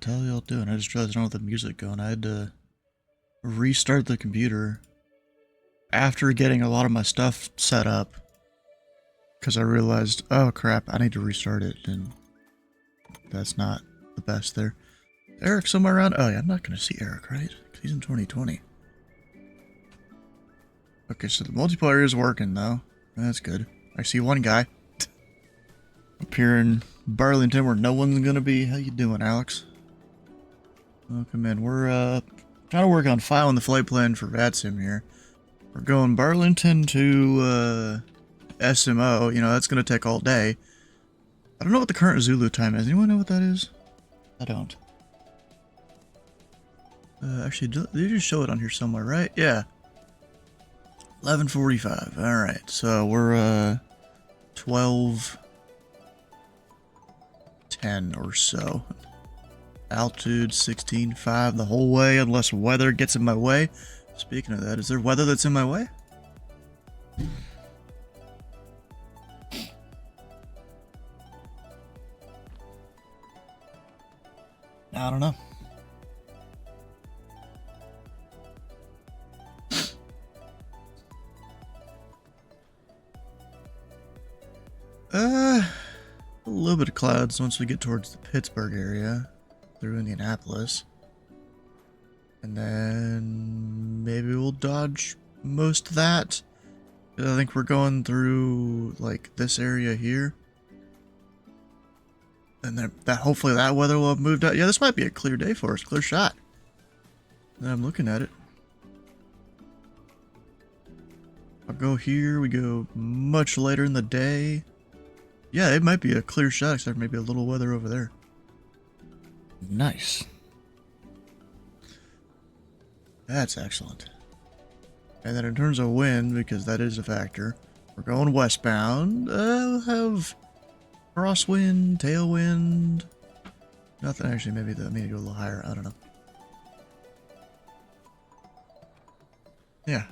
hell y'all doing? I just realized I don't have the music going. I had to restart the computer after getting a lot of my stuff set up. Because I realized, oh crap, I need to restart it, and that's not the best there. Eric somewhere around? Oh yeah, I'm not going to see Eric, right? Because he's in 2020. Okay, so the multiplayer is working, though. That's good. I see one guy up here in Burlington where no one's going to be. How you doing, Alex? Welcome in. We're trying to work on filing the flight plan for VATSIM here. We're going Burlington to SMO. You know, that's going to take all day. I don't know what the current Zulu time is. Anyone know what that is? I don't. Actually, they just show it on here somewhere, right? Yeah. 11:45. Alright, so we're 12:10 or so. Altitude 16.5 the whole way, unless weather gets in my way. Speaking of that, is there weather that's in my way? I don't know. A little bit of clouds once we get towards the Pittsburgh area, through Indianapolis. And then maybe we'll dodge most of that. I think we're going through, like, this area here. And then hopefully that weather will have moved out. Yeah, this might be a clear day for us, clear shot. And I'm looking at it. I'll go here, we go much later in the day. Yeah, it might be a clear shot, except maybe a little weather over there. Nice. That's excellent. And then in terms of wind, because that is a factor, we're going westbound. We'll have crosswind, tailwind. Nothing actually, maybe go a little higher. I don't know. Yeah.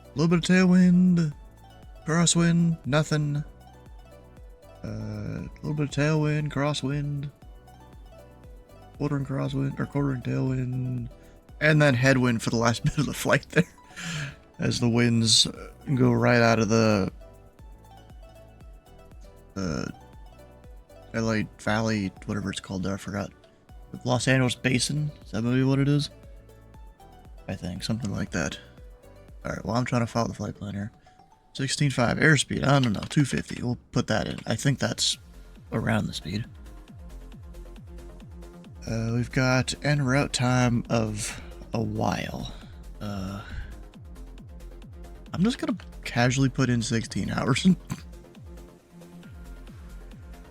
A little bit of tailwind, crosswind, nothing. A little bit of tailwind, crosswind, quartering crosswind, or quartering tailwind, and then headwind for the last bit of the flight there. As the winds go right out of the LA Valley, whatever it's called there, I forgot. The Los Angeles Basin, is that maybe what it is? I think, something like that. Alright, well I'm trying to follow the flight plan here. 16.5 airspeed, I don't know, 250, we'll put that in. I think that's around the speed. We've got en route time of a while. I'm just gonna casually put in 16 hours.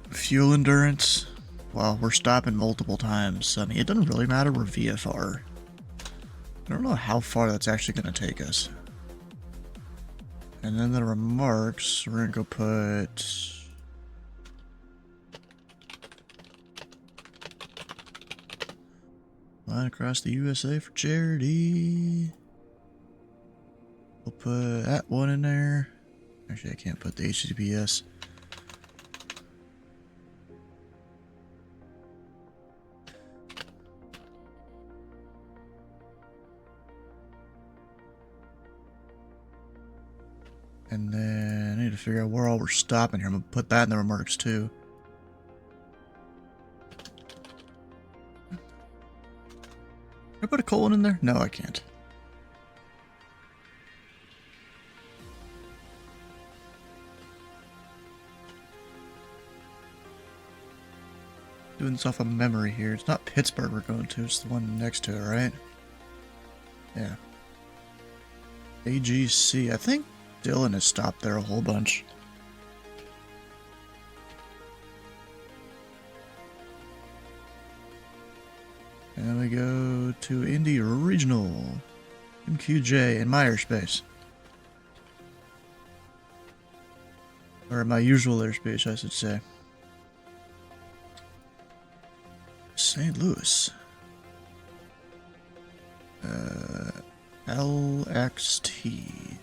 Fuel endurance, well, we're stopping multiple times, so I mean, it doesn't really matter, we're VFR. I don't know how far that's actually gonna take us. And then the remarks, we're gonna go put... Flying across the USA for charity. We'll put that one in there. Actually, I can't put the HTTPS. And then I need to figure out where all we're stopping here. I'm going to put that in the remarks too. Can I put a colon in there? No, I can't. Doing this off of memory here. It's not Pittsburgh we're going to, it's the one next to it, right? Yeah. AGC. I think Dylan has stopped there a whole bunch. And then we go to Indy Regional. MQJ in my airspace. Or my usual airspace, I should say. St. Louis. LXT.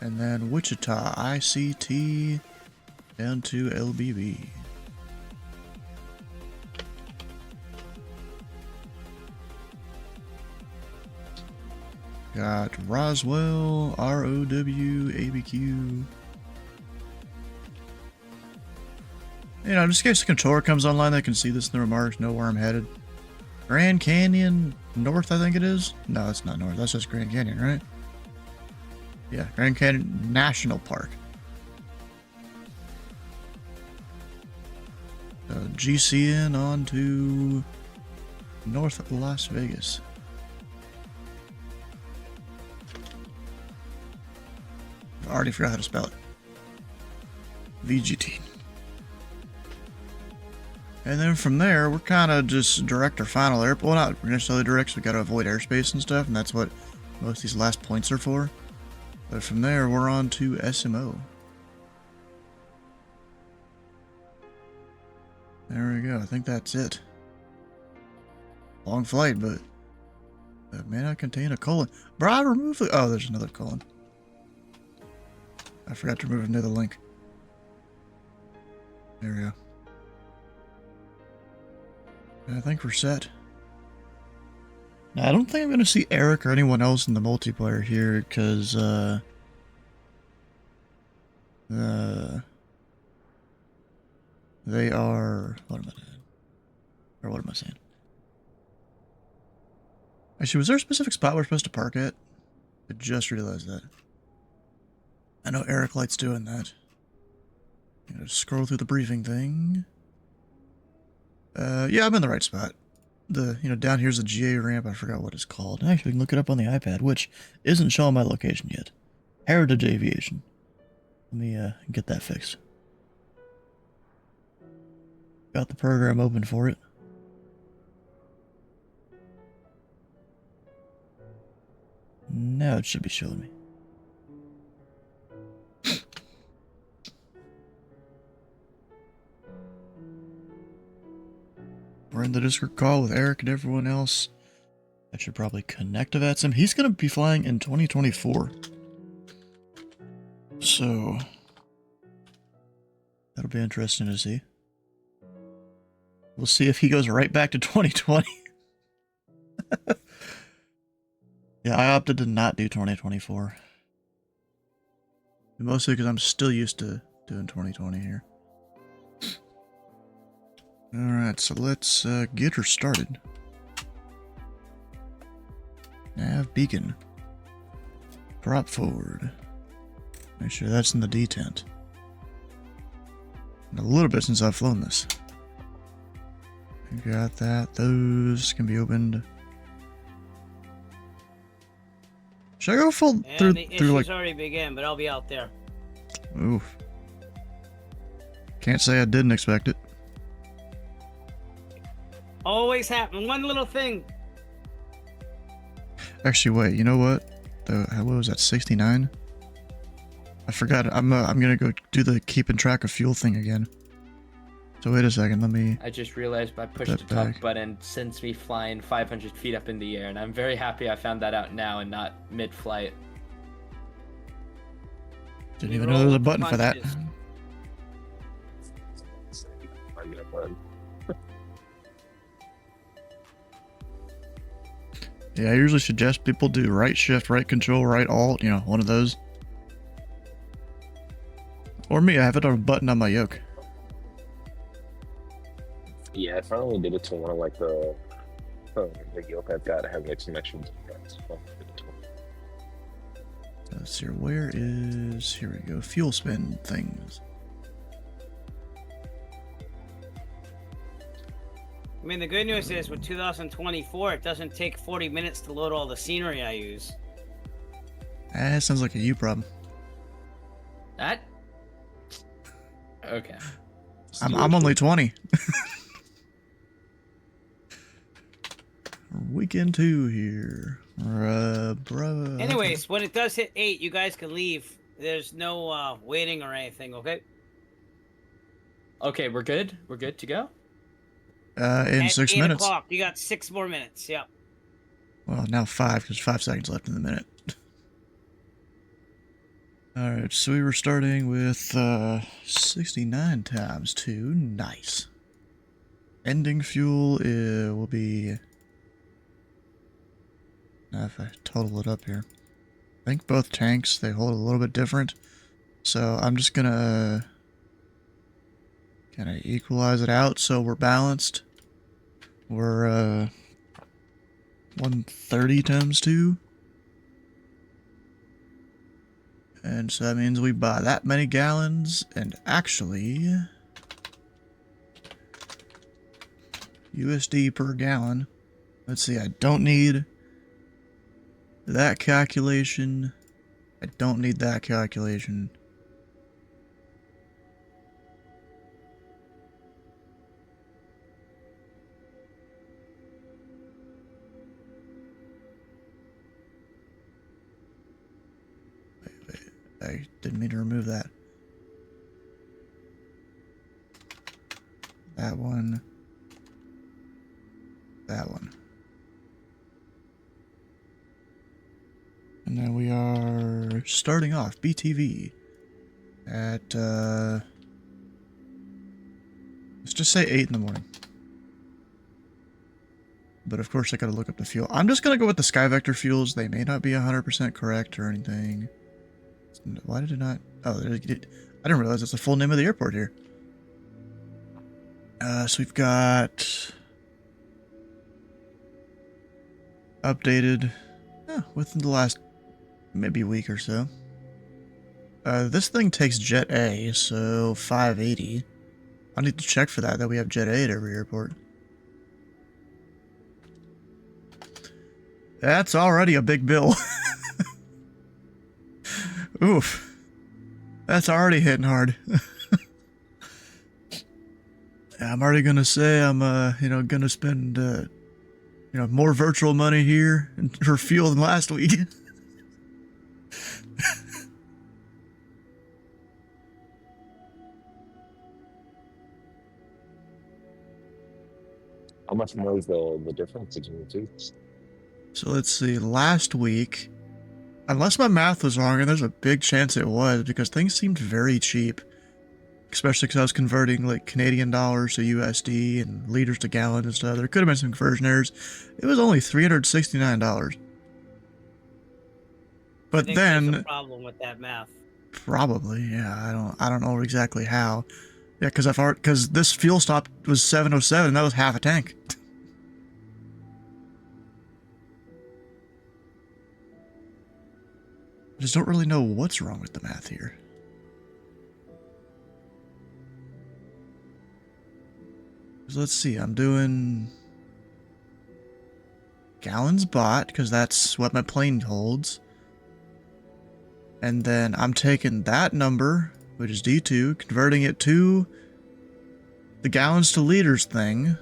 And then Wichita, ICT, down to LBB. Got Roswell, ROW, ABQ. You know, just in case the controller comes online, they can see this in the remarks, know where I'm headed. Grand Canyon North, I think it is. No, it's not North. That's just Grand Canyon, right? Yeah, Grand Canyon National Park. So GCN on to North Las Vegas. I already forgot how to spell it. VGT. And then from there, we're kind of just direct or final airport. Well, not necessarily direct, so we got to avoid airspace and stuff, and that's what most of these last points are for. But from there, we're on to SMO. There we go. I think that's it. Long flight, but that may not contain a colon. Bro, I removed the... Oh, there's another colon. I forgot to remove another link. There we go. I think we're set. Now, I don't think I'm going to see Eric or anyone else in the multiplayer here, because, they are... What am I doing? Or what am I saying? Actually, was there a specific spot we're supposed to park at? I just realized that. I know Eric likes doing that. I'm gonna scroll through the briefing thing. Yeah, I'm in the right spot. Down here's the GA ramp. I forgot what it's called. Actually, we can look it up on the iPad, which isn't showing my location yet. Heritage Aviation. Let me get that fixed. Got the program open for it. Now it should be showing me. We're in the Discord call with Eric and everyone else. I should probably connect to that sim. He's going to be flying in 2024. So, that'll be interesting to see. We'll see if he goes right back to 2020. Yeah, I opted to not do 2024. Mostly because I'm still used to doing 2020 here. Alright, so let's get her started. Nav beacon. Prop forward. Make sure that's in the detent. A little bit since I've flown this. Got that. Those can be opened. Should I go full through like... already began, but I'll be out there. Oof. Can't say I didn't expect it. Always happen. One little thing. Actually, wait. You know what? What was that? 69. I forgot. I'm gonna go do the keeping track of fuel thing again. So wait a second. Let me. I just realized I pushed the talk button sends me flying 500 feet up in the air, and I'm very happy I found that out now and not mid-flight. Didn't even know there was a button for that. Yeah, I usually suggest people do right shift, right control, right alt, one of those. Or me, I have it on a button on my yoke. Yeah, I finally did it to one of like the yoke I've got. I have like some extra. Let's see, where is... Here we go, fuel spend things. I mean, the good news is with 2024, it doesn't take 40 minutes to load all the scenery I use. That sounds like a you problem. That? Okay. I'm only 20. Weekend 2 here. Bruh. Anyways, when it does hit 8, you guys can leave. There's no waiting or anything, okay? Okay, we're good? We're good to go? In 6 minutes. 8 o'clock. You got 6 more minutes, yep. Well, now 5, because 5 seconds left in the minute. Alright, so we were starting with 69 times 2. Nice. Ending fuel will be... Now if I total it up here. I think both tanks, they hold a little bit different. So I'm just gonna kind of equalize it out so we're balanced. We're 130 times 2. And so that means we buy that many gallons, and actually... USD per gallon. Let's see, I don't need that calculation. I don't need that calculation. I didn't mean to remove that. That one. That one. And then we are starting off BTV at, let's just say 8 in the morning. But of course I gotta look up the fuel. I'm just gonna go with the Sky Vector fuels. They may not be 100% correct or anything. Why did it not? Oh, I didn't realize that's the full name of the airport here. So we've got updated within the last maybe week or so. This thing takes Jet A, so 580. I need to check for that we have Jet A at every airport. That's already a big bill. Oof. That's already hitting hard. I'm already gonna say I'm, gonna spend, more virtual money here for fuel than last week. How much more is the difference between the two? So let's see, last week, unless my math was wrong, and there's a big chance it was, because things seemed very cheap. Especially because I was converting like Canadian dollars to USD and liters to gallons and stuff. There could have been some conversion errors. It was only $369. But then there's a problem with that math. Probably, yeah. I don't know exactly how. Yeah, because this fuel stop was 707. That was half a tank. I just don't really know what's wrong with the math here. So let's see, I'm doing gallons bought, because that's what my plane holds. And then I'm taking that number, which is D2, converting it to the gallons to liters thing.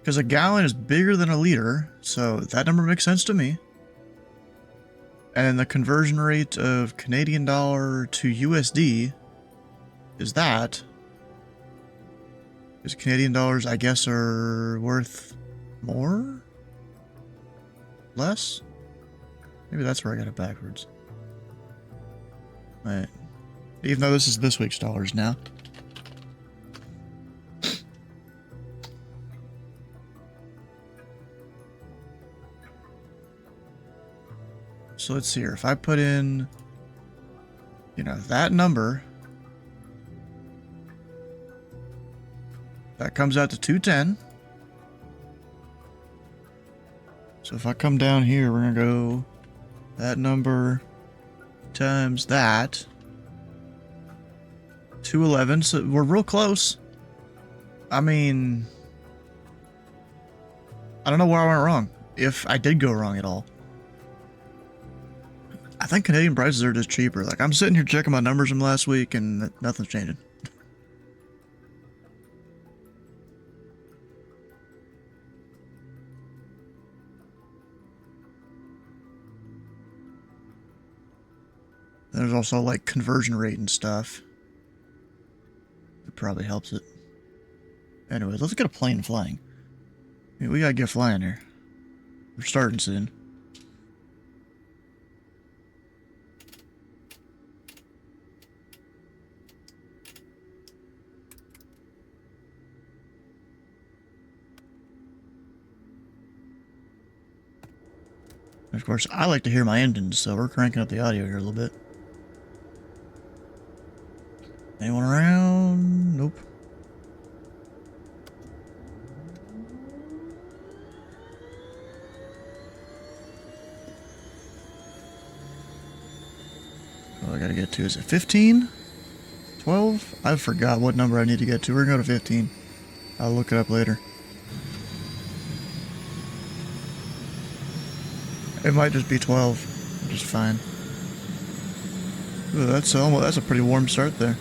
Because a gallon is bigger than a liter, so that number makes sense to me. And the conversion rate of Canadian dollar to USD is that. Because Canadian dollars, I guess, are worth more? Less? Maybe that's where I got it backwards. Right. Even though this is this week's dollars now. So let's see here. If I put in, that number, that comes out to 210. So if I come down here, we're going to go that number times that, 211. So we're real close. I mean, I don't know where I went wrong, if I did go wrong at all. I think Canadian prices are just cheaper. Like, I'm sitting here checking my numbers from last week and nothing's changing. There's also like conversion rate and stuff. It probably helps it. Anyways, let's get a plane flying. Yeah, we gotta get flying here. We're starting soon. And of course, I like to hear my engines, so we're cranking up the audio here a little bit. Anyone around? Nope. What I gotta get to, is it 15? 12? I forgot what number I need to get to. We're gonna go to 15. I'll look it up later. It might just be 12, which is fine. Ooh, that's a pretty warm start there.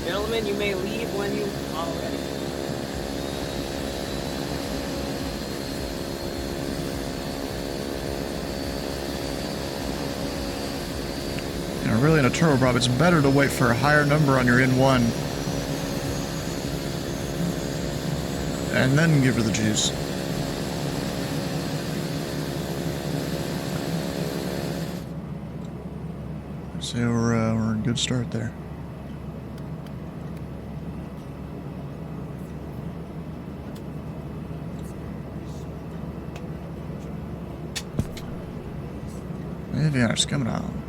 Gentlemen, you may leave when you are ready. You know, really in a turboprop, it's better to wait for a higher number on your N1 and then give her the juice. So we're in a good start there. It's coming on.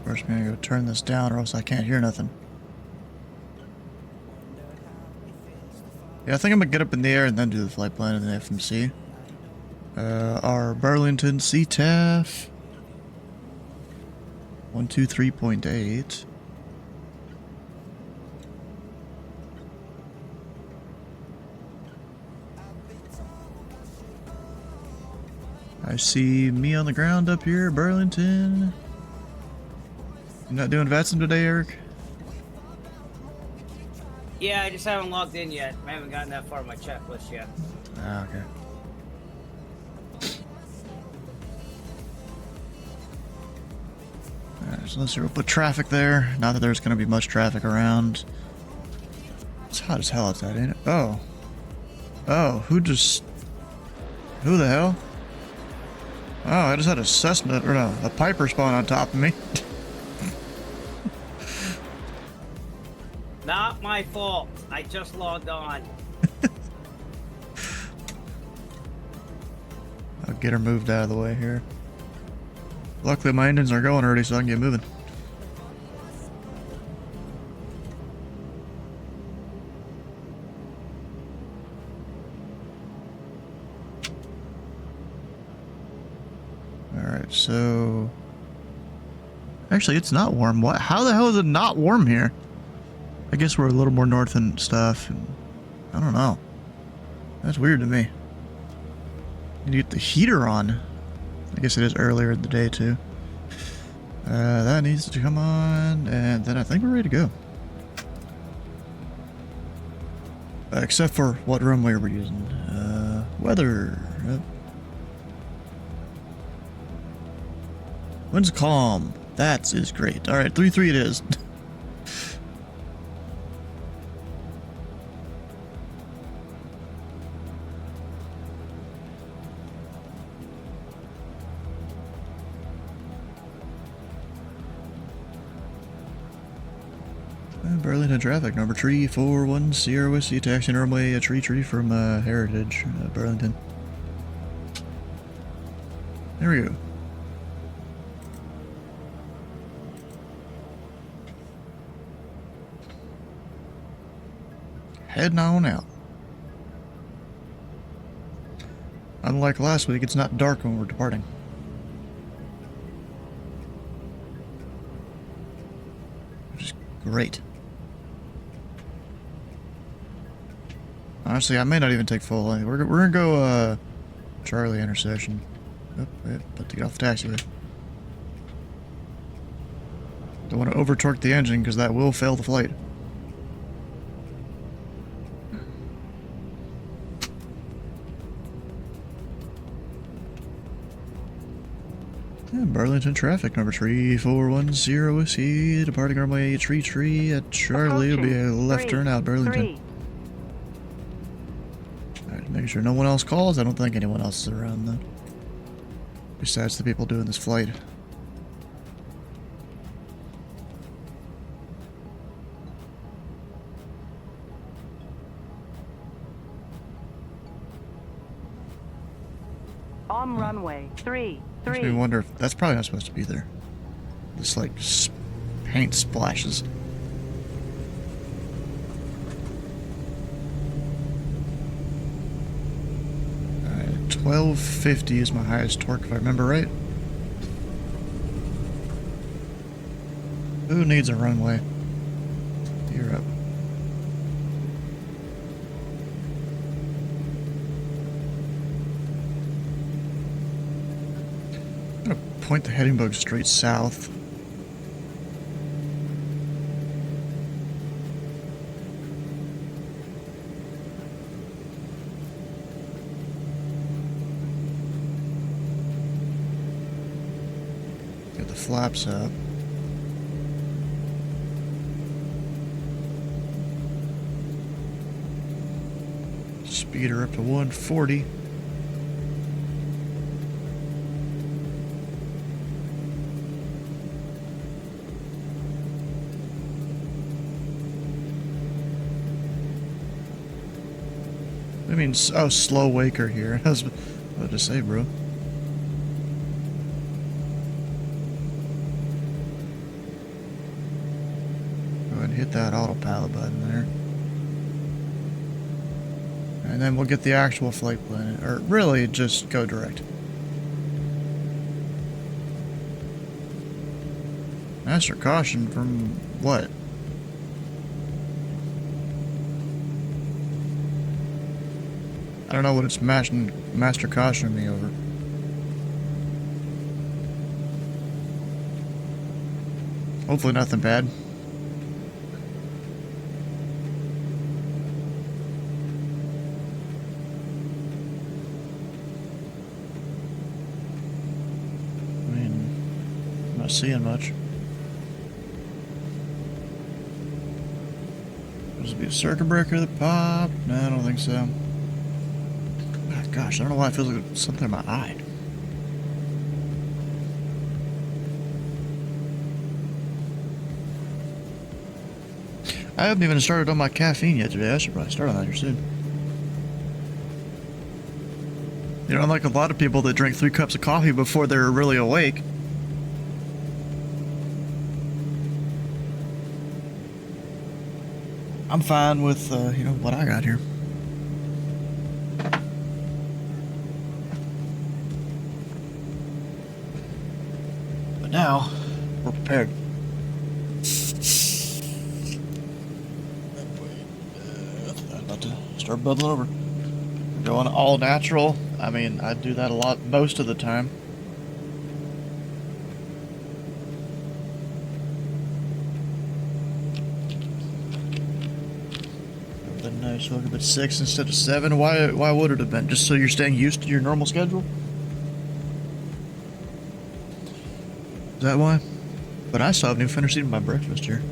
First, I'm gonna go turn this down, or else I can't hear nothing. Yeah, I think I'm gonna get up in the air and then do the flight plan in the FMC. Our Burlington CTAF 123.8. I see me on the ground up here, Burlington. You not doing VATSIM today, Eric? Yeah, I just haven't logged in yet. I haven't gotten that far on my checklist yet. Ah, okay. Alright, so let's see, we'll put traffic there. Not that there's going to be much traffic around. It's hot as hell outside, ain't it? Oh. Oh, who the hell? Oh, I just had a Cessna, or no, a Piper spawn on top of me. Not my fault. I just logged on. I'll get her moved out of the way here. Luckily my engines are going already, so I can get moving. Alright, so... Actually, it's not warm. What? How the hell is it not warm here? I guess we're a little more north and stuff. And I don't know. That's weird to me. You need to get the heater on. I guess it is earlier in the day, too. That needs to come on, and then I think we're ready to go. Except for what runway we're using. Weather. Wind's calm. That is great. Alright, 3-3 it is. Burlington traffic, number 341 Sierra Whiskey, taxi runway a tree from Heritage, Burlington. There we go. Heading on out. Unlike last week, it's not dark when we're departing. Great. Honestly, I may not even take full lane. We're gonna go, Charlie intersection. Oh, wait, about to get off the taxiway. Don't want to over-torque the engine, because that will fail the flight. Burlington traffic, number 3410 is here, departing runway 33 at Charlie. Will be a left turn out Burlington. Alright, making sure no one else calls. I don't think anyone else is around though. Besides the people doing this flight. On runway 33. Makes me wonder if that's probably not supposed to be there. This like paint splashes. Alright, 1250 is my highest torque if I remember right. Who needs a runway? You're up. Point the heading bug straight south. Get the flaps up. Speed her up to 140. I mean, oh, slow waker here. I was about to say, bro. Go ahead and hit that autopilot button there. And then we'll get the actual flight plan. Or really, just go direct. Master caution from what? I don't know what it's master cautioning me over. Hopefully nothing bad. I mean, I'm not seeing much. Supposed to be a circuit breaker that popped? No, I don't think so. Gosh, I don't know why it feels like something in my eye. I haven't even started on my caffeine yet today. I should probably start on that here soon. You know, unlike a lot of people that drink 3 cups of coffee before they're really awake. I'm fine with, you know, what I got here. Now, we're prepared. I'm about to start bubbling over. Going all natural. I mean, I do that a lot most of the time. The nice look at 6 instead of 7. Why would it have been? Just so you're staying used to your normal schedule? Is that why? But I still haven't even finished eating my breakfast here.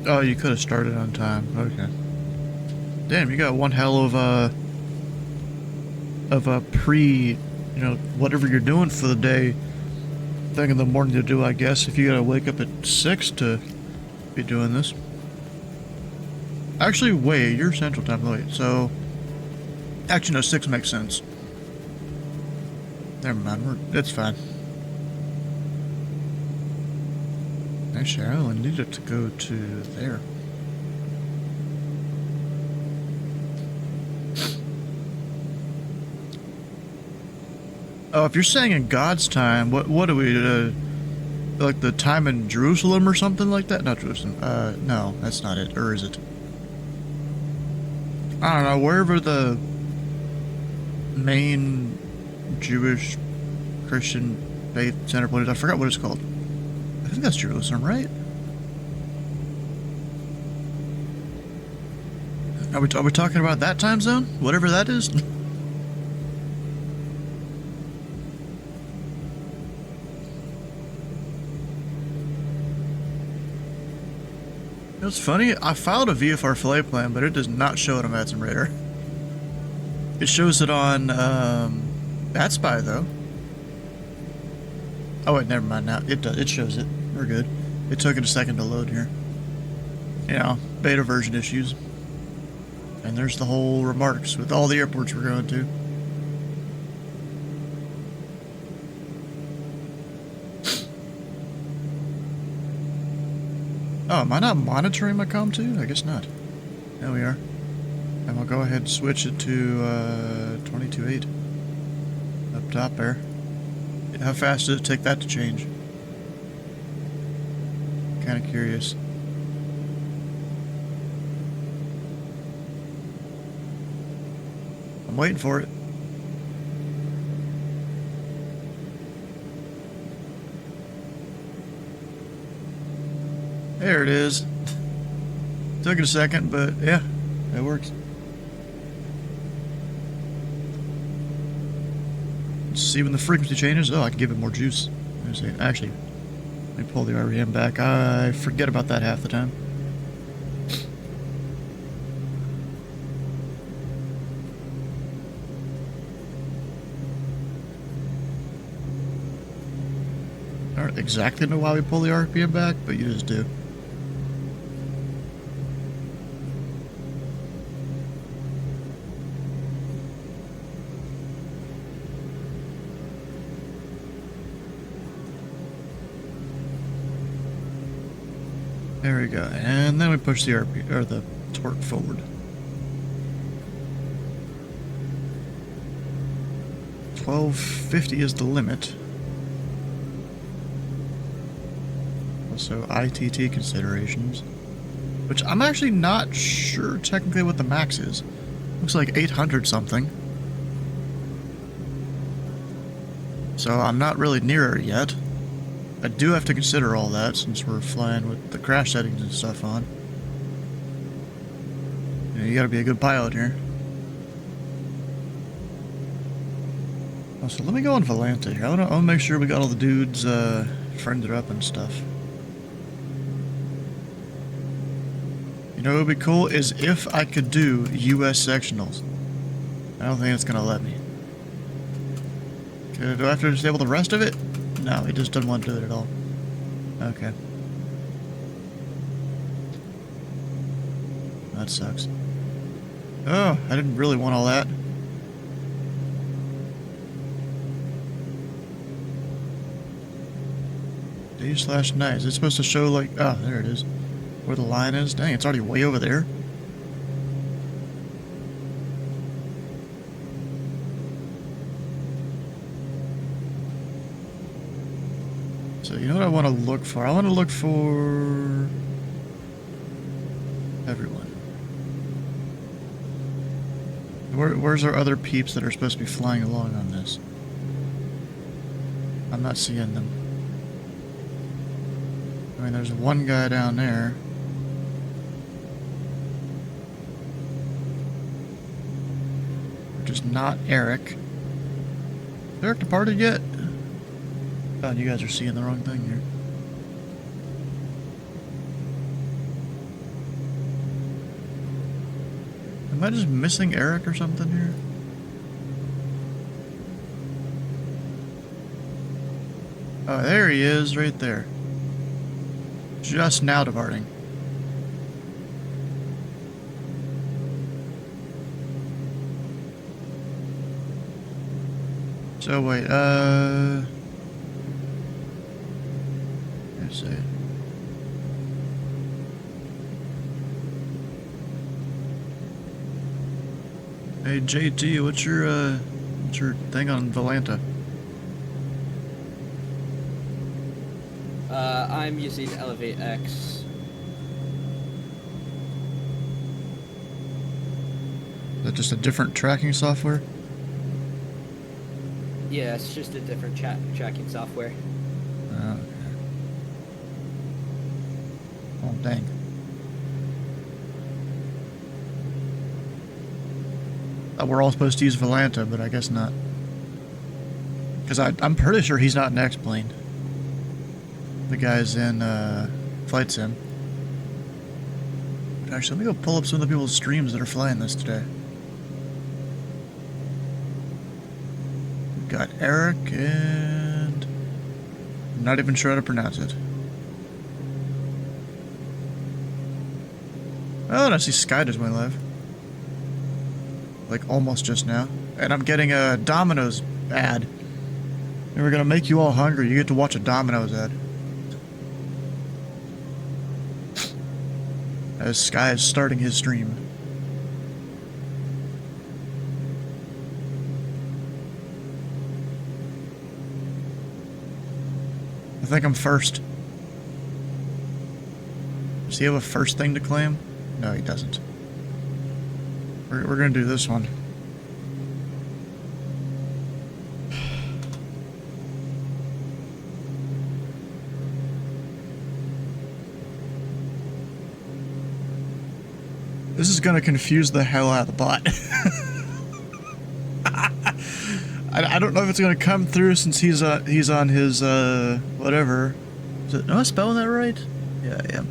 Oh, you could have started on time. Okay. Damn, you got one hell of a pre, you know, whatever you're doing for the day thing in the morning to do, I guess, if you gotta wake up at 6 to be doing this. Actually, wait, you're Central Time, wait, so... Actually, no, 6 makes sense. Never mind, it's fine. Actually, I only needed to go to there. Oh, if you're saying in God's time, what do we, like the time in Jerusalem or something like that? Not Jerusalem. No, that's not it. Or is it? I don't know, wherever the main Jewish Christian faith center point is. I forgot what it's called. I think that's Jerusalem, right? Are we talking about that time zone? Whatever that is? It's funny, I filed a VFR flight plan, but it does not show it on Madsen Radar. It shows it on, BatSpy, though. Oh wait, never mind now. It shows it. We're good. It took it a second to load here. You know, beta version issues. And there's the whole remarks with all the airports we're going to. Oh, am I not monitoring my comm too? I guess not. There we are. And we'll go ahead and switch it to 22.8. Up top there. How fast does it take that to change? Kind of curious. I'm waiting for it. There it is. Took it a second, but yeah, it works. Let's see when the frequency changes. Oh, I can give it more juice. Actually, let me pull the RPM back. I forget about that half the time. I don't exactly know why we pull the RPM back, but you just do. There we go, and then we push the the torque forward. 1250 is the limit. Also, ITT considerations, which I'm actually not sure technically what the max is. Looks like 800 something. So I'm not really near it yet. I do have to consider all that since we're flying with the crash settings and stuff on. You gotta be a good pilot here. Also, let me go on Volanta here. I wanna make sure we got all the dudes friended up and stuff. You know what would be cool is if I could do US sectionals. I don't think it's gonna let me. Okay, do I have to disable the rest of it? No, he just doesn't want to do it at all. Okay. That sucks. Oh, I didn't really want all that. D/night. Is it supposed to show like... Oh, there it is. Where the line is? Dang, it's already way over there. So, you know what I want to look for? I want to look for... everyone. Where's our other peeps that are supposed to be flying along on this? I'm not seeing them. I mean, there's one guy down there. Which is not Eric. Has Eric departed yet? God, you guys are seeing the wrong thing here. Am I just missing Eric or something here? Oh, there he is, right there. Just now departing. So wait, let's see. Hey JT, what's your thing on Volanta? I'm using Elevate X. Is that just a different tracking software? Yeah, it's just a different tracking software. Oh, okay. Oh, dang. We're all supposed to use Volanta, but I guess not. Because I'm pretty sure he's not in X-Plane. The guy's in Flight Sim. But actually, let me go pull up some of the people's streams that are flying this today. We've got Eric and... I'm not even sure how to pronounce it. Oh, and I see Sky does my live. Like, almost just now. And I'm getting a Domino's ad. And we're gonna make you all hungry. You get to watch a Domino's ad. As Sky is starting his stream. I think I'm first. Does he have a first thing to claim? No, he doesn't. We're gonna do this one. This is gonna confuse the hell out of the bot. I don't know if it's gonna come through since he's on his whatever. Am I spelling that right? Yeah, I am.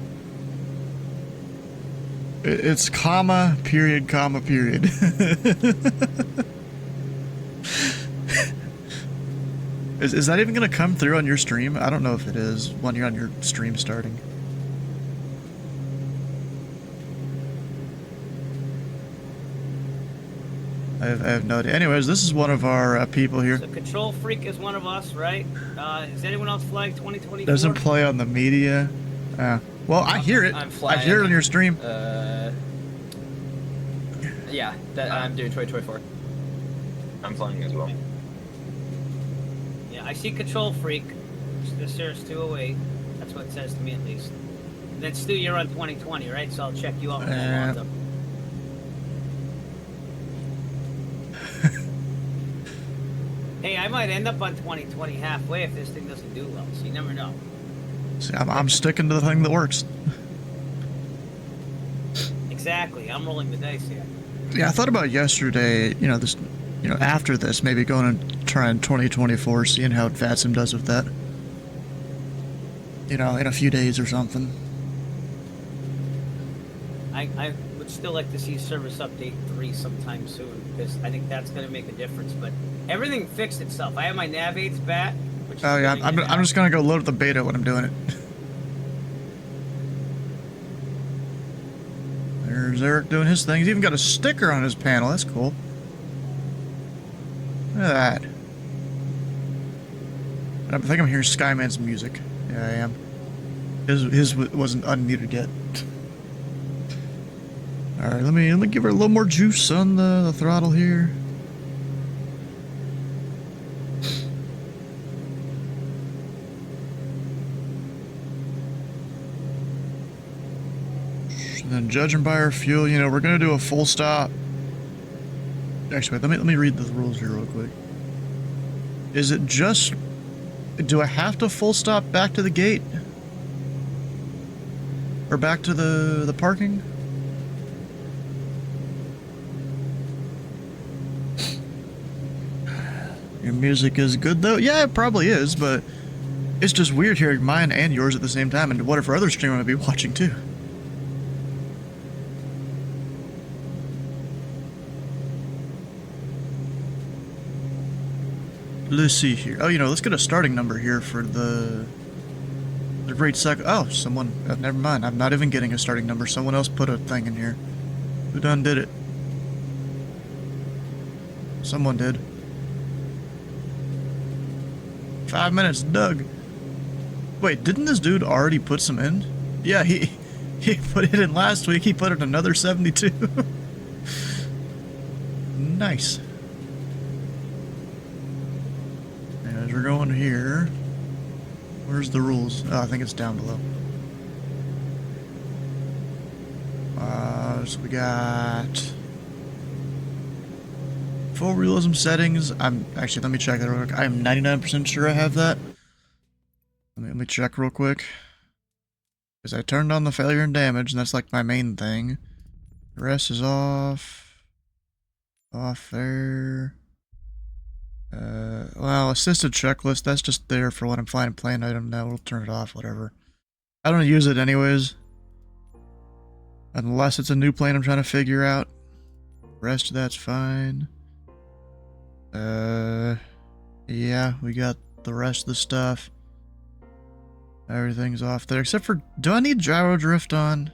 It's comma, period, comma, period. Is that even going to come through on your stream? I don't know if it is when you're on your stream starting. I have no idea. Anyways, this is one of our people here. So Control Freak is one of us, right? Is anyone else flying 2024? Doesn't play on the media. Well, I hear it. I'm flying. I hear it on your stream. Yeah, I'm doing 2024. I'm flying as well. Yeah, I see Control Freak. This here's 208. That's what it says to me at least. And then Stu, you're on 2020, right? So I'll check you out. Hey, I might end up on 2020 halfway if this thing doesn't do well. So you never know. See, I'm sticking to the thing that works. Exactly. I'm rolling the dice here. Yeah, I thought about yesterday, after this, maybe going and trying 2024, seeing how TheFatRat does with that. In a few days or something. I would still like to see Service Update 3 sometime soon, because I think that's going to make a difference. But everything fixed itself. I have my nav aids back. Oh yeah, I'm just going to go load up the beta when I'm doing it. There's Eric doing his thing. He's even got a sticker on his panel. That's cool. Look at that. I think I'm hearing Skyman's music. Yeah, I am. His wasn't unmuted yet. Alright, let me give her a little more juice on the throttle here. And then judging by our fuel, we're gonna do a full stop. Actually, wait, let me read the rules here real quick. Is it just... Do I have to full stop back to the gate? Or back to the parking? Your music is good though? Yeah, it probably is, but it's just weird hearing mine and yours at the same time, and what if our other streamer might be watching too? Let's see here. Oh, let's get a starting number here for the rate second. Oh, someone. Never mind. I'm not even getting a starting number. Someone else put a thing in here. Who done did it? Someone did. 5 minutes, Doug. Wait, didn't this dude already put some in? Yeah, he put it in last week. He put in another 72. Nice. As we're going here, where Where's the rules? Oh, I think it's down below. So we got full realism settings. I'm actually, let me check that real quick. I am 99% sure I have that. Let me check real quick. Because I turned on the failure and damage, and that's like my main thing. The rest is off. Off there. Well, assisted checklist, that's just there for when I'm finding plane item. Now we'll turn it off, whatever. I don't use it anyways. Unless it's a new plane I'm trying to figure out. Rest of that's fine. Yeah, we got the rest of the stuff. Everything's off there, except for, do I need gyro drift on?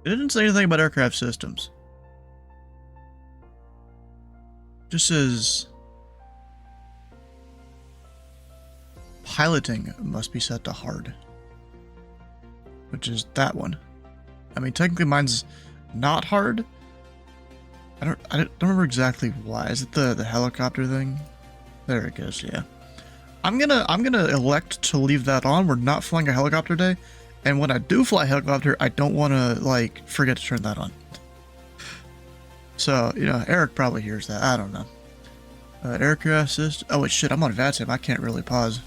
It didn't say anything about aircraft systems. Just says piloting must be set to hard, which is that one. I mean, technically mine's not hard. I don't remember exactly why. Is it the helicopter thing? There it goes. Yeah. I'm gonna elect to leave that on. We're not flying a helicopter day, and when I do fly a helicopter, I don't want to like forget to turn that on. So, you know, Eric probably hears that. I don't know. Aircraft system. Oh wait, shit! I'm on VATSIM. I can't really pause.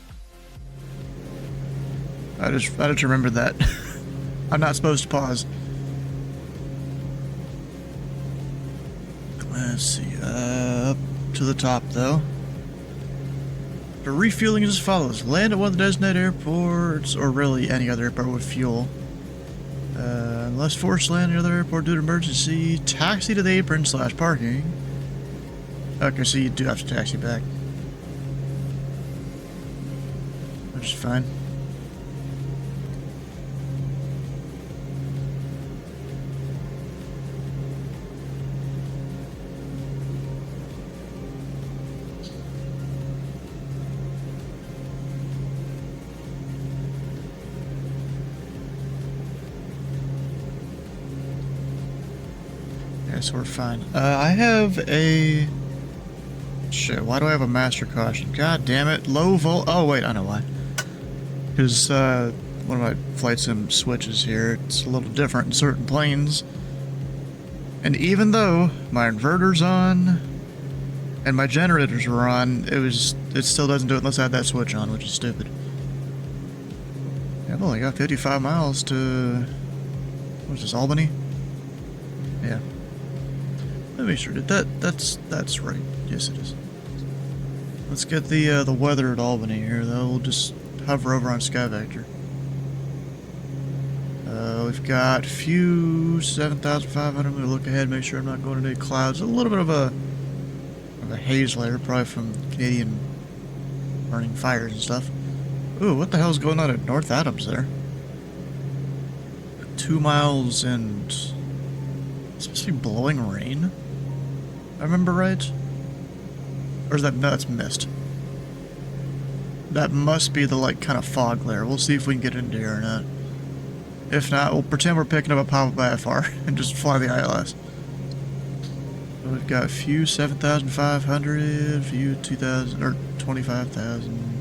I just remembered that. I'm not supposed to pause. Let's see. Up to the top though. The refueling is as follows: land at one of the designated airports, or really any other airport with fuel. Unless forced to land at another airport due to emergency, taxi to the apron / parking. Okay, so you do have to taxi back. Which is fine. So we're fine. I have a... Shit, why do I have a master caution? God damn it. Low volt... Oh, wait, I know why. Because, one of my flight sim switches here, it's a little different in certain planes. And even though my inverter's on, and my generators were on, it still doesn't do it unless I have that switch on, which is stupid. Yeah, I've only got 55 miles to... What's this, Albany? Yeah. Let me make sure. That's right. Yes, it is. Let's get the weather at Albany here, though. We'll just hover over on Sky Vector. We've got few 7,500. I'm gonna look ahead, make sure I'm not going into any clouds. A little bit of a haze layer, probably from Canadian burning fires and stuff. Ooh, what the hell's going on at North Adams there? 2 miles and... It's supposed to be blowing rain? I remember right? Or is that... No, it's mist. That must be the, like, kind of fog layer. We'll see if we can get into here or not. If not, we'll pretend we're picking up a pop-up IFR and just fly the ILS. So we've got a few 7,500, few 2,000, or 25,000.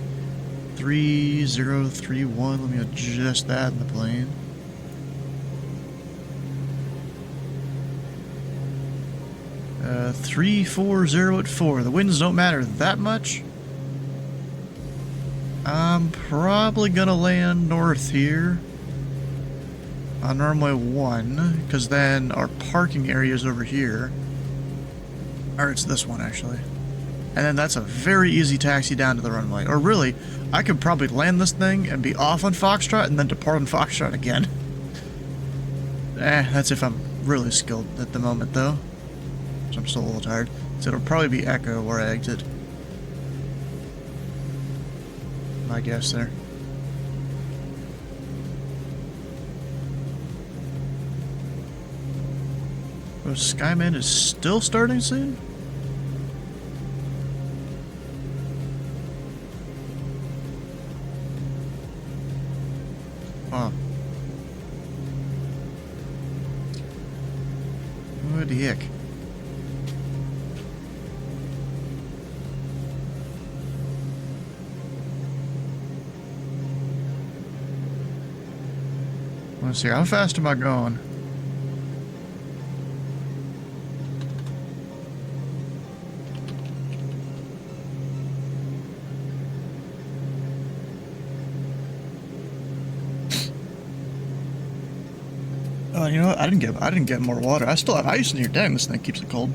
3031, let me adjust that in the plane. 340 at 4. The winds don't matter that much. I'm probably gonna land north here on runway 1, because then our parking area is over here. Or it's this one, actually. And then that's a very easy taxi down to the runway. Or really, I could probably land this thing and be off on Foxtrot and then depart on Foxtrot again. That's if I'm really skilled at the moment, though. So I'm still a little tired. So it'll probably be Echo where I exit. My guess there. Oh, Skyman is still starting soon? Wow. What the heck? Let's see, how fast am I going? Oh, you know what? I didn't get more water. I still have ice in here. Dang, this thing keeps it cold.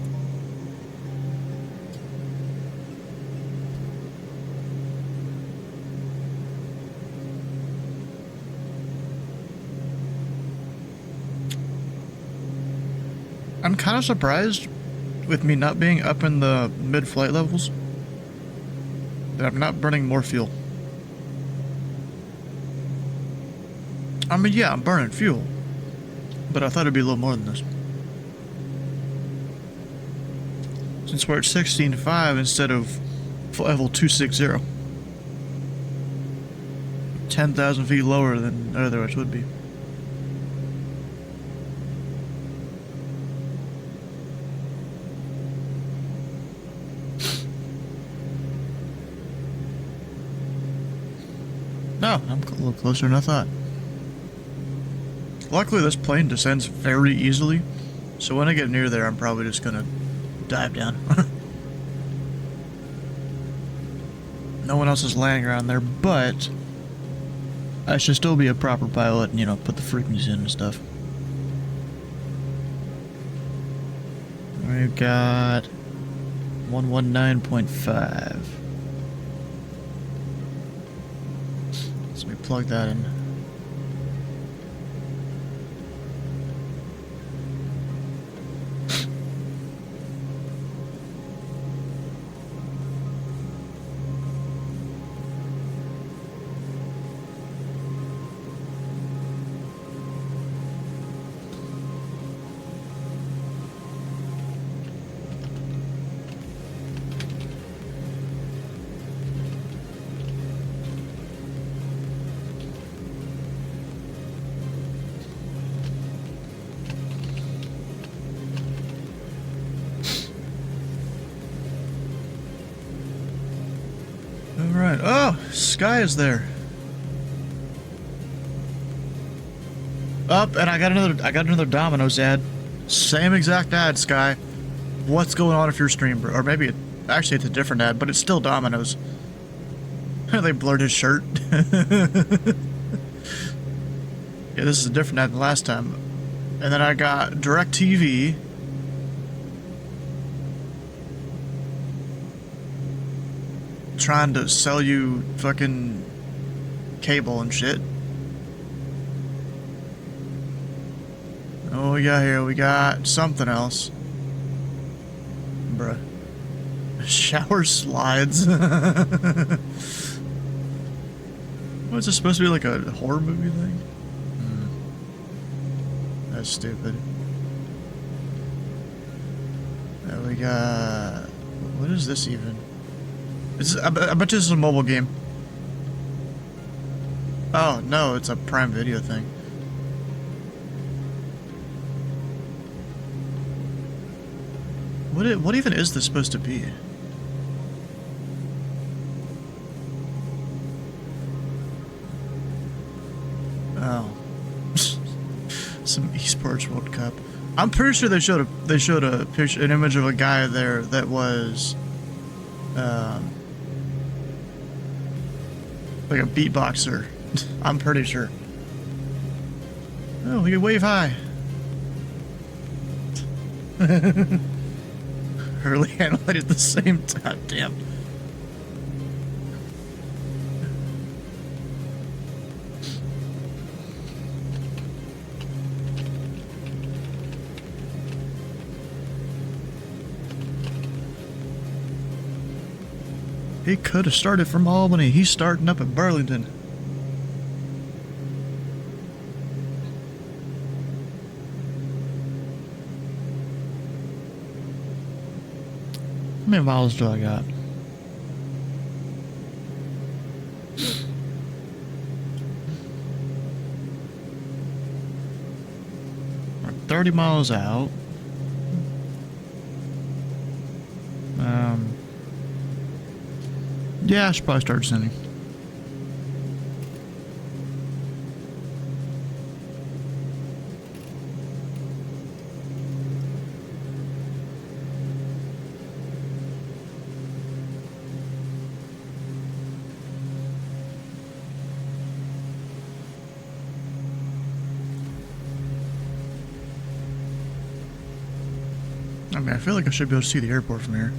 I'm kind of surprised with me not being up in the mid-flight levels that I'm not burning more fuel. I mean, yeah, I'm burning fuel, but I thought it'd be a little more than this. Since we're at 16.5 instead of level 260. 10,000 feet lower than otherwise would be. No, I'm a little closer than I thought. Luckily, this plane descends very easily, so when I get near there, I'm probably just gonna dive down. No one else is landing around there, but I should still be a proper pilot and, you know, put the frequencies in and stuff. We've got 119.5. So we plug that in. Alright. Oh, Sky is there. Up, and I got another Domino's ad. Same exact ad, Sky. What's going on if you're stream, bro? Or maybe actually it's a different ad, but it's still Domino's. They blurred his shirt. Yeah, this is a different ad than last time. And then I got DirecTV. Trying to sell you fucking cable and shit. Oh, we got here, we got something else. Bruh. Shower slides. What's this supposed to be, like a horror movie thing? That's stupid. There we got... What is this even? I bet this is a mobile game. Oh, no, it's a Prime Video thing. What even is this supposed to be? Oh. Some esports World Cup. I'm pretty sure they showed a picture, an image of a guy there that was like a beatboxer. I'm pretty sure. Oh, we can wave high. Early and late at the same time. Damn. He could have started from Albany. He's starting up at Burlington. How many miles do I got? We're 30 miles out. Yeah, I should probably start sending. I mean, I feel like I should be able to see the airport from here.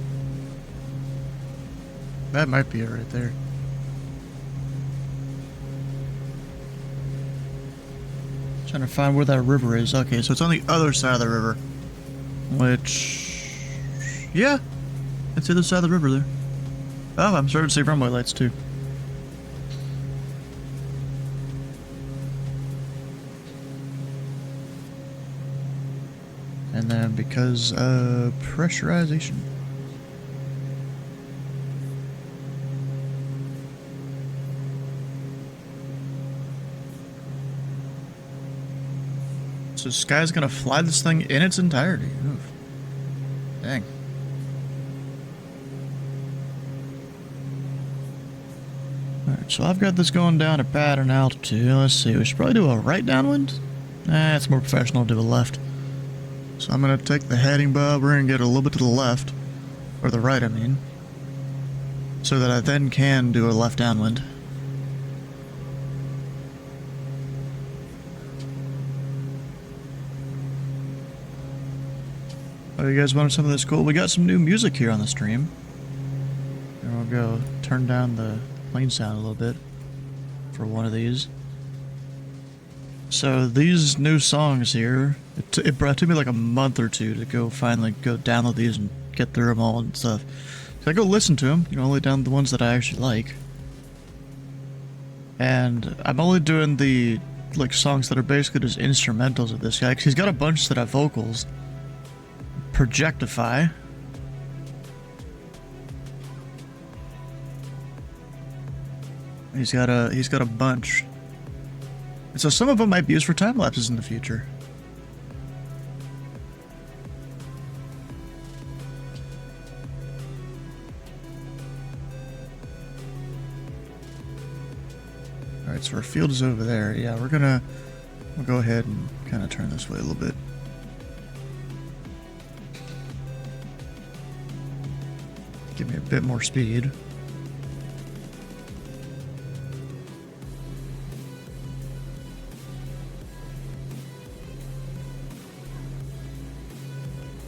That might be it right there. Trying to find where that river is. Okay, so it's on the other side of the river. Which... yeah. It's the other side of the river there. Oh, I'm starting to see runway lights too. And then because of pressurization. So Sky's gonna fly this thing in its entirety. Oof. Dang. Alright, so I've got this going down at pattern altitude. Let's see, we should probably do a right downwind? Nah, it's more professional to do a left. So I'm going to take the heading bob, we're going to get a little bit to the left, or the right I mean, so that I then can do a left downwind. Oh, you guys wanted some of this cool? We got some new music here on the stream. And we'll go turn down the plane sound a little bit for one of these. So these new songs here, it took me like a month or two to finally go download these and get through them all and stuff. So I go listen to them, only down the ones that I actually like. And I'm only doing the songs that are basically just instrumentals of this guy, because he's got a bunch that have vocals. Projectify. He's got a bunch. And so some of them might be used for time lapses in the future. Alright, so our field is over there. Yeah, we'll go ahead and kind of turn this way a little bit. Give me a bit more speed.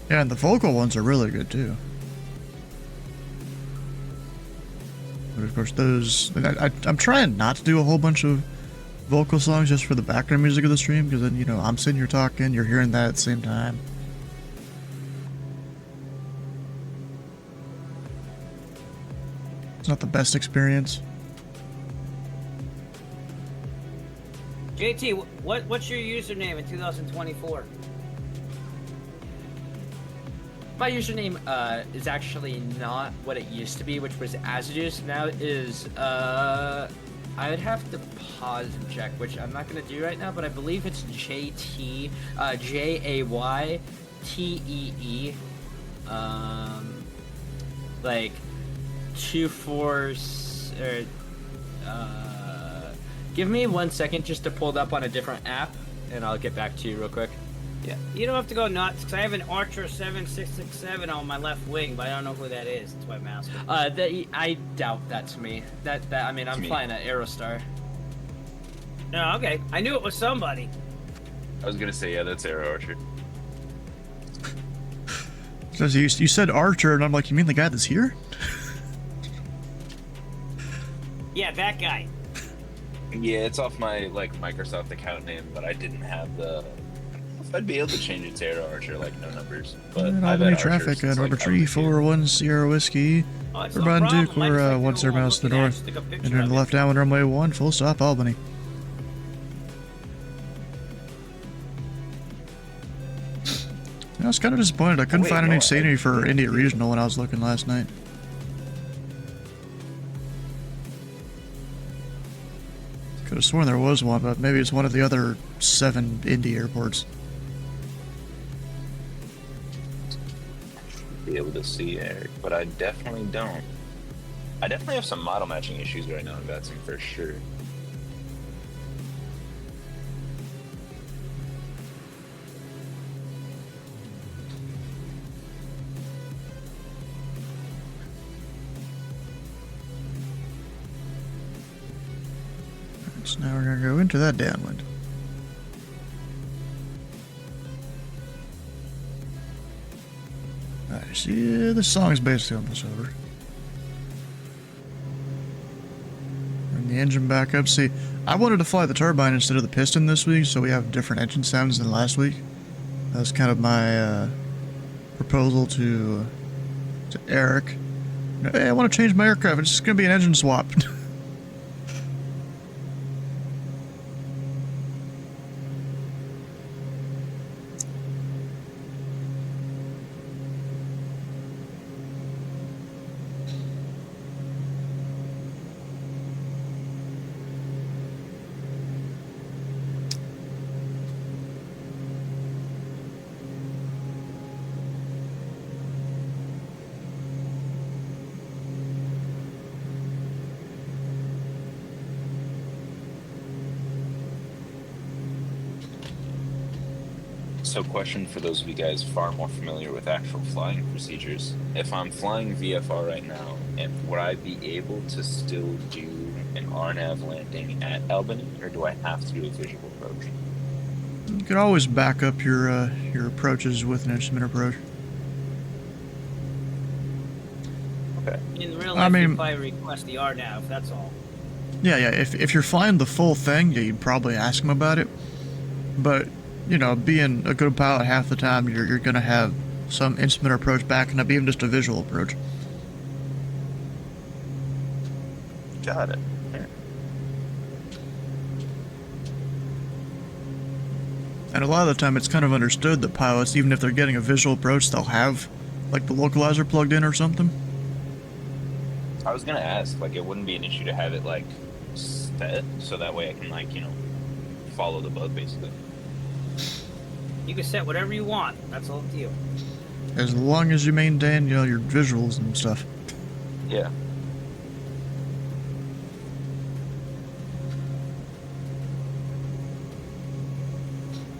Yeah, and the vocal ones are really good too. But of course those... I'm trying not to do a whole bunch of vocal songs just for the background music of the stream, because then, I'm sitting here talking, you're hearing that at the same time. It's not the best experience. JT, what's your username in 2024? My username is actually not what it used to be, which was Azadus. Now it is, I would have to pause and check, which I'm not going to do right now, but I believe it's JT, Jaytee, like 24, give me 1 second just to pull it up on a different app, and I'll get back to you real quick. Yeah. You don't have to go nuts, because I have an Archer 7667 on my left wing, but I don't know who that is. That's why I'm asking. I doubt that's me. I mean, I'm flying an Aerostar. No, okay. I knew it was somebody. I was gonna say, yeah, that's Aero Archer. So you said Archer, and I'm like, you mean the guy that's here? Yeah, that guy. Yeah, it's off my Microsoft account name, but I didn't have the... I'd be able to change it to Aero Archer, no numbers. But I've had traffic since, at Orbit Tree 401 Sierra Whiskey. Urban Duke, we're 10 miles to the north. And turn left downwind runway 1, full stop, Albany. I was kind of disappointed. I couldn't find any scenery for India Regional when I was looking last night. Could have sworn there was one, but maybe it's one of the other 7 Indy airports. Be able to see Eric, but I definitely don't. I definitely have some model matching issues right now in Batson for sure. So now we're gonna go into that downwind. See, this song's basically almost over. Bring the engine back up. See, I wanted to fly the turbine instead of the piston this week, so we have different engine sounds than last week. That was kind of my proposal to Eric. Hey, I want to change my aircraft. It's just going to be an engine swap. So question for those of you guys far more familiar with actual flying procedures. If I'm flying VFR right now, would I be able to still do an RNAV landing at Albany, or do I have to do a visual approach? You can always back up your approaches with an instrument approach. Okay. In real I life, mean- you probably request the RNAV, that's all. Yeah. If you're flying the full thing, yeah, you'd probably ask him about it. But you know, being a good pilot half the time, you're gonna have some instrument approach backing up, even just a visual approach. Got it. And a lot of the time, it's kind of understood that pilots, even if they're getting a visual approach, they'll have like the localizer plugged in or something. I was gonna ask, like, it wouldn't be an issue to have it like set, so that way I can, like, you know, follow the bug basically. You can set whatever you want. That's all up to you. As long as you maintain, you know, your visuals and stuff. Yeah.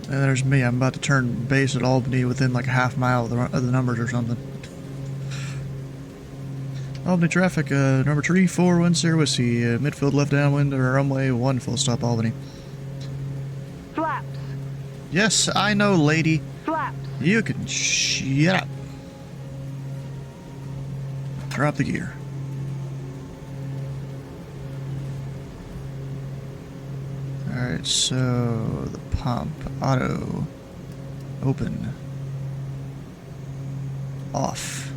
And there's me. I'm about to turn base at Albany within like a half mile of the numbers or something. Albany traffic, number 341 Sierra Whiskey, midfield left downwind or runway 1 full stop Albany. Flaps. Yes, I know, lady. Flaps. You can shut up. Drop the gear. Alright, so the pump, auto, open, off,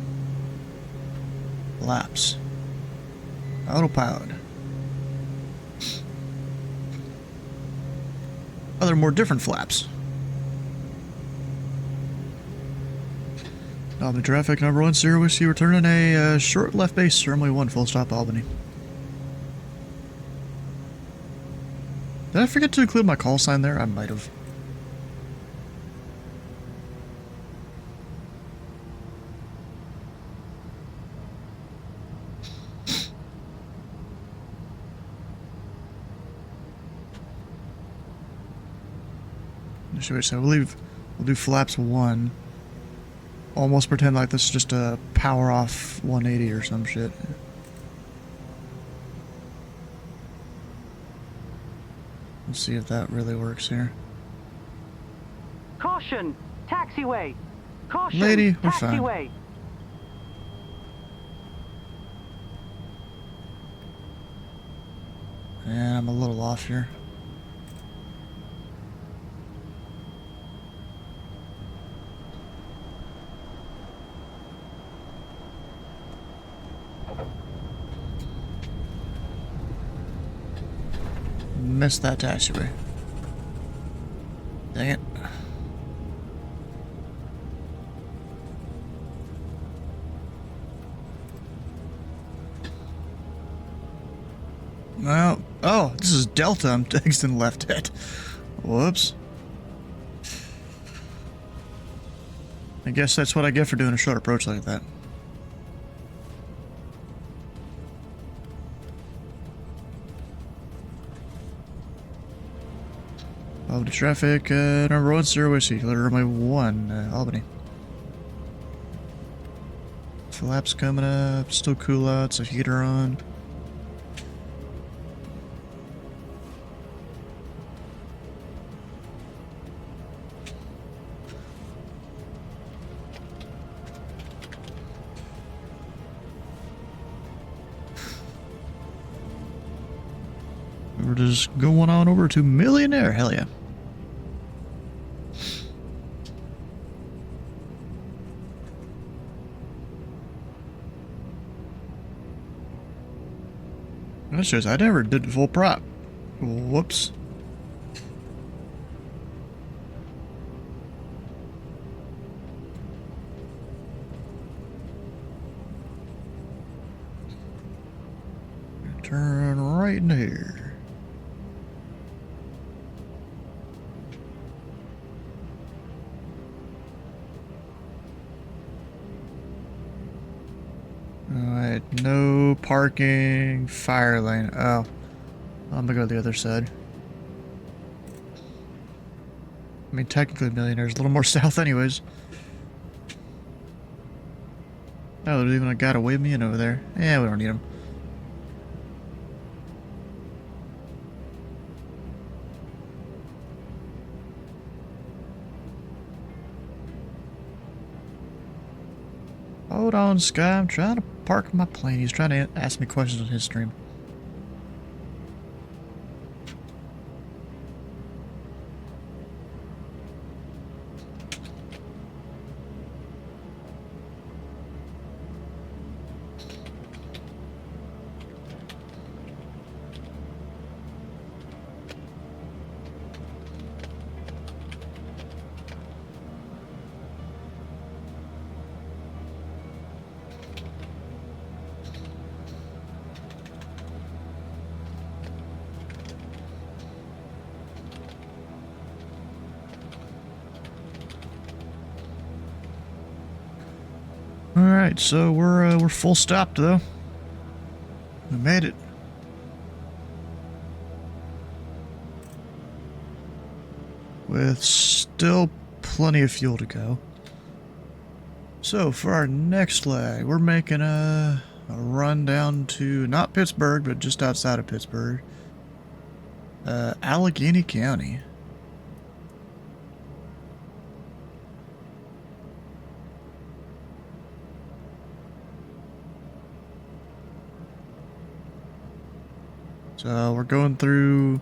laps, autopilot. Other more different flaps. Albany traffic, number 1 Sierra Whiskey, returning a short left base, runway 1 full stop Albany. Did I forget to include my call sign there? I might have. So I believe we'll do flaps 1. Almost pretend like this is just a power off 180 or some shit. Let's see if that really works here. Caution. Taxiway. Caution. Lady, we're fine. Taxiway. And I'm a little off here. Missed that taxiway. Dang it. Well, oh, this is Delta. I'm texting left at. Whoops. I guess that's what I get for doing a short approach like that. Albany traffic, number 1 Sierra Whiskey, runway 1, Albany. Flaps coming up, still cool out, so heater on. we're just going on over to Millionaire. Hell yeah. That shows I never did the full prop. Whoops. Turn right into here. Alright, no parking, fire lane. Oh, I'm gonna go the other side. I mean, technically, Millionaire's a little more south, anyways. Oh, there's even a guy to wave me in over there. Yeah, we don't need him. Hold on, Sky. I'm trying to park my plane. He's trying to ask me questions on his stream. Alright, so we're full stopped though. We made it. With still plenty of fuel to go. So for our next leg, we're making a run down to not Pittsburgh, but just outside of Pittsburgh. Allegheny County. So we're going through,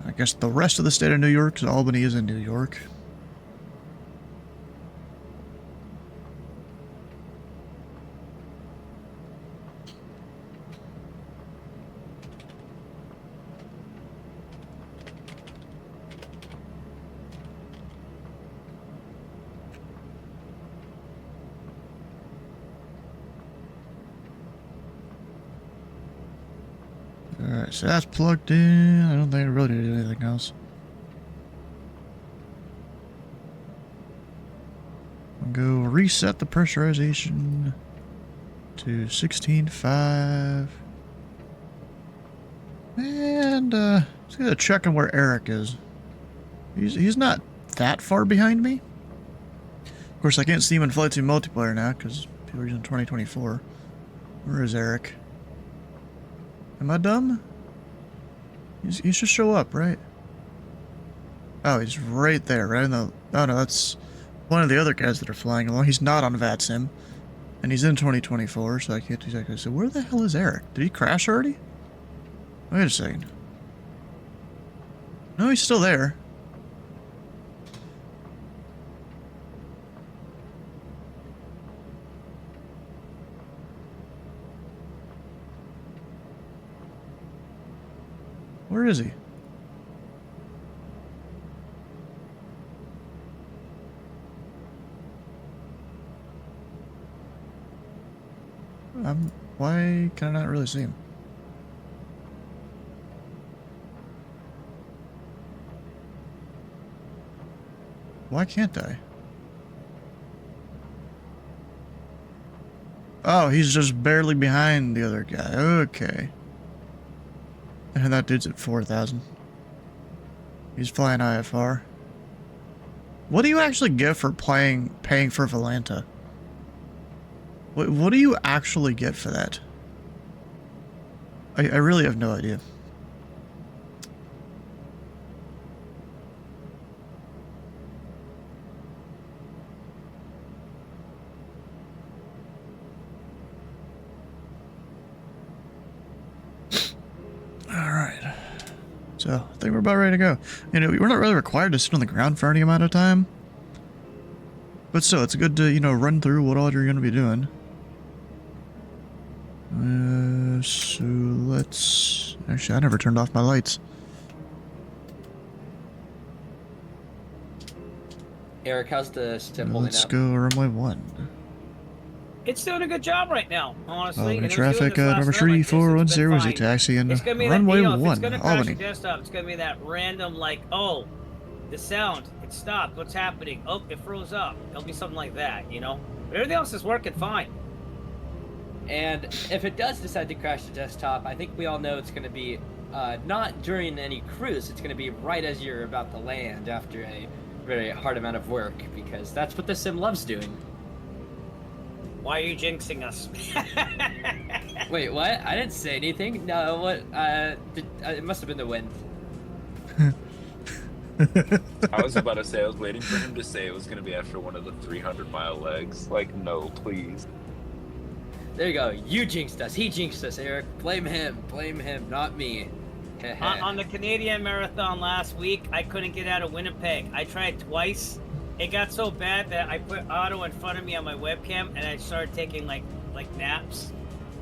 I guess, the rest of the state of New York, because Albany is in New York. Alright, so that's plugged in. I don't think I really did anything else. I'll go reset the pressurization to 16.5. And, let's get a check on where Eric is. He's not that far behind me. Of course, I can't see him in Flight 2 multiplayer now, because people are using 2024. Where is Eric? Am I dumb? He should show up, right? Oh, he's right there, right in the... Oh, no, that's one of the other guys that are flying along. He's not on VATSIM. And he's in 2024, so I can't exactly... So where the hell is Eric? Did he crash already? Wait a second. No, he's still there. Where is he? Why can I not really see him? Why can't I? Oh, he's just barely behind the other guy. Okay. And that dude's at 4,000. He's flying IFR. What do you actually get for paying for Volanta? What do you actually get for that? I really have no idea. Alright. So I think we're about ready to go. You know, we're not really required to sit on the ground for any amount of time. But still, it's good to, you know, run through what all you're going to be doing. So let's... Actually, I never turned off my lights. Eric, how's the sim holding Let's up? go runway 1. It's doing a good job right now, honestly. Albany and it was doing traffic, this last number night like this, 3410 it's is been a fine. taxi in It's gonna be runway that, you know, if 1, it's gonna crash Albany. your desktop, it's gonna be that random, like, oh, the sound, it stopped, what's happening? Oh, it froze up. It'll be something like that, you know? But everything else is working fine. And if it does decide to crash the desktop, I think we all know it's going to be not during any cruise. It's going to be right as you're about to land after a very hard amount of work, because that's what the sim loves doing. Why are you jinxing us? Wait, what? I didn't say anything. No, what? It must have been the wind. I was about to say, I was waiting for him to say it was going to be after one of the 300-mile legs. Like, no, please. There you go. You jinxed us. He jinxed us, Eric. Blame him. Blame him, not me. On the Canadian Marathon last week, I couldn't get out of Winnipeg. I tried twice. It got so bad that I put Otto in front of me on my webcam, and I started taking like naps.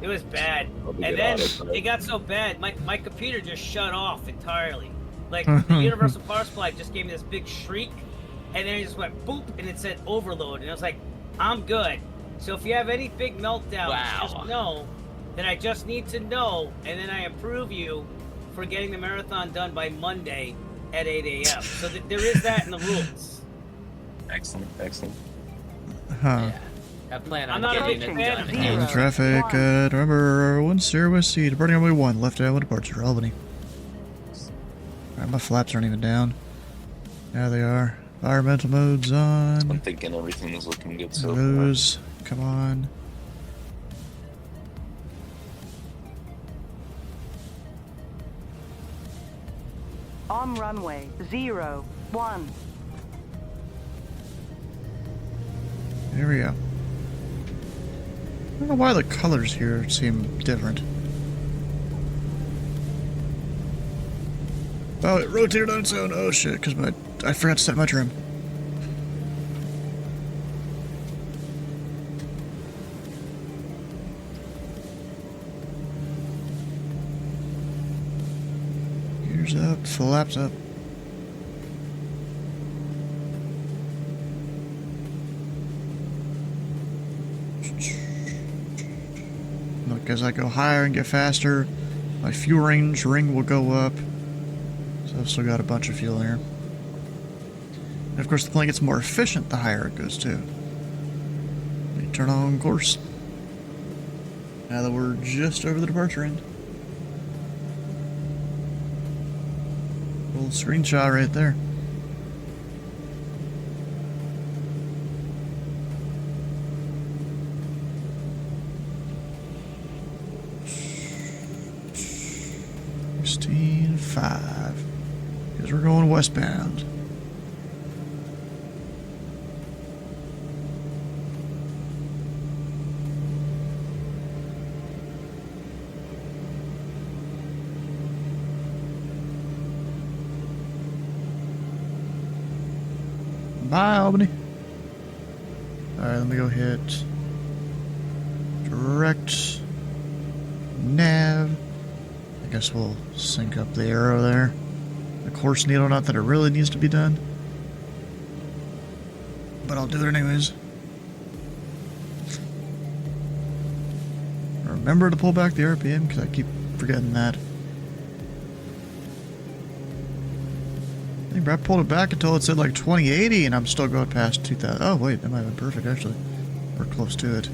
It was bad. And then it got so bad, my computer just shut off entirely. Like, the Universal Power Supply just gave me this big shriek, and then it just went boop, and it said overload, and I was like, I'm good. So if you have any big meltdowns, just know that I just need to know, and then I approve you for getting the marathon done by Monday at 8 a.m. So there is that in the rules. Excellent, excellent. Huh. Yeah. I plan I'm on not a getting big it fan done. of Albany Zero. traffic, remember 10 Whiskey, departing runway 1, left downwind departure, Albany. Alright, my flaps aren't even down. Yeah, they are. Environmental mode's I'm on. thinking everything is looking good so far. Those, come on. On runway 01. Here we go. I don't know why the colors here seem different. Oh, it rotated on its own. Oh shit, because I forgot to set my trim. Gears up, flaps up. Look, as I go higher and get faster, my fuel range ring will go up. So I've still got a bunch of fuel here. And of course, the plane gets more efficient the higher it goes too. We turn on course. Now that we're just over the departure end. Little screenshot right there. $16.5. Because we're going westbound. Bye, Albany. Alright, let me go hit direct nav. I guess we'll sync up the arrow there. The course needle, not that it really needs to be done, but I'll do it anyways. Remember to pull back the RPM because I keep forgetting that. I think Brad pulled it back until it said like 2080 and I'm still going past 2000. Oh wait, that might have been perfect actually. We're close to it.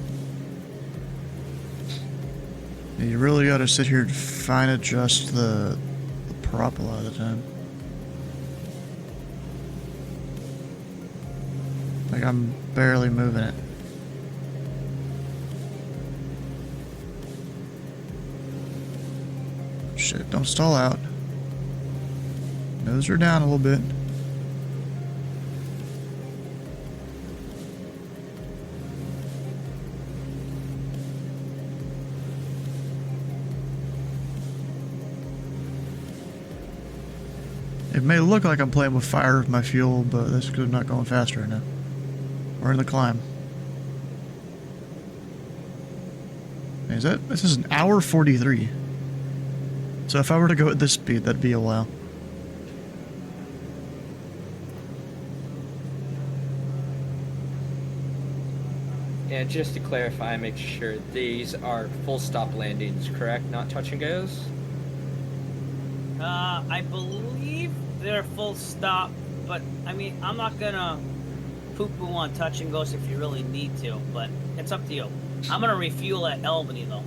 Yeah, you really gotta sit here and fine adjust the prop a lot of the time. Like I'm barely moving it. Shit, don't stall out. Nose her down a little bit. It may look like I'm playing with fire with my fuel, but that's because I'm not going faster right now. We're in the climb. This is an hour 43. So if I were to go at this speed, that'd be a while. And just to clarify, make sure these are full stop landings, correct? Not touch and goes? I believe they're full stop, but I mean, I'm not gonna poo-poo on touch and goes if you really need to, but it's up to you. I'm gonna refuel at Albany though.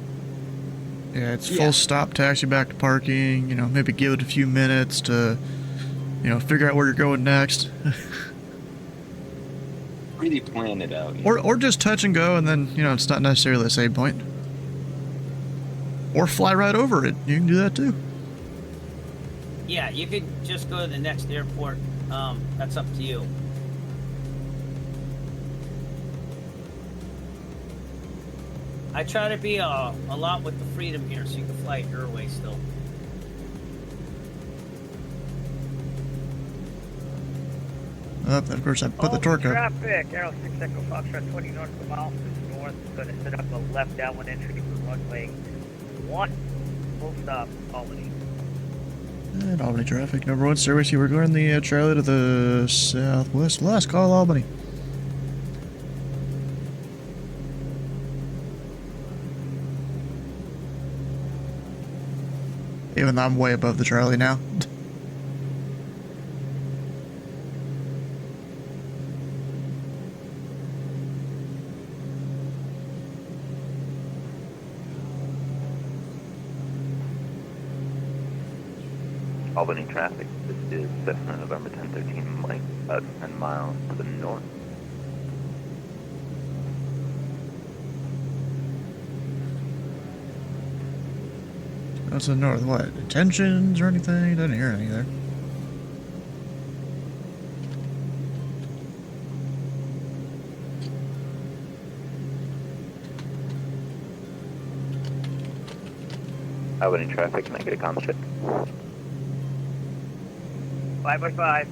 Yeah, it's full stop, taxi back to parking, you know, maybe give it a few minutes to, you know, figure out where you're going next. Really plan it out. Or just touch and go, and then, you know, it's not necessarily a save point. Or fly right over it. You can do that too. Yeah, you could just go to the next airport. That's up to you. I try to be a lot with the freedom here, so you can fly it your way still. Of course, I put the torque up. Traffic, Arrow 6 Echo Foxtrot 20 north miles to north. Going to set up a left downwind entry for runway 1. Full stop, Albany. And Albany traffic, number 1 service. We're going the Charlie to the southwest. Last call, Albany. Even though I'm way above the Charlie now. Albany traffic, this is Cessna November 1013 Mike, about 10 miles to the north. That's the north. What? Attentions or anything? Didn't hear any there. Albany traffic, can I get a comms check? 5x5.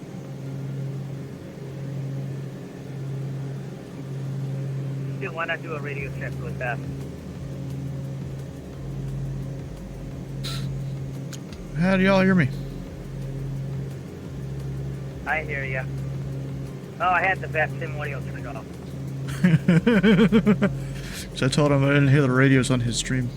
Dude, why not do a radio check really fast? How do y'all hear me? I hear ya. Oh, I had the vet sim audio turned off. So I told him I didn't hear the radios on his stream.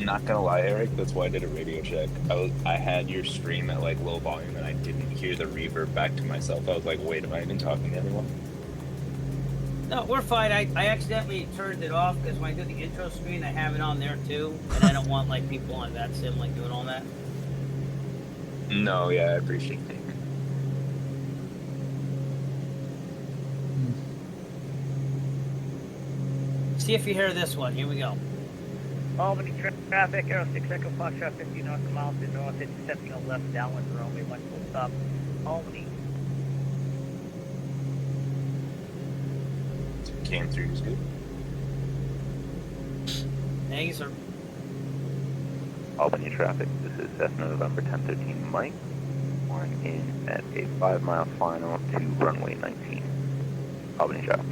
Not gonna lie, Eric, that's why I did a radio check. I had your stream at like low volume and I didn't hear the reverb back to myself. I was like, wait, am I even talking to anyone? No, we're fine. I accidentally turned it off because when I do the intro screen, I have it on there too, and I don't want like people on that sim like doing all that. No, yeah, I appreciate it. See if you hear this one. Here we go. Albany traffic, Arrow 6 Echo Foxtrot 50 north miles to north. It's stepping a left downwind for runway 1 full stop, Albany. Came through is good. Thank you, sir. Albany traffic, this is Cessna November 1013 Mike. Flying in at a 5-mile final to runway 19. Albany traffic.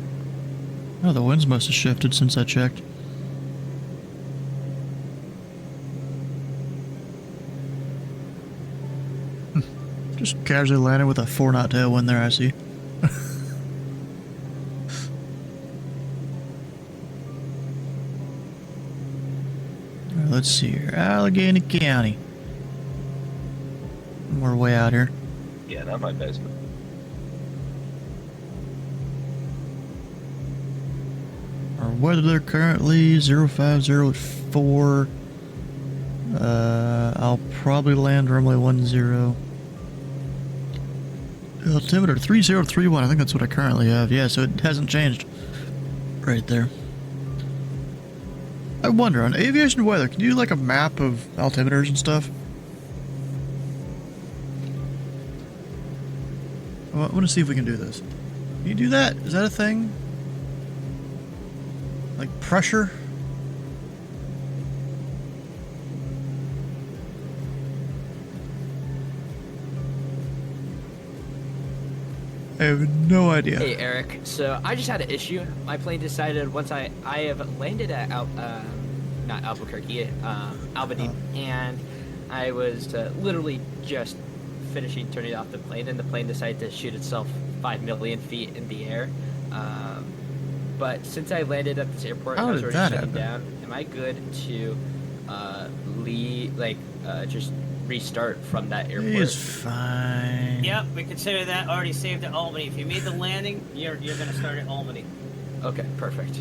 Oh, the winds must have shifted since I checked. Just casually landed with a 4-knot tailwind there, I see. Alright, let's see here. Allegheny County. We're way out here. Yeah, not my best. Our weather currently 050 at 4. I'll probably land runway 10. Altimeter 3031, I think that's what I currently have. Yeah, so it hasn't changed. Right there. I wonder, on aviation weather, can you do like a map of altimeters and stuff? I want to see if we can do this. Can you do that? Is that a thing? Like pressure? I have no idea. Hey Eric, so I just had an issue. My plane decided once I have landed at not Albuquerque, Albany, and I was literally just finishing turning off the plane, and the plane decided to shoot itself 5 million feet in the air. But since I landed at this airport, How I was did already that shutting happen? down. Am I good to just restart from that airport? He is fine. Yep, we consider that already saved at Albany. If you made the landing, you're gonna start at Albany. Okay, perfect.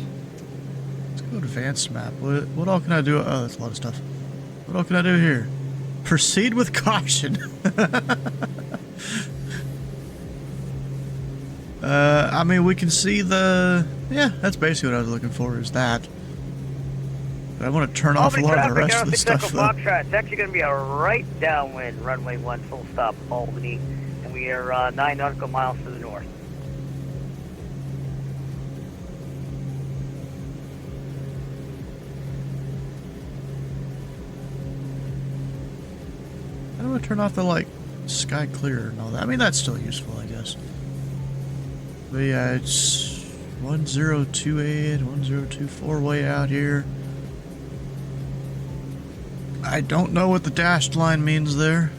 Let's go to advanced map. What all can I do? Oh, that's a lot of stuff. What all can I do here? Proceed with caution. I mean, we can see the... Yeah, that's basically what I was looking for, is that. But I want to turn off a Albany lot of the traffic, rest of the stuff, Echo though. Foxtrot. It's actually going to be a right downwind, runway 1, full stop, Albany. And we are 9 nautical miles to the north. How do I turn off the, like, sky clear and all that? I mean, that's still useful, I guess. But yeah, it's 1028, 1024 way out here. I don't know what the dashed line means there.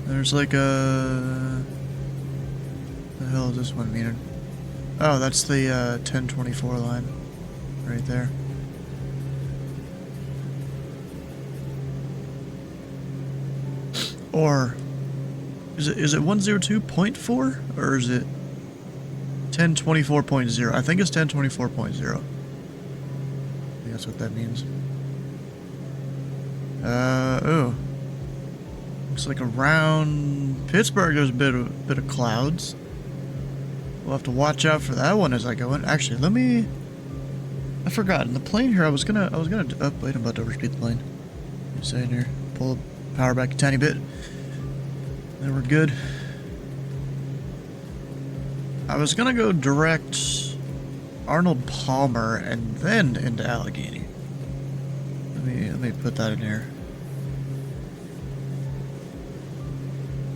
There's like a... The hell is this one meaning? Oh, that's the 1024 line. Right there. Or... Is it 102.4? Or is it 1024.0? I think it's 1024.0. I think that's what that means. Oh. Looks like around Pittsburgh there's a bit of clouds. We'll have to watch out for that one as I go in. Actually, let me... I forgot. In the plane here, I was gonna... Oh, wait, I'm about to overspeed the plane. Just saying here. Pull the power back a tiny bit. Then we're good. I was gonna go direct Arnold Palmer and then into Allegheny. Let me put that in here.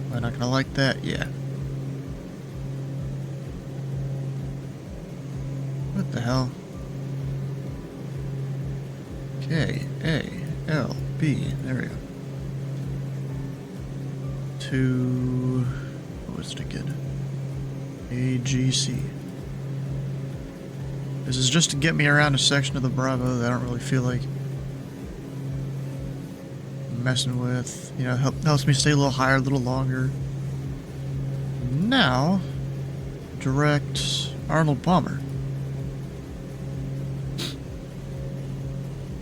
Am I not gonna like that? Yeah. What the hell? K-A-L-B. There we go. To... What was it again? AGC. This is just to get me around a section of the Bravo that I don't really feel like messing with. You know, helps me stay a little higher, a little longer. Now, direct Arnold Palmer.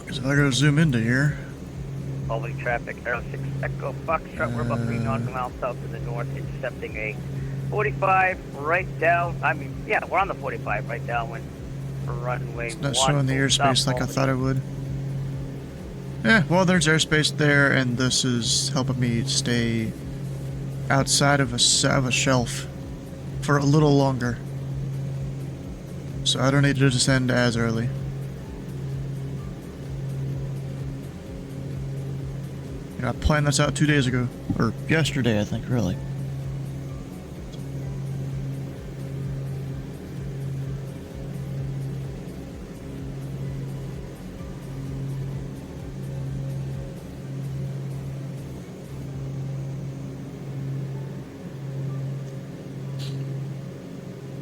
Because if I go zoom into here... Albany traffic, Aero 6 Echo Foxtrot. We're about 3 nautical miles south to the north, intercepting a 45 right down. I mean, yeah, we're on the 45 right downwind for runway 1. It's not showing the full stop, airspace like I Albany. thought it would. Yeah, well, there's airspace there, and this is helping me stay outside of a shelf for a little longer. So I don't need to descend as early. You know, I planned this out 2 days ago. Or yesterday, I think, really.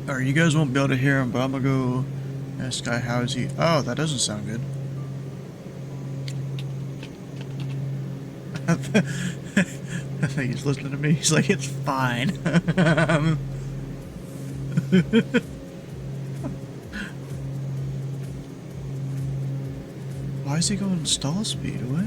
Alright, you guys won't be able to hear him, but I'm gonna go ask Guy how is he. Oh, that doesn't sound good. I think he's listening to me. He's like, it's fine. Why is he going stall speed? What?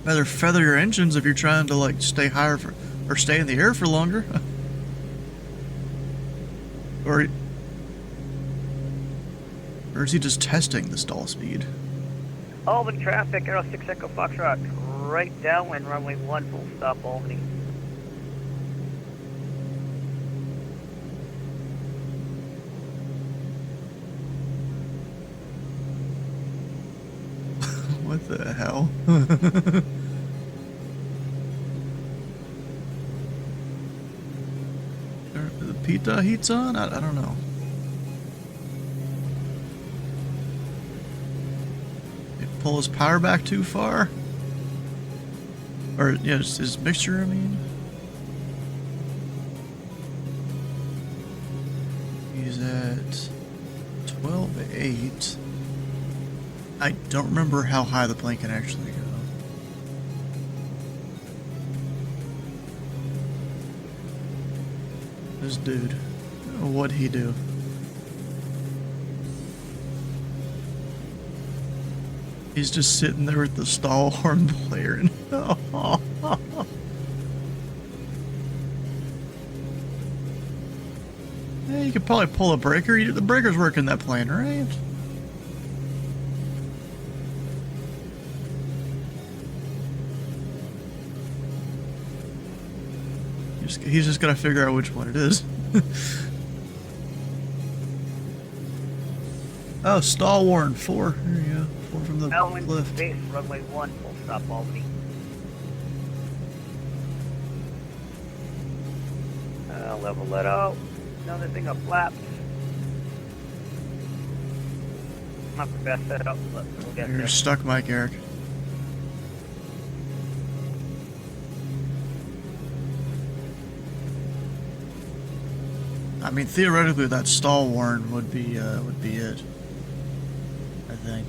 Rather feather your engines if you're trying to like stay higher for, or stay in the air for longer. Or is he just testing the stall speed? Albany traffic, Aero 6 Echo Foxtrot. right downwind, runway 1, full stop, Albany. What the hell? The pita heat's on? I don't know. It pull his power back too far? Or, yeah, his mixture, I mean? He's at 12.8. I don't remember how high the plane can actually go. This dude, what'd he do? He's just sitting there with the stall horn blaring. Hey, you could probably pull a breaker. The breaker's working that plane, right? He's just gotta figure out which one it is. Oh, stall warn 4. There you go. 4 from the Downwind cliff. base, runway 1, full stop, Albany. Level that out. Another thing up flaps. Not the best setup, but we'll get You're there. stuck, Mike, Eric. I mean, theoretically, that stall warn would be it. I think.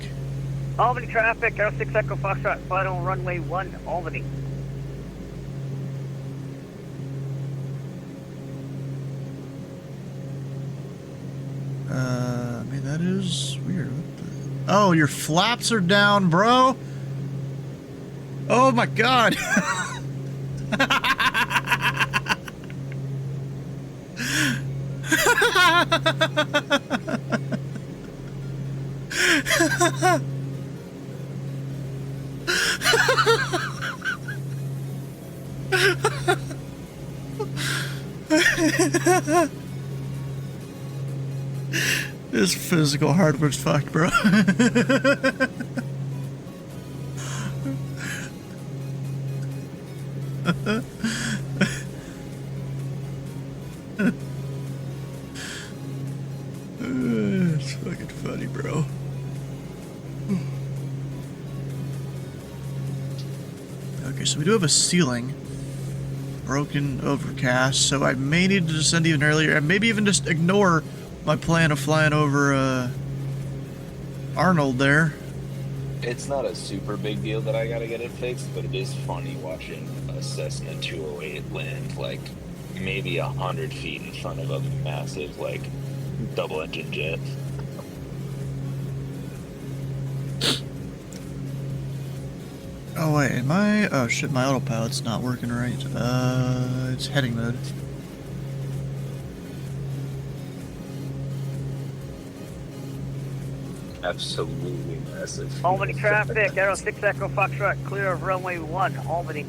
Albany traffic, Aero 6 Echo Foxtrot, final runway 1, Albany. I mean, that is weird. What the... Oh, your flaps are down, bro. Oh my god. This physical hardware's fucked, bro. It's fucking funny, bro. Okay, so we do have a ceiling. Broken overcast, so I may need to descend even earlier, and maybe even just ignore my plan of flying over Arnold there. It's not a super big deal that I gotta get it fixed, but it is funny watching a Cessna 208 land like maybe 100 feet in front of a massive like double-engine jet. Oh wait, am I? Oh shit, my autopilot's not working right. It's heading mode. Absolutely massive. Albany traffic, Aero 6 Echo Foxtrot, clear of runway 1, Albany.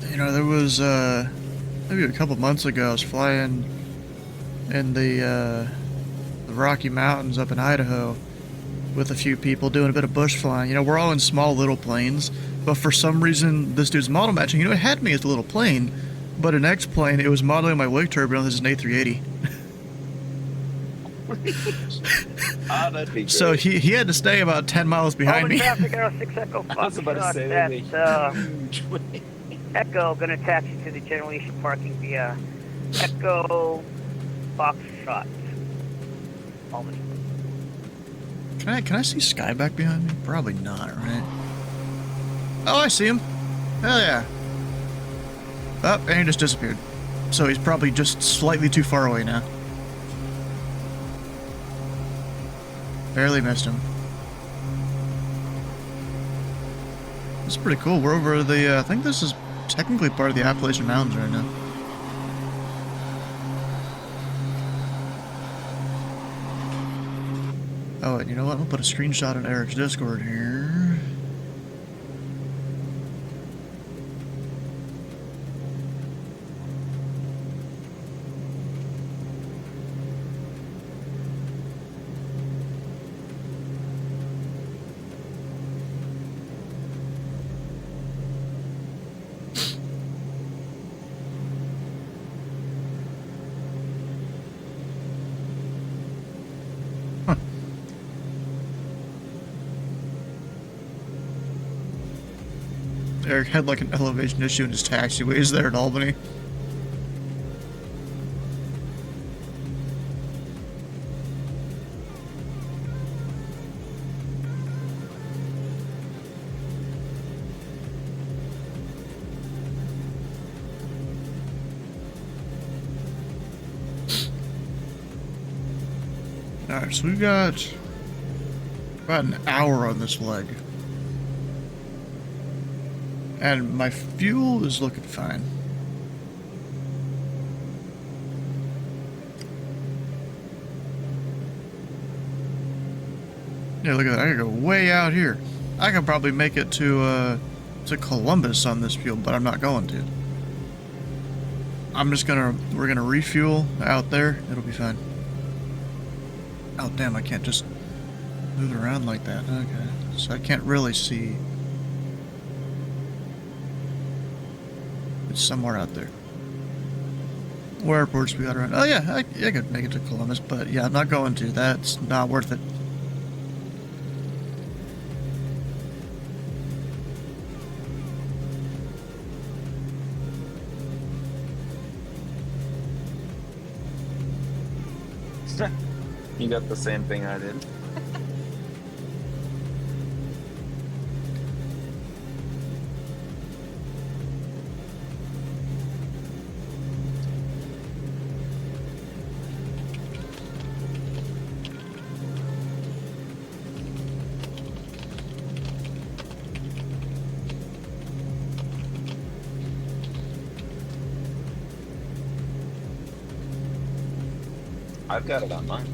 You know, there was maybe a couple months ago, I was flying in the Rocky Mountains up in Idaho with a few people doing a bit of bush flying. You know, we're all in small little planes, but for some reason this dude's model matching, you know, it had me as a little plane, but an X plane, it was modeling my wake turbine. This is an A380. Ah, that'd be great. So he had to stay about 10 miles behind Albany me. traffic, Aero 6 Echo I was about to Foxtrot, say that'd be that's huge. Echo, gonna attach you to the general issue parking via Echo Foxtrot, Albany. Can I see Sky back behind me? Probably not, right? Oh, I see him. Hell yeah. Oh, and he just disappeared. So he's probably just slightly too far away now. Barely missed him. This is pretty cool. We're over the, I think this is technically part of the Appalachian Mountains right now. Oh, and you know what? I'll put a screenshot on Eric's Discord here. Eric had like an elevation issue in his taxiways there at Albany. Alright, so we've got about an hour on this leg. And my fuel is looking fine. Yeah, look at that. I could go way out here. I could probably make it to Columbus on this fuel, but I'm not going to. We're gonna refuel out there. It'll be fine. Oh, damn, I can't just move it around like that. Okay. So I can't really see. It's somewhere out there. Where airports we got around? Oh, yeah, I could make it to Columbus, but yeah, I'm not going to. That's not worth it. You got the same thing I did. I've got it on mine.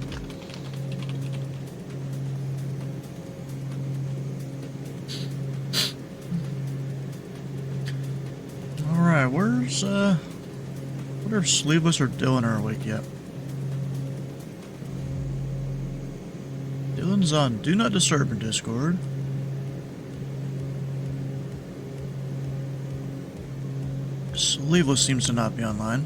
Alright, what are Sleeveless or Dylan are awake yet? Dylan's on Do Not Disturb in Discord. Sleeveless seems to not be online.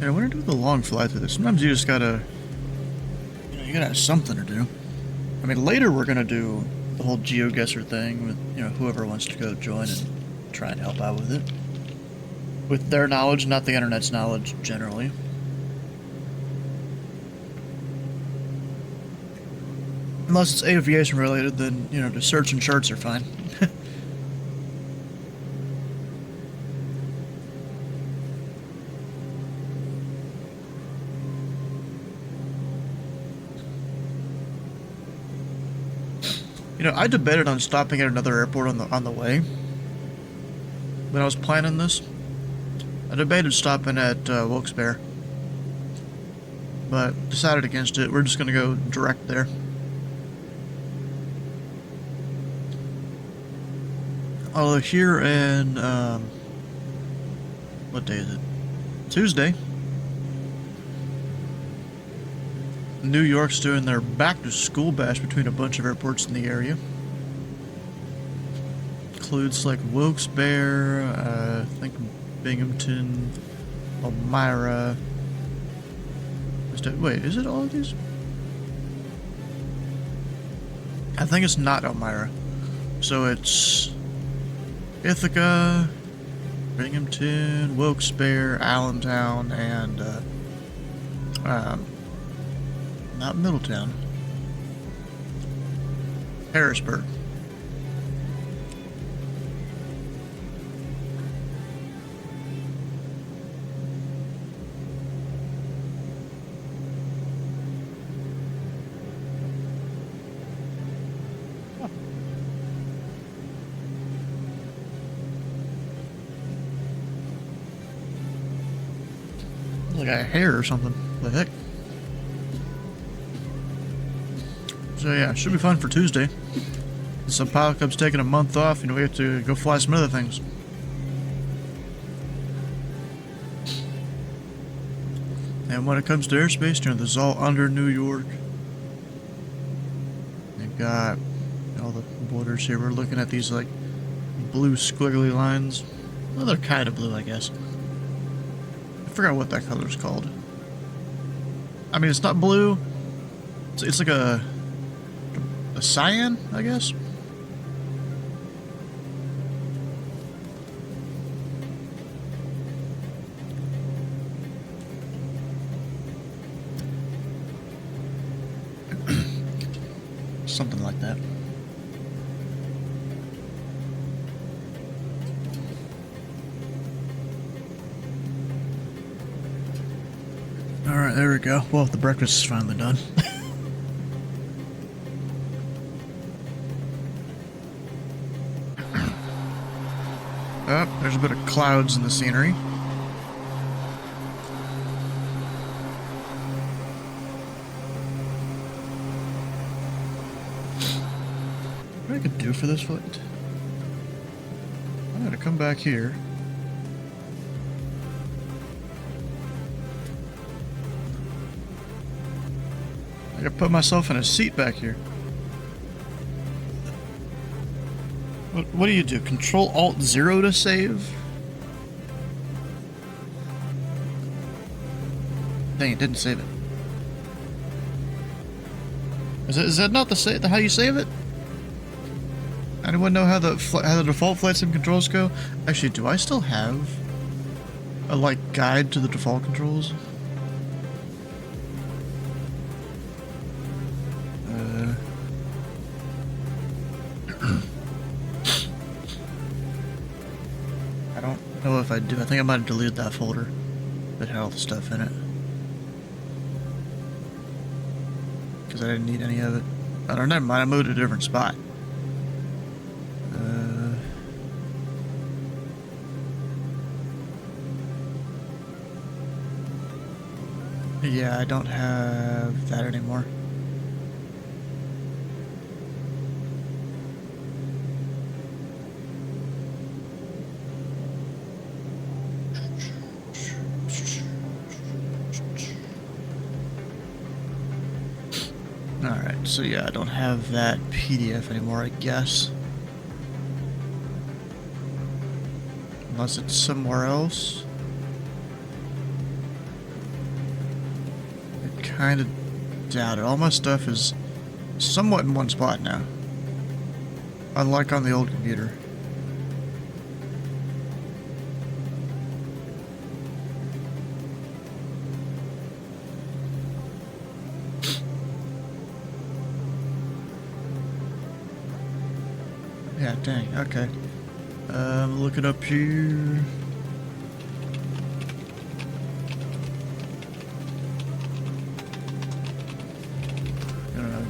Yeah, I want to do the long flight through this. Sometimes you just gotta, you gotta have something to do. I mean, later we're gonna do the whole GeoGuessr thing with, whoever wants to go join and try and help out with it. With their knowledge, not the internet's knowledge generally. Unless it's aviation related, then, just search and shirts are fine. I debated on stopping at another airport on the way. When I was planning this, I debated stopping at Wilkes-Barre, but decided against it. We're just gonna go direct there. Although here in what day is it? Tuesday. New York's doing their back-to-school bash between a bunch of airports in the area. Includes like Wilkes-Barre, I think Binghamton, Elmira. Wait, is it all of these? I think it's not Elmira. So it's Ithaca, Binghamton, Wilkes-Barre, Allentown, and not Middletown. Harrisburg. like a hair or something. The heck? So yeah, it should be fun for Tuesday. Some Pilot Club's taking a month off, and we have to go fly some other things. And when it comes to airspace, you know, this is all under New York. They've got all the borders here. We're looking at these like blue squiggly lines. Well, they're kind of blue, I guess. I forgot what that color is called. I mean, it's not blue. It's like a cyan, I guess. Something like that. Alright, there we go. Well, the breakfast is finally done. Oh, there's a bit of clouds in the scenery. What I could do for this flight? I'm gonna come back here. I gotta put myself in a seat back here. What do you do? Control Alt 0 to save? Dang, it didn't save it. Is that not how you save it? Anyone know how the default flight sim controls go? Actually, do I still have a like guide to the default controls? I don't know if I do. I think I might have deleted that folder that had all the stuff in it. Because I didn't need any of it. I don't know, never mind, I moved to a different spot. Yeah, I don't have that anymore. Alright, so yeah, I don't have that PDF anymore, I guess. Unless it's somewhere else. I kind of doubt it. All my stuff is somewhat in one spot now. Unlike on the old computer. Yeah, dang, okay. Look it up here.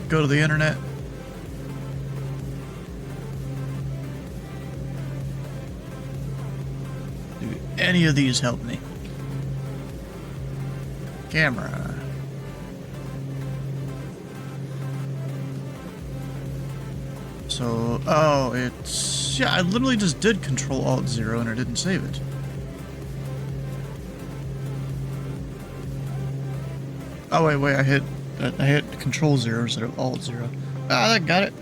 Go to the internet. Do any of these help me? Camera. So, oh, it's... Yeah, I literally just did Control Alt 0 and it didn't save it. Oh, wait, I hit Control 0 instead of Alt 0. Ah, that got it.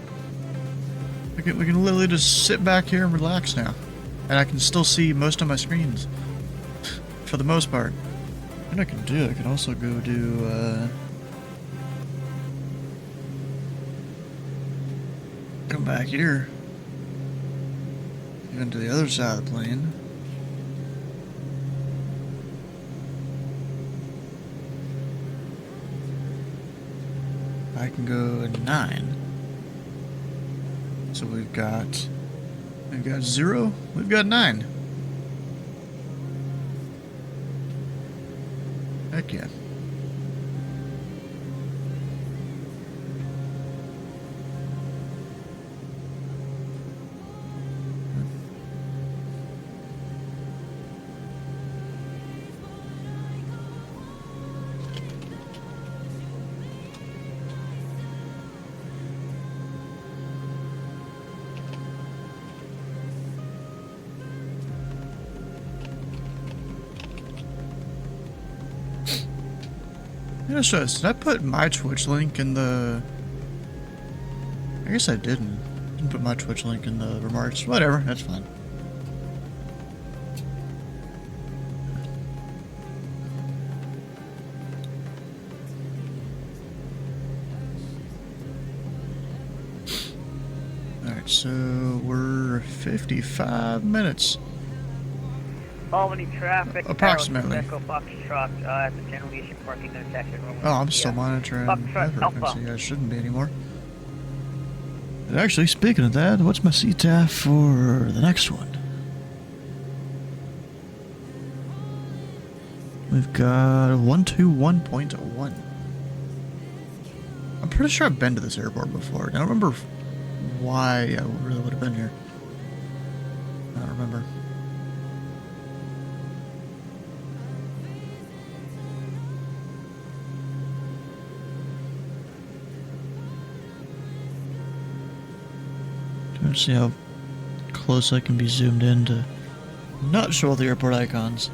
We can literally just sit back here and relax now. And I can still see most of my screens. For the most part. And I can also go do, come back here. Even to the other side of the plane. I can go 9. So we've got 0, we've got 9. Heck yeah. Yeah, so did I put my Twitch link in the... I guess I didn't. Didn't put my Twitch link in the remarks. Whatever, that's fine. Alright, so we're 55 minutes. Albany traffic. Approximately. Echo Foxtrot at the General Leadership Parking intersection. Oh, I'm still monitoring my Foxtrot frequency. Alpha. I shouldn't be anymore. And actually, speaking of that, what's my CTAF for the next one? We've got 121.1. I'm pretty sure I've been to this airport before. I don't remember why I really would have been here. I don't remember. Trying to see how close I can be zoomed in to not show all the airport icons.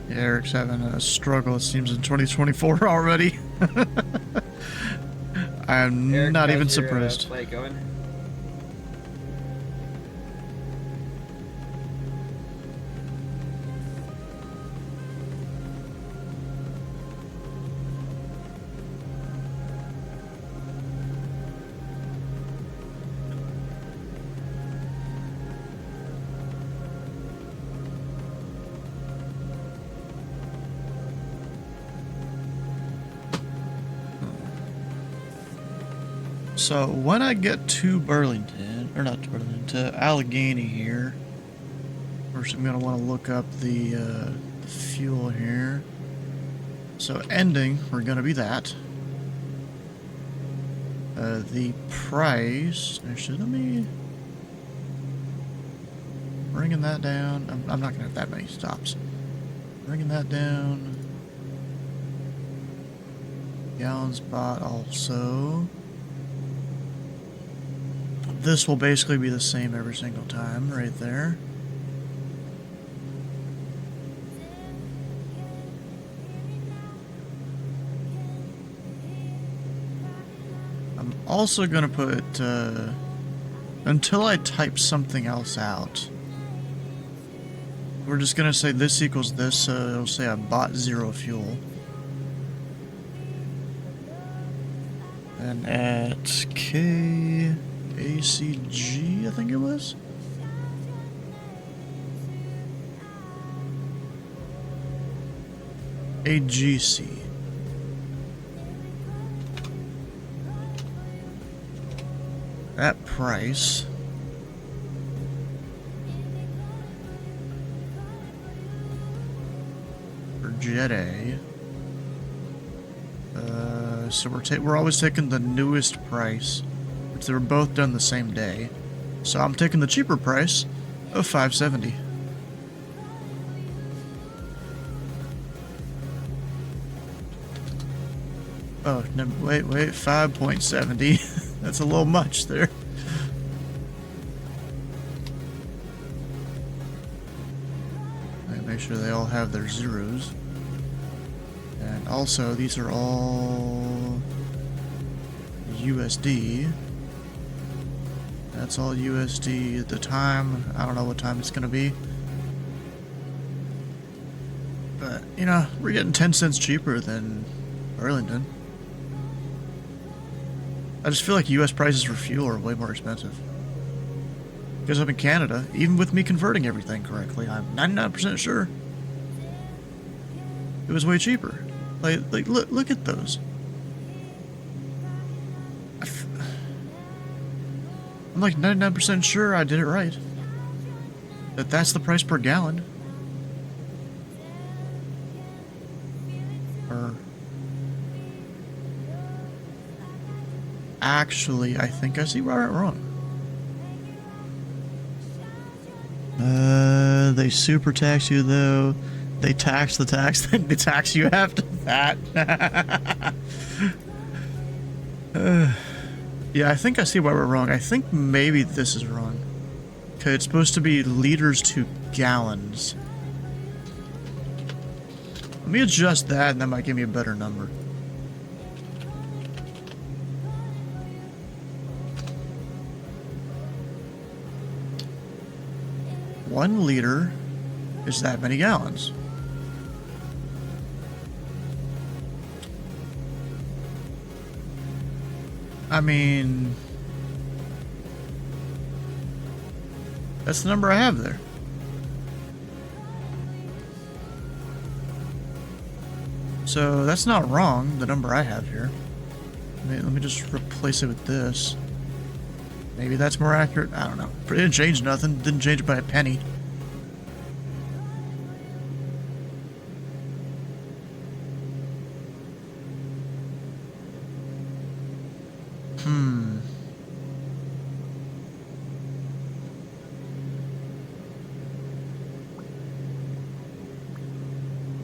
Yeah, Eric's having a struggle, it seems, in 2024 already. I'm Eric, not how's even your, surprised. play going? So when I get to Burlington, or not to Burlington, to Allegheny here, first I'm going to want to look up the fuel here. So ending, we're going to be that. The price, actually let me, bringing that down, I'm not going to have that many stops. Bringing that down. Gallons bought also. This will basically be the same every single time, right there. I'm also going to put, until I type something else out, we're just going to say this equals this, so it'll say I bought 0 fuel. And at ACG, I think it was. AGC. That price. For Jet A. So we're always taking the newest price. They were both done the same day, so I'm taking the cheaper price of $5.70. Oh no! Wait, 5.70. That's a little much there. Make sure they all have their zeros, and also these are all USD. That's all USD at the time. I don't know what time it's going to be. But, you know, we're getting 10 cents cheaper than Burlington. I just feel like US prices for fuel are way more expensive. Because I'm in Canada, even with me converting everything correctly, I'm 99% sure it was way cheaper. Like look at those. I'm like 99% sure I did it right. That's the price per gallon. Or actually, I think I see where I went wrong. They super tax you though. They tax the tax, then they tax you after that. Yeah, I think I see why we're wrong. I think maybe this is wrong. Okay, it's supposed to be liters to gallons. Let me adjust that, and that might give me a better number. One liter is that many gallons. I mean, that's the number I have there. So that's not wrong, the number I have here. Let me just replace it with this. Maybe that's more accurate. I don't know. It didn't change nothing. Didn't change it by a penny.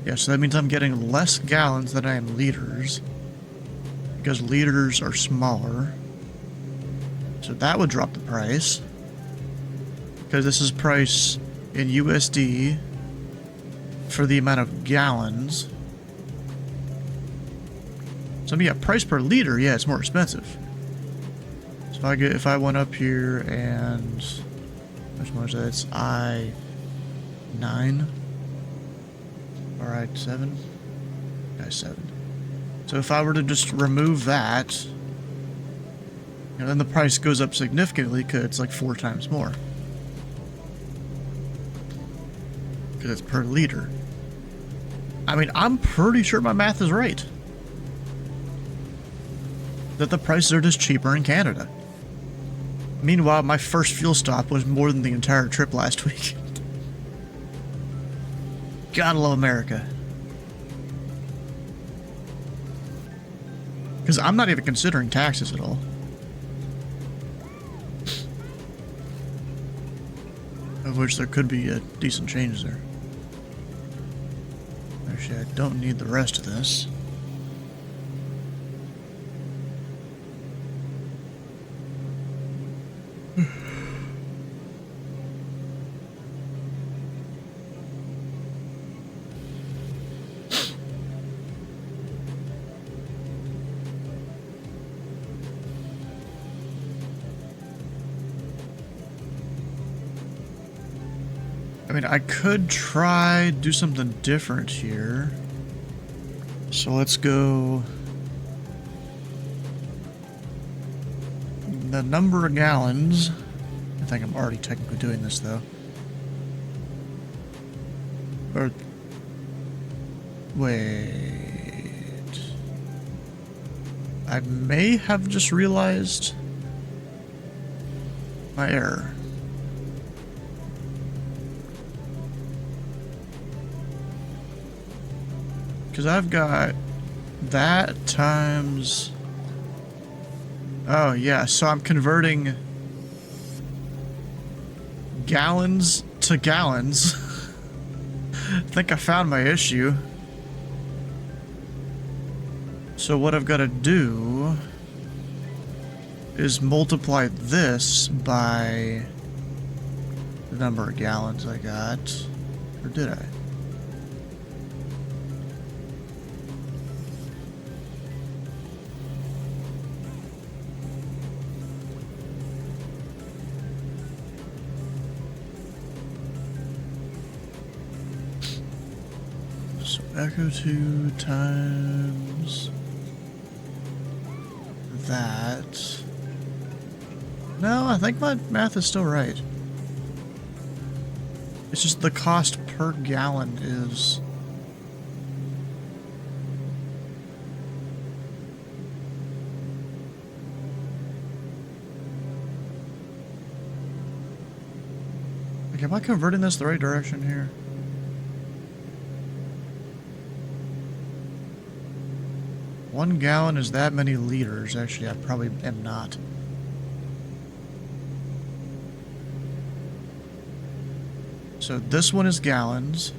Yeah, so that means I'm getting less gallons than I am liters. Because liters are smaller. So that would drop the price. Because this is price in USD for the amount of gallons. So yeah, price per liter, yeah, it's more expensive. So if I went up here and which one is that? It's I9 or I7? I7. So if I were to just remove that, you know, then the price goes up significantly because it's like 4 times more. Because it's per liter. I mean, I'm pretty sure my math is right. That the prices are just cheaper in Canada. Meanwhile, my first fuel stop was more than the entire trip last week. Gotta love America. Because I'm not even considering taxes at all. Of which there could be a decent change there. Actually, I don't need the rest of this. I mean, I could try do something different here. So let's go the number of gallons. I think I'm already technically doing this though. Or wait. I may have just realized my error. Because I've got that times... Oh, yeah, so I'm converting gallons to gallons. I think I found my issue. So what I've got to do is multiply this by the number of gallons I got. Or did I? Echo 2 times that. No, I think my math is still right. It's just the cost per gallon is... Like, am I converting this the right direction here? One gallon is that many liters. Actually, I probably am not. So this one is gallons.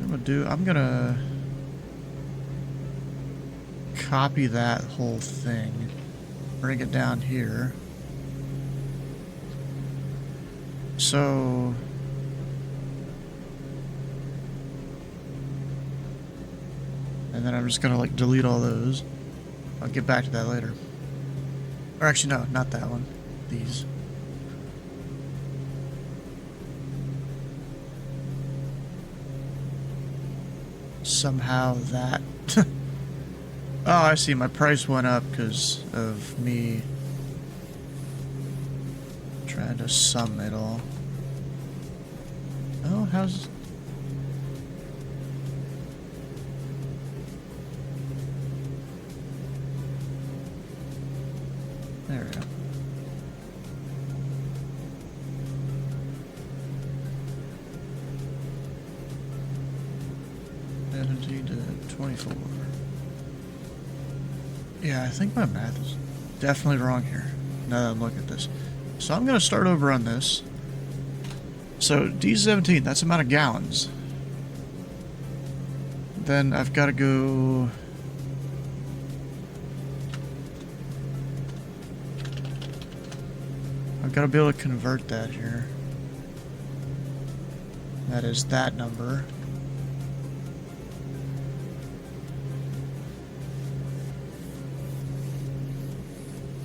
I'm gonna do, I'm gonna copy that whole thing, bring it down here. So and then I'm just gonna like delete all those. I'll get back to that later. Or actually no, not that one. These. Somehow that oh, I see, my price went up because of me trying to sum it all. Oh, how's... There we go. To 24. Yeah, I think my math is definitely wrong here. Now that I'm looking at this. So I'm going to start over on this. So D17, that's the amount of gallons. Then I've got to go... I've got to be able to convert that here. That is that number.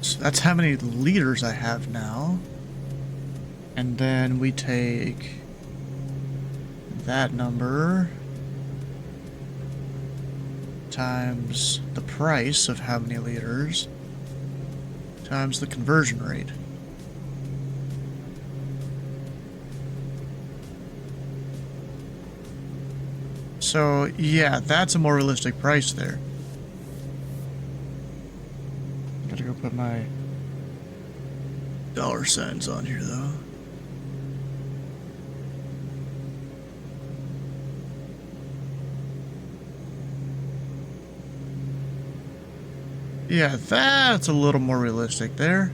So that's how many liters I have now. And then we take that number times the price of how many liters times the conversion rate. So, yeah, that's a more realistic price there. Gotta go put my dollar signs on here, though. Yeah, that's a little more realistic there.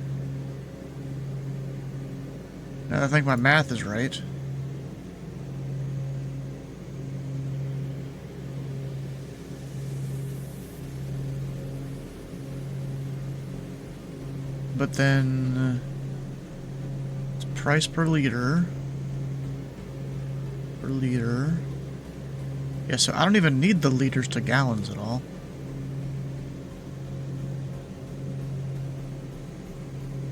Now I think my math is right. But then it's price per liter. Per liter. Yeah, so I don't even need the liters to gallons at all.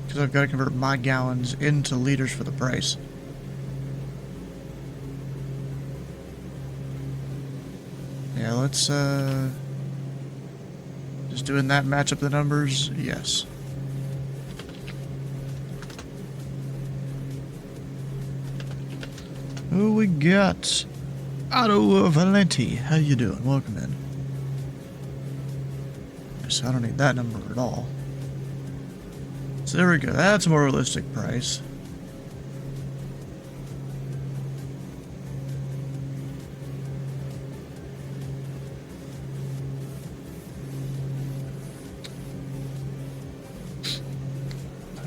Because I've got to convert my gallons into liters for the price. Yeah, let's just doing that, match up the numbers. Yes. Who we got? Otto Valenti. How you doing? Welcome in. So I don't need that number at all. So there we go. That's a more realistic price.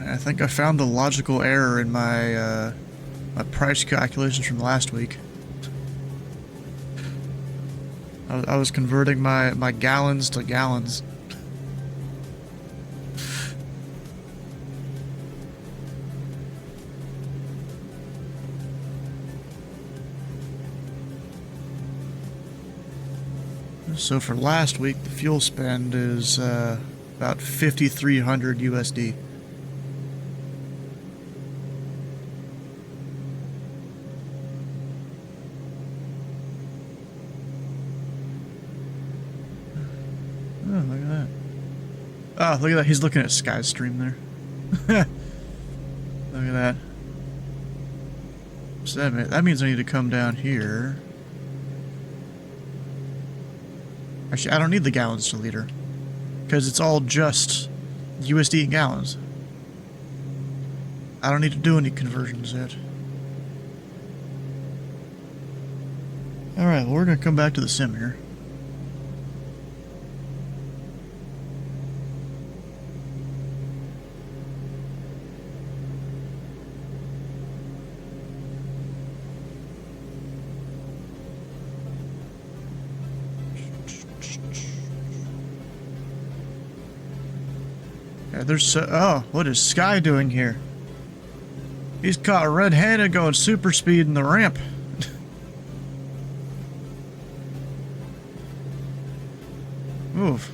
I think I found the logical error in my my price calculations from last week. I was converting my gallons to gallons. So for last week, the fuel spend is about 5,300 USD. Oh, look at that. Oh, look at that. He's looking at Sky's stream there. Look at that. So that means I need to come down here. Actually, I don't need the gallons to liter, because it's all just USD in gallons. I don't need to do any conversions yet. Alright, well, we're going to come back to the sim here. Okay, there's oh, what is Sky doing here? He's caught red-handed going super speed in the ramp. Move.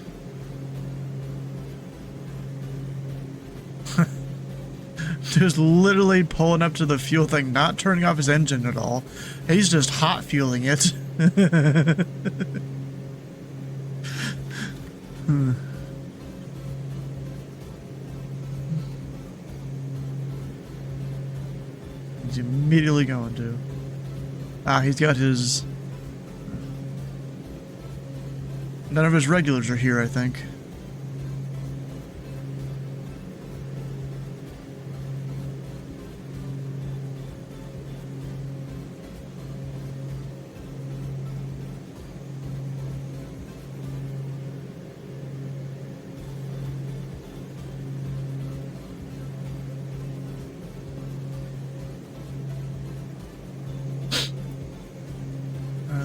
Just literally pulling up to the fuel thing, not turning off his engine at all. He's just hot fueling it. He's immediately going to. Ah, he's got his... None of his regulars are here, I think.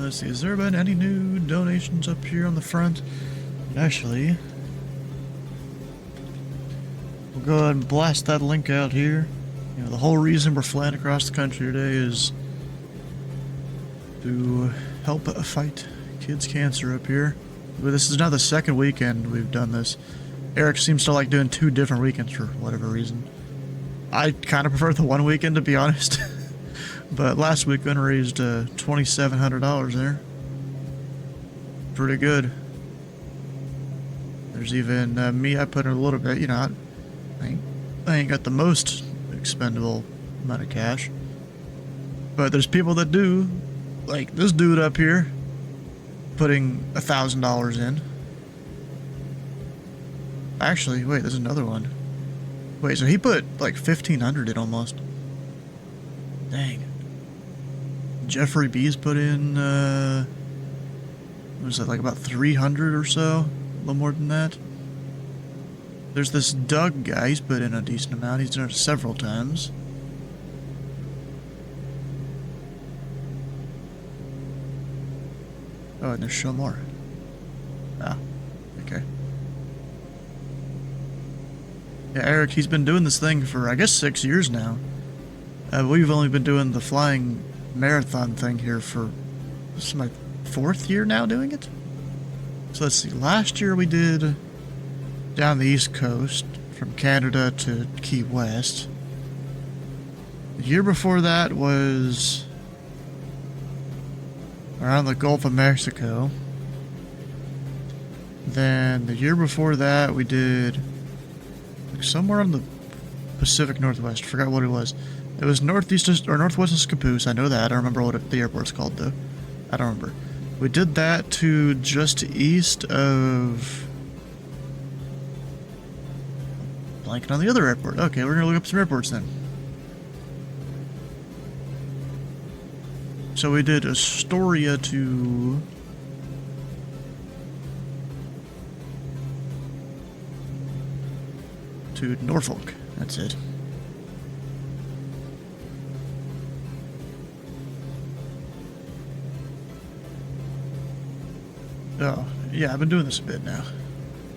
Let's see, has there been any new donations up here on the front? Actually, we'll go ahead and blast that link out here. You know, the whole reason we're flying across the country today is to help fight kids' cancer up here. But this is now the second weekend we've done this. Eric seems to like doing 2 different weekends for whatever reason. I kind of prefer the one weekend, to be honest. But last weekend raised $2,700 there. Pretty good. There's even me, I put in a little bit, you know, I ain't got the most expendable amount of cash. But there's people that do, like this dude up here, putting $1,000 in. Actually, wait, there's another one. Wait, so he put like 1,500 in almost. Dang. Jeffrey B's put in, what was that, like about 300 or so? A little more than that. There's this Doug guy, he's put in a decent amount. He's done it several times. Oh, and there's show more. Ah, okay. Yeah, Eric, he's been doing this thing for, I guess, 6 years now. We've only been doing the flying marathon thing here for, this is my 4th year now doing it? So let's see, last year we did down the East Coast, from Canada to Key West. The year before that was around the Gulf of Mexico. Then the year before that we did like somewhere on the Pacific Northwest, forgot what it was. It was northeast or northwest of Scappoose. I know that. I don't remember what the airport's called though. I don't remember. We did that to just east of blanking on the other airport. Okay, we're gonna look up some airports then. So we did Astoria to Norfolk. That's it. Oh, yeah, I've been doing this a bit now.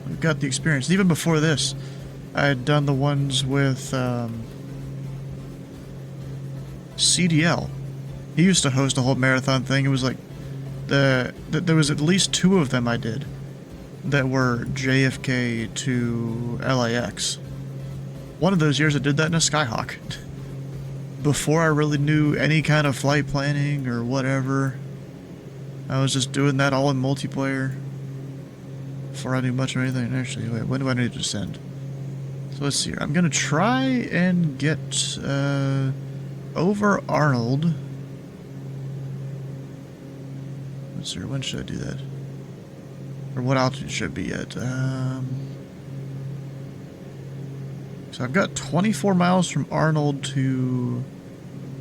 We've got the experience. Even before this, I had done the ones with CDL. He used to host a whole marathon thing. It was like there was at least 2 of them I did that were JFK to LAX. One of those years I did that in a Skyhawk. Before I really knew any kind of flight planning or whatever. I was just doing that all in multiplayer before I knew much of anything. Actually, wait, when do I need to send? So let's see here. I'm going to try and get over Arnold. Let's see here. When should I do that? Or what altitude should it be at? So I've got 24 miles from Arnold to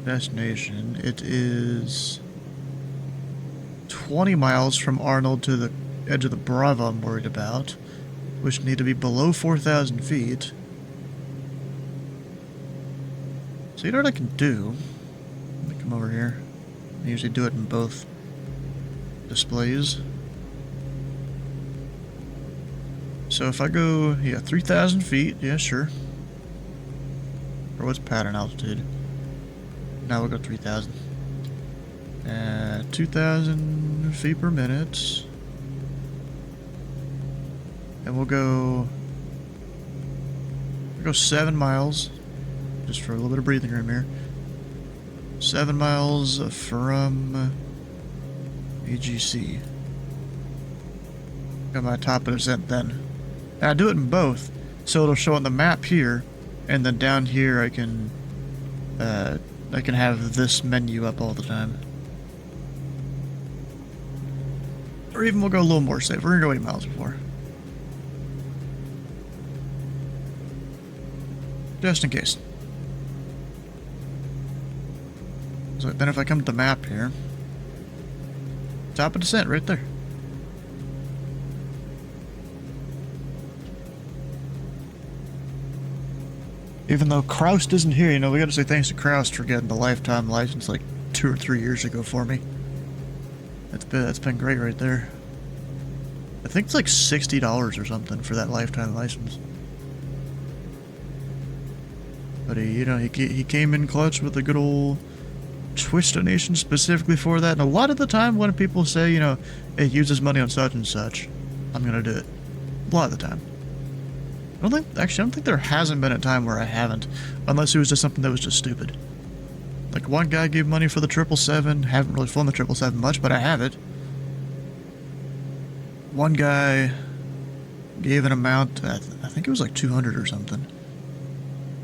destination. It is 20 miles from Arnold to the edge of the Bravo I'm worried about, which need to be below 4,000 feet. So you know what I can do? Let me come over here. I usually do it in both displays. So if I go, yeah, 3,000 feet, yeah, sure. Or what's pattern altitude? Now we'll go 3,000. 2,000 feet per minute. And we'll go 7 miles, just for a little bit of breathing room here. 7 miles from AGC. Got my top of descent then. And I do it in both, so it'll show on the map here, and then down here I can have this menu up all the time. Or even we'll go a little more safe. We're gonna go 8 miles before. Just in case. So then if I come to the map here, top of descent right there. Even though Kraust isn't here, you know, we gotta say thanks to Kraust for getting the lifetime license like 2 or 3 years ago for me. That's been great right there. I think it's like $60 or something for that lifetime license. But he came in clutch with a good old Twitch donation specifically for that. And a lot of the time when people say, you know, hey, use this money on such and such, I'm gonna do it. A lot of the time. I don't think there hasn't been a time where I haven't, unless it was just something that was just stupid. Like one guy gave money for the 777, haven't really flown the 777 much, but I have it. One guy gave an amount, I think it was like 200 or something,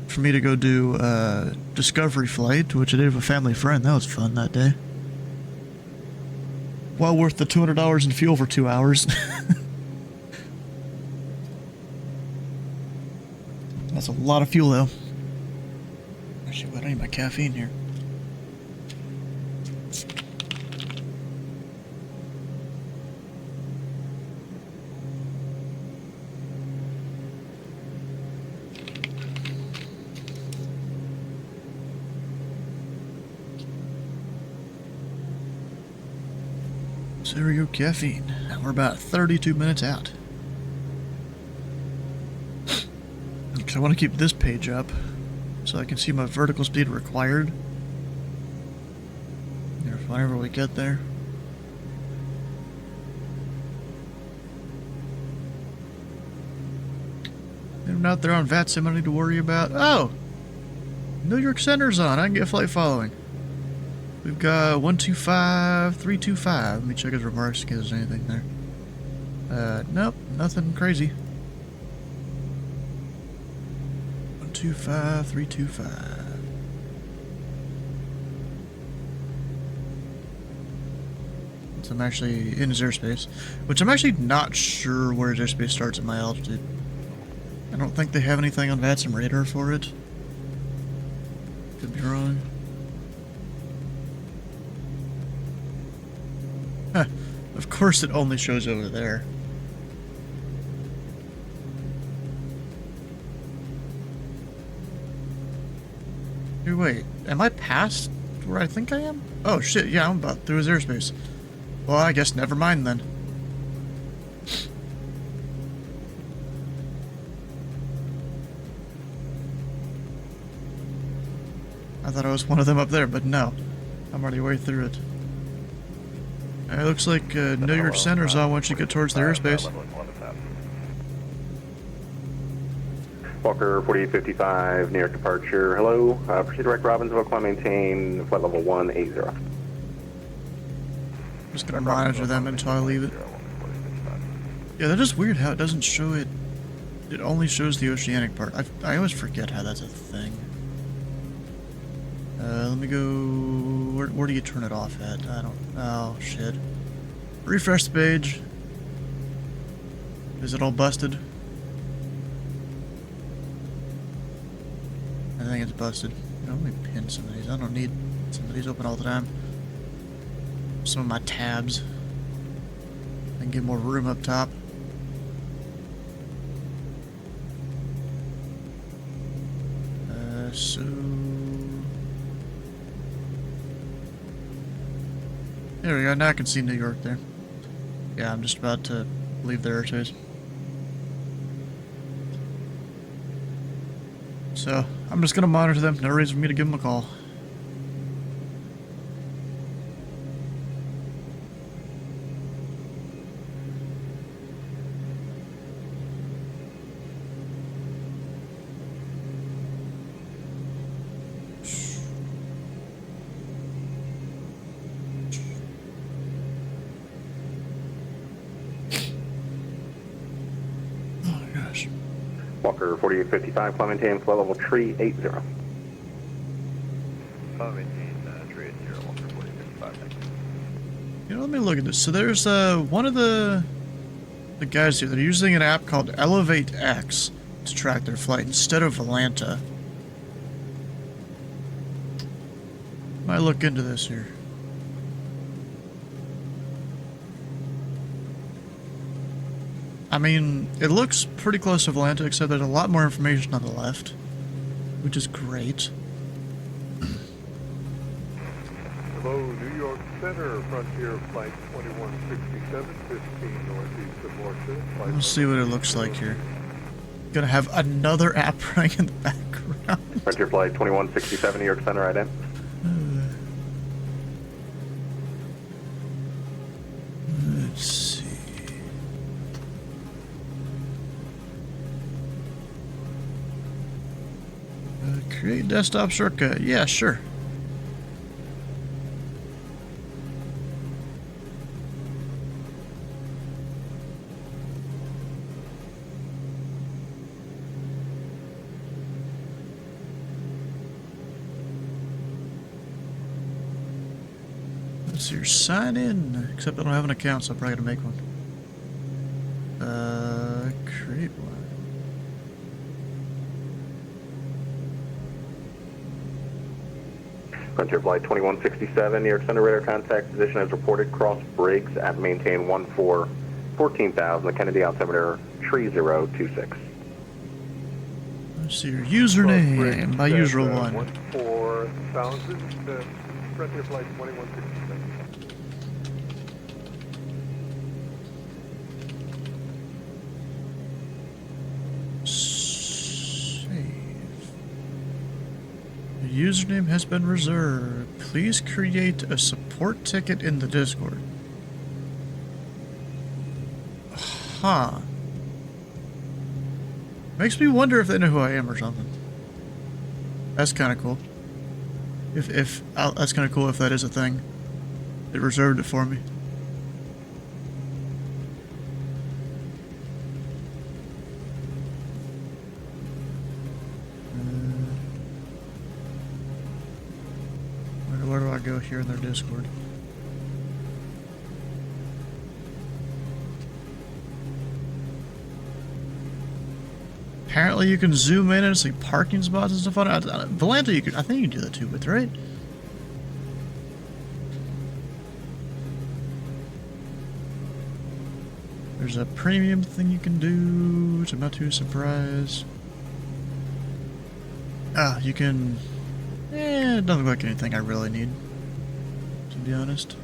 for me to go do a discovery flight, which I did with a family friend. That was fun that day. Well worth the $200 in fuel for 2 hours. That's a lot of fuel, though. Actually, I need my caffeine here. So there we go, caffeine. And we're about 32 minutes out. Because I want to keep this page up so I can see my vertical speed required. Whenever we get there. And out there on VATSIM I need to worry about. Oh! New York Center's on. I can get flight following. We've got 125, 325. Let me check his remarks in case there's anything there. Nope, nothing crazy. 125, 325. So I'm actually in his airspace, which I'm actually not sure where his airspace starts at my altitude. I don't think they have anything on VATSIM radar for it. Could be wrong. Huh. Of course it only shows over there. Hey, wait, am I past where I think I am? Oh shit, yeah, I'm about through his airspace. Well, I guess never mind then. I thought I was one of them up there, but no. I'm already way through it. It looks like New York Center's on once you get towards the airspace. Walker 4855, New York departure. Hello, proceed direct Robbinsville, climb maintain, flight level 180. Just gonna monitor them until I leave it. Yeah, that is weird how it doesn't show it. It only shows the oceanic part. I always forget how that's a thing. Let me go... Where do you turn it off at? I don't... Oh, shit. Refresh the page. Is it all busted? I think it's busted. You know, let me pin some of these. I don't need some of these open all the time. Some of my tabs. I can get more room up top. So... There we go, now I can see New York there. Yeah, I'm just about to leave the airspace. So, I'm just gonna monitor them. No reason for me to give them a call. Oh my gosh. Walker 4855, Clementine, flow level tree 80. Clementine, tree 80, Walker 4855, thank you. You know, let me look at this. So there's one of the guys here. They're using an app called Elevate X to track their flight instead of Volanta. Might look into this here. I mean, it looks pretty close to Volanta, except there's a lot more information on the left, which is great. Hello, New York Center, Frontier Flight 2167, 15 northeast of Washington. Let's see what it looks like here. Gonna have another app running in the background. Frontier Flight 2167, New York Center, ident. Let's see. Create desktop shortcut. Yeah, sure. Let's see, sign in. Except I don't have an account, so I'm probably gonna make one. Create one. Frontier Flight 2167, New York Center, radar contact position as reported, cross Briggs at maintain 14,000, the Kennedy altimeter tree 026. Let's see your username. My usual one. 14,000, Frontier Flight 2167. The username has been reserved. Please create a support ticket in the Discord. Huh. Makes me wonder if they know who I am or something. That's kind of cool. That's kind of cool if that is a thing. It reserved it for me. Where do I go here in their Discord? Apparently you can zoom in and see parking spots and stuff on it. Volanta, you can, I think you can do that too, but right? There's a premium thing you can do, which I'm not too surprised. Ah, you can... it doesn't look like anything I really need, to be honest.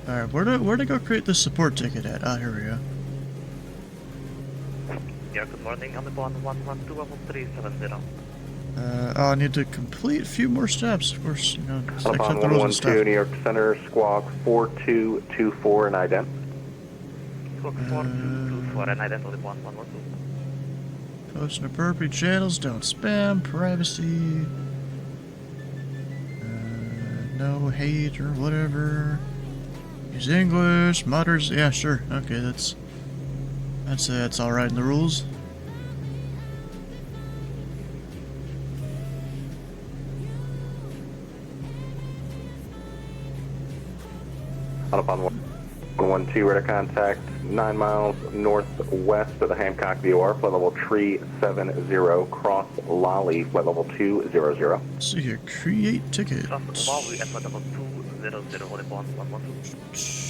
Alright, where to go create this support ticket at? Ah, here we go. Yeah, good morning. I'm on 112-370. Oh, I need to complete a few more steps, of course, you know, On accept the rules and stuff. 112, New York Center, squawk 4224 and ident. Squawk 4224 and identity 1112. Post in appropriate channels, don't spam, privacy, no hate or whatever. Use English, mutters, yeah, sure, okay, that's all right in the rules. Up on 112, radar contact 9 miles northwest of the Hancock VOR, flight level tree 70, cross Lolly, flight level 200. Let's see here, create ticket. Lolly at flight level 200, hold it 112.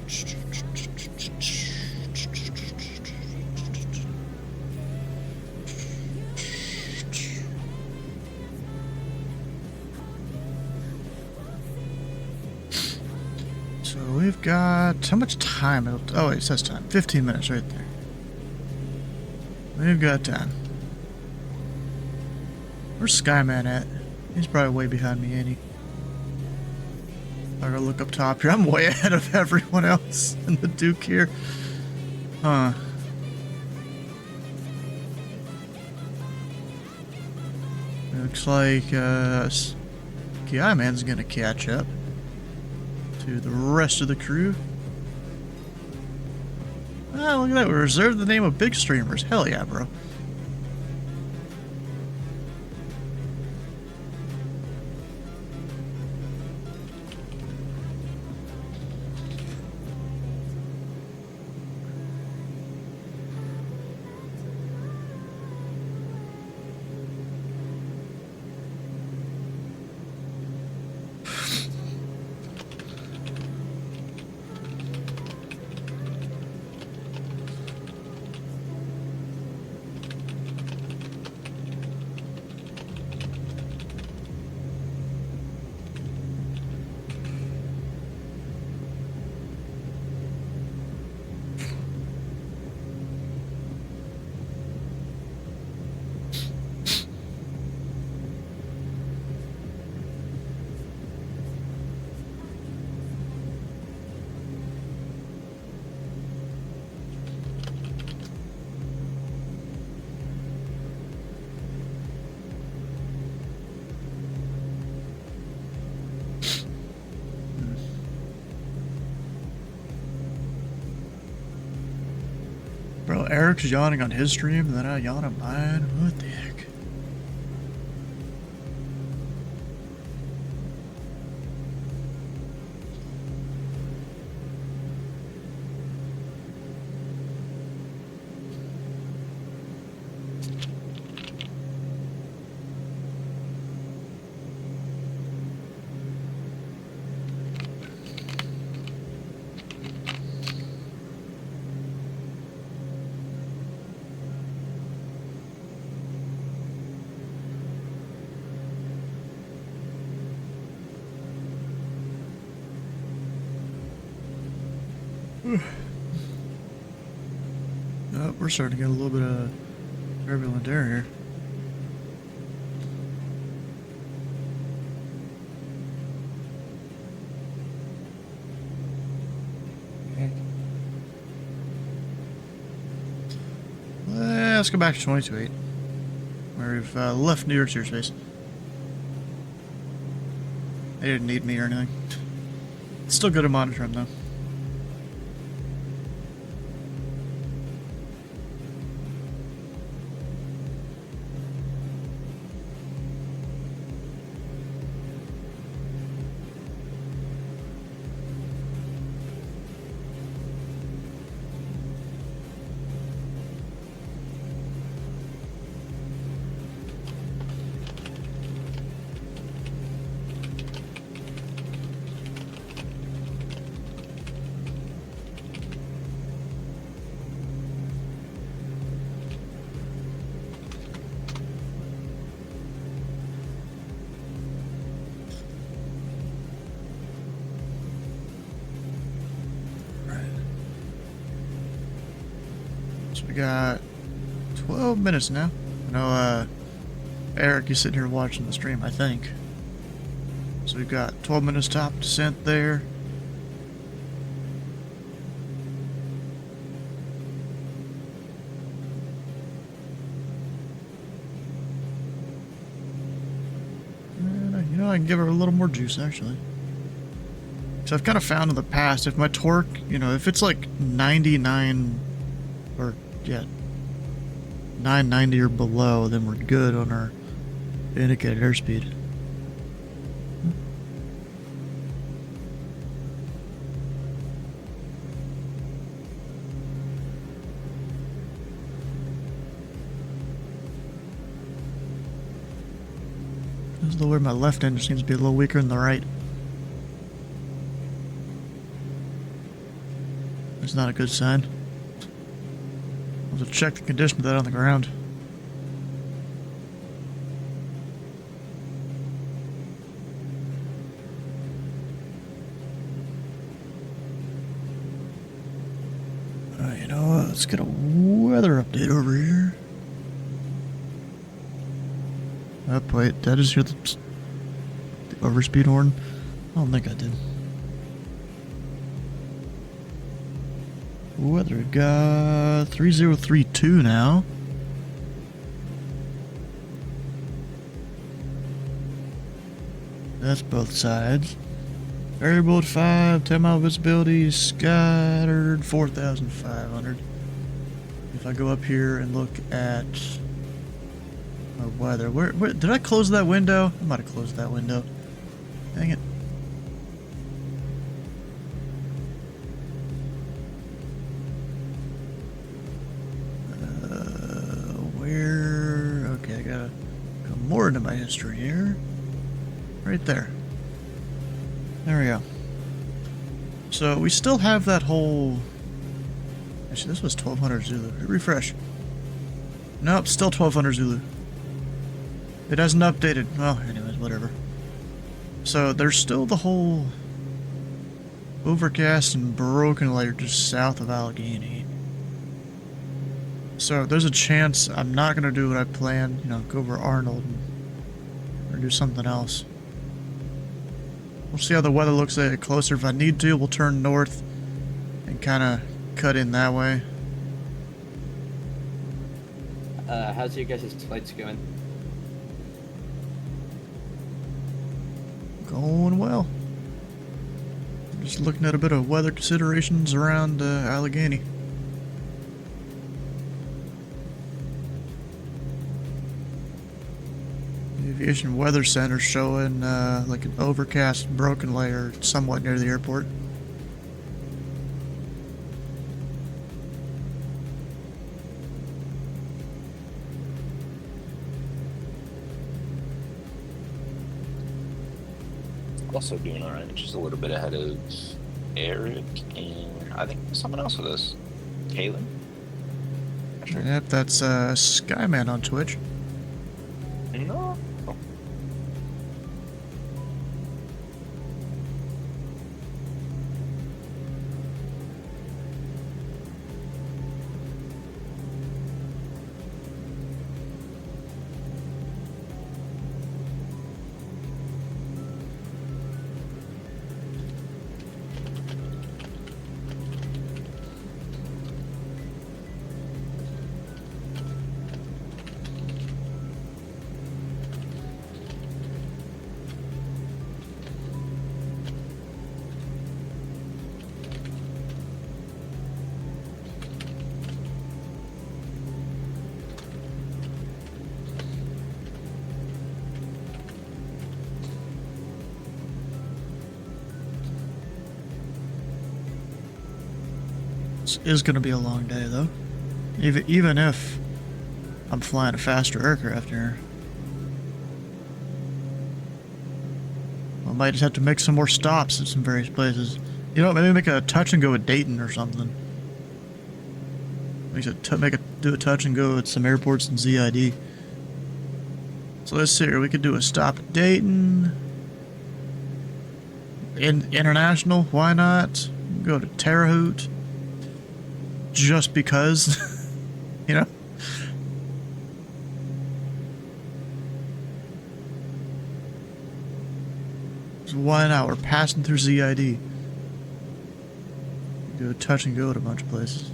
So we've got how much time? Oh, wait, it says time. 15 minutes right there. We've got time. Where's Skyman at? He's probably way behind me, ain't he? I gotta look up top here. I'm way ahead of everyone else in the Duke here. Huh. Looks like Skyman's gonna catch up to the rest of the crew. Oh, look at that. We reserved the name of big streamers. Hell yeah, bro. Bro, Eric's yawning on his stream, then I yawn on mine. What the heck? Oh, we're starting to get a little bit of turbulent air here. Let's go back to 22.8, where we've left New York's airspace. They didn't need me or anything. It's still good to monitor them, though. So we got 12 minutes now. I know, Eric, is sitting here watching the stream, I think. So we've got 12 minutes top descent there. And, you know, I can give her a little more juice, actually. So I've kind of found in the past, if my torque, you know, if it's like 99, or, yeah, 990 or below, then we're good on our indicated airspeed. This is the way my left end seems to be a little weaker than the right. It's not a good sign. I'll have to check the condition of that on the ground. You know what? Let's get a weather update over here. Oh, wait, did I just hear the overspeed horn? I don't think I did. Weather got 3032 now. That's both sides. Variable at 5, 10 mile visibility, scattered 4,500. If I go up here and look at my weather, where did I close that window? I might have closed that window. Dang it. Okay, I gotta go more into my history here. Right there. There we go. So we still have that whole... Actually, this was 1200 Zulu. Refresh. Nope, still 1200 Zulu. It hasn't updated. Well, anyways, whatever. So there's still the whole overcast and broken layer just south of Allegheny. So there's a chance I'm not going to do what I planned, you know, go over Arnold or do something else. We'll see how the weather looks at it closer. If I need to, we'll turn north and kind of cut in that way. How's your guys' flights going? Going well. Just looking at a bit of weather considerations around Allegheny. The Aviation Weather Center showing like an overcast broken layer somewhat near the airport. Also doing alright, just a little bit ahead of Eric and I think someone else with us. Kaylin? Sure. Yep, that's Skyman on Twitch. No. This is going to be a long day, though. Even if I'm flying a faster aircraft here. I might just have to make some more stops at some various places. You know, maybe make a touch and go at Dayton or something. Do a touch and go at some airports in ZID. So let's see here. We could do a stop at Dayton. International, why not? Go to Terre Haute. Just because, you know? So why not? We're passing through ZID. Do a touch and go at a bunch of places.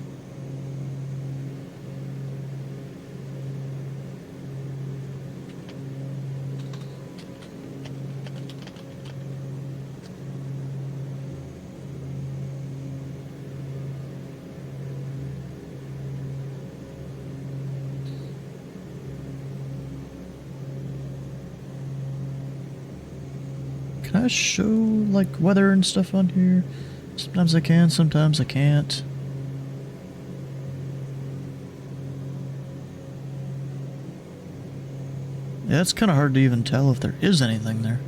Can I show, like, weather and stuff on here? Sometimes I can, sometimes I can't. Yeah, it's kind of hard to even tell if there is anything there.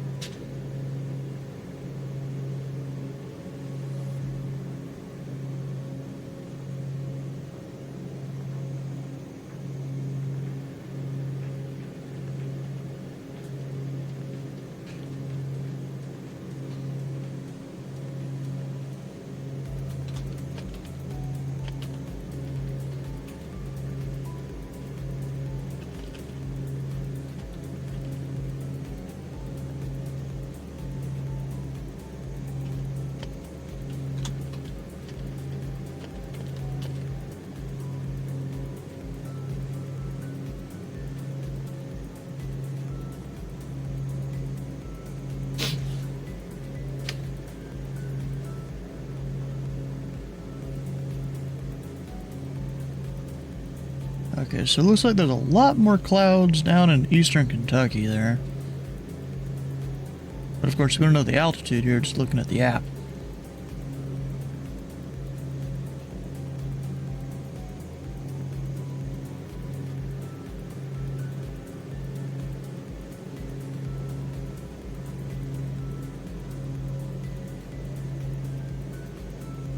Okay, so it looks like there's a lot more clouds down in eastern Kentucky there. But of course, we don't know the altitude here, just looking at the app.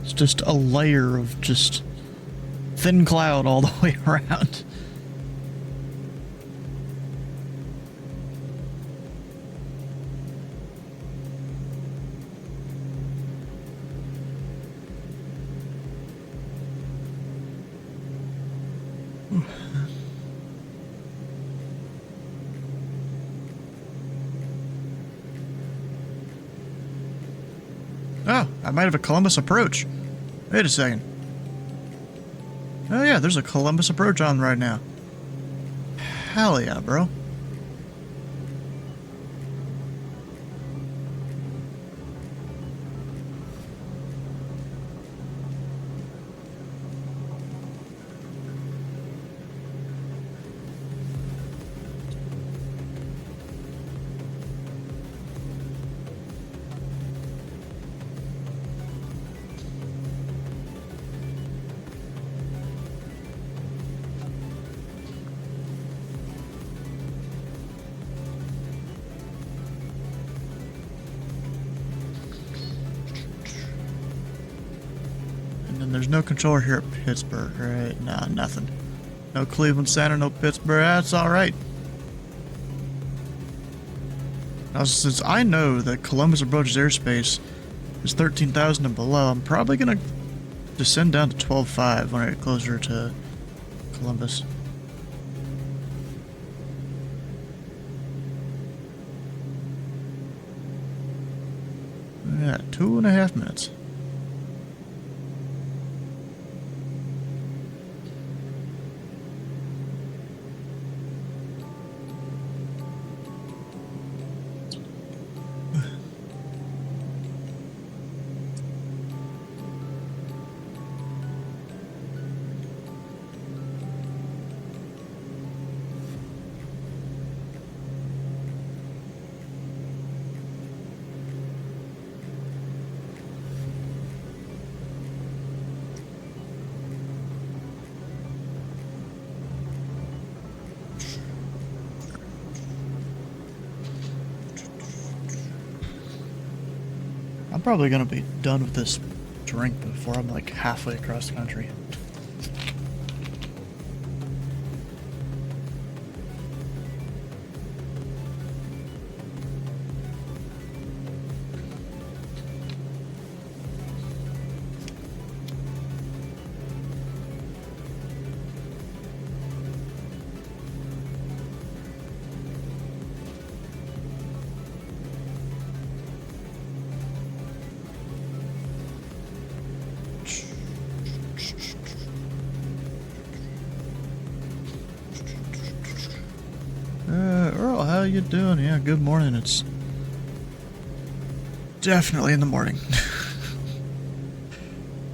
It's just a layer of just thin cloud all the way around. Oh, I might have a Columbus approach. Wait a second. Oh yeah, there's a Columbus approach on right now. Hell yeah, bro. And there's no controller here at Pittsburgh, right? Nah, nothing. No Cleveland Center, no Pittsburgh. That's alright. Now, since I know that Columbus approaches airspace is 13,000 and below, I'm probably going to descend down to 12.5 when I get closer to Columbus. Yeah, 2.5 minutes. I'm probably gonna be done with this drink before I'm like halfway across the country. Earl, how you doing? Yeah, good morning. It's definitely in the morning.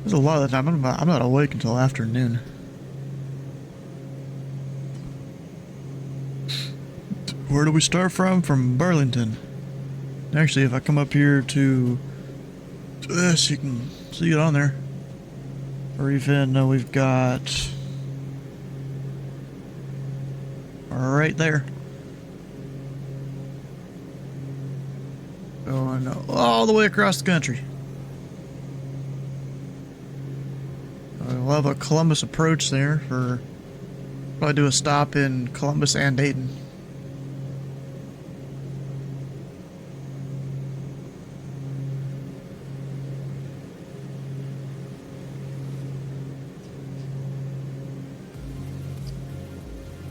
There's a lot of the time I'm not awake until afternoon. Where do we start from? From Burlington. Actually, if I come up here to this, you can see it on there. Or even we've got right there. Going all the way across the country. We'll have a Columbus approach there for probably do a stop in Columbus and Dayton.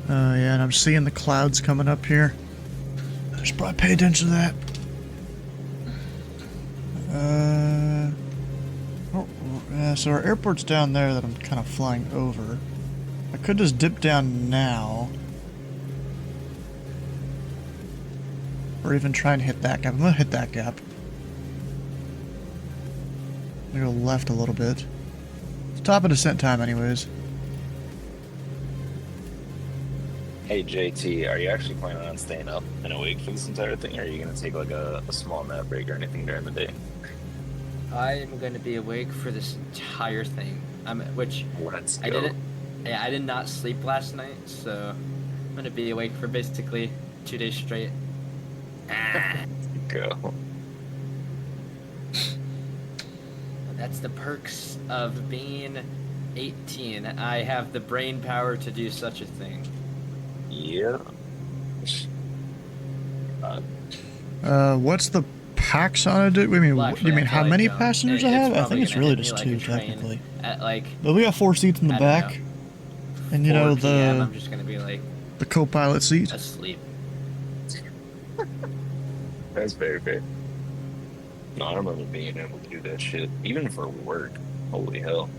Yeah, and I'm seeing the clouds coming up here. I should probably pay attention to that. So our airport's down there that I'm kind of flying over. I could just dip down now. Or even try and hit that gap. I'm gonna hit that gap. I'm gonna go left a little bit. It's top of descent time anyways. Hey JT, are you actually planning on staying up and awake for this entire thing, or are you gonna take like a small nap break or anything during the day? I'm going to be awake for this entire thing. Which Let's I go. didn't. Yeah, I did not sleep last night, so I'm going to be awake for basically 2 days straight. Go. That's the perks of being 18. I have the brain power to do such a thing. Yeah. What's the packs on it? I mean, Well, do actually, you mean how until I many don't, passengers I it's have? I probably think it's gonna really hit me just like two, a train technically. at like But we got 4 seats in the I don't back, know, and you 4 know p.m. the I'm just gonna be like co-pilot seat. asleep. That's very fair. No, I remember being able to do that shit, even for work. Holy hell.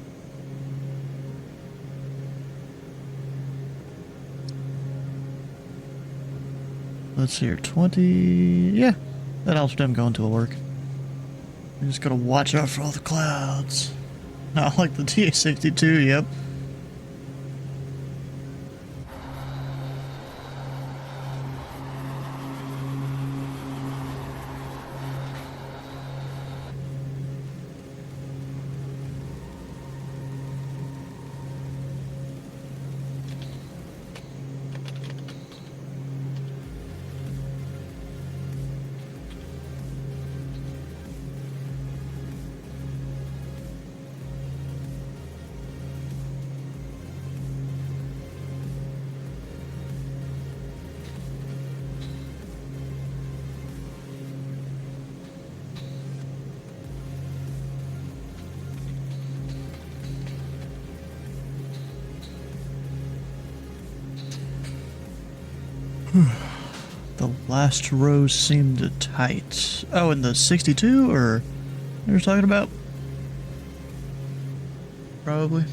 Let's see here, 20. Yeah, that helps them go into work. You just gotta watch out for all the clouds. Not like the TA-62. Yep. The last row seemed tight. Oh, and the 62, or you were talking about? Probably.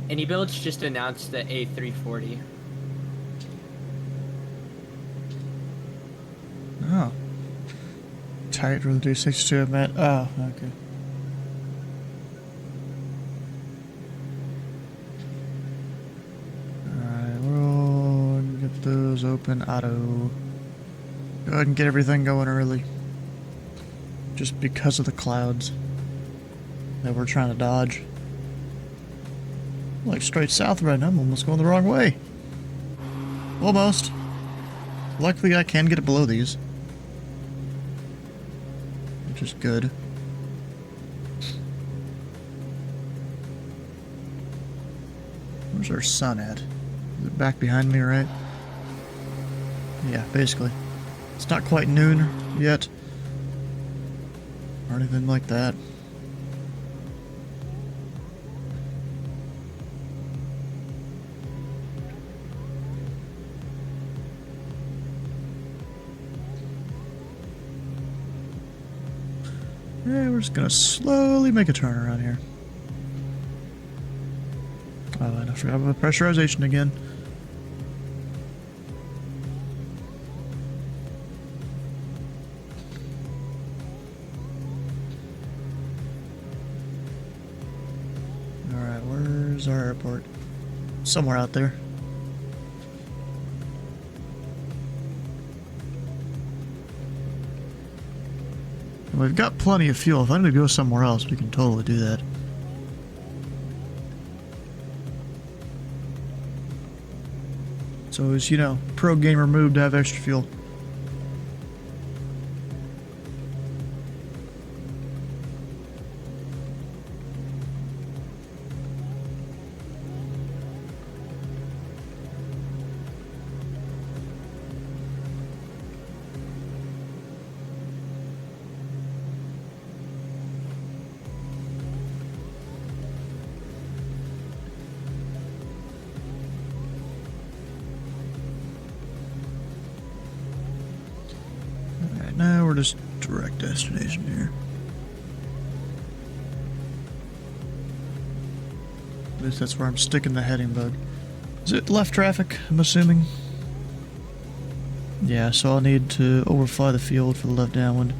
Any builds just announced the A340. Oh. Tight with the D62, I meant. Oh, okay. Alright, we'll get those open auto. Go ahead and get everything going early. Just because of the clouds that we're trying to dodge. Like straight south right now, I'm almost going the wrong way. Almost. Luckily I can get it below these. Which is good. Where's our sun at? Is it back behind me, right? Yeah, basically. It's not quite noon yet. Or anything like that. Yeah, we're just gonna slowly make a turn around here. Oh, and I forgot about pressurization again. Alright, where's our airport? Somewhere out there. We've got plenty of fuel. If I need to go somewhere else, we can totally do that. So it's, you know, pro gamer move to have extra fuel. shortest direct destination here. At least that's where I'm sticking the heading bug. Is it left traffic, I'm assuming? Yeah, so I'll need to overfly the field for the left downwind.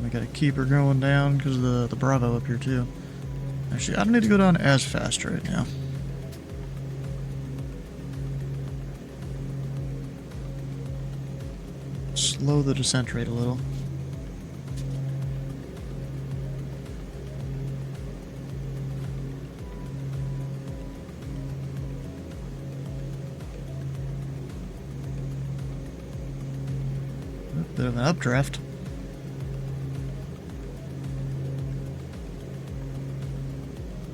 I gotta keep her going down because of the Bravo up here too. Actually, I don't need to go down as fast right now. Slow the descent rate a little. A bit of an updraft.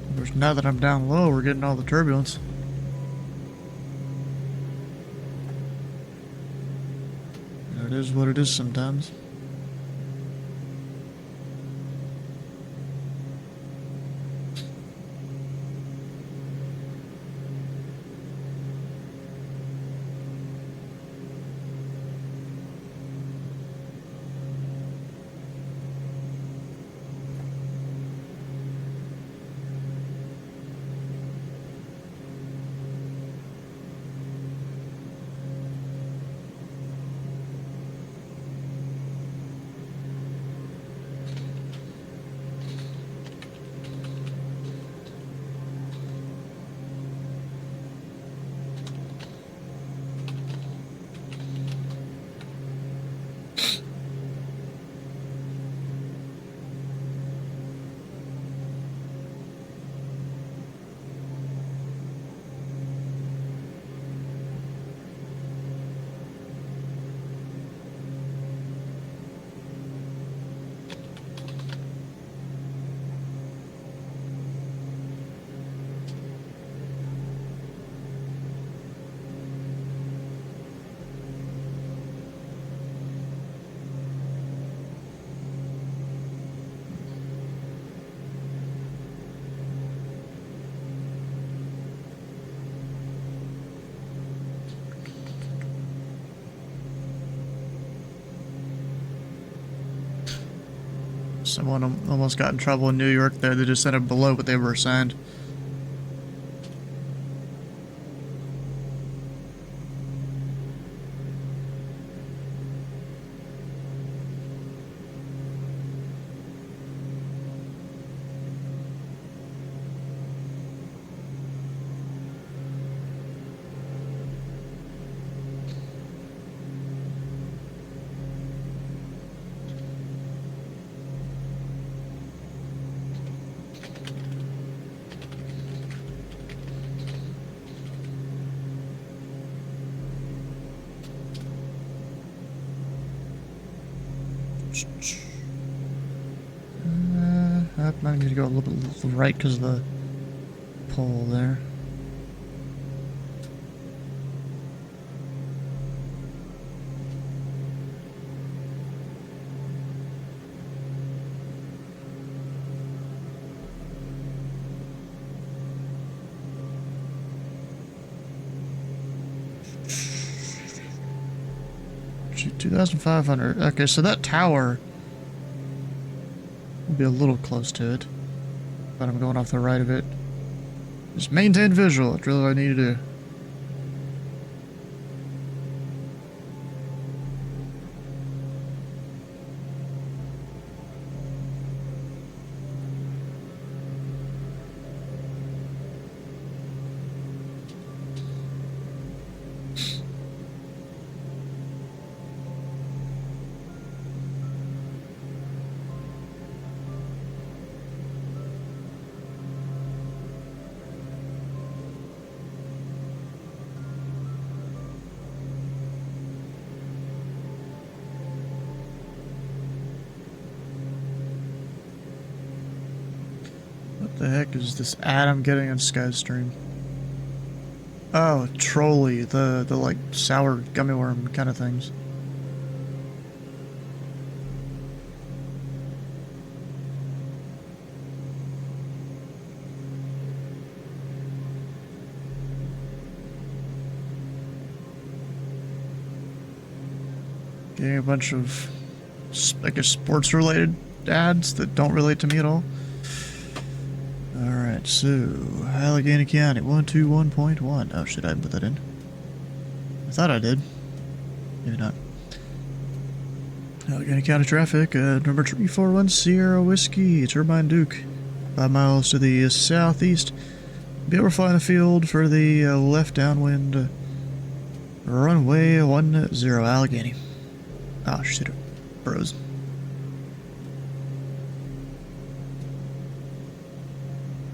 Of course, now that I'm down low, we're getting all the turbulence. It is what it is sometimes. Someone almost got in trouble in New York there. They just sent it below what they were assigned. I might need to go a little bit right because of the pole there. Shoot, 2,500. Okay, so that tower will be a little close to it, but I'm going off the right of it. Just maintain visual. That's really what I need to do. What the heck is this ad I'm getting on Skystream? Oh, Trolly, the like sour gummy worm kind of things. Getting a bunch of, I guess, sports-related ads that don't relate to me at all. Alright, so, Allegheny County, 121.1. Oh shit, I didn't put that in. I thought I did. Maybe not. Allegheny County traffic, number 341 Sierra Whiskey, Turbine Duke. 5 miles to the southeast. Be able to find the field for the left downwind runway 10 Allegheny. Oh shit, it froze.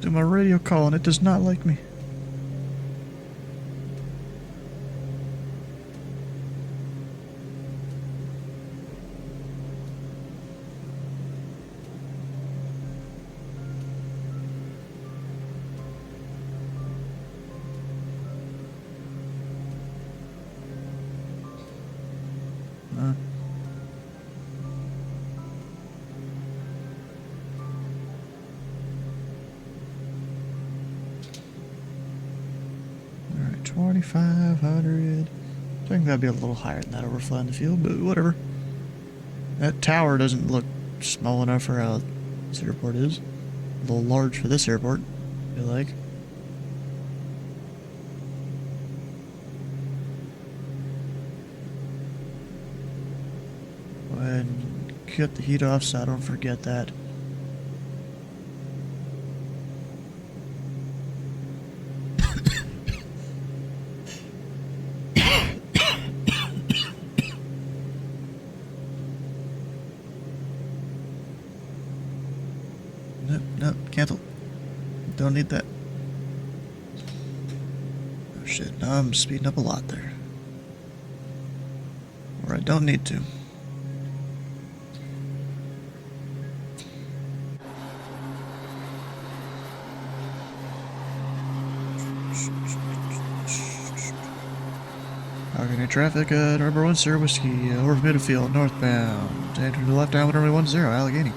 Do my radio call and it does not like me. Alright, 2,500. I think that'd be a little higher than that overflying the field, but whatever. That tower doesn't look small enough for how this airport is. A little large for this airport, I feel like. Go ahead and cut the heat off so I don't forget that. Nope, cancel. Don't need that. Oh shit, now I'm speeding up a lot there. Or I don't need to. Allegheny traffic, number 1 Sierra Whiskey, over Midfield, northbound. Enter the left down, number 10, Allegheny.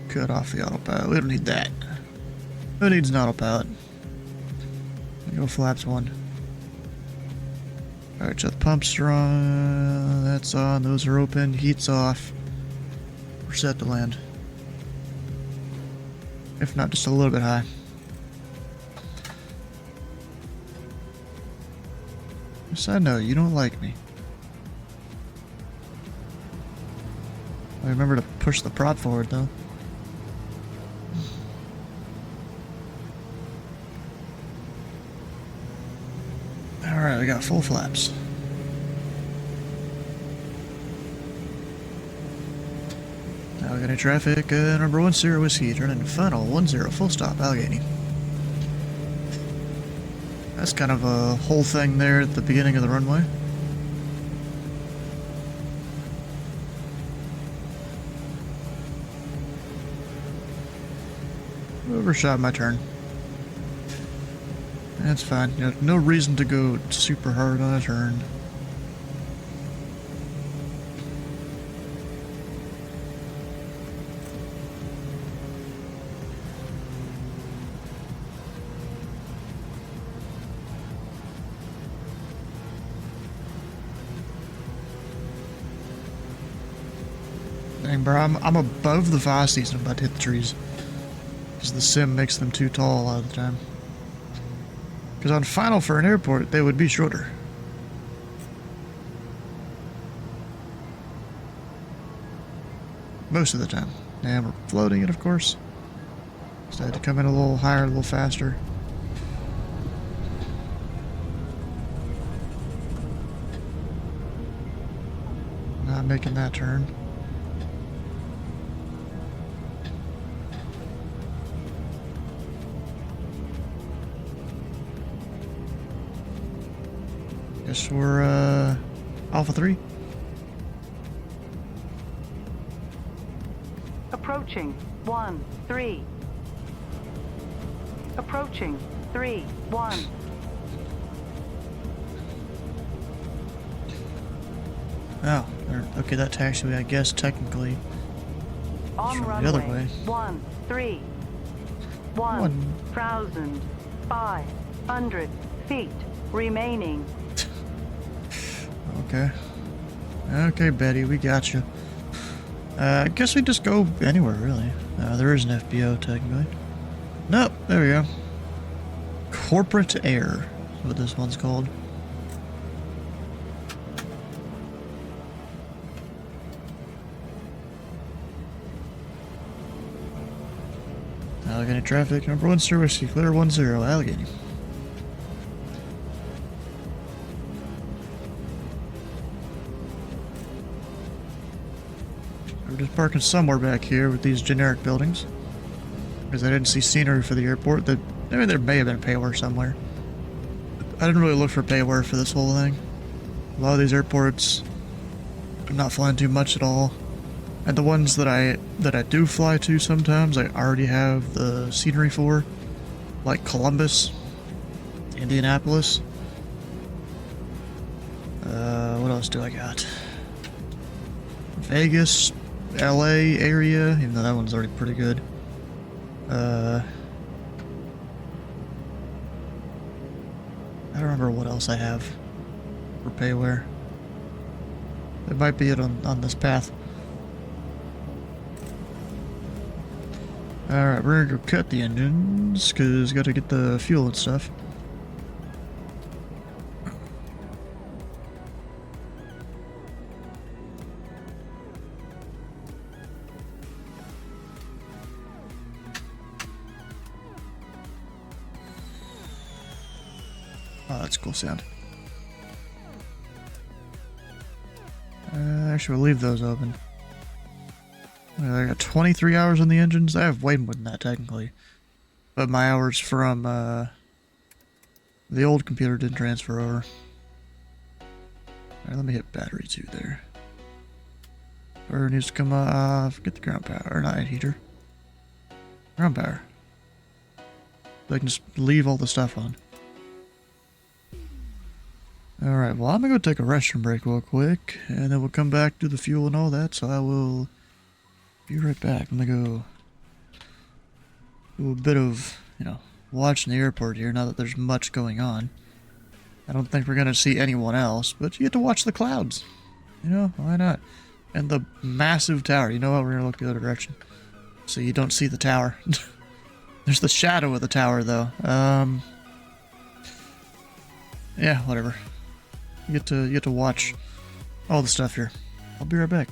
Cut off the autopilot. We don't need that. Who needs an autopilot? Go flaps 1. Alright, so the pumps are on. That's on. Those are open. Heat's off. We're set to land. If not, just a little bit high. Yes, I know. You don't like me. I remember to push the prop forward, though. Alright, we got full flaps. Allegheny traffic, number 1 Sierra Whiskey, turn into final 10, full stop, Allegheny. That's kind of a whole thing there at the beginning of the runway. Overshot my turn. That's fine. You know, no reason to go super hard on a turn. Dang, bro, I'm above the velocities and I'm about to hit the trees. Because the sim makes them too tall a lot of the time. Because on final for an airport, they would be shorter. Most of the time. And we're floating it, of course. So I had to come in a little higher, a little faster. Not making that turn. Guess we're, Alpha 3. Approaching 1-3. Approaching 3-1. Oh, okay, that taxiway, I guess, technically. On from runway the other way. 1-3. 1,000 500 feet remaining. Okay. Okay, Betty, we got you. I guess we just go anywhere, really. There is an FBO, technically. Nope, there we go. Corporate Air is what this one's called. Allegheny traffic, number 1 Sir Whiskey, clear 10, Allegheny. We're just parking somewhere back here with these generic buildings. Because I didn't see scenery for the airport. I mean, there may have been a payware somewhere. I didn't really look for payware for this whole thing. A lot of these airports, I'm not flying too much at all. And the ones that I do fly to sometimes, I already have the scenery for. Like Columbus, Indianapolis. What else do I got? Vegas, LA area, even though that one's already pretty good. I don't remember what else I have for payware. It might be it on this path. Alright, we're gonna go cut the engines, because gotta get the fuel and stuff. Oh, that's a cool sound. Actually, we'll leave those open. I got 23 hours on the engines. I have way more than that, technically. But my hours from the old computer didn't transfer over. Alright, let me hit battery 2 there. Power needs to come off. Get the ground power. Or not heater. Ground power. So I can just leave all the stuff on. Alright, well, I'm gonna go take a restroom break real quick. And then we'll come back, do the fuel and all that. So I will be right back. I'm gonna go do a bit of, watching the airport here now that there's much going on. I don't think we're gonna see anyone else, but you get to watch the clouds. Why not? And the massive tower. You know what? We're gonna look the other direction. So you don't see the tower. There's the shadow of the tower, though. Yeah, whatever. You get to watch all the stuff here. I'll be right back.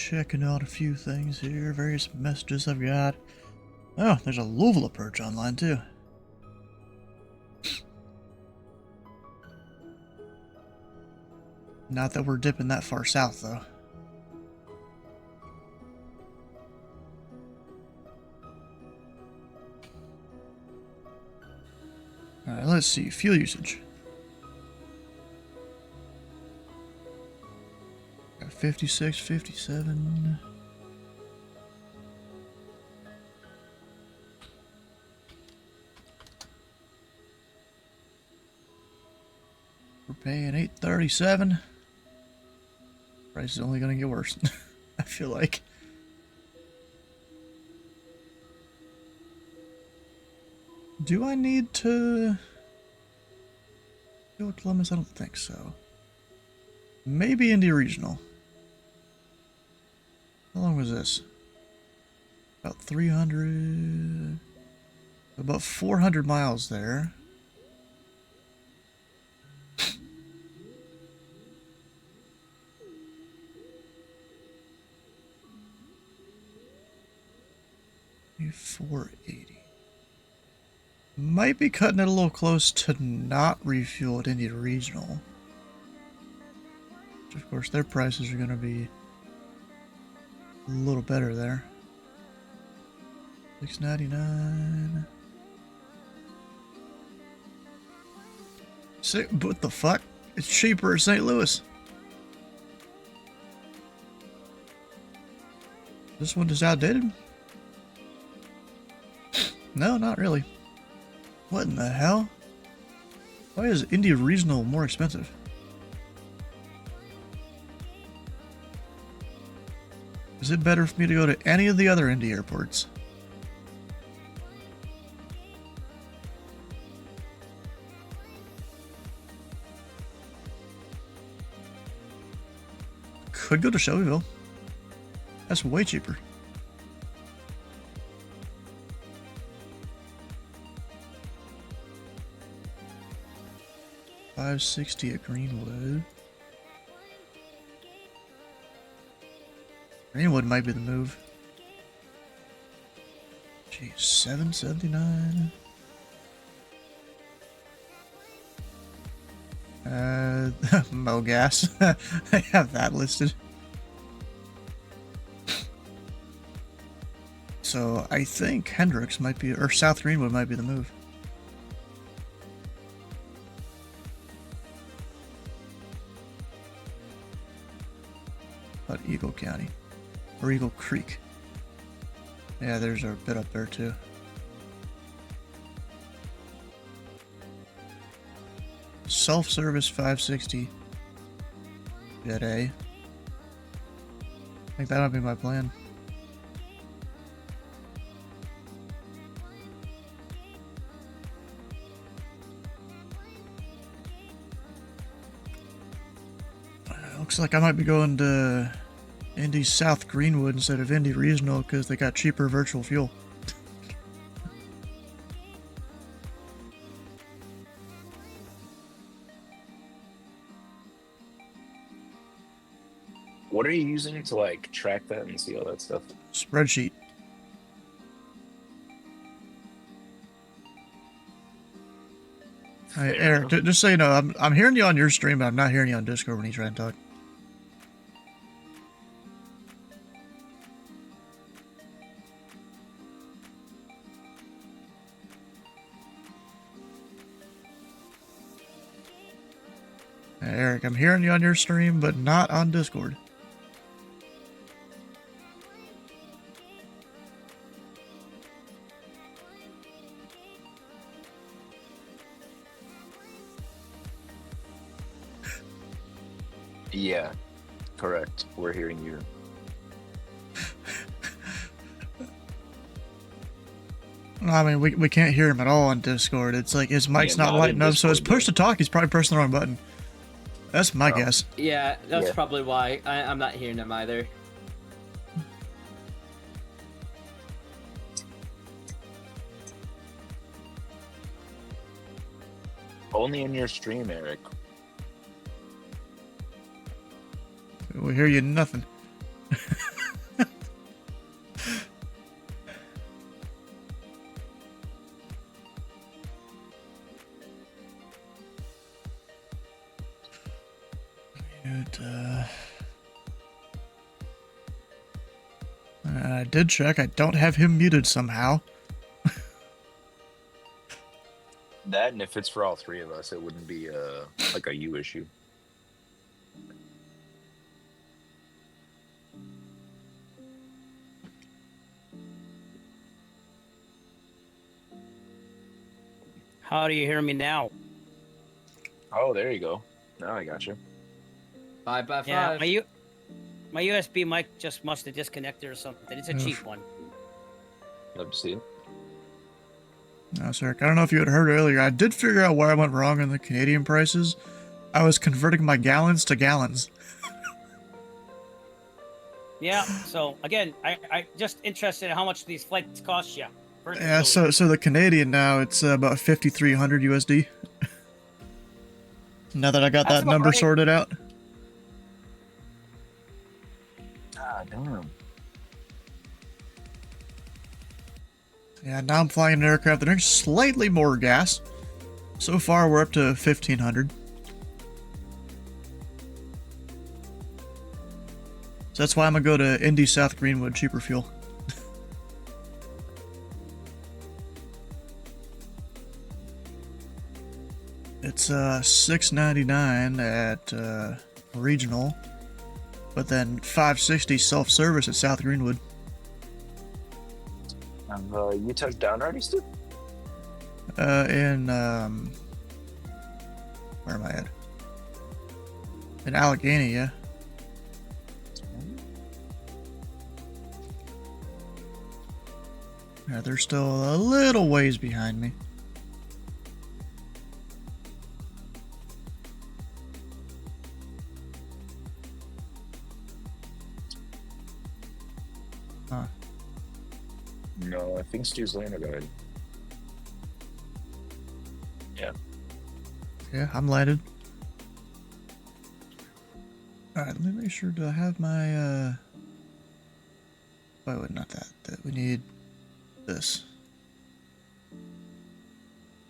checking out a few things here. Various messages I've got. Oh, there's a Louisville approach online too. Not that we're dipping that far south though. Alright, let's see. Fuel usage. Got 56, 57. We're paying $8.37. Price is only gonna get worse. I feel like. Do I need to go to Columbus? I don't think so. Maybe Indy Regional. How long was this? About 300... About 400 miles there. $480. Might be cutting it a little close to not refuel at Indy Regional. Which of course their prices are going to be a little better there. $6.99. What the fuck? It's cheaper at St. Louis. This one is outdated? No, not really. What in the hell? Why is Indy Regional more expensive? Is it better for me to go to any of the other Indy airports? Could go to Shelbyville. That's way cheaper. $560 at Greenwood. Greenwood might be the move. Geez, $7.79. Mogas. I have that listed. So I think Hendricks might be, or South Greenwood might be the move. About Eagle County. Or Eagle Creek. Yeah, there's a bit up there too. Self-service 560. Jet A. I think that might be my plan. Looks like I might be going to Indy South Greenwood instead of Indy Regional because they got cheaper virtual fuel. What are you using to like track that and see all that stuff? Spreadsheet. Hey, Eric, just so you know, I'm hearing you on your stream, but I'm not hearing you on Discord when you try and talk. Hey, Eric, I'm hearing you on your stream, but not on Discord. Yeah, correct. We're hearing you. I mean, we can't hear him at all on Discord. It's like his mic's not lighting up, so his push to talk, he's probably pressing the wrong button. That's my guess. Yeah, that's probably why. I'm not hearing him either. Only in your stream, Eric. We hear you nothing. I did check. I don't have him muted somehow. That, and if it's for all three of us, it wouldn't be like a you issue. How do you hear me now? Oh, there you go. Now I got you. 5 by 5. Yeah, my USB mic just must have disconnected or something. It's a cheap one. Love to see it. No, sir. I don't know if you had heard earlier. I did figure out where I went wrong on the Canadian prices. I was converting my gallons to gallons. Yeah, so again, I just interested in how much these flights cost you. Yeah, so the Canadian now, it's about 5,300 USD. Now that I got That's that about number right. sorted out. Ah, damn. Yeah, now I'm flying an aircraft that drinks slightly more gas. So far, we're up to 1,500. So that's why I'm gonna go to Indy South Greenwood, cheaper fuel. It's $6.99 at regional, but then $5.60 self-service at South Greenwood. Have you touched down already, Stu? In where am I at? In Allegheny, yeah. Yeah, they're still a little ways behind me. Huh. No, I think Stu's landed already. Yeah. Yeah, I'm landed. Alright, let me make sure to have my, wait, not that. We need this.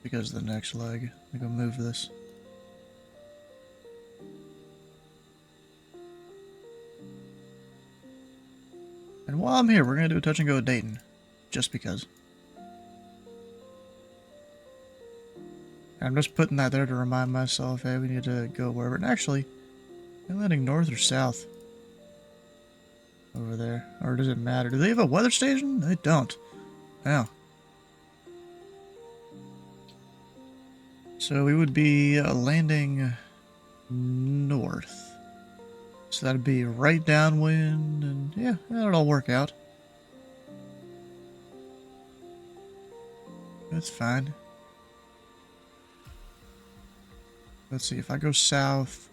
Because the next leg. I'm gonna move this. And while I'm here, we're gonna do a touch and go with Dayton. Just because. I'm just putting that there to remind myself, hey, we need to go wherever. And actually, am I landing north or south? Over there. Or does it matter? Do they have a weather station? They don't. Oh. So we would be landing north. So that'd be right downwind, and yeah, that'll all work out. That's fine. Let's see, if I go south,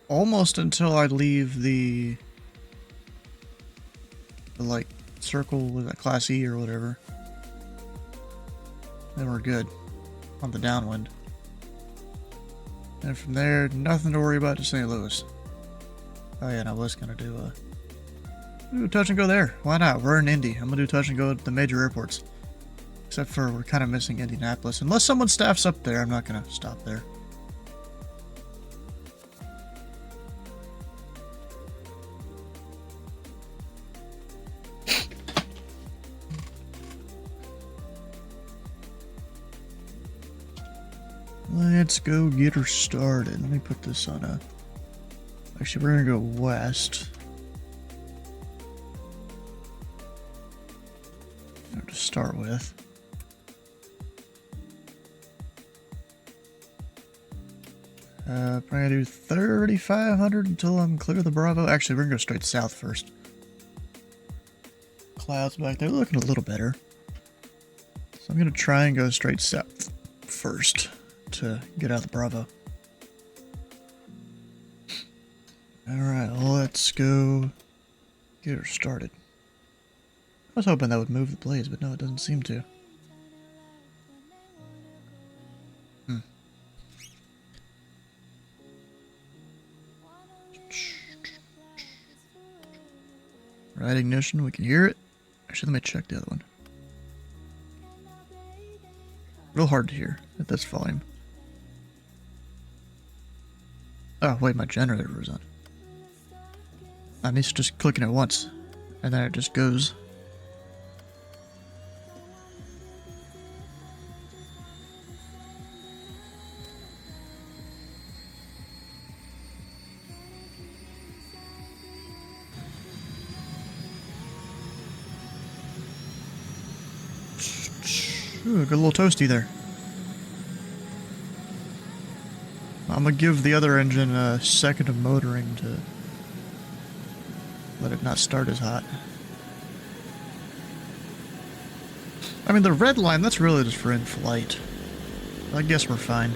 almost until I leave the like, circle with that Class E or whatever, then we're good on the downwind. And from there, nothing to worry about to St. Louis. Oh yeah, and I was gonna do a touch and go there. Why not? We're in Indy. I'm gonna do touch and go at the major airports. Except for we're kind of missing Indianapolis. Unless someone staffs up there, I'm not gonna stop there. Let's go get her started. Let me put this on a... Actually, we're gonna go west. To start with. Probably gonna do 3,500 until I'm clear of the Bravo. Actually, we're gonna go straight south first. Clouds back there looking a little better. So I'm gonna try and go straight south first to get out of the Bravo. Alright, let's go get her started. I was hoping that would move the blades, but no, it doesn't seem to. Right ignition, we can hear it. Actually, let me check the other one. Real hard to hear at this volume. Oh, wait, my generator was on. I'm used to just clicking it once. And then it just goes. Ooh, good little toasty there. I'm gonna give the other engine a second of motoring to let it not start as hot. I mean, the red line, that's really just for in-flight. I guess we're fine.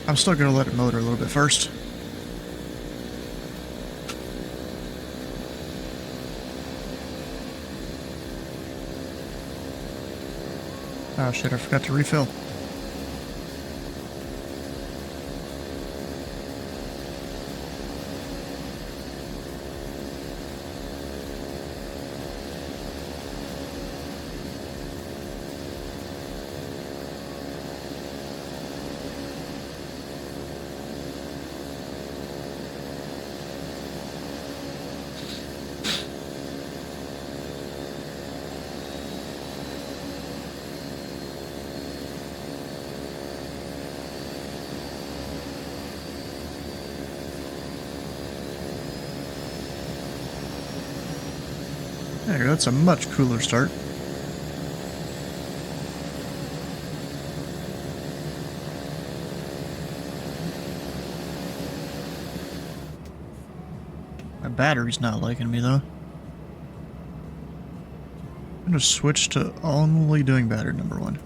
I'm still gonna let it motor a little bit first. Oh shit, I forgot to refill. There, that's a much cooler start. My battery's not liking me though. I'm gonna switch to only doing battery number 1.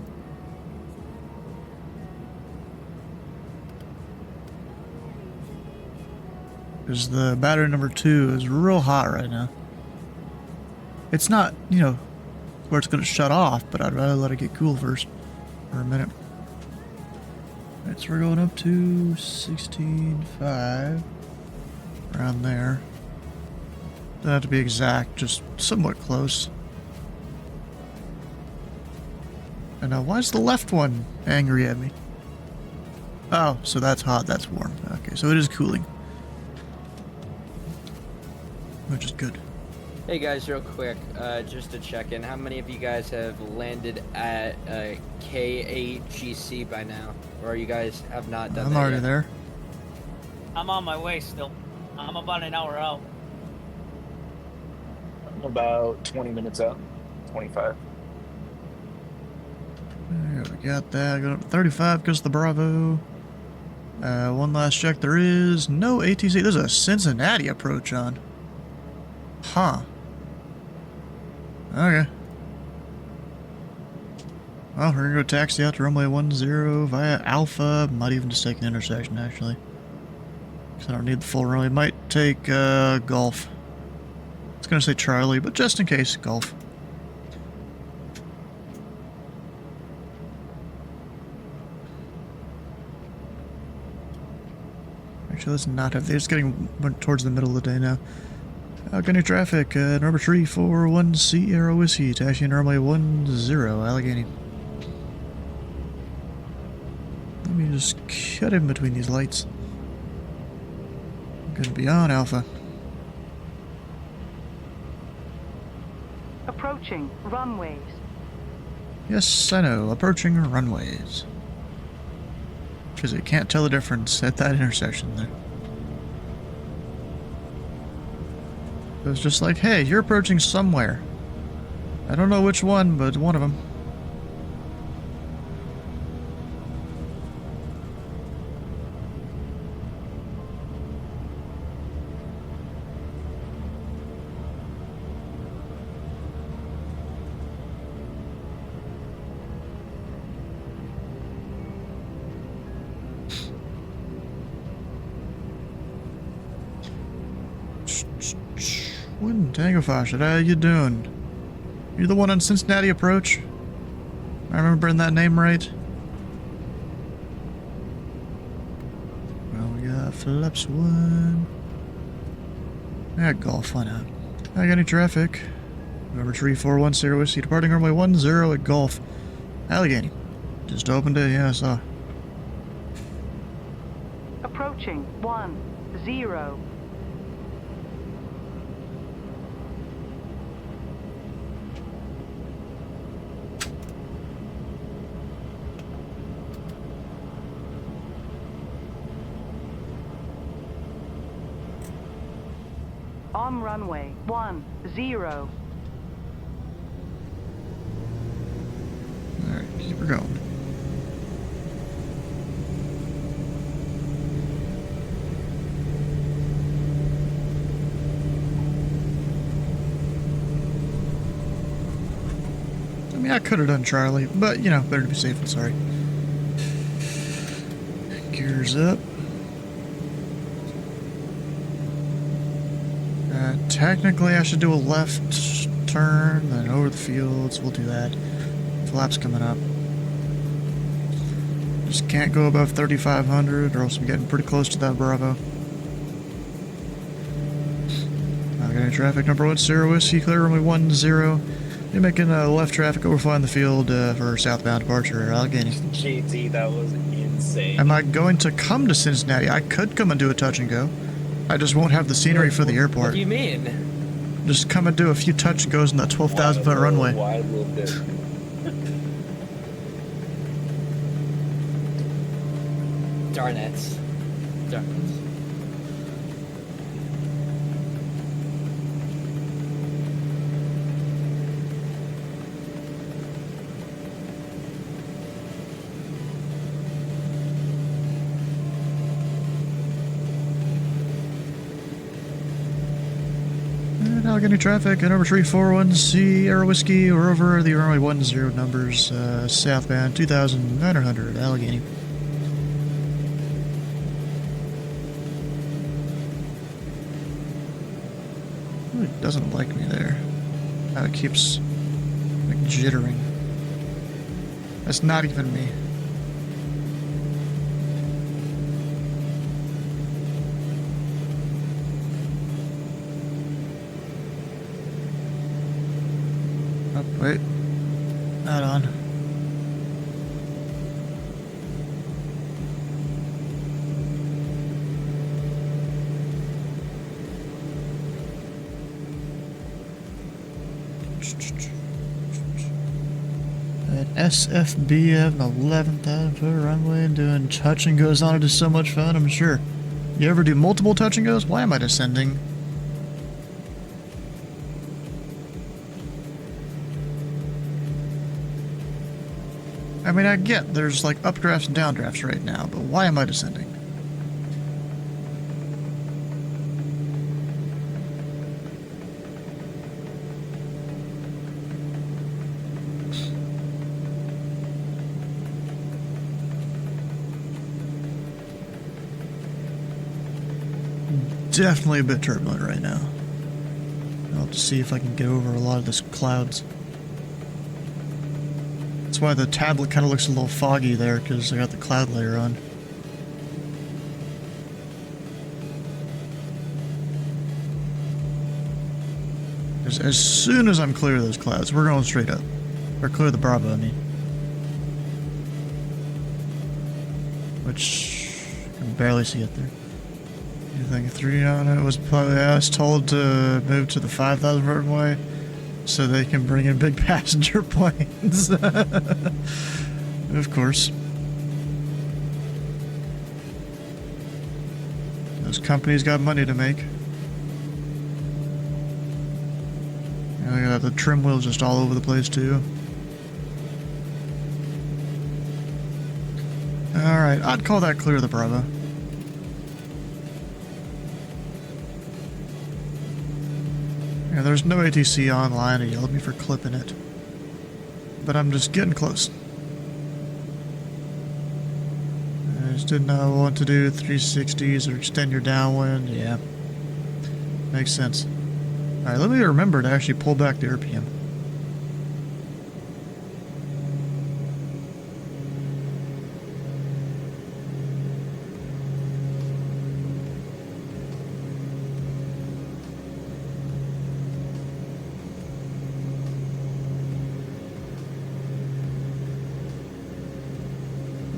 Because the battery number 2 is real hot right now. It's not, you know, where it's going to shut off, but I'd rather let it get cool first for a minute. Alright, so we're going up to 16.5. Around there. Doesn't have to be exact, just somewhat close. And now, why is the left one angry at me? Oh, so that's hot, that's warm. Okay, so it is cooling. Which is good. Hey guys, real quick, just to check in, how many of you guys have landed at KAGC by now? Or you guys have not done I'm that already yet? there. I'm on my way still. I'm about an hour out. I'm about 20 minutes out. 25. There, we got that. Got up to 35 because of the Bravo. One last check. There is no ATC. There's a Cincinnati approach on. Huh. Okay. Well, we're gonna go taxi out to runway 10 via Alpha. Might even just take an intersection, actually. Because I don't need the full runway. Might take, Golf. It's gonna say Charlie, but just in case, Golf. Actually, let's not have... It's getting towards the middle of the day now. Got any traffic, number 341 Sierra Whiskey, taxiing runway 10, Allegheny. Let me just cut in between these lights. I'm gonna be on Alpha. Approaching runways. Yes, I know, approaching runways. Because you can't tell the difference at that intersection there. It was just like, hey, you're approaching somewhere. I don't know which one, but one of them. Wooden Tango Fawcett, how you doing? You're the one on Cincinnati Approach? Am I remembering that name right? Well, we got Flaps 1. Yeah, Golf, why not? I got any traffic? Number 341 Sierra Whiskey, departing runway 10 at Golf. Allegheny. Just opened it, yeah, I saw. Approaching 10. On runway 10. Alright, keep her going. I mean, I could have done Charlie, but, you know, better to be safe than sorry. Gears up. Technically, I should do a left turn, then over the fields. We'll do that. Flap's coming up. Just can't go above 3,500, or else I'm getting pretty close to that Bravo. Not got any traffic. Number 1, Sierra Whiskey, clear runway 10. You're making left traffic overflying the field for southbound departure, Allegheny. JT, that was insane. Am I going to come to Cincinnati? I could come and do a touch and go. I just won't have the scenery for the airport. What do you mean? Just come and do a few touch and goes in that 12,000-foot runway. Wide little bit. Darn it. Darn it. Allegheny traffic at number 341 Sierra Whiskey. We're over the runway 10 numbers, southbound 2,900 Allegheny. It doesn't like me there. How it keeps like jittering. That's not even me. Oh, wait. Not on. At SFB, an 11,000-foot runway, doing touch and goes on it is so much fun, I'm sure. You ever do multiple touch and goes? Why am I descending? I mean, I get there's like updrafts and downdrafts right now, but why am I descending? Definitely a bit turbulent right now. I'll have to see if I can get over a lot of this clouds. That's why the tablet kind of looks a little foggy there, because I got the cloud layer on. As soon as I'm clear of those clouds, we're going straight up. Or clear the Bravo, I mean. Which, I can barely see it there. You think 3 on it was probably, I was told to move to the 5,000 runway so they can bring in big passenger planes. Of course. Those companies got money to make. And they got the trim wheels just all over the place too. Alright, I'd call that clear the Bravo. Yeah, there's no ATC online, and yelled at me for clipping it. But I'm just getting close. I just did not want to do 360s or extend your downwind. Yeah. Makes sense. Alright, let me remember to actually pull back the RPM.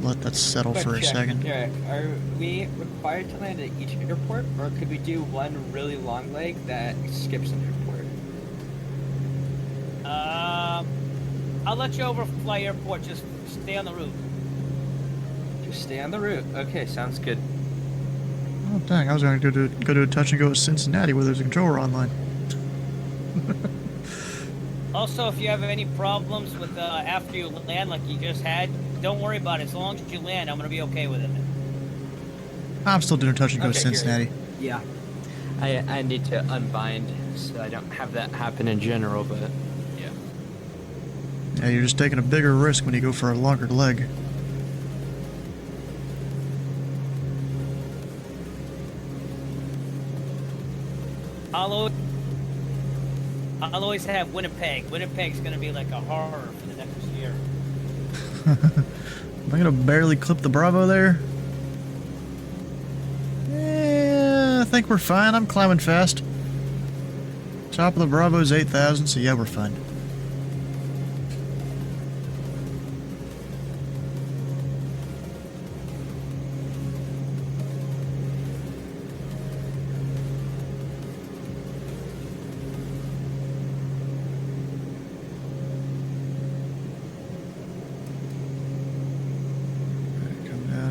Let that settle for a second. Eric, are we required to land at each airport, or could we do one really long leg that skips an airport? I'll let you overfly airport. Just stay on the route. Just stay on the route. Okay, sounds good. Oh dang! I was going to go to a touch and go at Cincinnati where there's a controller online. Also, if you have any problems with after you land, like you just had, don't worry about it. As long as you land, I'm gonna be okay with it. I'm still doing touch and go to Okay, Cincinnati. Yeah. I need to unbind so I don't have that happen in general, but yeah. Yeah, you're just taking a bigger risk when you go for a longer leg. I'll always have Winnipeg. Winnipeg's gonna be like a horror for the next year. Am I gonna barely clip the Bravo there? Yeah, I think we're fine. I'm climbing fast. Top of the Bravo is 8,000, so yeah, we're fine.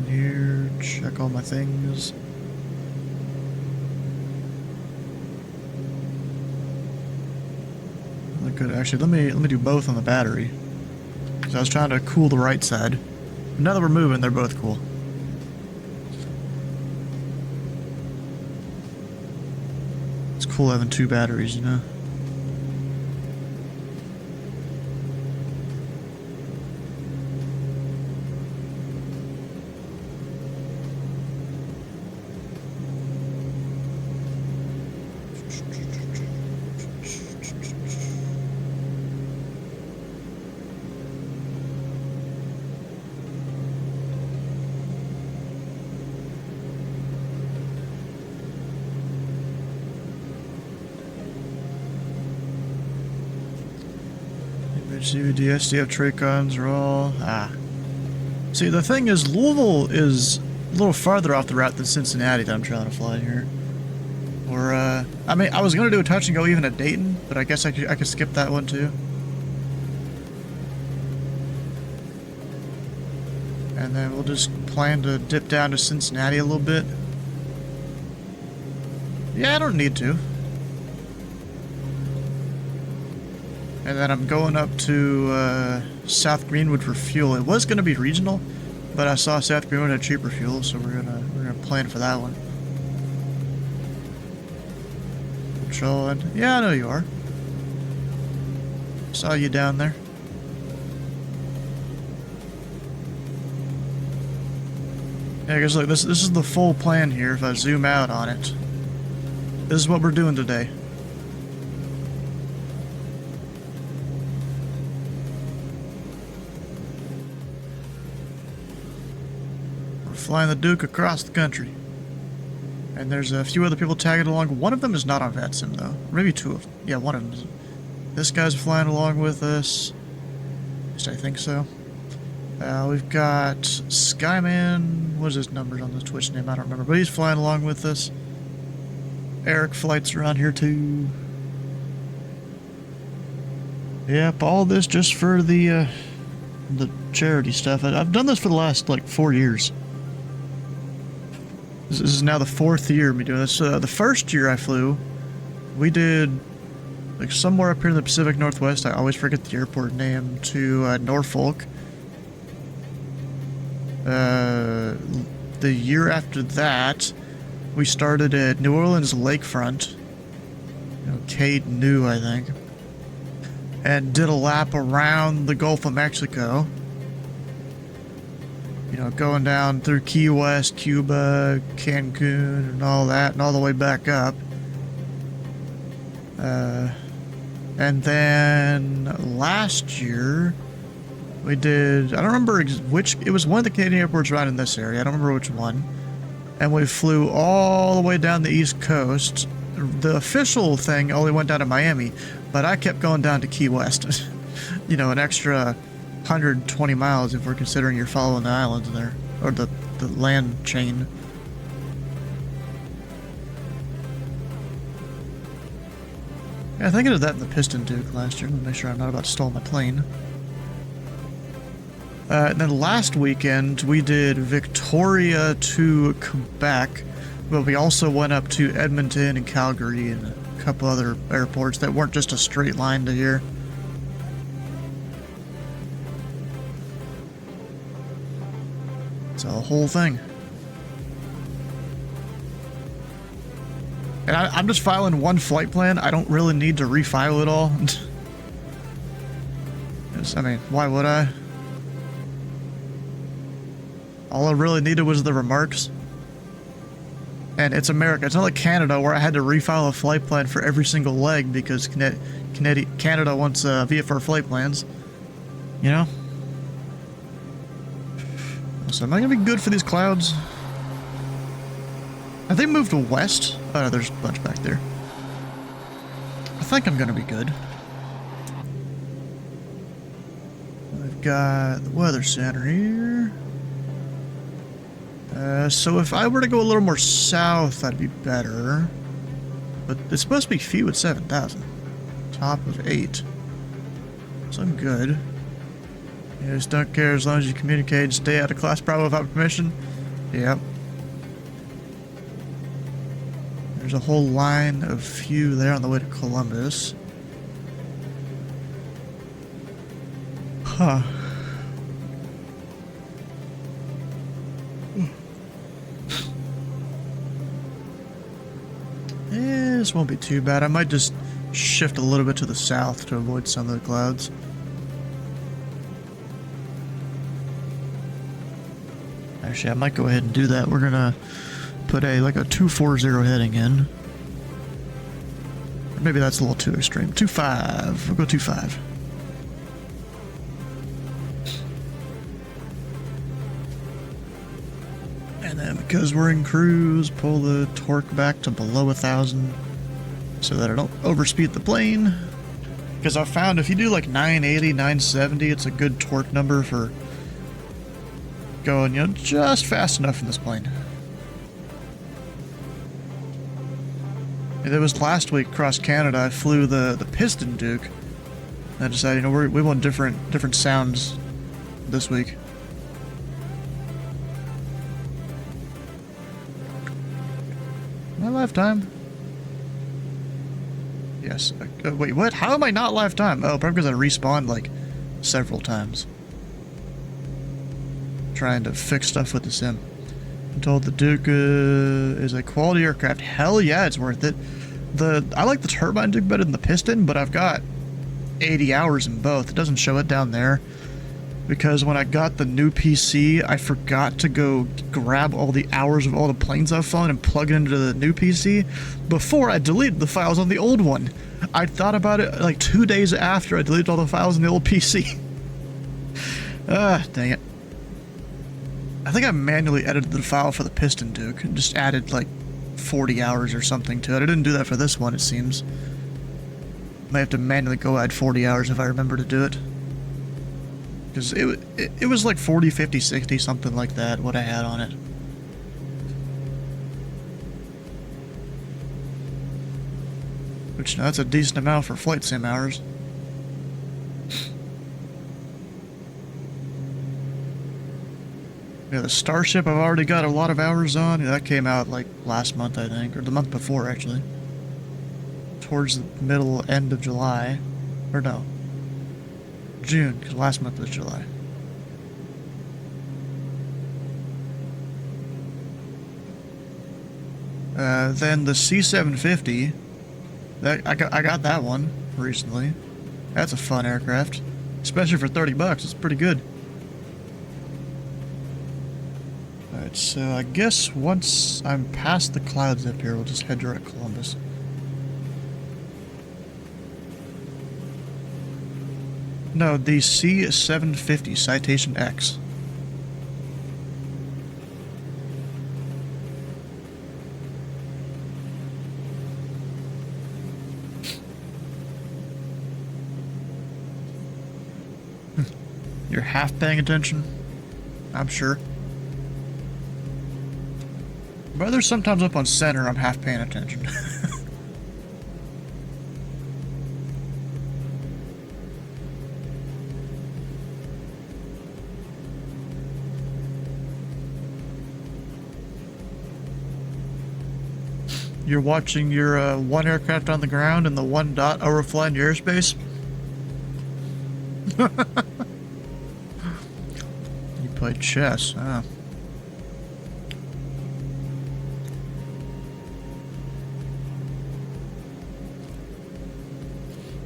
Here, check all my things. Look good. Actually, let me do both on the battery. Because I was trying to cool the right side. But now that we're moving, they're both cool. It's cool having two batteries, you know. CVD, SDF, Tracons are all... See, the thing is, Louisville is a little farther off the route than Cincinnati that I'm trying to fly here. Or, I mean, I was going to do a touch and go even at Dayton, but I guess I could skip that one too. And then we'll just plan to dip down to Cincinnati a little bit. Yeah, I don't need to. And then I'm going up to South Greenwood for fuel. It was going to be regional, but I saw South Greenwood had cheaper fuel, so we're gonna plan for that one. Control and yeah, I know you are. Saw you down there. Yeah, because look, this is the full plan here. If I zoom out on it, this is what we're doing today. Flying the Duke across the country. And there's a few other people tagging along. One of them is not on VATSIM though. Maybe two of them. Yeah, one of them is. This guy's flying along with us. At least I think so. We've got Skyman. What is his numbers on the Twitch name? I don't remember. But he's flying along with us. Eric flights around here too. Yep, all this just for the charity stuff. I've done this for the last like 4 years. This is now the 4th year me doing this. The first year I flew, we did like somewhere up here in the Pacific Northwest. I always forget the airport name, to Norfolk. The year after that, we started at New Orleans Lakefront. You know, Cade New, I think. And did a lap around the Gulf of Mexico. You know, going down through Key West, Cuba, Cancun, and all that, and all the way back up. And then last year, we did, I don't remember which, it was one of the Canadian airports right in this area, I don't remember which one. And we flew all the way down the East Coast. The official thing only went down to Miami, but I kept going down to Key West. You know, an extra 120 miles if we're considering you're following the islands there, or the land chain. Yeah, I think I did that in the Piston Duke last year. Let me make sure I'm not about to stall my plane. And then last weekend we did Victoria to Quebec, But we also went up to Edmonton and Calgary and a couple other airports that weren't just a straight line to here. It's a whole thing. And I'm just filing one flight plan. I don't really need to refile it all. I mean, why would I? All I really needed was the remarks. And it's America. It's not like Canada where I had to refile a flight plan for every single leg because Canada wants VFR flight plans. You know? So am I going to be good for these clouds? Have they moved west? Oh, no, there's a bunch back there. I think I'm going to be good. I've got the weather center here. So if I were to go a little more south, that'd be better. But it's supposed to be few at 7,000. Top of 8. So I'm good. You just don't care as long as you communicate and stay out of class Bravo without permission. Yep. There's a whole line of few there on the way to Columbus. Huh. This won't be too bad. I might just shift a little bit to the south to avoid some of the clouds. Actually, I might go ahead and do that. We're gonna put a 240 heading in. Or maybe that's a little too extreme. 25. We'll go 25. And then because we're in cruise, pull the torque back to below 1,000 so that I don't overspeed the plane. Because I've found if you do like 980, 970, it's a good torque number for going, just fast enough in this plane. It was last week across Canada. I flew the Piston Duke. And I decided, we want different sounds this week. My lifetime? Yes. Wait, what? How am I not lifetime? Oh, probably because I respawned several times. Trying to fix stuff with the sim. I'm told the Duke is a quality aircraft. Hell yeah, it's worth it. I like the turbine Duke better than the Piston, but I've got 80 hours in both. It doesn't show it down there. Because when I got the new PC, I forgot to go grab all the hours of all the planes I've flown and plug it into the new PC before I deleted the files on the old one. I thought about it 2 days after I deleted all the files on the old PC. Dang it. I think I manually edited the file for the Piston Duke and just added 40 hours or something to it. I didn't do that for this one, it seems. Might have to manually go add 40 hours if I remember to do it. Because it was 40, 50, 60, something like that, what I had on it. Which, that's a decent amount for flight sim hours. Yeah, the Starship I've already got a lot of hours on. Yeah, that came out last month, I think, or the month before, actually. Towards the middle, end of July. Or no. June, because last month was July. Then the C-750, I got that one recently. That's a fun aircraft, especially for $30. It's pretty good. Alright, so I guess once I'm past the clouds up here, we'll just head direct Columbus. No, the C-750 Citation X. You're half paying attention? I'm sure. But there's sometimes up on center I'm half paying attention. you're watching your one aircraft on the ground and the one dot overflying your airspace. You played chess, huh?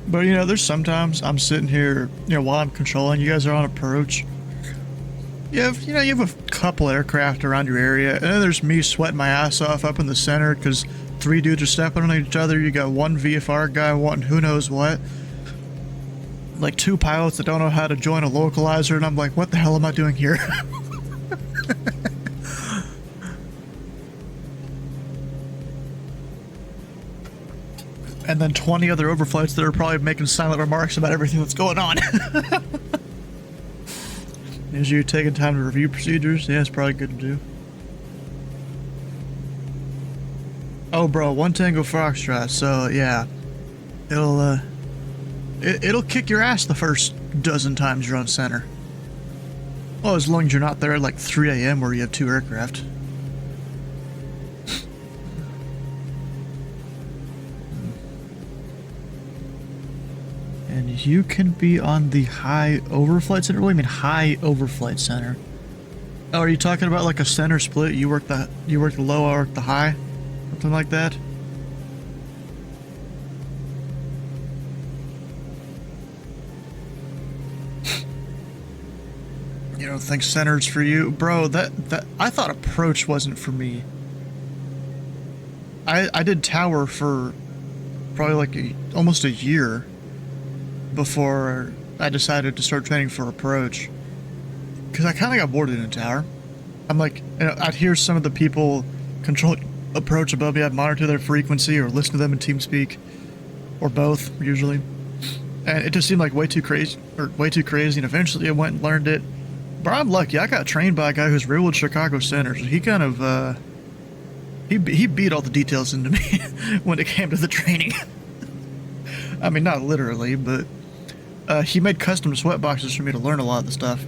But you know, there's sometimes I'm sitting here, you know, while I'm controlling, you guys are on approach. You have a couple aircraft around your area, and then there's me sweating my ass off up in the center because 3 dudes are stepping on each other. You got one VFR guy wanting who knows what. Like 2 pilots that don't know how to join a localizer, and I'm like, what the hell am I doing here? And then 20 other overflights that are probably making silent remarks about everything that's going on. Is you taking time to review procedures? Yeah, it's probably good to do. Oh, bro, 1 Tango Foxtrot. So yeah, it'll kick your ass the first dozen times you're on center. Well, as long as you're not there at like 3 a.m. where you have 2 aircraft. And you can be on the high overflight center? What do you mean high overflight center? Oh, are you talking about like a center split? You work the low, I work the high? Something like that? You don't think center's for you? Bro, that I thought approach wasn't for me. I did tower for probably like almost a year before I decided to start training for approach, because I kind of got bored in a tower. I'm like, you know, I'd hear some of the people control approach above me. I'd monitor their frequency or listen to them in TeamSpeak, or both usually, and it just seemed like way too crazy. And eventually I went and learned it. But I'm lucky. I got trained by a guy who's real with Chicago Center. So he kind of he beat all the details into me when it came to the training. I mean, not literally, but he made custom sweat boxes for me to learn a lot of the stuff.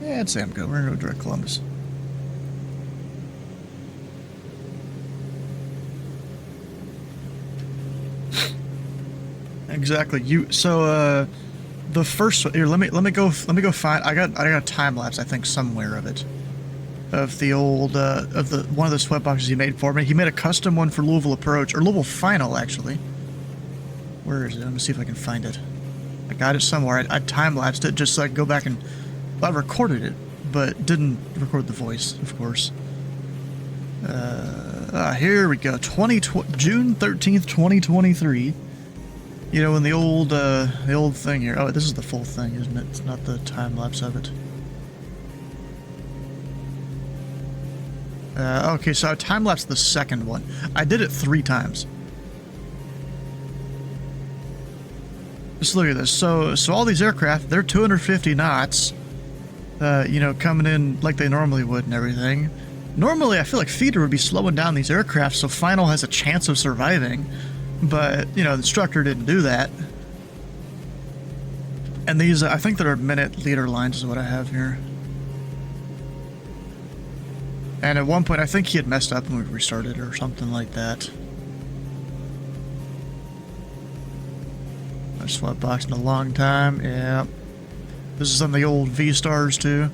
Yeah, I'd say I'm good. We're gonna go direct Columbus. Exactly. The first here, let me go find. I got a time lapse, I think, somewhere of it. Of the old one of the sweat boxes he made for me. He made a custom one for Louisville Approach, or Louisville Final actually. Where is it? Let me see if I can find it. I got it somewhere. I time lapsed it just so I could go back and, well, I recorded it, but didn't record the voice, of course. Here we go. June 13th, 2023. You know, in the old thing here. Oh, this is the full thing, isn't it? It's not the time lapse of it. Okay, so I time-lapsed the second one. I did it 3 times. Just look at this. So all these aircraft, they're 250 knots, you know, coming in like they normally would and everything. Normally, I feel like feeder would be slowing down these aircraft so Final has a chance of surviving, but, you know, the instructor didn't do that. And these, I think they're minute leader lines is what I have here. And at one point, I think he had messed up and we restarted or something like that. I've sweat boxed in a long time, yeah. This is on the old V-Stars too.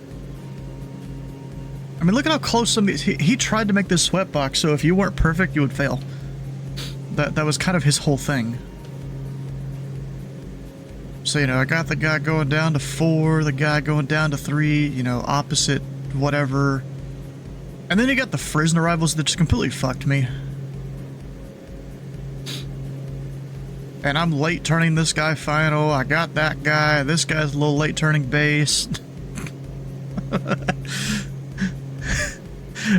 I mean, look at how close some of these, he tried to make this sweat box, so if you weren't perfect, you would fail. That was kind of his whole thing. So, you know, I got the guy going down to 4, the guy going down to 3, you know, opposite, whatever. And then you got the Frisno rivals that just completely fucked me. And I'm late turning this guy final. I got that guy. This guy's a little late turning base.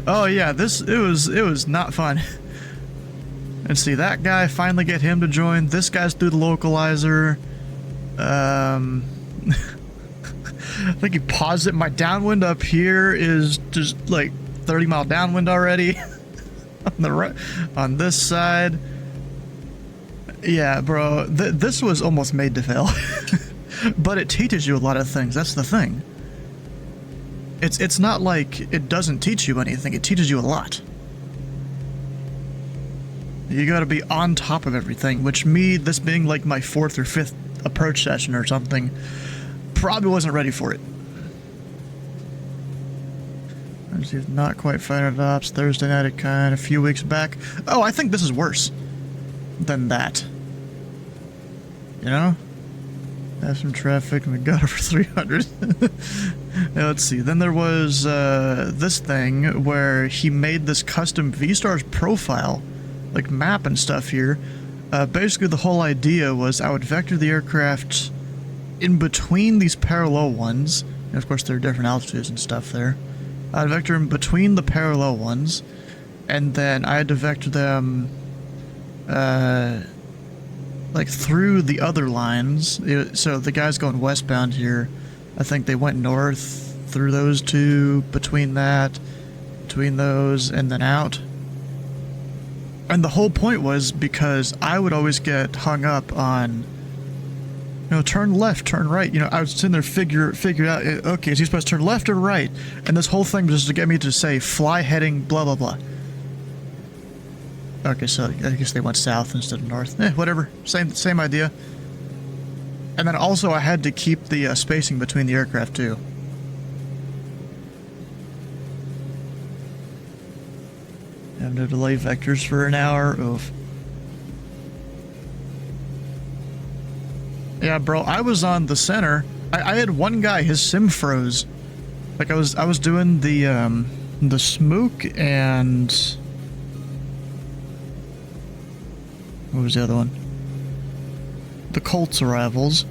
Oh yeah, it was not fun. And see, that guy, finally get him to join. This guy's through the localizer. I think he paused it. My downwind up here is just like 30-mile downwind already. On the right, on this side. Yeah, bro, this was almost made to fail. But it teaches you a lot of things. That's the thing. It's not like it doesn't teach you anything. It teaches you a lot. You gotta be on top of everything, which this being like my 4th or 5th approach session or something, probably wasn't ready for it. Not quite fighter ops, Thursday night at kind, a few weeks back. Oh, I think this is worse than that. You know? Have some traffic and we got over 300. Now, let's see. Then there was this thing where he made this custom V-Stars profile, like map and stuff here. Basically, the whole idea was I would vector the aircraft in between these parallel ones. And of course, there are different altitudes and stuff there. I'd vector them between the parallel ones, and then I had to vector them like through the other lines. So the guys going westbound here, I think they went north through those two, between those, and then out. And the whole point was because I would always get hung up on, you know, turn left, turn right. You know, I was sitting there figure out, okay, is he supposed to turn left or right? And this whole thing was just to get me to say fly heading blah blah blah. Okay, so I guess they went south instead of north. Whatever, same idea. And then also I had to keep the spacing between the aircraft too. Have no delay vectors for an hour. Oof. Yeah, bro, I was on the center. I had one guy, his sim froze. Like I was doing the smoke and what was the other one? The Colts arrivals,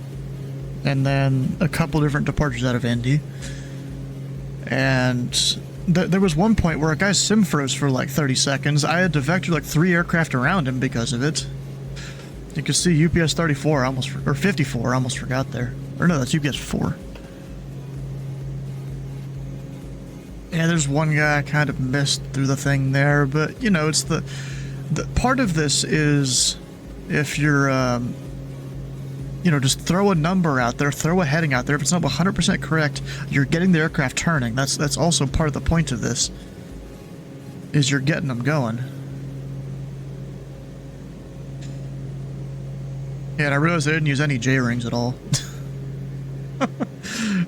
and then a couple different departures out of Indy. And there was one point where a guy's sim froze for like 30 seconds. I had to vector like 3 aircraft around him because of it. You can see UPS 34 or 54, I almost forgot there. Or no, that's UPS 4. Yeah, there's one guy I kind of missed through the thing there, but you know, it's the part of this is if you're, you know, just throw a number out there, throw a heading out there. If it's not 100% correct, you're getting the aircraft turning. That's also part of the point of this, is you're getting them going. Yeah, and I realized I didn't use any J-rings at all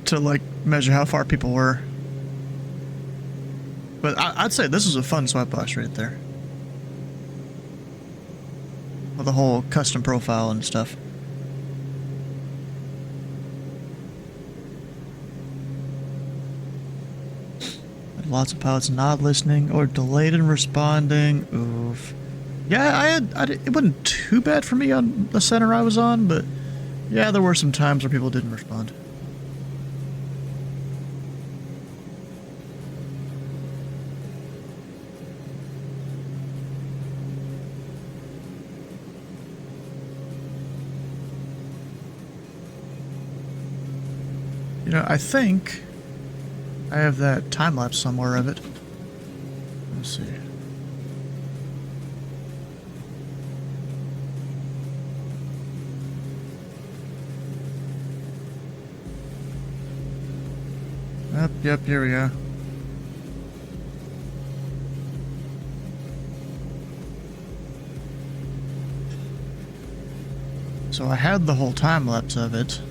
to, like, measure how far people were. But I'd say this is a fun sweat box right there. With the whole custom profile and stuff. Lots of pilots not listening or delayed in responding. Oof. Yeah, it wasn't too bad for me on the center I was on, but yeah, there were some times where people didn't respond. You know, I think I have that time lapse somewhere of it. Let's see. Yep, here we go. So I had the whole time lapse of it.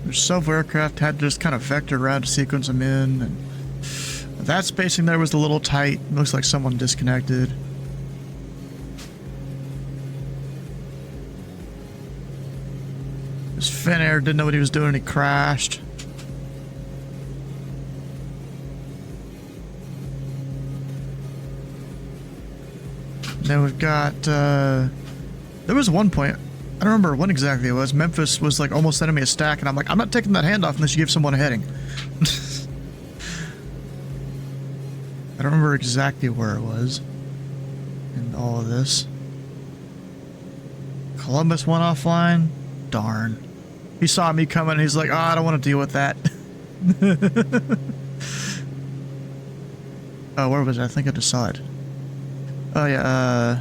There's several aircraft had to just kind of vector around to sequence them in, and that spacing there was a little tight. Looks like someone disconnected. This Finnair didn't know what he was doing and he crashed. Then we've got, there was one point, I don't remember when exactly it was. Memphis was like almost sending me a stack, and I'm like, I'm not taking that handoff unless you give someone a heading. I don't remember exactly where it was in all of this. Columbus went offline. Darn. He saw me coming and he's like, oh, I don't want to deal with that. Oh, where was it? I think I just saw it. Oh, yeah,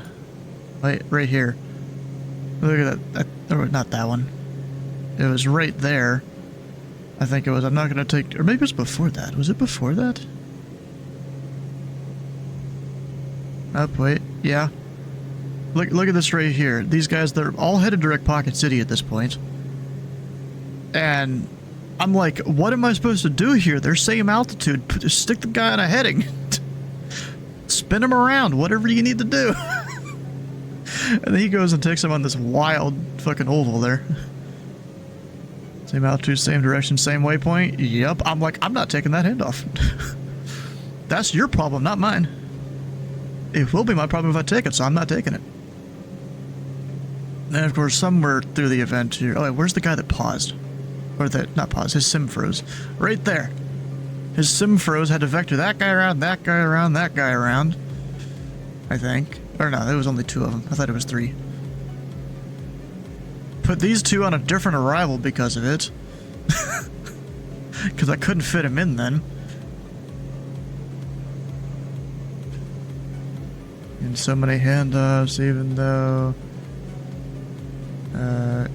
Right here. Look at that. Or not that one. It was right there. I think it was. I'm not going to take... Or maybe it was before that. Was it before that? Oh, wait. Yeah. Look at this right here. These guys, they're all headed direct Pocket City at this point. And I'm like, what am I supposed to do here? They're same altitude. Stick the guy on a heading. Spin him around. Whatever you need to do. And then he goes and takes him on this wild fucking oval there. Same altitude, same direction, same waypoint. Yep. I'm like, I'm not taking that handoff. That's your problem, not mine. It will be my problem if I take it, so I'm not taking it. And of course, somewhere through the event here... Oh, wait, where's the guy that paused? Or that... Not paused, his sim froze. Right there. His sim froze, had to vector that guy around, that guy around, that guy around. I think. Or no, there was only 2 of them. I thought it was 3. Put these 2 on a different arrival because of it. Because I couldn't fit him in then. And so many handoffs, even though...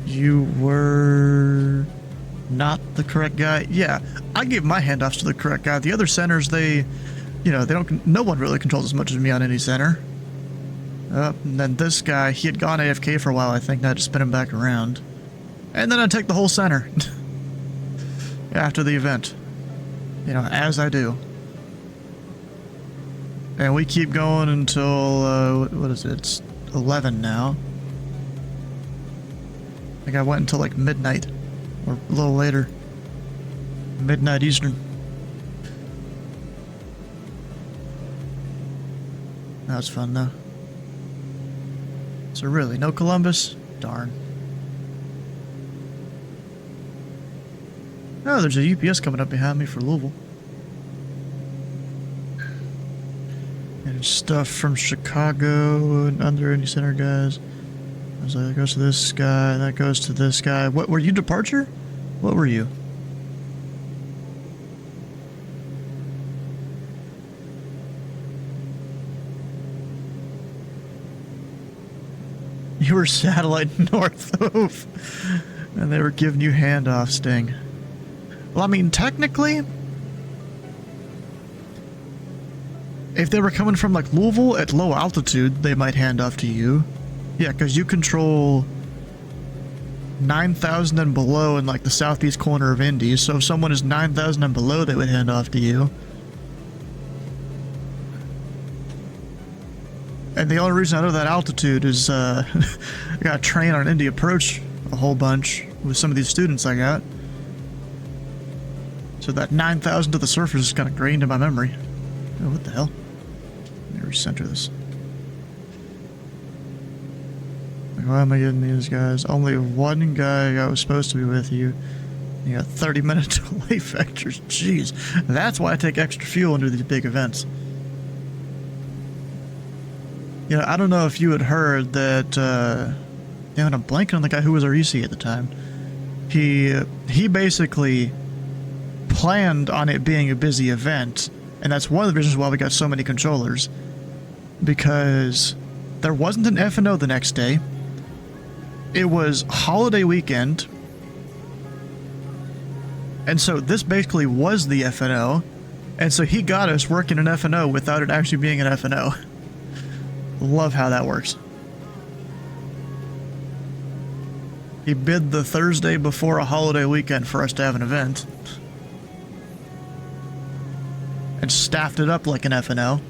you were... not the correct guy. Yeah, I gave my handoffs to the correct guy. The other centers, they... You know, they don't... No one really controls as much as me on any center. And then this guy, he had gone AFK for a while, I think, and I had to spin him back around. And then I'd take the whole center. After the event. You know, as I do. And we keep going until, what is it? It's 11 now. I think I went until like midnight. Or a little later. Midnight Eastern. That was fun though. So really, no Columbus? Darn. Oh, there's a UPS coming up behind me for Louisville. And stuff from Chicago and under any center guys. I was like, that goes to this guy, that goes to this guy. What were you, departure? What were you? You were satellite north of, and they were giving you handoff, Sting. Well, I mean, technically, if they were coming from like Louisville at low altitude, they might hand off to you. Yeah, because you control 9,000 and below in like the southeast corner of Indy. So if someone is 9,000 and below, they would hand off to you. And the only reason I know that altitude is I got trained on Indy approach a whole bunch with some of these students I got. So that 9,000 to the surface is kind of grained in my memory. Oh, what the hell? Let me recenter this. Like, why am I getting these guys? Only one guy was supposed to be with you. You got 30-minute delay factors. Jeez. That's why I take extra fuel into these big events. You know, I don't know if you had heard that, damn it, I'm blanking on the guy who was our EC at the time. He basically planned on it being a busy event, and that's one of the reasons why we got so many controllers. Because there wasn't an F&O the next day. It was holiday weekend. And so this basically was the F&O. And so he got us working an F&O without it actually being an F&O. Love how that works. He bid the Thursday before a holiday weekend for us to have an event. And staffed it up like an F&O.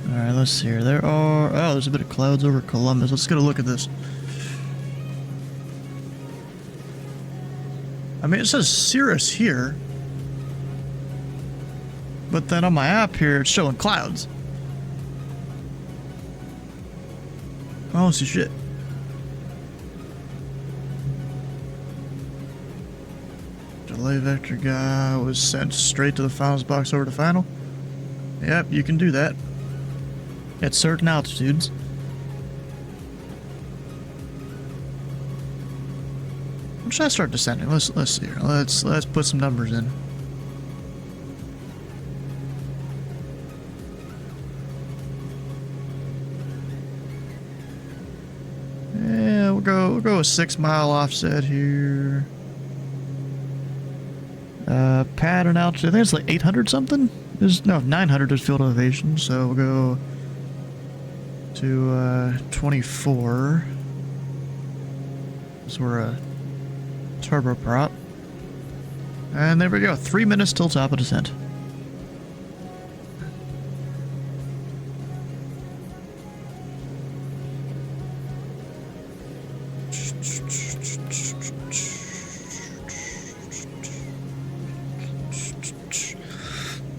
Alright, let's see here. There are... Oh, there's a bit of clouds over Columbus. Let's get a look at this. I mean, it says Cirrus here. But then on my app here, it's showing clouds. I don't see shit. Delay vector guy was sent straight to the finals box over to final. Yep, you can do that. At certain altitudes. When should I start descending? Let's see here. Let's put some numbers in. we'll go a 6 mile offset here. Pad and altitude, I think it's like 800 something? No, 900 is field elevation, so we'll go to 24. So we're a turboprop. And there we go, 3 minutes till top of descent.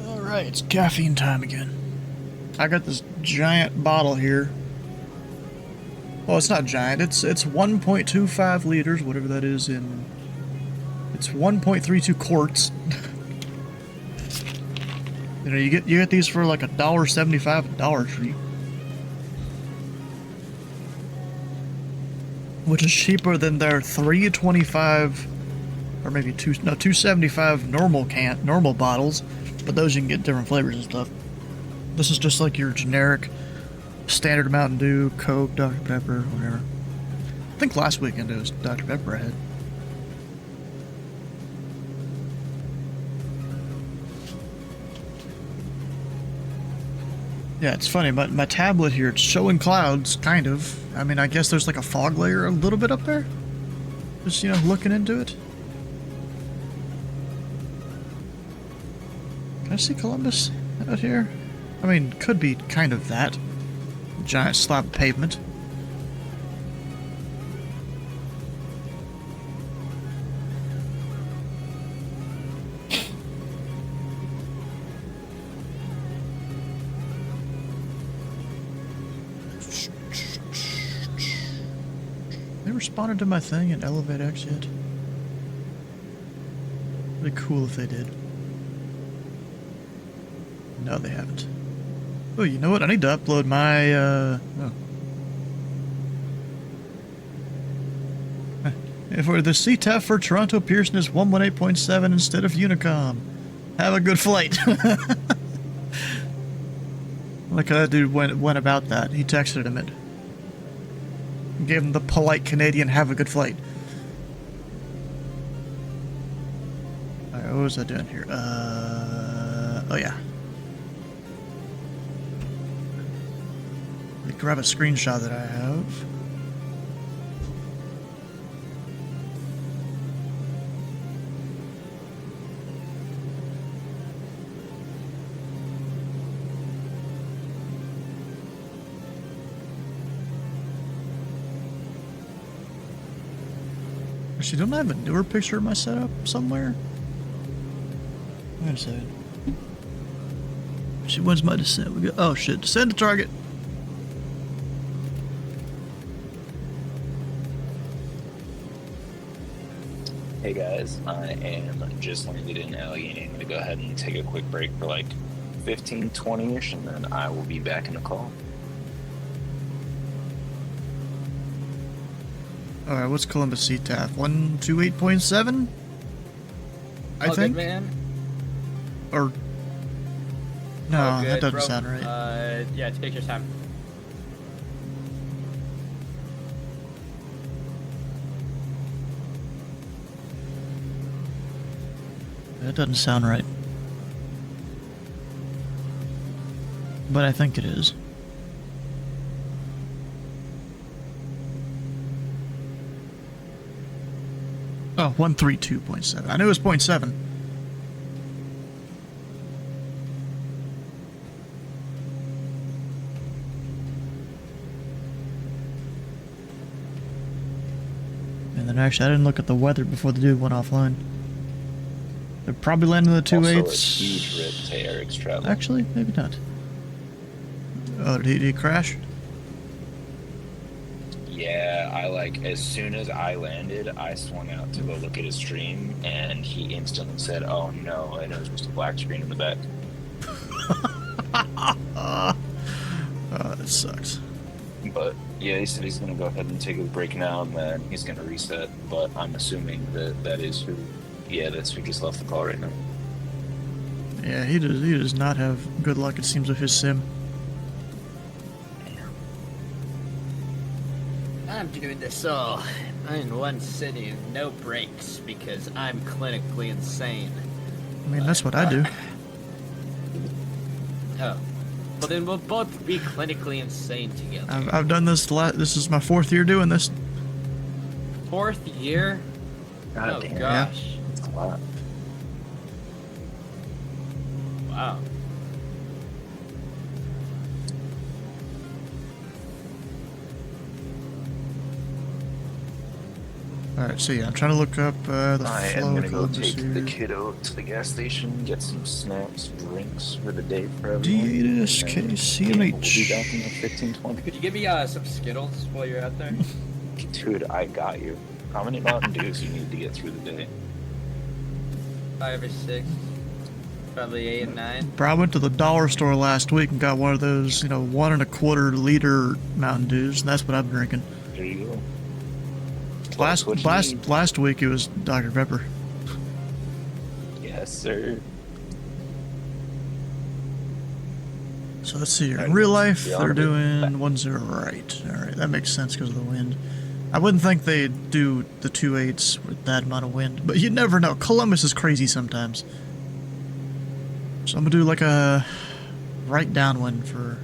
Alright, it's caffeine time again. I got this giant bottle here. Well, it's not giant, it's 1.25 liters, whatever that is in... It's 1.32 quarts. You know, you get these for like $1.75 at Dollar Tree. Which is cheaper than their $3.25 or maybe $2.75 normal bottles, but those you can get different flavors and stuff. This is just like your generic standard Mountain Dew, Coke, Dr. Pepper, whatever. I think last weekend it was Dr. Pepper I had. Yeah, it's funny, my tablet here, it's showing clouds, kind of. I mean, I guess there's like a fog layer a little bit up there. Just, you know, looking into it. Can I see Columbus out here? I mean, could be kind of that. Giant slab of pavement. They responded to my thing in Elevate X yet? It'd be cool if they did. No, they haven't. Oh, you know what? I need to upload my, For the CTAF for Toronto Pearson is 118.7 instead of Unicom. Have a good flight. Like how that dude went about that. He texted him it. Gave him the polite Canadian have a good flight. Alright, what was I doing here? Oh yeah. Let me grab a screenshot that I have. Actually, don't I have a newer picture of my setup somewhere? Wait a second. Actually, when's my descent? We go. Oh shit! Descend to target. Hey guys, I am just landed in Allegheny. I'm gonna go ahead and take a quick break for like 15, 20-ish, and then I will be back in the call. Alright, what's Columbus CTAF? 128.7? I think? Good, man. Or... No, Good, that doesn't bro. sound right. Yeah, take your time. That doesn't sound right. But I think it is. Oh, 132.7. I knew it was 0.7. And then actually, I didn't look at the weather before the dude went offline. They're probably landing the 2.8s. Also a huge rip to Eric's travel. Actually, maybe not. Oh, did he crash? Yeah, as soon as I landed, I swung out to go look at his stream, and he instantly said, "Oh no," and it was just a black screen in the back. Oh, that sucks. But yeah, he said he's gonna go ahead and take a break now, and then he's gonna reset. But I'm assuming that is who. Yeah, that's who just left the call right now. Yeah, he does not have good luck, it seems, with his sim. I'm doing this all in one sitting, no breaks, because I'm clinically insane. I mean, that's what I do. Oh. Well, then we'll both be clinically insane together. I've done this. This is my 4th year doing this. 4th year? God Oh, damn. gosh. That's a lot. Wow. Alright, so yeah, I'm trying to look up the I am flow gonna of go Columbus take the here. kiddo to the gas station, get some snacks, drinks for the day for everyone. D8S and then, KCMH. We'll be back in like 15, 20. Could you give me some Skittles while you're out there? Dude, I got you. How many Mountain Dews you need to get through the day? 5 or 6. Probably 8 and 9. Bro, I went to the dollar store last week and got one of those, 1.25 liter Mountain Dews, and that's what I'm drinking. There you go. Last what you need. last week it was Dr. Pepper. Yes, sir. So let's see here. In Alright, real life, yeah, they're I'll be doing back. 1-0 right. Alright, that makes sense because of the wind. I wouldn't think they'd do the 2/8s with that amount of wind, but you never know. Columbus is crazy sometimes. So I'm gonna do like a right downwind for...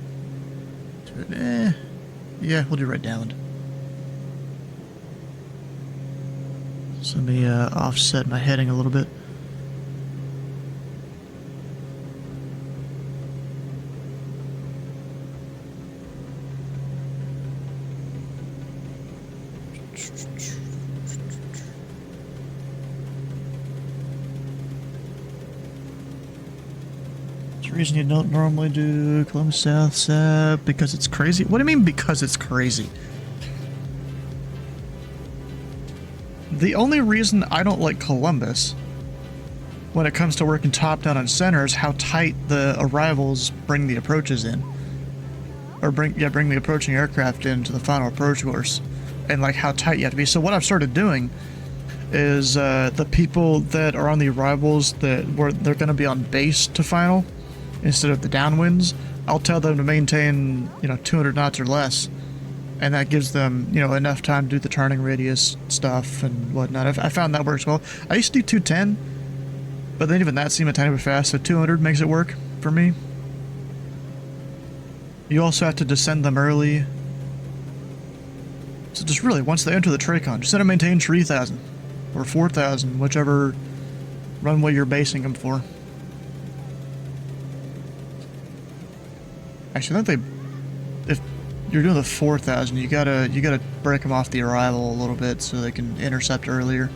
yeah, we'll do right downwind. So let me offset my heading a little bit. There's a reason you don't normally do Columbus South, because it's crazy? What do you mean because it's crazy? The only reason I don't like Columbus when it comes to working top down on center is how tight the arrivals bring the approaches in. Or bring the approaching aircraft into the final approach course. And like how tight you have to be. So what I've started doing is the people that are on the arrivals they're going to be on base to final instead of the downwinds, I'll tell them to maintain 200 knots or less, and that gives them enough time to do the turning radius stuff and whatnot. I found that works well. I used to do 210, but then even that seemed a tiny bit fast, so 200 makes it work for me. You also have to descend them early. So just really, once they enter the Tracon, just set them maintain 3,000 or 4,000, whichever runway you're basing them for. Actually, I think if you're doing the 4,000, you gotta break them off the arrival a little bit so they can intercept earlier.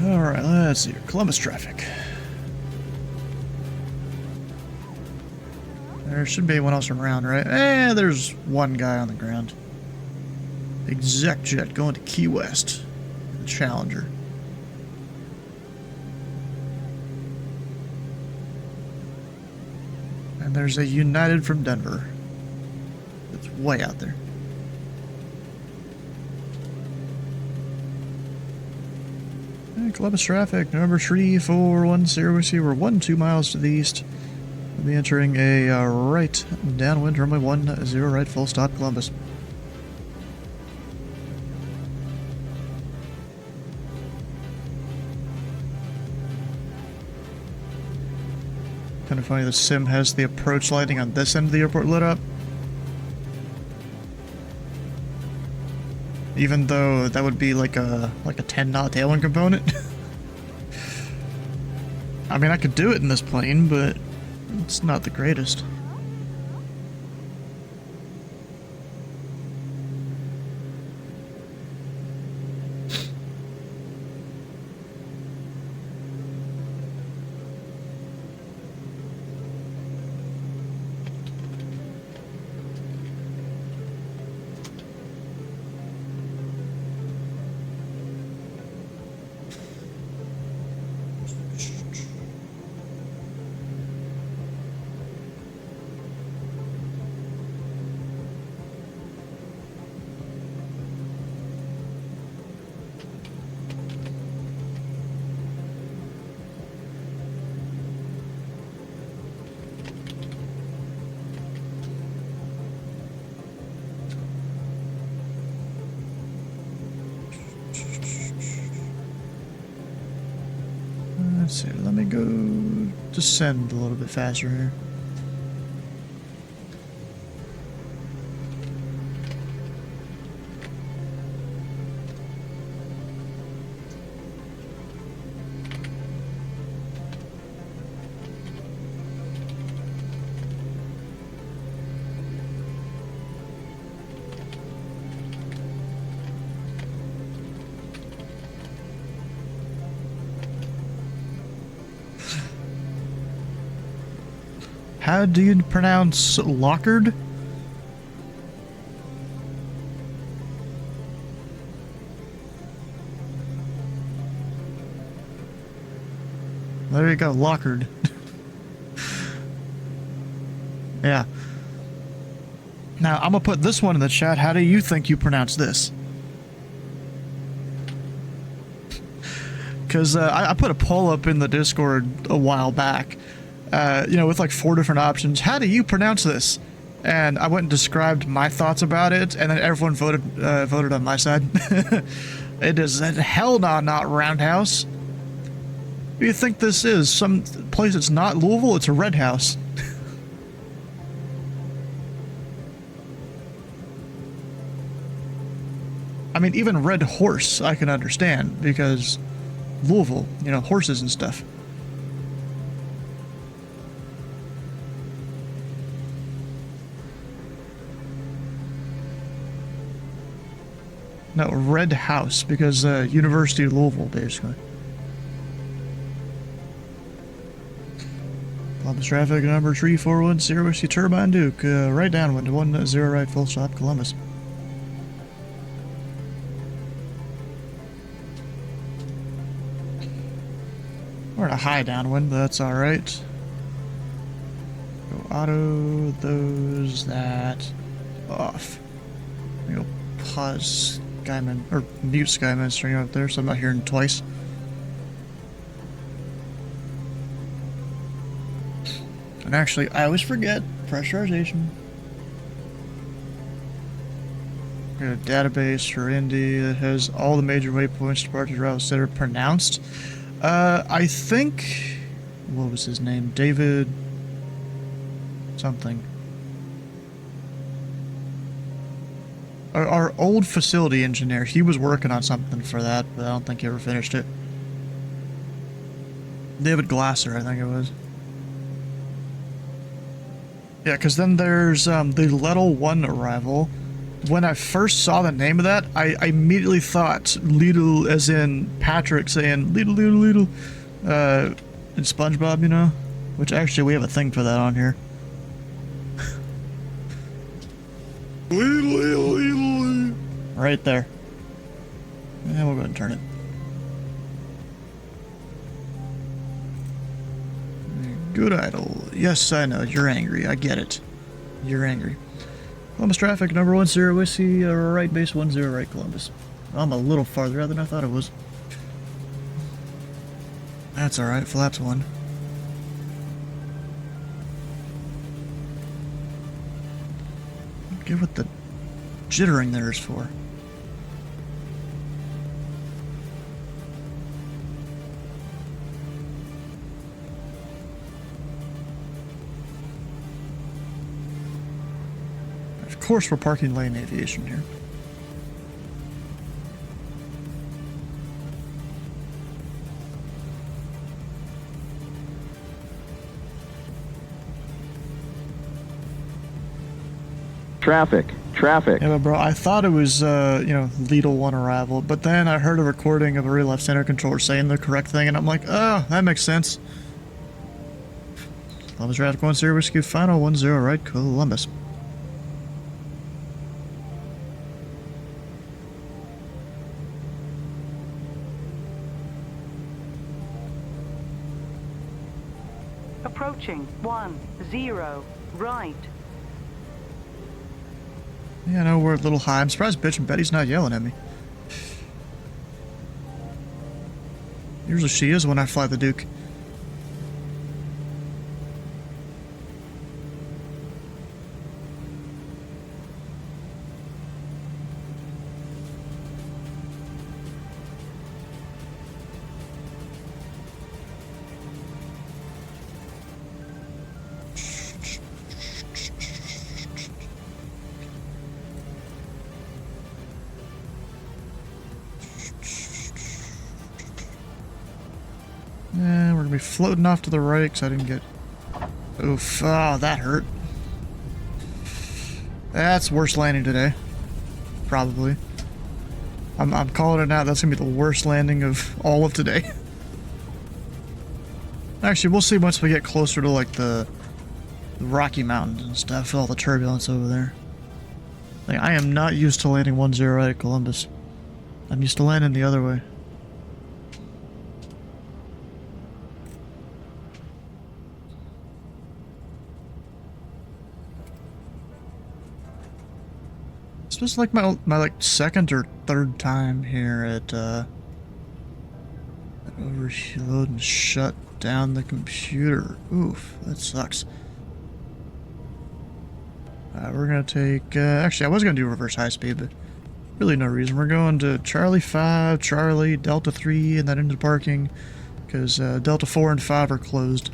Alright, let's see here. Columbus traffic. There should be anyone else around, right? There's one guy on the ground. Exec jet going to Key West. The Challenger. And there's a United from Denver. It's way out there. Columbus traffic, number 3410. We see we're 12 miles to the east. We'll be entering a right downwind, runway 10 right, full stop, Columbus. Kind of funny, the sim has the approach lighting on this end of the airport lit up. Even though that would be like a 10 knot tailwind component. I mean, I could do it in this plane, but it's not the greatest. see, let me go descend a little bit faster here. How do you pronounce Lockard? There you go, Lockard. Yeah. Now, I'm gonna put this one in the chat. How do you think you pronounce this? Because I put a poll up in the Discord a while back. You know, with like 4 different options. How do you pronounce this? And I went and described my thoughts about it, and then everyone voted on my side. It is hell no, not Roundhouse. What do you think this is? Some place that's not Louisville? It's a Red House. I mean, even Red Horse I can understand, because Louisville, you know, horses and stuff. No, Red House, because University of Louisville, basically. Columbus traffic number 3410, Whiskey Turbine Duke, right downwind to 10 right, full stop, Columbus. We're in a high downwind, but that's alright. Go auto those, that, off. Go pause Skyman, or mute Skyman string up there, so I'm not hearing twice. And actually, I always forget pressurization. We got a database for Indy that has all the major waypoints, departure routes that are pronounced. I think, what was his name? David something. Our old facility engineer, he was working on something for that, but I don't think he ever finished it. David Glasser, I think it was. Yeah, because then there's the Lettle 1 arrival. When I first saw the name of that, I immediately thought Little, as in Patrick saying Little, Little, Little, in SpongeBob, you know? Which actually, we have a thing for that on here. Little, little, little, little. Right there. And we'll go ahead and turn it. Good idle. Yes, I know. You're angry. I get it. You're angry. Columbus traffic, number 10 Whiskey, right base 10 right Columbus. I'm a little farther out than I thought it was. That's alright, flaps 1. Get what the jittering there is for. Of course we're parking lane aviation here. Traffic. Yeah, but bro, I thought it was, you know, Lidl 1 arrival, but then I heard a recording of a rear left center controller saying the correct thing, and I'm like, oh, that makes sense. Columbus traffic 10 Whiskey, final 10 right Columbus. Approaching 10 right. Yeah, I know we're a little high. I'm surprised Bitch and Betty's not yelling at me. Usually she is when I fly the Duke. gonna be floating off to the right because I didn't get... Oof. Oh, that hurt. That's worst landing today. Probably. I'm calling it now. That's gonna be the worst landing of all of today. Actually, we'll see once we get closer to like the Rocky Mountains and stuff, all the turbulence over there. Like, I am not used to landing 1-0 at Columbus. I'm used to landing the other way. This was like my like second or third time here at overload and shut down the computer. Oof, that sucks. We're gonna take, actually I was gonna do reverse high speed, but really no reason. We're going to Charlie 5, Charlie, Delta 3, and then into parking, because Delta 4 and 5 are closed.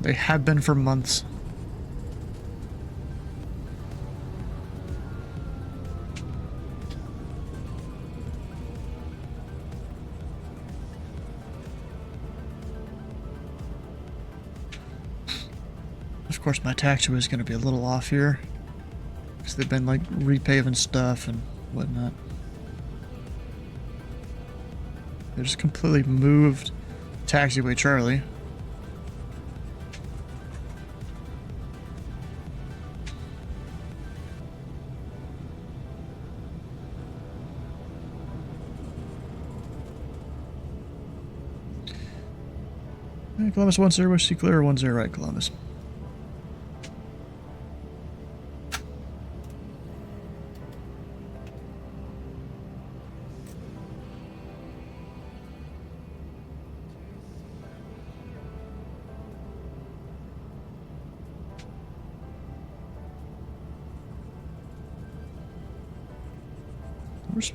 They have been for months. Of course, my taxiway is going to be a little off here, because they've been like repaving stuff and whatnot. They just completely moved taxiway Charlie. Columbus 10, West Sea Clear, 10 right, Columbus.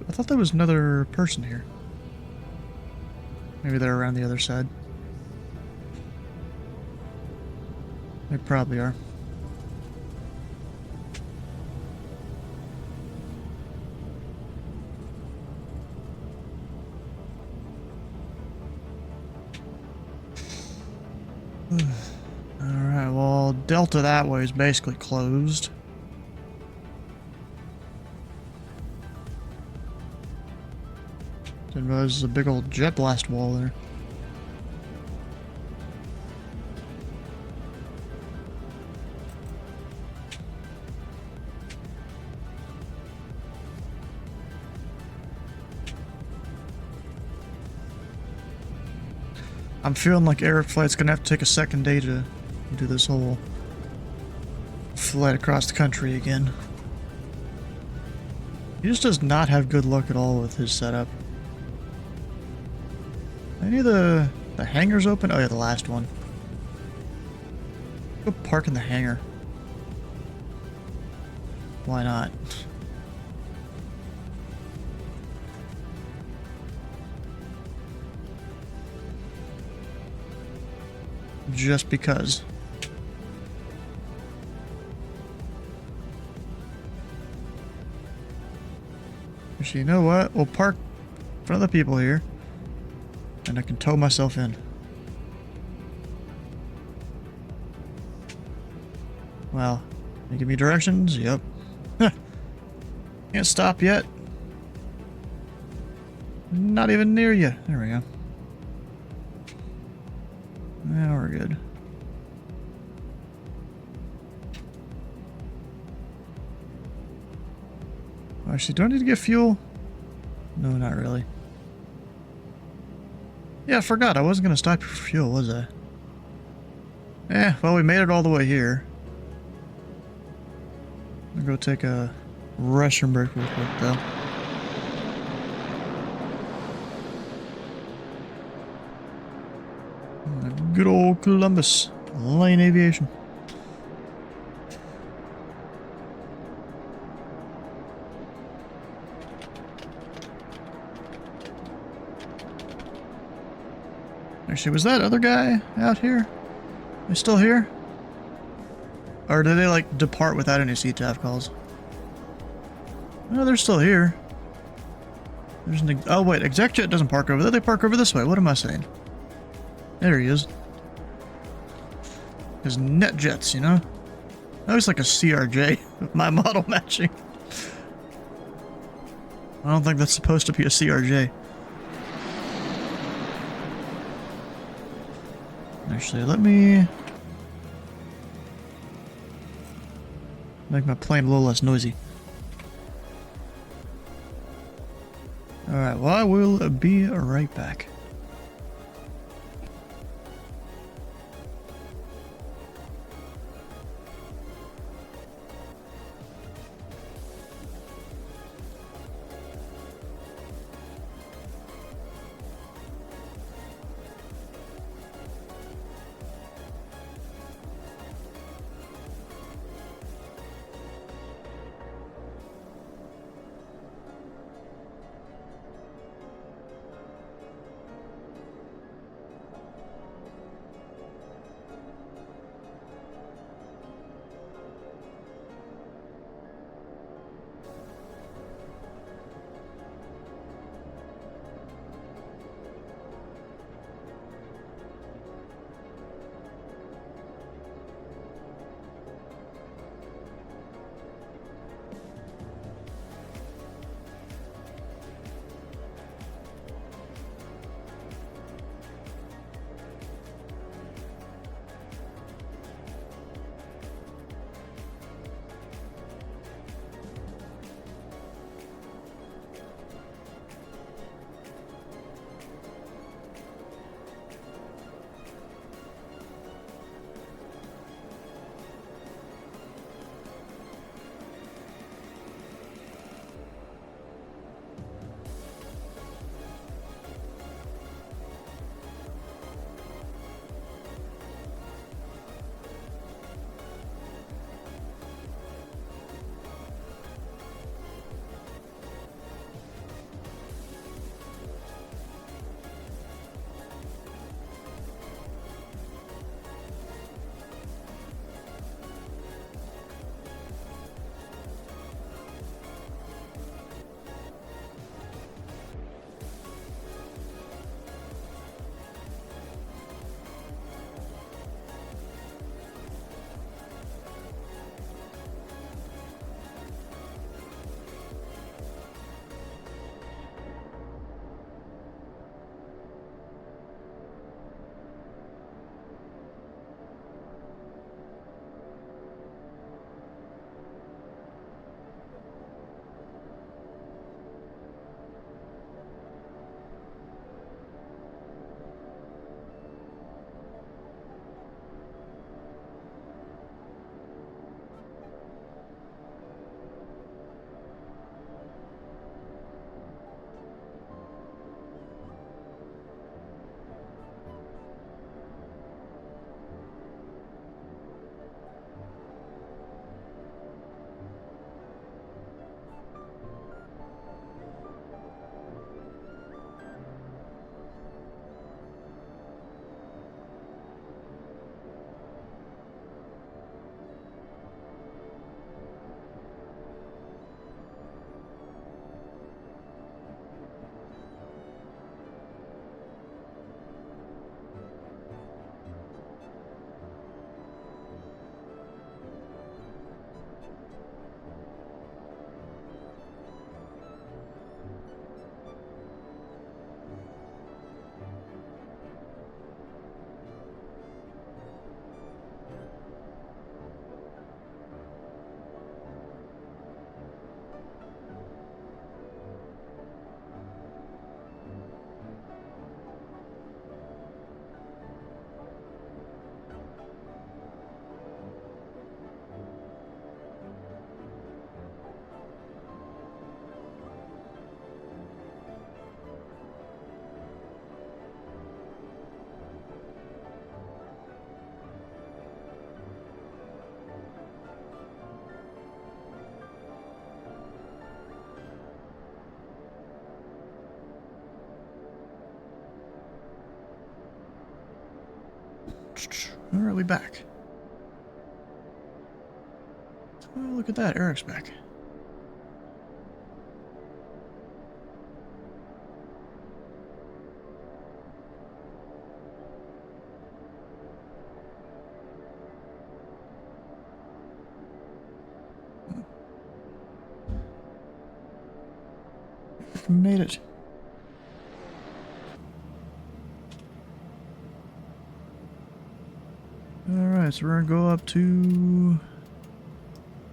I thought there was another person here. Maybe they're around the other side. They probably are. Alright, well, Delta that way is basically closed. Didn't realize there's a big old jet blast wall there. I'm feeling like air flight's gonna have to take a second day to do this whole flight across the country again. He just does not have good luck at all with his setup. Any of the hangars open? Oh yeah, the last one. Go park in the hangar. Why not? Just because. Actually, you know what? We'll park in front of the people here. And I can tow myself in. Well, you give me directions? Yep. Can't stop yet. Not even near you. There we go. Now we're good. Actually, do I need to get fuel? No, not really. Yeah, I forgot. I wasn't going to stop for fuel, was I? Eh, well, we made it all the way here. I'm going to go take a restroom break real quick, though. Good old Columbus. Lane Aviation. Actually, was that other guy out here? They still here? Or did they, like, depart without any CTAF calls? No, they're still here. There's an... Oh, wait, ExecJet doesn't park over there. They park over this way. What am I saying? There he is. His net jets, you know? That looks like a CRJ. My model matching. I don't think that's supposed to be a CRJ. Actually, let me make my plane a little less noisy. Alright, well, I will be right back. Alright, we back. Oh, look at that, Eric's back. We've made it. Alright, so we're gonna go up to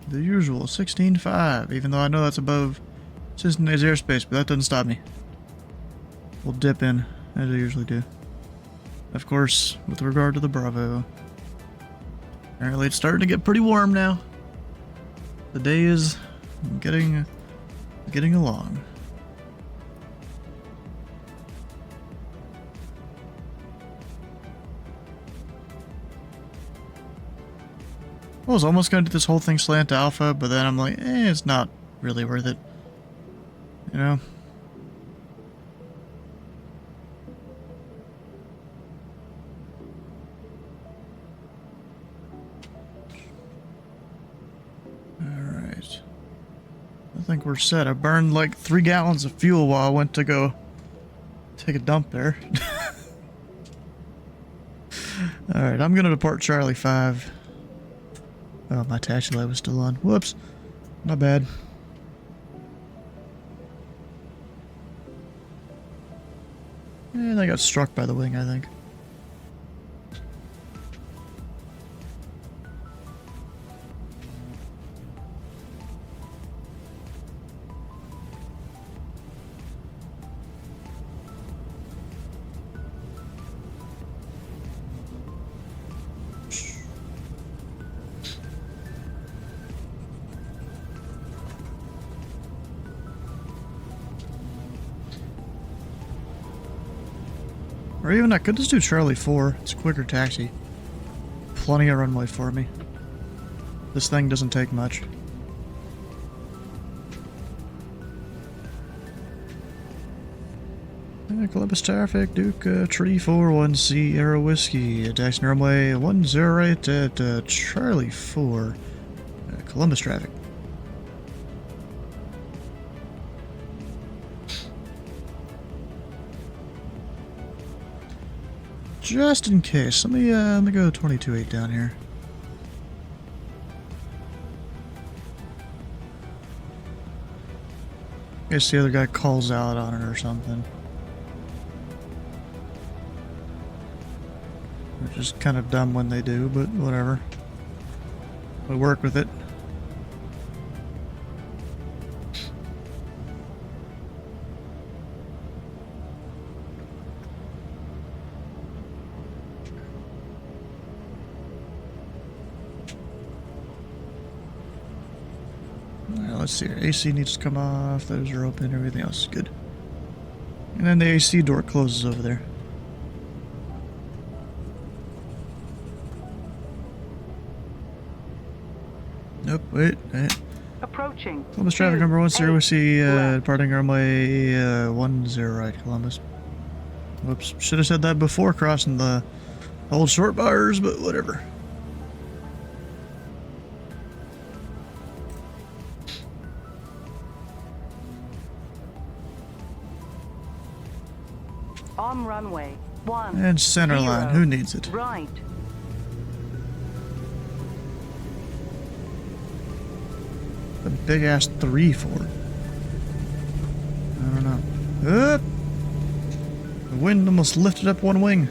the usual 16.5, even though I know that's above Cincinnati's airspace, but that doesn't stop me. We'll dip in, as I usually do. Of course, with regard to the Bravo. Apparently it's starting to get pretty warm now. The day is getting along. I was almost going to do this whole thing slant alpha, but then I'm like, it's not really worth it. You know? Alright. I think we're set. I burned like 3 gallons of fuel while I went to go take a dump there. Alright, I'm gonna depart Charlie 5. Oh, my taxi light was still on. Whoops. Not bad. And I got struck by the wing, I think. Or even I could just do Charlie 4. It's a quicker taxi. Plenty of runway for me. This thing doesn't take much. Columbus traffic, Duke, Tree 4-1 Sierra Whiskey, taxi runway 108 at Charlie 4, Columbus traffic. Just in case, let me go 22.8 down here. I guess the other guy calls out on it or something. Which is kind of dumb when they do, but whatever. We work with it. Let's see, AC needs to come off, those are open, everything else is good. And then the AC door closes over there. Nope, wait. Approaching. Columbus traffic number 1 Sierra Whiskey, departing runway 10 right, Columbus. Whoops, should have said that before crossing the old short bars, but whatever. On runway 1. And center line, who needs it? Right. A big ass 3 for. I don't know. The wind almost lifted up one wing.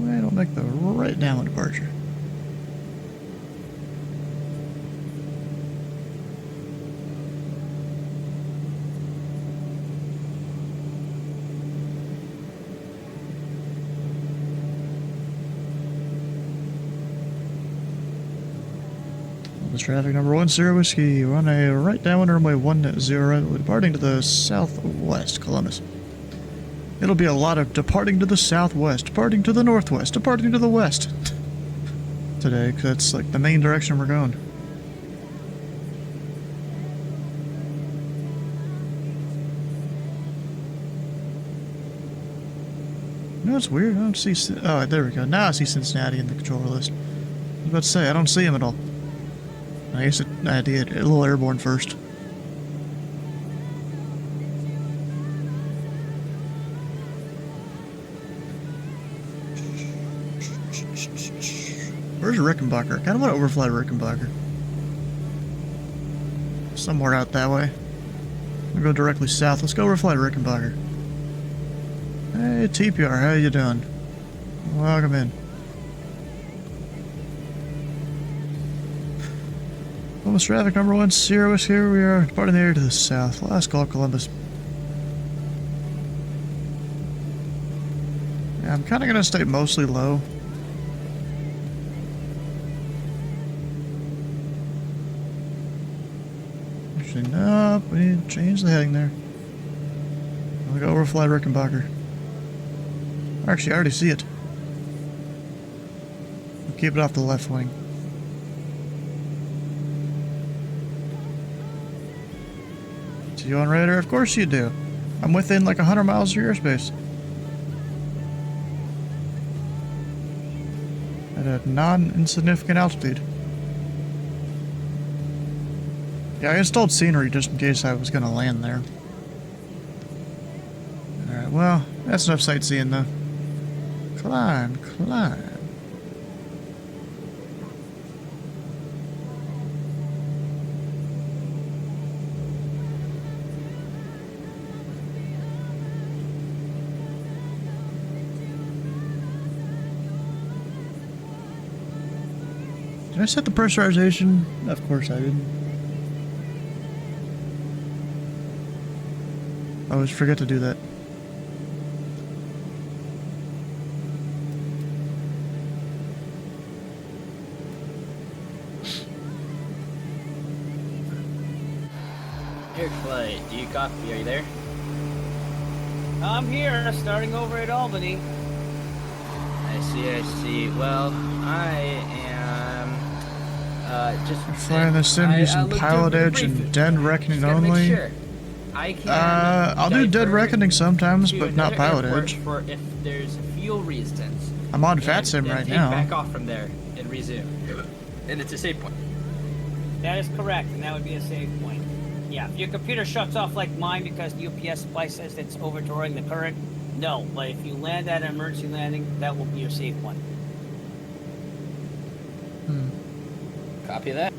I don't make the right downwind departure. Traffic number 1 Sierra Whiskey, we're on a right downwind runway 10, departing to the southwest, Columbus. It'll be a lot of departing to the southwest, departing to the northwest, departing to the west today, because that's like the main direction we're going. You know, it's weird, I don't see... Oh, there we go. Now I see Cincinnati in the controller list. I was about to say, I don't see him at all. I guess I did a little airborne first. Where's Rickenbacker? I kind of want to overfly Rickenbacker. Somewhere out that way. We'll go directly south. Let's go overfly Rickenbacker. Hey, TPR, how you doing? Welcome in. Columbus traffic number 1, Sierra West here. We are departing the area to the south. Last call, Columbus. Yeah, I'm kind of going to stay mostly low. Actually, no, we need to change the heading there. I'll go overfly Rickenbacker. Actually, I already see it. We'll keep it off the left wing. See you on radar? Of course you do. I'm within like 100 miles of your airspace. At a non-insignificant altitude. Yeah, I installed scenery just in case I was going to land there. Alright, well, that's enough sightseeing though. Climb, climb. Did I set the pressurization? Of course I didn't. I always forget to do that. Here, Clay, do you copy? Are you there? I'm here, starting over at Albany. I see. Well, I am just Flying the sim using pilot edge and dead reckoning only. Sure. I can I'll do dead reckoning sometimes, to but not another pilot airport edge. for if there's fuel resistance. I'm on and Fat Sim then right take now. back off from there and resume. And it's a save point. That is correct, and that would be a save point. Yeah, if your computer shuts off like mine because the UPS supply says it's overdrawing the current, no. But if you land at an emergency landing, that will be your save point. Copy that.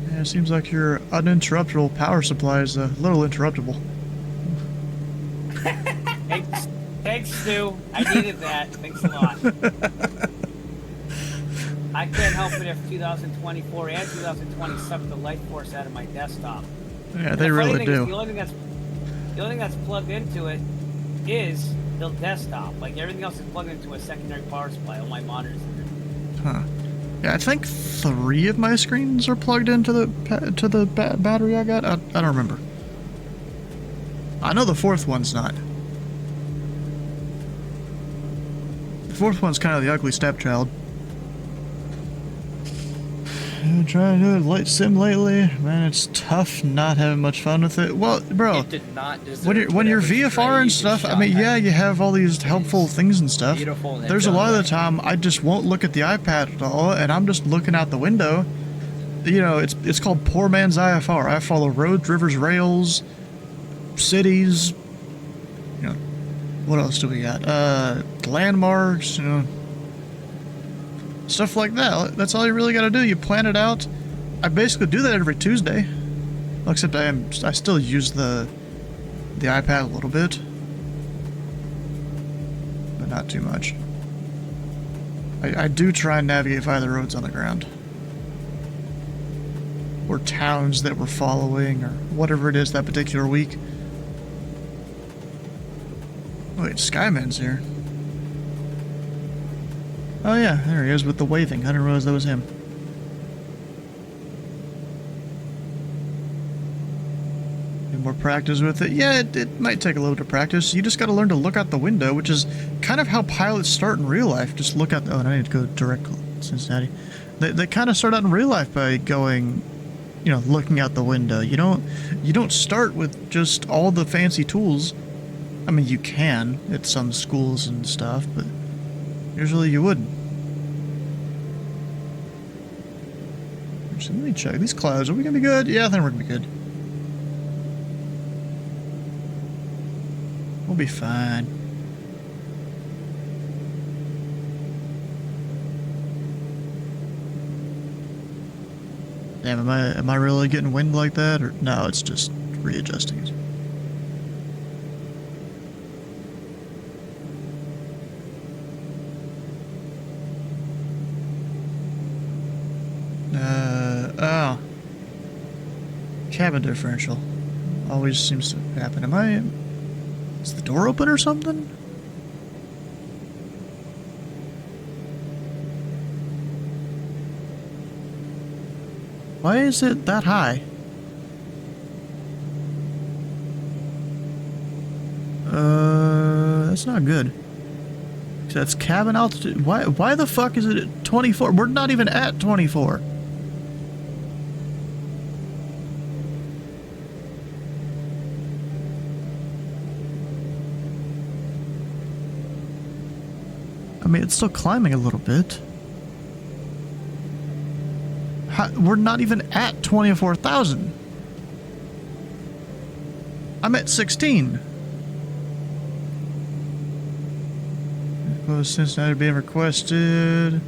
Yeah, it seems like your uninterruptible power supply is a little interruptible. Thanks, Stu. I needed that. Thanks a lot. I can't help it if 2024 and 2020 suck the life force out of my desktop. Yeah, they really do. The only thing that's plugged into it is the desktop. Like everything else is plugged into a secondary power supply. All my monitors. Huh. Yeah, I think 3 of my screens are plugged into the battery I got. I don't remember. I know the 4th one's not. The 4th one's kind of the ugly stepchild. I've been trying to do a light sim lately. Man, it's tough not having much fun with it. Well, bro, It did not when you're VFR and stuff, I mean, yeah, you have all these helpful things and stuff. Beautiful and There's a lot of the done time I just won't look at the iPad at all, and I'm just looking out the window. You know, it's called poor man's IFR. I follow roads, rivers, rails, cities. You know, what else do we got? Landmarks. You know. Stuff like that. That's all you really gotta do. You plan it out. I basically do that every Tuesday. Except I still use the iPad a little bit. But not too much. I do try and navigate via the roads on the ground. Or towns that we're following, or whatever it is that particular week. Wait, Skyman's here. Oh yeah, there he is with the waving. I didn't realize that was him. Need more practice with it? Yeah, it might take a little bit of practice. You just gotta learn to look out the window, which is kind of how pilots start in real life. Just look out. Oh, and I need to go direct Cincinnati. They kind of start out in real life by going, you know, looking out the window. You don't start with just all the fancy tools. I mean, you can at some schools and stuff, but usually you wouldn't. Actually, let me check. These clouds, are we gonna be good? Yeah, I think we're gonna be good. We'll be fine. Damn, am I really getting wind like that? Or no, it's just readjusting it. Oh. Cabin differential. Always seems to happen. Is the door open or something? Why is it that high? That's not good. That's cabin altitude. Why the fuck is it at 24? We're not even at 24. I mean, it's still climbing a little bit. We're not even at 24,000. I'm at 16. Cincinnati being requested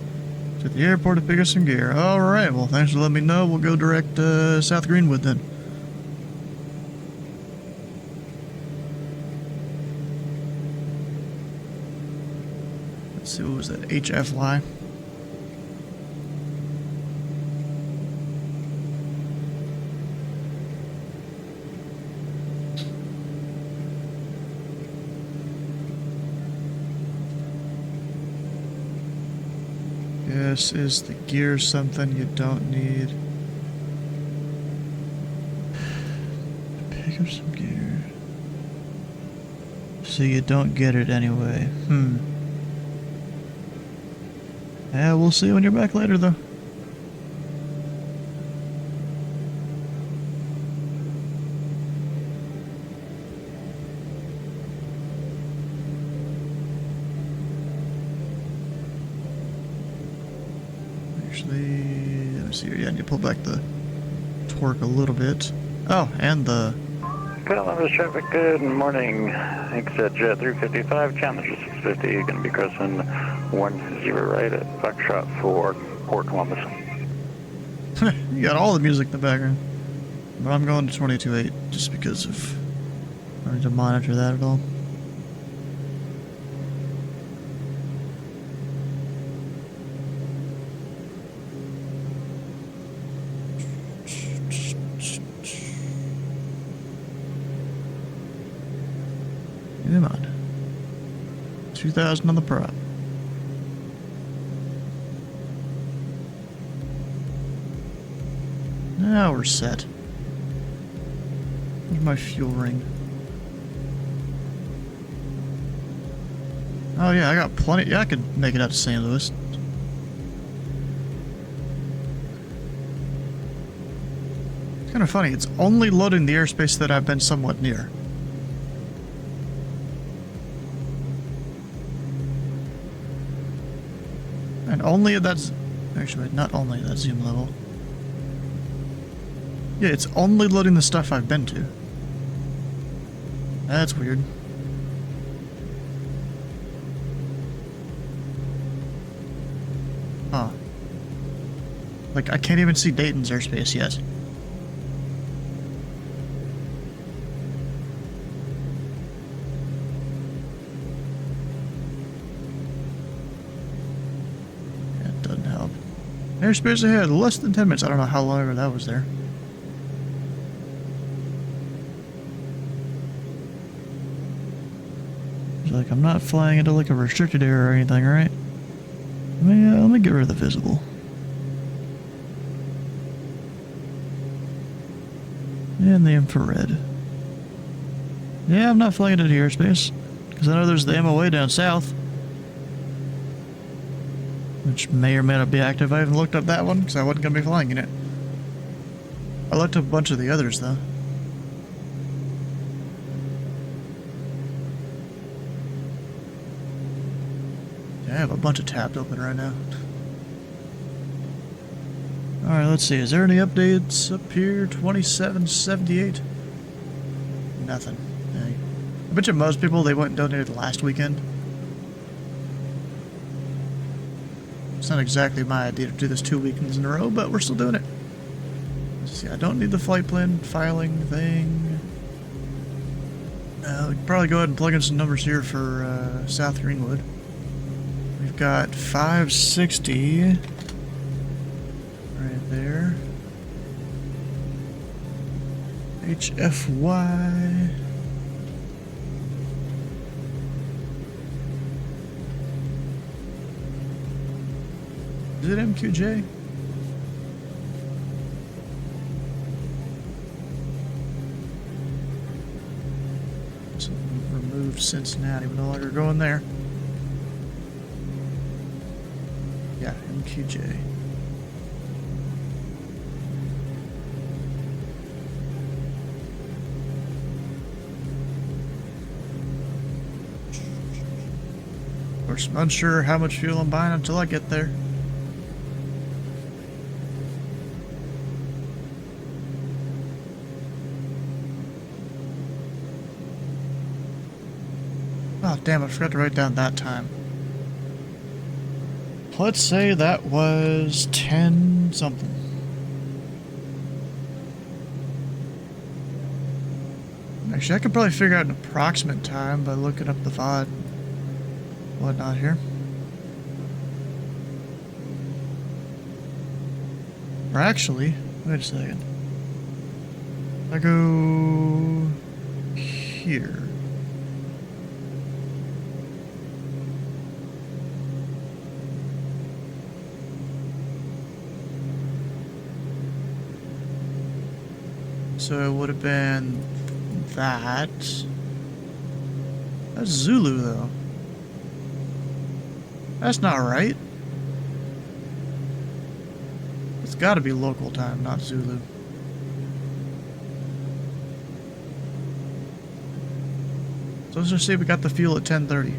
to the airport to pick up some gear. Alright, well, thanks for letting me know. We'll go direct South Greenwood then. Let's see, what was that? HFY? Yes, is the gear something you don't need? Pick up some gear. So you don't get it anyway. Yeah, we'll see when you're back later though. Let me see here. Yeah, I need to pull back the torque a little bit. Oh, and the... Columbus traffic, good morning. Exit Jet 355, Challenger 650. You're going to be crossing 10 right at Foxtrot for Port Columbus. You got all the music in the background. But I'm going to 22.8 just because of... I need to monitor that at all. Come on. 2,000 on the prop. Now we're set. Where's my fuel ring? Oh yeah, I got plenty. Yeah, I could make it out to St. Louis. It's kind of funny. It's only loading the airspace that I've been somewhat near. And only at that... Actually, not only at that zoom level. Yeah, it's only loading the stuff I've been to. That's weird. Huh. Like, I can't even see Dayton's airspace yet. That doesn't help. Airspace ahead, less than 10 minutes. I don't know how long ever that was there. Like, I'm not flying into like a restricted area or anything, right? Let me get rid of the visible. And the infrared. Yeah, I'm not flying into airspace. Because I know there's the MOA down south. Which may or may not be active. I haven't looked up that one because I wasn't going to be flying in it. I looked up a bunch of the others though. I have a bunch of tabs open right now. Alright, let's see. Is there any updates up here? 2778? Nothing. I bet you most people, they went and donated last weekend. It's not exactly my idea to do this 2 weekends in a row, but we're still doing it. See, I don't need the flight plan filing thing. We can probably go ahead and plug in some numbers here for South Greenwood. We've got 560 right there. HFY. Is it MQJ? So remove Cincinnati. We're no longer going there. Yeah, MQJ. Of course, I'm unsure how much fuel I'm buying until I get there. Oh, damn, I forgot to write down that time. Let's say that was 10 something. Actually, I could probably figure out an approximate time by looking up the VOD. Whatnot here. Or actually, wait a second. I go here. So it would have been that. That's Zulu, though. That's not right. It's got to be local time, not Zulu. So let's just say we got the fuel at 10:30.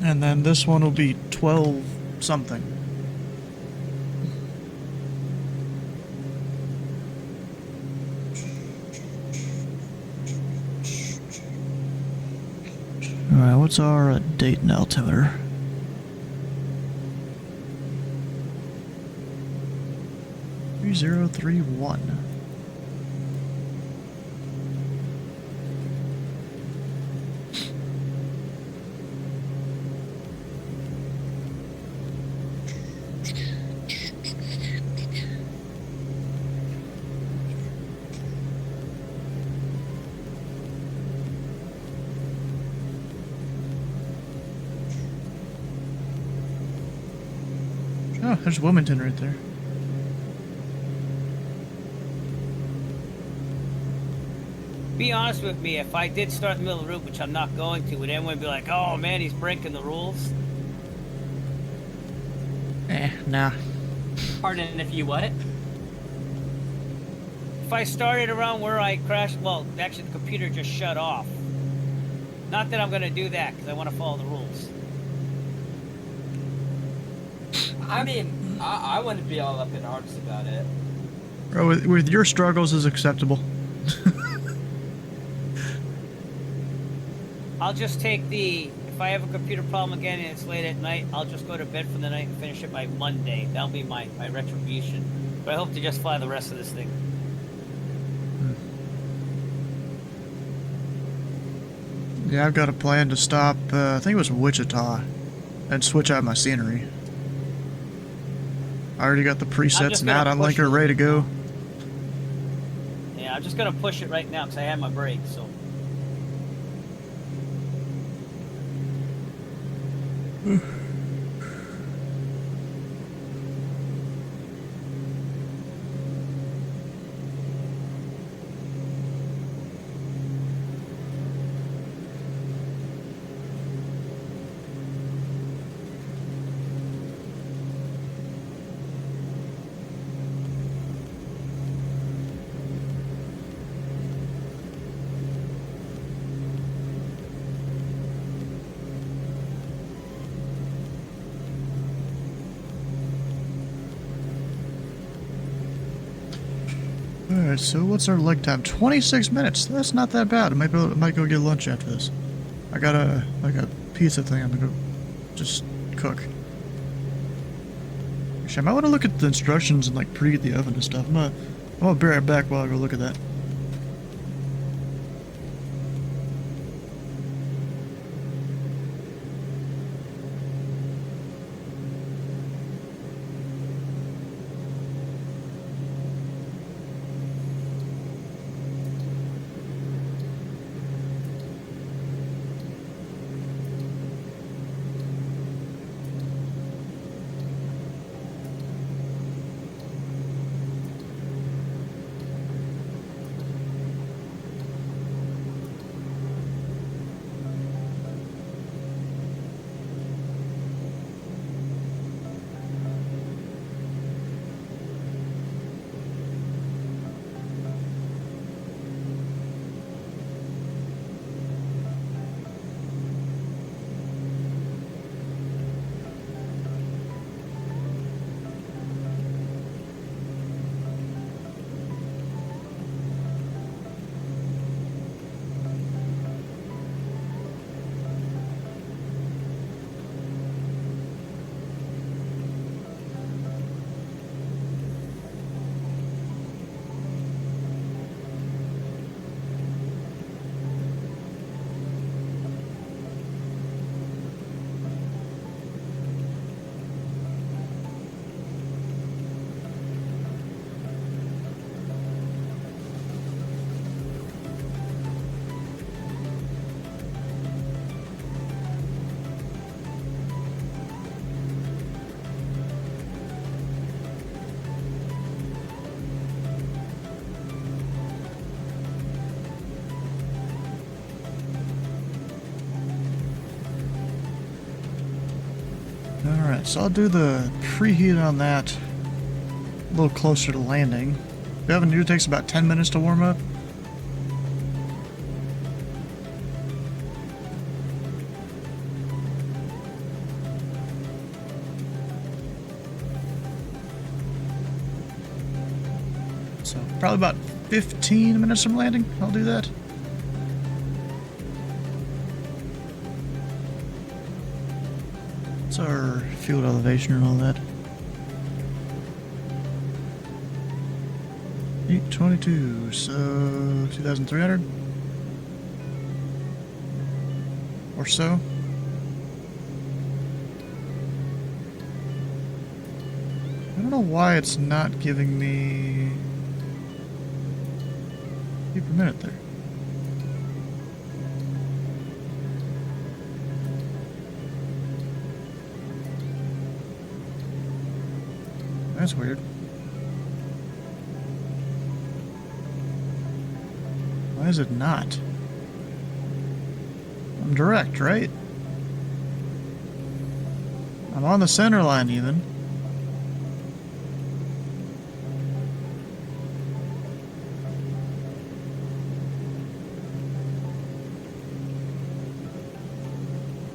And then this one will be 12 something. Alright, what's our date and altimeter? $3031. Oh, there's Wilmington right there. Be honest with me, if I did start in the middle of the route, which I'm not going to, would anyone be like, oh man, he's breaking the rules? Nah. Pardon if you what? If I started around where I crashed, well, actually the computer just shut off. Not that I'm going to do that, because I want to follow the rules. I mean, I wouldn't be all up in arms about it. Bro, with your struggles is acceptable. I'll just take if I have a computer problem again and it's late at night, I'll just go to bed for the night and finish it by Monday. That'll be my retribution. But I hope to just fly the rest of this thing. Yeah, I've got a plan to stop, I think it was Wichita, and switch out my scenery. I already got the presets now on Linker ready to go. Yeah, I'm just going to push it right now because I have my brakes, so. Alright, so what's our leg time? 26 minutes. That's not that bad. I might go get lunch after this. I got a pizza thing I'm gonna go just cook. Actually, I might want to look at the instructions and like preheat the oven and stuff. I'm gonna be right back while I go look at that. Alright, so I'll do the preheat on that a little closer to landing. The oven usually takes about 10 minutes to warm up. So probably about 15 minutes from landing, I'll do that. What's our field elevation and all that? 822, so 2,300 or so. I don't know why it's not giving me feet per minute there. That's weird. Why is it not? I'm direct, right? I'm on the center line even.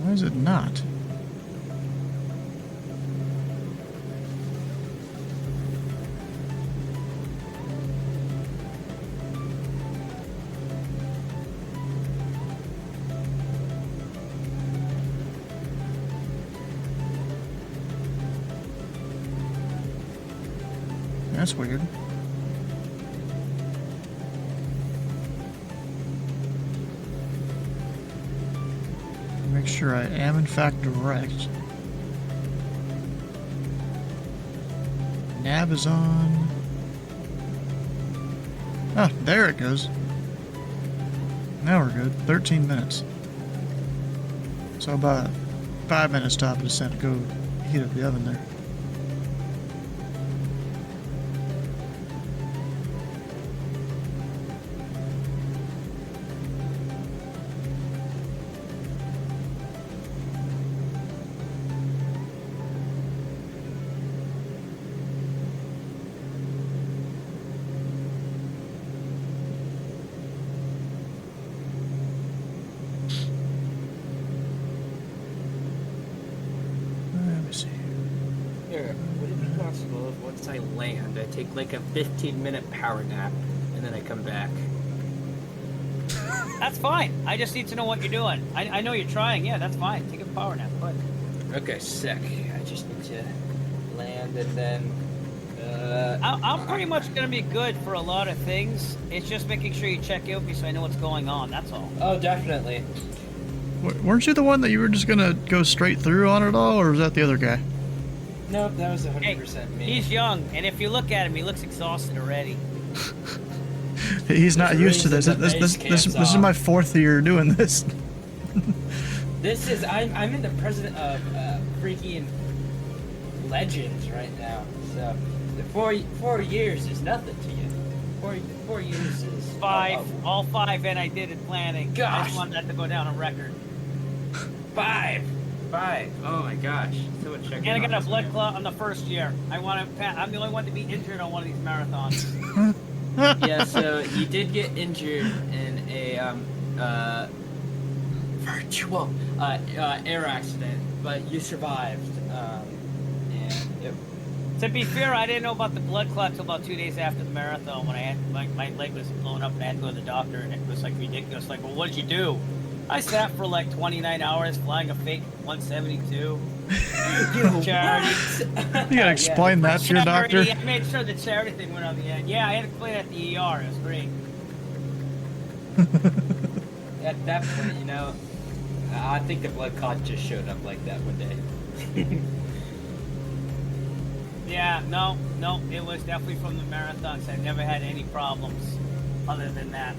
Why is it not? That's weird. Make sure I am in fact direct. Nav is on. Ah, there it goes. Now we're good. 13 minutes. So about 5 minutes stop and descent to go heat up the oven there. Would it be possible if once I land, I take like a 15-minute power nap and then I come back? That's fine. I just need to know what you're doing. I know you're trying. Yeah, that's fine. Take a power nap. Go ahead. Okay, sick. I just need to land and then. I'm pretty much gonna be good for a lot of things. It's just making sure you check in with me so I know what's going on. That's all. Oh, definitely. Weren't you the one that you were just gonna go straight through on it all, or was that the other guy? Nope, that was 100% me. He's young, and if you look at him, he looks exhausted already. He's not There's used to reason this. the This base is camp's my off. 4th year doing this. This is I'm in the president of freaking legends right now. So the 4 years is nothing to you. 4 years is 5, oh, all 5, and I did it planning. I Gosh. just wanted that to go down on record. 5. Oh my gosh. So much checking. And I got a blood clot on the first year. I'm the only one to be injured on one of these marathons. Yeah, so you did get injured in a virtual air accident, but you survived. And it, To be fair, I didn't know about the blood clot till about 2 days after the marathon when I had my leg was blown up and I had to go to the doctor, and it was like ridiculous. Like, well, what'd you do? I sat for like 29 hours flying a fake 172. Charity. You gotta explain that to your doctor. Charity. I made sure the charity thing went on the end. Yeah, I had to clean at the ER. It was great. at that point, you know, I think the blood clot just showed up like that one day. Yeah, no, it was definitely from the marathons. I never had any problems other than that.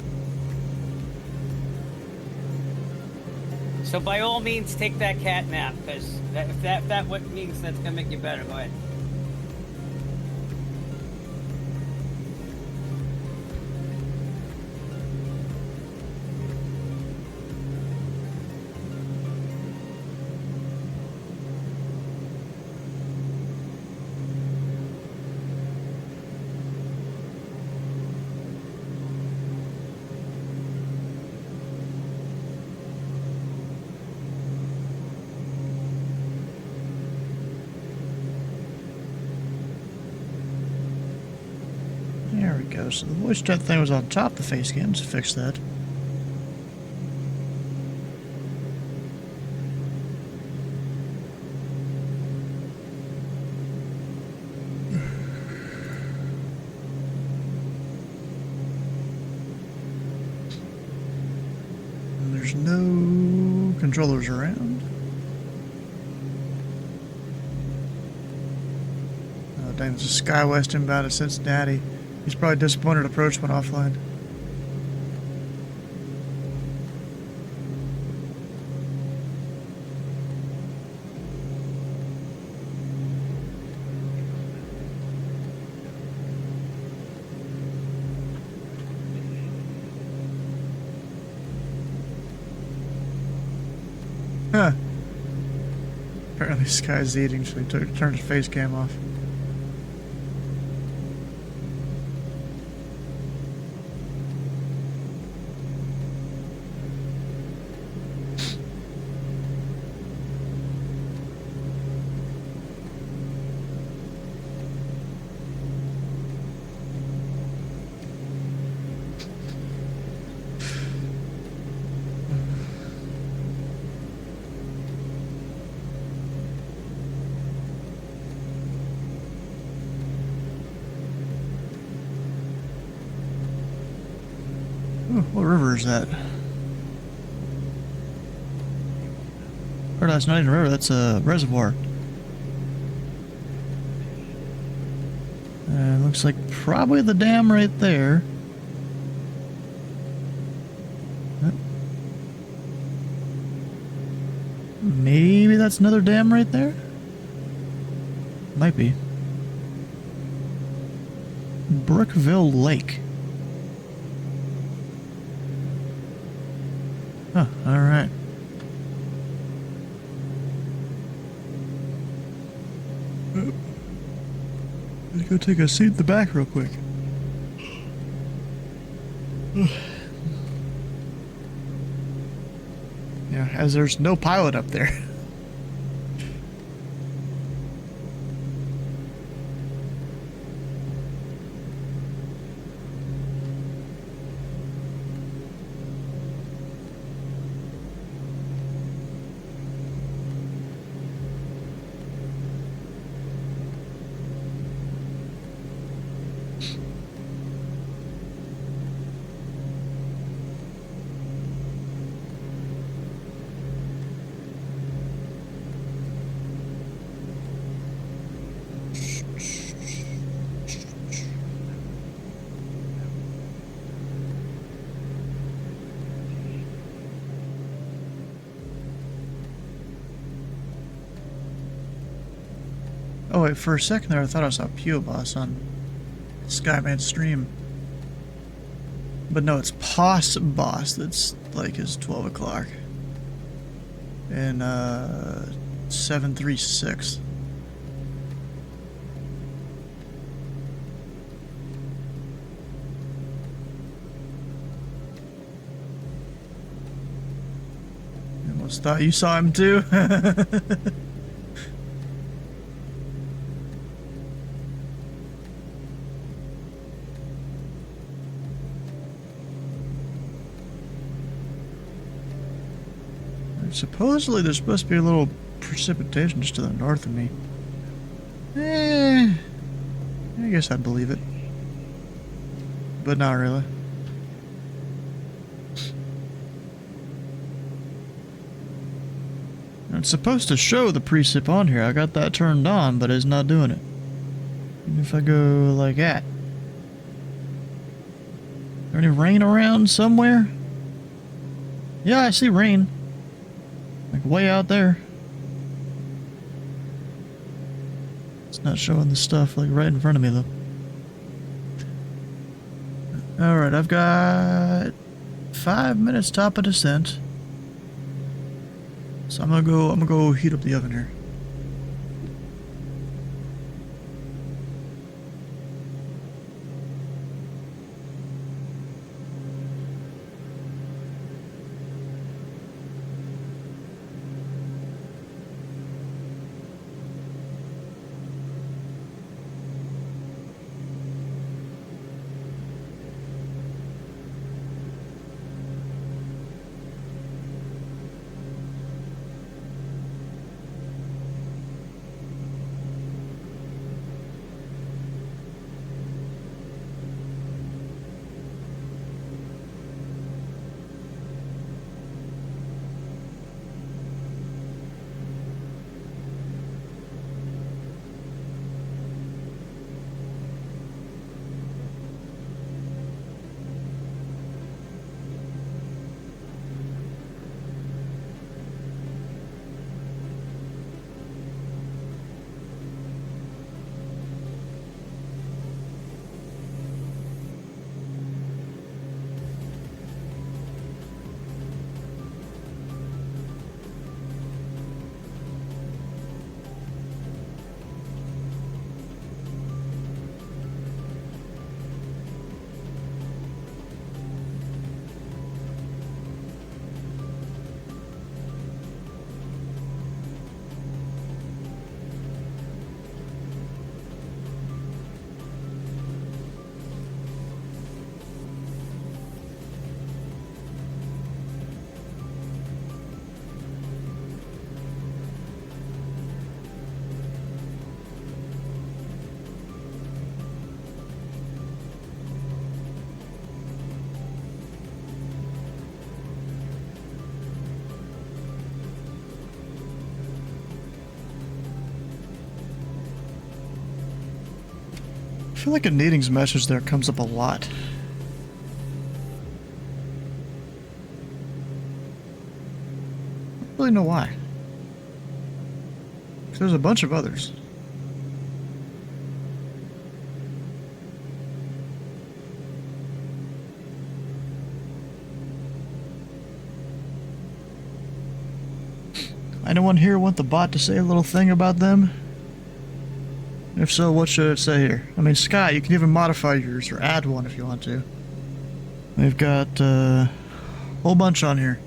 So by all means, take that cat nap, because if that what means that's gonna make you better. Go ahead. There we go. So the voice chat thing was on top of the face cam, so fix that. And there's no controllers around. Oh dang, there's a SkyWest inbound to Cincinnati. He's probably disappointed approach went offline. Huh. Apparently this guy's eating, so he turned his face cam off. Ooh, what river is that? Or that's not even a river, that's a reservoir. Looks like probably the dam right there. Maybe that's another dam right there? Might be. Brookville Lake. Huh, alright. Let's go take a seat in the back real quick. Yeah, as there's no pilot up there. Oh wait, for a second there I thought I saw Pio Boss on Skyman's stream. But no, it's Poss Boss that's like his 12 o'clock. And 736. I almost thought you saw him too. Supposedly there's supposed to be a little precipitation just to the north of me. I guess I'd believe it. But not really. It's supposed to show the precip on here. I got that turned on, but it's not doing it. Even if I go like that. Is there any rain around somewhere? Yeah, I see rain. Like way out there. It's not showing the stuff like right in front of me though. Alright, I've got 5 minutes top of descent. So I'm gonna go heat up the oven here. I feel like a Needings message there comes up a lot. I don't really know why. 'Cause there's a bunch of others. Anyone here want the bot to say a little thing about them? If so, what should it say here? I mean, Sky, you can even modify yours or add one if you want to. We've got a whole bunch on here.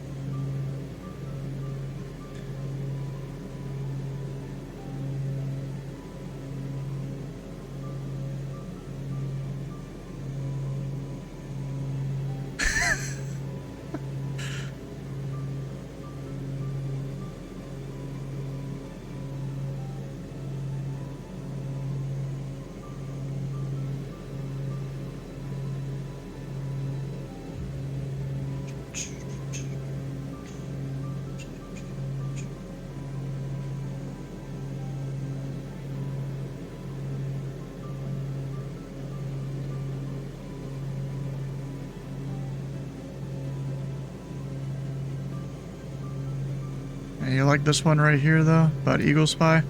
You like this one right here, though? About Eagle Spy?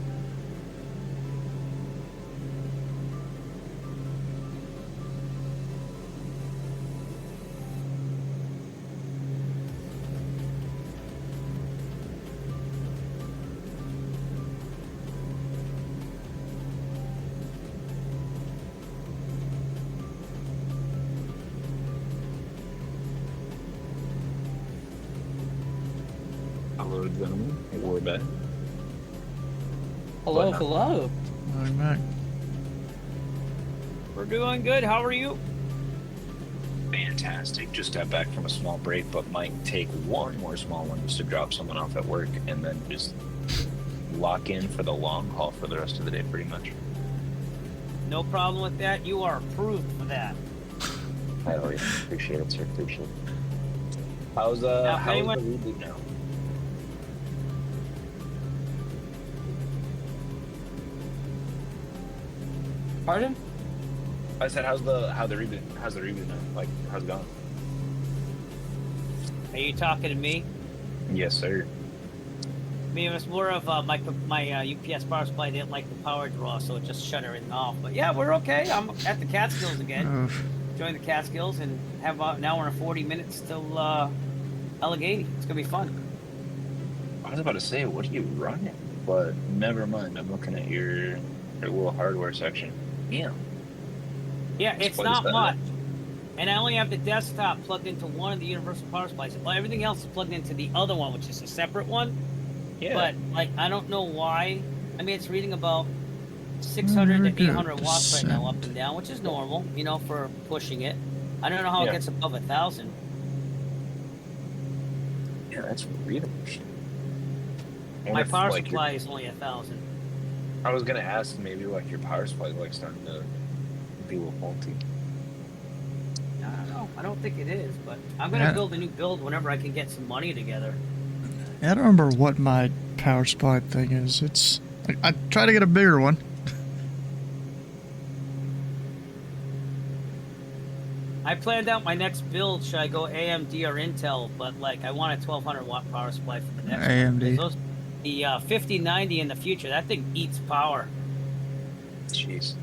Hello, gentlemen. We're back. Hello, But, hello. Welcome back. We're doing good. How are you? Fantastic. Just got back from a small break, but might take one more small one just to drop someone off at work and then just lock in for the long haul for the rest of the day, pretty much. No problem with that. You are approved for that. Hell yeah. Appreciate it, sir. Appreciate it. How's Now, how's anyone- the reboot now? Pardon? I said, how's the reboot now? Like, how's it going? Are you talking to me? Yes, sir. I mean, it was more of my UPS power supply didn't like the power draw, so it just shut everything off. But yeah, we're okay. I'm at the Catskills again. Oof. Join the Catskills and have about an hour and 40 minutes till Allegheny. It's gonna be fun. I was about to say, what are you running? But never mind. I'm looking at your little hardware section. Yeah. Yeah, it's What is not that? much. And I only have the desktop plugged into one of the universal power supplies. Well, everything else is plugged into the other one, which is a separate one. Yeah. But like, I don't know why. I mean, it's reading about 600 Very to good. 800 watts right now, up Descent. and down, which is normal, you know, for pushing it. I don't know how it Yeah. gets above 1,000. Yeah, that's readable. My power supply is only 1,000. I was gonna ask, maybe like your power supply is like starting to be a little faulty. I don't know. I don't think it is, but I'm gonna Yeah. build a new build whenever I can get some money together. I don't remember what my power supply thing is. It's I try to get a bigger one. I planned out my next build. Should I go AMD or Intel? But like, I want a 1,200 watt power supply for the next one. AMD. 'Cause the 5090 in the future, that thing eats power. Jeez.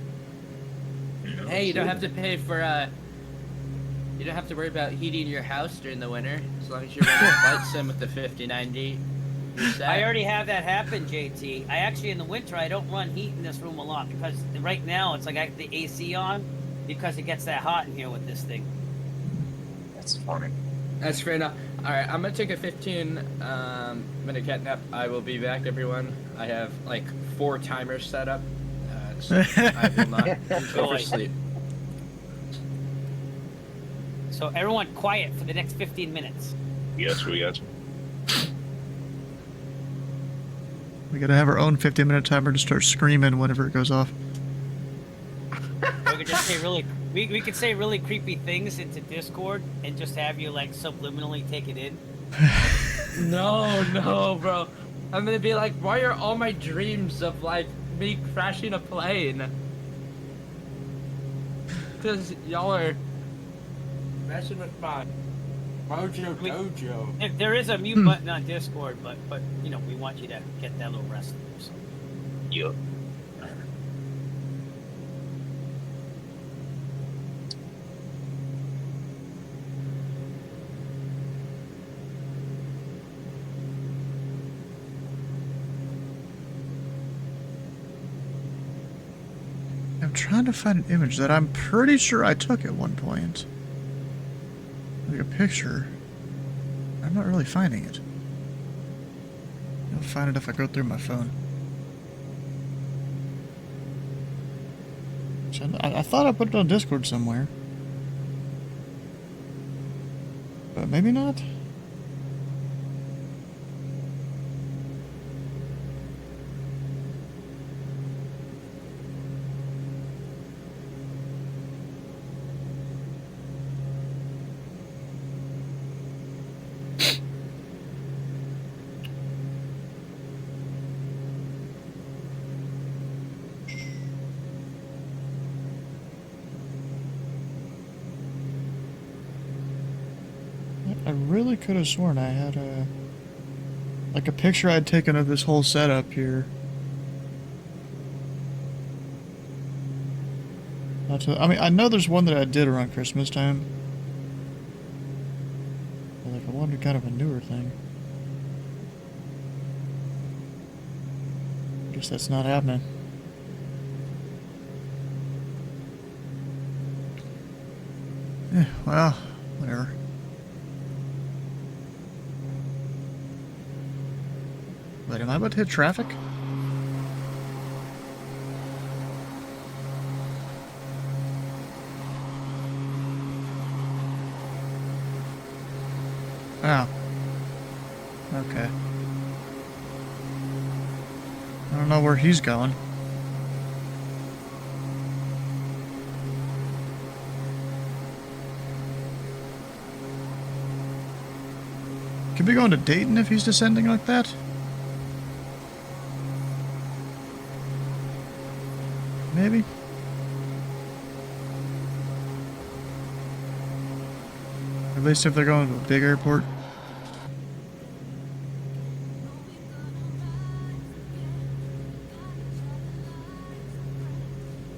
Hey, you don't have to pay for you don't have to worry about heating your house during the winter as long as you're running flight sim with the 5090. You're set. I already have that happen, JT. I actually, in the winter, I don't run heat in this room a lot because right now it's like I have the AC on because it gets that hot in here with this thing. That's funny. That's fair enough. All right, I'm gonna take a 15-minute cat nap. I will be back, everyone. I have like 4 timers set up, so I will not oversleep. So everyone quiet for the next 15 minutes. Yes, we got you. We gotta have our own 15-minute timer to start screaming whenever it goes off. We could just say we could say really creepy things into Discord and just have you like subliminally take it in. No, bro. I'm gonna be like, why are all my dreams of like me crashing a plane? Because y'all are messing with my mojo dojo. There is a mute button on Discord, but you know we want you to get that little rest. So. Yup. I'm trying to find an image that I'm pretty sure I took at one point. Like a picture. I'm not really finding it. I'll find it if I go through my phone. I thought I put it on Discord somewhere. But maybe not. I really could have sworn I had a picture I'd taken of this whole setup here. I mean, I know there's one that I did around Christmas time. But like, I wanted kind of a newer thing. Guess that's not happening. Well, whatever. Wait, am I about to hit traffic? Oh. Okay. I don't know where he's going. Could be going to Dayton if he's descending like that. Maybe. At least if they're going to a big airport.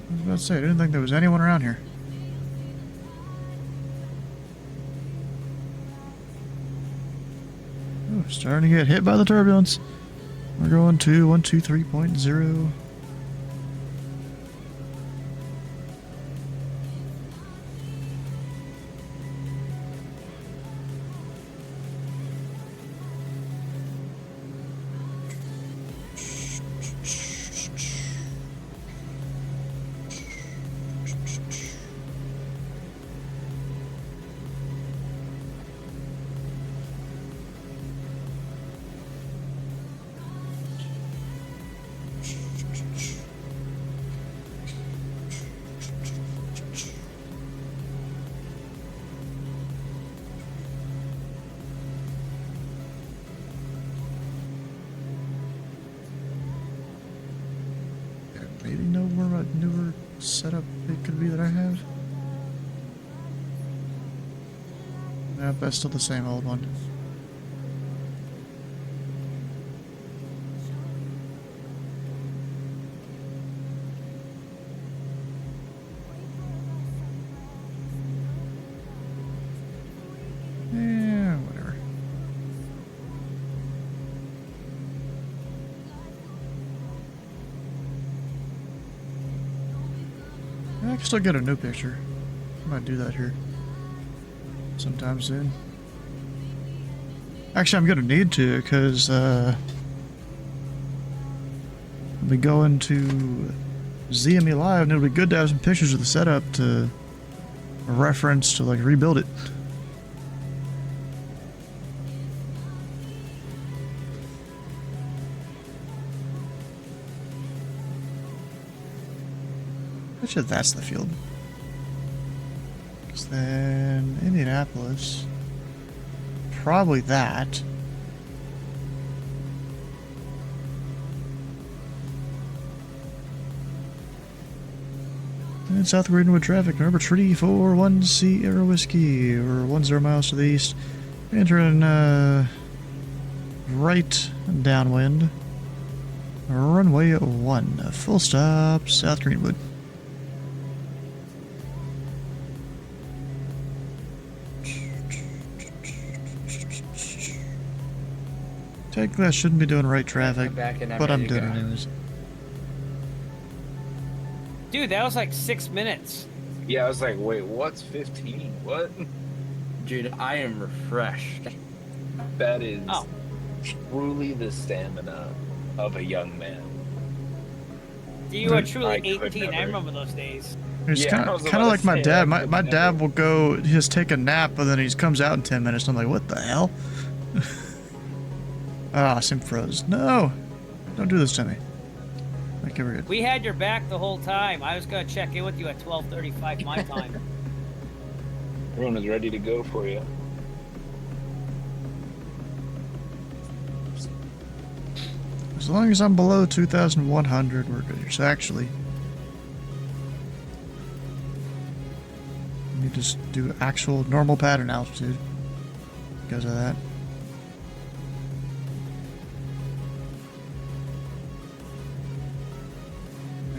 I was about to say, I didn't think there was anyone around here. Oh, starting to get hit by the turbulence. We're going to 123.0. Maybe know where my newer setup it could be that I have. Yep, that's still the same old one. Yeah, whatever. I can still get a new picture. I might do that here sometime soon. Actually, I'm gonna need to, because I'll be going to ZME Live, and it'll be good to have some pictures of the setup to reference to, like, rebuild it. Actually, that's the field. Because then Indianapolis, probably that. And South Greenwood traffic. Remember, treaty for 1 Sierra Whiskey, or 10 miles to the east. Entering right downwind. Runway 1, full stop, South Greenwood. Technically, I shouldn't be doing right traffic, I'm back and I'm but I'm ready to doing it go. anyways. Dude, that was like 6 minutes. Yeah, I was like, wait, what's 15? What? Dude, I am refreshed. That is Oh. truly the stamina of a young man. You were Dude, truly I could 18. I never. remember those days. It's Yeah, kind I was of about to like my say, dad. I My could dad never. will go just take a nap, but then he comes out in 10 minutes. I'm like, what the hell? Ah, Sim froze. No! Don't do this to me. Okay, we're good. We had your back the whole time. I was gonna check in with you at 12:35 my time. Everyone is ready to go for you. As long as I'm below 2,100, we're good. So actually, let me just do actual normal pattern altitude because of that.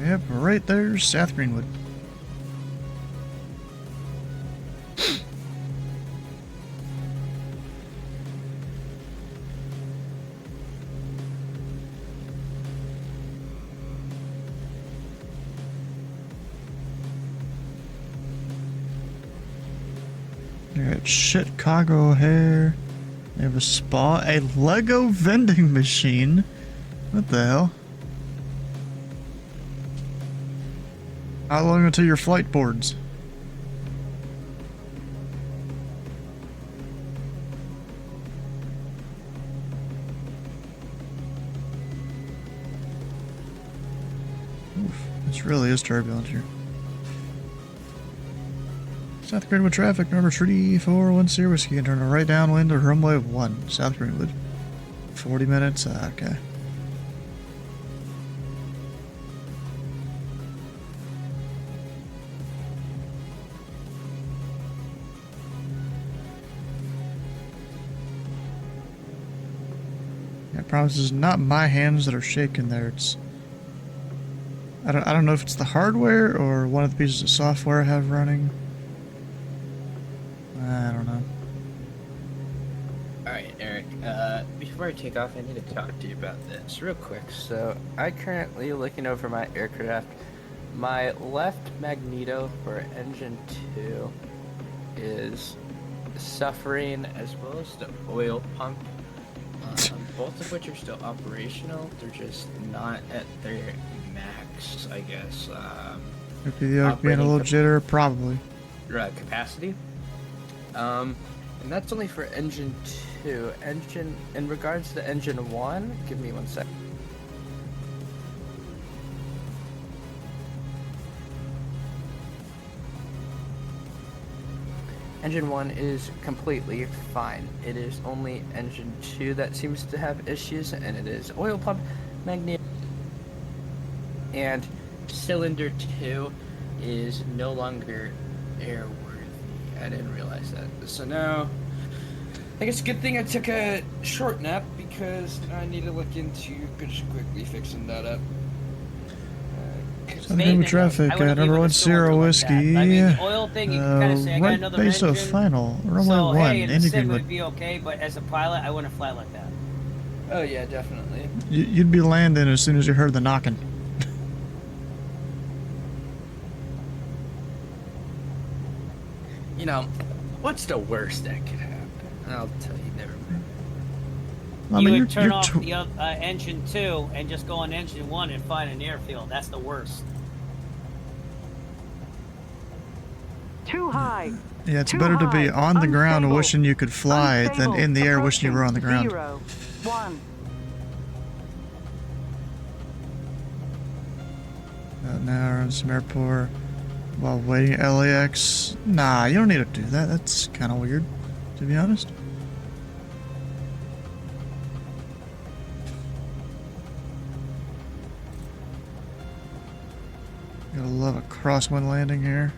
Yep, right there, South Greenwood. Alright, Chicago Hair. They have a spa, a Lego vending machine, What the hell? How long until your flight boards? Oof, this really is turbulent here. South Greenwood traffic, number 3410 Whiskey, and turn a right downwind to runway 1, South Greenwood. 40 minutes, okay. I promise it's not my hands that are shaking there, it's... I don't know if it's the hardware or one of the pieces of software I have running. I don't know. Alright, Eric, before I take off, I need to talk to you about this real quick. So, I currently looking over my aircraft. My left magneto for engine 2 is suffering, as well as the oil pump. Both of which are still operational. They're just not at their max, I guess. Could be the being a little jitter, probably. Capacity. And that's only for engine 2. In regards to engine 1, give me 1 sec. Engine 1 is completely fine. It is only engine 2 that seems to have issues, and it is oil pump, magnet, and cylinder 2 is no longer airworthy. I didn't realize that. So now, I guess a good thing I took a short nap, because I need to look into just quickly fixing that up. South Greenwood traffic, number 10 Whiskey. I mean, the oil thing, you can kind of say, I got right another base engine. of final, runway So, 1, hey, in the Indy sim Greenwood. would be okay, but as a pilot, I wouldn't fly like that. Oh yeah, definitely. You'd be landing as soon as you heard the knocking. You know, what's the worst that could happen? I'll tell you, never mind. I You mean, would turn you're off the engine 2 and just go on engine 1 and find an airfield. That's the worst. Too high. yeah, it's Too better to be high. on the ground Unstable. wishing you could fly than Unstable. in the air wishing you were on the ground. 0, 1. Now we're on some airport while waiting at LAX. Nah, you don't need to do that. That's kind of weird, to be honest. Gotta love a crosswind landing here.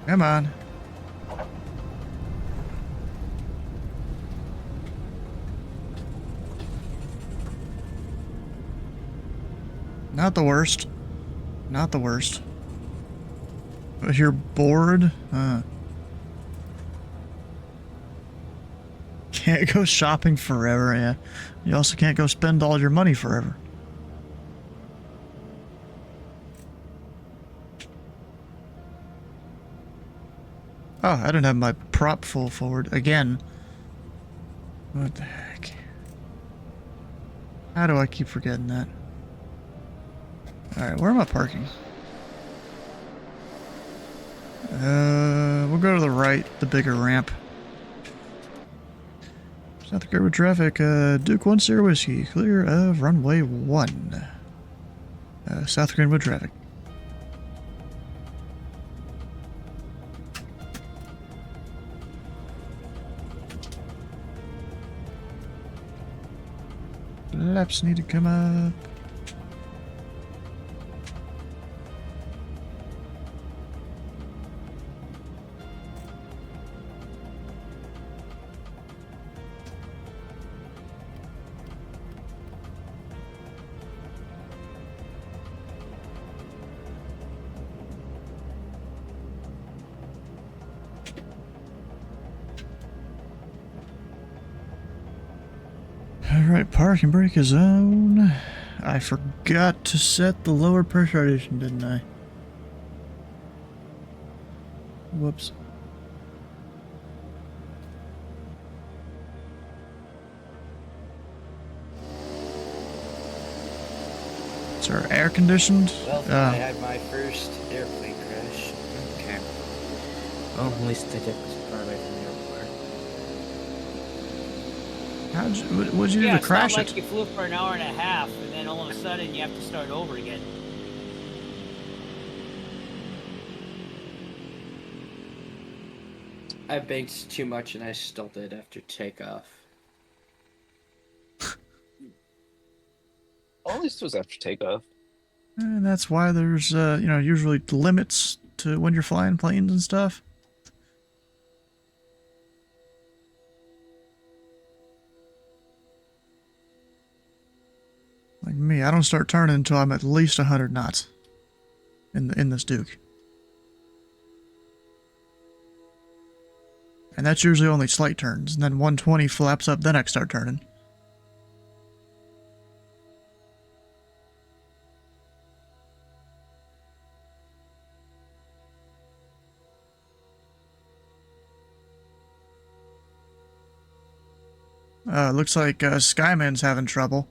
Come on. Not the worst. Not the worst. But you're bored? Can't go shopping forever, yeah. You also can't go spend all your money forever. Oh, I didn't have my prop full forward again. What the heck? How do I keep forgetting that? Alright, where am I parking? We'll go to the right, the bigger ramp. South Greenwood traffic, Duke 10 Whiskey, clear of runway 1. South Greenwood traffic. Laps need to come up. Alright, parking brake is on. I forgot to set the lower pressurization, didn't I? Whoops. our air conditioned? Well, I had my first airplane crash. Okay. Oh. At least I did was far away from the airport. What'd you do Yeah, to it's not crash like it? you flew for an hour and a half, and then all of a sudden you have to start over again. I banked too much and I still did after takeoff. At least it was after takeoff. And that's why there's, you know, usually limits to when you're flying planes and stuff. Like me, I don't start turning until I'm at least 100 knots in this Duke. And that's usually only slight turns, and then 120 flaps up, then I start turning. Looks like Skyman's having trouble.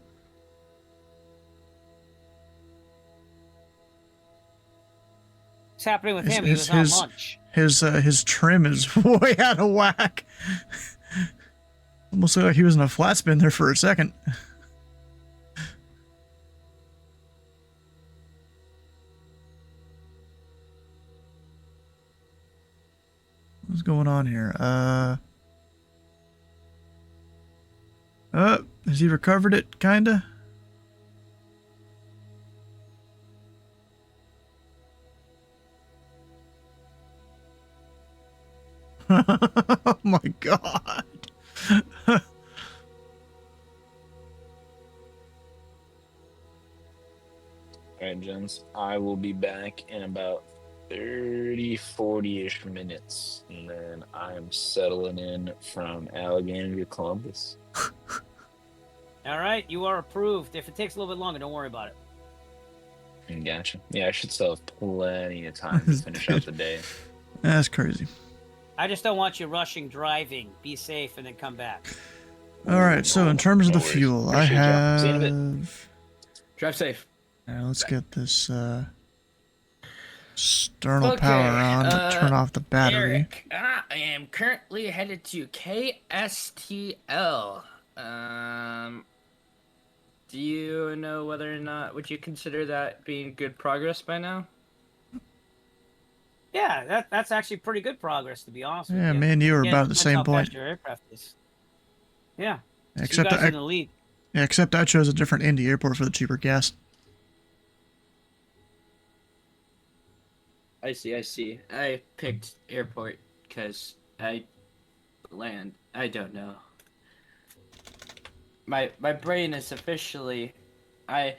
What's happening with him? He was on lunch. His trim is way out of whack. Almost like he was in a flat spin there for a second. What's going on here? Has he recovered it, kinda? Oh my god. Alright, gents. I will be back in about 30, 40-ish minutes. And then I'm settling in from Allegheny to Columbus. All right, you are approved. If it takes a little bit longer, don't worry about it. Gotcha. Yeah, I should still have plenty of time to finish out the day. That's crazy. I just don't want you rushing driving. Be safe and then come back. Alright, so in terms of No the worries. fuel, I Appreciate y'all. See you in a have... Drive safe. Now let's get this sternal power on to turn off the battery. Eric, I am currently headed to KSTL. Do you know whether or not, would you consider that being good progress by now? Yeah, that's actually pretty good progress, to be honest with Yeah, you. me and you are Yeah, about at the depends same how point. fast your aircraft is. Yeah, Except you guys I, in the lead. yeah, except I chose a different Indy airport for the cheaper gas. I see. I picked airport because I don't know. My brain is officially, I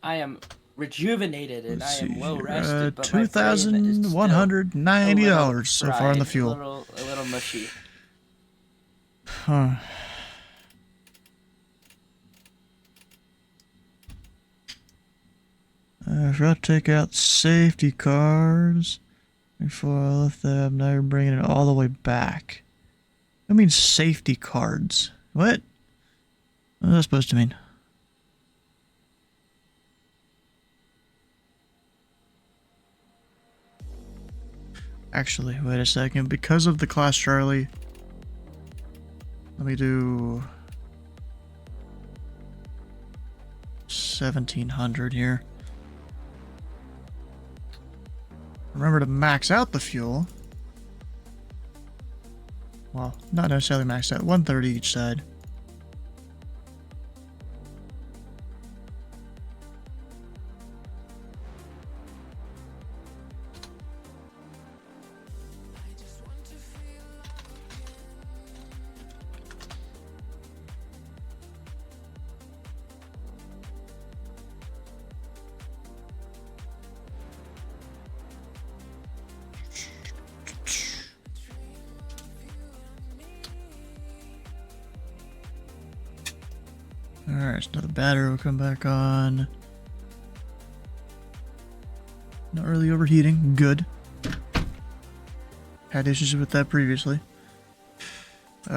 am rejuvenated and Let's I am see well here. rested, but my brain is still $2,190 so far in the fried, fuel. a little mushy. Huh. I forgot to take out safety cars before I left them. Now you're bringing it all the way back. I mean safety cards. What? What's that supposed to mean? Actually, wait a second. Because of the Class Charlie, let me do 1,700 here. Remember to max out the fuel. Well, not necessarily maxed out. 130 each side. Alright, so now the battery will come back on. Not really overheating. Good. Had issues with that previously.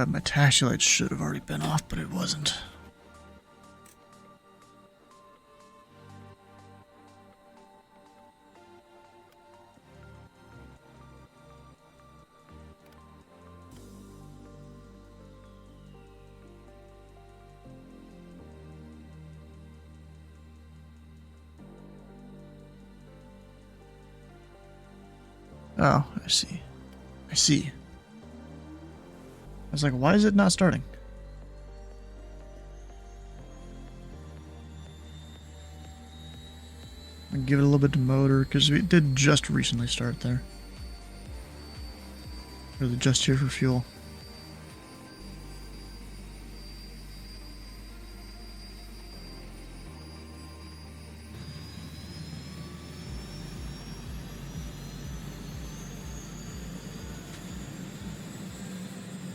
My taxi light should have already been off, but it wasn't. Oh, I see. I see. I was like, why is it not starting? I'll give it a little bit to motor, because we did just recently start there. Really just here for fuel.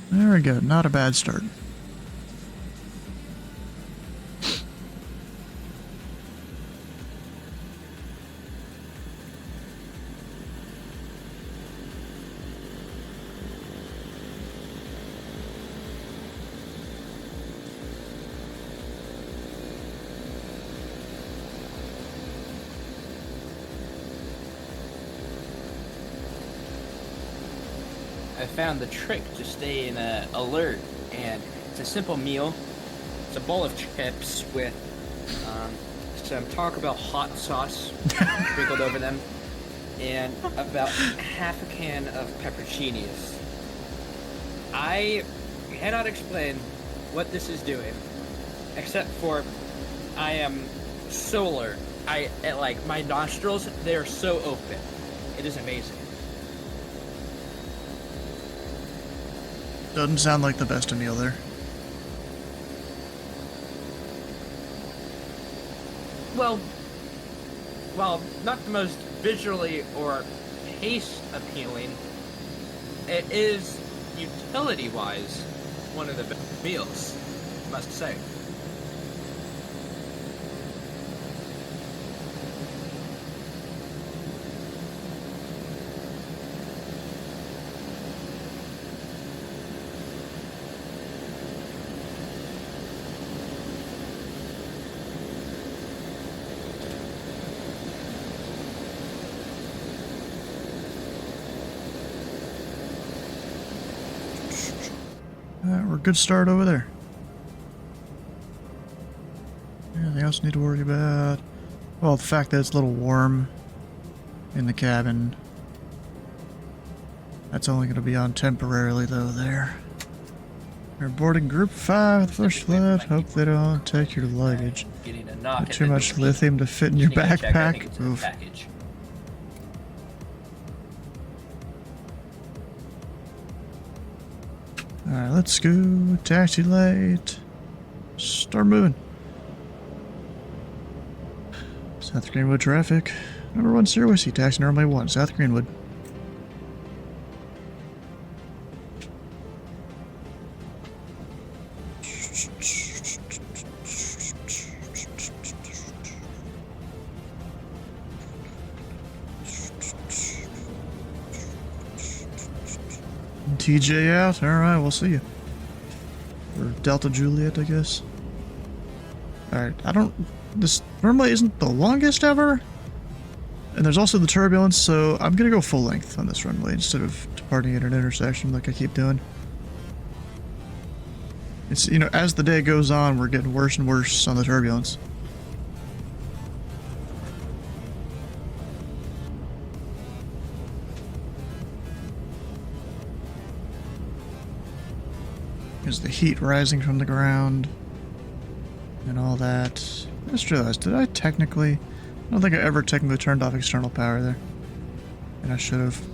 There we go, not a bad start. I found the trick to stay in alert, and it's a simple meal. It's a bowl of chips with some Taco Bell hot sauce sprinkled over them, and about half a can of pepperoncinis. I cannot explain what this is doing, except for I am so alert. Like my nostrils, they are so open. It is amazing. Doesn't sound like the best meal there. Well, not the most visually or taste appealing, it is utility-wise one of the best meals, I must say. We're a good start over there. Anything else need to worry about? Well, the fact that it's a little warm in the cabin. That's only going to be on temporarily, though, there. We're boarding Group 5 with the first flight. Hope they don't take your luggage. Getting a knock Not at too the much door. lithium to fit in your Just need to check. I think backpack. it's in the Oof. package. Alright, let's go. Taxi light. Start moving. South Greenwood traffic. Number 1 Sierra Whiskey, taxi runway 1, South Greenwood. TJ out? Alright, we'll see you. Or Delta Juliet, I guess. Alright, this runway isn't the longest ever. And there's also the turbulence, so I'm gonna go full length on this runway instead of departing at an intersection like I keep doing. It's, you know, as the day goes on, we're getting worse and worse on the turbulence. There's the heat rising from the ground and all that. I just realized, did I technically... I don't think I ever technically turned off external power there. And I should have.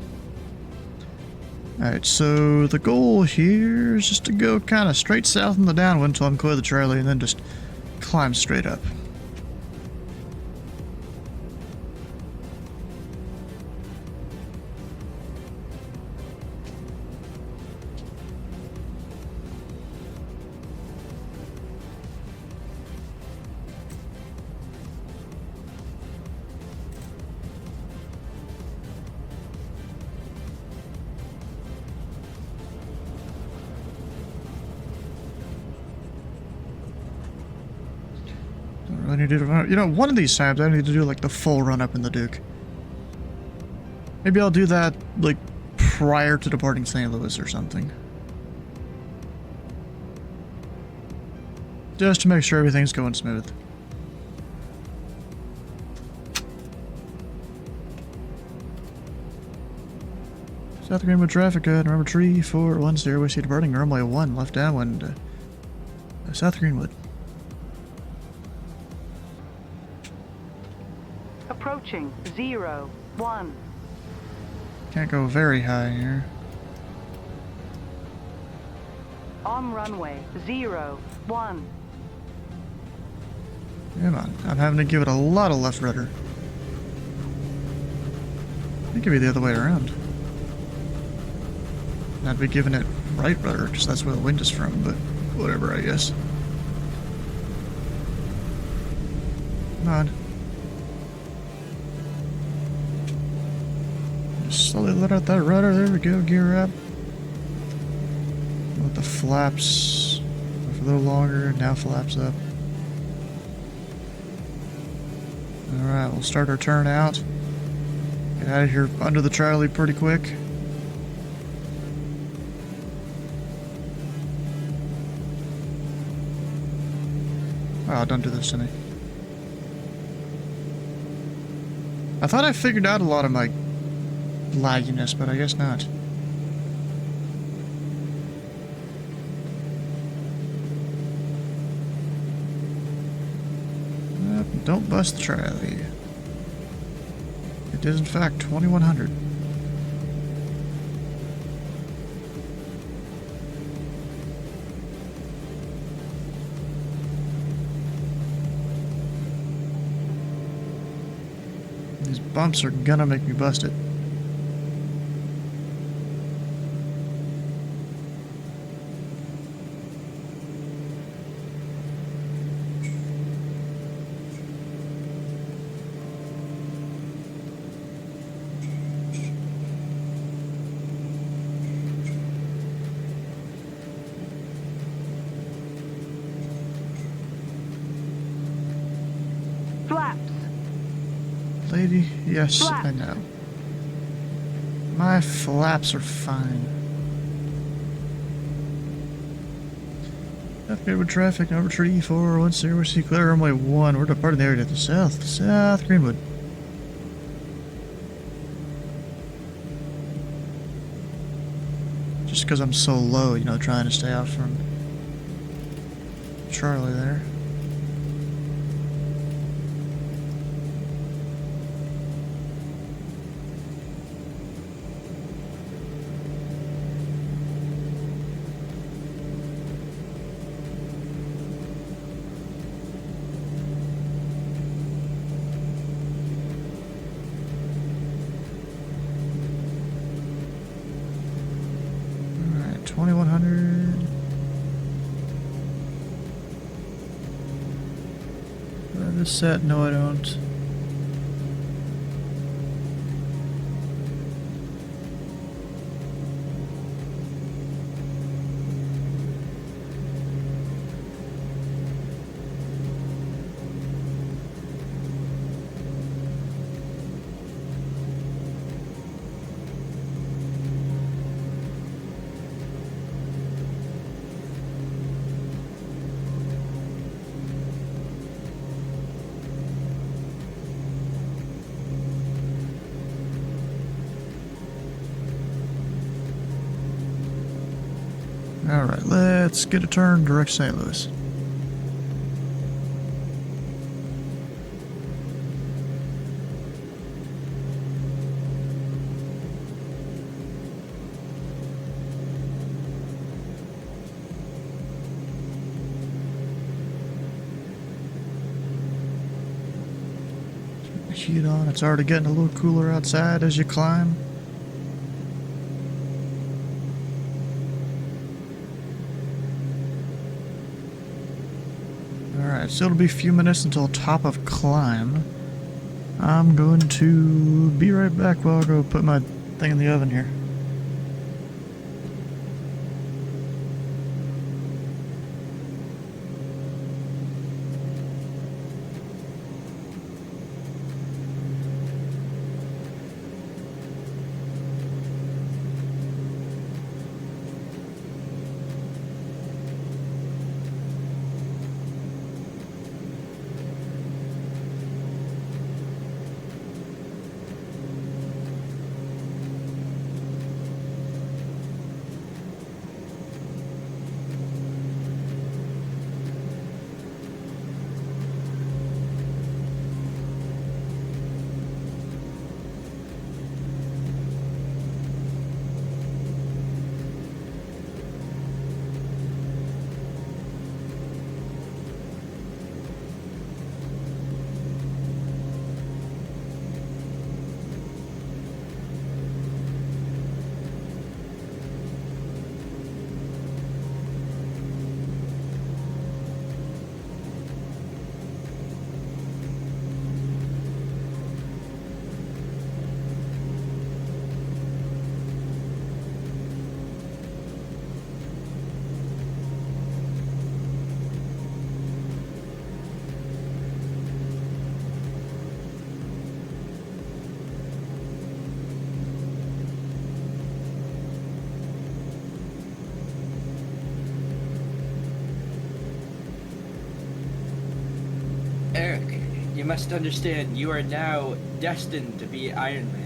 Alright, so the goal here is just to go kind of straight south in the downwind until I'm clear of the Charlie and then just climb straight up. I need to do, you know, one of these times I need to do like the full run up in the Duke. Maybe I'll do that like prior to departing St. Louis or something. Just to make sure everything's going smooth. South Greenwood traffic good. Remember 3410, we see departing runway 1, left downwind. South Greenwood. Approaching 01. Can't go very high here. On runway 01. Come on, I'm having to give it a lot of left rudder. I think it'd be the other way around. I'd be giving it right rudder, because that's where the wind is from, but whatever, I guess. Come on. Just slowly let out that rudder, there we go, gear up. Let the flaps for a little longer, now flaps up. Alright, we'll start our turn out. Get out of here under the Charlie pretty quick. Oh, don't do this to me. I thought I figured out a lot of my lagginess, but I guess not. Don't bust the Charlie. It is in fact 2100. These bumps are gonna make me bust it. Flaps. Lady, yes, Flaps. I know. My flaps are fine. South Greenwood traffic, number 3410, we see clear runway 1. We're departing the area to the south. South Greenwood. Just because I'm so low, you know, trying to stay out from Charlie there. Alright, 2100. Do I have this set? No, I don't. Alright, let's get a turn direct St. Louis. Turn the heat on, it's already getting a little cooler outside as you climb. Alright, so it'll be a few minutes until top of climb. I'm going to be right back while I go put my thing in the oven here. must understand, you are now destined to be Iron Man.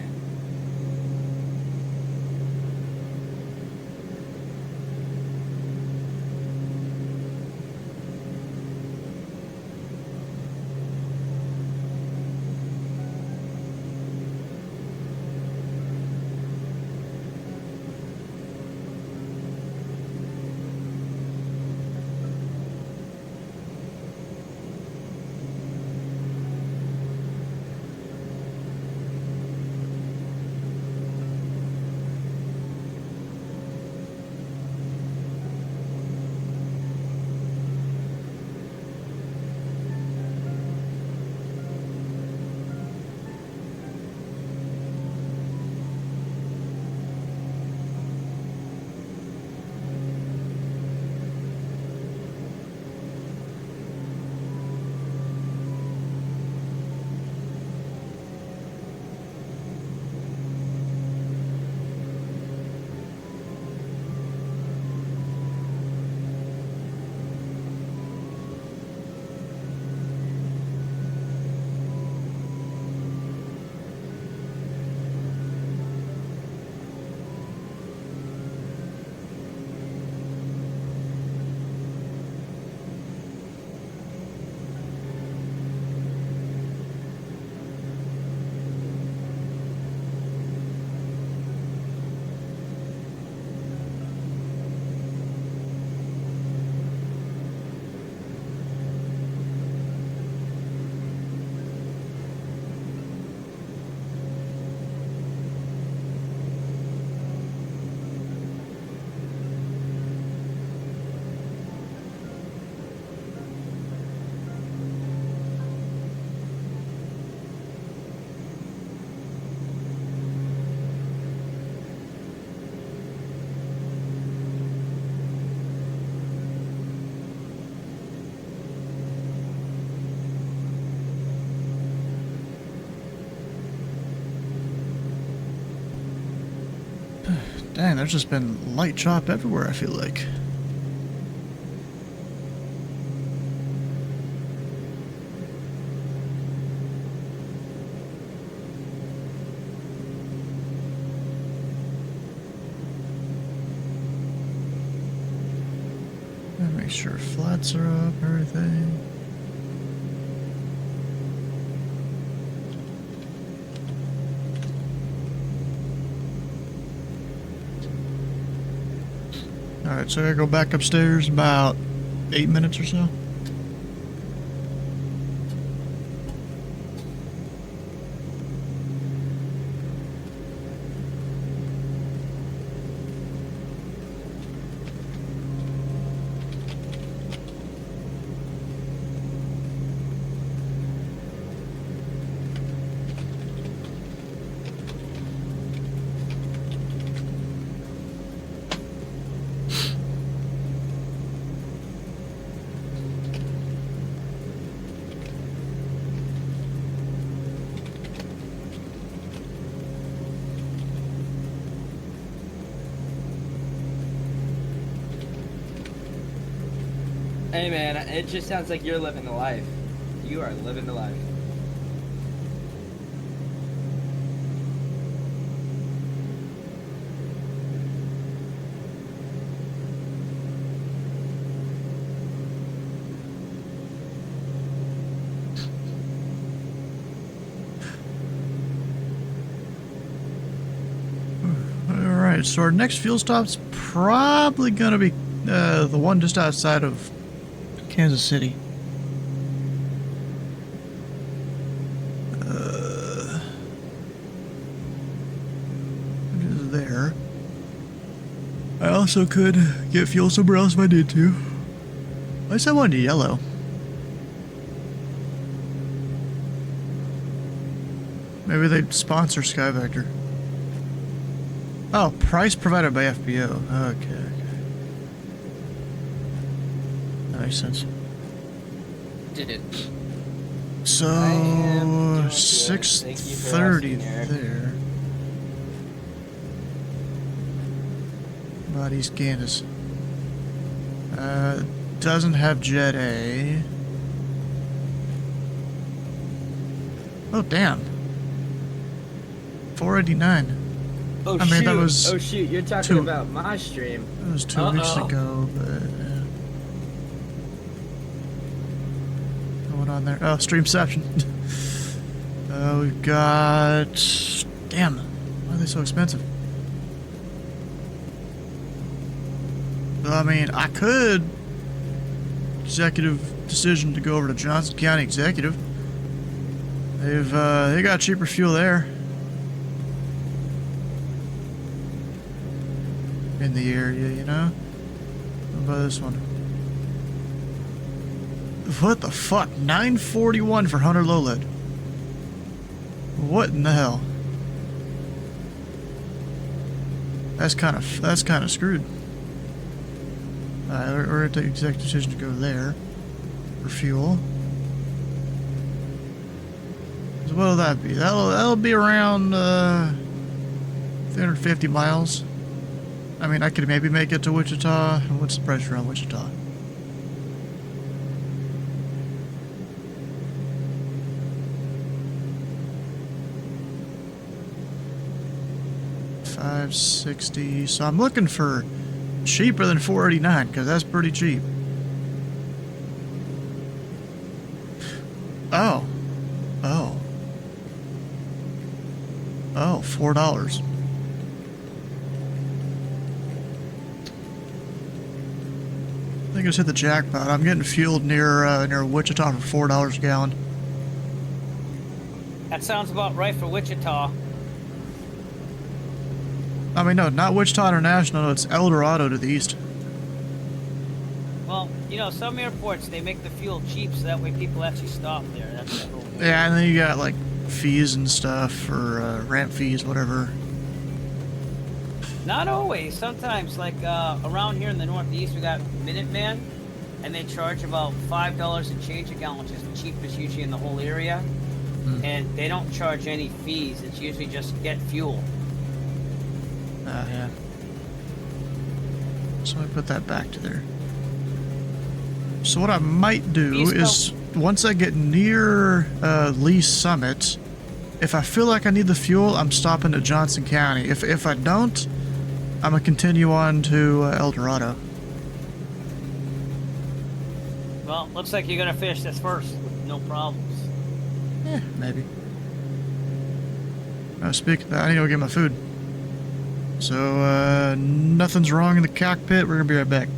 Dang, there's just been light drop everywhere, I feel like. Make sure flats are up, everything. Alright, so I gotta go back upstairs about 8 minutes or so. Hey man, it just sounds like you're living the life. You are living the life. Alright, so our next fuel stop's probably gonna be the one just outside of Kansas City. It is there. I also could get fuel somewhere else if I need to. At least I wanted yellow. Maybe they'd sponsor Sky Vector. Oh, price provided by FBO. Okay. That makes sense. Did it? So 6:30 there. About East Kansas. Doesn't have Jet A. Oh, damn. 489. Oh, I mean, shoot. that was Oh, shoot. You're talking two- about my stream. That was 2 weeks ago, but... Going on there? Oh, Streamception. We've got... Damn. Why are they so expensive? I mean, I could... Executive decision to go over to Johnson County Executive. They got cheaper fuel there. In the area, you know? What about this one? What the fuck? 941 for Hunter low lead. What in the hell? That's kind of screwed. Alright, we're gonna take executive decision to go there for fuel. So what'll that be? That'll be around 350 miles. I mean, I could maybe make it to Wichita. What's the price around Wichita? $560. So I'm looking for cheaper than $4.89 because that's pretty cheap. Oh, $4. I think I just hit the jackpot. I'm getting fueled near Wichita for $4 a gallon. That sounds about right for Wichita. I mean, no, not Wichita International. No, it's El Dorado to the east. Well, you know, some airports, they make the fuel cheap so that way people actually stop there. That's the whole thing. Yeah, and then you got like fees and stuff, or ramp fees, whatever. Not always. Sometimes, like around here in the Northeast, we got Minuteman, and they charge about $5 and change a gallon, which is the cheapest usually in the whole area. And they don't charge any fees. It's usually just get fuel. Yeah. So I put that back to there. So what I might do is, once I get near Lee Summit, if I feel like I need the fuel, I'm stopping at Johnson County. If I don't, I'm gonna continue on to El Dorado. Well, looks like you're gonna finish this first with no problems. Maybe. Speaking of that, I need to go get my food. So, nothing's wrong in the cockpit. We're gonna be right back.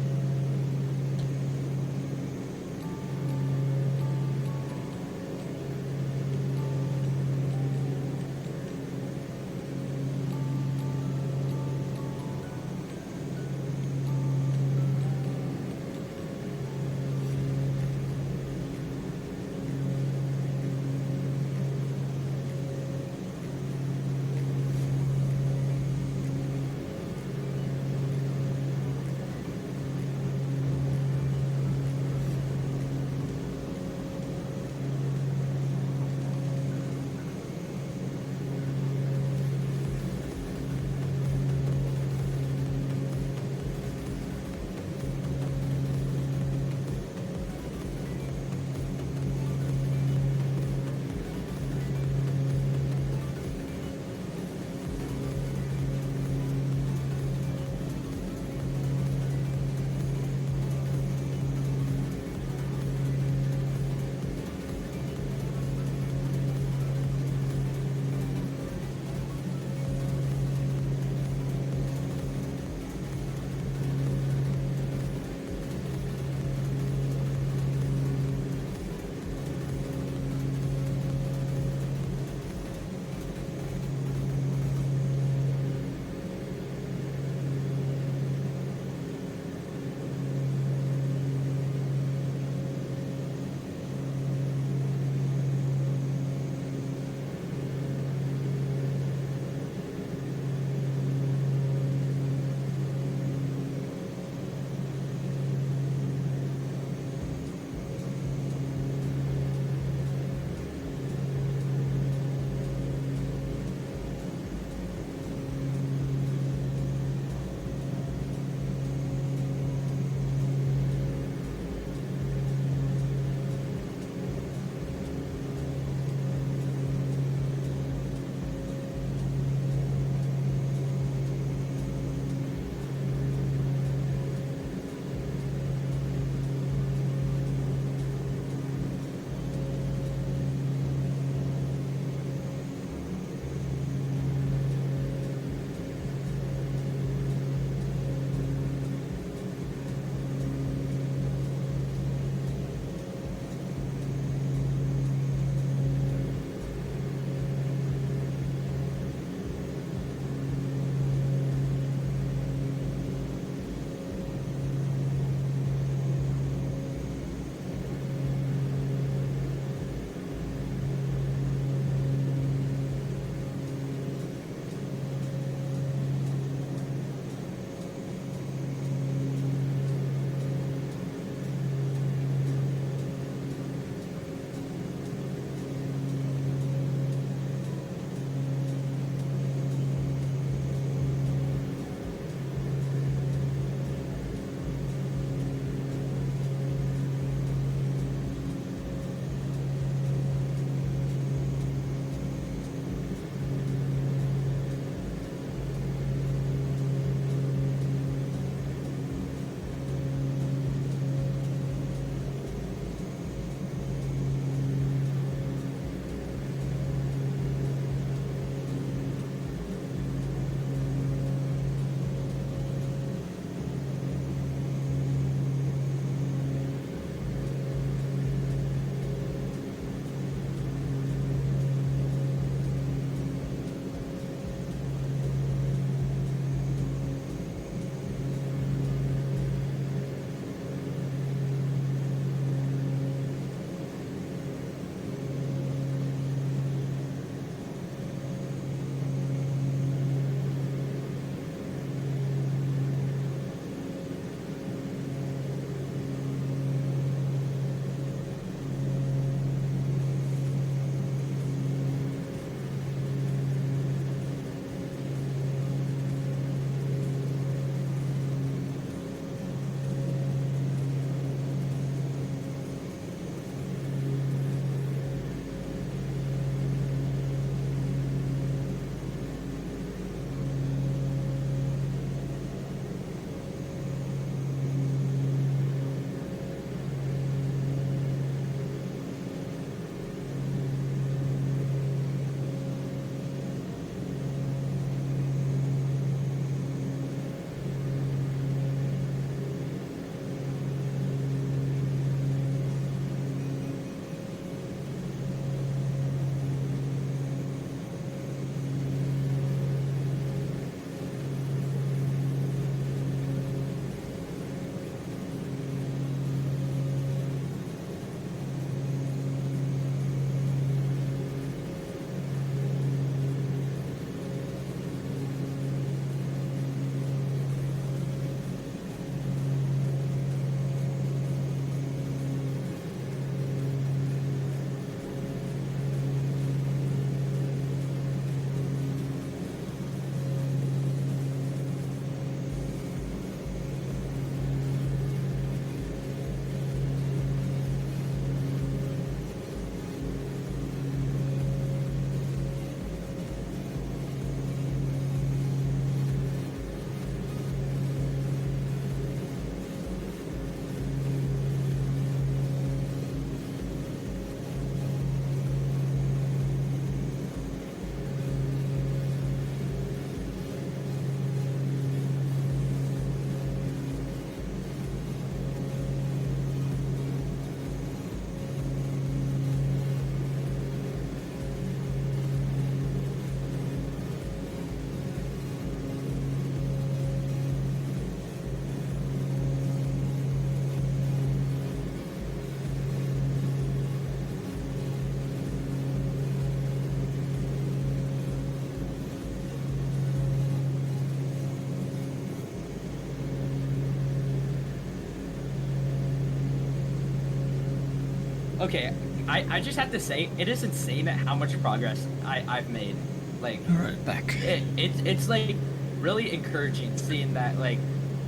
Okay, I just have to say, it is insane at how much progress I've made. Like, Alright, back. It's like really encouraging seeing that. Like,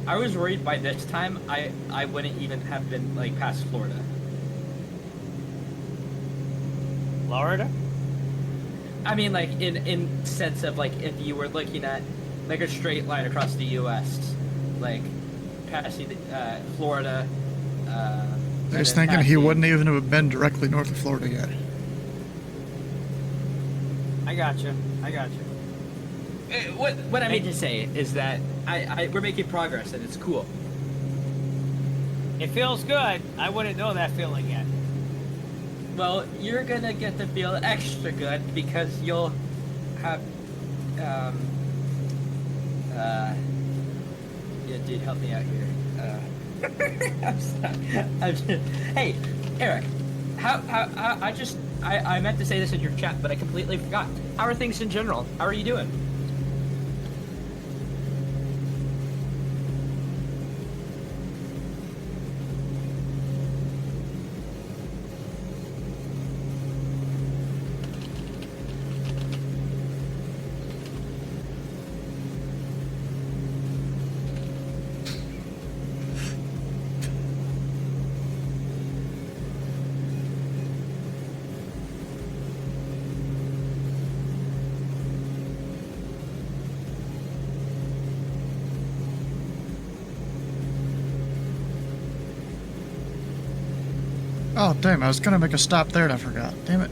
I was worried by this time I wouldn't even have been like past Florida. Florida? I mean, like in sense of like if you were looking at like a straight line across the U.S., like passing Florida. I was thinking he wouldn't even have been directly north of Florida yet. I gotcha. What I mean to say is that we're making progress and it's cool. It feels good. I wouldn't know that feeling yet. Well, you're gonna get to feel extra good because you'll have yeah, dude, help me out here. Hey, Eric, I meant to say this in your chat, but I completely forgot. How are things in general? How are you doing? Oh, damn, I was gonna make a stop there and I forgot. Damn it.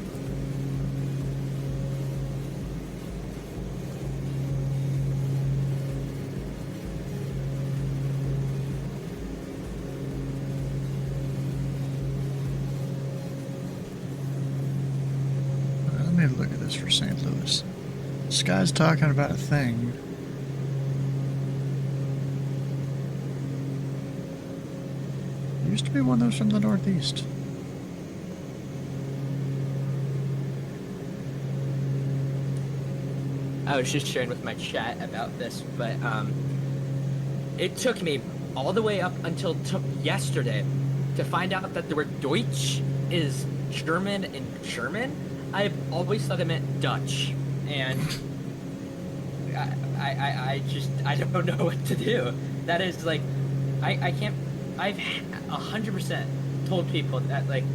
Let me look at this for St. Louis. This guy's talking about a thing. There used to be one that was from the Northeast. I was just sharing with my chat about this, but it took me all the way up until yesterday to find out that the word Deutsch is German and German. I've always thought it meant Dutch, and I don't know what to do. That is like, I can't. I've 100% told people that like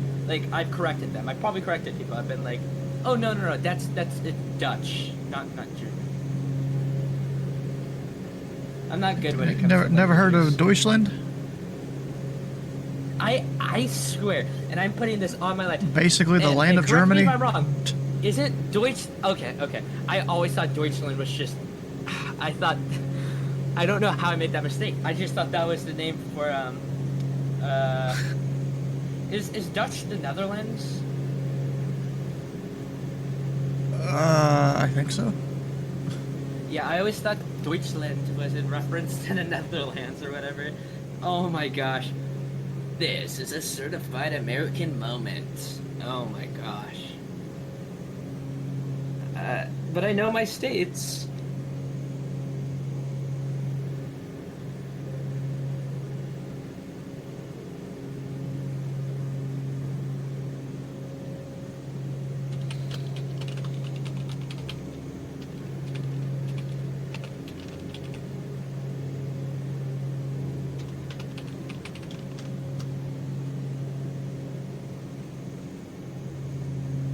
I've corrected them. I've probably corrected people. I've been like, oh no, that's Dutch, not German. I'm not good when it comes to Never heard of languages. Deutschland? I swear, and I'm putting this on my life. Basically the And- land and of correct me Germany? if I'm wrong. Isn't Deutsch? Okay. I always thought Deutschland was just. I thought. I don't know how I made that mistake. I just thought that was the name for Is Dutch the Netherlands? I think so. Yeah, I always thought Deutschland was in reference to the Netherlands or whatever. Oh my gosh. This is a certified American moment. Oh my gosh. But I know my states.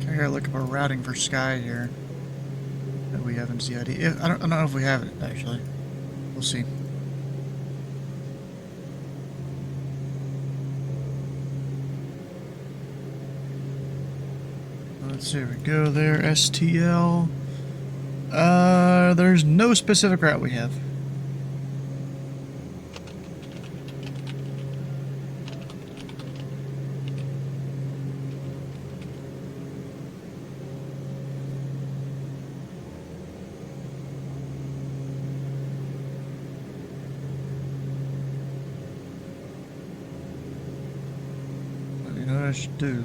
I gotta look up our routing for Sky here. That we have in CID. I don't know if we have it, actually. We'll see. Let's see, we go there, STL. There's no specific route we have. You know what I should do?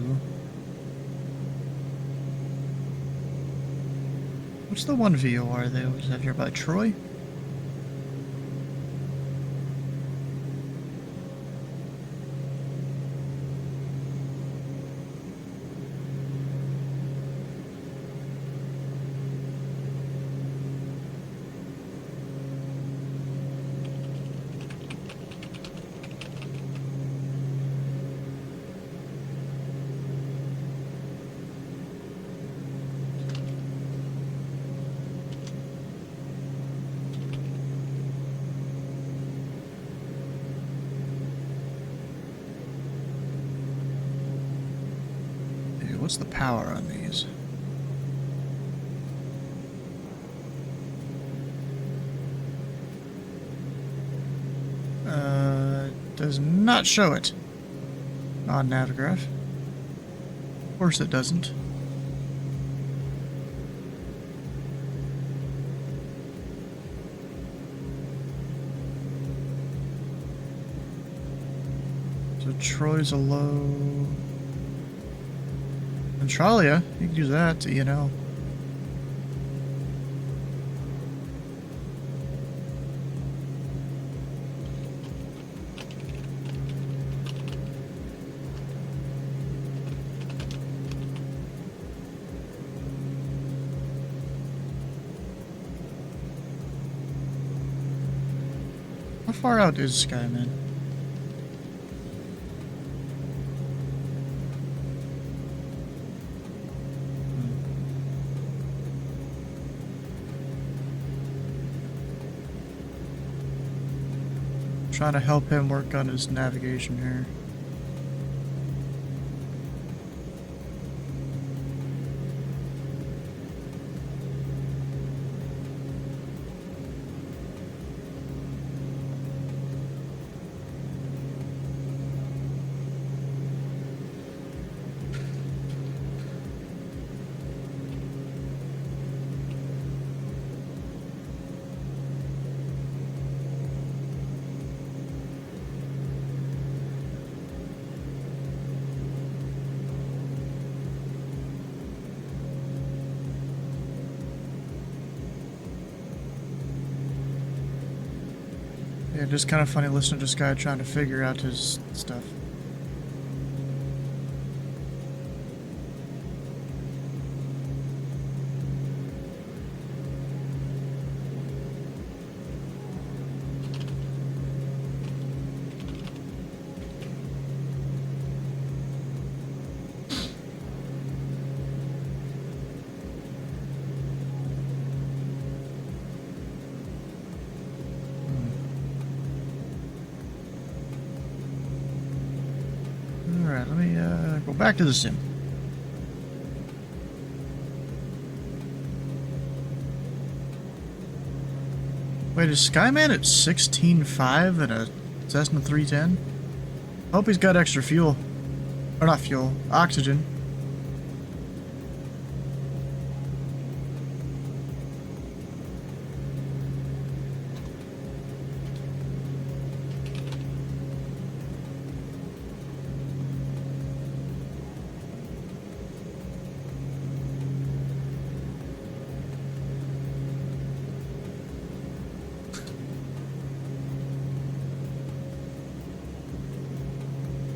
What's the one VOR there? Was that here by Troy? what's the power on these? Does not show it on Navigraph. Of course it doesn't. So Troy's a low. Centralia, you can use that to, you know. How far out is Skyman? Trying to help him work on his navigation here. Yeah, just kind of funny listening to this guy trying to figure out his stuff. Alright, let me go back to the sim. Wait, is Skyman at 16.5 and a Cessna 310? Hope he's got extra fuel. Or not fuel, oxygen.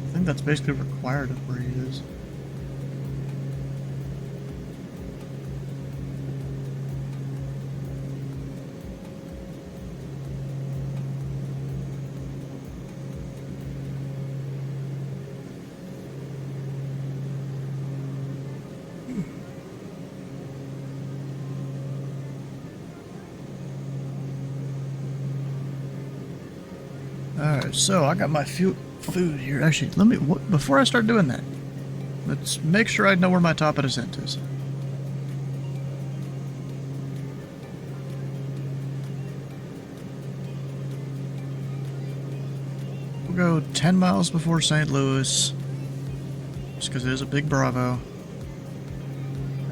I think that's basically required of where he is. Alright, so I got my food here. Actually, let me, before I start doing that, let's make sure I know where my top of descent is. We'll go 10 miles before St. Louis, just because it is a big Bravo,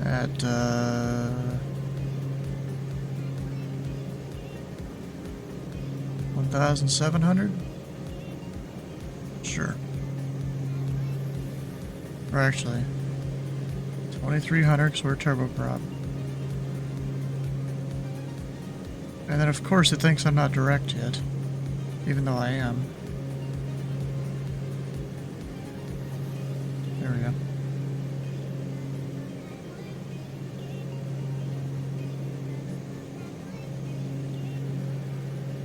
at 1,700? Sure. Or actually, 2,300 because we're turboprop. And then of course it thinks I'm not direct yet, even though I am. There we go.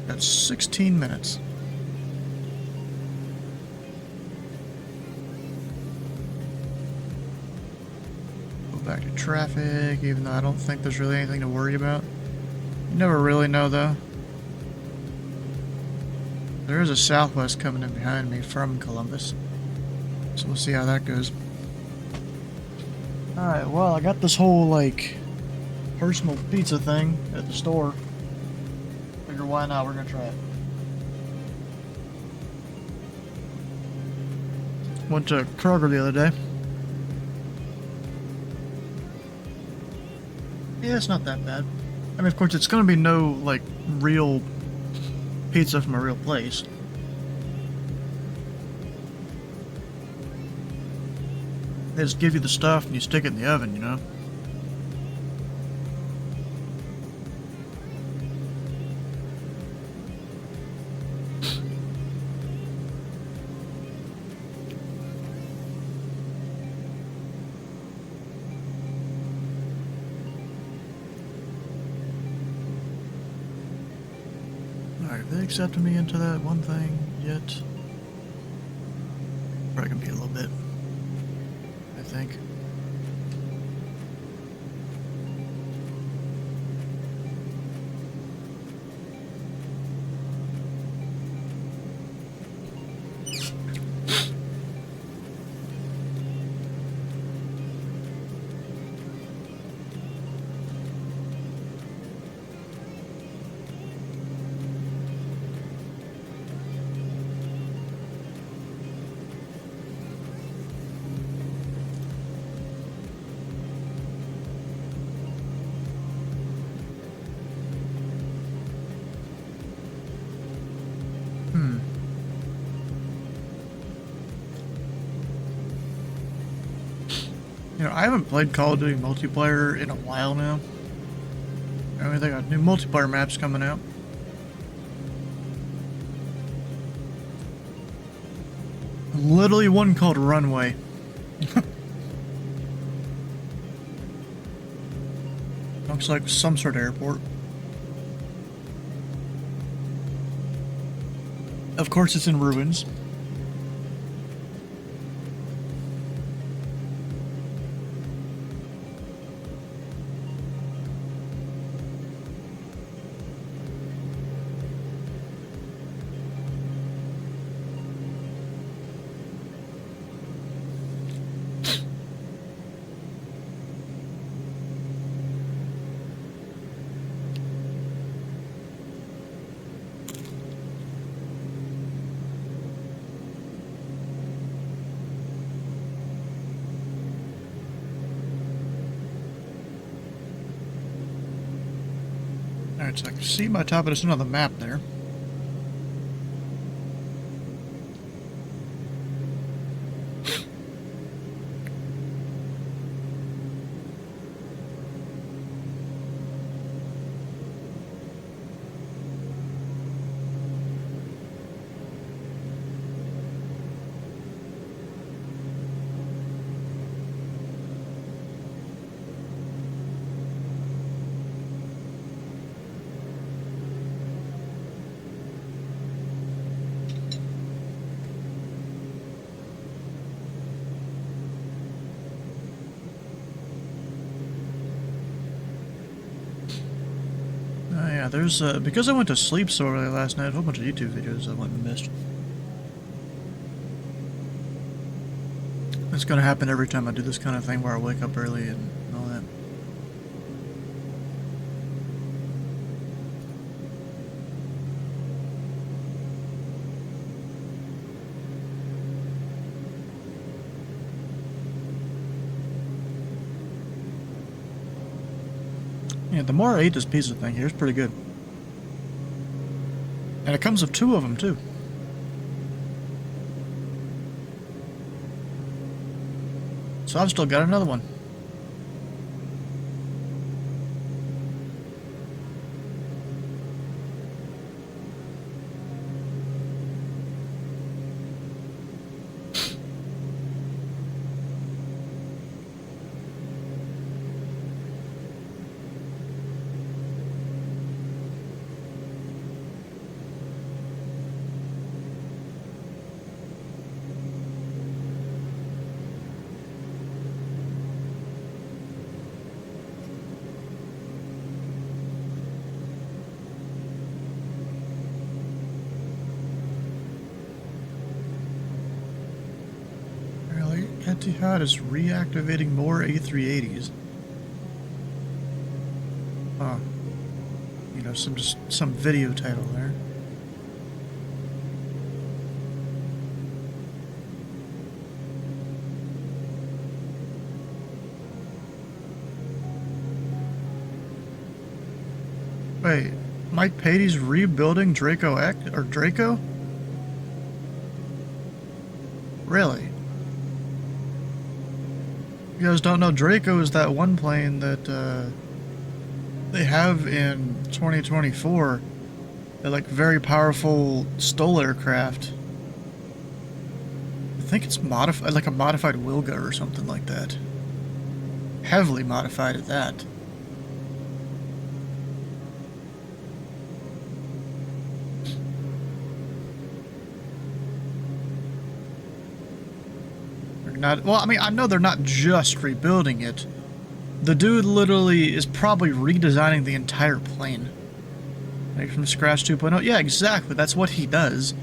That's 16 minutes. Back to traffic, even though I don't think there's really anything to worry about. You never really know, though. There is a Southwest coming in behind me from Columbus, so we'll see how that goes. Alright, well, I got this whole, like, personal pizza thing at the store. Figure why not, we're gonna try it. Went to Kroger the other day. Yeah, it's not that bad. I mean, of course, it's gonna be no, like, real pizza from a real place. They just give you the stuff and you stick it in the oven, you know? Alright, have they accepted me into that one thing yet? Probably gonna be a little bit, I think. You know, I haven't played Call of Duty multiplayer in a while now. I mean, they got new multiplayer maps coming out. Literally one called Runway. Looks like some sort of airport. Of course, it's in ruins. Alright, so I can see my top of this on the map there. Oh yeah, there's, because I went to sleep so early last night, a whole bunch of YouTube videos I went and missed. It's gonna happen every time I do this kind of thing where I wake up early and all that. Yeah, the more I ate this pizza thing here, it's pretty good. And it comes with 2 of them, too. So I've still got another one. Etihad is reactivating more A380s. Huh. You know, some video title there. Wait, Mike Patey's rebuilding Draco X or Draco? Really? You guys don't know, Draco is that one plane that they have in 2024. They're like very powerful STOL aircraft. I think it's modified, like a modified Wilga or something like that. Heavily modified at that. Not, well, I mean, I know they're not just rebuilding it. The dude literally is probably redesigning the entire plane. Like from scratch 2.0. Yeah, exactly. That's what he does.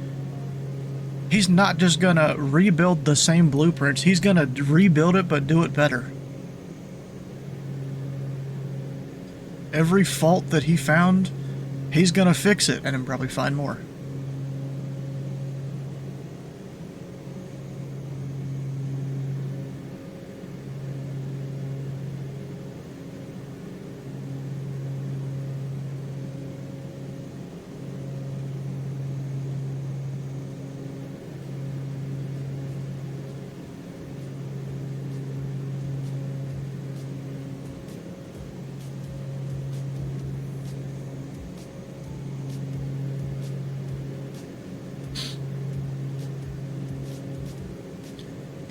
He's not just gonna rebuild the same blueprints. He's gonna rebuild it, but do it better. Every fault that he found, he's gonna fix it and then probably find more.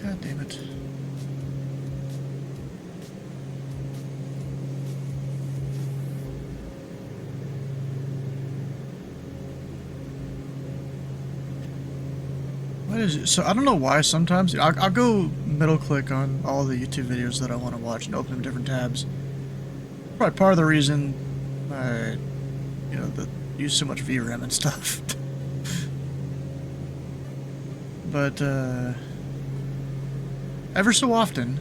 God damn it. What is it? So I don't know why sometimes I'll go middle click on all the YouTube videos that I want to watch and open them different tabs. Probably part of the reason I, you know, use so much VRAM and stuff. But ever so often,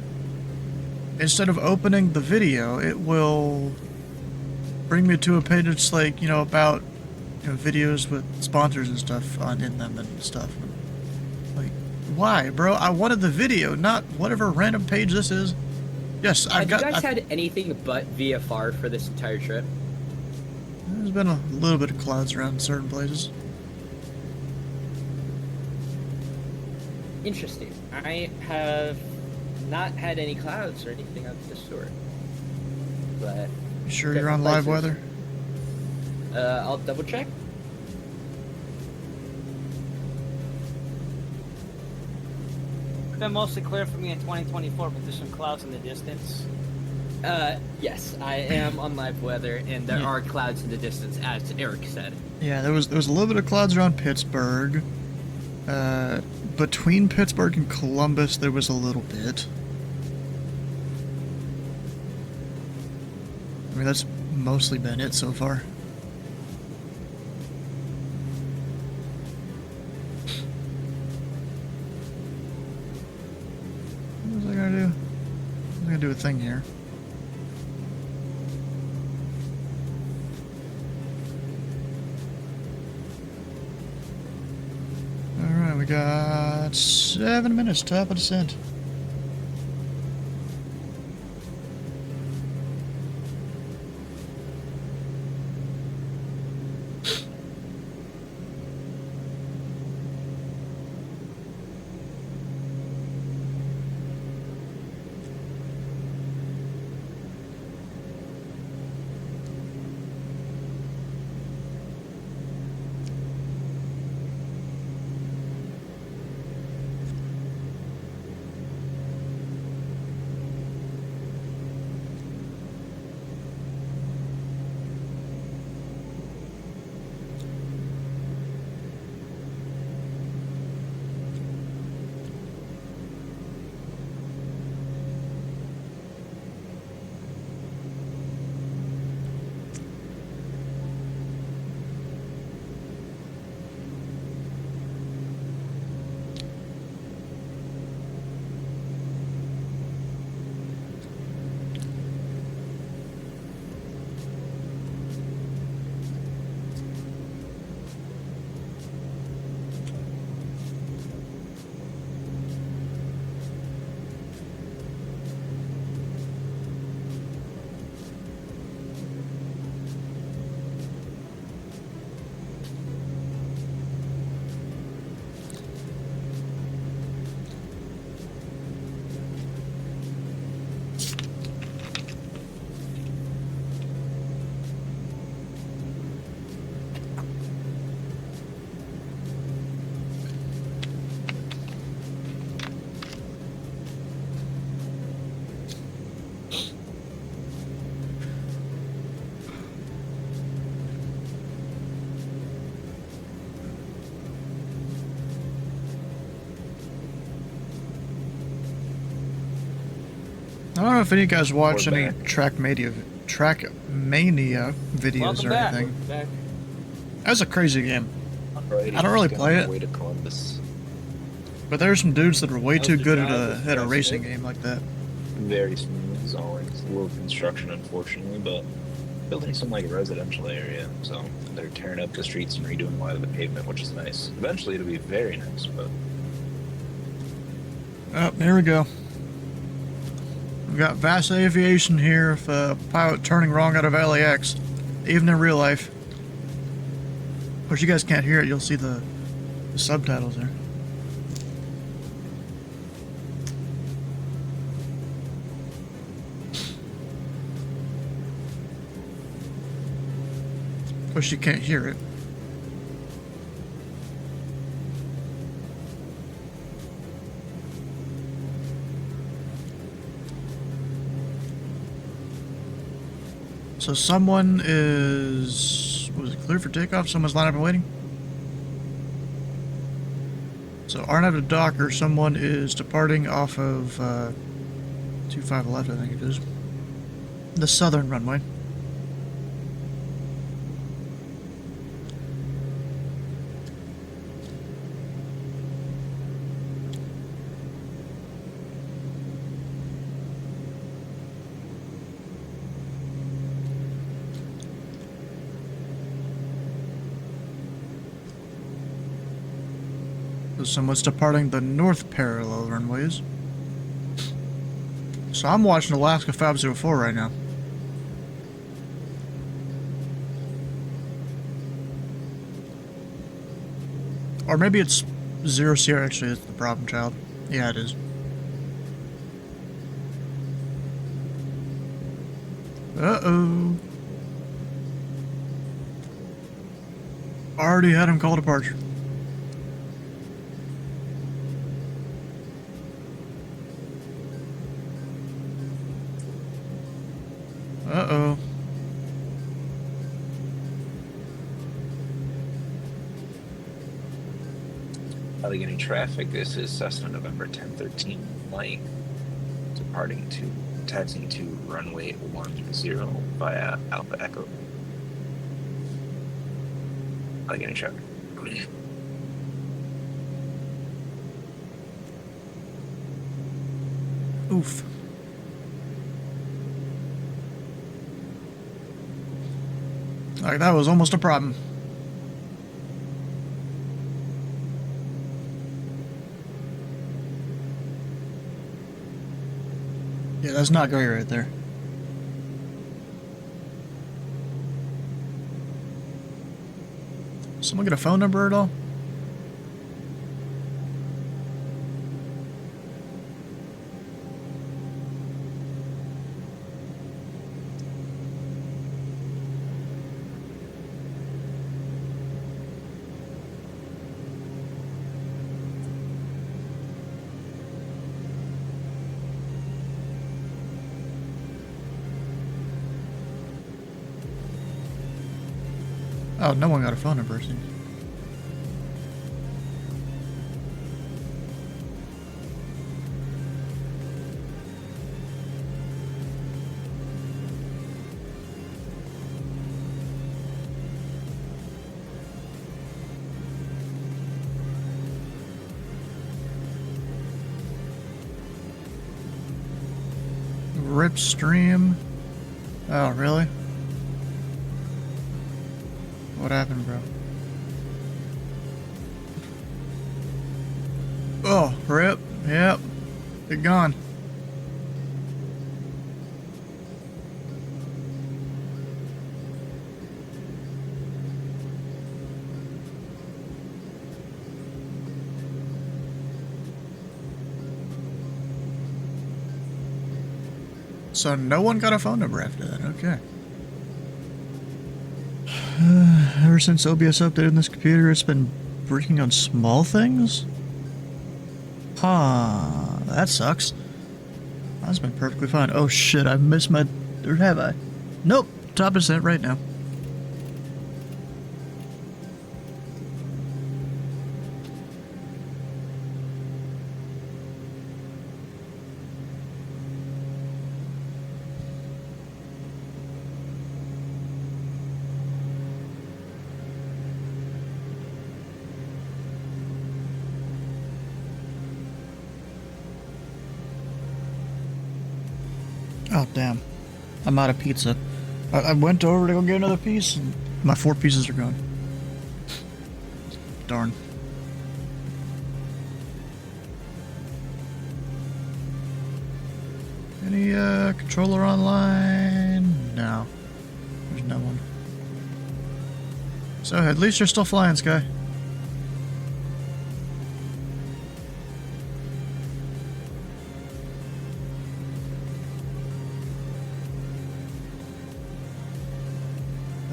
instead of opening the video, it will bring me to a page that's like, you know, about, you know, videos with sponsors and stuff in them and stuff. Like, why, bro? I wanted the video, not whatever random page this is. Yes, Have you guys had anything but VFR for this entire trip? There's been a little bit of clouds around certain places. Interesting. I have not had any clouds or anything of the sort. But You sure you're on live weather? I'll double check. It's been mostly clear for me in 2024, but there's some clouds in the distance. Yes, I am on live weather, and there are clouds in the distance, as Eric said. Yeah, there was a little bit of clouds around Pittsburgh. Between Pittsburgh and Columbus, there was a little bit. I mean, that's mostly been it so far. What was I gonna do? I'm gonna do a thing here. Alright, we got 7 minutes, top of descent. I don't know if any of you guys watch We're any back. Trackmania videos Welcome or back. anything. Back. That's a crazy game. Alrighty, I don't really going play on it. my way to Columbus. But there's some dudes that are way How's too the good drive at with a West racing State? game like that. Very smooth as always. A little construction, unfortunately, but building some like residential area, so they're tearing up the streets and redoing a lot of the pavement, which is nice. Eventually, it'll be very nice, but Oh, here we go. We've got Vast Aviation here with a pilot turning wrong out of LAX, even in real life. Of course, you guys can't hear it. You'll see the subtitles there. Of course, you can't hear it. So someone is... Was it clear for takeoff? Someone's lined up and waiting? So Arnav to Docker, someone is departing off of 25 left, I think it is. The southern runway. So someone's departing the north parallel runways. So I'm watching Alaska 504 right now. Or maybe it's 0 Sierra actually is the problem child. Yeah, it is. Uh-oh. Already had him call departure. Uh-oh. Allegheny traffic. This is Cessna November 1013 Light, departing to taxiing to runway 10 via Alpha Echo. Allegheny traffic. Oof. Like, that was almost a problem. Yeah, that's not great right there. Someone get a phone number at all? Oh, no one got a phone number, it seems. Rip stream. Oh, really? What happened, bro? Oh, rip. Yep. They're gone. So no one got a phone number after that. Okay. Ever since OBS updated this computer, it's been working on small things? Huh, that sucks. That's been perfectly fine. Oh shit, I missed my... Or have I? Nope, top percent right now. Oh, damn. I'm out of pizza. I went over to go get another piece, and my 4 pieces are gone. Darn. Any controller online? No. There's no one. So at least you're still flying, Sky.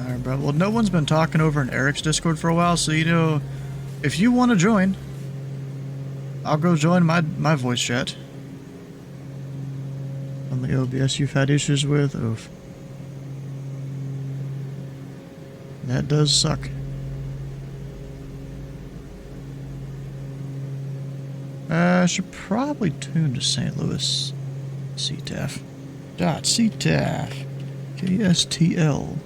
Alright, bro. Well, no one's been talking over in Eric's Discord for a while, so you know, if you want to join, I'll go join my voice chat. On the OBS you've had issues with? Oof. That does suck. I should probably tune to St. Louis CTAF. .CTAF. KSTL.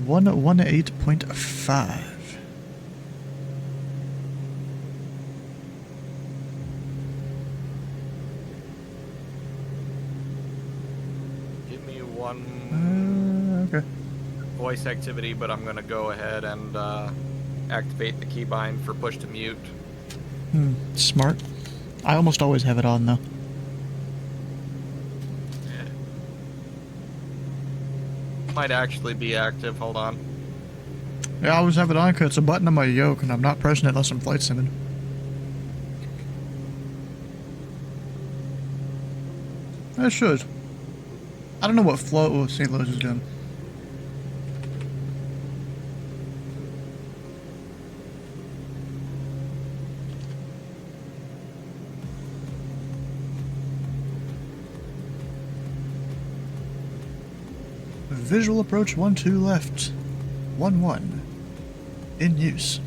118.5. Give me one Okay. voice activity, but I'm gonna go ahead and activate the keybind for push to mute. Smart. I almost always have it on, though. Might actually be active, hold on. Yeah, I always have it on because it's a button on my yoke, and I'm not pressing it unless I'm flight simming. I should. I don't know what flow St. Louis is doing. Visual approach 1-2 left. 1-1. In use.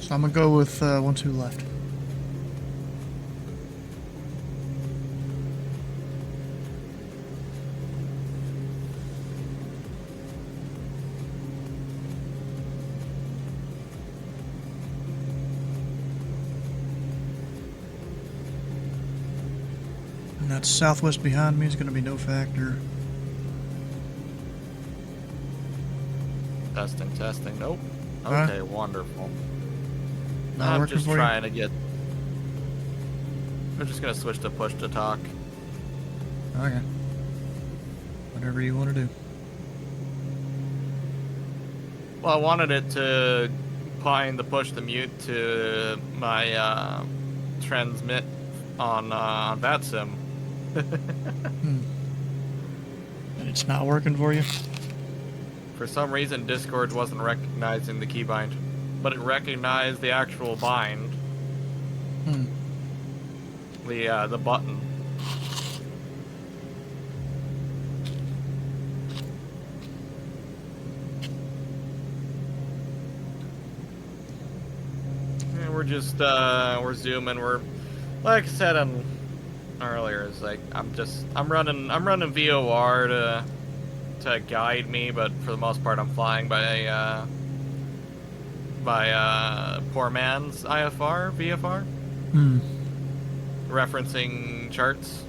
So I'm gonna go with 1-2 left. And that southwest behind me is gonna be no factor. Testing, testing, nope. Huh? Okay, wonderful. Not I'm working just for you? trying to get... I'm just gonna switch to push to talk. Okay. Whatever you want to do. Well, I wanted it to find the push to mute to my transmit on VATSIM. And it's not working for you? For some reason, Discord wasn't recognizing the keybind, but it recognized the actual bind. The button. And we're just we're zooming. We're, like I said earlier, is like I'm running VOR to guide me, but for the most part I'm flying by poor man's VFR. Referencing charts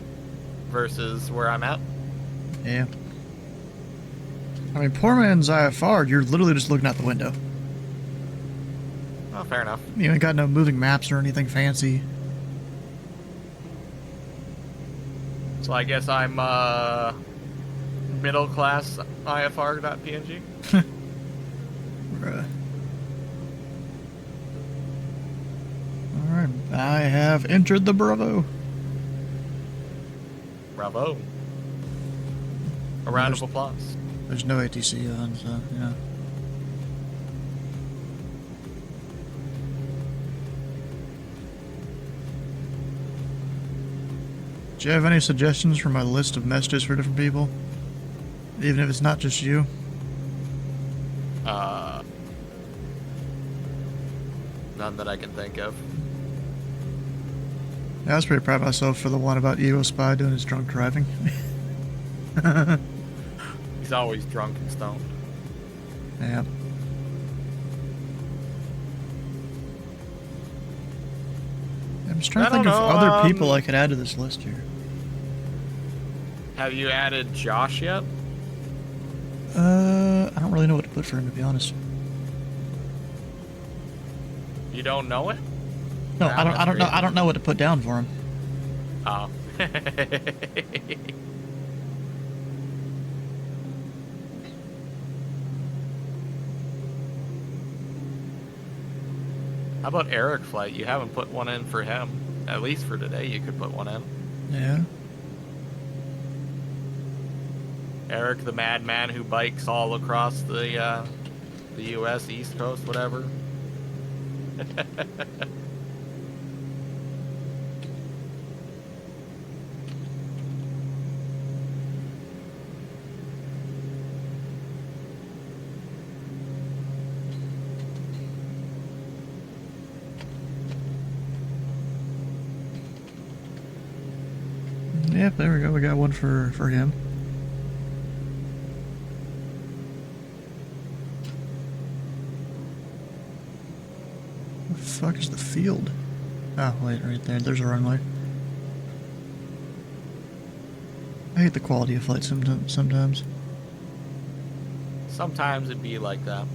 versus where I'm at. Yeah. I mean, poor man's IFR, you're literally just looking out the window. Oh, fair enough. You ain't got no moving maps or anything fancy. So I guess I'm middle class IFR.png. Bruh. Alright, I have entered the Bravo. Bravo. A round of applause. There's no ATC on, so, yeah. Do you have any suggestions for my list of messages for different people? Even if it's not just you? None that I can think of. Yeah, I was pretty proud of myself for the one about Evo Spy doing his drunk driving. He's always drunk and stoned. Yeah. just trying to I think of don't know, other people I could add to this list here. Have you added Josh yet? I don't really know what to put for him, to be honest. You don't know it? No, Nah, I don't know. that's I don't know what to put down for him. Oh. How about Eric Flight? You haven't put one in for him. At least for today, you could put one in. Yeah. Eric, the madman who bikes all across the U.S. East Coast, whatever. Yep, there we go. We got one for him. What the fuck is the field? Oh, wait, right there. There's a runway. I hate the quality of flight sometimes. Sometimes it'd be like that.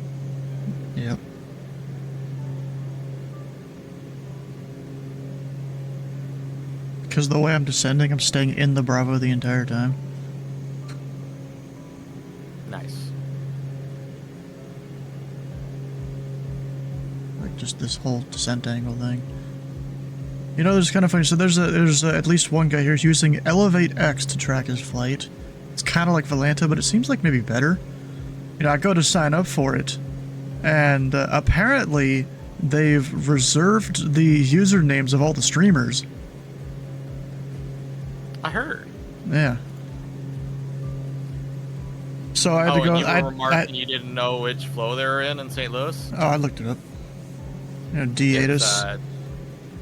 Yep. Because the way I'm descending, I'm staying in the Bravo the entire time. Nice. Like just this whole descent angle thing. You know, there's kind of funny. So there's at least one guy here who's using Elevate X to track his flight. It's kind of like Volanta, but it seems like maybe better. You know, I go to sign up for it, and apparently they've reserved the usernames of all the streamers. I heard. Yeah. So I had to go. And you were remarking you didn't know which flow they were in St. Louis? Oh, I looked it up. You know, D8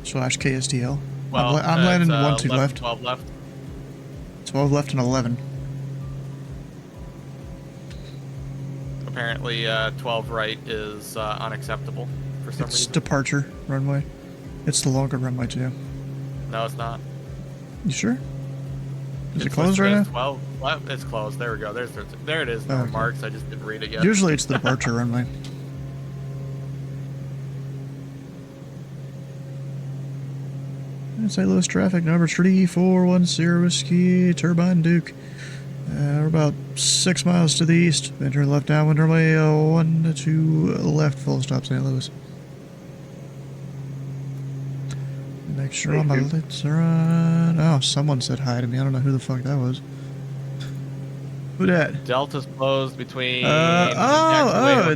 slash KSTL. Well, I'm landing 11, 1-2 left. 12 left. 12 left and 11. Apparently, 12 right is unacceptable for some It's reason. departure runway. It's the longer runway too. No, it's not. You sure? Is it It's closed listed right as now? 12. Well, it's closed. There we go. There it is. The Oh, okay. remarks. I just didn't read it yet. Usually it's the departure runway. St. Louis traffic number 3410 Whiskey Turbine Duke. We're about 6 miles to the east. Entering left downwind runway 1-2 left, full stop St. Louis. Make sure all my lights are on. Oh, someone said hi to me. I don't know who the fuck that was. Who that? Delta's closed between. It's and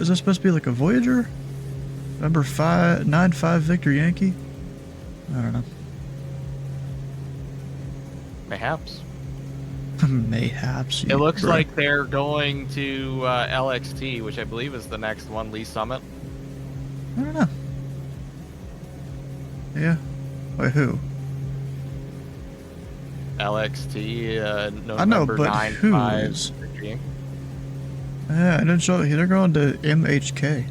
is that supposed to be like a Voyager? Number 95 Victor Yankee? I don't know. Mayhaps. Mayhaps. It looks like they're going to LXT, which I believe is the next one, Lee Summit. I don't know. Yeah. Wait, who? LXT, November I know, but 9, who 5, is? Victory. Yeah, I didn't show. They're going to MHK.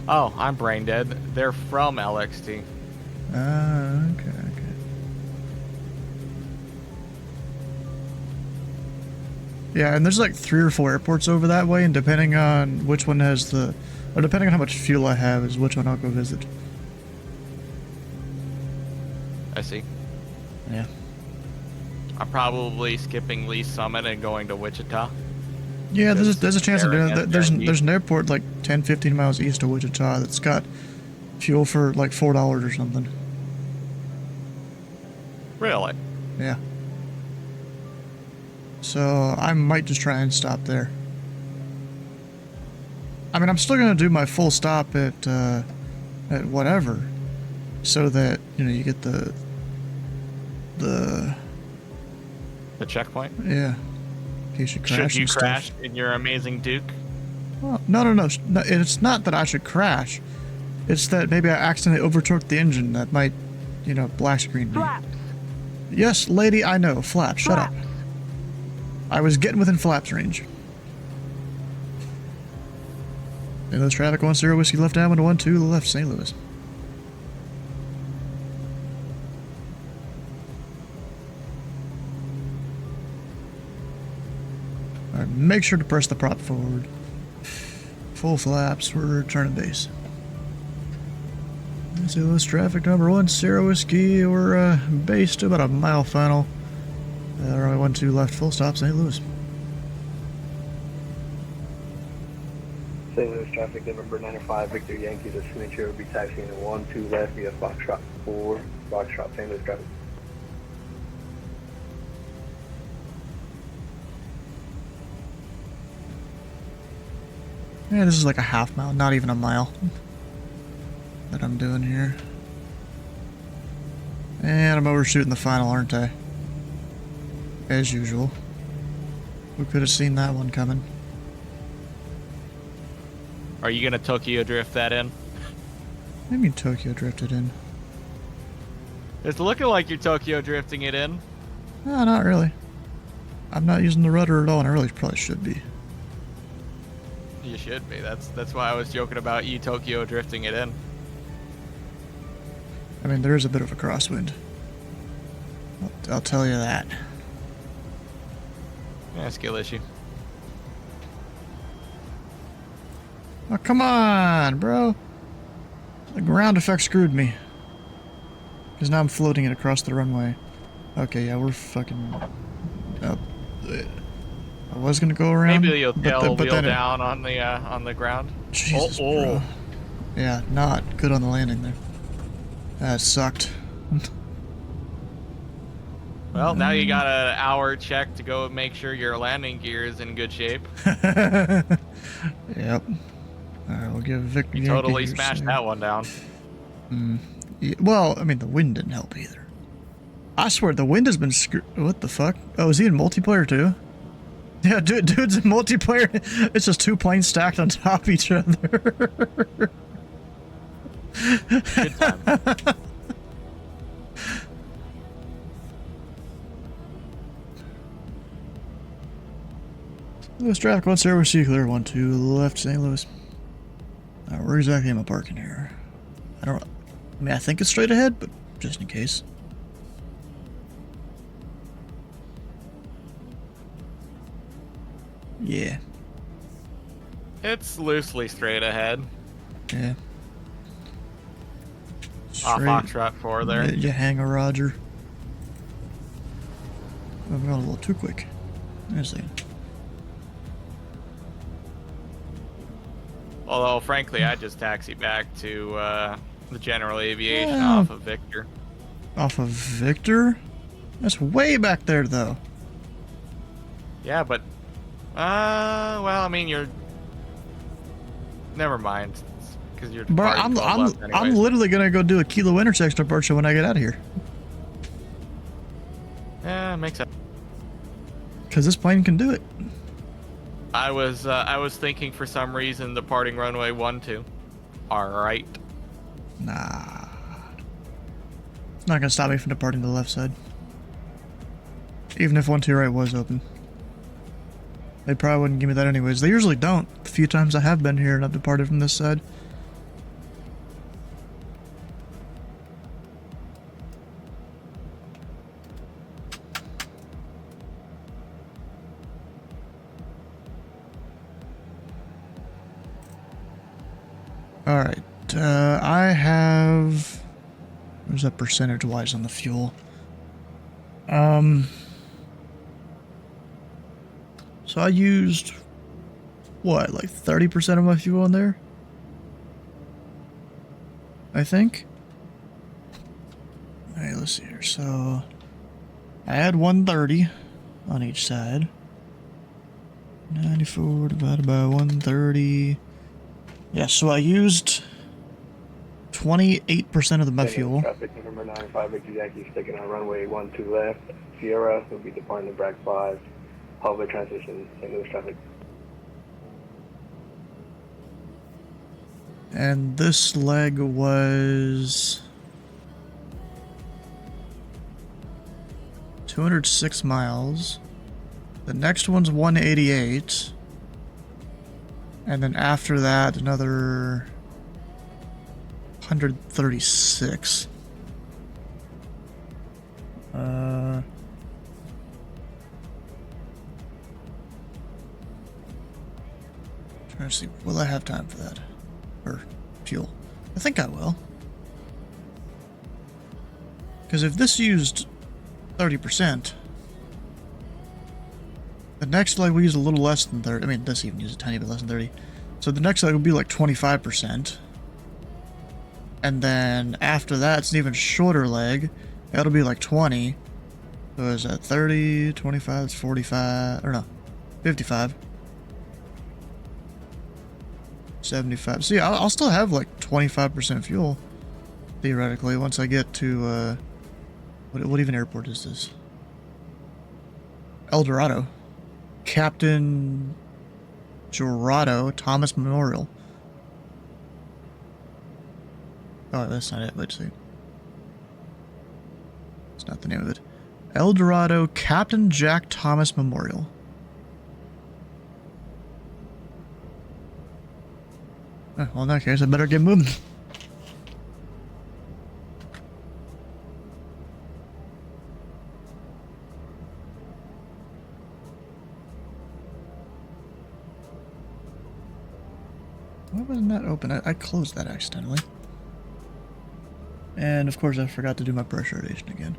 Oh, I'm brain dead. They're from LXT. Okay. Yeah, and there's like 3 or 4 airports over that way, and depending on which one has the, or depending on how much fuel I have, is which one I'll go visit. I see. Yeah. I'm probably skipping Lee Summit and going to Wichita. Yeah, there's a chance of doing Aaron that. has There's an airport like 10-15 miles east of Wichita that's got fuel for like $4 or something. Really? Yeah. So I might just try and stop there. I mean, I'm still gonna do my full stop at whatever, so that you know you get the checkpoint. Yeah. In case you crash. Should you and crash stuff. in your amazing Duke? Well, no. It's not that I should crash. It's that maybe I accidentally overtook the engine. That might, you know, black screen me. Flaps. Yes, lady, I know. Flaps. Shut up. I was getting within flaps range. St. Louis traffic, 10 Whiskey left downwind, 12 left, St. Louis. Alright, make sure to press the prop forward. Full flaps, we're returning base. St. Louis traffic, number 1, Sierra Whiskey, we're base to about a mile final. Runway 12 left, full stop, St. Louis. St. Louis traffic, November 95, Victor Yankee, the signature will be taxiing at 12 left via Foxtrot 4, Foxtrot, St. Louis traffic. Yeah, this is like a half mile, not even a mile that I'm doing here. And I'm overshooting the final, aren't I? As usual. Who could have seen that one coming? Are you gonna Tokyo drift that in? I mean Tokyo drifted in. It's looking like you're Tokyo drifting it in. No, not really. I'm not using the rudder at all, and I really probably should be. You should be. That's why I was joking about you Tokyo drifting it in. I mean, there is a bit of a crosswind. I'll tell you that. Yeah, skill issue. Oh, come on, bro. The ground effect screwed me. Because now I'm floating it across the runway. Okay, yeah, we're fucking... I was gonna go around. Maybe you'll tail wheel then down on the ground. Jesus, bro. Yeah, not good on the landing there. That sucked. Well, now you got an hour check to go make sure your landing gear is in good shape. Yep. Alright, we'll give Victor. You totally smashed that one down. Yeah, well, I mean, the wind didn't help either. I swear, the wind has been screwed. What the fuck? Oh, is he in multiplayer too? Yeah, dude's in multiplayer. It's just 2 planes stacked on top of each other. Good time. Louis traffic, 1 Sierra Whiskey clear, 12 left, St. Louis. Where exactly am I parking here? I mean, I think it's straight ahead, but just in case. Yeah. It's loosely straight ahead. Yeah. Off Foxtrot 4 there. You hang a Roger. I'm going a little too quick. There's the... Although, frankly, I just taxi back to the General Aviation off of Victor. Off of Victor? That's way back there, though. Yeah, but... well, I mean, you're... Never mind. Because you're... Bro, I'm literally going to go do a Kilo intersection departure when I get out of here. Yeah, makes sense. Because this plane can do it. I was thinking for some reason departing runway 12. Alright. Nah. It's not gonna stop me from departing to the left side. Even if 12 right was open. They probably wouldn't give me that anyways. They usually don't. The few times I have been here and I've departed from this side. Alright, I have... Where's that percentage-wise on the fuel? So I used... What, like 30% of my fuel in there? I think? Alright, let's see here. So... I had 130 on each side. 94 divided by 130... Yeah, so I used 28% of my fuel. Traffic November 95, Victor Yankee, sticking on runway 12 left. Sierra will be departing the Bragg 5. Hallway transition, St. Louis traffic. And this leg was 206 miles. The next one's 188. And then after that, another 136. Trying to see, will I have time for that? Or fuel? I think I will. Because if this used 30%, the next leg we use a little less than 30. I mean, this even uses a tiny bit less than 30. So the next leg would be like 25%. And then after that, it's an even shorter leg. That'll be like 20. So is that 30, 25, it's 45, or no, 55. 75. See, I'll still have like 25% fuel, theoretically, once I get to, what even airport is this? El Dorado. Captain Dorado Thomas Memorial. Oh, that's not it. Let's see. It's not the name of it. El Dorado Captain Jack Thomas Memorial. Oh, well, in that case, I better get moving. Why wasn't that open? I closed that accidentally. And of course I forgot to do my pressurization again.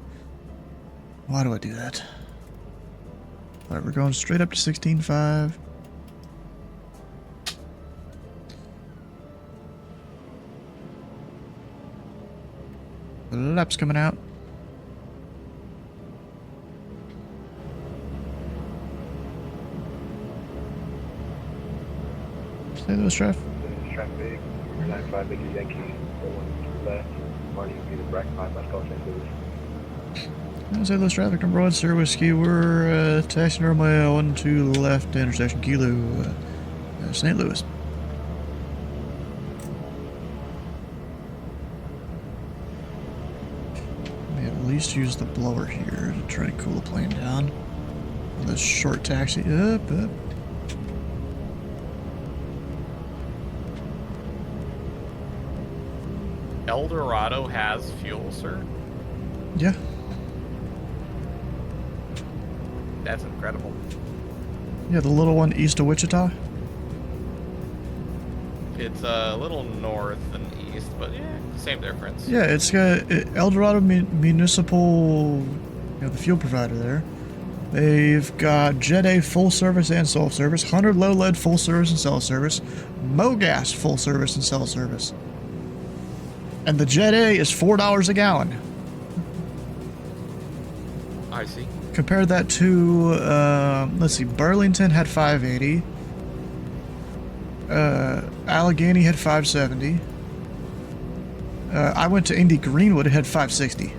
Why do I do that? Alright, we're going straight up to 16.5. The lap's coming out. Say those, Trev. Traffic, 95 Big Yankee, 41 left, Marty will be the Brack 5, let's go St. Louis. Say those traffic number 1, Sir Whiskey. We're taxiing our way 1 to the left, intersection Kilo, St. Louis. May at least use the blower here to try to cool the plane down. On this short taxi. Up. El Dorado has fuel, sir? Yeah. That's incredible. Yeah, the little one east of Wichita. It's a little north and east, but yeah, same difference. Yeah, it's got El Dorado Municipal, the fuel provider there. They've got Jet A full service and self service, 100 low lead full service and self service, Mogas full service and self service. And the Jet A is $4 a gallon. I see. Compare that to, let's see, Burlington had 580. Allegheny had 570. I went to Indy Greenwood, it had 560.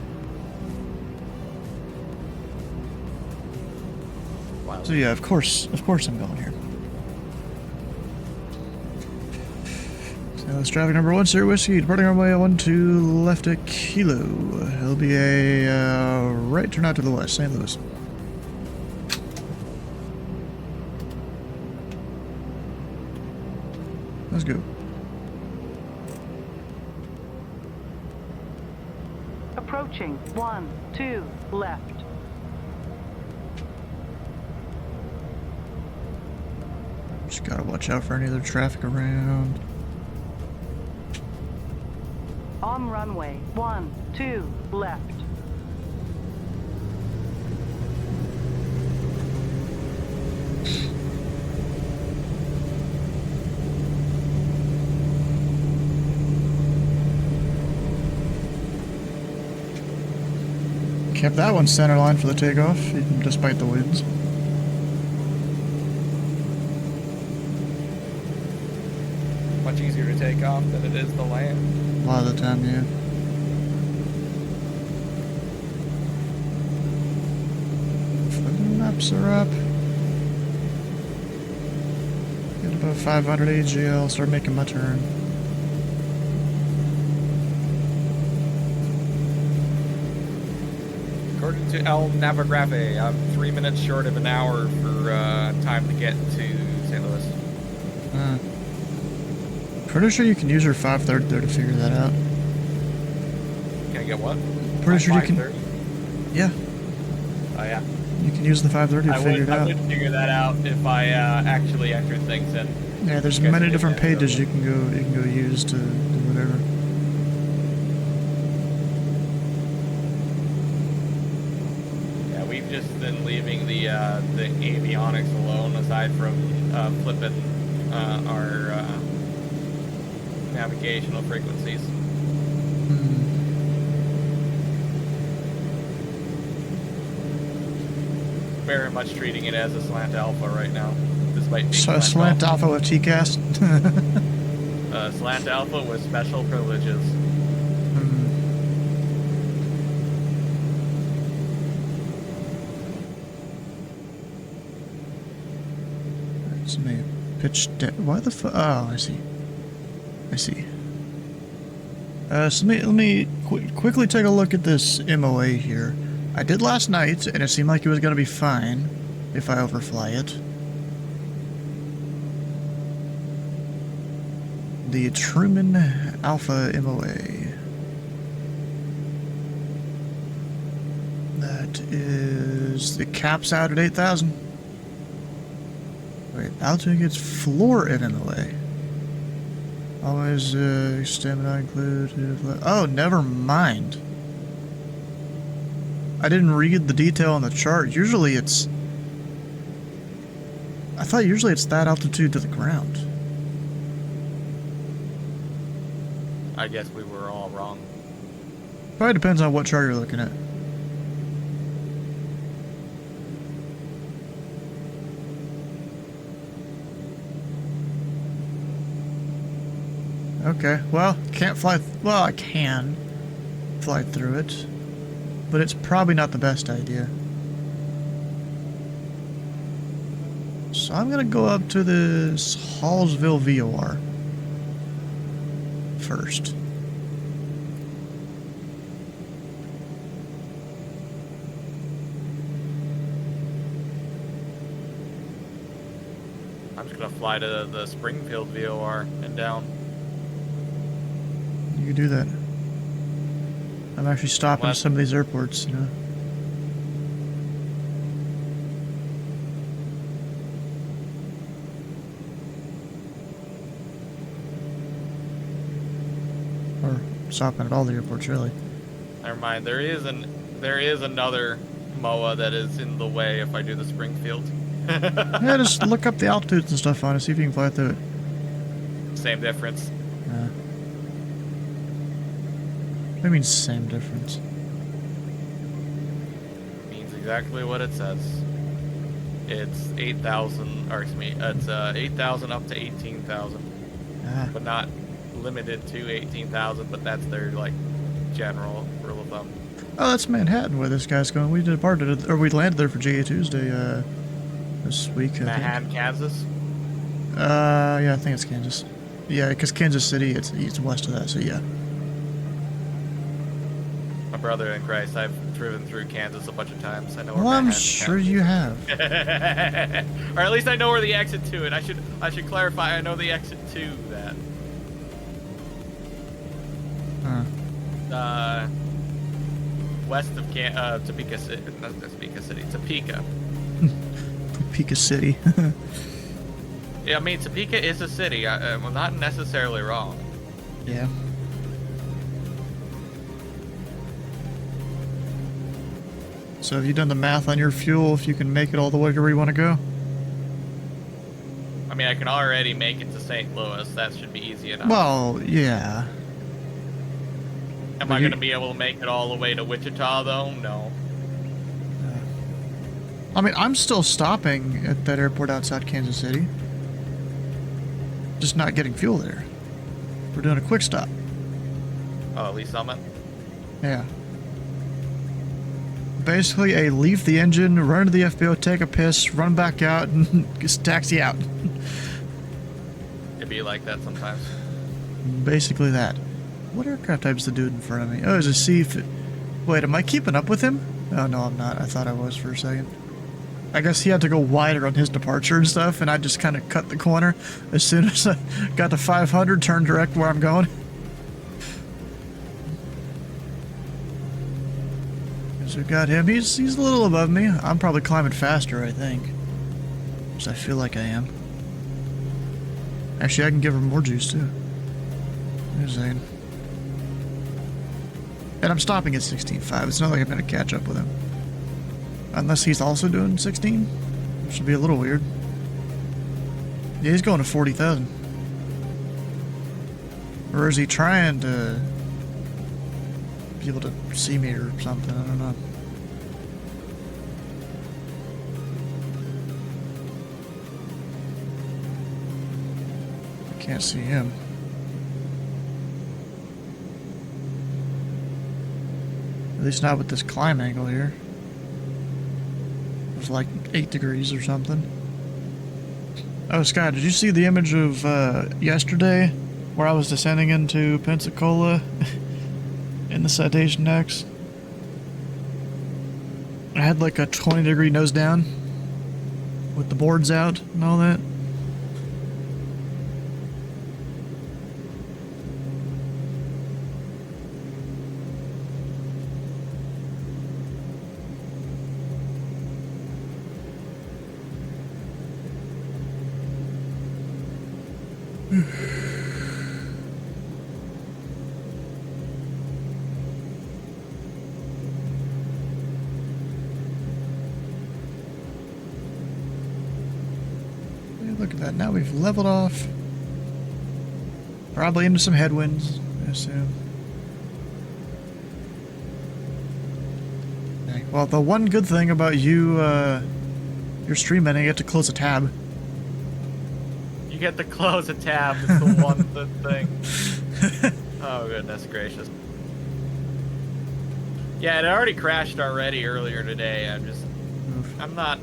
Wow. So yeah, of course I'm going here. So that's traffic number 1, Sir Whiskey, departing runway 12 left at Kilo. It'll be a right turn out to the west, St. Louis. Let's go. Approaching 12 left. Just gotta watch out for any other traffic around. On runway 12 left. Kept that one center line for the takeoff, even despite the winds. Much easier to take off than it is to land. A lot of the time, yeah. Laps are up. Get above 500 AGL, start making my turn. According to El Navigraphe, I'm 3 minutes short of an hour for time to get to St. Louis. Pretty sure you can use your 530 there to figure that out. Can I get what? Pretty sure you can. 530? Yeah, Oh yeah. you can use the 530 to figure it I out. would figure that out if I actually entered things in. Yeah, there's You guys many did different that, pages so- you can go use to do whatever. Yeah, we've just been leaving the avionics alone, aside from flipping our navigational frequencies. Very much treating it as a slant alpha right now, despite being So slant alpha with TCAS. slant alpha with special privileges. It's me. Pitch why the fuck? Oh, I see. I see. So let me quickly take a look at this MOA here. I did last night, and it seemed like it was going to be fine if I overfly it. The Truman Alpha MOA. That is... the cap's out at 8,000. Wait, altitude gets floor at MOA. Always stamina include... oh, never mind. I didn't read the detail on the chart. Usually it's... I thought usually it's that altitude to the ground. I guess we were all wrong. Probably depends on what chart you're looking at. Okay, well, can't fly... well, I can fly through it, but it's probably not the best idea. So I'm gonna go up to this Hallsville VOR first. I'm just gonna fly to the Springfield VOR and down. You can do that. I'm actually stopping at some of these airports, you know. Or stopping at all the airports, really. Never mind. There is another MOA that is in the way if I do the Springfield. Yeah, just look up the altitudes and stuff on it, see if you can fly through it. Same difference. Yeah. What means same difference? Means exactly what it says. It's 8,000, or excuse me, it's 8,000 up to 18,000, but not limited to 18,000. But that's their like general rule of thumb. Oh, that's Manhattan where this guy's going. We departed, or we landed there for GA Tuesday this week. I think. Manhattan, Kansas. Yeah, I think it's Kansas. Yeah, because Kansas City, it's west of that, so yeah. My brother in Christ, I've driven through Kansas a bunch of times. I know. Well, where I'm Manhattan, sure Kansas you is. have. Or at least I know where the exit to it. I should clarify. I know the exit to that. Huh. West of Topeka City, not Topeka City, Topeka. Topeka City. Yeah, I mean Topeka is a city. I'm not necessarily wrong. Yeah. So have you done the math on your fuel if you can make it all the way to where you want to go? I mean, I can already make it to St. Louis. That should be easy enough. Well, yeah. Am I going to be able to make it all the way to Wichita, though? No. I mean, I'm still stopping at that airport outside Kansas City. Just not getting fuel there. We're doing a quick stop. Oh, at least Summit? Yeah. Basically, a leave the engine, run to the FBO, take a piss, run back out, and just taxi out. It'd be like that sometimes. Basically that. What aircraft type is the dude in front of me? Oh, is it C... Wait, am I keeping up with him? Oh, no, I'm not. I thought I was for a second. I guess he had to go wider on his departure and stuff, and I just kind of cut the corner as soon as I got to 500, turned direct where I'm going. So we got him. He's a little above me. I'm probably climbing faster, I think. Because I feel like I am. Actually, I can give her more juice, too. Just saying. And I'm stopping at 16.5. It's not like I'm going to catch up with him. Unless he's also doing 16. Which would be a little weird. Yeah, he's going to 40,000. Or is he trying to be able to see me or something? I don't know. I can't see him. At least not with this climb angle here. It was like 8 degrees or something. Oh, Scott, did you see the image of yesterday where I was descending into Pensacola in the Citation X? I had like a 20-degree nose down with the boards out and all that. Look at that, now we've leveled off. Probably into some headwinds, I assume. Okay. Well, the one good thing about you, your stream ending, you get to close a tab. You get to close a tab, it's the one thing. Oh, goodness gracious. Yeah, it already crashed already earlier today. I'm not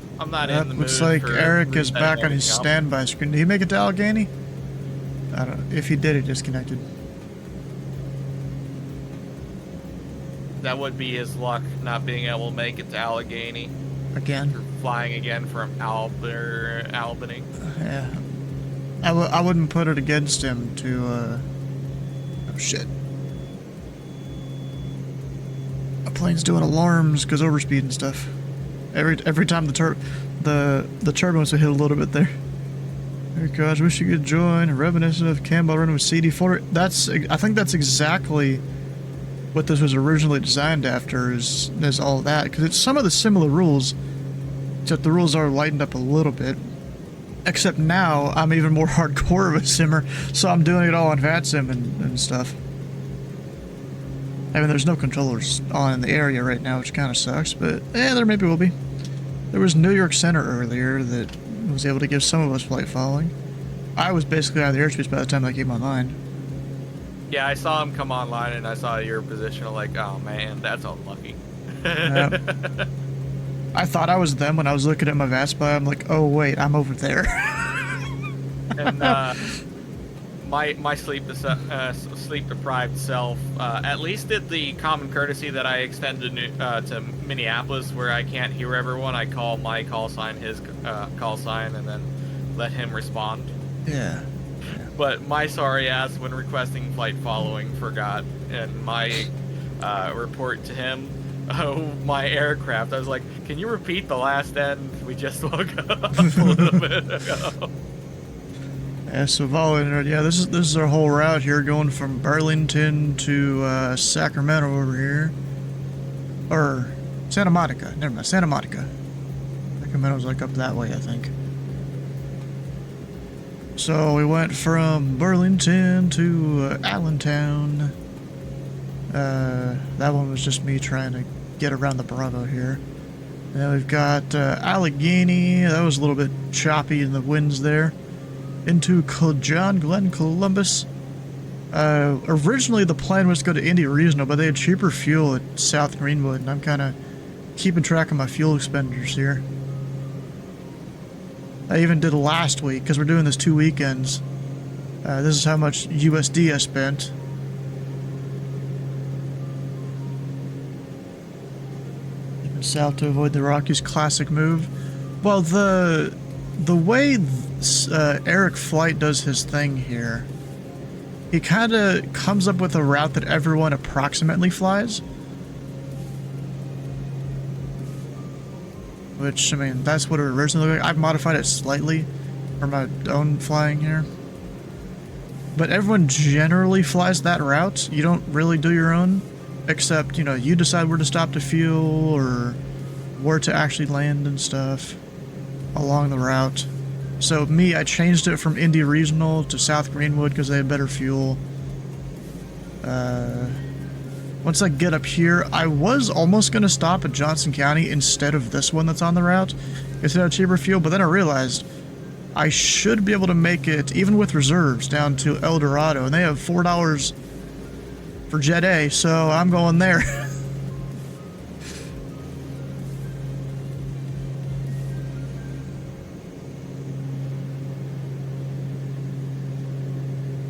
in the mood. Looks like for Eric is back on his everything up. standby screen. Did he make it to Allegheny? I don't know. If he did, he disconnected. That would be his luck, not being able to make it to Allegheny. Again? Or flying again from Albany. Yeah. I wouldn't put it against him to, oh shit. A plane's doing alarms because overspeed and stuff. Every time the turbulence would hit a little bit there. Oh gosh, wish you could join. Reminiscent of Campbell running with CD4. I think that's exactly what this was originally designed after. Is all that, because it's some of the similar rules, except the rules are lightened up a little bit. Except now I'm even more hardcore of a simmer, so I'm doing it all on VATSIM and stuff. I mean, there's no controllers on in the area right now, which kind of sucks, but there maybe will be. There was New York Center earlier that was able to give some of us flight following. I was basically out of the airspace by the time I came online. Yeah, I saw him come online and I saw your position. I'm like, oh man, that's unlucky. Yep. I thought I was them when I was looking at my VATSPY. I'm like, oh wait, I'm over there. And my sleep deprived self at least did the common courtesy that I extended to Minneapolis, where I can't hear everyone. I call my call sign, his call sign, and then let him respond. Yeah. But my sorry ass, when requesting flight following, forgot, and my report to him, my aircraft, I was like, can you repeat the last end? We just woke up a little bit ago. Yeah, so following, yeah, this is our whole route here, going from Burlington to Sacramento over here, or Santa Monica. Never mind, Santa Monica. Sacramento's like up that way, I think. So we went from Burlington to Allentown. That one was just me trying to get around the Bravo here. And then we've got Allegheny. That was a little bit choppy in the winds there. Into John Glenn, Columbus. Originally the plan was to go to Indy Regional, but they had cheaper fuel at South Greenwood, and I'm kind of keeping track of my fuel expenditures here. I even did last week, because we're doing this 2 weekends. This is how much USD I spent. Even south to avoid the Rockies, classic move. Well, the way Eric Flight does his thing here, he kind of comes up with a route that everyone approximately flies. Which, I mean, that's what it originally looked like. I've modified it slightly for my own flying here. But everyone generally flies that route. You don't really do your own, except, you know, you decide where to stop to fuel or where to actually land and stuff along the route. So me, I changed it from Indy Regional to South Greenwood because they had better fuel. Once I get up here, I was almost going to stop at Johnson County instead of this one that's on the route. It's had cheaper fuel, but then I realized I should be able to make it, even with reserves, down to El Dorado, and they have $4 for Jet A, so I'm going there.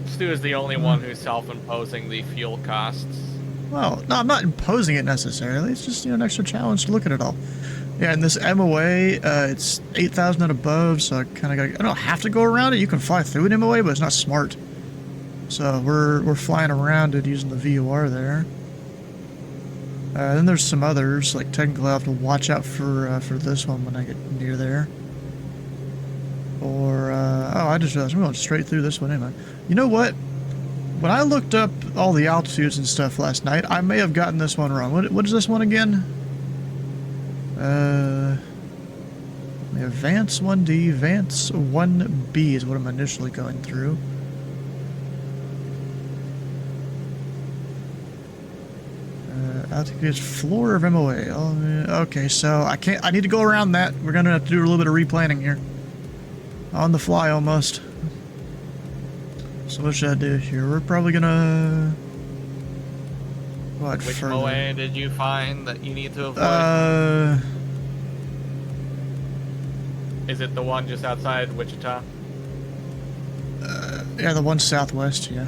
Stu is the only one who's self-imposing the fuel costs. Well, no, I'm not imposing it necessarily. It's just, you know, an extra challenge to look at it all. Yeah, and this MOA, it's 8,000 and above, so I kind of got. I don't have to go around it. You can fly through an MOA, but it's not smart. So we're flying around it using the VOR there. Then there's some others. Like technically, I'll have to watch out for this one when I get near there. Or oh, I just realized I'm going straight through this one anyway. You know what? When I looked up all the altitudes and stuff last night, I may have gotten this one wrong. What is this one again? We have Vance 1D, Vance 1B is what I'm initially going through. Altitude is floor of MOA. Okay, so I need to go around that. We're gonna have to do a little bit of replanning here. On the fly almost. So what should I do here? We're probably gonna... What, Which further? MOA did you find that you need to avoid? Is it the one just outside Wichita? Yeah, the one southwest, yeah.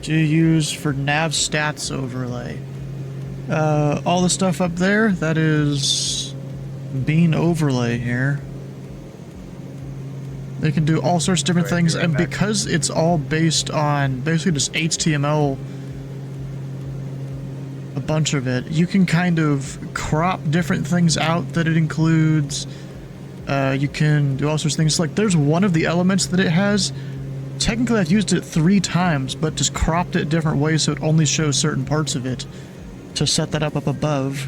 To use for nav stats overlay. All the stuff up there, that is bean overlay here. They can do all sorts of different things, and because it's all based on basically just HTML, a bunch of it, you can kind of crop different things out that it includes. You can do all sorts of things. Like there's one of the elements that it has. Technically, I've used it 3 times, but just cropped it different ways so it only shows certain parts of it to set that up above.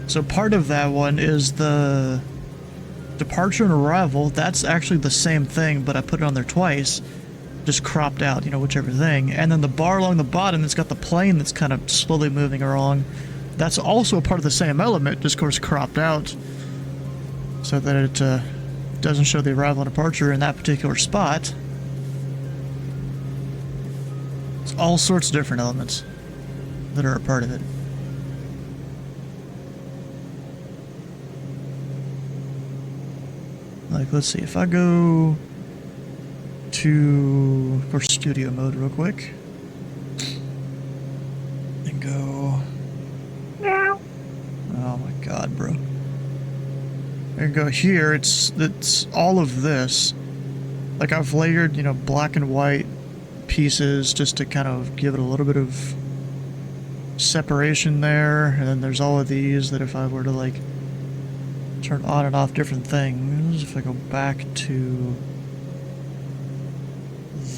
So part of that one is the departure and arrival. That's actually the same thing, but I put it on there twice, just cropped out, you know, whichever thing. And then the bar along the bottom that's got the plane that's kind of slowly moving along, that's also a part of the same element, just of course cropped out so that it doesn't show the arrival and departure in that particular spot. It's all sorts of different elements that are a part of it. Like, let's see, if I go to, of course, studio mode real quick, and go, oh my god, bro. And go here, it's all of this. Like, I've layered, you know, black and white pieces just to kind of give it a little bit of separation there, and then there's all of these that if I were to, like, turn on and off different things, if I go back to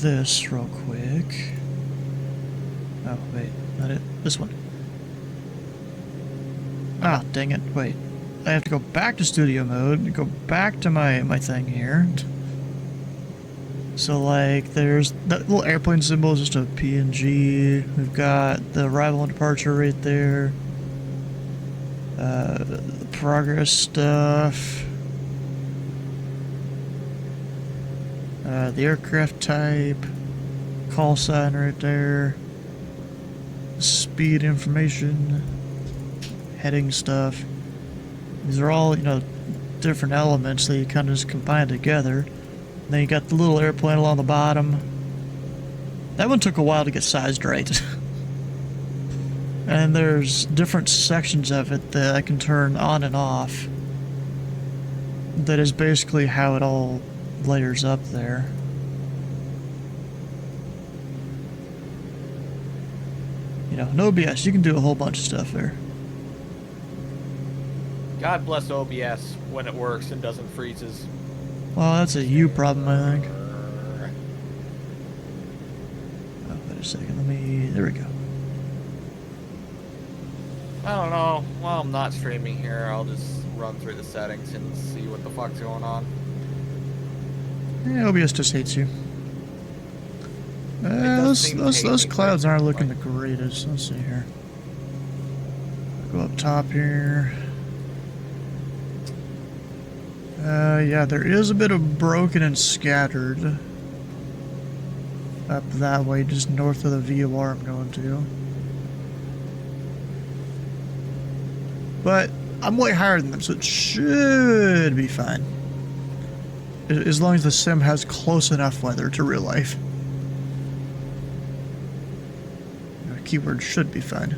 this real quick. Oh, wait, not it. This one. Ah, dang it, wait. I have to go back to studio mode and go back to my thing here. So, like, there's that little airplane symbol is just a PNG. We've got the arrival and departure right there. The progress stuff. The aircraft type. Call sign right there. Speed information. Heading stuff. These are all, you know, different elements that you kind of just combine together. And then you got the little airplane along the bottom. That one took a while to get sized right. And there's different sections of it that I can turn on and off. That is basically how it all layers up there. You know, no OBS, you can do a whole bunch of stuff there. God bless OBS when it works and doesn't freezes. Well, that's a you problem, I think. Oh, wait a second, there we go. I don't know. While I'm not streaming here, I'll just run through the settings and see what the fuck's going on. Yeah, OBS just hates you. Those clouds aren't looking the greatest. Let's see here. Go up top here. Yeah, there is a bit of broken and scattered up that way, just north of the VOR I'm going to. But I'm way higher than them, so it should be fine. As long as the sim has close enough weather to real life. Keyword should be fine.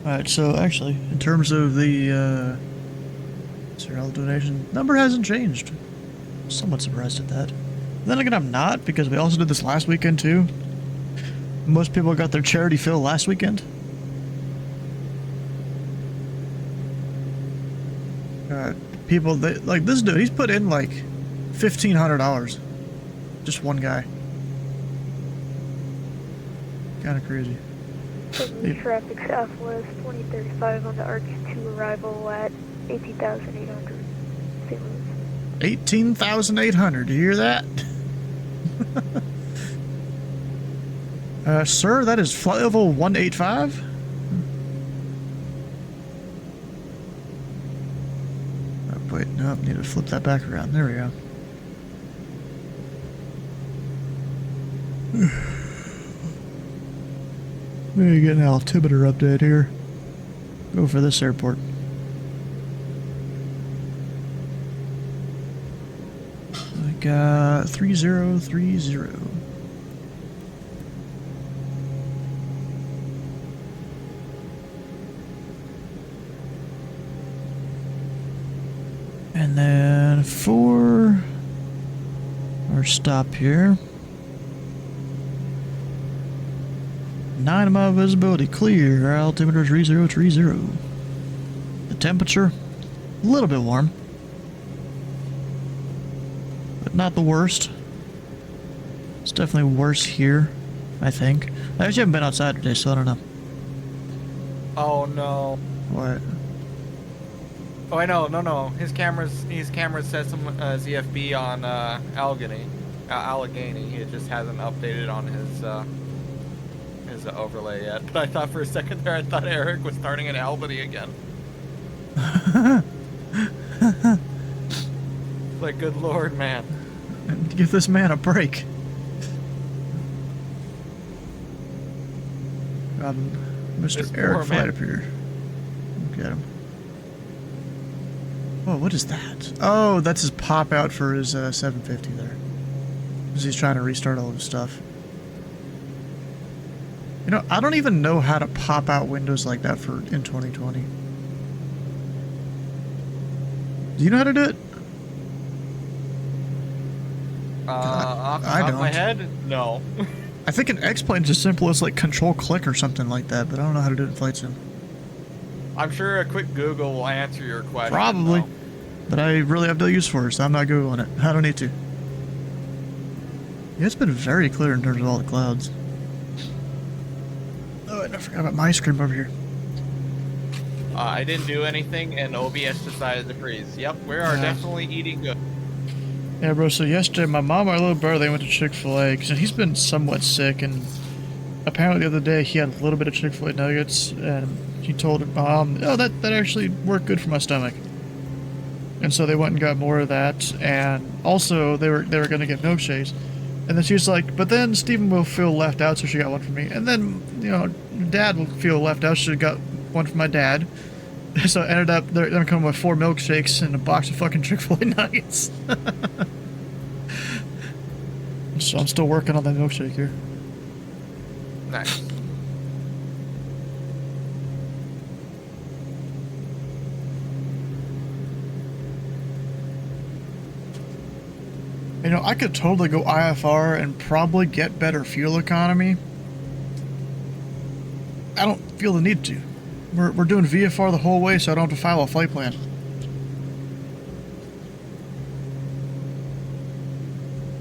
Alright, so actually, in terms of the serial donation, number hasn't changed. Somewhat surprised at that. Then again, I'm not, because we also did this last weekend too. Most people got their charity fill last weekend. People, like this dude, he's put in like $1,500. Just one guy. Kind of crazy. Traffic southwest 2035 on the RX2 arrival at 18,800. 18,800, do you hear that? Sir, that is flight level 185? Oh, wait, no, need to flip that back around. There we go. Maybe get an altimeter update here. Go for this airport. I got 3030. And then for our stop here, 9 mile visibility, clear, altimeter 3030. The temperature, a little bit warm, but not the worst. It's definitely worse here, I think. I actually haven't been outside today, so I don't know. Oh no. What? Oh, I know, no. His camera says some ZFB on Allegheny. He just hasn't updated on his overlay yet. But I thought for a second there, I thought Eric was starting in Albany again. Like, good lord, man. Give this man a break. Mr. Eric Flight up here. Look at him. Oh, what is that? Oh, that's his pop out for his 750 there. Because he's trying to restart all of his stuff. You know, I don't even know how to pop out windows like that in 2020. Do you know how to do it? Off the top of my head, no. I think an X-plane is as simple as like Control-Click or something like that, but I don't know how to do it in Flight Sim. I'm sure a quick Google will answer your question. Probably. Though. But I really have no use for it, so I'm not Googling it. I don't need to. Yeah, it's been very clear in terms of all the clouds. Oh, and I forgot about my screen over here. I didn't do anything, and OBS decided to freeze. Yep, we are definitely eating good. Yeah, bro, so yesterday, my mom and my little brother, they went to Chick-fil-A, because he's been somewhat sick, and apparently the other day he had a little bit of Chick-fil-A nuggets, and he told her mom, oh, that actually worked good for my stomach. And so they went and got more of that, and also they were going to get milkshakes. And then she's like, but then Steven will feel left out, so she got one for me. And then, you know, Dad will feel left out, so she got one for my dad. So I ended up, they're coming with 4 milkshakes and a box of fucking Chick-fil-A nuggets. So I'm still working on that milkshake here. Nice. You know, I could totally go IFR and probably get better fuel economy. I don't feel the need to. We're doing VFR the whole way, so I don't have to file a flight plan.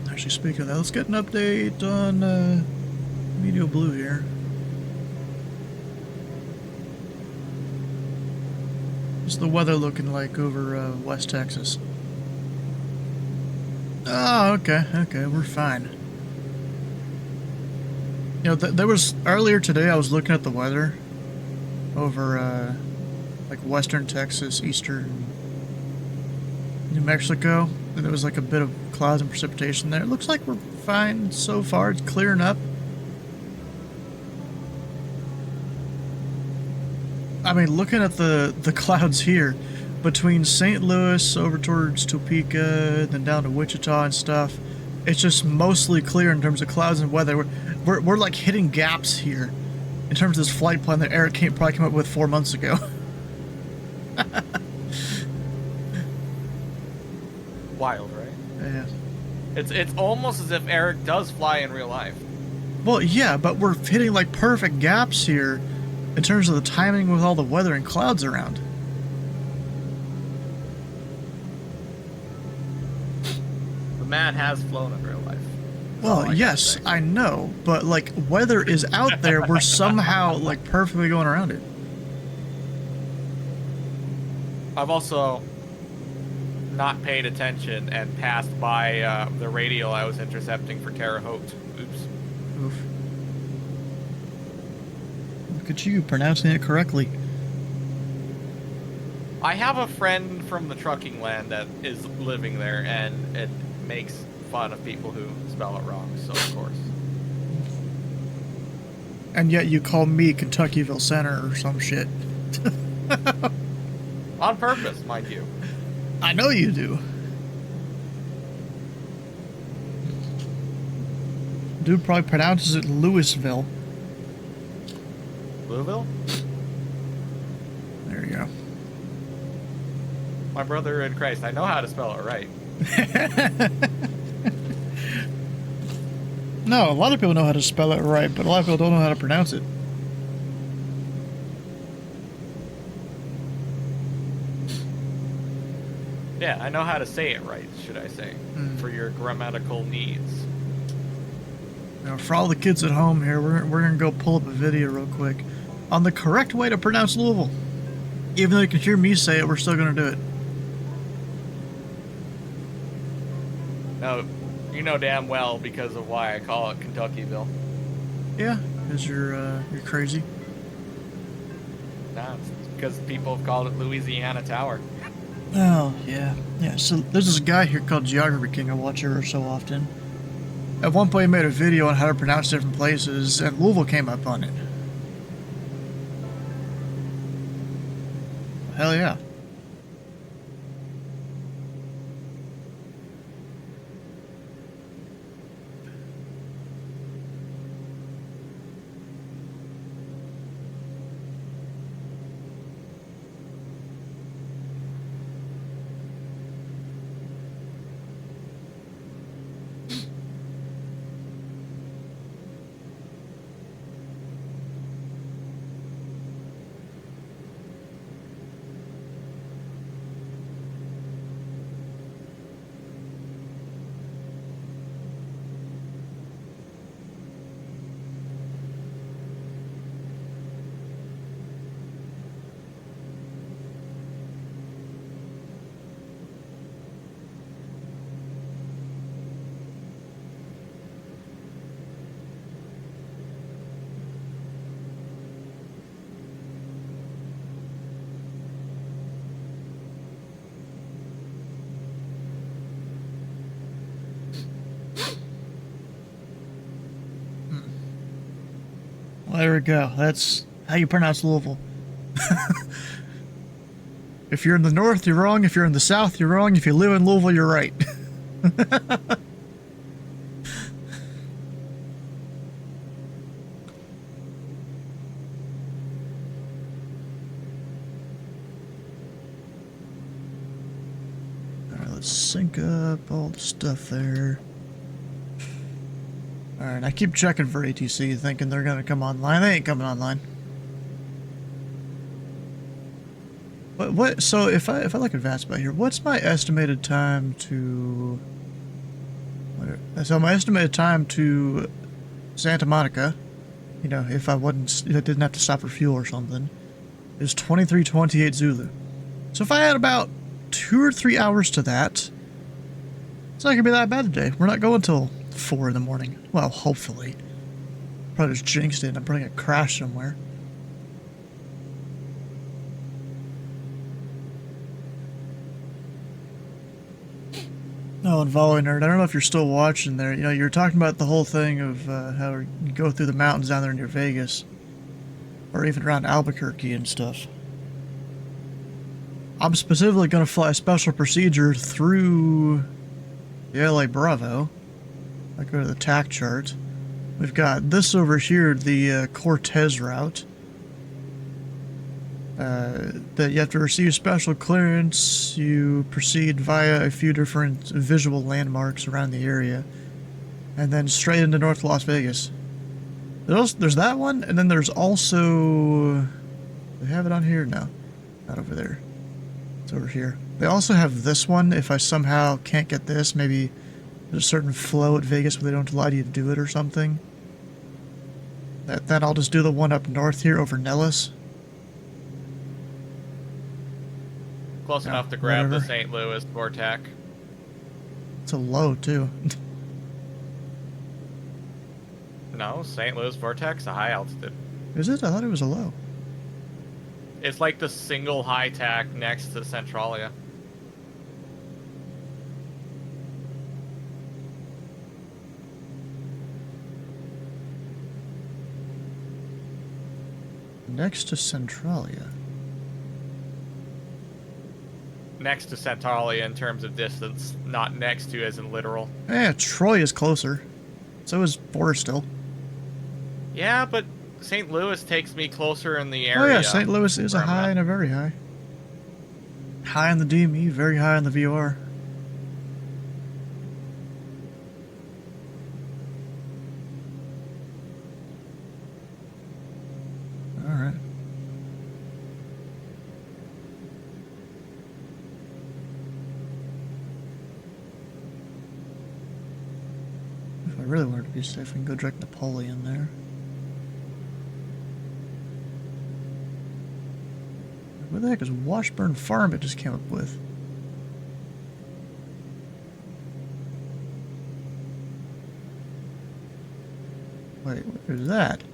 Actually, speaking of that, let's get an update on Medio Blue here. What's the weather looking like over West Texas? Oh, okay, we're fine. You know, there was, earlier today I was looking at the weather over, like, western Texas, eastern New Mexico, and there was, like, a bit of clouds and precipitation there. It looks like we're fine so far. It's clearing up. I mean, looking at the clouds here, between St. Louis over towards Topeka, then down to Wichita and stuff, it's just mostly clear in terms of clouds and weather. We're like hitting gaps here in terms of this flight plan that Eric probably came up with 4 months ago. Wild, right? Yeah. It's almost as if Eric does fly in real life. Well, yeah, but we're hitting like perfect gaps here in terms of the timing with all the weather and clouds around. The man has flown in real life. Well, yes, I know, but like weather is out there, we're somehow like perfectly going around it. I've also not paid attention and passed by the radial I was intercepting for Terre Haute. Oops. Oof. Look at you pronouncing it correctly. I have a friend from the trucking land that is living there, and it makes fun of people who spell it wrong, so of course. And yet you call me Kentuckyville Center or some shit. On purpose, mind you. I know you do. Dude probably pronounces it Louisville. Louisville? There you go. My brother in Christ, I know how to spell it right. No, a lot of people know how to spell it right, but a lot of people don't know how to pronounce it. Yeah, I know how to say it right, should I say, for your grammatical needs. Now, for all the kids at home here, we're going to go pull up a video real quick on the correct way to pronounce Louisville. Even though you can hear me say it, we're still going to do it. No, you know damn well because of why I call it Kentuckyville. Yeah, because you're crazy. Nah, it's because people have called it Louisiana Tower. Oh, yeah. Yeah, so there's this guy here called Geography King I watch every so often. At one point he made a video on how to pronounce different places, and Louisville came up on it. Hell yeah. Well, there we go. That's how you pronounce Louisville. If you're in the north, you're wrong. If you're in the south, you're wrong. If you live in Louisville, you're right. Alright, let's sync up all the stuff there. Alright, I keep checking for ATC, thinking they're gonna come online. They ain't coming online. What? So if I look at VATSPA here, what's my estimated time to? So my estimated time to Santa Monica, you know, if I didn't have to stop for fuel or something, is 23:28 Zulu. So if I had about 2 or 3 hours to that, it's not gonna be that bad today. We're not going till 4 in the morning. Well, hopefully. Probably just jinxed it. I'm probably gonna crash somewhere. Oh, and Volley Nerd, I don't know if you're still watching there. You know, you're talking about the whole thing of how you go through the mountains down there near Vegas. Or even around Albuquerque and stuff. I'm specifically going to fly a special procedure through the LA Bravo. I go to the TAC chart. We've got this over here, the Cortez route. That you have to receive special clearance. You proceed via a few different visual landmarks around the area, and then straight into North Las Vegas. There's that one, and then there's also... They have it on here? No, not over there. It's over here. They also have this one. If I somehow can't get this, maybe there's a certain flow at Vegas where they don't allow you to do it or something. Then I'll just do the one up north here over Nellis. Close enough to grab the St. Louis Vortex. It's a low, too. No, St. Louis Vortex, a high altitude. Is it? I thought it was a low. It's like the single high tack next to Centralia. Next to Centralia. Next to Centralia in terms of distance, not next to as in literal. Yeah, Troy is closer. So is Borstal. Yeah, but St. Louis takes me closer in the area. Oh yeah, St. Louis is a high and a very high. High on the DME, very high on the VOR. Alright. If I really wanted to be safe, I can go direct Napoleon there. What the heck is Washburn Farm it just came up with? Wait, what is that?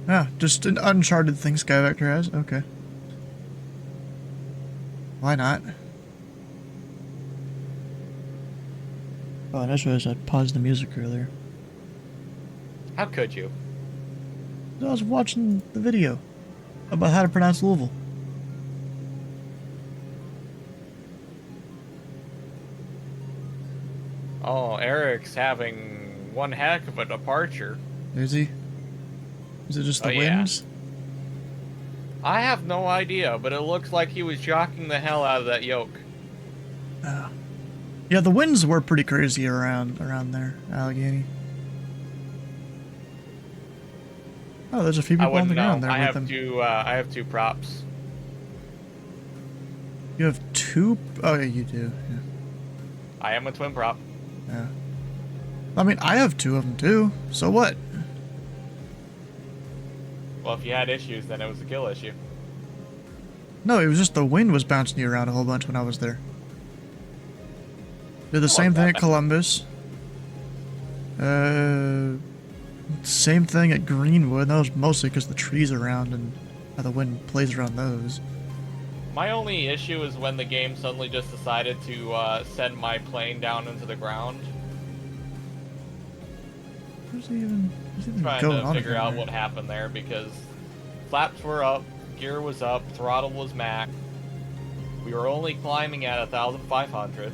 Ah, just an uncharted thing Skyvector has? Okay. Why not? Oh, and I just realized I paused the music earlier. How could you? I was watching the video about how to pronounce Louisville. Oh, Eric's having one heck of a departure. Is he? Is it just the winds? Yeah. I have no idea, but it looks like he was jocking the hell out of that yoke. Oh. Yeah, the winds were pretty crazy around there, Allegheny. Oh, there's a few people on the ground there with them. I have two props. You have two? Oh, yeah, you do. Yeah. I am a twin prop. Yeah. I mean, I have two of them too. So what? Well, if you had issues, then it was a kill issue. No, it was just the wind was bouncing you around a whole bunch when I was there. Did the same thing at Columbus. Same thing at Greenwood. That was mostly because the trees are around and how the wind plays around those. My only issue is when the game suddenly just decided to send my plane down into the ground. Where's he even Trying going to on figure out there? what happened there because flaps were up, gear was up, throttle was max. We were only climbing at 1,500.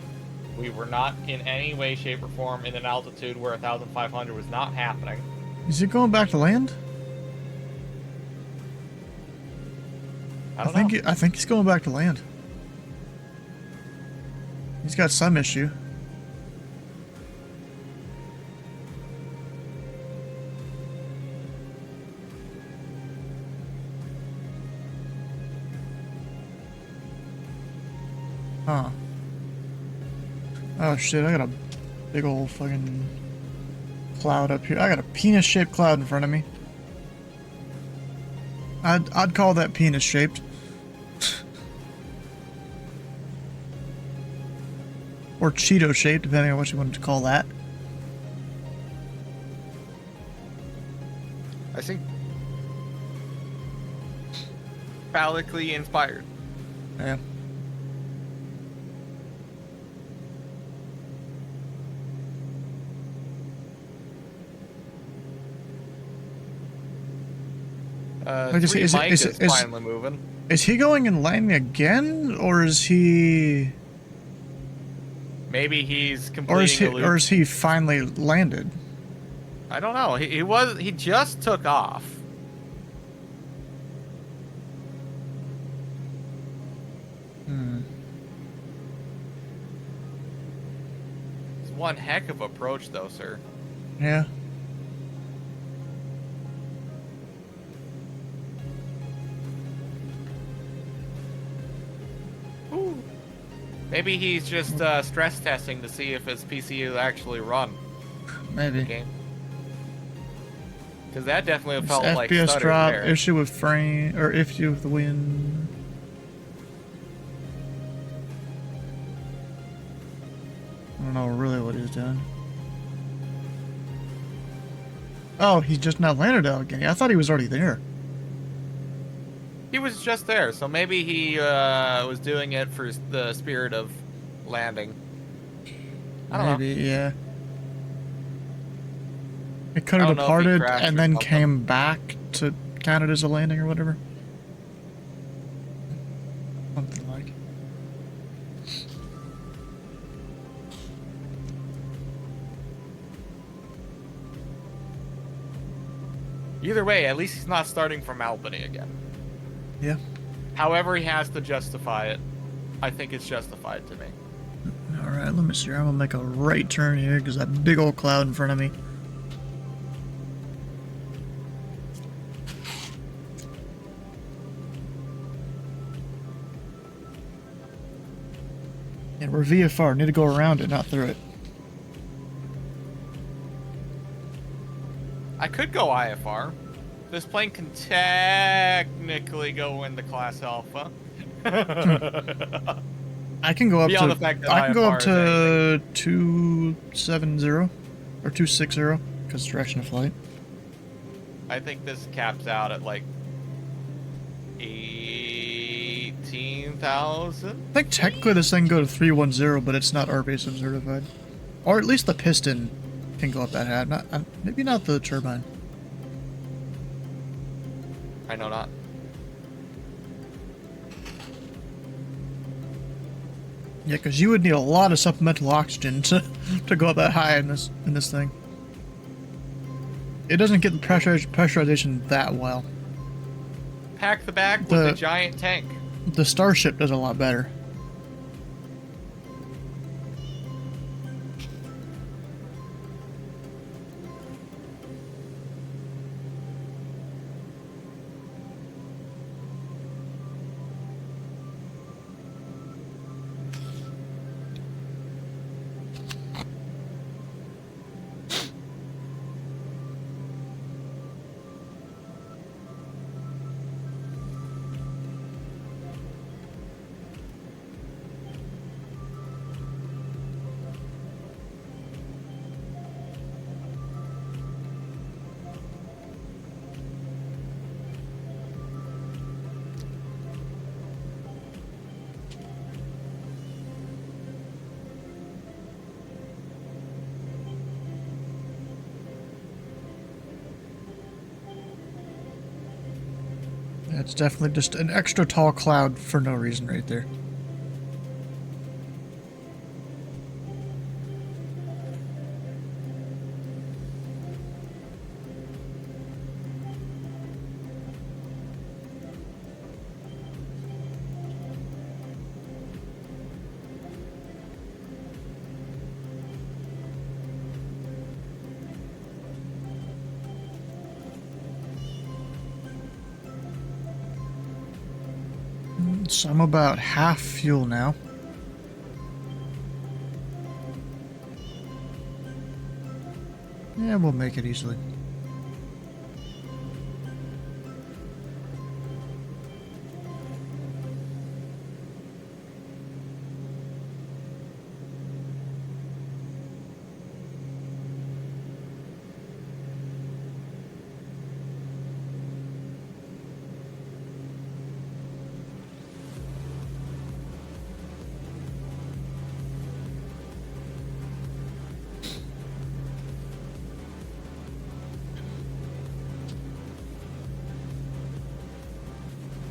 We were not in any way, shape, or form in an altitude where 1,500 was not happening. Is he going back to land? I don't know. I think he's going back to land. He's got some issue. Huh. Oh shit, I got a big old fucking cloud up here. I got a penis-shaped cloud in front of me. I'd call that penis-shaped. Or Cheeto-shaped, depending on what you wanted to call that. I think phallically inspired. Yeah. Like, Is finally moving. Is he going and landing again, or is he? Maybe he's completing a loop. Or is he finally landed? I don't know. He just took off. It's one heck of approach, though, sir. Yeah. Maybe he's just stress testing to see if his PC will actually run. Maybe. Because that definitely felt like FPS stutter drop, there. issue with frame, or issue with the wind. I don't know really what he's doing. Oh, he's just now landed out again. I thought he was already there. He was just there, so maybe he was doing it for the spirit of landing. I don't know. Maybe, yeah. It could have departed and then came back to count it as a landing or whatever. Something like. Either way, at least he's not starting from Albany again. Yeah. However he has to justify it, I think it's justified to me. Alright, let me see. I'm gonna make a right turn here because that big old cloud in front of me. And we're VFR. Need to go around it, not through it. I could go IFR. This plane can technically go into Class Alpha. I can go up Beyond to. the fact that I can go up IFR to 270 or 260 because direction of flight. I think this caps out at like 18,000. I think technically this thing can go to 310, but it's not RBSM certified, or at least the piston can go up that high. Maybe not the turbine. I know not. Yeah, because you would need a lot of supplemental oxygen to go up that high in this thing. It doesn't get the pressurization that well. Pack the bag with a giant tank. The Starship does a lot better. That's definitely just an extra tall cloud for no reason right there. So I'm about half fuel now. Yeah, we'll make it easily.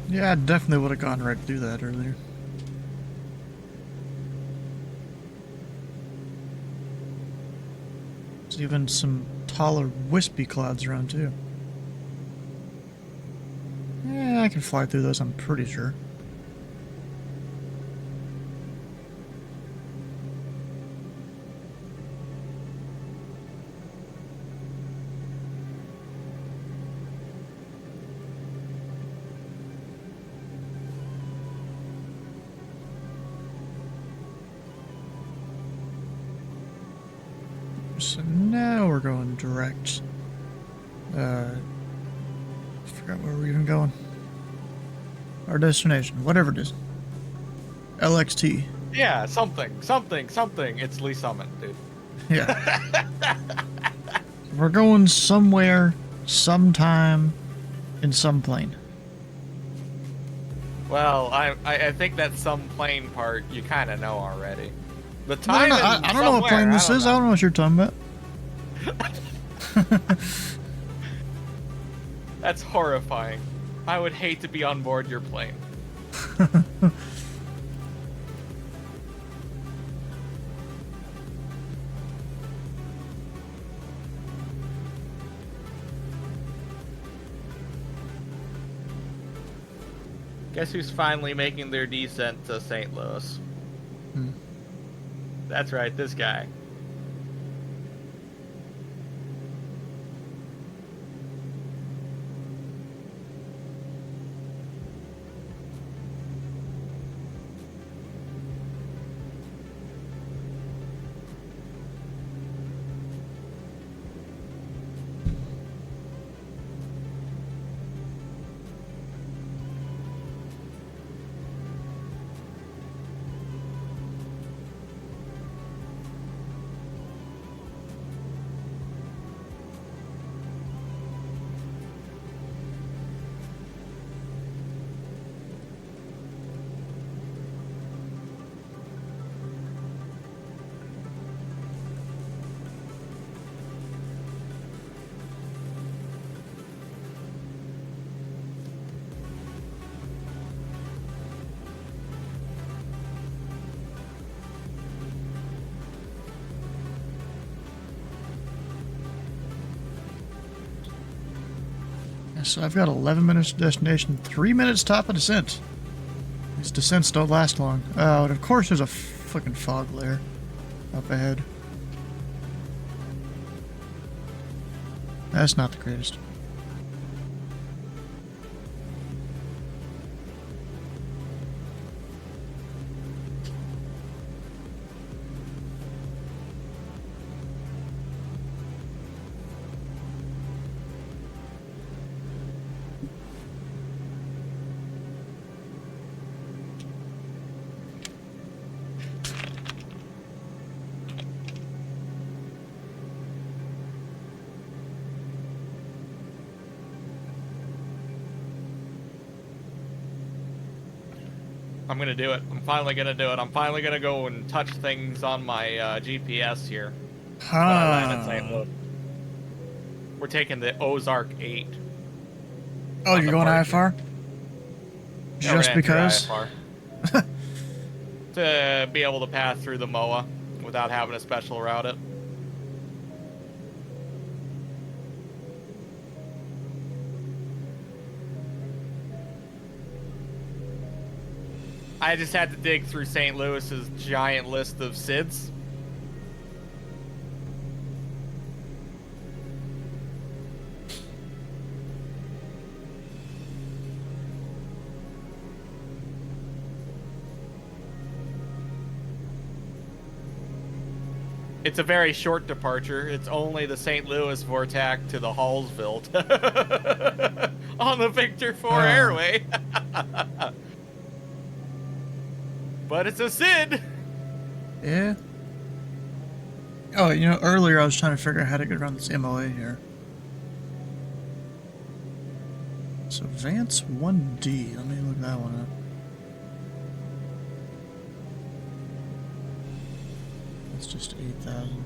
Yeah, I definitely would have gone right through that earlier. There's even some taller, wispy clouds around, too. Yeah, I can fly through those, I'm pretty sure. So now we're going direct. I forgot where we're even going. Our destination, whatever it is. LXT. Yeah, something. It's Lee Summit, dude. Yeah. We're going somewhere, sometime, in some plane. Well, I think that some plane part you kind of know already. The No, time. I don't know what plane this is. I don't know what you're talking about. That's horrifying. I would hate to be on board your plane. Guess who's finally making their descent to St. Louis? That's right, this guy. So I've got 11 minutes to destination, 3 minutes top of descent. These descents don't last long. Oh, and of course there's a fucking fog layer up ahead. That's not the greatest. I'm gonna do it. I'm finally gonna do it. I'm finally gonna go and touch things on my GPS here. When I land at St. Louis. We're taking the Ozark 8. Oh, you're going IFR? Just because? IFR. To be able to pass through the MOA without having a special route it. I just had to dig through St. Louis's giant list of SIDS. It's a very short departure. It's only the St. Louis Vortac to the Hallsville on the Victor 4 Airway. But it's a SID. Yeah. Oh, you know, earlier I was trying to figure out how to get around this MOA here. So Vance 1D. Let me look that one up. That's just 8,000.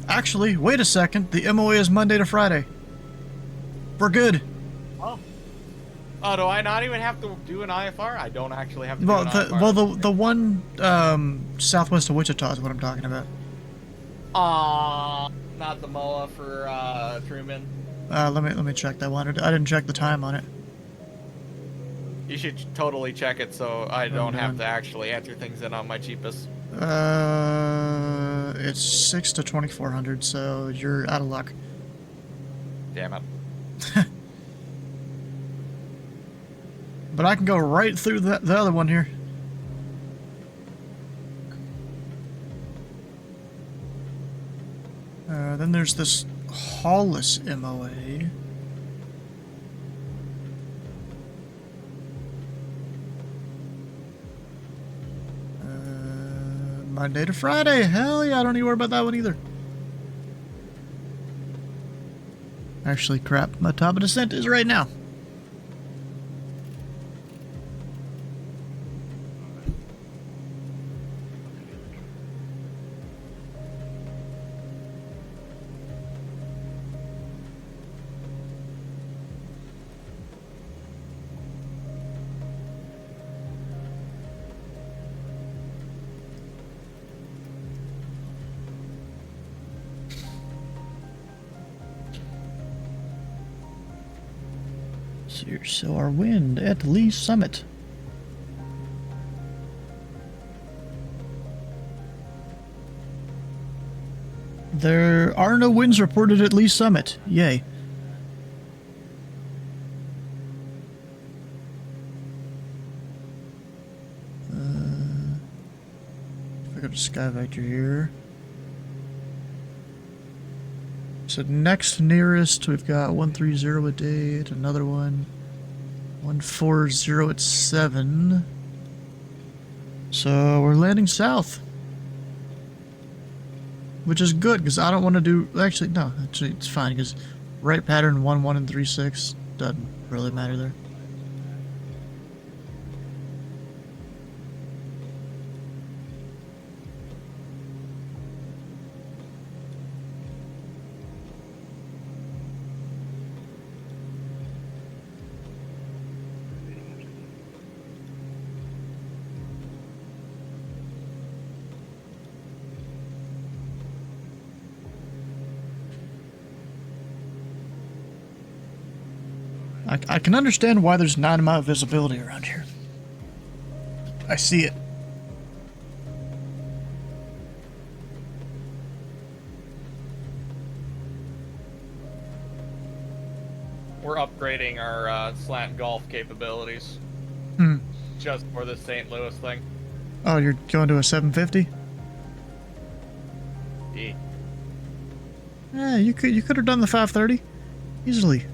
Actually, wait a second. The MOA is Monday to Friday. We're good. Oh, do I not even have to do an IFR? I don't actually have to do an IFR. Well, the one southwest of Wichita is what I'm talking about. Not the MOA for Truman. Let me check that one. I didn't check the time on it. You should totally check it so I don't have to actually enter things in on my cheapest. It's 6 to 2400, so you're out of luck. Damn it. But I can go right through the other one here. Then there's this Hollis MOA. Monday to Friday. Hell yeah, I don't need to worry about that one either. Actually, crap. My top of descent is right now. So our wind at Lee Summit. There are no winds reported at Lee Summit. Yay. If I go to Sky Vector here. So next nearest, we've got 130 at 8, another one, 140 at 7. So we're landing south, which is good because I don't want to do. Actually, no, actually it's fine because right pattern 1-1 and 3-6 doesn't really matter there. I can understand why there's 9-mile visibility around here. I see it. We're upgrading our slant golf capabilities. Just for the St. Louis thing. Oh, you're going to a 750? Yeah, you could have done the 530 easily.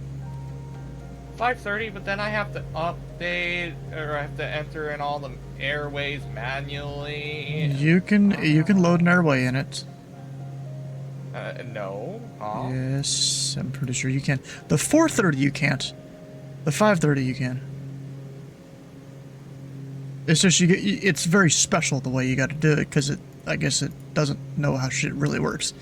530, but then I have to update, or I have to enter in all the airways manually. You can load an airway in it. No. Huh? Yes, I'm pretty sure you can. The 430 you can't. The 530 you can. It's just it's very special the way you got to do it because I guess it doesn't know how shit really works.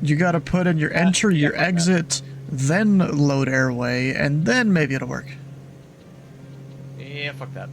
You gotta put in your entry, your exit, then load airway, and then maybe it'll work. Yeah, fuck that.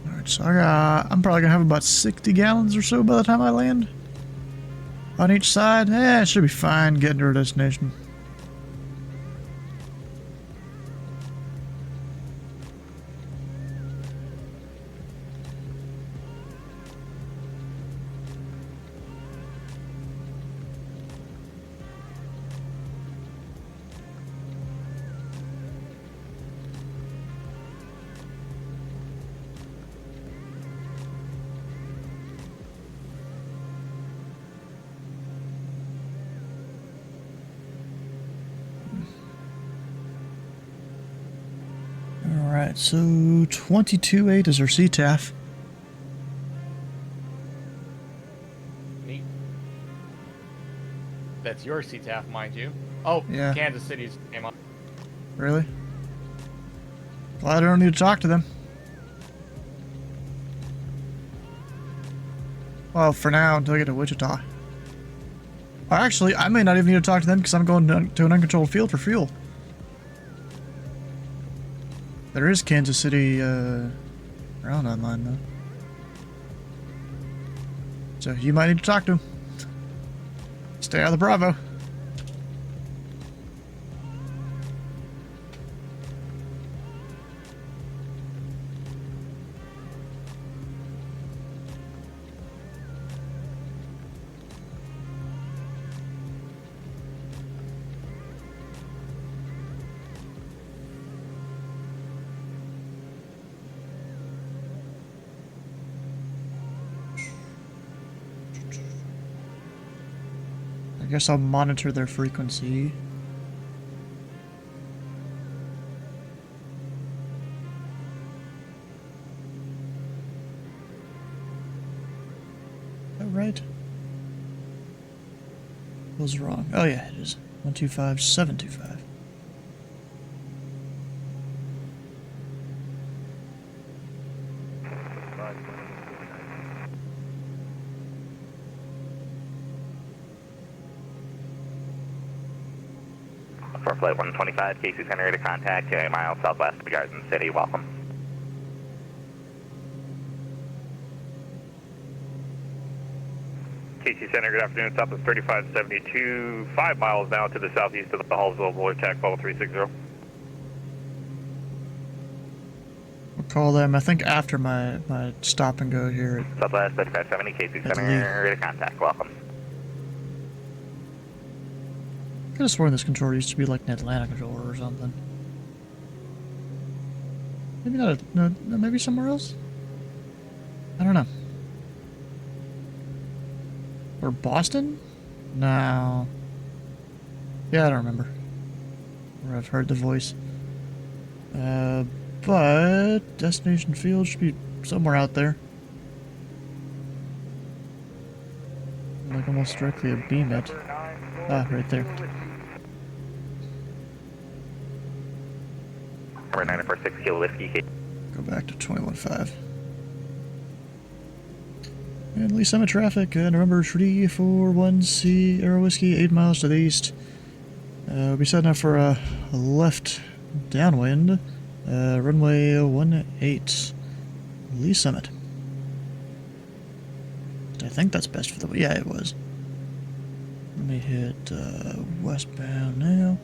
Alright, so I'm probably gonna have about 60 gallons or so by the time I land. On each side. It should be fine getting to our destination. Alright, so 22.8 is our CTAF. Neat. That's your CTAF, mind you. Oh, Yeah. Kansas City's came up. Really? Glad I don't need to talk to them. Well, for now, until I get to Wichita. Or actually, I may not even need to talk to them because I'm going to an uncontrolled field for fuel. There is Kansas City, around online, though. So you might need to talk to him. Stay out of the Bravo. I guess I'll monitor their frequency. Is that right? What was wrong? Oh yeah, it is. 125.725. For Flight 125, KC Center to contact 2 miles southwest of Garden City. Welcome. KC Center, good afternoon. Southwest 3572, 5 miles now to the southeast of the Hallsville Boy Attack Level 360. We'll call them, I think, after my stop and go here. Southwest 3570, KC Center to contact. Welcome. I could have sworn this controller used to be like an Atlanta controller or something. Maybe not. No, maybe somewhere else. I don't know. Or Boston? No. Yeah, I don't remember. Or I've heard the voice. But destination field should be somewhere out there. Like almost directly a beam it. Ah, right there. Number 946 Kilo Whiskey. Go back to 21.5. And at least I'm in traffic. November 341C Aero Whiskey, 8 miles to the east. We'll be setting up for a left downwind. Runway 18, Lee Summit. I think that's best for the... Yeah, it was. Let me hit westbound now.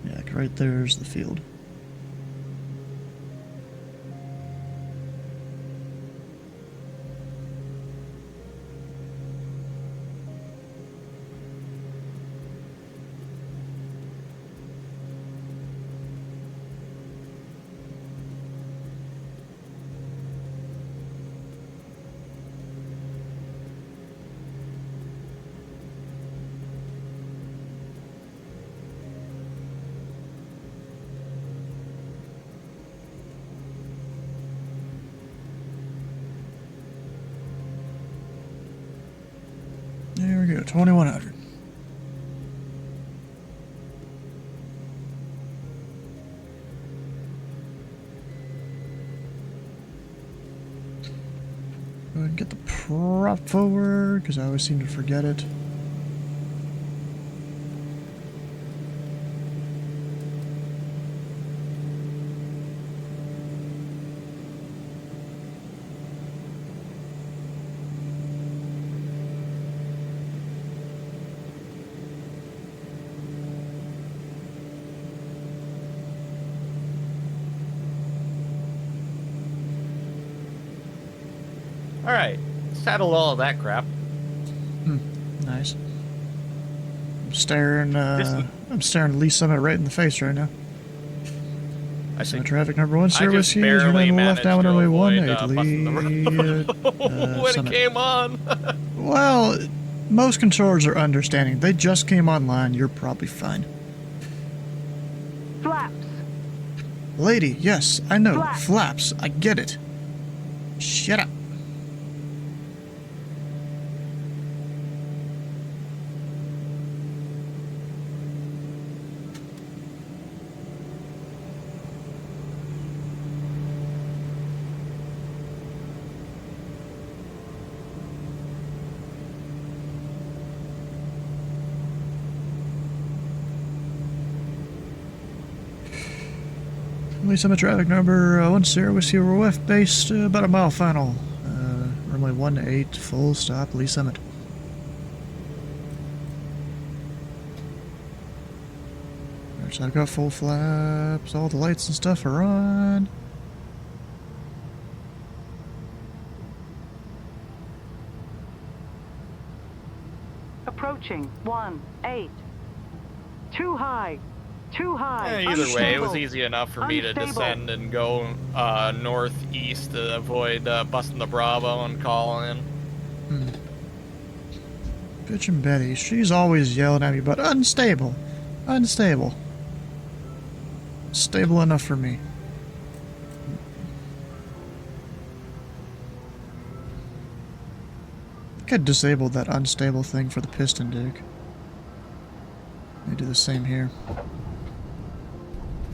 Yeah, right there's the field. There we go, 2100. Go ahead and get the prop forward, because I always seem to forget it. Alright, settle all that crap. Nice. I'm staring Lee Summit right in the face right now. I So think traffic number 1, I Sir just Whiskey, barely turn left managed down to runway avoid 18, busting the Lee road when Summit. it came on. Well, most controllers are understanding. They just came online, you're probably fine. Flaps. Lady, yes, I know. Flaps. Flaps, I get it. Shut up. Lee Summit traffic number 10, Whiskey Whiff, based about a mile final. Runway 18, full stop, Lee Summit. Alright, so I've got full flaps, all the lights and stuff are on. Approaching 18. Too high. Too high. Either way, it was Unstable. easy enough for me to Unstable. descend and go northeast to avoid busting the Bravo and call in. Bitch and Betty, she's always yelling at me, but unstable. Unstable. Stable enough for me. I think I disabled that unstable thing for the piston dig. Let me do the same here.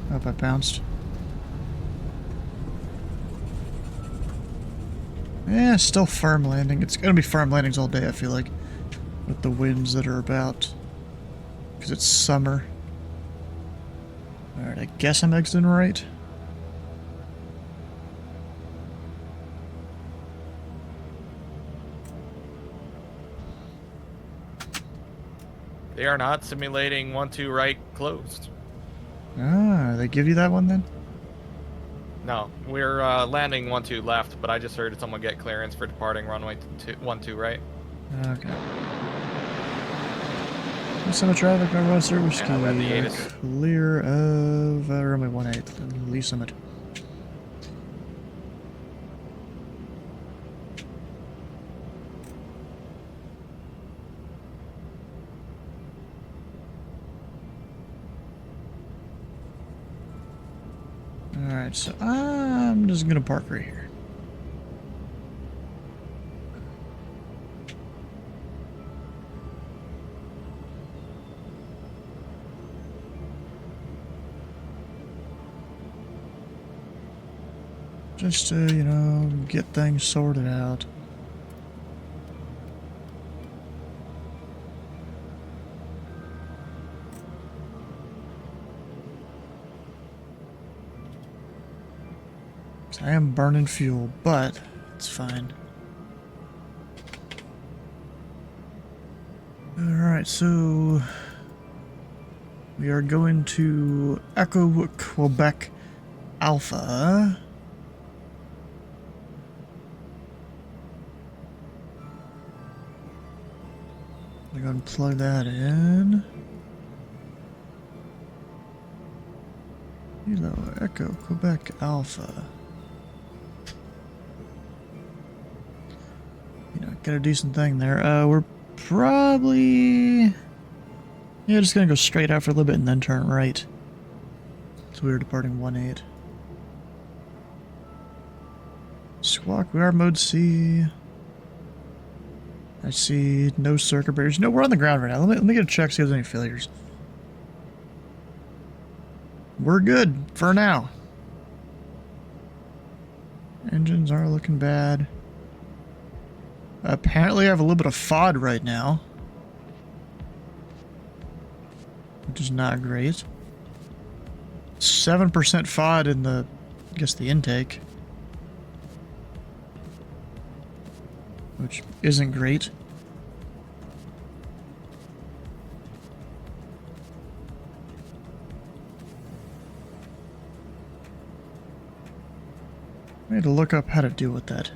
Oh, I bounced. Yeah, still firm landing. It's gonna be firm landings all day, I feel like. With the winds that are about. Because it's summer. Alright, I guess I'm exiting right. They are not simulating 12 right closed. Ah, they give you that one then? No, we're landing 12 left, but I just heard someone get clearance for departing runway 12 right. Okay. Some traffic, number 1, Sir Whiskey. Yeah, the 8 is Clear of runway 18, Lee Summit. Alright, so I'm just gonna park right here. Just to, you know, get things sorted out. I am burning fuel, but it's fine. Alright, so we are going to Echo Quebec Alpha. I'm going to plug that in. Hello, Echo Quebec Alpha. You know, get a decent thing there. We're probably... yeah, just gonna go straight out for a little bit and then turn right. So we are departing 1-8. Squawk, we are mode C. I see no circuit breakers. No, we're on the ground right now. Let me get a check, see if there's any failures. We're good for now. Engines are looking bad. Apparently I have a little bit of FOD right now, which is not great. 7% FOD in the, I guess, the intake, which isn't great. I need to look up how to deal with that.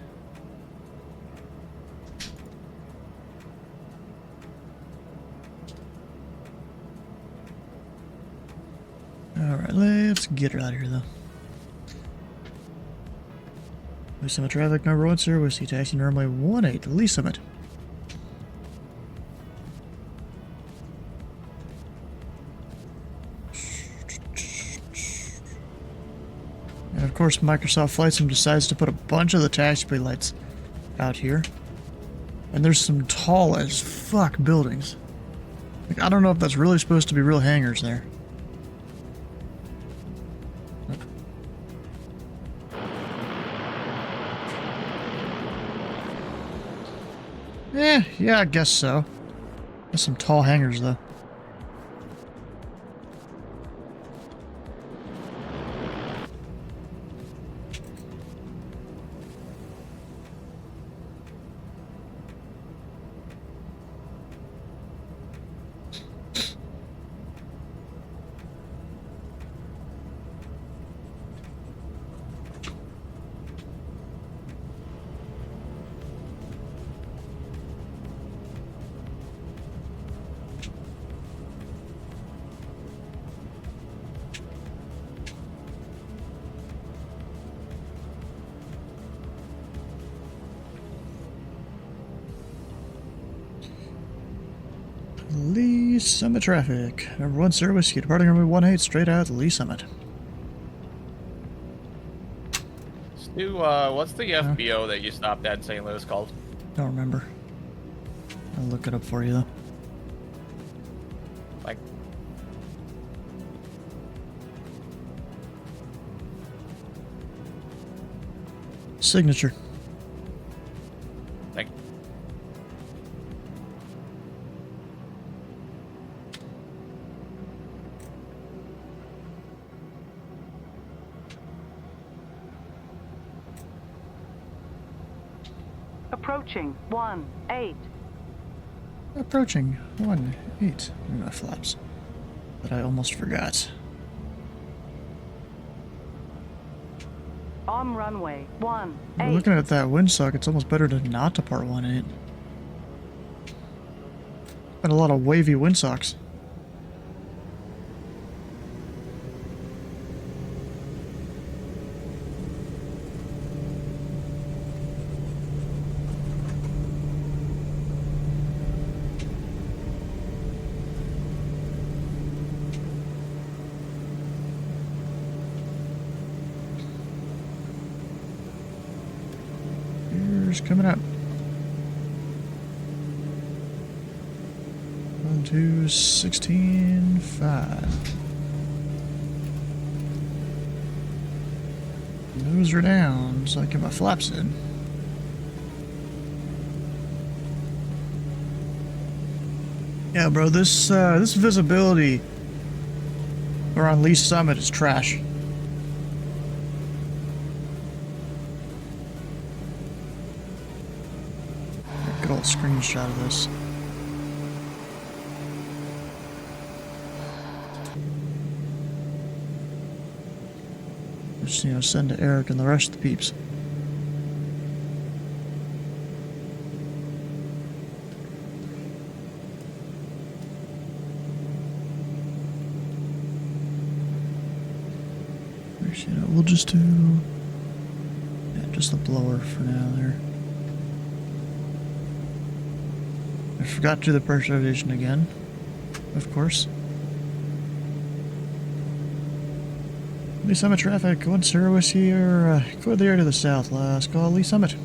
Alright, let's get her out of here, though. Lee Summit traffic, number 1, sir. Whiskey taxi, runway 18, Lee Summit. And of course, Microsoft Flight Sim decides to put a bunch of the taxiway lights out here. And there's some tall as fuck buildings. Like, I don't know if that's really supposed to be real hangars there. Yeah, I guess so. There's some tall hangars, though. Lee Summit traffic. Number 1, sir. Whiskey departing runway 18, straight out Lee Summit. Stu, what's the FBO that you stopped at in St. Louis called? Don't remember. I'll look it up for you, though. Like, signature. like, Approaching 18. Approaching 18. My flaps. That I almost forgot. On runway 18. Looking at that windsock, it's almost better to not depart 18. Been a lot of wavy windsocks. Coming up. 1, 2, 16, 5. Nose are down, so I get my flaps in. Yeah, bro, this visibility around Lee Summit is trash. little screenshot of this. Just, you know, send to Eric and the rest of the peeps. You know, we'll just do just the blower for now there. I forgot to do the pressurization again, of course. Lee Summit traffic, go on Zero Whiskey or go there to the south. Let's go Lee Summit.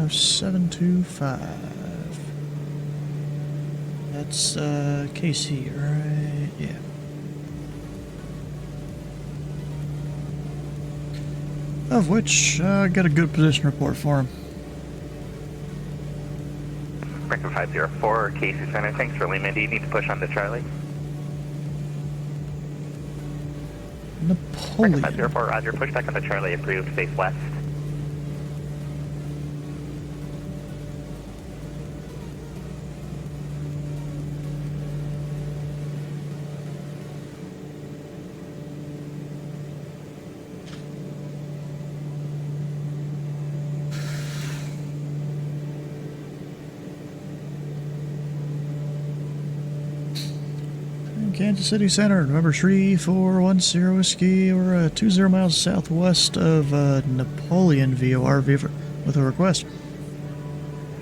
$725. That's KC, right? Yeah. Of which I got a good position report for him. Breaker 504, KC Center. Thanks for Lehman. Do you need to push on to Charlie? Napoleon. Breaker 504, Roger. Push back on to Charlie. Approved. Face west. Kansas City Center, November 3410 Whiskey, or 20 miles southwest of Napoleon VOR with a request.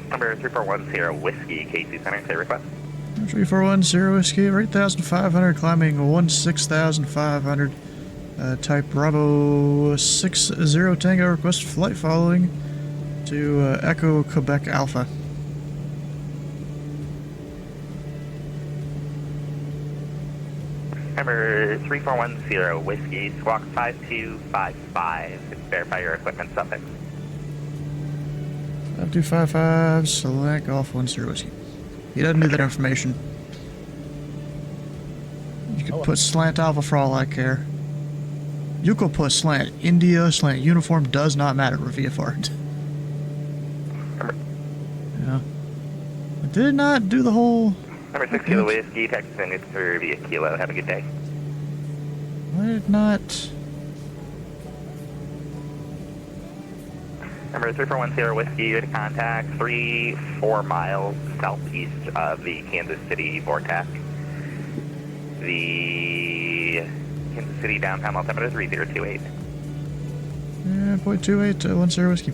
Number 3410 Whiskey, KC Center, say request. 3410 Whiskey, 8,500, climbing 16,500, type Bravo 60 Tango, request flight following to Echo Quebec Alpha. Number 3410 Whiskey, squawk 5255. Verify your equipment suffix. 5255, select Golf 10 Whiskey. He doesn't need that information. You could put slant alpha for all I care. You could put slant India, slant uniform, does not matter with VFR. Yeah. I did not do the whole... Number 6 Kilo Whiskey, Texas and it's for via Kilo. Have a good day. I did not... Number 3410 Whiskey, you're to contact 3-4 miles southeast of the Kansas City vortex. The Kansas City downtown altimeter 3028. Yeah, 0.28 10 Whiskey.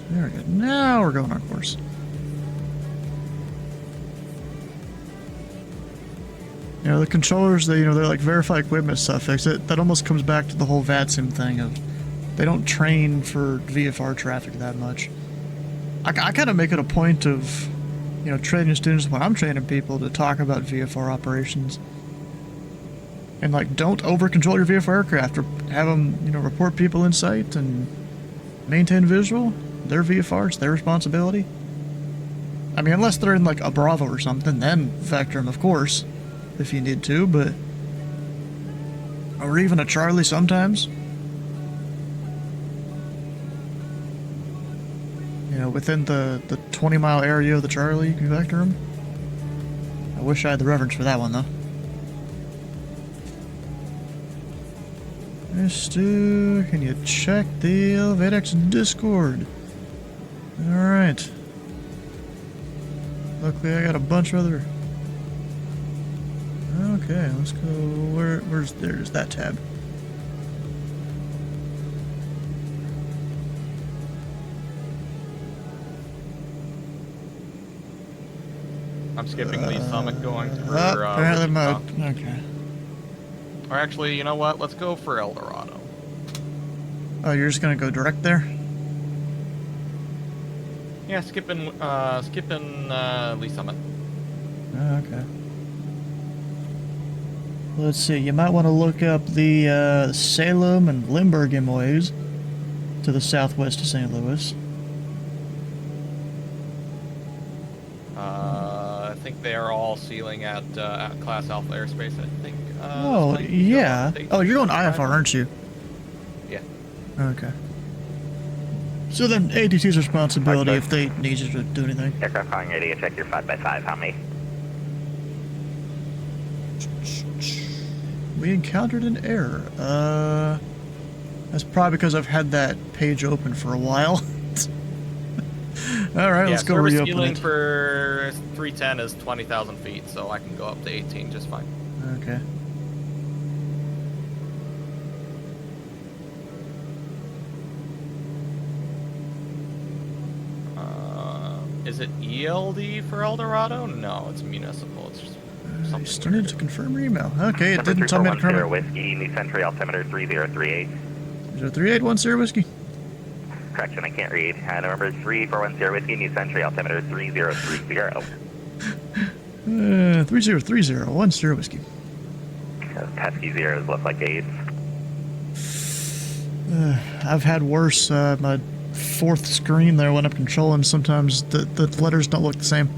There we go. Now we're going on course. You know, the controllers, they're like verify equipment suffix. That almost comes back to the whole VATSIM thing of they don't train for VFR traffic that much. I kind of make it a point of, you know, training students when I'm training people to talk about VFR operations. And like, don't over control your VFR aircraft, or have them, you know, report people in sight and maintain visual. Their VFR, it's their responsibility. I mean, unless they're in like a Bravo or something, then vector them, of course, if you need to, but... Or even a Charlie sometimes. You know, within the 20-mile area of the Charlie, you can vector them. I wish I had the reference for that one, though. Mister, can you check the ElevateX Discord? Alright. Luckily I got a bunch of other... Okay, let's go... There's that tab. I'm skipping Lee Summit going through... apparently mode. Okay. Or actually, you know what? Let's go for El Dorado. Oh, you're just gonna go direct there? Yeah, skipping Lee Summit. Oh, okay. Let's see, you might want to look up the Salem and Limburg MOAs to the southwest of St. Louis. I think they are all sealing at Class Alpha Airspace, I think. Oh, yeah. Oh, you're going IFR, aren't you? Yeah. Okay. So then AT2's responsibility if they need you to do anything. Aircraft calling ready to check your 5x5. How many? We encountered an error. That's probably because I've had that page open for a while. Alright, let's go service reopen ceiling it. for 310 is 20,000 feet, so I can go up to 18 just fine. Okay. Is it ELD for El Dorado? No, it's municipal. It's just something. Still need to confirm your email. Okay, it Number didn't tell me to confirm 3410 it. Whiskey, New Century altimeter 3038. 3810 Whiskey. Correction, I can't read. Number 3410 Whiskey, New Century altimeter 3030. 3030 Whiskey. Pesky zeros look like 8s. I've had worse. My fourth screen there when I'm controlling, sometimes the letters don't look the same.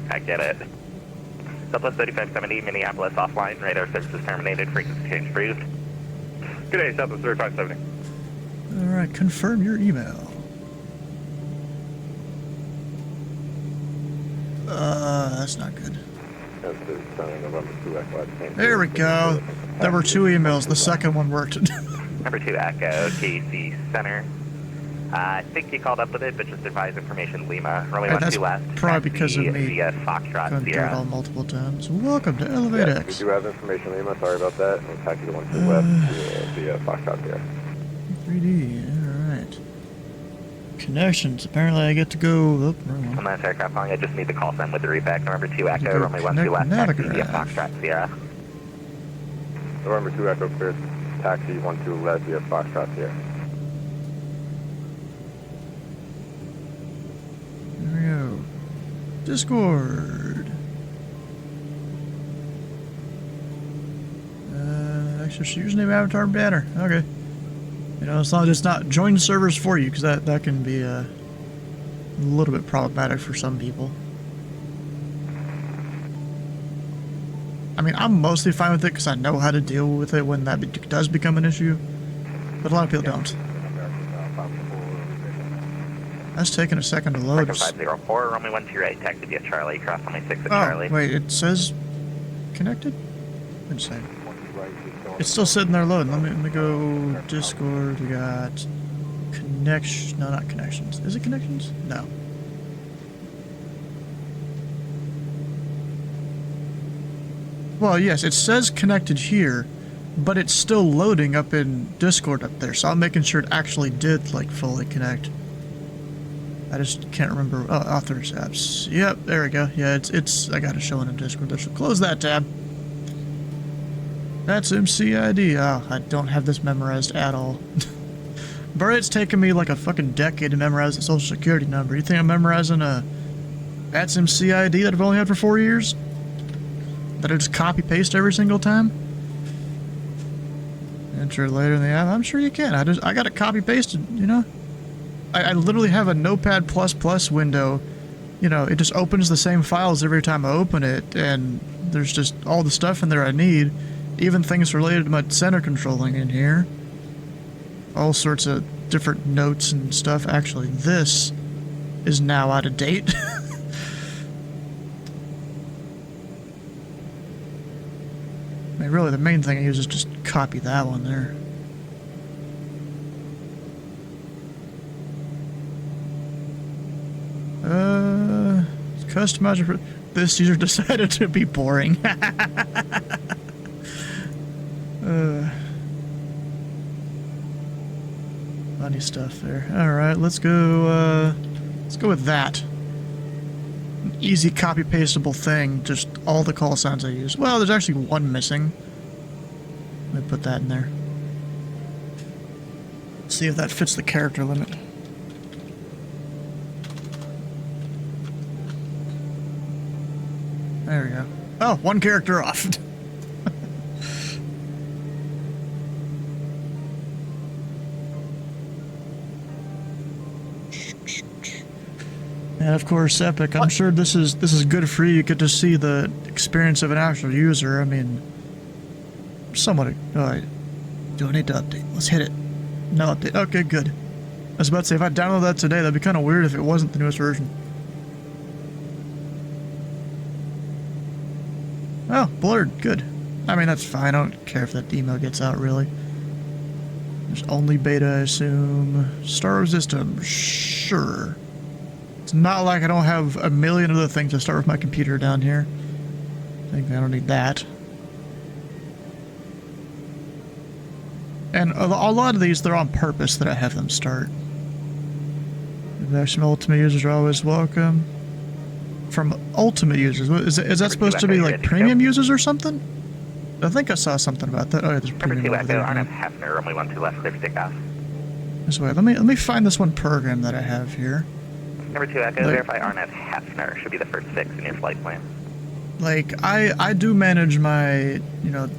I get it. Southwest 3570, Minneapolis offline. Radar services terminated. Frequency change approved. Good day, Southwest 3570. Alright, confirm your email. That's not good. There we go. There were 2 emails. The second one worked. Number 2 Echo, KC Center. I think you called up with it, but just advise information Lima. Runway Hey, 12 left. probably because of me Via Foxtrot going through it all Sierra. multiple times. Welcome to Elevate We X. do have information, Lima. Sorry about that. We'll taxi to 12 west via Foxtrot Sierra. 3D, alright. Connections. Apparently I get to go... Oh, wrong one. On that aircraft calling, I just need the call sign with the repack. Number 2 Echo, go runway 12 connect left. Taxi via Navigraph. Foxtrot Sierra. November 2 Echo cleared. Taxi 12 left via Foxtrot Sierra. There we go. Discord. Access username, avatar, banner. Okay. You know, as long as it's not join servers for you, because that can be a little bit problematic for some people. I mean, I'm mostly fine with it because I know how to deal with it when that does become an issue, but a lot of people don't. That's taking a second to load. Second 504, runway 12 right. Taxi via Charlie. Cross runway 6 at Oh, Charlie. wait, it says connected? Insane. It's still sitting there loading. Let me go Discord. We got connection. No, not connections. Is it connections? No. Well, yes, it says connected here, but it's still loading up in Discord up there. So I'm making sure it actually did like fully connect. I just can't remember. Oh, authors apps. Yep, there we go. Yeah, it's. I got it showing in Discord. So close that tab. That's MCID. Oh, I don't have this memorized at all. But it's taken me like a fucking decade to memorize the social security number. You think I'm memorizing a that's MCID that I've only had for 4 years? That I just copy paste every single time? Enter later in the app. I'm sure you can. I got it copy pasted, you know? I literally have a Notepad++ window. You know, it just opens the same files every time I open it, and there's just all the stuff in there I need. Even things related to my center controlling in here. All sorts of different notes and stuff. Actually, this is now out of date. I mean, really, the main thing I use is just copy that one there. Customize your... This user decided to be boring. Funny stuff there. Alright, let's go with that. An easy copy pastable thing, just all the call signs I use. Well, there's actually one missing. Let me put that in there. See if that fits the character limit. There we go. Oh, one character off. And of course, Epic. I'm sure this is good for you. You get to see the experience of an actual user. I mean, somewhat. Alright. Do I need to update? Let's hit it. No update. Okay, good. I was about to say, if I download that today, that'd be kind of weird if it wasn't the newest version. Oh, blurred. Good. I mean, that's fine. I don't care if that email gets out, really. There's only beta, I assume. Star system. Sure. It's not like I don't have a million other things to start with my computer down here. I think I don't need that. And a lot of these, they're on purpose that I have them start. Maximum Ultimate users are always welcome. From Ultimate users, is that supposed to be like premium users or something? I think I saw something about that. Oh yeah, there's premium over there. Hefner, runway 12 left, clear for takeoff. This way. Let me find this one program that I have here. Number 2 Echo, verify RNF Hefner should be the first 6 in your flight plan. Like I do manage my, you know,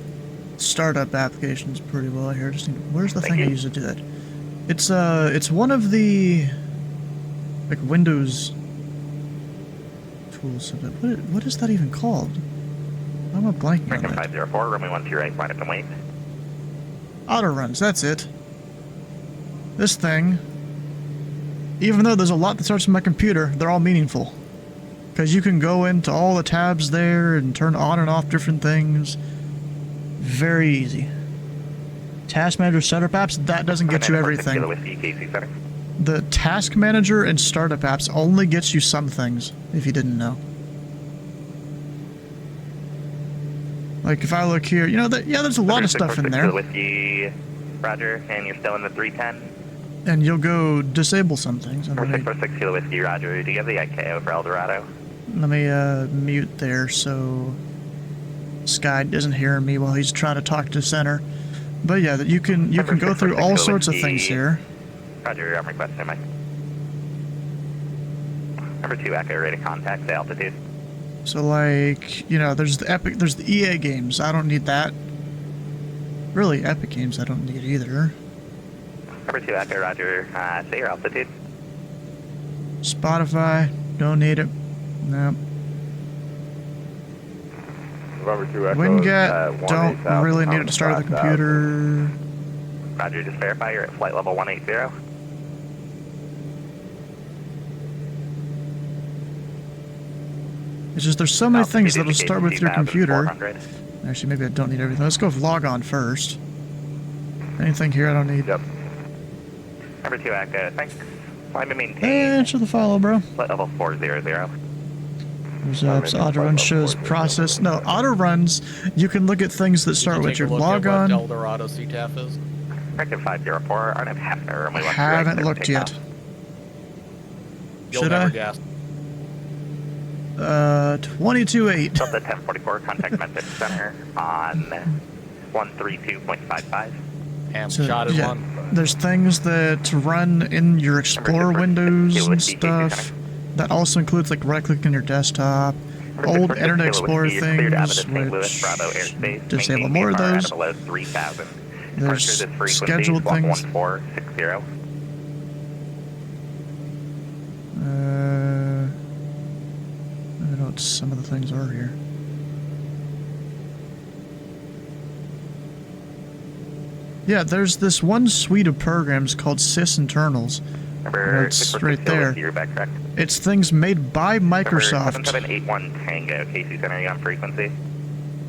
startup applications pretty well here. Just need, where's the thing I use to do that? It's one of the like Windows tools. What is that even called? I'm a blanking on that. 504, runway 12 right, line up and wait. Auto runs, that's it. This thing, even though there's a lot that starts with my computer, they're all meaningful. Because you can go into all the tabs there and turn on and off different things. Very easy. Task Manager Startup Apps, that doesn't get you everything. The Task Manager and Startup Apps only gets you some things, if you didn't know. Like, if I look here, you know, yeah, there's a lot of stuff in there. Whiskey, Roger, and you're still in the 310. And you'll go disable some things. 646 Kilo Whiskey, Roger. Do you have the IKO for El Dorado? Let me mute there so Sky doesn't hear me while he's trying to talk to center. But yeah, you can go through all sorts of things here. Roger, I'm requesting my number 2 Echo, ready to contact the altitude. So like, you know, there's the EA games. I don't need that. Really, Epic games I don't need either. Number 2 Echo, Roger. Say your altitude. Spotify, don't need it. Nope. Number 2 Echo. WinGet, don't really need it to start the computer. Roger, just verify you're at flight level 180. It's just there's so many things that'll start with your computer. Actually, maybe I don't need everything. Let's go with log on first. Anything here I don't need. Yep. Number 2 Echo, thanks. Climb and maintain. Answer the follow, bro. Flight level 400. Results, auto run shows process. No, auto runs, you can look at things that start with your log on. El Dorado CTAF is. Corrective 504, RNF Hefner. I haven't looked yet. Should I? Guess. 22.8. Delta 1044, contact message center on 132.55. So, shot is one. There's things that run in your Explorer windows and stuff. That also includes like right-click on your desktop, old Internet Explorer things, which disable more of those. There's scheduled things. I don't know what some of the things are here. Yeah, there's this one suite of programs called sysinternals. It's right there. It's things made by Microsoft 7781 Tango, KC Center, you on frequency?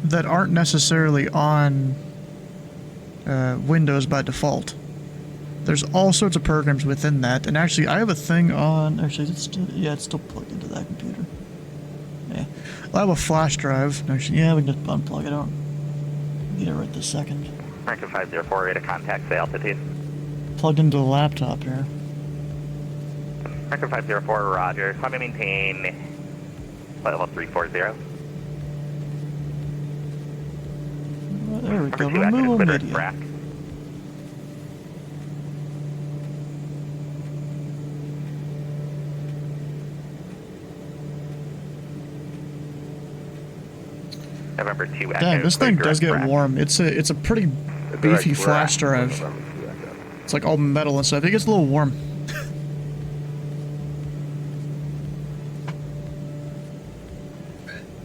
That aren't necessarily on Windows by default. There's all sorts of programs within that, and actually I have a thing on, actually it's still plugged into that computer. Yeah. I have a flash drive. Actually, yeah, we can just unplug it out. Get it right this second. American 504, ready to contact the altitude. Plugged into the laptop here. American 504, Roger. Climb and maintain flight level 340. There we go. Removal media. Rack. November 2 Echo. Damn, this thing clear does get direct warm. It's a pretty beefy flash drive. It's like all metal and stuff. It gets a little warm.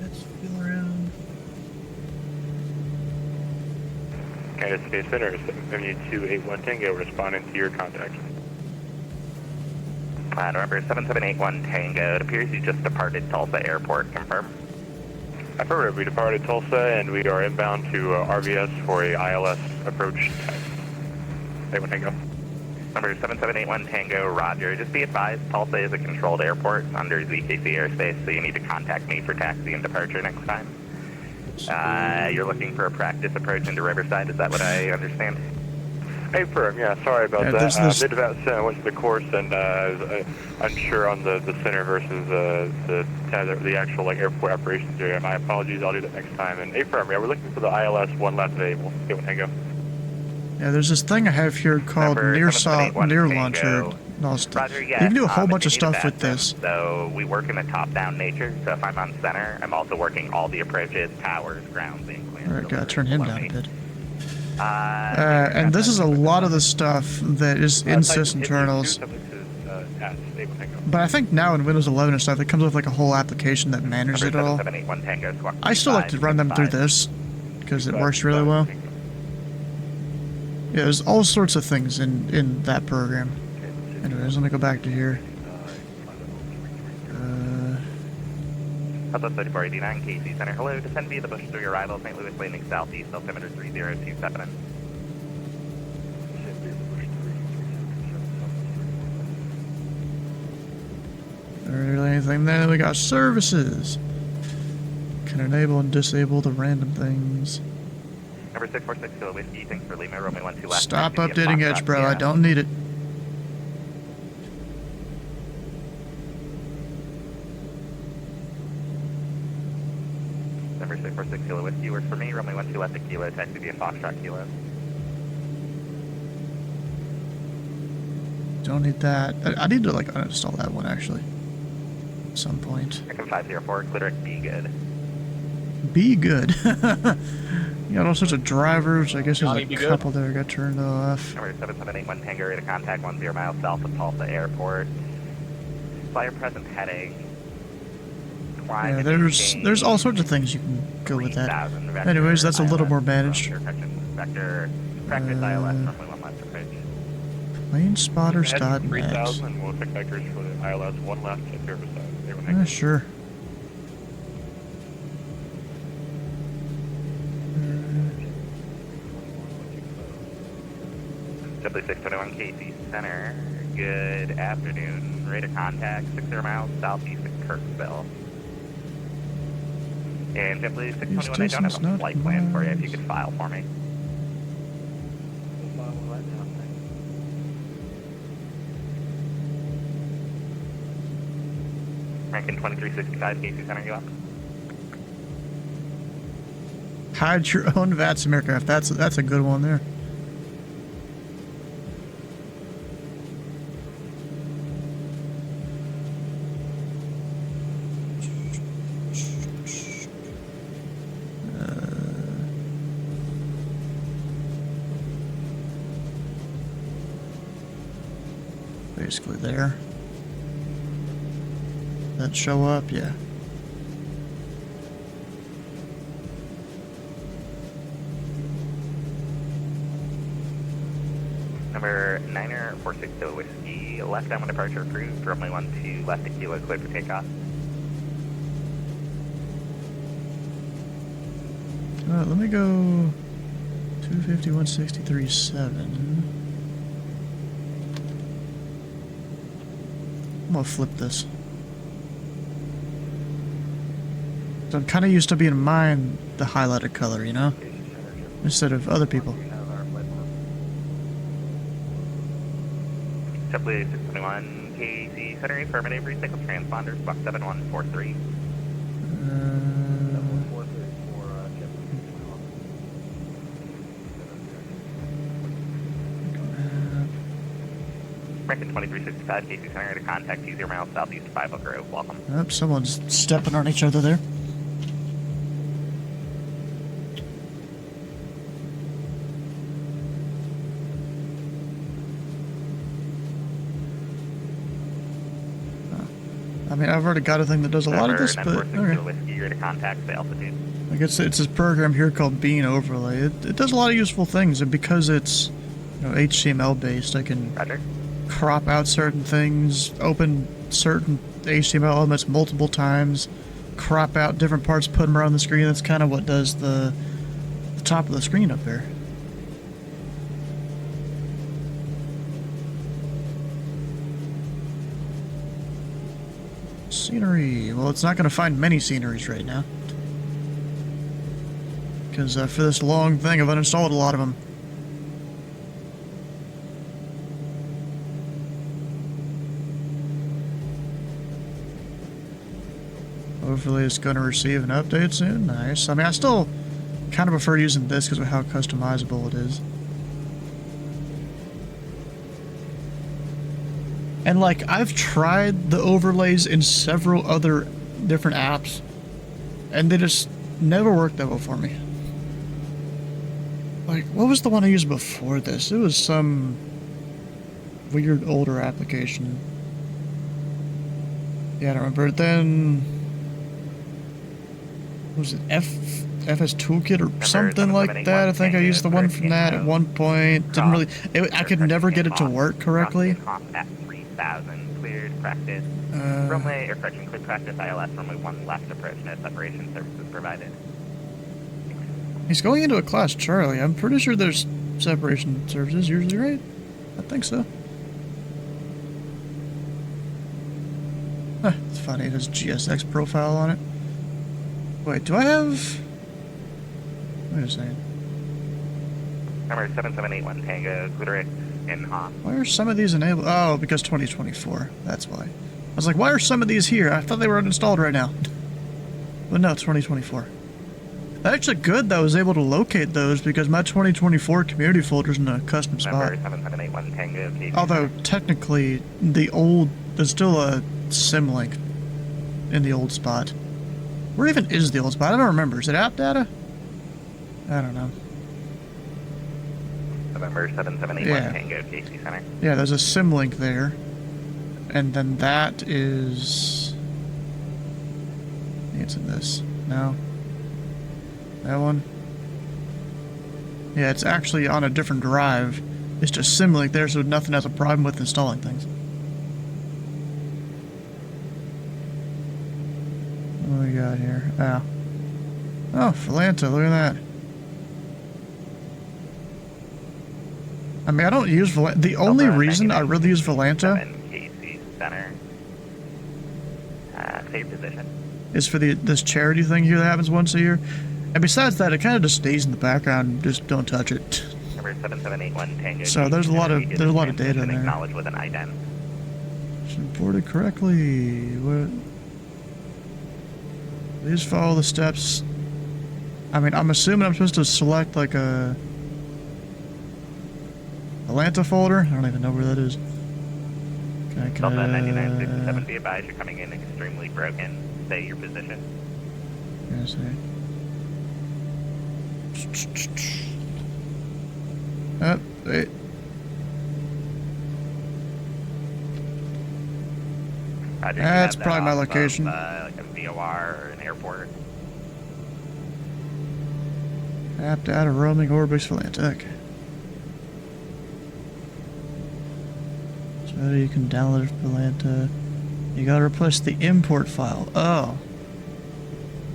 Let's feel around. Kansas Space Center, 77281 Tango, responding to your contact. November 7781 Tango. It appears you just departed Tulsa Airport. Confirm. Affirmative. We departed Tulsa and we are inbound to RVS for a ILS approach test. 81 Tango. Number 7781 Tango, roger. Just be advised, Tulsa is a controlled airport under ZKC airspace, so you need to contact me for taxi and departure next time. You're looking for a practice approach into Riverside, is that what I understand? Hey, firm. Yeah, sorry about that. Did that went to the course and was unsure on the center versus the actual like airport operations area. My apologies. I'll do that next time. And hey, firm. Yeah, we're looking for the ILS one left available. Get one Tango. Yeah, there's this thing I have here called near launcher. Roger, You can do a whole bunch of stuff with this. So we work in a top-down nature. So if I'm on center, I'm also working all the approaches, towers, grounds, and clearance. Alright, gotta turn him down a bit. And this is a lot of the stuff that is in sysinternals. But I think now in Windows 11 and stuff, it comes with like a whole application that manages it all. I still like to run them through this, because it works really well. Yeah, there's all sorts of things in that program. Anyways, let me go back to here. Southwest 3489, KC Center. Hello, descend via the bush through your arrival, St. Louis landing southeast, altimeter 3027. Really anything there? We got services. Can enable and disable the random things. Number 646 Kilo Whiskey, thanks for Lima, Romeo 12 left. Stop updating Edge, bro. I don't need it. Number 646 Kilo Whiskey works for me, Romeo 12 left a kilo, taxi via Foxtrot Kilo. Don't need that. I need to like uninstall that one actually. At some point. Second 504, Clitoric, be good. Be good. You got all sorts of drivers. I guess there's a couple there got turned off. Number 7781 Tango, to contact 10 miles south of Tulsa Airport. Flyer present heading. Yeah, there's all sorts of things you can go with that. Anyways, that's a little more managed. Planespotters.net. 3000 and we'll check vectors for the ILS one left at Riverside. Sure. Simply 621 KC Center. Good afternoon. Rate of contact 60 miles southeast of Kirksville. And simply 621, I don't have a flight plan for you. If you could file for me. Rankin 2365 KC Center, you up? Hide your own VATSIM aircraft. That's a good one there. Basically there. That show up, yeah. Number 946 Whiskey, left downwind departure approved, runway 12 left a kilo, clear for takeoff. Alright, let me go 251.63.7. I'm gonna flip this. So I'm kind of used to being mine the highlighted color, you know? Instead of other people. Simply 621 KC Center, affirmative, recycle transponders, box 7143. American 2365 KC Center to contact 20 miles southeast of 5 Oak Grove. Welcome. Yep, someone's stepping on each other there. I mean, I've already got a thing that does a lot of this, but okay. Whiskey, you're to contact the altitude. I guess it's this program here called Bean Overlay. It does a lot of useful things, and because it's, you know, HTML based, I can crop out certain things, open certain HTML elements multiple times, crop out different parts, put them around the screen. That's kind of what does the top of the screen up there. Scenery. Well, it's not going to find many sceneries right now. Because for this long thing, I've uninstalled a lot of them. Hopefully it's going to receive an update soon. Nice. I mean, I still kind of prefer using this because of how customizable it is. And like, I've tried the overlays in several other different apps, and they just never worked that well for me. Like, what was the one I used before this? It was some weird older application. Yeah, I don't remember. Then, what was it FS Toolkit or something like that? I think I used the one from that at one point. Didn't really. I could never get it to work correctly. 3000 cleared practice. Runway, or correction, cleared practice ILS, runway 1 left approach, no separation services provided. He's going into a class Charlie. I'm pretty sure there's separation services usually, right? I think so. Huh, it's funny, it has GSX profile on it. Wait, do I have... Wait a second. Number 7781 Tango, clear in off. Why are some of these enabled? Oh, because 2024. That's why. I was like, why are some of these here? I thought they were uninstalled right now. But no, 2024. That's actually good that I was able to locate those because my 2024 community folder's in a custom spot. 7781 Tango. Although, technically, the old... There's still a symlink in the old spot. Where even is the old spot? I don't remember. Is it app data? I don't know. November 7781 Tango, KC Center. Yeah, there's a symlink there. And then that is... I think it's in this. No. That one? Yeah, it's actually on a different drive. It's just symlink there, so nothing has a problem with installing things. What do we got here? Oh. Oh, Volanta, look at that. I mean, I don't use Volanta. The only reason I really use Volanta save position. Is for this charity thing here that happens once a year. And besides that, it kind of just stays in the background. Just don't touch it. Number 7781 Tango. So there's a lot of data in there. Acknowledge with an ident. Imported correctly. What? Please follow the steps. I mean, I'm assuming I'm supposed to select like a Volanta folder. I don't even know where that is. Delta 9967, be advised you're coming in extremely broken. Stay your position. Yes, wait. That's probably my location. Like a VOR or an airport. App data roaming Orbix Volanta. Okay. So you can download it from Volanta. You gotta replace the import file. Oh.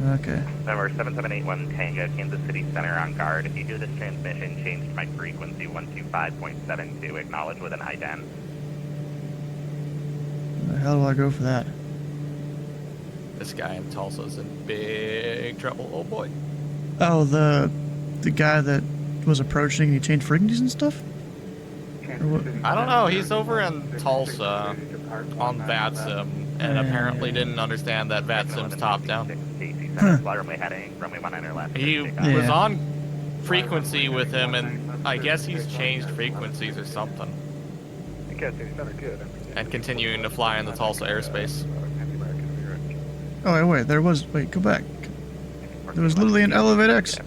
Okay. Number 7781 Tango, Kansas City Center on guard. If you do this transmission, change to my frequency 125.72. Acknowledge with an ident. Where the hell do I go for that? This guy in Tulsa's in big trouble. Oh boy. Oh, the guy that was approaching and he changed frequencies and stuff? I don't know. He's over in Tulsa on VATSIM and apparently didn't understand that VATSIM's top down. He was on frequency with him, and I guess he's changed frequencies or something. And continuing to fly in the Tulsa airspace. Oh, wait, there was... Wait, go back. There was literally an Elevate X.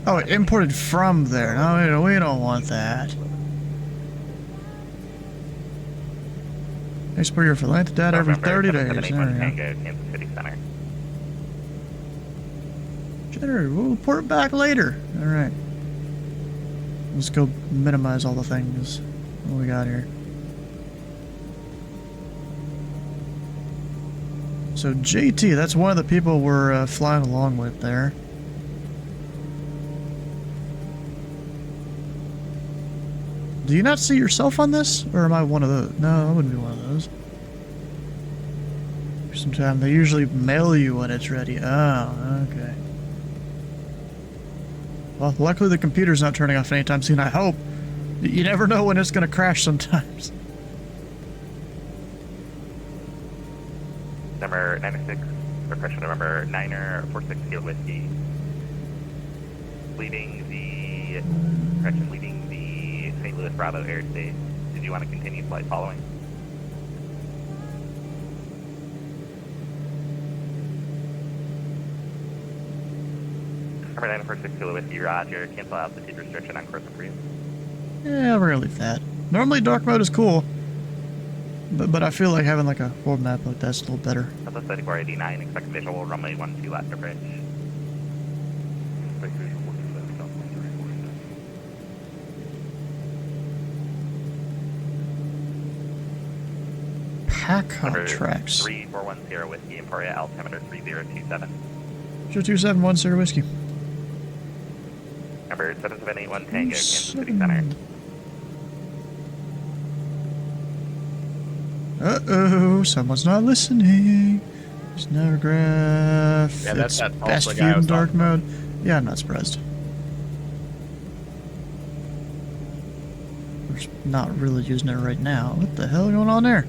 Oh, it imported from there. No, we don't want that. Export your flight data every 30 days. There we go. Tango, Kansas City Center. Sure, we'll report back later. Alright. Let's go minimize all the things. What we got here? So JT, that's one of the people we're flying along with there. Do you not see yourself on this? Or am I one of those? No, I wouldn't be one of those. Sometimes they usually mail you when it's ready. Oh, okay. Well, luckily the computer's not turning off anytime soon, I hope. You never know when it's going to crash sometimes. Number 96, request number 946 Kilo Whiskey. Leaving the St. Louis Bravo airspace. Did you want to continue flight following? Number 946 Kilo Whiskey, roger. Cancel altitude restriction on course for you. Yeah, we're gonna leave that. Normally dark mode is cool, but I feel like having like a world map like that's a little better. Delta 3489, expect visual runway 12 left approach. Expect visual 12 left, stop 1347. Pack contracts. 3410 Whiskey, Emporia, altimeter 3027. 2710 Whiskey. Number 7781 Tango, Kansas City Center. Uh-oh, someone's not listening. There's no graph. Yeah, that's it's that best Tulsa view guy I in was dark talking about. mode. Yeah, I'm not surprised. We're not really using it right now. What the hell is going on there?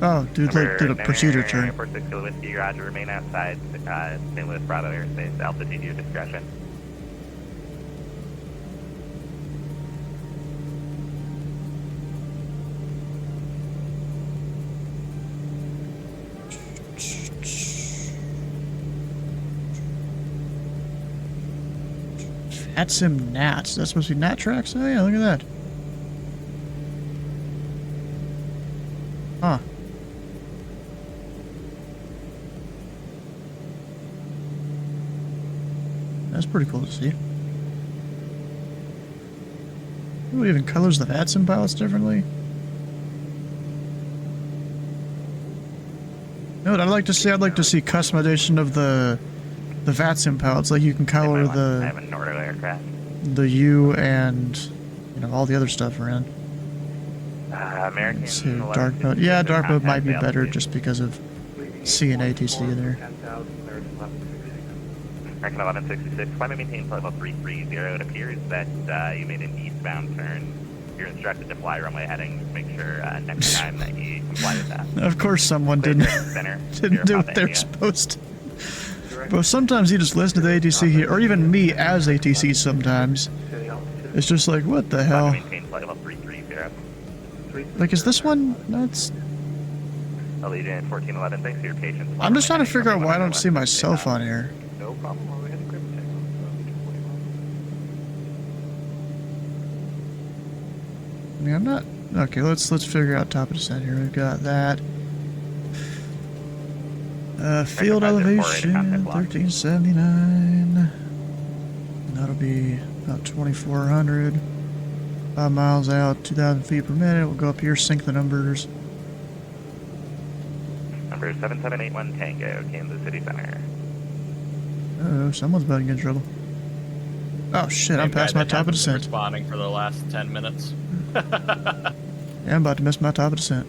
Oh, dude, they did a procedure turn. 946 Kilo Whiskey, roger, remain outside St. Louis Bravo airspace, altitude your discretion. That's some gnats. That's supposed to be gnat tracks? Oh yeah, look at that. Huh. That's pretty cool to see. Ooh, it even colors the VATSIM pilots differently. You know what I'd like to see? I'd like to see customization of the VATSIM pilots. Like you can color I have a Nordo aircraft. the U and all the other stuff around. American. Let's see, dark mode. Yeah, dark mode might be better just because of C and ATC there. American 1166, climb and maintain flight level 330. It appears that you made an eastbound turn. You're instructed to fly runway heading. Make sure next time that you comply with that. Of course someone didn't do what they're supposed to. But sometimes you just listen to the ATC here, or even me as ATC sometimes. It's just like, what the hell? Maintain flight level 330. Like, is this one? That's... Allegiant 1411, thanks for your patience. I'm just trying to figure out why I don't see myself on here. No problem. I'll go ahead and grab the I mean, I'm not... Okay, let's figure out top of descent here. We've got that. Field elevation, 1379. That'll be about 2,400. 5 miles out, 2,000 feet per minute. We'll go up here, sync the numbers. Number 7781 Tango, Kansas City Center. Uh-oh, someone's about to get in trouble. Oh shit, I'm past my top of descent. Responding for the last 10 minutes. Yeah, I'm about to miss my top of descent.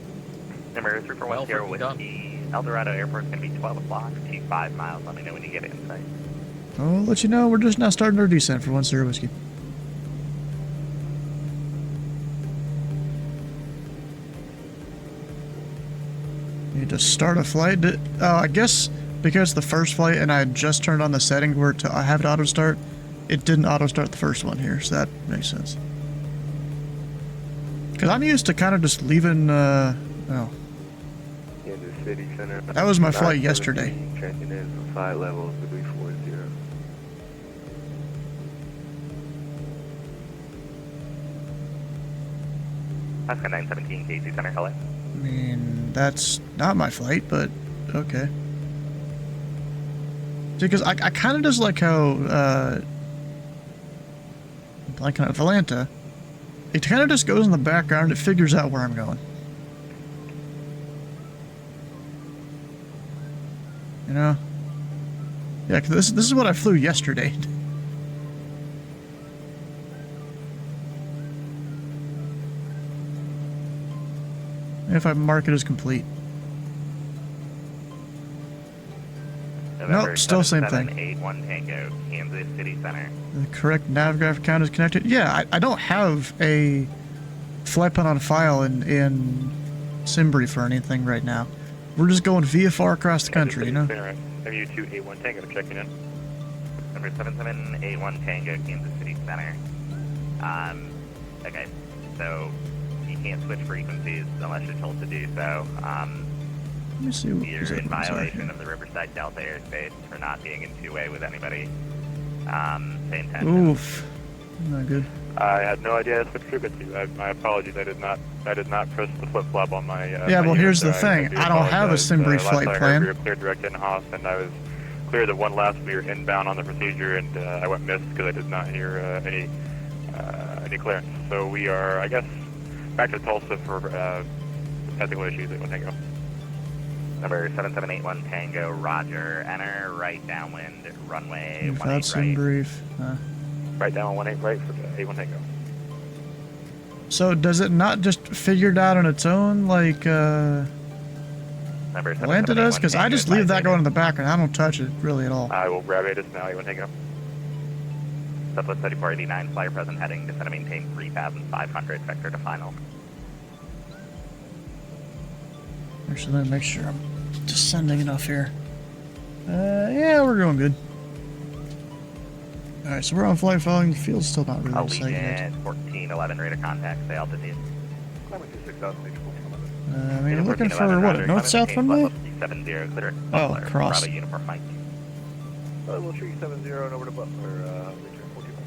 Number 3410 Whiskey, El Dorado Airport's going to be 12 o'clock, 25 miles. Let me know when you get in sight. I'll let you know we're just now starting our descent for 10 Whiskey. Need to start a flight. Oh, I guess because the first flight and I had just turned on the setting where to have it auto start, it didn't auto start the first one here, so that makes sense. Because I'm used to kind of just leaving, oh. Kansas City Center. That was my flight yesterday. Checking in for flight level 340. Alaska 917 KC Center, hello. I mean, that's not my flight, but okay. Because I kind of just like how, like on Atlanta, it kind of just goes in the background, it figures out where I'm going. You know? Yeah, 'cause this is what I flew yesterday. If I mark it as complete. Nope, still same thing. 781 Tango, Kansas City Center. The correct nav graph account is connected. Yeah, I don't have a flight plan on file in SimBrief or anything right now. We're just going VFR across the country, you know? MU281 Tango checking in. Number 7781 Tango, Kansas City Center. Okay, so you can't switch frequencies unless you're told to do so. Let me see what You're in violation of the Riverside Delta airspace for not being in two-way with anybody. Same time. Oof. Not good. I had no idea I switched frequency. My apologies. I did not press the flip flop on my. Yeah, well, here's the thing. I don't have a SimBrief flight plan. We were cleared direct in Haas, and I was cleared at one last. We were inbound on the procedure, and I went missed because I did not hear any clearance. So we are, I guess, back to Tulsa for technical issues at Tango. Number 7781 Tango, roger. Enter right downwind, runway 18 Without right. SimBrief. Right down 18 right for the 81 Tango. So does it not just figure it out on its own like Atlanta does? Because I just leave that going in the background. I don't touch it really at all. I will grab it now. 81 Tango. Southwest 3489, flyer present heading, descend and maintain 3,500, vector to final. Actually, let me make sure I'm descending enough here. Yeah, we're going good. Alright, so we're on flight following. The field's still not really Allegiant excited. 1411, radar contact, stay altitude. I mean, we're looking for what, a north-south runway? 70, clear. Oh, cross. Bravo uniform Mike. Level 370 and over to Butler, return 41.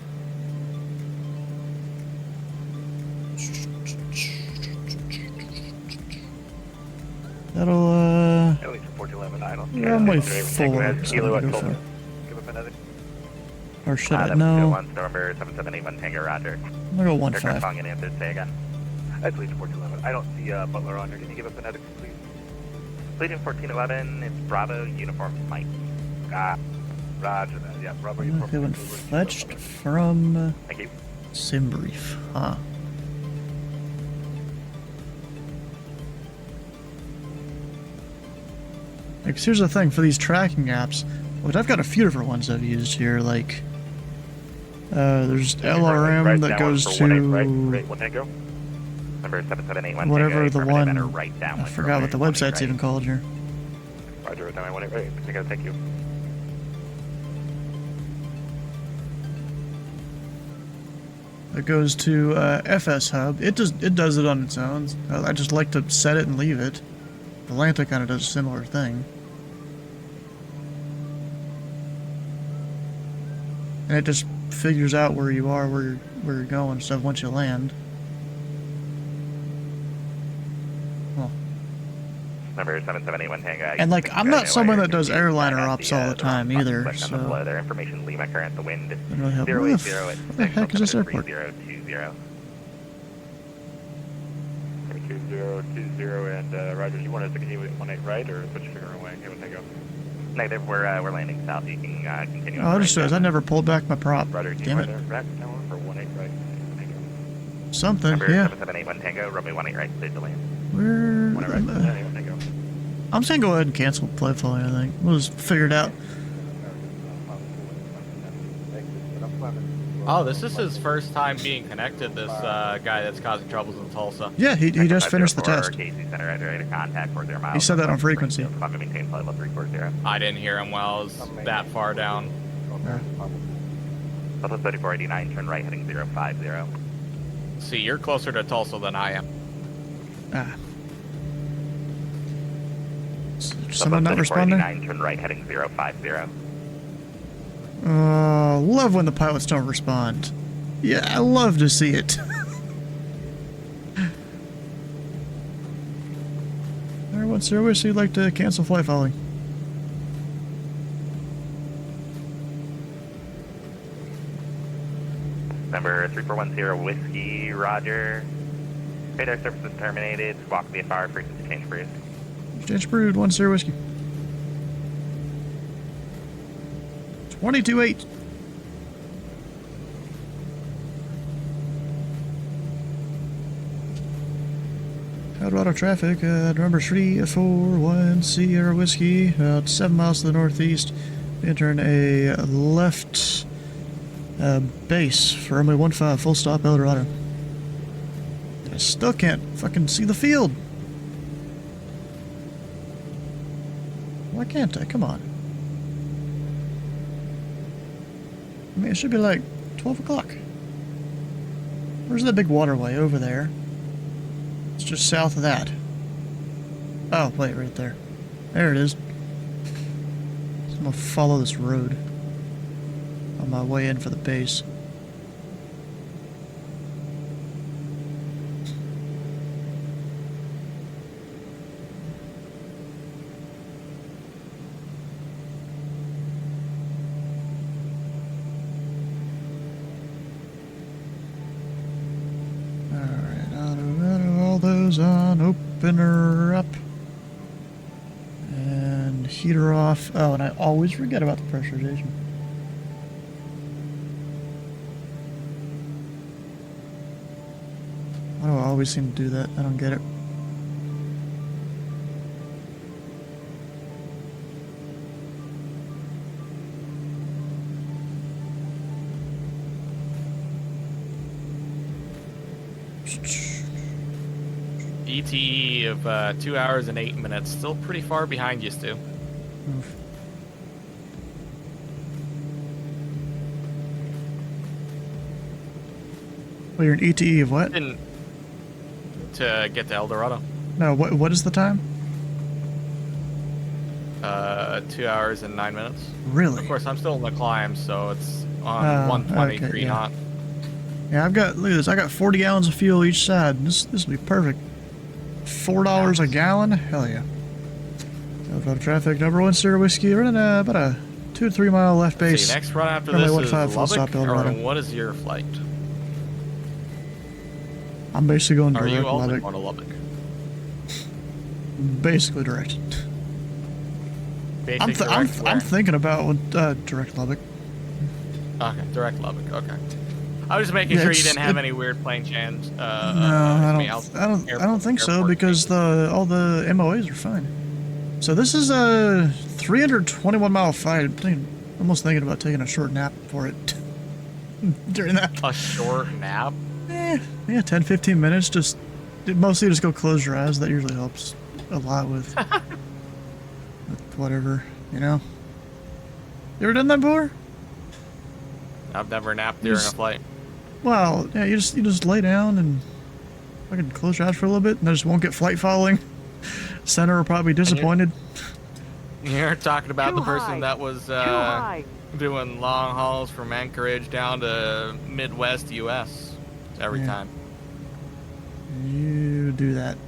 That'll, At least 411, I don't yeah, I'm way full. So Kilo I'm gonna go for it. Give up another. Or should I? That was No. 1 Stormer 7781 Tango, roger. I'm gonna go 1-5. Kong and answer, say again. At least 411. I don't see Butler on here. Can you give up another, please? Leading 1411, it's Bravo uniform Mike. Roger that. Yeah, Bravo Okay, uniform. when fetched from Thank you. SimBrief, huh? Like, here's the thing, for these tracking apps, which I've got a few different ones I've used here, like, there's LRM that goes to Number 7781 whatever the one, right I forgot what the website's even called here. Roger, down 18 right. Thank you. It goes to FS Hub. It does it on its own. I just like to set it and leave it. Atlanta kind of does a similar thing. And it just figures out where you are, where you're going and stuff once you land. Well. Number 7781 Tango. And like, I'm not someone that does airliner ops all the time either, so. Their information, Lima current, the wind Doesn't really help. 080 What the heck is this airport? 3020. 2020 and Roger, you want us to continue with 18 right or switch to runway? 81 Tango. Negative, we're landing south. You can continue. Oh, I just realized I never pulled back my prop. Roger, Damn it. Back down for 18 right. Something, Number yeah. 7781 Tango, runway 18 right, clear to land. Where? 18 right. 81 Tango. I'm just gonna go ahead and cancel play flying, I think. We'll just figure it out. Oh, this is his first time being connected, this guy that's causing troubles in Tulsa. Yeah, he just finished the test. KC Center, ready to contact 40 miles. He said that on frequency. Maintain flight level 340. I didn't hear him well. I was that far down. Southwest 3489, turn right, heading 050. See, you're closer to Tulsa than I am. Ah. Someone not responding? Turn right, heading 050. Love when the pilots don't respond. Yeah, I love to see it. What's there wish you'd like to cancel flight following? Number 3410 Whiskey, Roger. Radar service is terminated. Squawk VFR, frequency change approved. Change approved, 10 whiskey. 22-8. Colorado traffic, number 341 Sierra Whiskey, about 7 miles to the northeast. Entering a left base for runway 15, full stop El Dorado. I still can't fucking see the field. Why can't I? Come on. I mean, it should be like 12 o'clock. Where's that big waterway? Over there. It's just south of that. Oh, wait, right there. There it is. So I'm gonna follow this road on my way in for the base. On, open her up, and heater off. Oh, and I always forget about the pressurization. Why do I always seem to do that? I don't get it. ETE of 2 hours and 8 minutes. Still pretty far behind you, Stu. Well, you're an ETE of what? To get to El Dorado. No, what is the time? 2 hours and 9 minutes. Really? Of course, I'm still in the climb, so it's on 120 okay, green hot. Yeah, I've got, look at this, I got 40 gallons of fuel each side. This will be perfect. $4 a gallon? Hell yeah. Out traffic, number 1 Sierra Whiskey, running about a 2 to 3 mile left base. See, next run after this is Lubbock, El Dorado. or what is your flight? I'm basically going direct. Are you also Lubbock. going to Lubbock? Basically direct. I'm thinking about direct Lubbock. Okay, direct Lubbock. Okay. I was just making sure you didn't have any weird plane change. No, I don't think so because all the MOAs are fine. So this is a 321 mile flight. I'm almost thinking about taking a short nap for it during that. A short nap? Yeah, 10-15 minutes. Just mostly just go close your eyes. That usually helps a lot with whatever, you know. You ever done that before? I've never napped during a flight. Well, yeah, you just lay down and fucking close your eyes for a little bit, and I just won't get flight following. Center will probably be disappointed. You're talking about the person that was doing long hauls from Anchorage down to Midwest U.S. every time. You do that.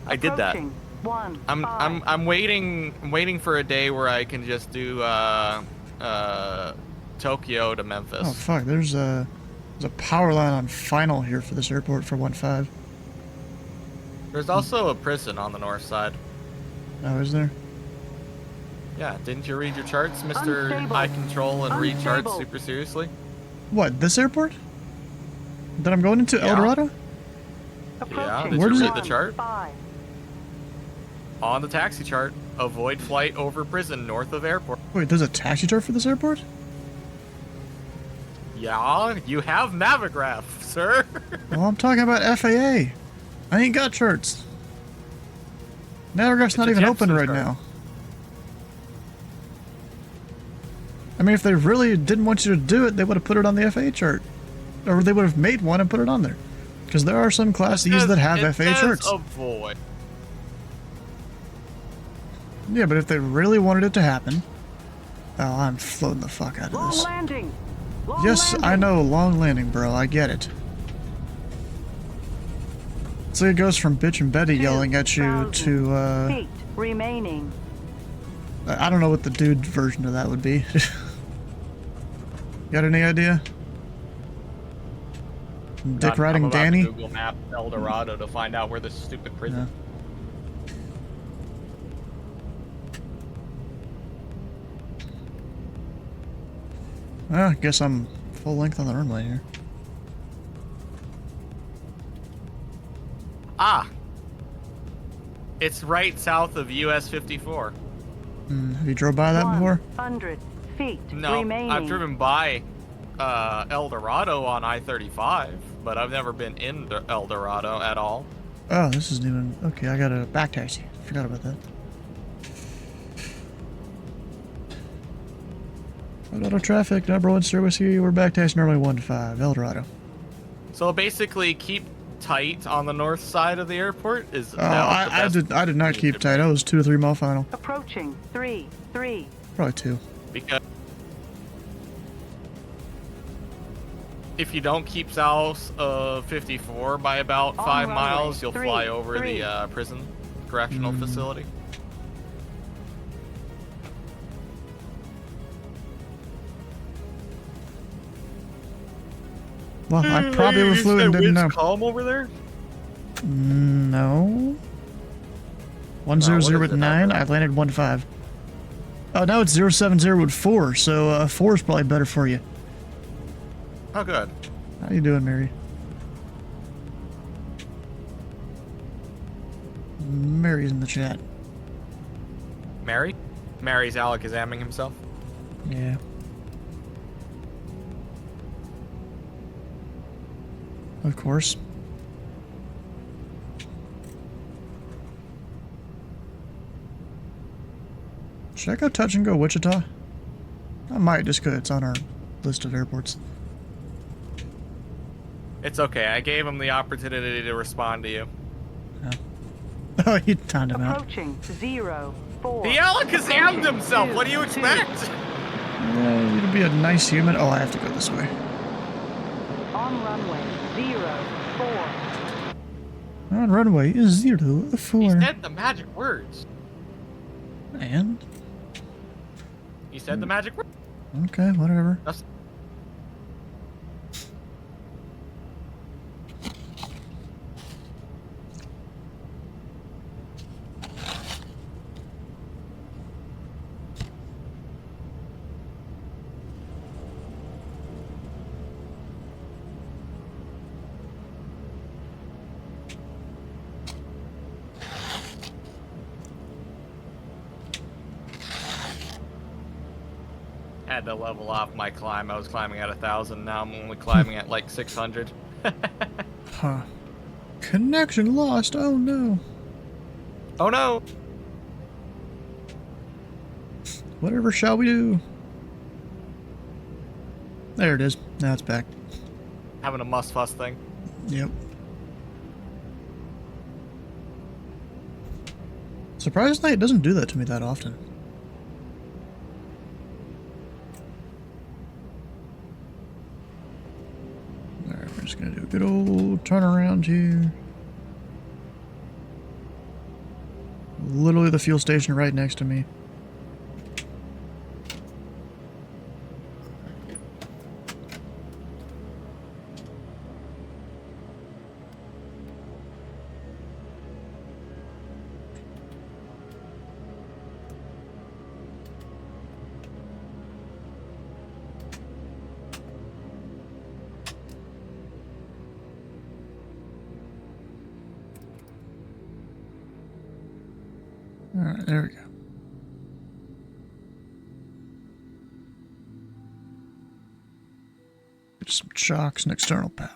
I did that. I'm waiting for a day where I can just do Tokyo to Memphis. Oh fuck! There's a power line on final here for this airport for 15. There's also a prison on the north side. Oh, is there? Yeah, didn't you read your charts, Mr. I control and read charts super seriously? What, this airport? That I'm going into El Dorado? Yeah, did you read the chart? On the taxi chart, avoid flight over prison north of airport. Wait, there's a taxi chart for this airport? Yeah, you have Navigraph, sir. Well, I'm talking about FAA. I ain't got charts. Navigraph's not even open right now. I mean, if they really didn't want you to do it, they would have put it on the FAA chart. Or they would have made one and put it on there. Because there are some Class E's that have FAA charts. Avoid. Yeah, but if they really wanted it to happen... Oh, I'm floating the fuck out of this. Yes, I know, long landing, bro. I get it. So it goes from Bitch and Betty yelling at you to, feet remaining. I don't know what the dude version of that would be. Got any idea? Dick riding I'm about Danny? to Google Map El Dorado to find out where this stupid prison. Well, I guess I'm full length on the runway here. Ah! It's right south of US 54. Have you drove by that before? 100 feet No, remaining. I've driven by El Dorado on I-35, but I've never been in El Dorado at all. Oh, this isn't even... Okay, I got a back taxi. Forgot about that. Auto traffic, number 1 service here. We're back taxi normally 1 to 5, El Dorado. So basically, keep tight on the north side of the airport is. I did not keep tight. I was 2 to 3 mile final. Approaching 3. Probably 2. Because if you don't keep south of 54 by about 5 miles, you'll fly over the prison correctional facility. Well, I probably overflew and didn't know. Calm over there? No. 100 with 9. I landed 1 to 5. Oh, now it's 070 with 4. So 4 is probably better for you. Oh, good. How you doing, Mary? Mary's in the chat. Mary? Mary's Alec examining himself? Yeah. Of course. Should I go touch and go Wichita? I might just because it's on our list of airports. It's okay. I gave him the opportunity to respond to you. Oh, he timed him out. Approaching 0, 4. The Alec has ammed himself. What do you expect? It'll be a nice human. Oh, I have to go this way. On runway 0, 4. On runway is 0, 4. He said the magic words. And? He said the magic words. Okay, whatever. Had to level off my climb. I was climbing at 1,000. Now I'm only climbing at like 600. Huh. Connection lost. Oh no. Oh no. Whatever shall we do? There it is. Now it's back. Having a must fuss thing. Yep. Surprisingly, it doesn't do that to me that often. Alright, we're just gonna do a good old turnaround here. Literally the fuel station right next to me. Alright, there we go. Get some shocks and external power.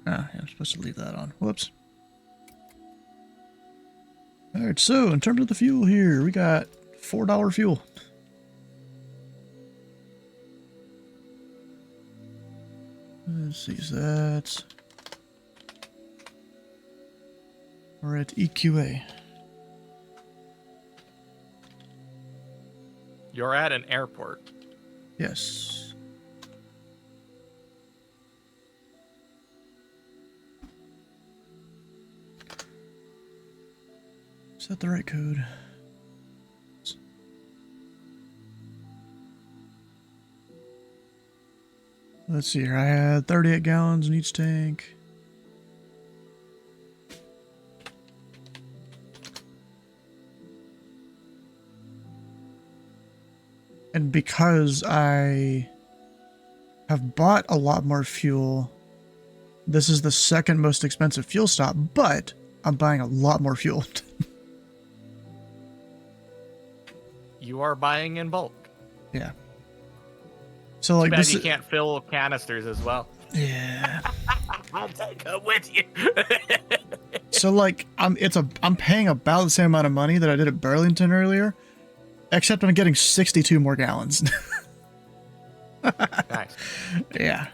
Ah, yeah, I'm supposed to leave that on. Whoops. Alright, so in terms of the fuel here, we got $4 fuel. Let's see, so that's... We're at EQA. You're at an airport. Yes. Is that the right code? Let's see here. I had 38 gallons in each tank. And because I have bought a lot more fuel, this is the second most expensive fuel stop, but I'm buying a lot more fuel. You are buying in bulk. Yeah. So like Too bad this you is, can't fill canisters as well. Yeah. I'll take it with you. So like I'm paying about the same amount of money that I did at Burlington earlier, except I'm getting 62 more gallons. Nice. Yeah.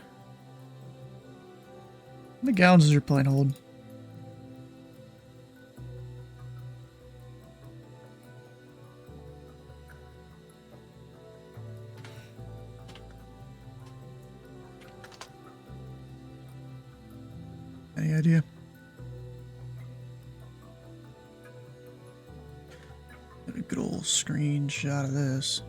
The gallons is your plain hold. Any idea? Get a good old screenshot of this.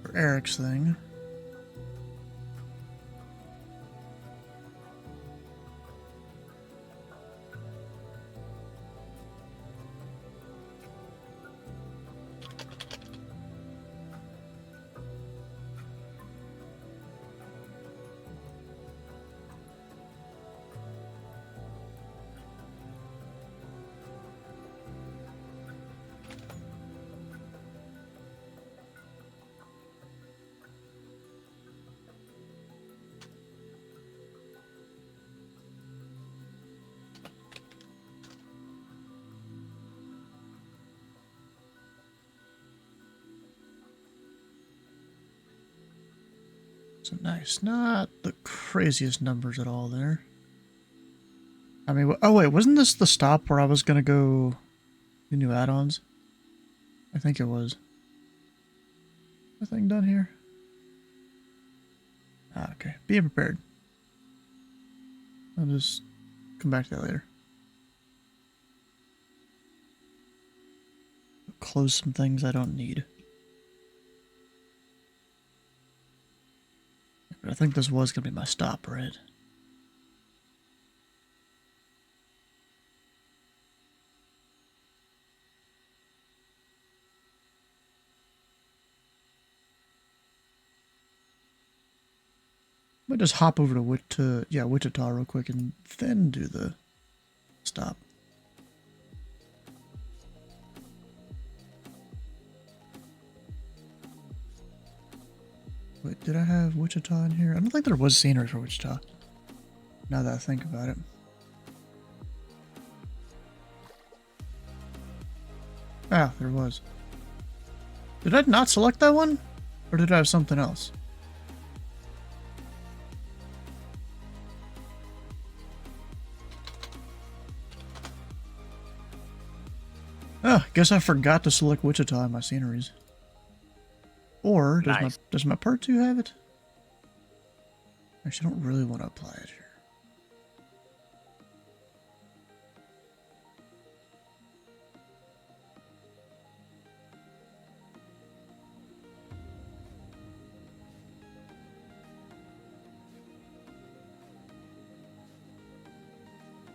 For Eric's thing. So nice. Not the craziest numbers at all there. I mean, oh wait, wasn't this the stop where I was going to go do new add-ons? I think it was. Nothing done here? Ah, okay. Be prepared. I'll just come back to that later. Close some things I don't need. But I think this was going to be my stop, right? Might just hop over to Wichita real quick and then do the stop. Wait, did I have Wichita in here? I don't think there was scenery for Wichita. Now that I think about it. Ah, there was. Did I not select that one? Or did I have something else? Oh, guess I forgot to select Wichita in my sceneries. Or does my Part 2 have it? Actually, I don't really want to apply it here.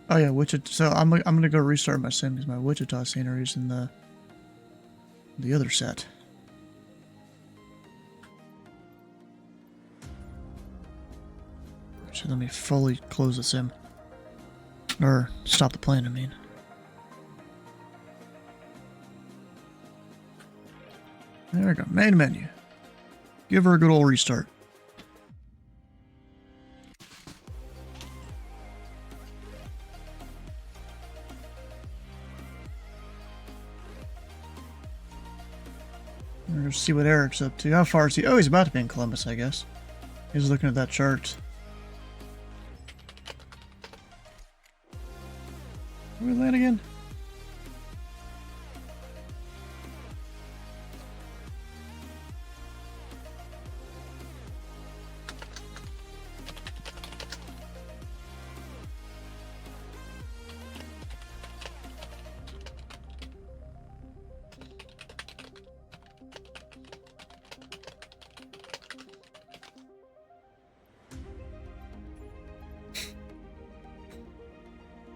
Oh yeah, Wichita. So I'm gonna go restart my sim because my Wichita scenery is in the other set. Actually, let me fully close the sim, or stop the plane. I mean. There we go. Main menu. Give her a good old restart. Let's see what Eric's up to. How far is he? Oh, he's about to be in Columbus, I guess. He's looking at that chart. Where we land again?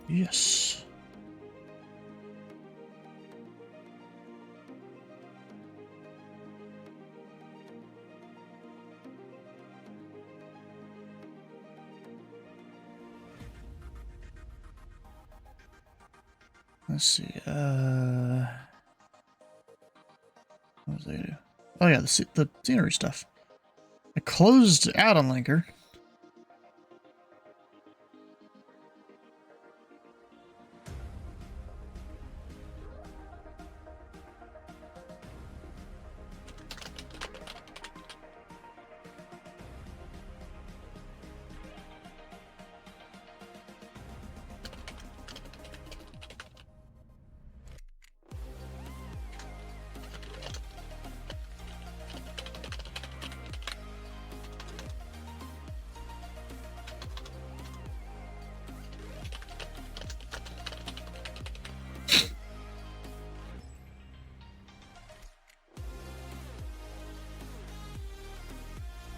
Yes. Let's see, what was I do? Oh yeah, the scenery stuff. I closed out on Linker.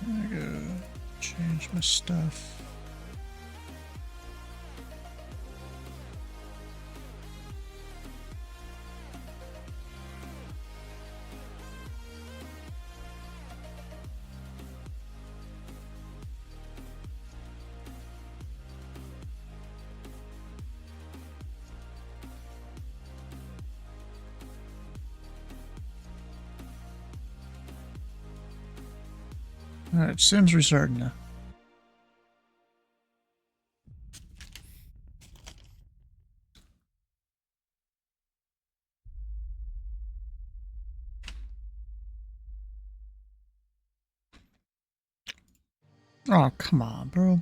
I go change my stuff. Alright, Sim's restarting now. Oh, come on, bro.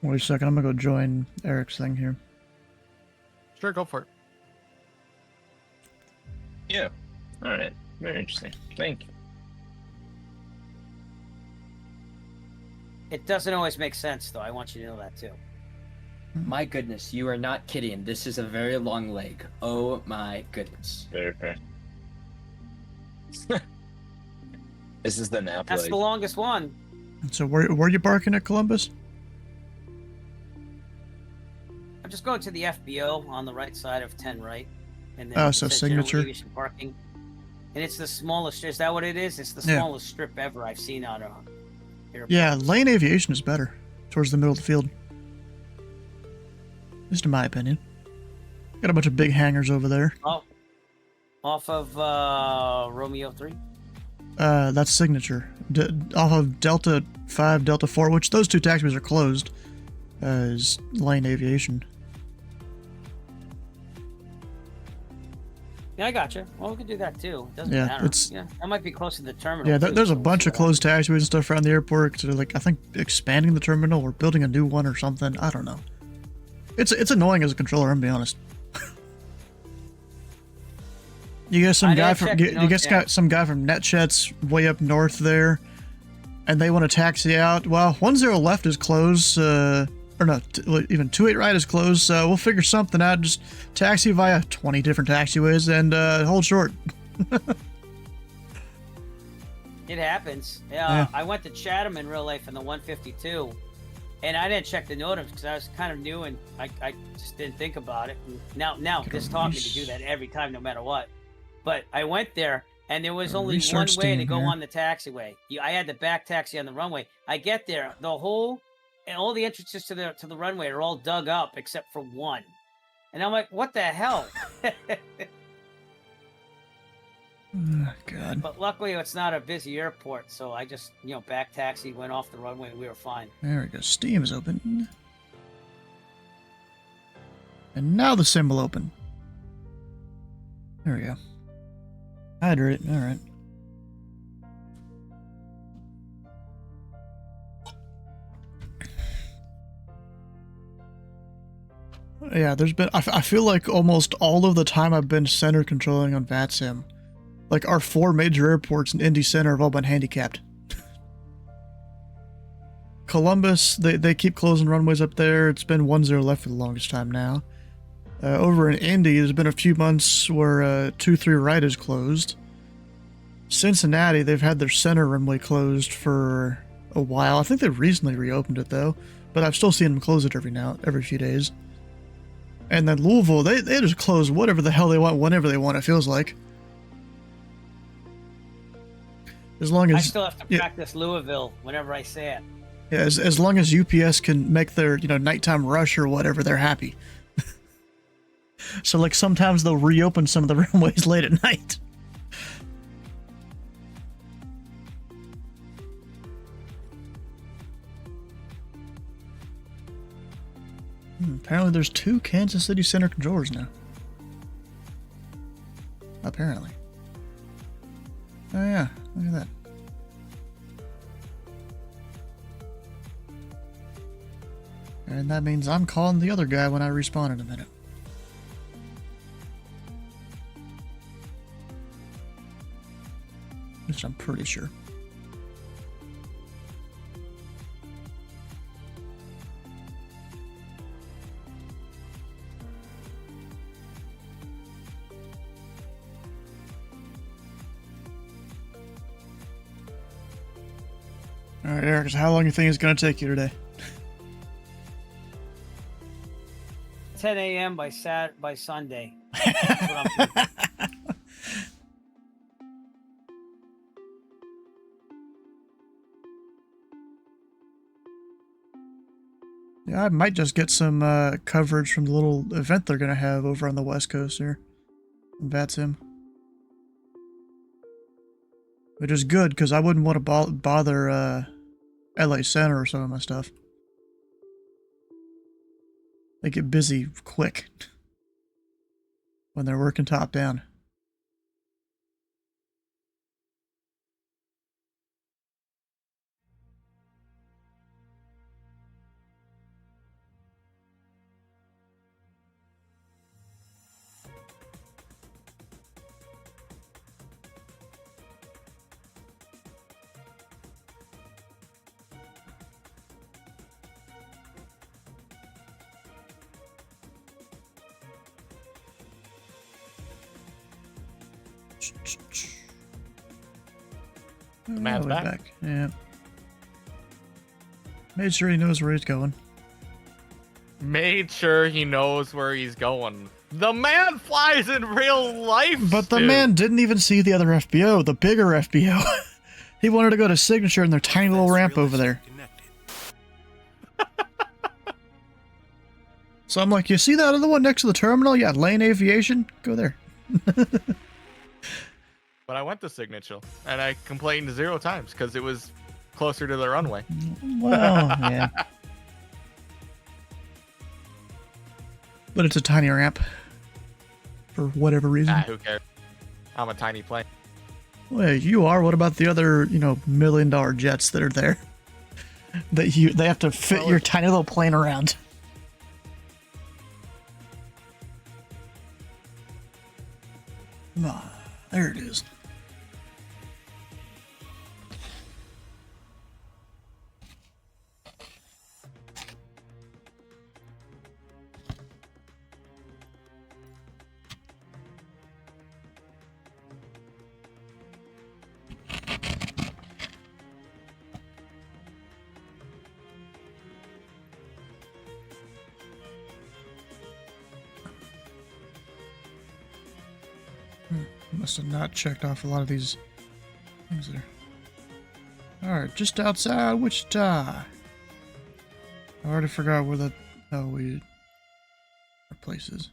Wait a second, I'm gonna go join Eric's thing here. Sure, go for it. Yeah. All right. Very interesting. Thank you. It doesn't always make sense, though. I want you to know that, too. My goodness, you are not kidding. This is a very long leg. Oh my goodness. Very fair. This is the nap That's leg. the longest one. So where you parking at Columbus? I'm just going to the FBO on the right side of 10 right. And then Oh, it so says general signature. aviation parking. And it's the smallest. Is that what it is? It's the Yeah. smallest strip ever I've seen out of airport. Yeah, lane aviation is better. Towards the middle of the field. Just in my opinion. Got a bunch of big hangars over there. Oh, off of Romeo 3? That's signature. Off of Delta 5, Delta 4, which those two taxiways are closed, is lane aviation. Yeah, I got you. Well, we could do that too. It doesn't Yeah, matter. it's- Yeah, that might be close to the terminal. Yeah, too, there's a so we'll bunch see of what closed taxiways and stuff around the airport. Because they're like, I think expanding the terminal or building a new one or something. I don't know. It's annoying as a controller. I'm gonna be honest. You got some guy from got some guy from NetJet's way up north there, and they want to taxi out. Well, 10 left is closed, or no, even 28 right is closed. So we'll figure something out. Just taxi via 20 different taxiways and hold short. It happens. Yeah. I went to Chatham in real life in the 152, and I didn't check the notice because I was kind of new and I just didn't think about it. And now this taught me to do that every time, no matter what. But I went there, and there was only one way to go on the taxiway. I had the back taxi on the runway. I get there, all the entrances to the runway are all dug up except for one, and I'm like, what the hell? Oh, God. But luckily, it's not a busy airport, so I just back taxi, went off the runway, and we were fine. There we go. Steam is open. And now the sim will open. There we go. Hydrate. Alright. Yeah, there's been... I feel like almost all of the time I've been center controlling on VATSIM, like our 4 major airports in Indy Center have all been handicapped. Columbus, they keep closing runways up there. It's been 10 left for the longest time now. Over in Indy, there's been a few months where 23 right is closed. Cincinnati, they've had their center runway closed for a while. I think they recently reopened it though, but I've still seen them close it every few days. And then Louisville, they just close whatever the hell they want, whenever they want, it feels like. As long as... I still have to practice Louisville whenever I say it. Yeah, as long as UPS can make their, nighttime rush or whatever, they're happy. So, like, sometimes they'll reopen some of the runways late at night. Apparently there's 2 Kansas City Center controllers now. Apparently. Oh yeah, look at that. And that means I'm calling the other guy when I respawn in a minute. Which I'm pretty sure. Alright, Eric, so how long do you think it's going to take you today? 10 a.m. by Sunday. That's what I'm thinking. Yeah, I might just get some coverage from the little event they're going to have over on the West Coast here. That's him. Which is good, because I wouldn't want to bother LA Center or some of my stuff. They get busy quick when they're working top down. Man's back. Yeah. Made sure he knows where he's going. Made sure he knows where he's going. The man flies in real life. But the man didn't even see the other FBO, the bigger FBO. He wanted to go to Signature in their tiny little ramp over there. So I'm like, you see that other one next to the terminal? Yeah, Lane Aviation. Go there. But I went to Signature, and I complained 0 times because it was closer to the runway. Well, yeah. But it's a tiny ramp. For whatever reason. Who cares? I'm a tiny plane. Well, you are. What about the other, $1 million jets that are there? They have to fit your tiny little plane around. Ah, there it is. Must have not checked off a lot of these things there. Alright, just outside Wichita. I already forgot where the hell our place is.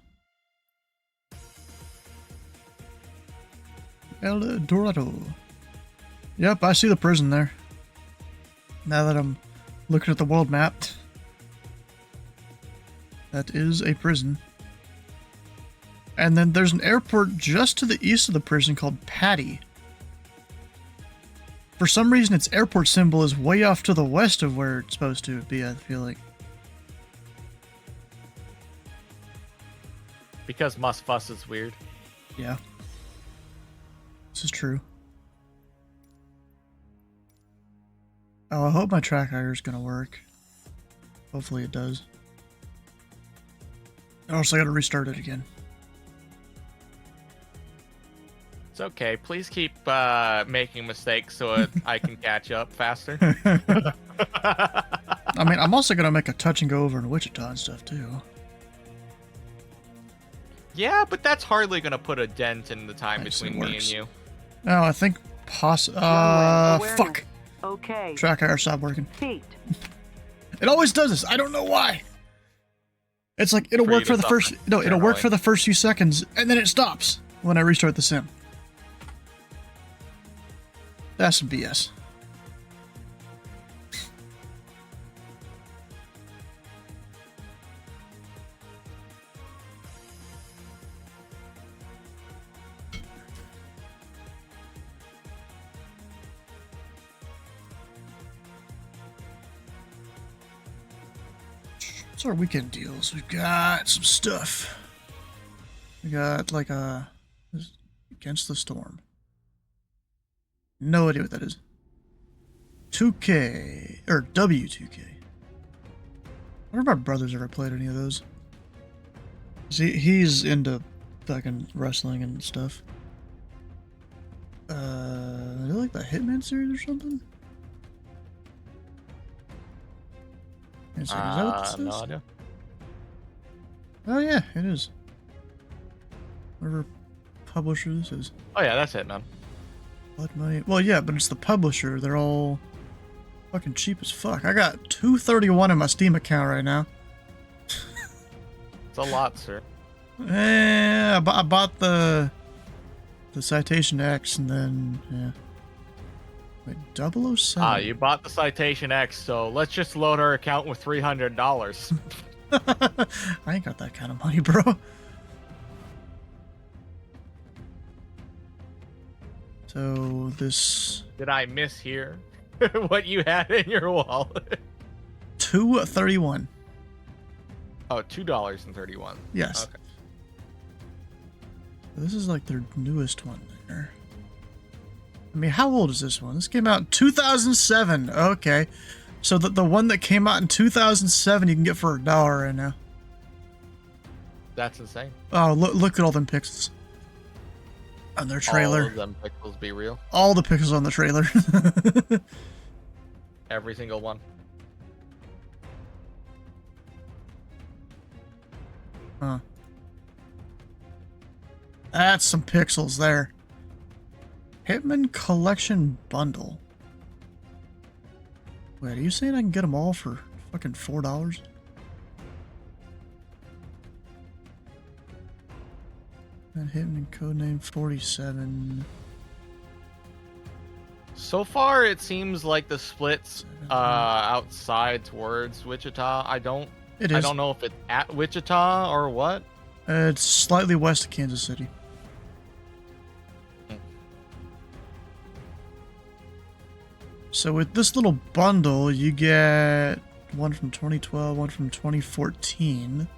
El Dorado. Yep, I see the prison there. Now that I'm looking at the world map. That is a prison. And then there's an airport just to the east of the prison called Patty. For some reason, its airport symbol is way off to the west of where it's supposed to be, I feel like. Because Must Fuss is weird. Yeah. This is true. Oh, I hope my track hire is going to work. Hopefully it does. Or else I got to restart it again. okay. Please keep making mistakes so I can catch up faster. I mean, I'm also gonna make a touch and go over in Wichita and stuff too. Yeah, but that's hardly gonna put a dent in the time Actually between me works. and you. No, I think fuck. Okay. Track IR stopped working. Feet. It always does this. I don't know why. It's like it'll For work you for to the stop first it it'll work internally. for the first few seconds and then it stops when I restart the sim. That's some BS. What's our weekend deals? We've got some stuff. We got like a Against the Storm. No idea what that is. 2K or W2K. I wonder if my brother's ever played any of those. See, he's into fucking wrestling and stuff. Is it like the Hitman series or something? Is that what this is? No idea. Oh yeah, it is. Whatever publisher this is. Oh yeah, that's it, man. Blood Money. Well, yeah, but it's the publisher. They're all fucking cheap as fuck. I got $231 in my Steam account right now. It's a lot, sir. I bought the Citation X and then yeah. Wait, 007. Ah, you bought the Citation X, so let's just load our account with $300. I ain't got that kind of money, bro. So this Did I mishear what you had in your wallet? $231. Oh, $2.31. Yes. Okay. This is like their newest one there. I mean, how old is this one? This came out in 2007. Okay. So the one that came out in 2007 you can get for $1 right now. That's insane. Oh, look at all them pixels. On their trailer. All of them pixels be real. All the pixels on the trailer. Every single one. Huh. That's some pixels there. Hitman Collection Bundle. Wait, are you saying I can get them all for fucking $4? And Hitman Codename 47. So far, it seems like the splits outside towards Wichita. I don't know if it's at Wichita or what. It's slightly west of Kansas City. So with this little bundle, you get one from 2012, one from 2014.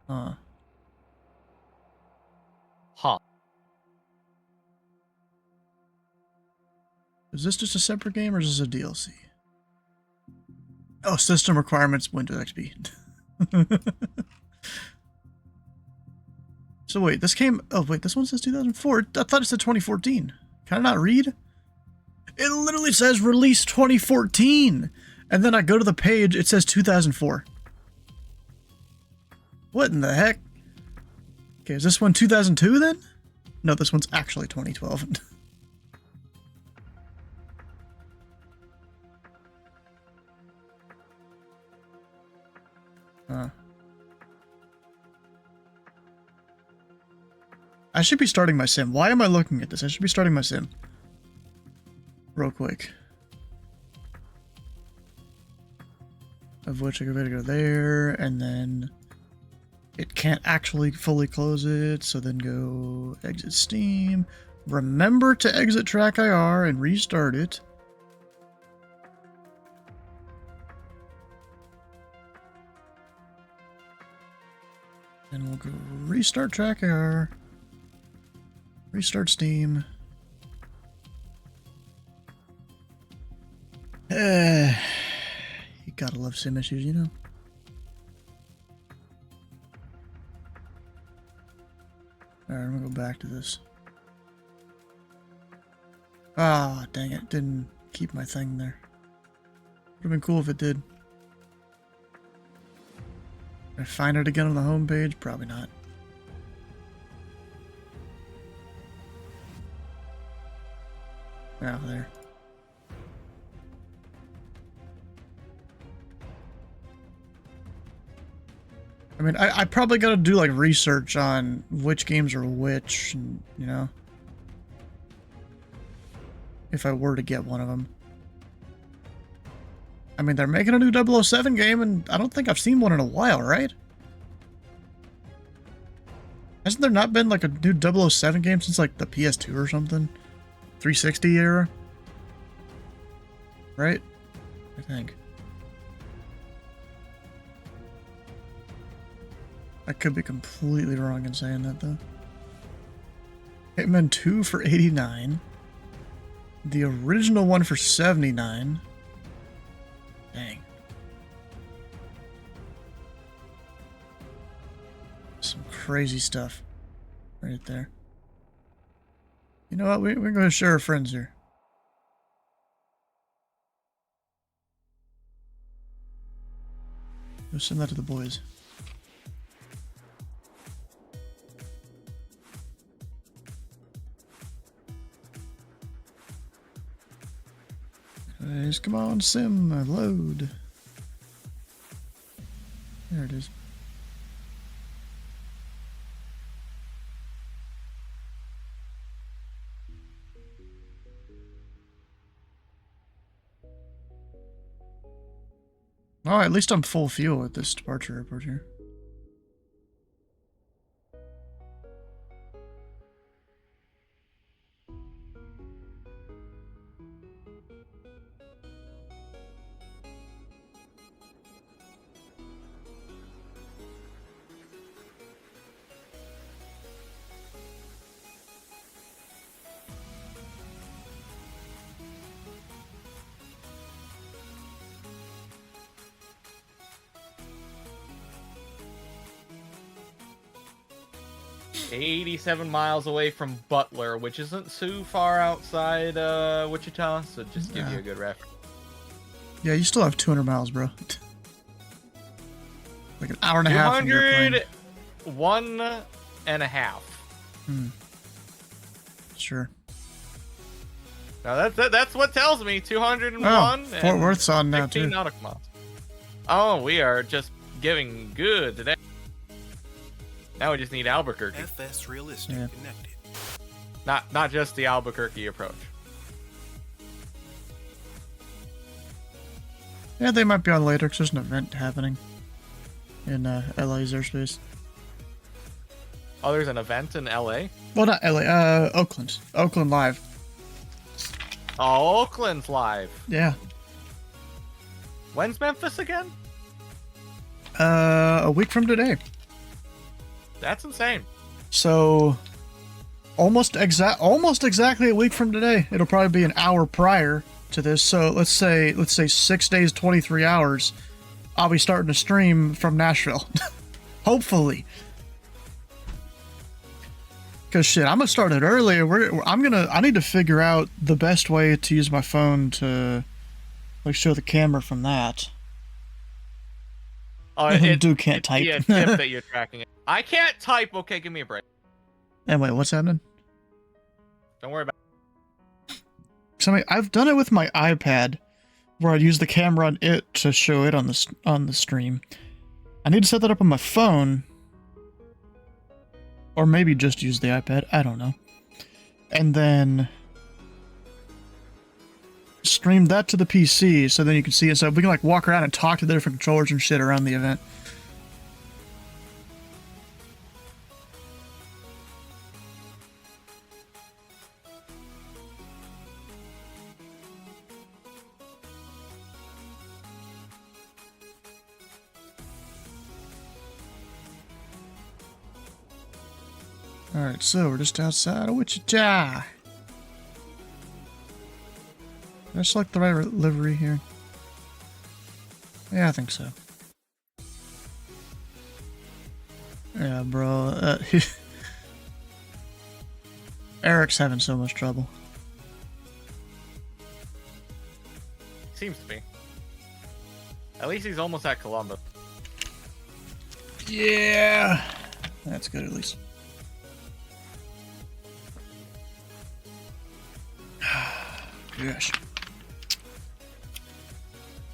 Huh. Huh. Is this just a separate game or is this a DLC? Oh, system requirements, Windows XP. So wait, this came... Oh wait, this one says 2004. I thought it said 2014. Can I not read? It literally says release 2014. And then I go to the page, it says 2004. What in the heck? Okay, is this one 2002 then? No, this one's actually 2012. Huh. I should be starting my sim. Why am I looking at this? I should be starting my sim. Real quick. Of which I gotta go there, and then it can't actually fully close it, so then go exit Steam. Remember to exit Track IR and restart it. And we'll go restart Track IR. Restart Steam. You gotta love sim issues, you know? Alright, I'm gonna go back to this. Ah, dang it. Didn't keep my thing there. Would have been cool if it did. Did I find it again on the home page? Probably not. Yeah, there. I mean, I probably gotta do like research on which games are which, and, you know, if I were to get one of them. I mean, they're making a new 007 game, and I don't think I've seen one in a while, right? Hasn't there not been like a new 007 game since like the PS2 or something? 360 era? Right? I think. I could be completely wrong in saying that, though. Hitman 2 for 89. The original one for 79. Dang. Some crazy stuff right there. You know what? We're going to share our friends here. Go send that to the boys. Anyways, come on, sim, load. There it is. Oh, at least I'm full fuel at this departure airport here. $87 miles away from Butler, which isn't too far outside Wichita, so just give you a good reference. Yeah, you still have 200 miles, bro. Like an hour and a half from your plane. 1.5. Sure. Now that's what tells me 201. Oh, Fort Worth's on now, too. Nautical miles. Oh, we are just giving good today. Now we just need Albuquerque. FS Realistic connected. Not just the Albuquerque approach. Yeah, they might be on later because there's an event happening in LA's airspace. Oh, there's an event in LA? Well, not LA, Oakland. Oakland Live. Oh, Oakland's live. Yeah. When's Memphis again? A week from today. That's insane. So, almost exactly a week from today. It'll probably be an hour prior to this. So let's say 6 days, 23 hours. I'll be starting to stream from Nashville. Hopefully. Cause shit, I'm gonna start it earlier. I need to figure out the best way to use my phone to like show the camera from that. Oh, it can't type. Yeah, tip that you're tracking it. I can't type. Okay, give me a break. And wait, what's happening? Don't worry about it. So, I mean, I've done it with my iPad, where I'd use the camera on it to show it on the stream. I need to set that up on my phone, or maybe just use the iPad. I don't know. And then stream that to the PC, so then you can see it. So we can like walk around and talk to the different controllers and shit around the event. Alright, so we're just outside of Wichita. Did I select the right livery here? Yeah, I think so. Yeah, bro. Eric's having so much trouble. Seems to be. At least he's almost at Columbus. Yeah. That's good at least. Gosh.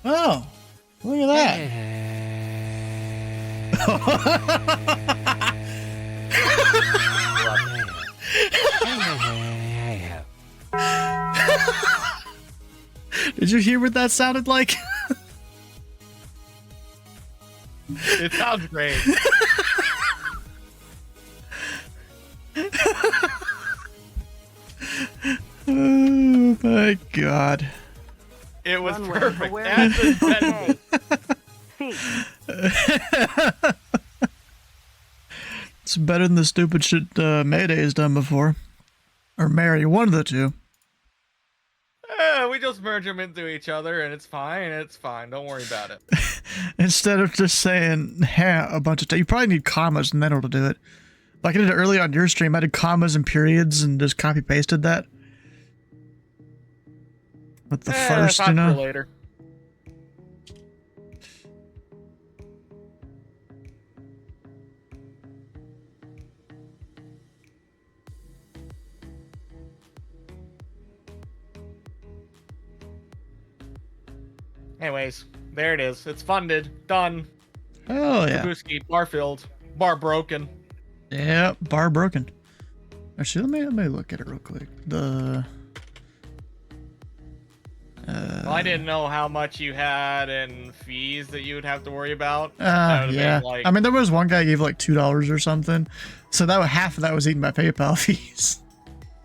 Oh, look at that. Did you hear what that sounded like? It sounds great. Oh my god. It was Runway, perfect. awareness, That's okay. Feet. It's better than the stupid shit Mayday's done before. Or Mary, one of the two. We just merge them into each other and it's fine. It's fine. Don't worry about it. Instead of just saying a bunch of you probably need commas in the middle to do it. Like I did it earlier on your stream, I did commas and periods and just copy pasted that. With the first, that's you know. for later. Anyways, there it is. It's funded. Done. Oh yeah. Kabuski, bar filled. Bar broken. Yeah, bar broken. Actually, let me look at it real quick. The Well, I didn't know how much you had in fees that you would have to worry about. yeah. Like, I mean, there was one guy who gave like $2 or something, so that half of that was eaten by PayPal fees.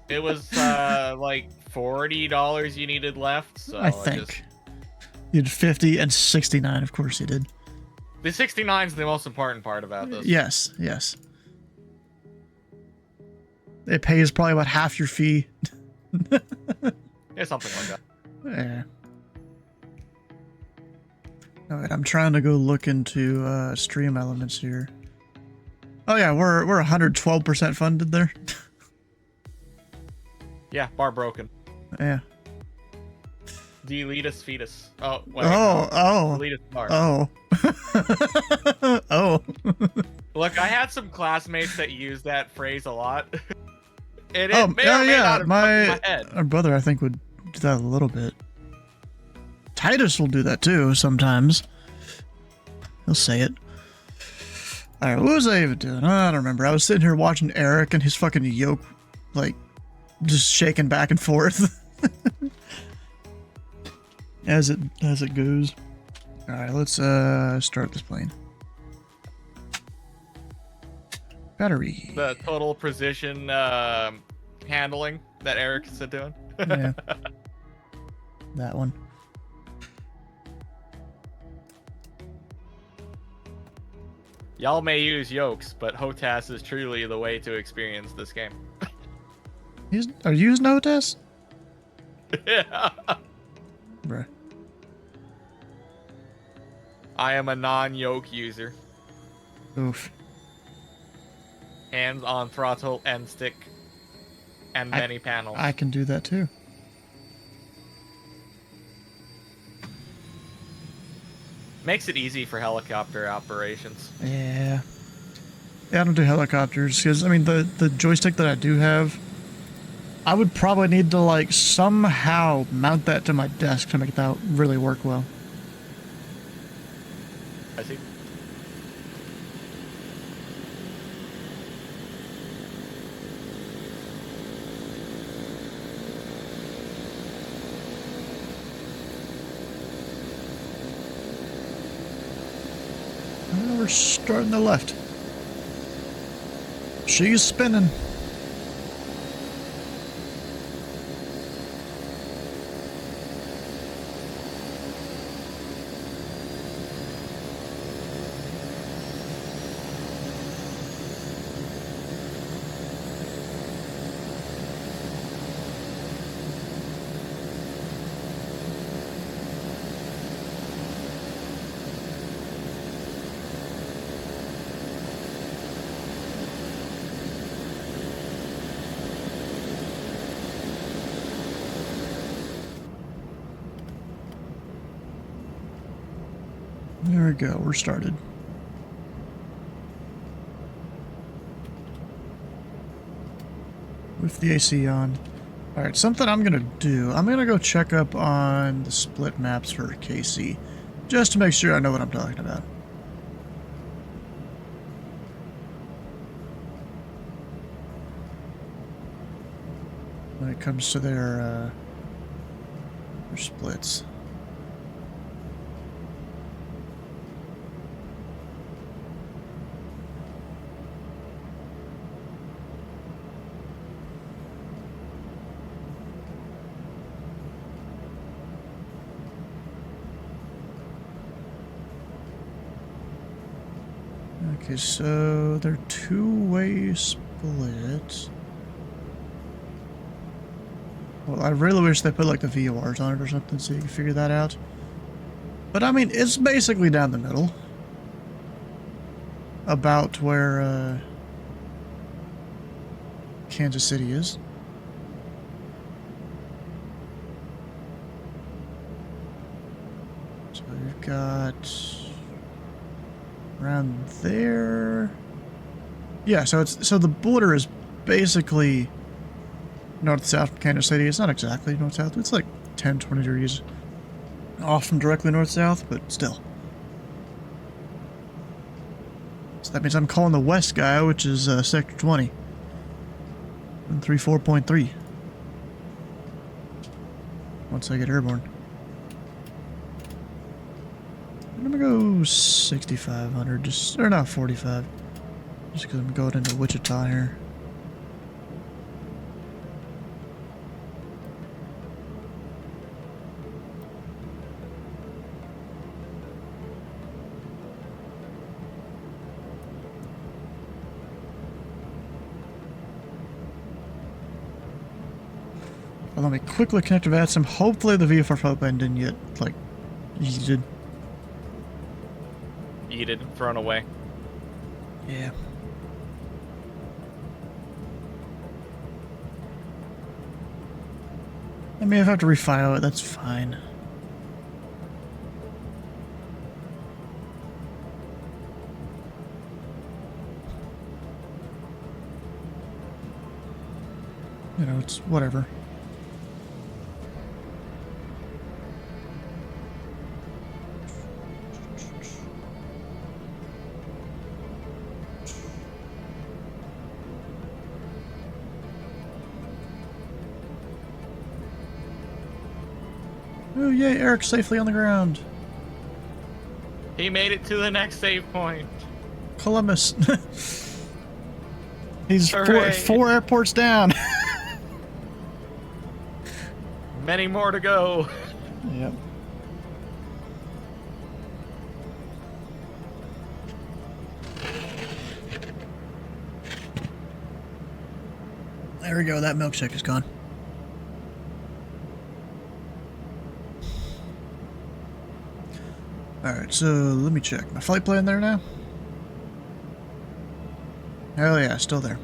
it was like $40 you needed left. So I think you did 50 and 69. Of course, you did. The 69 is the most important part about this. Yes, yes. It pays probably about half your fee. Yeah, something like that. Yeah. Alright, I'm trying to go look into stream elements here. Oh yeah, we're 112% funded there. Yeah, bar broken. Yeah. Deletus fetus. Oh, wait. Oh. Deletus bar. Oh. Oh. Look, I had some classmates that used that phrase a lot. It may or may not have come my in my head. our brother I think would do that a little bit. Titus will do that too sometimes. He'll say it. Alright, what was I even doing? I don't remember. I was sitting here watching Eric and his fucking yoke, like, just shaking back and forth. as it goes. Alright, let's start this plane. Battery. The total precision handling that Eric is doing. Yeah. That one. Y'all may use yokes, but HOTAS is truly the way to experience this game. Are you using HOTAS? Yeah. Bruh. I am a non-yoke user. Oof. Hands on throttle and stick and many panels. I can do that too. Makes it easy for helicopter operations. Yeah. Yeah, I don't do helicopters because I mean the joystick that I do have, I would probably need to like somehow mount that to my desk to make that really work well. I see. We're starting the left. She's spinning. There we go, we're started. With the AC on. Alright, something I'm gonna do. I'm gonna go check up on the split maps for KC. Just to make sure I know what I'm talking about. When it comes to their splits. Okay, so they're two-way split. Well, I really wish they put like the VORs on it or something so you can figure that out. But I mean, it's basically down the middle. About where Kansas City is. So we've got around there. Yeah, so the border is basically north-south from Kansas City. It's not exactly north-south. It's like 10, 20 degrees off from directly north-south, but still. So that means I'm calling the west guy, which is Sector 20. And 34.3. Once I get airborne. I'm gonna go 6,500, just, or not 45. Just because I'm going into Wichita here. Well, let me quickly connect to VATSIM. Hopefully the VFR pipeline didn't get, like, yeeted. Yeeted, thrown away. Yeah. I mean, if I have to refile it, that's fine. You know, it's whatever. Oh yay, Eric's safely on the ground. He made it to the next save point. Columbus. He's Hooray. four airports down. Many more to go. Yep. There we go, that milkshake is gone. Alright, so let me check. My flight plan there now? Hell yeah, still there.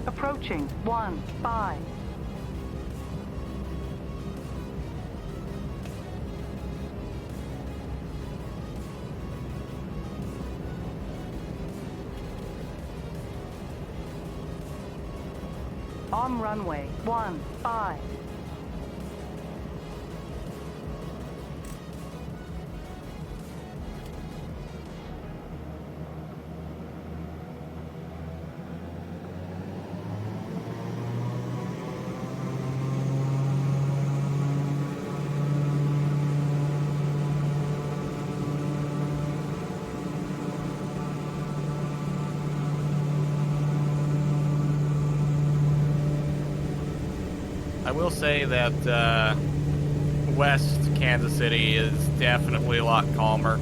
Approaching 1-5. On runway 15. I will say that West Kansas City is definitely a lot calmer.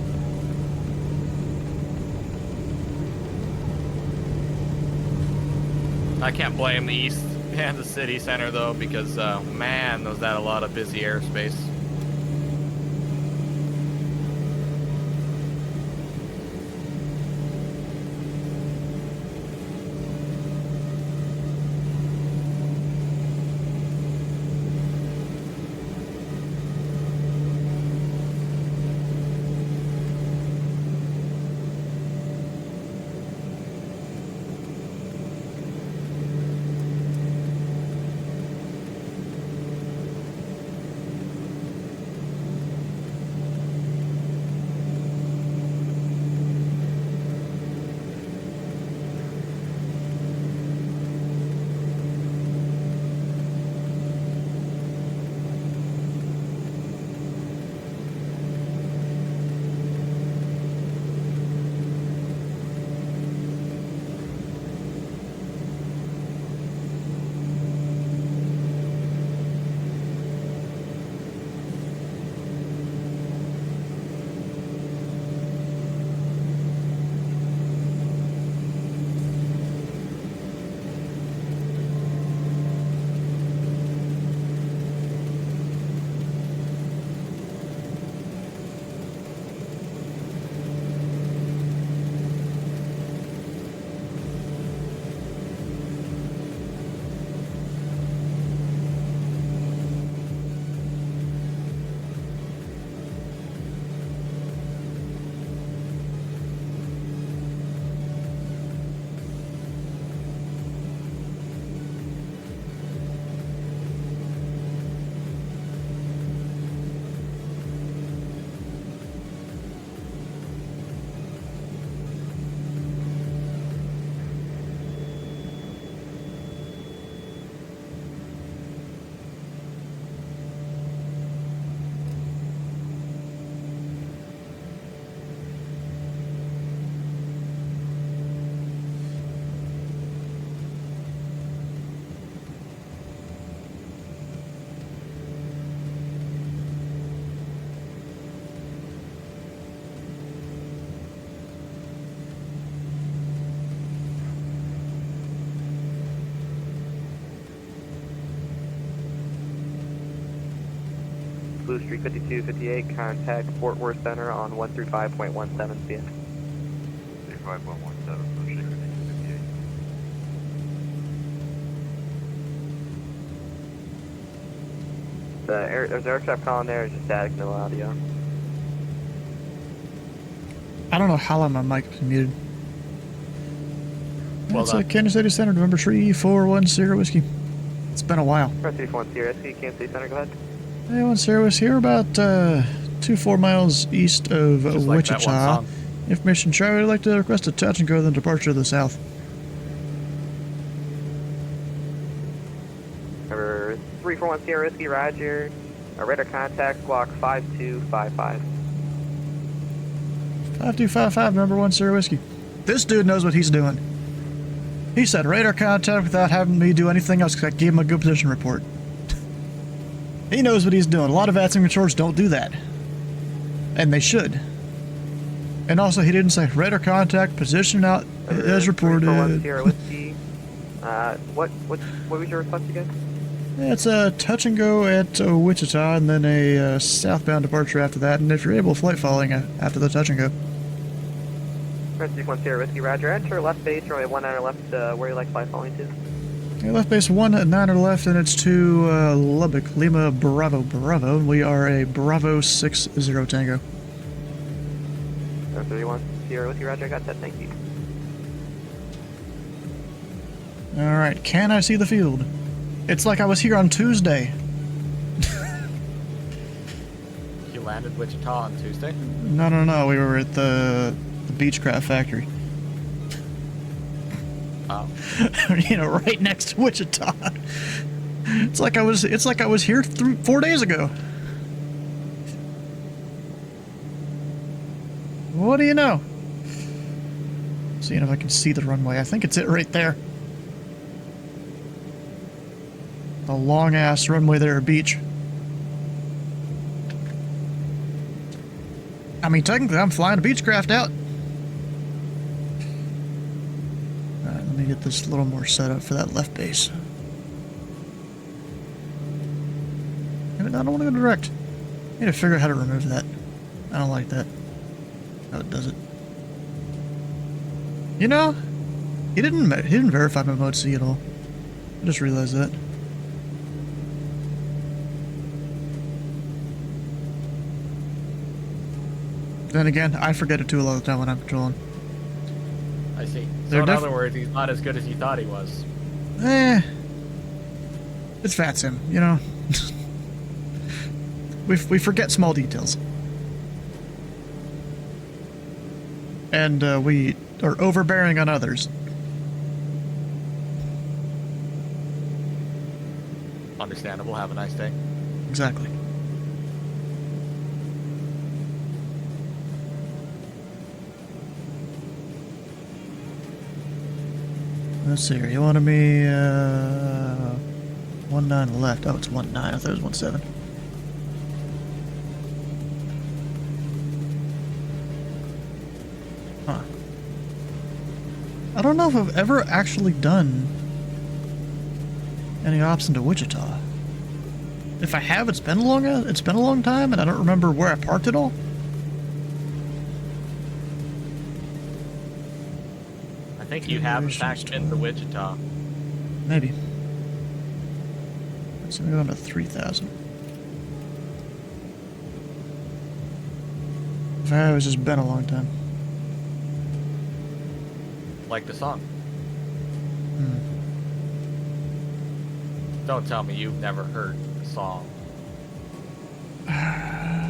I can't blame the East Kansas City Center though, because man, was that a lot of busy airspace. Blue Street 5258, contact Fort Worth Center on 135.17 CF. 35.17, Blue Street 5258. There's aircraft calling there, just static, no audio. I don't know how long my mic is muted. Well That's Kansas City Center, November 3410 Sierra Whiskey. It's been a while. Press 341 Sierra Whiskey, Kansas City Center, go ahead. Hey, one Sierra Whiskey here, about 2-4 miles east of Just like that one Wichita. song. Information Charlie would like to request a touch and go then departure to the south. Number 341 Sierra Whiskey, roger. Radar contact, squawk 5255. 5255, number 1 Sierra Whiskey. This dude knows what he's doing. He said radar contact without having me do anything else because I gave him a good position report. He knows what he's doing. A lot of admin controllers don't do that. And they should. And also, he didn't say radar contact, position out as reported. 341 Sierra Whiskey. What was your request again? It's a touch and go at Wichita, and then a southbound departure after that. And if you're able, flight following after the touch and go. Press 341 Sierra Whiskey, roger. Enter left base, runway 19 left, where you like flight following to. Okay, left base 1-9 left, and it's to Lubbock, Lima, Bravo, Bravo. We are a Bravo 60 Tango. 31 Sierra with you, Roger. I got that. Thank you. Alright, can I see the field? It's like I was here on Tuesday. You landed Wichita on Tuesday? No. We were at the Beechcraft factory. Oh. You know, right next to Wichita. It's like I was here 4 days ago. What do you know? Seeing if I can see the runway. I think it's it right there. The long ass runway there at Beach. I mean, technically, I'm flying a Beechcraft out. Alright, let me get this a little more set up for that left base. I don't want to go direct. I need to figure out how to remove that. I don't like that. How it does it. You know, he didn't verify my mode C at all. I just realized that. Then again, I forget it too a lot of the time when I'm patrolling. I see. So in other words, he's not as good as you thought he was. It's FatSim, you know. we forget small details. And we are overbearing on others. Understandable. Have a nice day. Exactly. Let's see here. You wanted me 1-9 left. Oh, it's 1-9. I thought it was 1-7. Huh. I don't know if I've ever actually done any ops into Wichita. If I have, it's been a long time, and I don't remember where I parked it all. I think you have in fact been to Wichita. Maybe. Let's go down to 3,000. If I have, it's just been a long time. Like the song. Don't tell me you've never heard the song.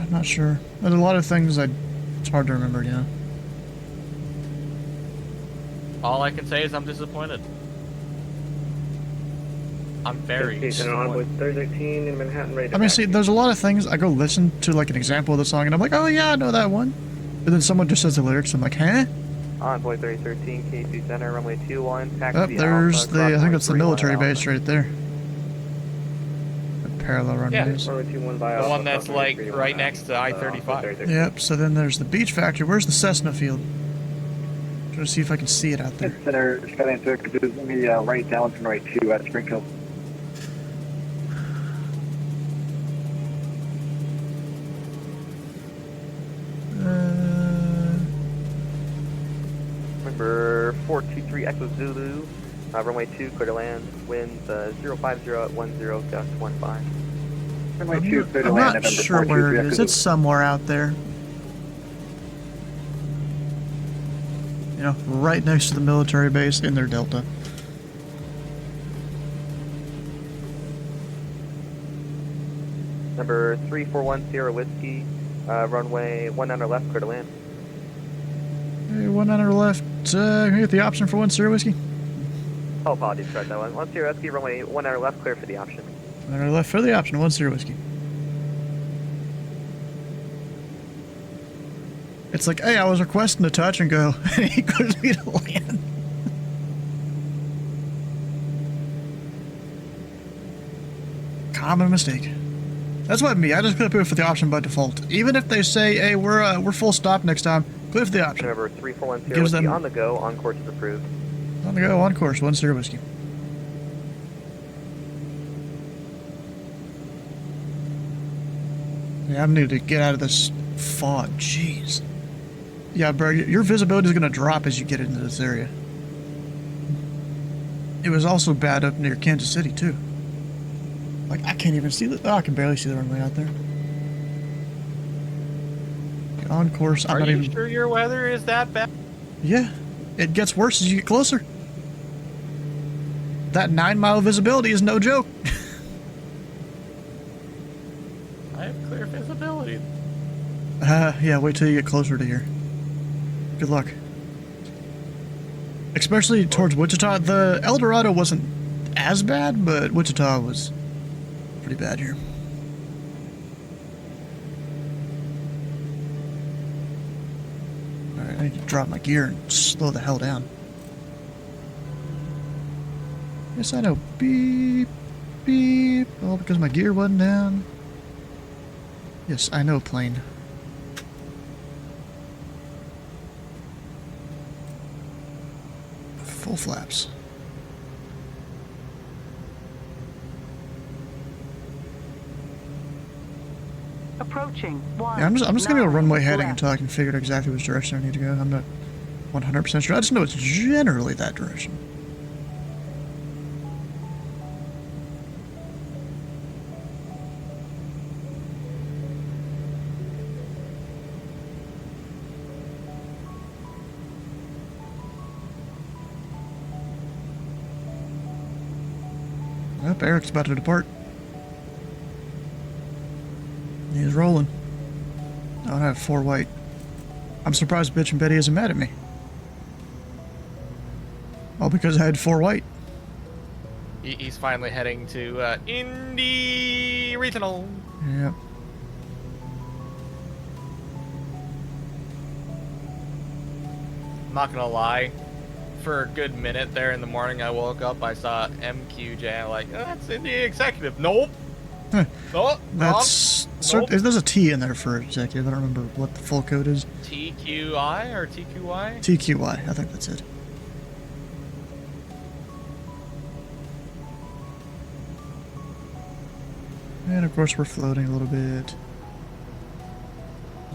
Not sure. There's a lot of things it's hard to remember, you know. All I can say is I'm disappointed. I'm very disappointed. 13 in Manhattan, ready to I mean, see, there's a lot of things, I go listen to like an example of the song and I'm like, oh yeah, I know that one. And then someone just says the lyrics, I'm like, huh? Envoy 3013, K2 Center, runway 21, taxi Oh, there's the, I think that's the military base right there. The parallel runways. Runway 21 by the one that's like right next to I-35. Yep, so then there's the beach factory. Where's the Cessna field? Trying to see if I can see it out there. Center, Skyline 6, let me right down from right 2 at Springfield. Number 423 Echo Zulu, runway 2, clear to land, winds 050 at 10, gust 15. Runway 2, clear to I'm land, not November sure where it 423 is. It's somewhere out there. You know, right next to the military base in their delta. Number 341 Sierra Whiskey, runway 19 left, clear to land. Hey, 19 left. Can I get the option for 1 Sierra Whiskey? Oh, apologies, correct that one. 1 Sierra Whiskey, runway 19 left, clear for the option. 19 left for the option, 1 Sierra Whiskey. It's like, hey, I was requesting to touch and go, and he goes me to land. Common mistake. That's what I just click it for the option by default. Even if they say, hey, we're full stop next time, click for the option. Number 341 Sierra Whiskey on the go, on course is approved. On the go, on course, 1 Sierra Whiskey. Yeah, I need to get out of this fog. Jeez. Yeah, bro, your visibility is going to drop as you get into this area. It was also bad up near Kansas City, too. Like, I can't even see the... Oh, I can barely see the runway out there. On course, I'm Are not you even... sure your weather is that bad? Yeah. It gets worse as you get closer. That 9-mile visibility is no joke. I have clear visibility. Yeah, wait till you get closer to here. Good luck. Especially towards Wichita. The El Dorado wasn't as bad, but Wichita was pretty bad here. Alright, I need to drop my gear and slow the hell down. Yes, I know. Beep, beep. All because my gear wasn't down. Yes, I know, plane. Full flaps. Approaching. One, Yeah, I'm just gonna go runway heading left. until I can figure out exactly which direction I need to go. I'm not 100% sure. I just know it's generally that direction. Yep, Eric's about to depart. He's rolling. I don't have 4 white. I'm surprised Bitch and Betty isn't mad at me. All because I had 4 white. He's finally heading to Indy Regional. Yep. I'm not gonna lie. For a good minute there in the morning, I woke up, I saw MQJ, I'm like, oh, that's Indy Executive. Nope. Nope. That's... Nope. There's a T in there for executive. I don't remember what the full code is. TQI or TQY? TQY. I think that's it. And of course we're floating a little bit.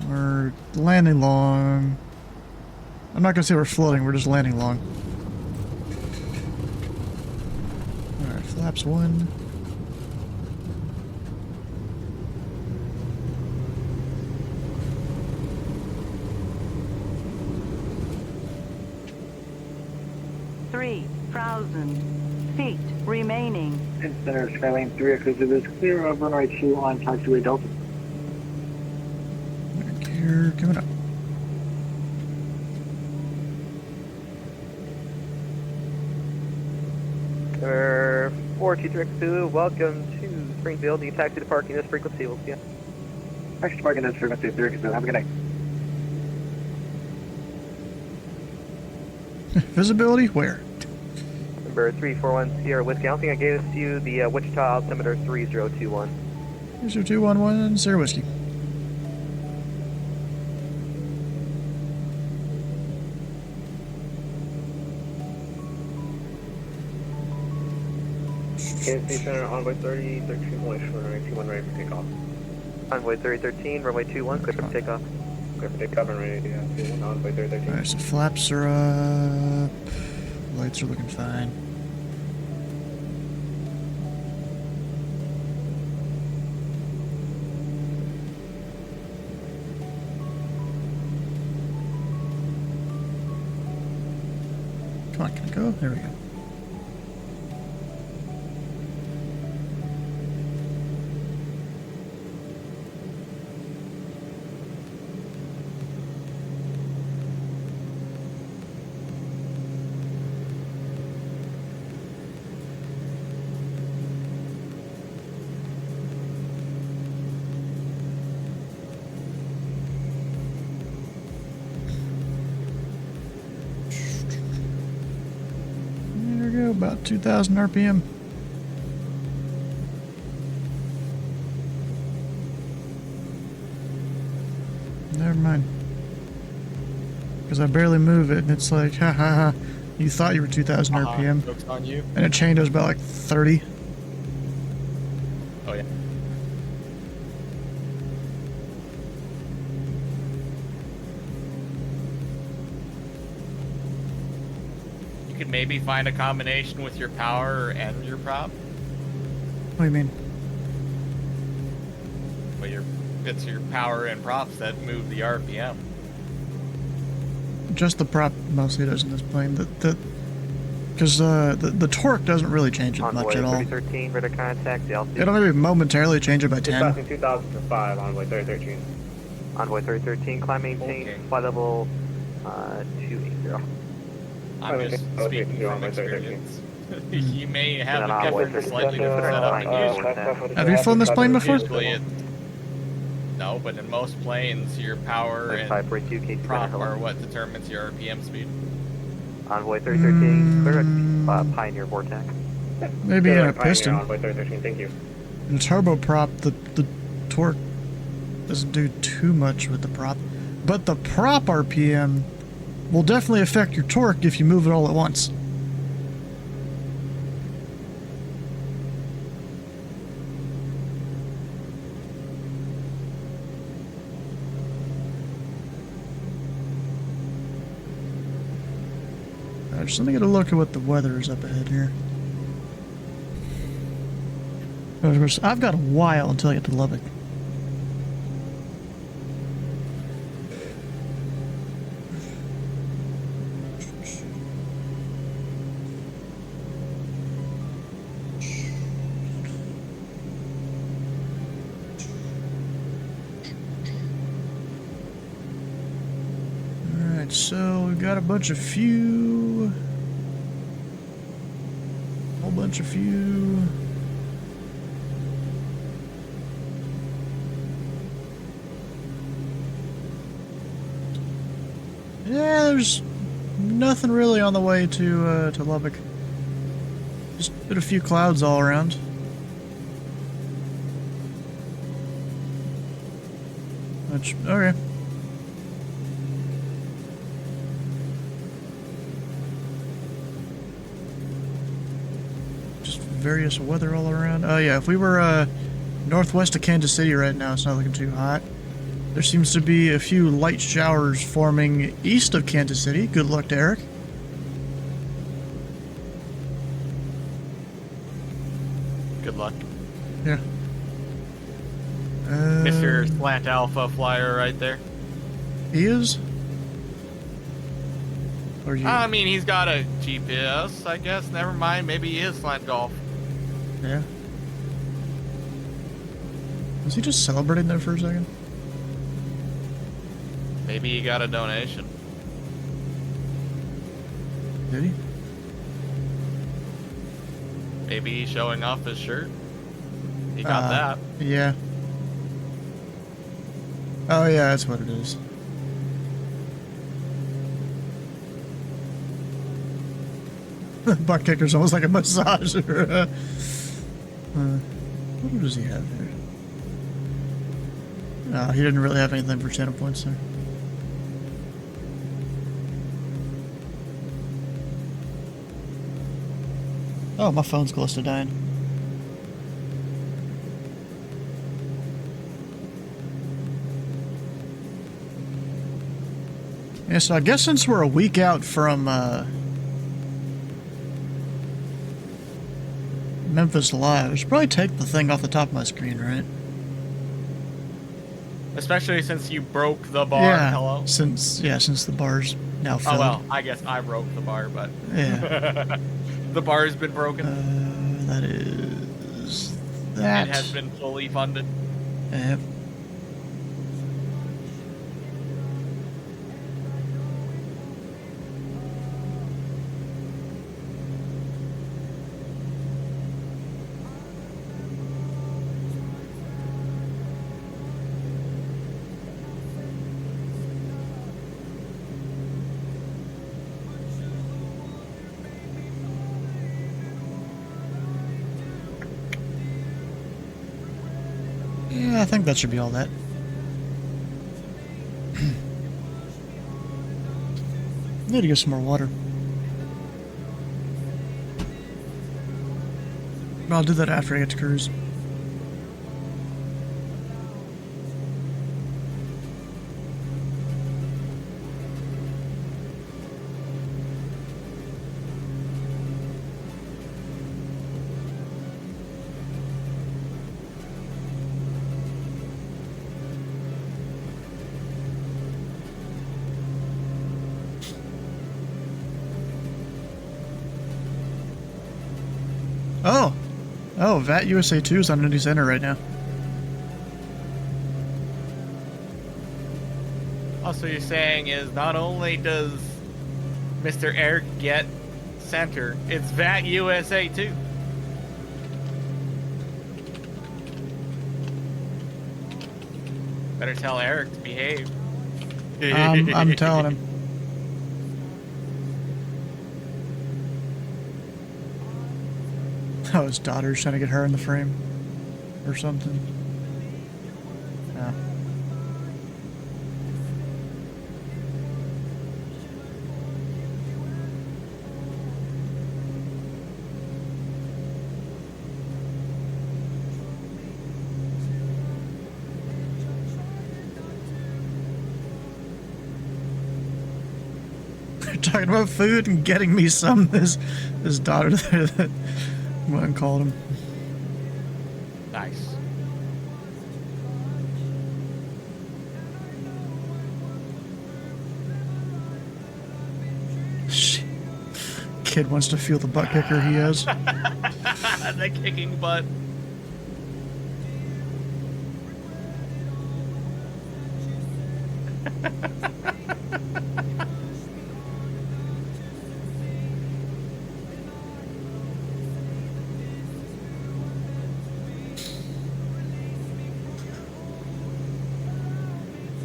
We're landing long. I'm not gonna say we're floating, we're just landing long. Alright, flaps 1. Three 1,000 feet remaining. Center Skylane 3 Echo Zulu is clear of runway 2 on taxiway Delta. Gear coming up. Center 423 Echo Zulu, welcome to Springfield. You can taxi to parking this frequency. We'll see you. Taxi to parking this frequency 3 Echo Zulu. Have a good night. Visibility? Where? Number 341 Sierra Whiskey. I don't think I gave this to you. The Wichita altimeter 3021. 211 Sierra Whiskey. KSC Center, Envoy 30, 13 runway 21 ready for takeoff. Envoy 3013, runway 21, clear for takeoff. Clear for takeoff and ready to 21, Envoy 3013. Alright, so flaps are up. Lights are looking fine. Come on, can I go? There we go. There we go, about 2,000 RPM. Never mind. Because I barely move it, and it's like, ha ha ha, you thought you were 2,000 RPM. Joke's on you. And it changes about like 30. Oh, yeah. You could maybe find a combination with your power and your prop. What do you mean? Well, it's your power and props that move the RPM. Just the prop mostly does in this plane. Because the torque doesn't really change it much at all. 3013, radar contact, the altitude. It'll maybe momentarily change it by 10. Dispatching 2005, Envoy 3013. Envoy 3013, climb maintain, Okay. flight level 280. I'm just speaking from experience. You may have And a then different slightly different setup than usual. Have you flown this plane before? Usually no, but in most planes, your power and prop are what determines your RPM speed. Envoy 3013, clear at Pioneer Vortex. Maybe in a piston. Envoy 3013, thank you. In a turbo prop, the torque doesn't do too much with the prop. But the prop RPM will definitely affect your torque if you move it all at once. Just let me get a look at what the weather is up ahead here. I've got a while until I get to Lubbock. Alright, so we've got a bunch of fuel. Whole bunch of fuel. Yeah, there's nothing really on the way to Lubbock. Just a few clouds all around. Which, okay. Just various weather all around. Oh yeah, if we were northwest of Kansas City right now, it's not looking too hot. There seems to be a few light showers forming east of Kansas City. Good luck to Eric. Good luck. Yeah. Mr. Slant Alpha flyer right there. He is? Or you? I mean, he's got a GPS, I guess. Never mind. Maybe he is Slant Golf. Yeah. Was he just celebrating there for a second? Maybe he got a donation. Did he? Maybe he's showing off his shirt. He got that. Yeah. Oh yeah, that's what it is. Butt kicker's almost like a massager. What does he have here? No, he didn't really have anything for channel points there. Oh, my phone's close to dying. Yeah, so I guess since we're a week out from Memphis Live, I should probably take the thing off the top of my screen, right? Especially since you broke the bar. Yeah, Hello? since the bar's now filled. Oh, well, I guess I broke the bar, but... Yeah. The bar has been broken. That is... that. It has been fully funded. Yep. Yeah, I think that should be all that. Need to get some more water. But I'll do that after I get to cruise. Oh. Oh, VAT USA 2 is on Indy Center right now. Also, you're saying is not only does Mr. Eric get center, it's VAT USA too. Better tell Eric to behave. I'm telling him. Oh, his daughter's trying to get her in the frame. Or something. Yeah. Talking about food and getting me some. His daughter there that went and called him. Nice. Kid wants to feel the butt kicker he has. The kicking butt.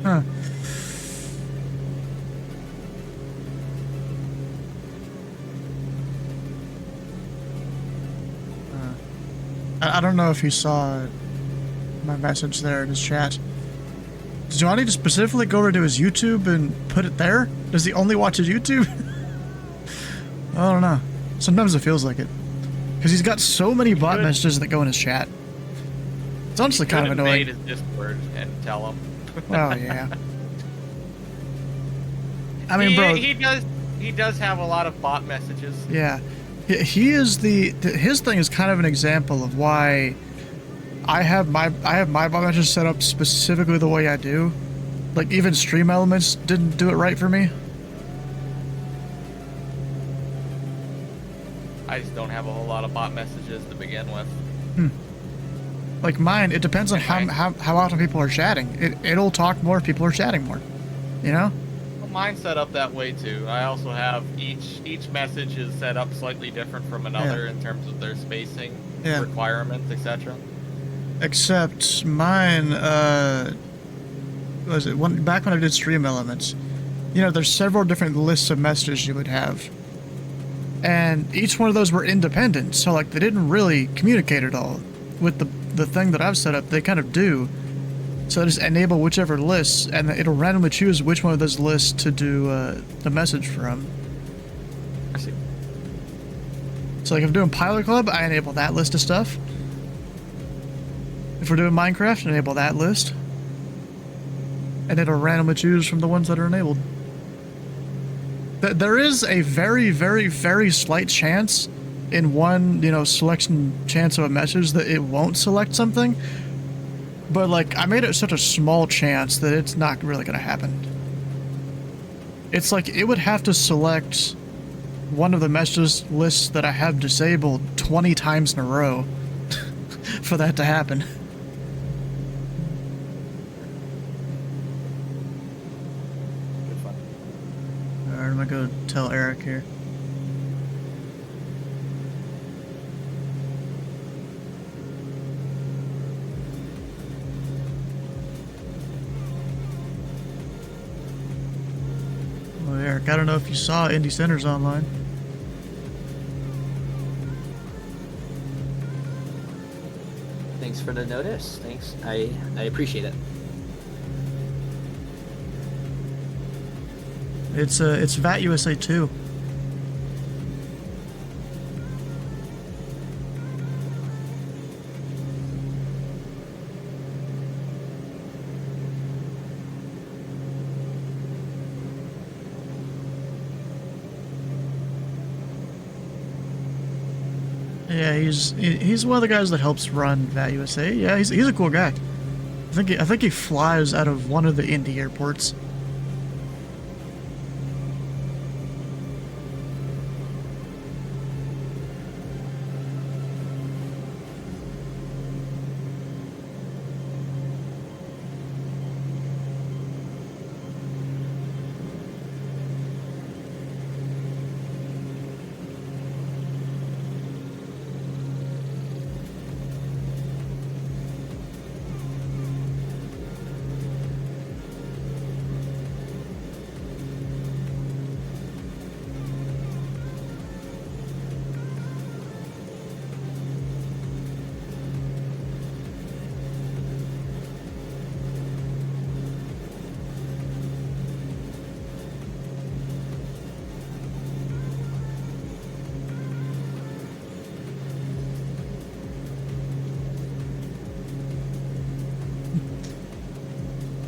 Huh. I don't know if he saw my message there in his chat. Do I need to specifically go over to his YouTube and put it there? Does he only watch his YouTube? I don't know. Sometimes it feels like it. Because he's got so many bot messages that go in his chat. It's honestly kind of annoying. Made his Discord and tell him. Oh, yeah. I mean, bro. He does have a lot of bot messages. Yeah. He is his thing is kind of an example of why I have my bot messages set up specifically the way I do. Like, even Stream Elements didn't do it right for me. I just don't have a whole lot of bot messages to begin with. Like mine, it depends on how often people are chatting. It'll talk more if people are chatting more. You know? Well, mine's set up that way too. I also have each message is set up slightly different from another in terms of their spacing requirements, etc. Except mine, was it back when I did Stream Elements? You know, there's several different lists of messages you would have, and each one of those were independent. So like they didn't really communicate at all. With the thing that I've set up, they kind of do. So I just enable whichever lists, and it'll randomly choose which one of those lists to do the message from. I see. So like if I'm doing Pilot Club, I enable that list of stuff. If we're doing Minecraft, enable that list. And it'll randomly choose from the ones that are enabled. There is a very, very, very slight chance in one, selection chance of a message that it won't select something. But, like, I made it such a small chance that it's not really going to happen. It's like, it would have to select one of the messages lists that I have disabled 20 times in a row for that to happen. Alright, I'm going to go tell Eric here. Well, Eric, I don't know if you saw Indy Center's online. Thanks for the notice. Thanks. I appreciate it. It's VAT USA 2. Yeah, he's one of the guys that helps run VAT USA. Yeah, he's a cool guy. I think he flies out of one of the Indy airports.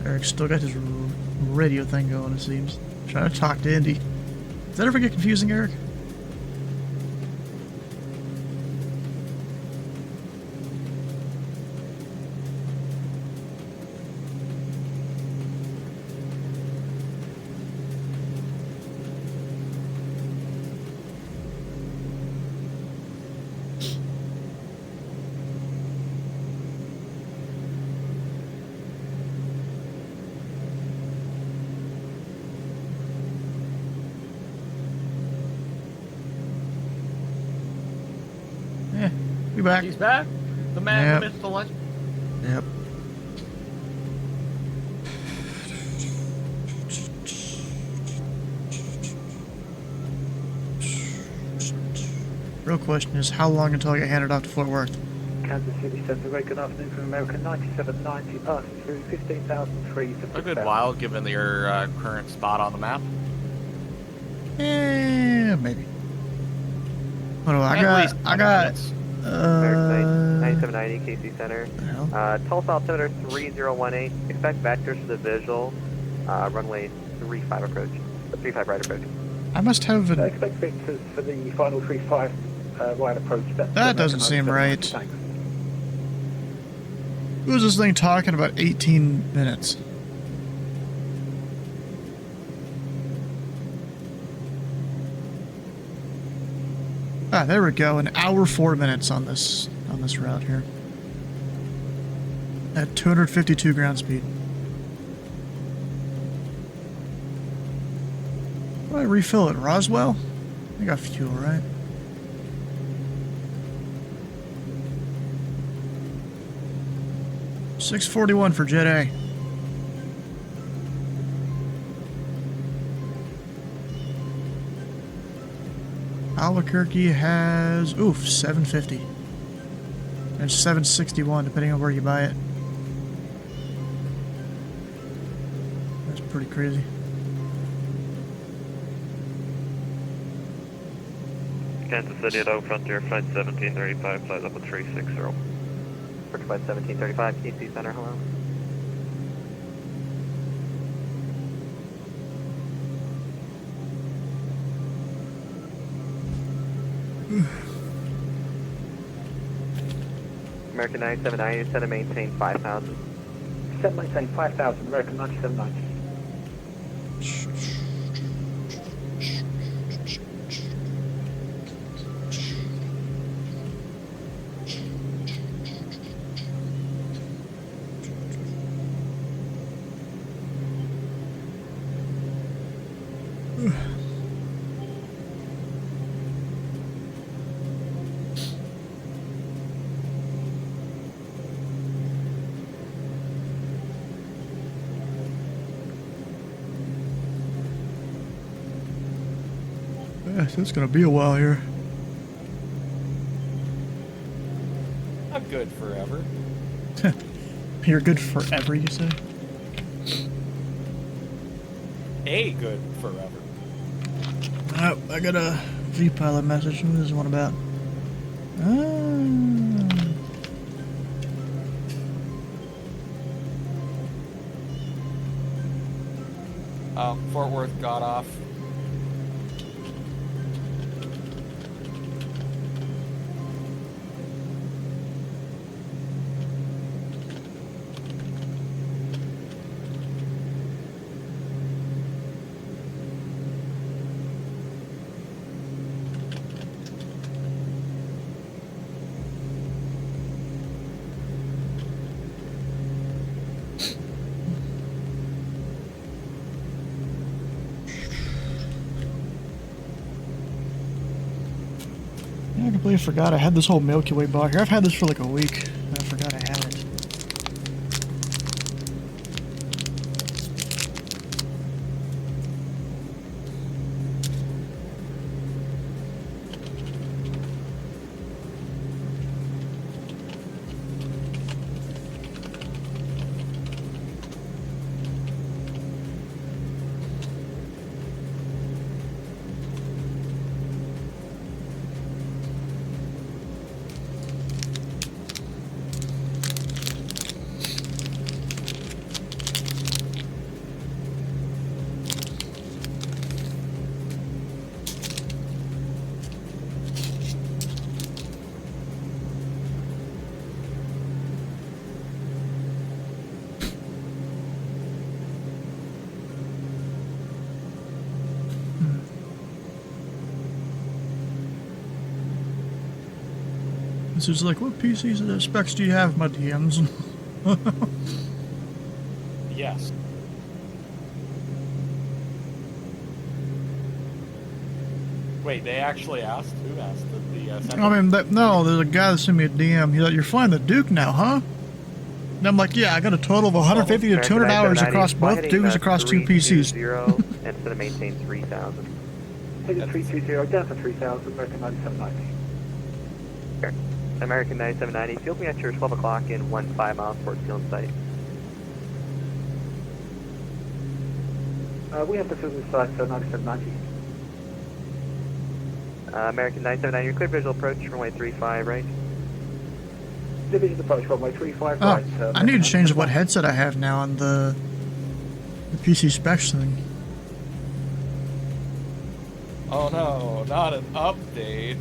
Eric's still got his radio thing going, it seems. Trying to talk to Indy. Does that ever get confusing, Eric? You back? He's back. The man, the myth, the legend. Yep. Real question is, how long until I get handed off to Fort Worth? Kansas City Centre, very good afternoon from American 9790, passing through 15,003 to A good while, given your current spot on the map. Maybe. What do I got? I got. 9790 KC Center. Tulsa altimeter 3018. Expect vectors for the visual. Runway 35 approach. 35 right approach. I must have. Expect vectors for the final 35 right approach. That doesn't seem right. Who was this thing talking about 18 minutes? Ah, there we go. An hour 4 minutes on this route here. At 252 ground speed. Where do I refill it? Roswell? I got fuel, right? $641 for Jet A. Albuquerque has, oof, 750. And 761, depending on where you buy it. That's pretty crazy. Kansas City at O Frontier, flight 1735, flight level 360. Flight 1735, KC Center, hello. American 9790, set to maintain 5,000. Set maintain 5,000, American 9790. Yes, it's gonna be a while here. I'm good forever. You're good forever, you say? A good forever. Oh, I got a V-pilot message. What is this one about? Oh, Fort Worth got off. I completely forgot I had this whole Milky Way bar here. I've had this for like a week. I forgot I had it. This is like, what PCs specs do you have, my DMs? Yes. Wait, they actually asked? Who asked? I mean, no, there's a guy that sent me a DM. He's like, you're flying the Duke now, huh? And I'm like, yeah, I got a total of 150 to 200 hours across both Dukes across 2 PCs. And it's going to maintain 3,000. Take it 320, down to 3,000, American 9790. Okay. American 9790, field me at your 12 o'clock in 15 miles towards field site. We have to field this site, so 9790. American 979, you're clear visual approach, runway 35, right? Division approach, runway 35, Oh, right. I need to change what headset I have now on the PC specs thing. Oh no, not an update.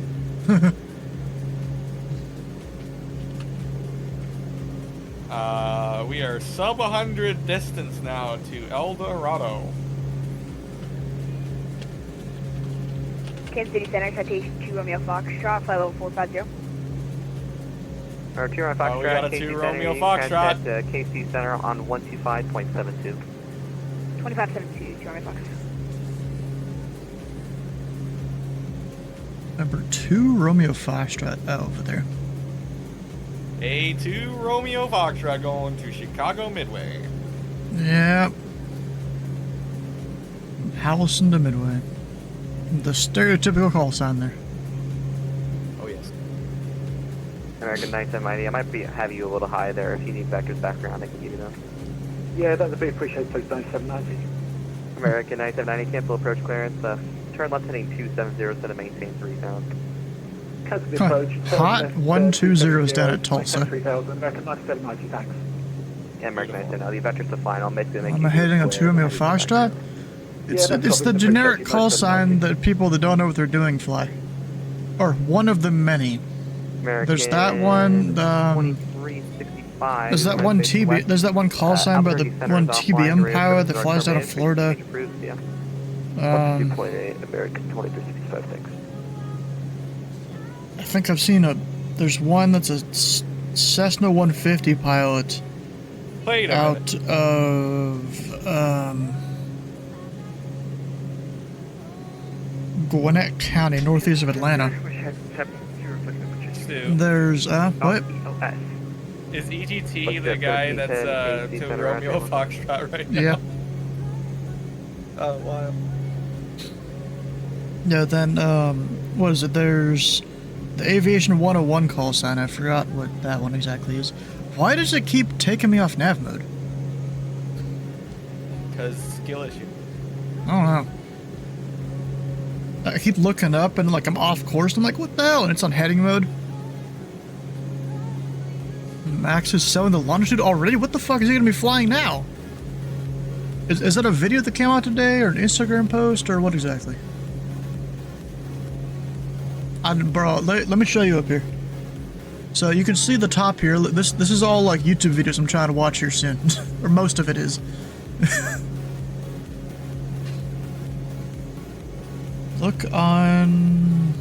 We are sub 100 distance now to El Dorado. Kansas City Center, citation 2 Romeo Foxtrot, flight level 450. Or 2 Romeo Foxtrot, we got a KC 2 Center, Romeo you Foxtrot. contact KC Center on 125.72. 2572, 2 Romeo Fox. Number 2 Romeo Foxtrot. Oh, over there. A2 Romeo Foxtrot going to Chicago Midway. Yep. Howelson to Midway. The stereotypical call sign there. Oh yes. American 970, I might have you a little high there. If you need vectors background, I can give you those. Yeah, that would be appreciated, please, 9790. American 970, cancel approach clearance. Turn left heading 270, set to maintain 3,000. Cancel the approach. Hot 120 is down at Tulsa. 3,000, American 9790, thanks. Yeah, American 970, the vectors to fly, and I'll make I'm heading on 2 Romeo Foxtrot. It's the generic call sign that people that don't know what they're doing fly. Or one of the many. There's that one, there's that one there's that one call sign by the one TBM pilot that flies down to Florida. American 2365, thanks. I think I've seen there's one that's a Cessna 150 pilot out of, Gwinnett County, northeast of Atlanta. There's, what? Is EGT the guy that's, to Romeo Foxtrot right now? Yeah. Oh, wow. Yeah, then, what is it? There's the Aviation 101 call sign. I forgot what that one exactly is. Why does it keep taking me off nav mode? Because skill issue. I don't know. I keep looking up and like I'm off course. I'm like, what the hell? And it's on heading mode. Max is selling the longitude already? What the fuck is he gonna be flying now? Is that a video that came out today or an Instagram post or what exactly? Bro, let me show you up here. So you can see the top here. This is all like YouTube videos I'm trying to watch here soon. Or most of it is. Look on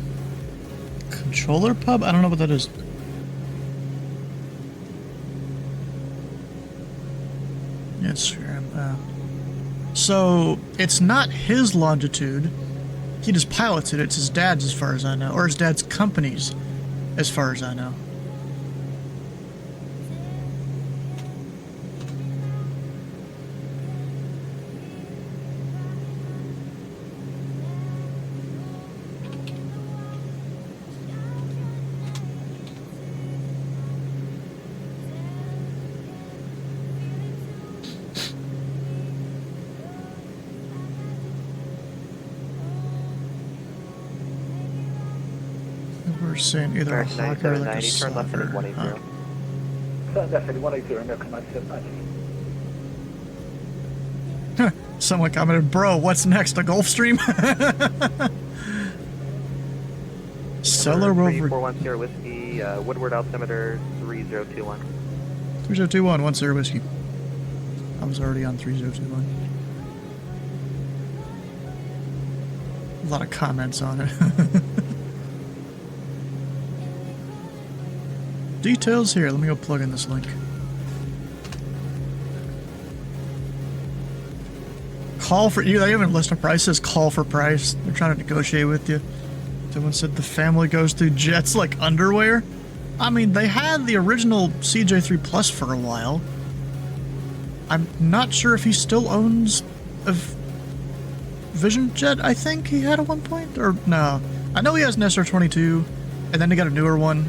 controller pub? I don't know what that is. Instagram. So it's not his longitude. He just pilots it. It's his dad's as far as I know. Or his dad's company's as far as I know. We're seeing either a hawk or like a turn left heading 180. Turn left heading 180, American 9790. Someone commented, bro, what's next? A Gulfstream? Solar Rover 410 Whiskey, Woodward altimeter 3021. 3021, 10 Whiskey. I was already on 3021. A lot of comments on it. details here. Let me go plug in this link. Call for you. They haven't listed prices. Call for price. They're trying to negotiate with you. Someone said the family goes through jets like underwear. I mean, they had the original CJ3 Plus for a while. I'm not sure if he still owns a Vision Jet. I think he had at one point, or no. I know he has an SR-22, and then he got a newer one.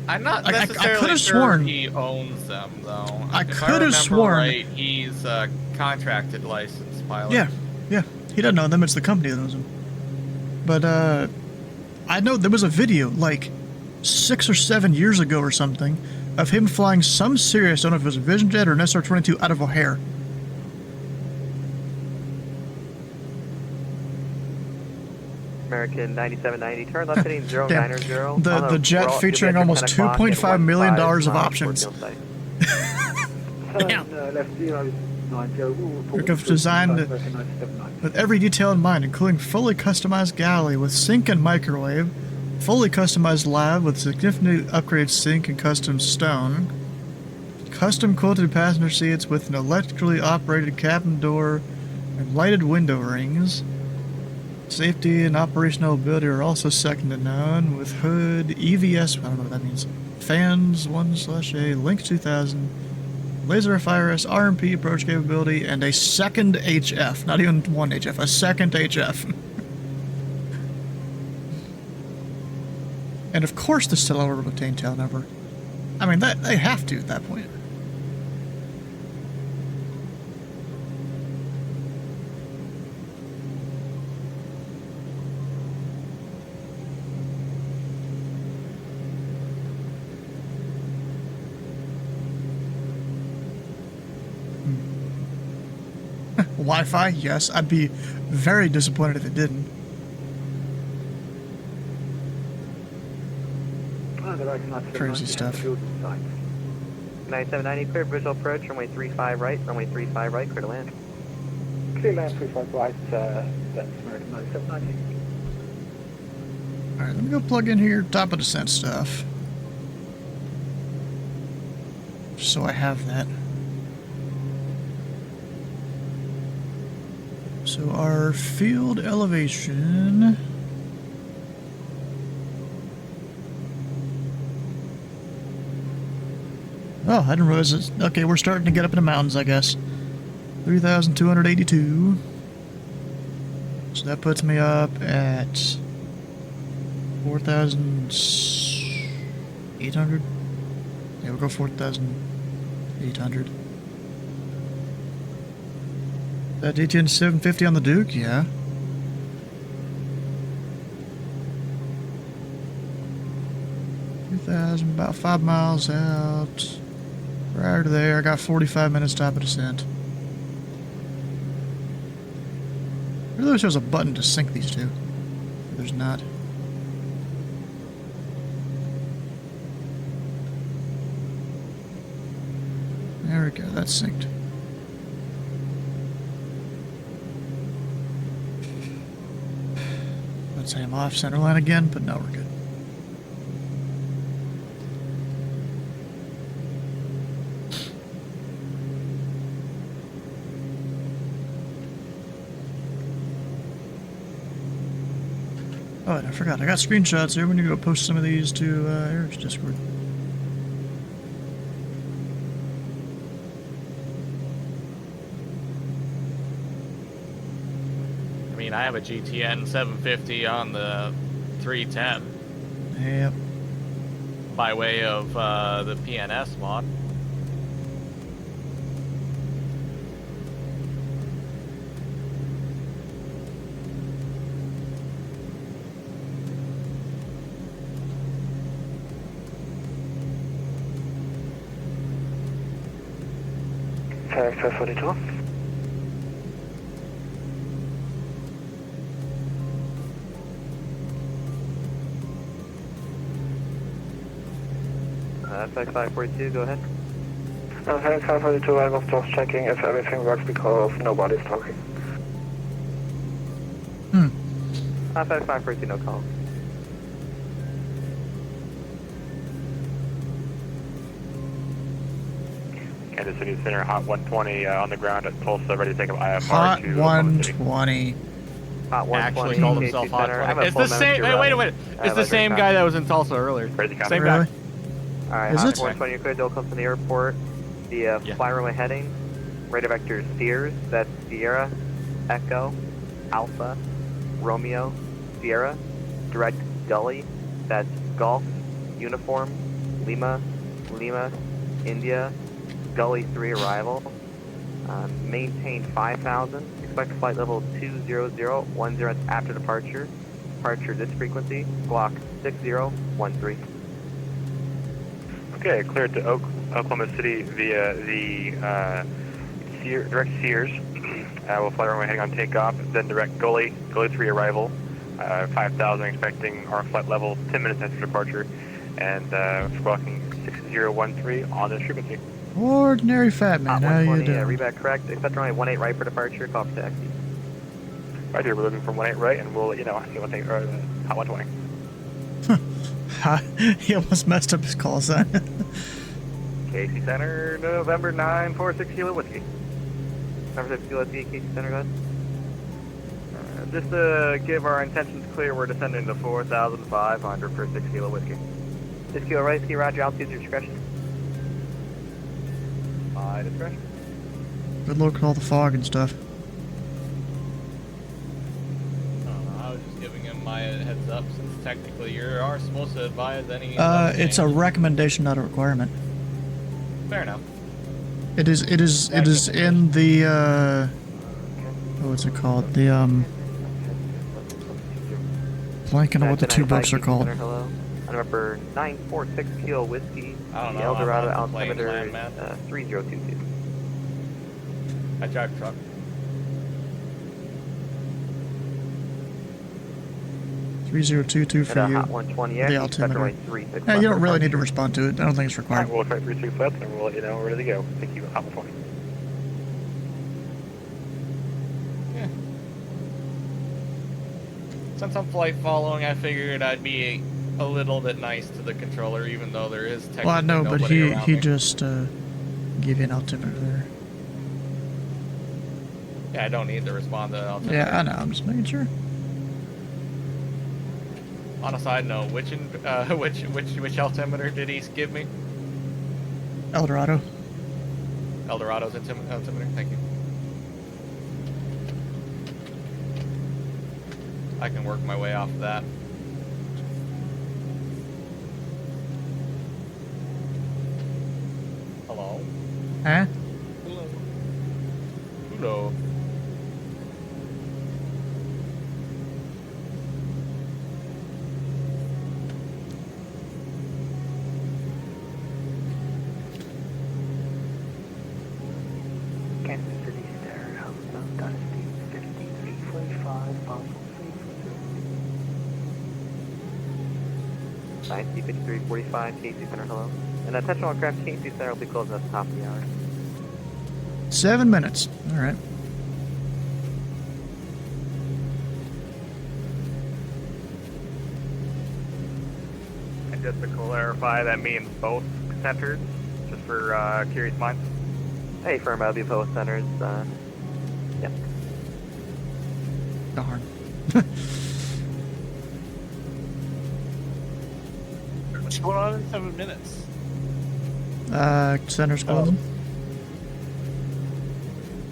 I'm not necessarily I could have sure sworn he owns them, though. I If could have sworn. Right, he's a contracted licensed pilot. Yeah. He doesn't own them. It's the company that owns them. But I know there was a video like 6 or 7 years ago or something of him flying some serious, I don't know if it was a Vision Jet or an SR-22 out of O'Hare. American 9790, turn left heading 090. The jet featuring almost $2.5 million of options. Designed with every detail in mind, including fully customized galley with sink and microwave, fully customized lab with significantly upgraded sink and custom stone, custom quilted passenger seats with an electrically operated cabin door and lighted window rings. Safety and operational ability are also second to none, with hood, EVS, I don't know what that means, fans 1/A, Link 2000, laser FIRS, RMP approach capability, and a second HF. Not even one HF, a second HF. And of course the still will obtain tail number. I mean, they have to at that point. Wi-Fi? Yes. I'd be very disappointed if it didn't. Crazy stuff. 9790, clear visual approach, runway 35 right, runway 35 right, clear to land. Clear land 35 right, that's American 9790. Alright, let me go plug in here, top of descent stuff. Just so I have that. So our field elevation... Oh, I didn't realize it. Okay, we're starting to get up in the mountains, I guess. 3,282. So that puts me up at 4,800. Yeah, we'll go 4,800. That DTN 750 on the Duke, yeah. About 5 miles out. Prior to there, I got 45 minutes top of descent. I really wish there was a button to sync these two. There's not. There we go, that's synced. Let's say I'm off center line again, but no, we're good. Oh, and I forgot. I got screenshots here. We need to go post some of these to Eric's Discord. I mean, I have a GTN 750 on the 310. Yep. By way of the PNS mod. Character 42. FX 542, go ahead. FX 542, I was just checking if everything works because nobody's talking. FX 542, no call. Kansas City Center, Hot 120 on the ground at Tulsa, ready to take up IFR Hot to Oklahoma City. 120. Hot 120. Actually called himself Hot 20. It's the same. Wait. It's the same guy that was in Tulsa earlier. Same guy. Alright, Is Hot it? 120, you're cleared to Oakland from the airport. The fly runway heading, radar vector Sears, that's Sierra, Echo, Alpha, Romeo, Sierra, direct Gully, that's Golf, Uniform, Lima, India, Gully 3 arrival. Maintain 5,000, expect flight level 20010 after departure. Departure this frequency, squawk 6013. Okay, cleared to Oklahoma City via the direct Sears. We'll fly runway heading on takeoff, then direct Gully 3 arrival. 5,000 expecting our flight level 10 minutes after departure, and squawking 6013 on this frequency. Ordinary fat man, how you doing? Reback correct, expect runway 18 right for departure, call for taxi. Right here, we're looking from 18 right, and we'll let you know. Hot 120. He almost messed up his call sign. Casey Center, November 946 Kilo Whiskey. November 6 Kilo Whiskey, Casey Center, go ahead. Just to give our intentions clear, we're descending to 4,500 for 6 Kilo Whiskey. 6 Kilo right, ski roger, altitude your discretion. My discretion. Good luck with all the fog and stuff. I was just giving him my heads up, since technically you are supposed to advise any... It's a recommendation, not a requirement. Fair enough. It is in the, what's it called? The, blanking on what the two books are called. Hello. November 946 Kilo Whiskey. I don't know. El Dorado I'm not altimeter playing 3022. I drive truck. $3022 for you. Hot 120, The altimeter. Yeah, you don't really need to respond to it. I don't think it's required. We'll try 36 left, and we'll let you know we're ready to go. Thank you, Hot 120. Yeah. Since I'm flight following, I figured I'd be a little bit nice to the controller, even though there is technically Well, I know, but nobody around he me. just gave you an altimeter there. Yeah, I don't need to respond to the altimeter. Yeah, I know. I'm just making sure. On a side note, which altimeter did he give me? El Dorado. El Dorado's altimeter. Thank you. I can work my way off of that. Hello? Huh? Hello. Hello. Kansas City Stereo, South Dynasty 5345, Boston 342. Dynasty 5345, Casey Center, hello. And attention all craft, Casey Center will be closing at the top of the hour. 7 minutes. All right. And just to clarify, that means both centers, just for curious minds. Hey, firm, I'll be both centers. Yep. Darn. What's going on in 7 minutes? Center's closing.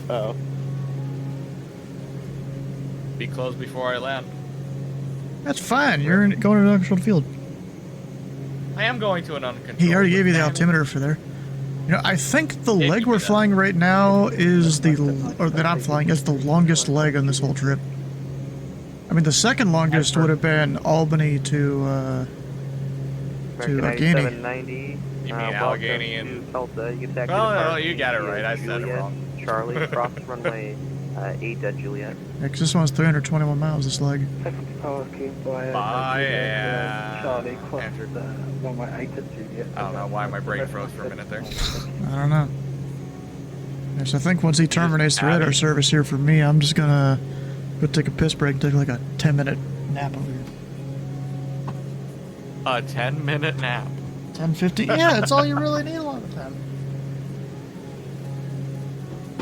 Oh. Be closed before I land. That's fine. You're going to an uncontrolled field. I am going to an uncontrolled. He already gave you the altimeter for there. You know, I think the leg we're flying right now is or that I'm flying is the longest leg on this whole trip. I mean, the second longest would have been Albany to Allegheny. 9790. You mean Allegheny and... Tulsa. You can Oh, you got it right. I said it wrong. Charlie, cross runway 8 at Juliet. Yeah, because this one's 321 miles, this leg. Charlie, cross runway 8 at Juliet. I don't know why my brain froze for a minute there. I don't know. Yes, I think once he terminates the radar service here for me, I'm just gonna go take a piss break and take like a 10-minute nap over here. A 10-minute nap. 10:50? Yeah, that's all you really need a lot of time.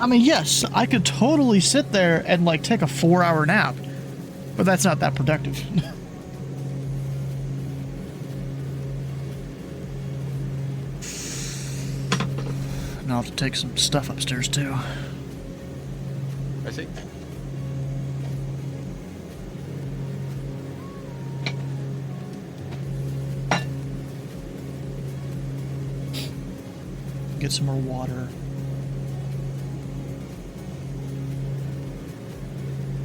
I mean, yes, I could totally sit there and, like, take a 4-hour nap, but that's not that productive. And I'll have to take some stuff upstairs, too. I see. Get some more water.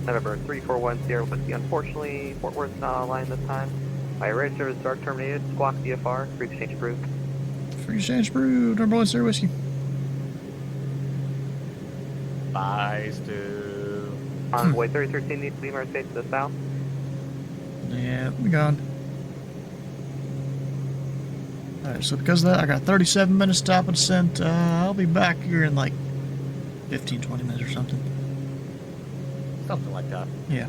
November 3410 Whiskey. Unfortunately, Fort Worth's not online this time. My radio service dark terminated. Squawk VFR. Free exchange approved. Free exchange approved. Number 1 Star Whiskey. Bye, Stu. Envoy 3013 needs to leave our state to the south. Yeah, we're gone. Alright, so because of that, I got 37 minutes stop and descent. I'll be back here in like 15-20 minutes or something. Something like that. Yeah.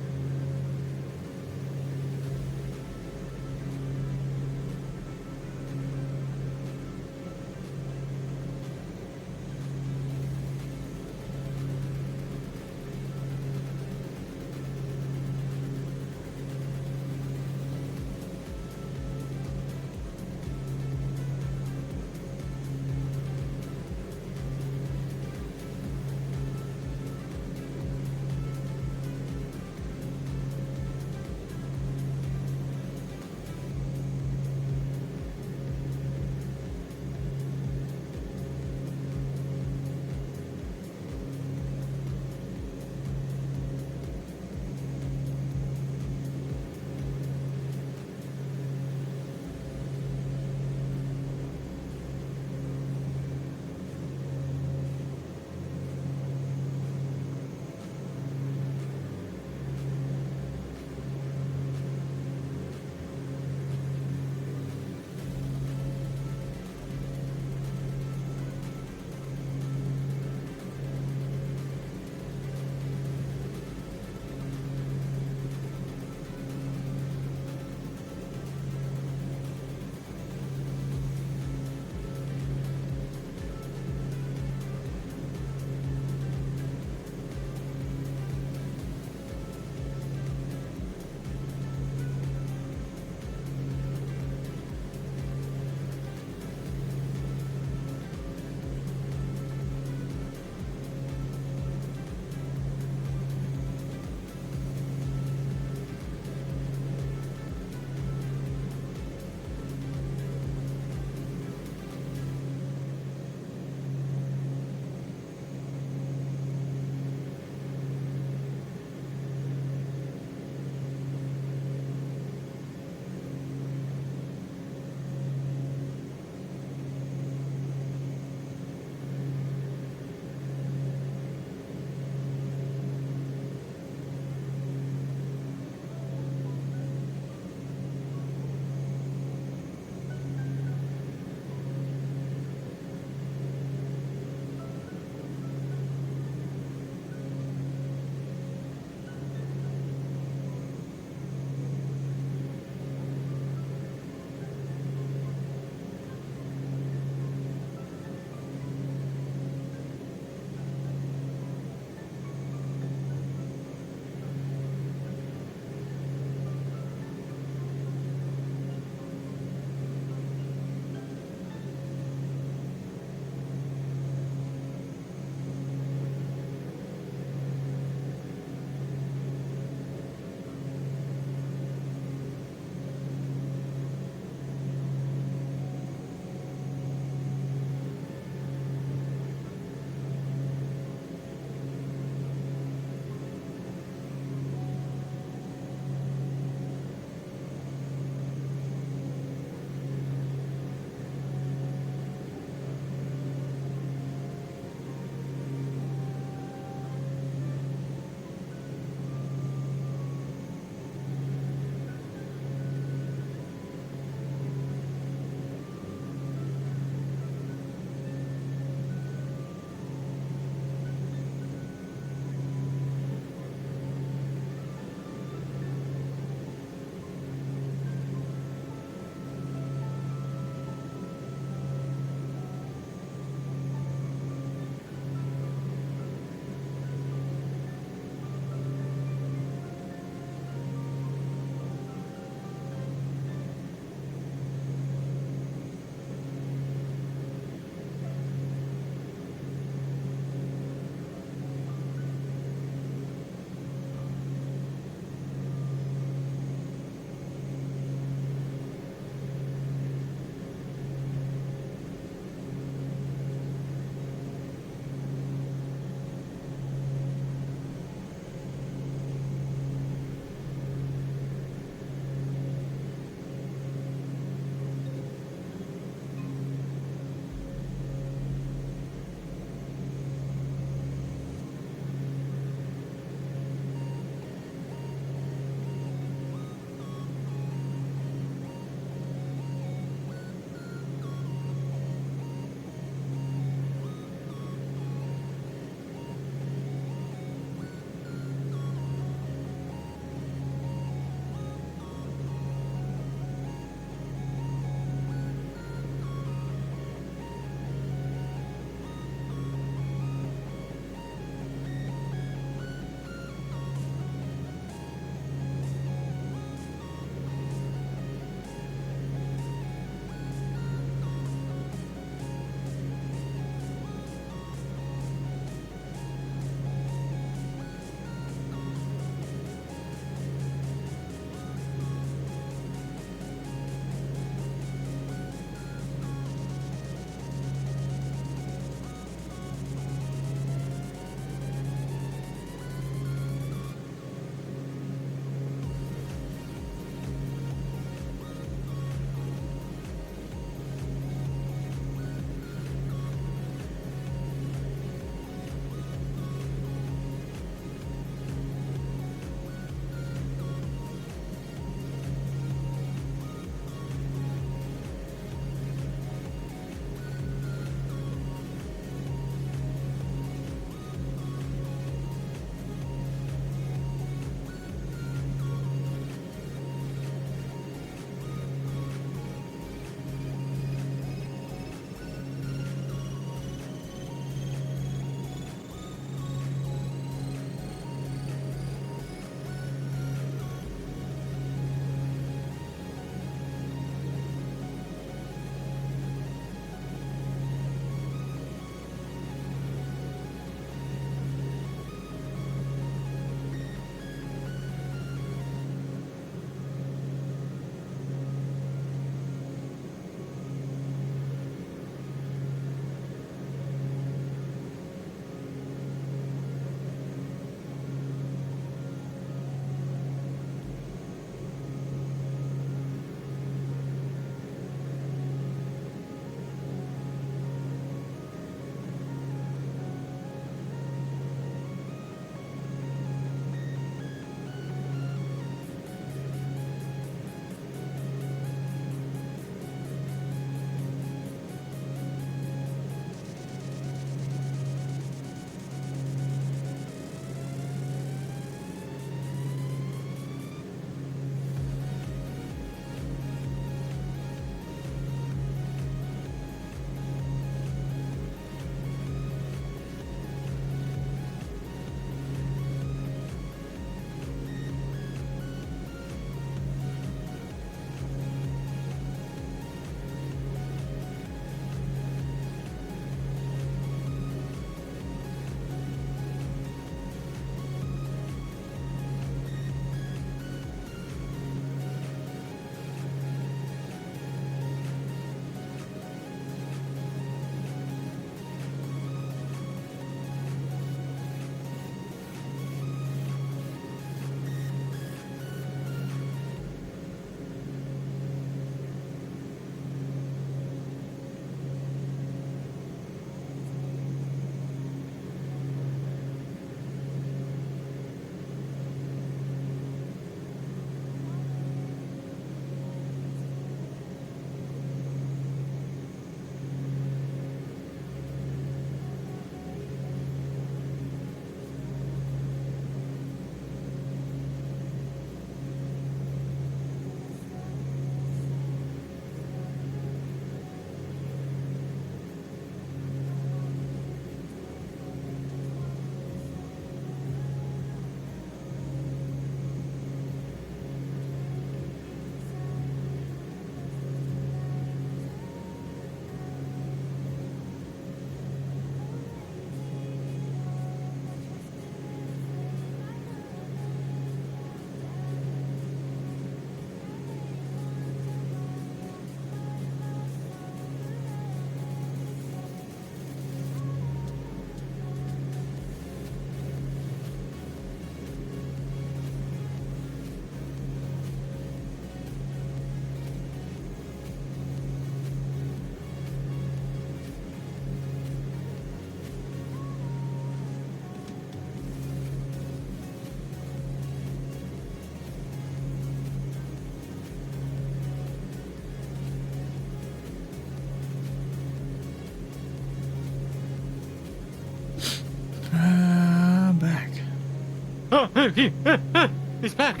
He's back.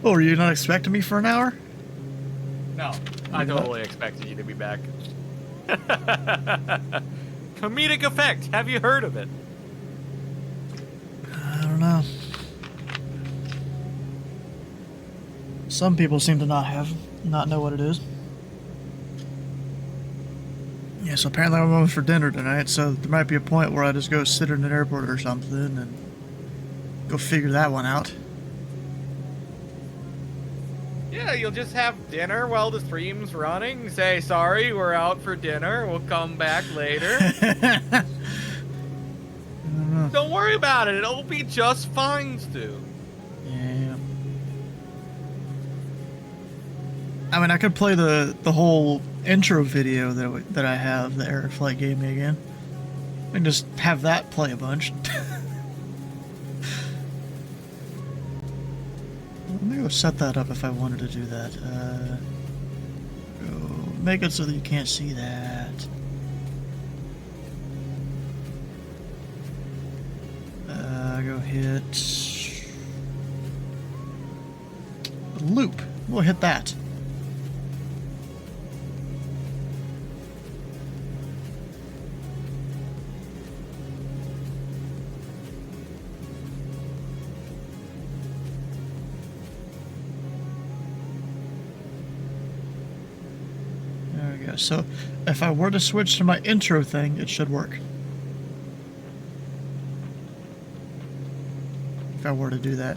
Oh, were you not expecting me for an hour? No, I totally expected you to be back. Comedic effect. Have you heard of it? I don't know. Some people seem to not know what it is. Yeah, so apparently I'm going for dinner tonight, so there might be a point where I just go sit in an airport or something and go figure that one out. Yeah, you'll just have dinner while the stream's running. Say, sorry, we're out for dinner. We'll come back later. Don't worry about it. It'll be just fine, Stu. Yeah. I mean, I could play the whole intro video that I have that Eric Flight gave me again, and just have that play a bunch. Maybe I'll set that up if I wanted to do that. Go make it so that you can't see that. Go hit loop. We'll hit that. There we go. So if I were to switch to my intro thing, it should work. If I were to do that,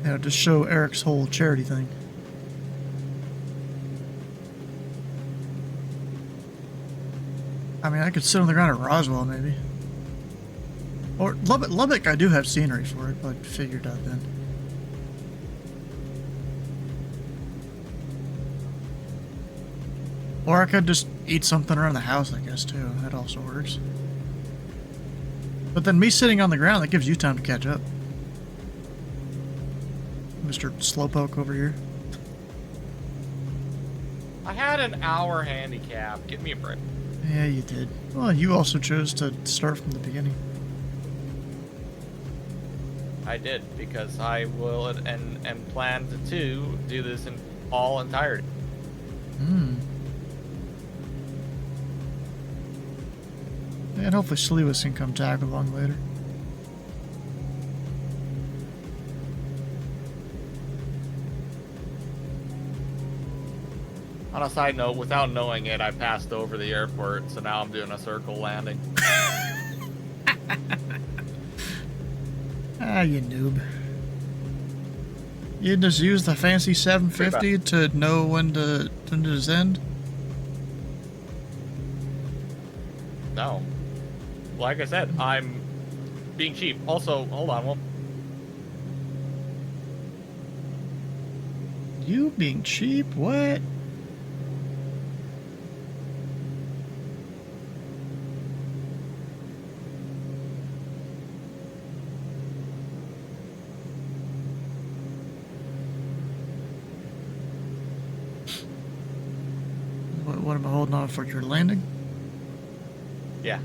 you know, just show Eric's whole charity thing. I mean, I could sit on the ground at Roswell, maybe. Or Lubbock, I do have scenery for it, but figured out then. Or I could just eat something around the house, I guess, too. That also works. But then me sitting on the ground, that gives you time to catch up. Mr. Slowpoke over here. I had an hour handicap. Give me a break. Yeah, you did. Well, you also chose to start from the beginning. I did, because I will and plan to do this in all entirety. Hmm. And hopefully Sliwas can come tag along later. On a side note, without knowing it, I passed over the airport, so now I'm doing a circle landing. Ah, you noob. You just use the fancy 750 to know when to descend? No. Like I said, I'm being cheap. Also, hold on. Well, you being cheap? What? What am I holding on for? Your landing? yeah.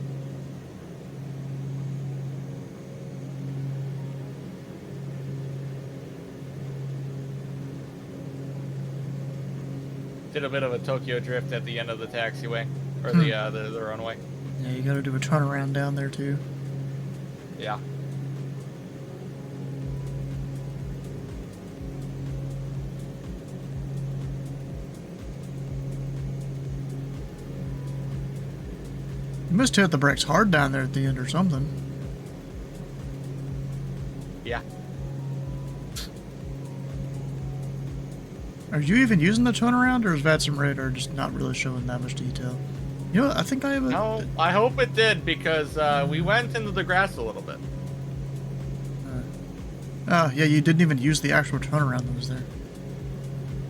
Did a bit of a Tokyo drift at the end of the taxiway, or the runway. Yeah, you gotta do a turnaround down there too. Yeah. You must have hit the brakes hard down there at the end or something. Yeah. Are you even using the turnaround, or is VATSIM radar just not really showing that much detail? You know, I think I have a... No, I hope it did, because we went into the grass a little bit. Oh, yeah, you didn't even use the actual turnaround that was there.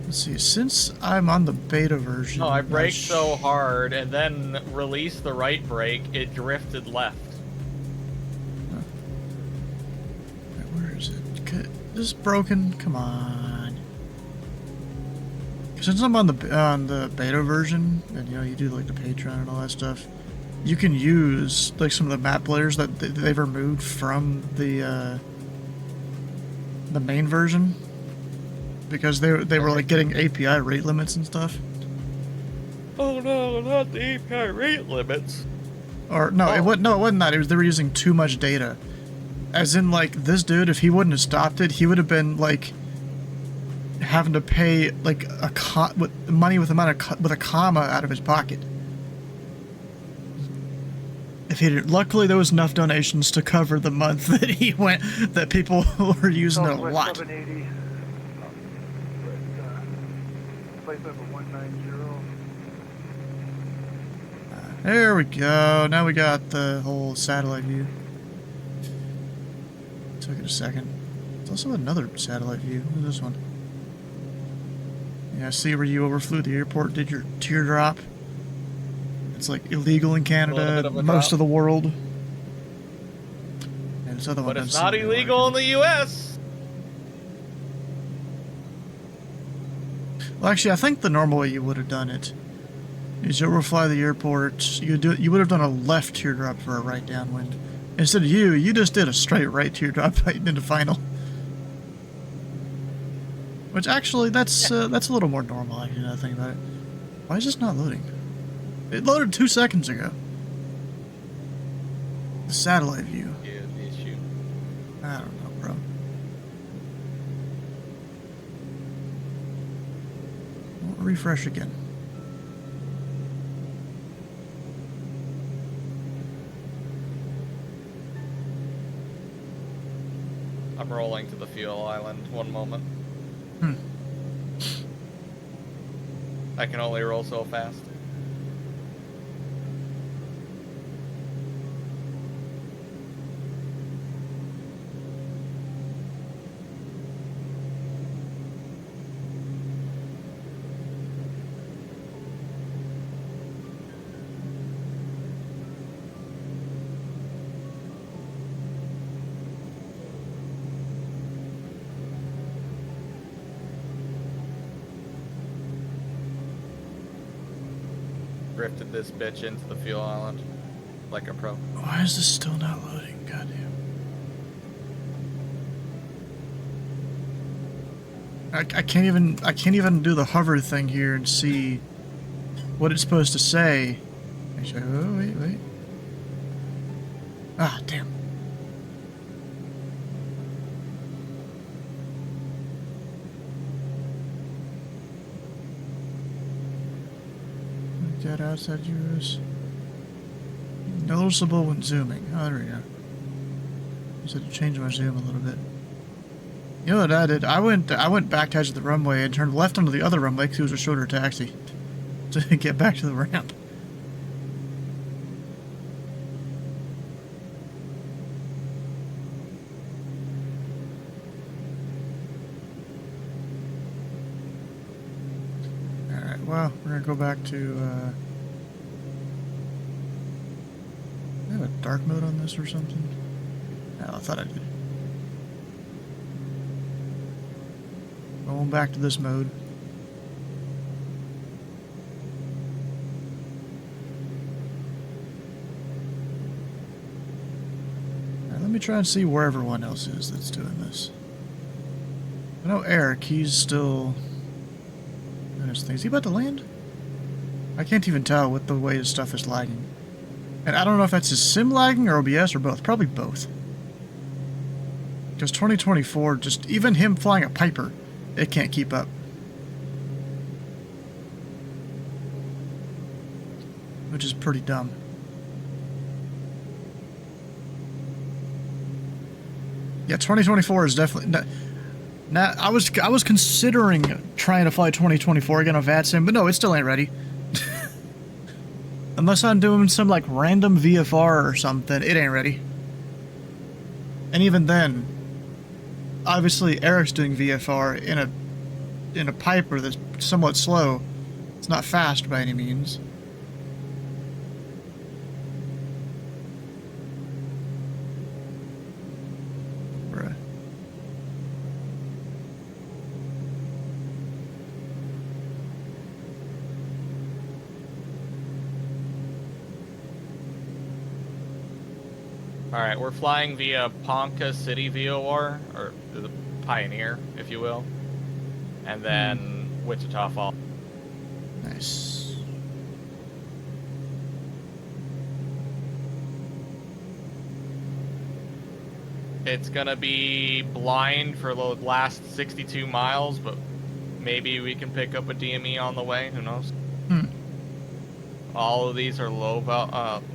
Let's see, since I'm on the beta version... No, I braked so hard, and then released the right brake, it drifted left. Where is it? This is broken? Come on. Since I'm on the beta version, and you know, you do like the Patreon and all that stuff, you can use like some of the map layers that they've removed from the the main version, because they were like getting API rate limits and stuff. Oh no, not the API rate limits. Or no, it wasn't that. It was they were using too much data. As in, like, this dude, if he wouldn't have stopped it, he would have been like having to pay like money with a comma out of his pocket. If he did, luckily there was enough donations to cover the month that he went that people were using it a lot. 780. Place over 190. There we go. Now we got the whole satellite view. Took it a second. There's also another satellite view. What is this one? Yeah, I see where you overflew the airport, did your teardrop. It's like illegal in Canada, most of the world. And this other one but it's not illegal in the U.S. Well, actually, I think the normal way you would have done it is you overfly the airport. You would have done a left teardrop for a right downwind. Instead of you just did a straight right teardrop right into final. Which actually, that's a little more normal. Actually, now that I think about it. Why is this not loading? It loaded 2 seconds ago. The satellite view. Yeah, the issue. I don't know, bro. We'll refresh again. I'm rolling to the fuel island. One moment. I can only roll so fast. Drifted this bitch into the fuel island like a pro. Why is this still not loading? Goddamn. I can't even do the hover thing here and see what it's supposed to say. Actually, oh, wait. Ah, damn. Get outside US. Noticeable when zooming. Oh, there we go. Just had to change my zoom a little bit. You know what I did? I went back to edge of the runway and turned left onto the other runway because it was a shorter taxi to get back to the ramp. Alright, well, we're gonna go back to I have a dark mode on this or something? No, I thought I did. Going back to this mode. Now, let me try and see where everyone else is that's doing this. I know Eric, he's still doing his thing. Is he about to land? I can't even tell with the way his stuff is lagging. And I don't know if that's his sim lagging or OBS or both. Probably both. Because 2024, just even him flying a Piper, it can't keep up. Which is pretty dumb. Yeah, 2024 is definitely... Now, I was considering trying to fly 2024 again on VATSIM, but no, it still ain't ready. Unless I'm doing some, like, random VFR or something, it ain't ready. And even then, obviously Eric's doing VFR in a Piper that's somewhat slow. It's not fast by any means. Bruh. Alright, we're flying via Ponca City VOR, or the Pioneer, if you will, and then Wichita Falls. Nice. It's gonna be blind for the last 62 miles, but maybe we can pick up a DME on the way. Who knows? All of these are low.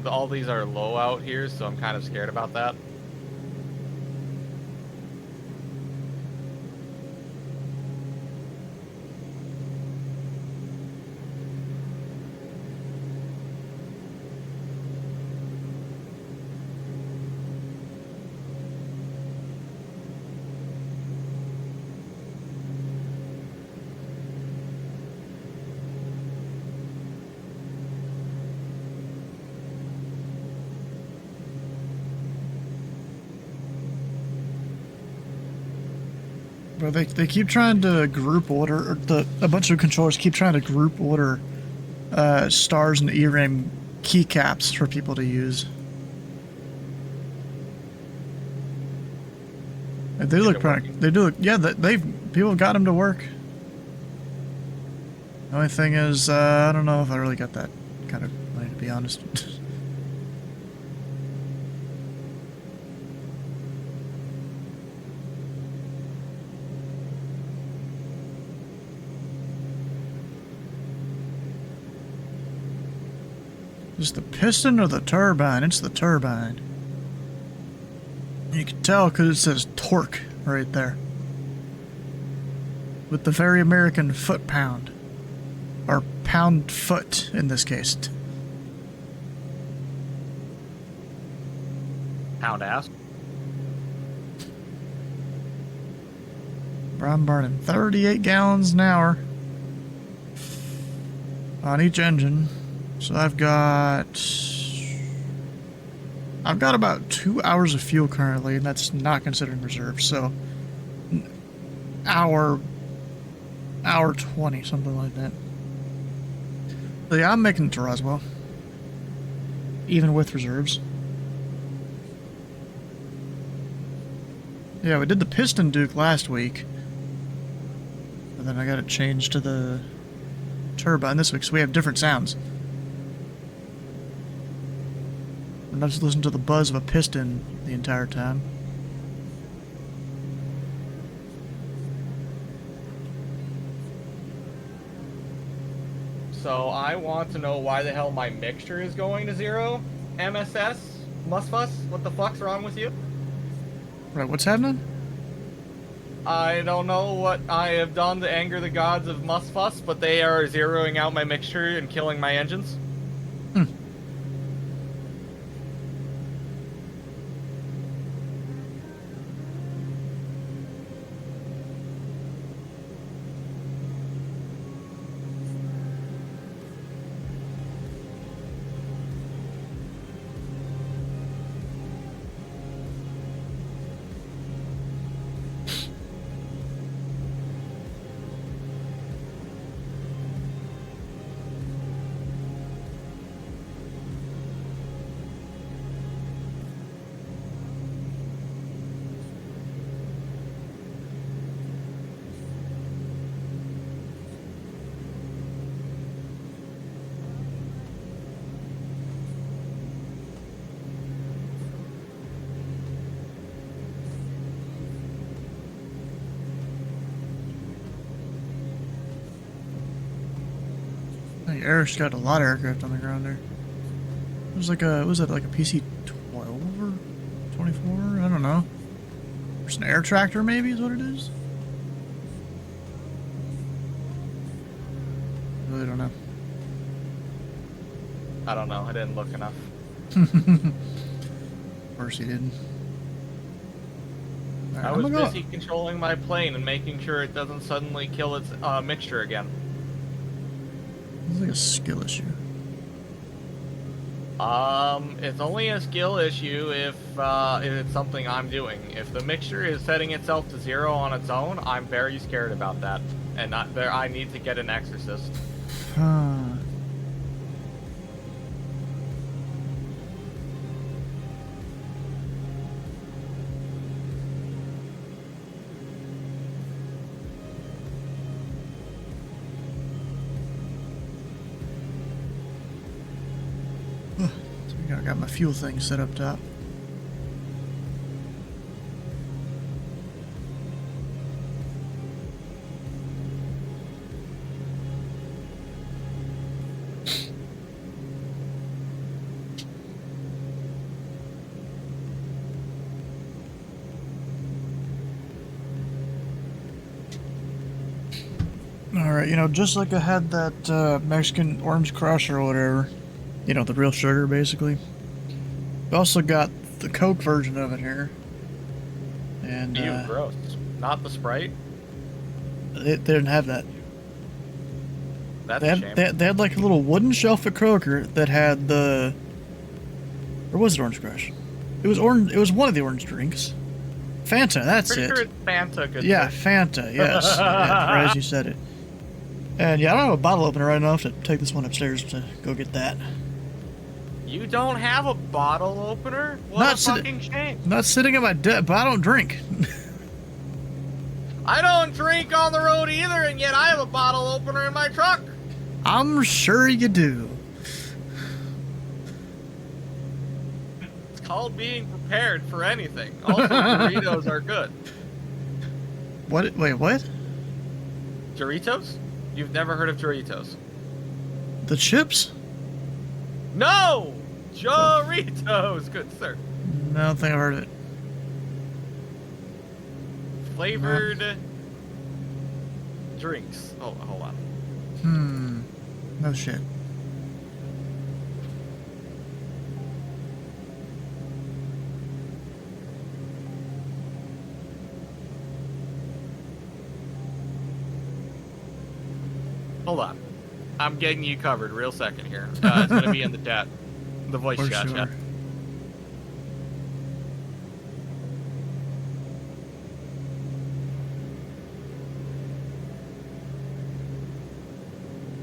All these are low out here, so I'm kind of scared about that. Bro, they keep trying to group order, or a bunch of controllers keep trying to group order stars and ERAM keycaps for people to use. They do look pretty. They do look. Yeah, people have got them to work. The only thing is, I don't know if I really got that kind of money, to be honest. Is the piston or the turbine? It's the turbine. You can tell because it says torque right there. With the very American foot-pound. Or pound-foot in this case. Pound-ass. I'm burning 38 gallons an hour on each engine. So I've got about 2 hours of fuel currently, and that's not considering reserves. So hour 20, something like that. So yeah, I'm making it to Roswell, even with reserves. Yeah, we did the piston Duke last week, and then I got it changed to the turbine this week, so we have different sounds. I'm not just listening to the buzz of a piston the entire time. So I want to know why the hell my mixture is going to 0. MSS? Musfuss? What the fuck's wrong with you? Right, what's happening? I don't know what I have done to anger the gods of Musfuss, but they are zeroing out my mixture and killing my engines. Eric's got a lot of aircraft on the ground there. It was like a, was it like a PC-12 or 24? I don't know. There's an air tractor maybe is what it is? I really don't know. I don't know, I didn't look enough. Of course he didn't. Right, I was busy controlling my plane and making sure it doesn't suddenly kill its mixture again. It's like a skill issue. It's only a skill issue if it's something I'm doing. If the mixture is setting itself to 0 on its own, I'm very scared about that. And I need to get an exorcist. So I got my fuel thing set up top. Alright, you know, just like I had that Mexican Orange Crush or whatever, you know, the real sugar, basically. We also got the Coke version of it here. And, Ew, gross. Not the Sprite? They didn't have that. That's They a had, shame. they had like a little wooden shelf at Kroger that had the... Or was it Orange Crush? It was orange. It was one of the orange drinks. Fanta, that's Pretty it. sure it's Fanta. Good Yeah, sir. Fanta, yes. Yeah, as you said it. And yeah, I don't have a bottle opener right enough to take this one upstairs to go get that. You don't have a bottle opener? What Not a sit- fucking shame. Not sitting at my desk, but I don't drink. I don't drink on the road either, and yet I have a bottle opener in my truck. I'm sure you do. It's called being prepared for anything. Also, Doritos are good. What? Wait, what? Doritos? You've never heard of Doritos? The chips? No! Doritos! Good sir. No, I don't think I've heard of it. Flavored drinks. Oh, hold on. No shit. Hold on. I'm getting you covered real second here. It's going to be in the chat. The voice For chat. sure. Chat.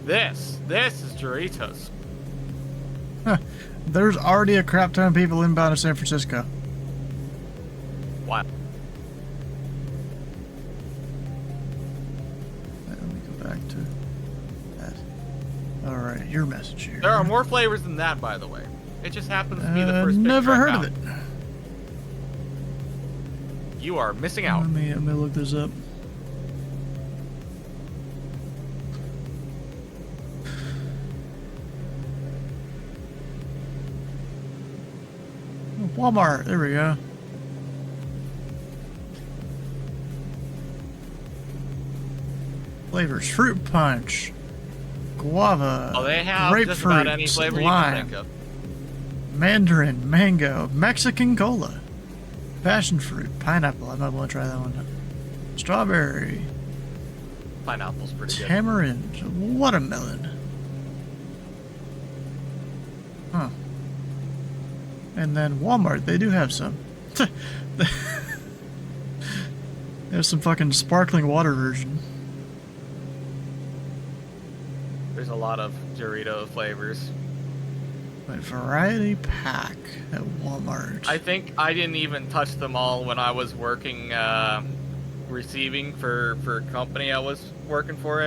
This is Doritos. Huh. There's already a crap ton of people inbound to San Francisco. Wow. Let me go back to that. Alright, your message here. There are more flavors than that, by the way. It just happens to be the first. Never picture I heard of found. it. You are missing out. Let me look this up. Walmart, there we go. Flavors: fruit punch, guava, Oh, they have grapefruit, just about any flavor you can lime, think of. mandarin, mango, Mexican cola, passion fruit, pineapple. I might want to try that one. Strawberry, Pineapple's pretty good. tamarind, watermelon. Huh. And then Walmart, they do have some. There's some fucking sparkling water version. There's a lot of Dorito flavors. Wait, variety pack at Walmart. I think I didn't even touch them all when I was working, receiving for a company I was working for.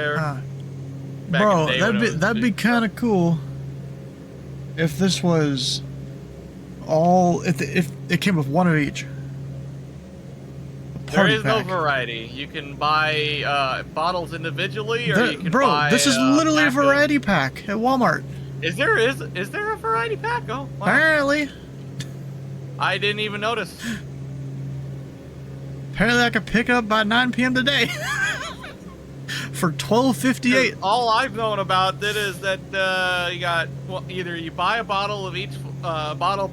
Back Bro, in the day when it was that'd be kind of cool if this was all if it came with one of each. There Party is no pack. variety. You can buy bottles individually, or you can Bro, buy. this is literally a pack of- variety pack at Walmart. Is there a variety pack? Oh, wow. Apparently. I didn't even notice. Apparently, I could pick it up by 9 p.m. today for $12.58. All I've known about it is that you got either you buy a bottle of each bottle,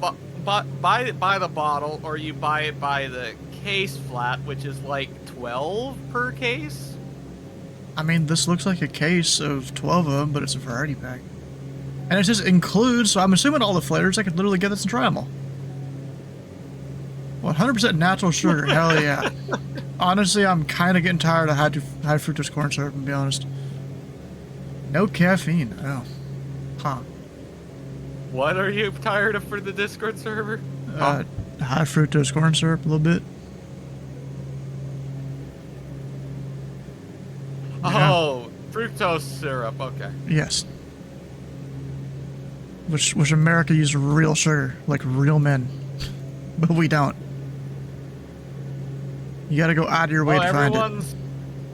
buy it by the bottle, or you buy it by the case flat, which is like 12 per case. I mean, this looks like a case of 12 of them, but it's a variety pack. And it just includes, so I'm assuming all the flavors. I could literally get this and try them all. 100% natural sugar, hell yeah. Honestly, I'm kind of getting tired of high fructose corn syrup, to be honest. No caffeine, oh. Huh. What are you tired of for the Discord server? High fructose corn syrup, a little bit. Oh, fructose syrup, okay. Yes. Wish America used real sugar, like real men. But we don't. You gotta go out of your way to find it.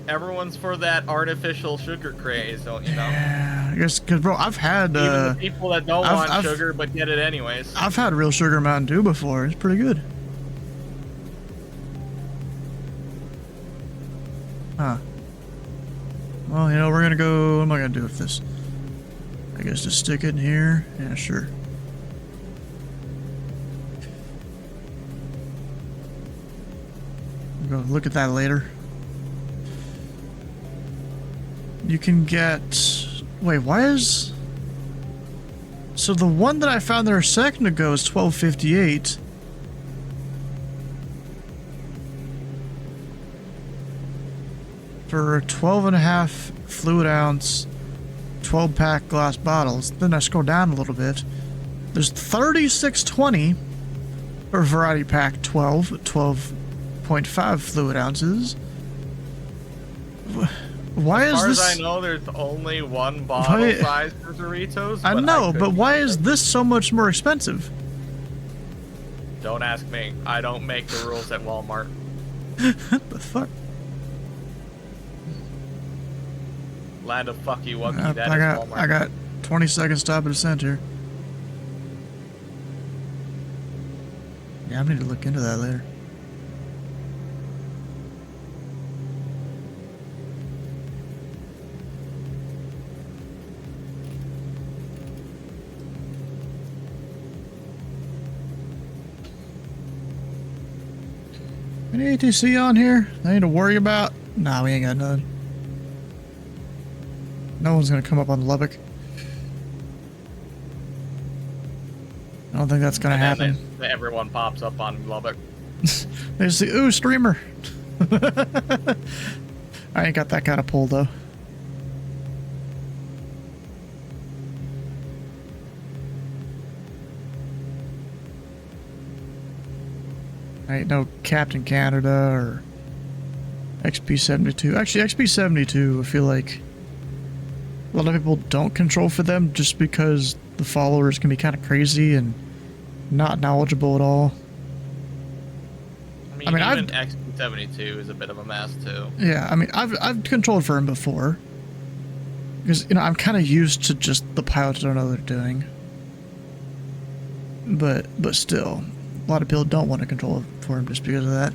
Everyone's for that artificial sugar craze, don't you know? Yeah, I guess, cause bro, I've had even the people that don't want sugar but get it anyways. I've had real sugar Mountain Dew before. It's pretty good. Huh. Well, you know, we're gonna go. What am I gonna do with this? I guess just stick it in here. Yeah, sure. We'll go look at that later. You can get... Wait, why is... So the one that I found there a second ago is $12.58. For 12.5 fluid ounce, 12-pack glass bottles. Then I scroll down a little bit. There's $36.20 for variety pack 12.5 fluid ounces. Why is this? As far as I know, there's only one bottle size for Doritos. I know, but why is this so much more expensive? Don't ask me. I don't make the rules at Walmart. What the fuck? Land of fucky wucky. That is Walmart. I got 20 seconds stop at a cent here. Yeah, I need to look into that later. Any ATC on here? I need to worry about? Nah, we ain't got none. No one's gonna come up on Lubbock. I don't think that's gonna happen. Everyone pops up on Lubbock. They see, ooh, streamer. I ain't got that kind of pull though. I ain't no Captain Canada or XP72. Actually, XP72, I feel like a lot of people don't control for them just because the followers can be kind of crazy and not knowledgeable at all. I mean even XP72 is a bit of a mess too. Yeah, I mean, I've controlled for him before because, you know, I'm kind of used to just the pilots don't know what they're doing. But still, a lot of people don't want to control for him just because of that.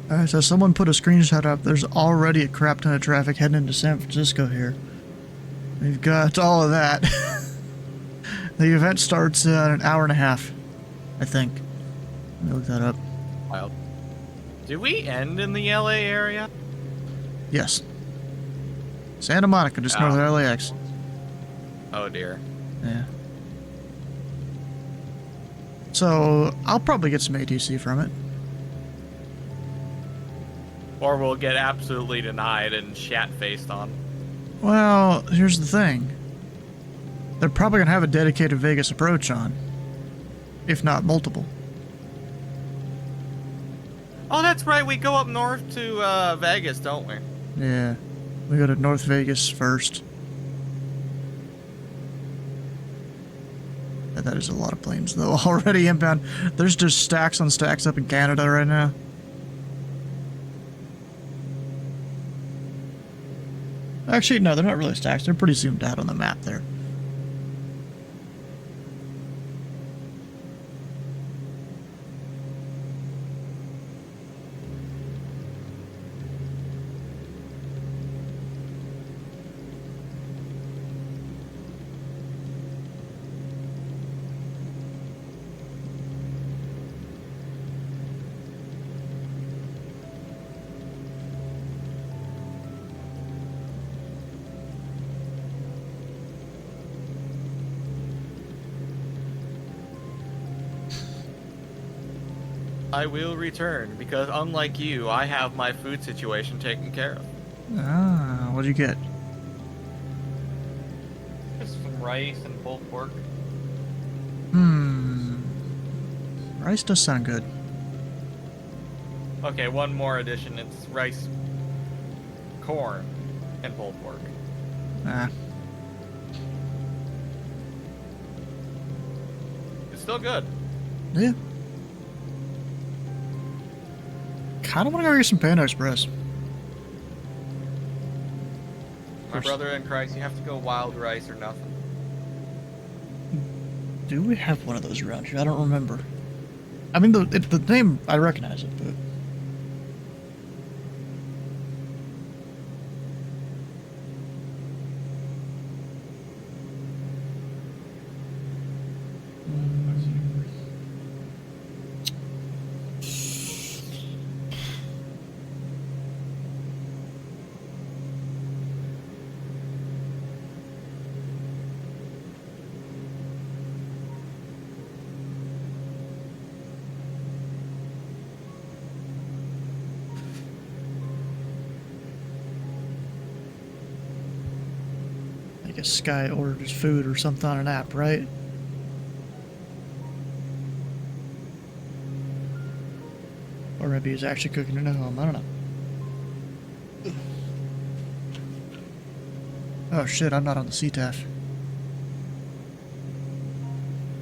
Alright, so someone put a screenshot up. There's already a crap ton of traffic heading into San Francisco here. We've got all of that. The event starts in an hour and a half, I think. Let me look that up. Wild. Do we end in the LA area? Yes. Santa Monica, just north of LAX. Oh dear. Yeah. So, I'll probably get some ATC from it. Or we'll get absolutely denied and shat-faced on. Well, here's the thing. They're probably going to have a dedicated Vegas approach on. If not multiple. Oh, that's right. We go up north to Vegas, don't we? Yeah. We go to North Vegas first. Yeah, that is a lot of planes, though, already inbound. There's just stacks on stacks up in Canada right now. Actually, no, they're not really stacks. They're pretty zoomed out on the map there. I will return because unlike you, I have my food situation taken care of. Ah, what'd you get? Just some rice and pulled pork. Rice does sound good. Okay, one more addition. It's rice, corn, and pulled pork. Ah. It's still good. Yeah. Kinda wanna go get some Panda Express. My brother in Christ, you have to go wild rice or nothing. Do we have one of those around here? I don't remember. I mean, the name, I recognize it, but... I guess Sky ordered his food or something on an app, right? Or maybe he's actually cooking it at home. I don't know. Oh shit, I'm not on the CTAF.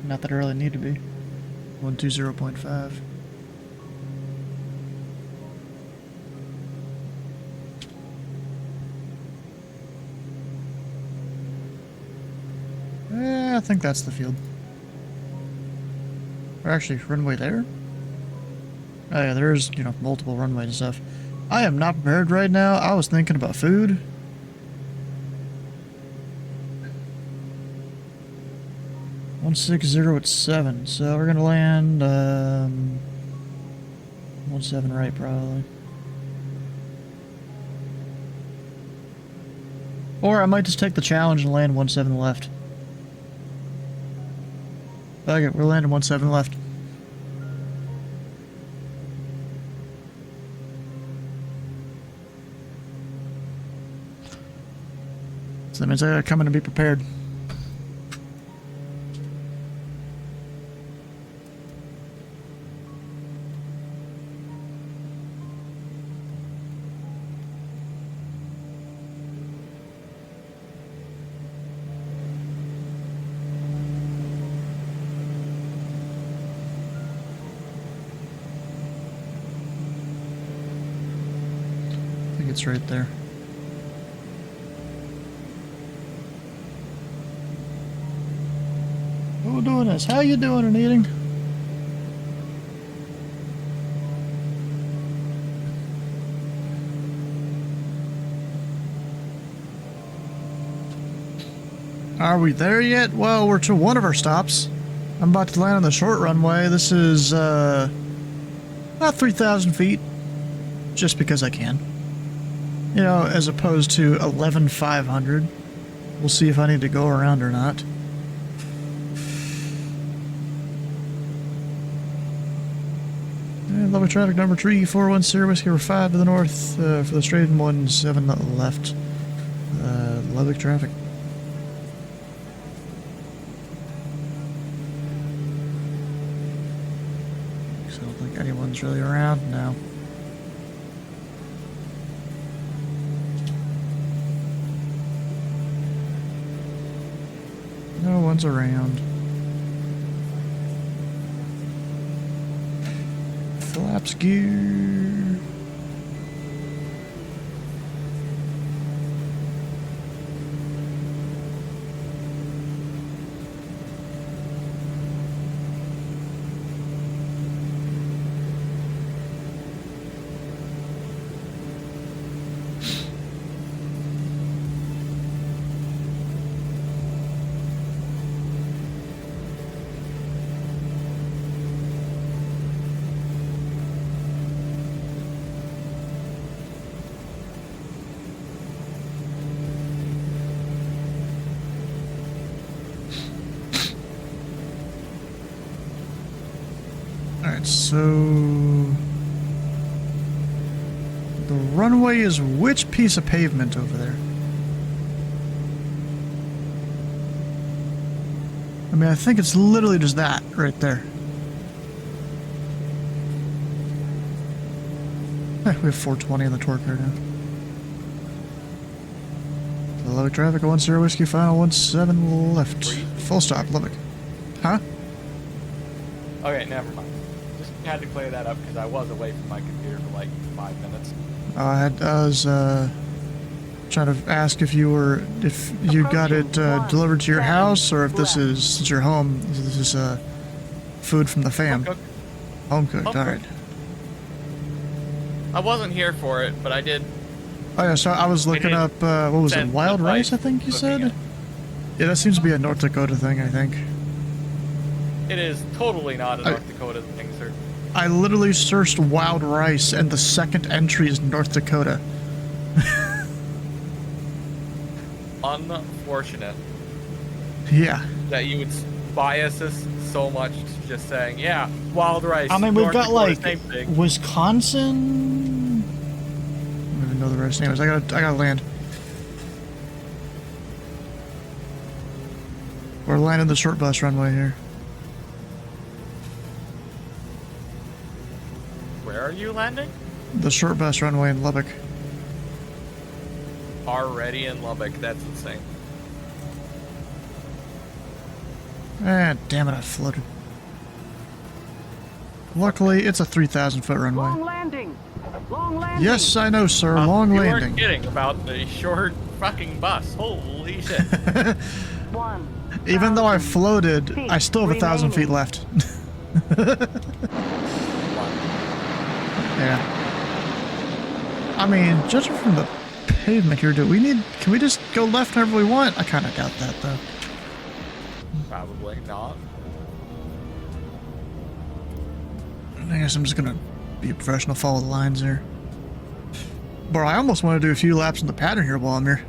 Not that I really need to be. 120.5. I think that's the field. Or actually, runway there? Oh yeah, there's, you know, multiple runways and stuff. I am not prepared right now. I was thinking about food. (160 at 7), so we're gonna land 17 right probably. Or I might just take the challenge and land 17 left. Okay, we're landing 17 left. So that means I gotta come in and be prepared. I think it's right there. Who doing this? How you doing and eating? Are we there yet? Well, we're to one of our stops. I'm about to land on the short runway. This is about 3,000 feet. Just because I can. You know, as opposed to 11,500. We'll see if I need to go around or not. Level traffic number 341 Whiskey Number 5 to the north for the straight and 17 left. Lubbock traffic. So I don't think anyone's really around now. No one's around. Flaps gear. Alright, so... the runway is which piece of pavement over there? I mean, I think it's literally just that right there. We have 420 in the torque right now. Lubbock traffic, 10 whiskey, final 17 left. Full stop, Lubbock. Huh? Okay, never mind. Just had to clear that up because I was away from my computer for like 5 minutes. I was trying to ask if you got it delivered to your house, or if this is, since you're home, this is food from the fam. Home cooked, alright. I wasn't here for it, but I did. Oh yeah, so I was looking up, what was it, wild rice, I think you said? Yeah, that seems to be a North Dakota thing, I think. It is totally not a North Dakota thing, sir. I literally searched wild rice, and the second entry is North Dakota. Unfortunate. Yeah. That you would bias us so much to just saying, yeah, wild rice. I mean, we've North got Dakota, like same thing. Wisconsin. I don't even know the rest names. I gotta land. We're landing the short bus runway here. Where are you landing? The short bus runway in Lubbock. Already in Lubbock. That's insane. Ah, damn it! I floated. Luckily, it's a 3,000-foot runway. Long landing. Long landing. Yes, I know, sir. Long you landing. weren't kidding about the short fucking bus. Holy shit. Even though I floated, I still have 1,000 feet left. Yeah. I mean, judging from the pavement here, can we just go left whenever we want? I kind of doubt that, though. Probably not. I guess I'm just gonna be a professional, follow the lines here. Bro, I almost want to do a few laps in the pattern here while I'm here.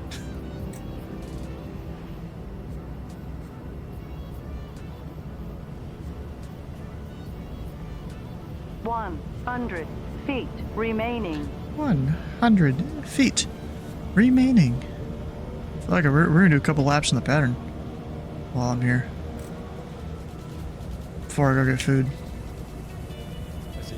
$100 feet remaining. 100 feet remaining. I feel like we're gonna do a couple laps in the pattern while I'm here. Before I go get food. I see.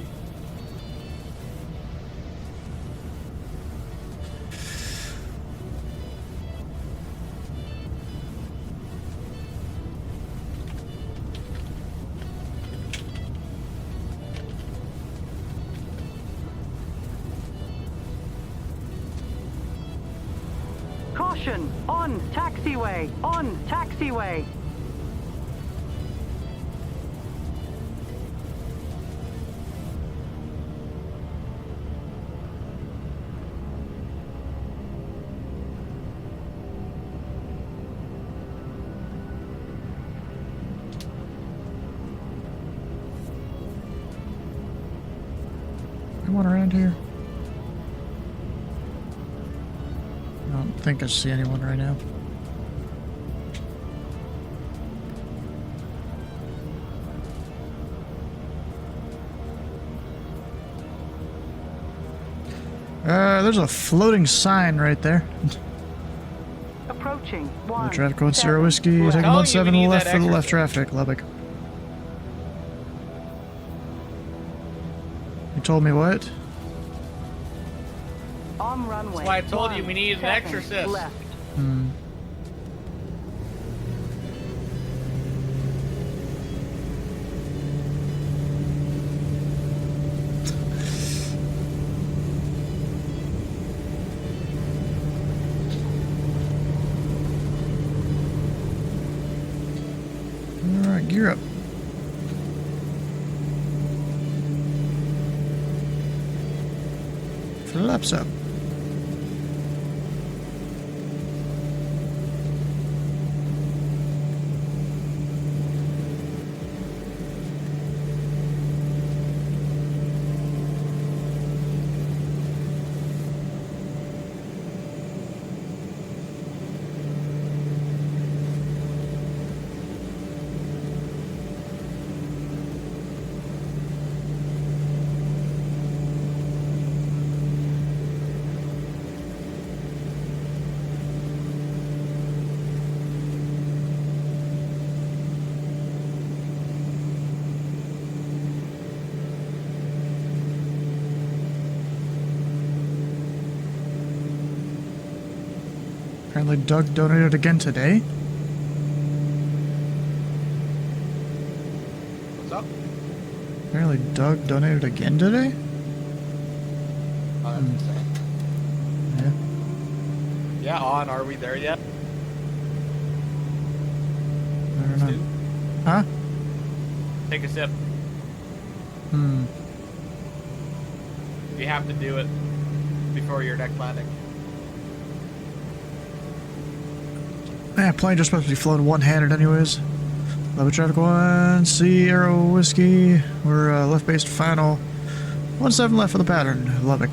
Caution! On taxiway! On taxiway! Anyone around here? I don't think I see anyone right now. There's a floating sign right there. Approaching. Traffic code 0 whiskey, taking 17 left for the left traffic, Lubbock. You told me what? On runway. That's why I told you we needed an exorcist. Left. Hmm. Alright, gear up. Flaps up. Apparently Doug donated again today. What's up? Apparently Doug donated again today? Oh, that's insane. Yeah. Yeah, on. Are we there yet? I don't know. Huh? Take a sip. You have to do it before your next landing. Yeah, plane just supposed to be flown one-handed anyways. Level traffic 1, C, Arrow, Whiskey. We're left base to final. 17 left for the pattern, Lubbock.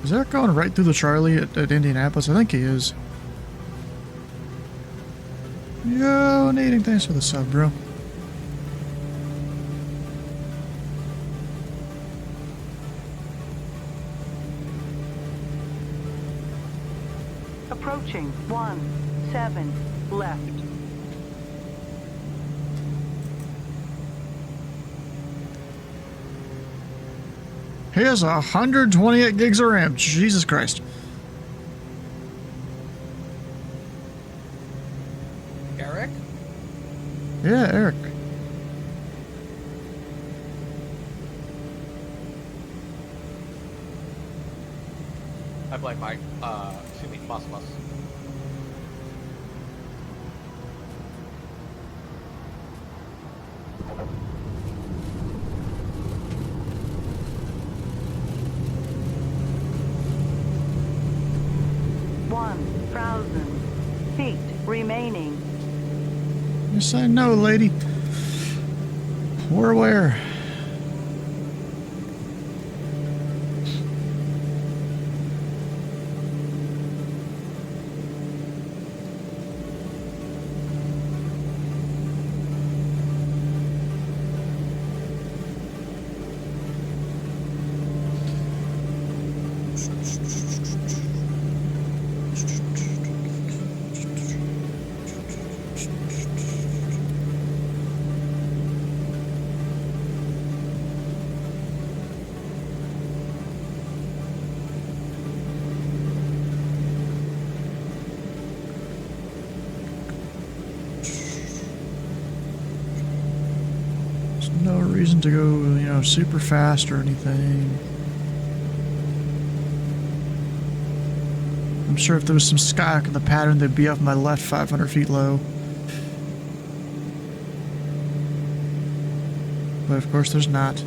Is Eric going right through the Charlie at Indianapolis? I think he is. Yo, Nading, thanks for the sub, bro. Approaching 17 left. He has 128 gigs of RAM. Jesus Christ. Eric? Yeah, Eric. I blame Mike. Excuse me, Bus. Feet remaining. Yes, I know, lady. We're aware. No reason to go, you know, super fast or anything. I'm sure if there was some skyhook in the pattern, they'd be off my left 500 feet low. But of course there's not.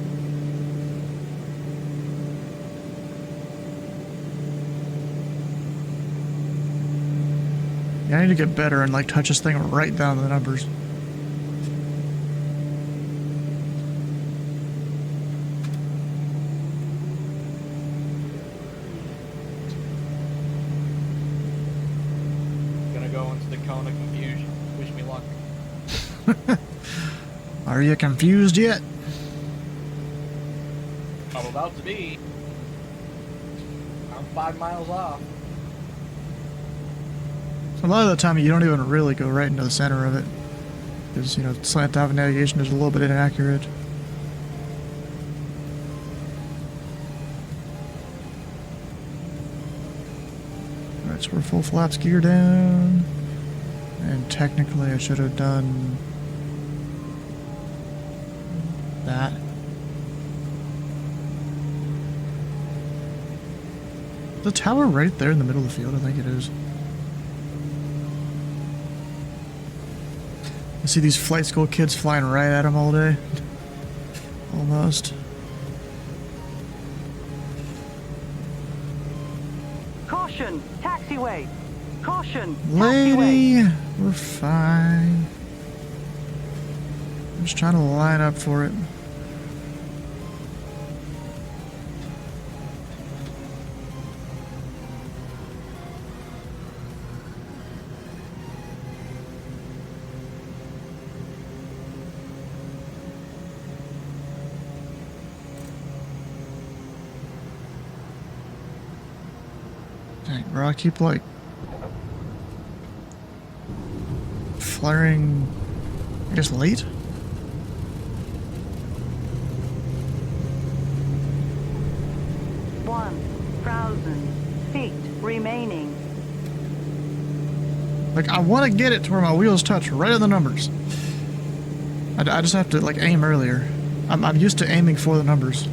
Yeah, I need to get better and like touch this thing right down to the numbers. Are you confused yet? I'm about to be. I'm 5 miles off. So a lot of the time you don't even really go right into the center of it. Because, you know, slant dive navigation is a little bit inaccurate. Alright, so we're full flaps gear down. And technically I should have done that. The tower right there in the middle of the field, I think it is. I see these flight school kids flying right at him all day. Almost. Caution, taxiway. Caution, Lady, taxiway. we're fine. I'm just trying to line up for it. Dang, bro, I keep like flaring, I guess, late? feet remaining. Like, I want to get it to where my wheels touch right on the numbers. I just have to, like, aim earlier. I'm used to aiming for the numbers.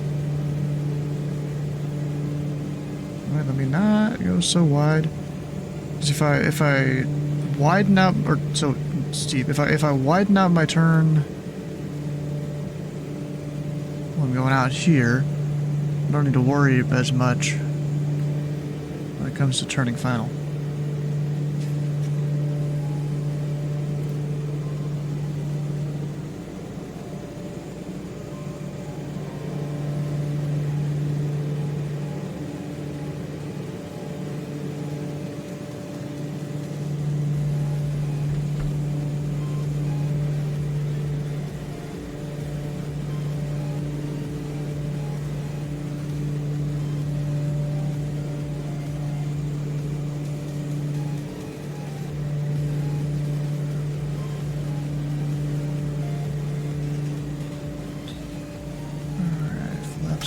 Alright, let me not go so wide. Because if I widen out, or so, Steve, if I widen out my turn, when I'm going out here, I don't need to worry as much when it comes to turning final.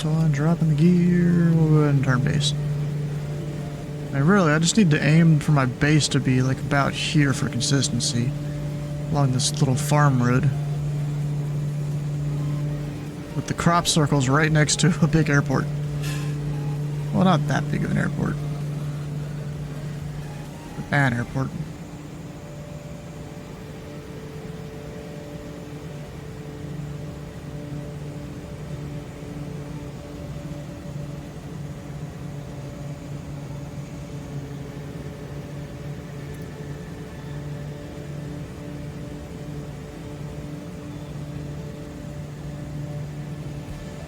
On, dropping the gear, we'll go ahead and turn base. I just need to aim for my base to be like about here for consistency along this little farm road with the crop circles right next to a big airport. Well, not that big of an airport, but an airport.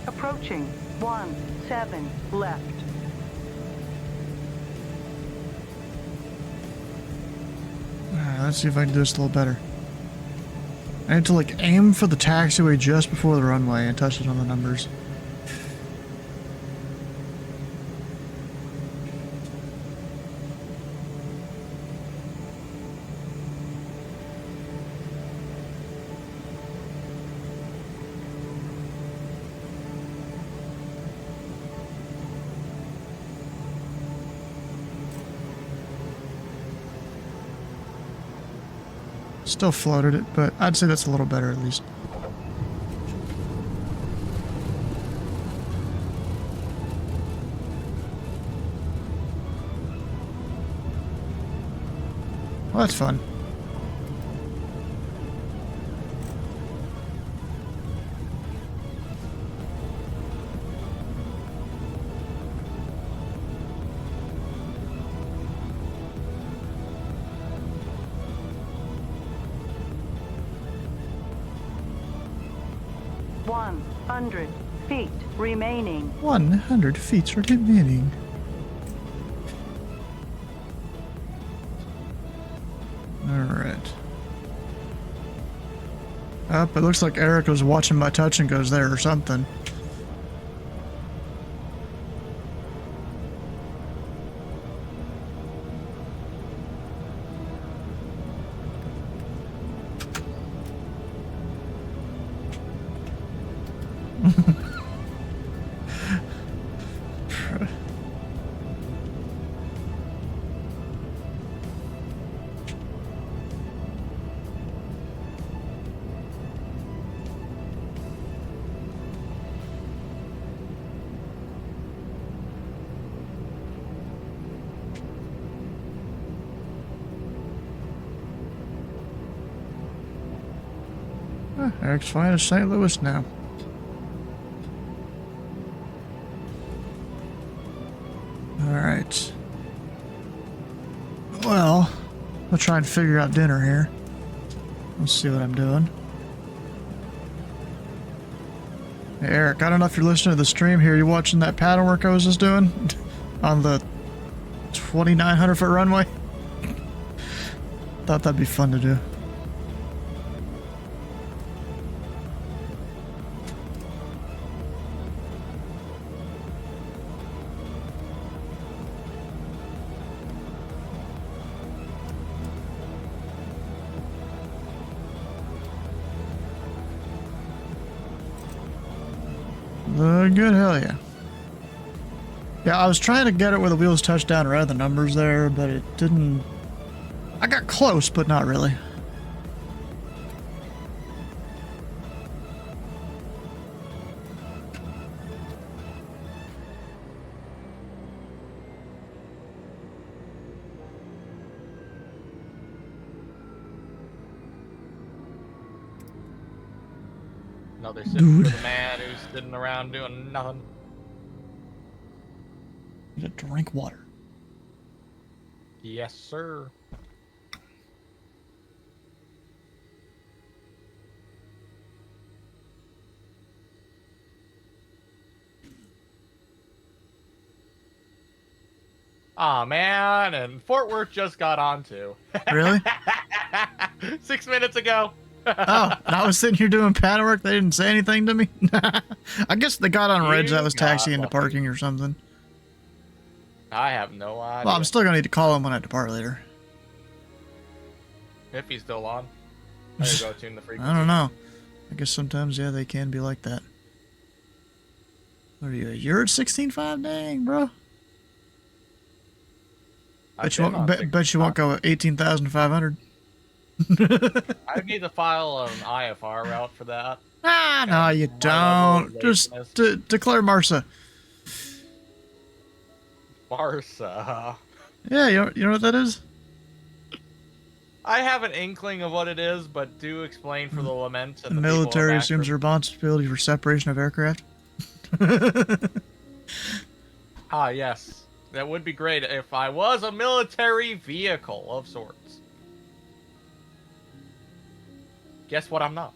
Approaching 17 left. Alright, let's see if I can do this a little better. I need to like aim for the taxiway just before the runway and touch it on the numbers. Still floated it, but I'd say that's a little better at least. Well, that's fun. Feet remaining. 100 feet remaining. Alright. It looks like Eric was watching my touch and goes there or something. Eric's flying to St. Louis now. Alright. Well, I'll try and figure out dinner here. Let's see what I'm doing. Hey Eric, I don't know if you're listening to the stream here. You watching that pattern work I was just doing? On the 2,900 foot runway? Thought that'd be fun to do. The good hell yeah. Yeah, I was trying to get it where the wheels touched down around the numbers there, but it didn't. I got close, but not really. Another sip for the man who's sitting around doing nothing. Need to drink water. Yes, sir. Aw, man, and Fort Worth just got on too. Really? 6 minutes ago. Oh, and I was sitting here doing pattern work. They didn't say anything to me. I guess they got on Reg that was taxiing into parking or something. I have no idea. Well, I'm still gonna need to call him when I depart later. If he's still on. I gotta go tune the frequency. I don't know. I guess sometimes, yeah, they can be like that. What are you? You're at 16.5? Dang, bro. Bet you won't go 18,500. I need to file an IFR route for that. Ah, no, you don't. Just declare Marsa. Marsa. Yeah, you know what that is? I have an inkling of what it is, but do explain for the lament. And The the people military of assumes responsibility for separation of aircraft. Ah, yes. That would be great if I was a military vehicle of sorts. Guess what I'm not.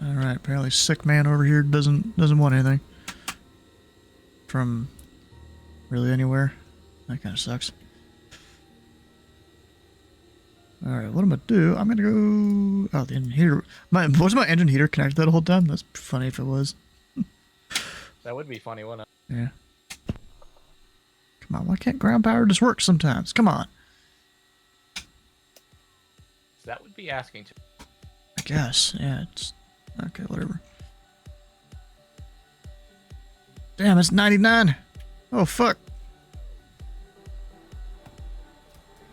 All right, apparently sick man over here doesn't want anything from really anywhere. That kind of sucks. All right, what I'm gonna do? I'm gonna go. Oh, the engine heater. Was my engine heater connected that whole time? That's funny if it was. That would be funny, wouldn't it? Yeah. Come on, why can't ground power just work sometimes? Come on. That would be asking to. I guess. Yeah. It's okay. Whatever. Damn, it's 99. Oh fuck.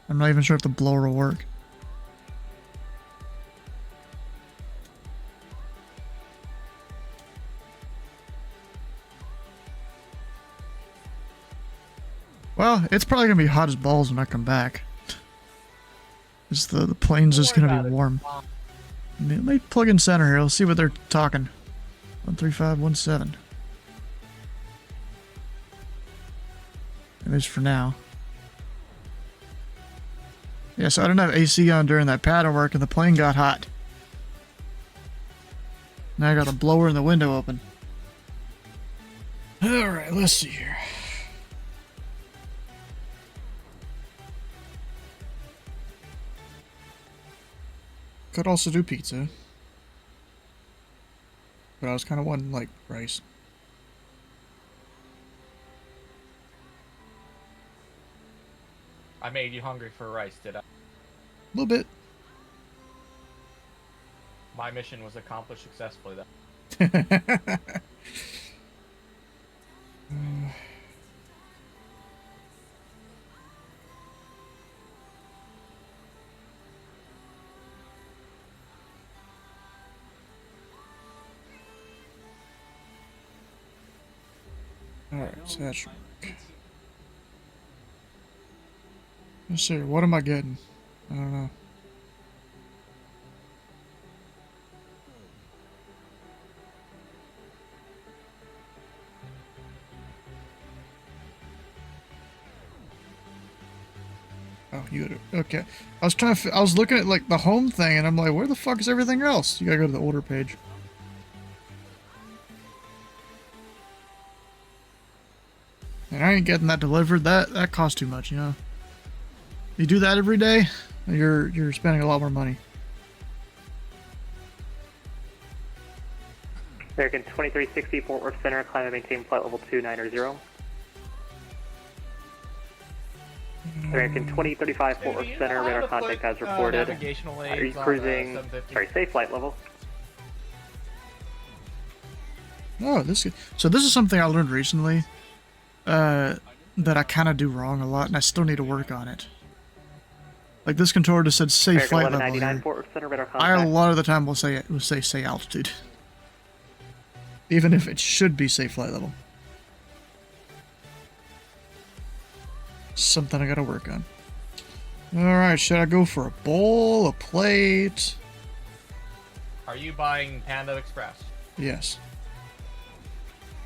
I'm not even sure if the blower will work. Well, it's probably gonna be hot as balls when I come back. Cause the plane's just gonna be warm. Let me plug in center here. Let's see what they're talking. 13517. At least for now. Yeah, so I didn't have AC on during that pattern work and the plane got hot. Now I got a blower in the window open. Alright, let's see here. Could also do pizza. But I was kind of wanting, like, rice. I made you hungry for rice, did I? A little bit. My mission was accomplished successfully, though. Alright, so that's... Let's see, what am I getting? I don't know. Oh, you got it. Okay. I was looking at, like, the home thing, and I'm like, where the fuck is everything else? You gotta go to the order page. And I ain't getting that delivered. That costs too much, you know? You do that every day, you're spending a lot more money. American 2360 Fort Worth Center, climb and maintain flight level 290. American 2035 Fort Worth Center, radar contact as reported. Are you cruising? Sorry, safe flight level. Oh, this is something I learned recently that I kind of do wrong a lot, and I still need to work on it. Like this controller just said safe flight level here. Fort Worth Center, radar I contact. a lot of the time will say altitude, even if it should be safe flight level. Something I gotta work on. Alright, should I go for a bowl, a plate? Are you buying Panda Express? Yes.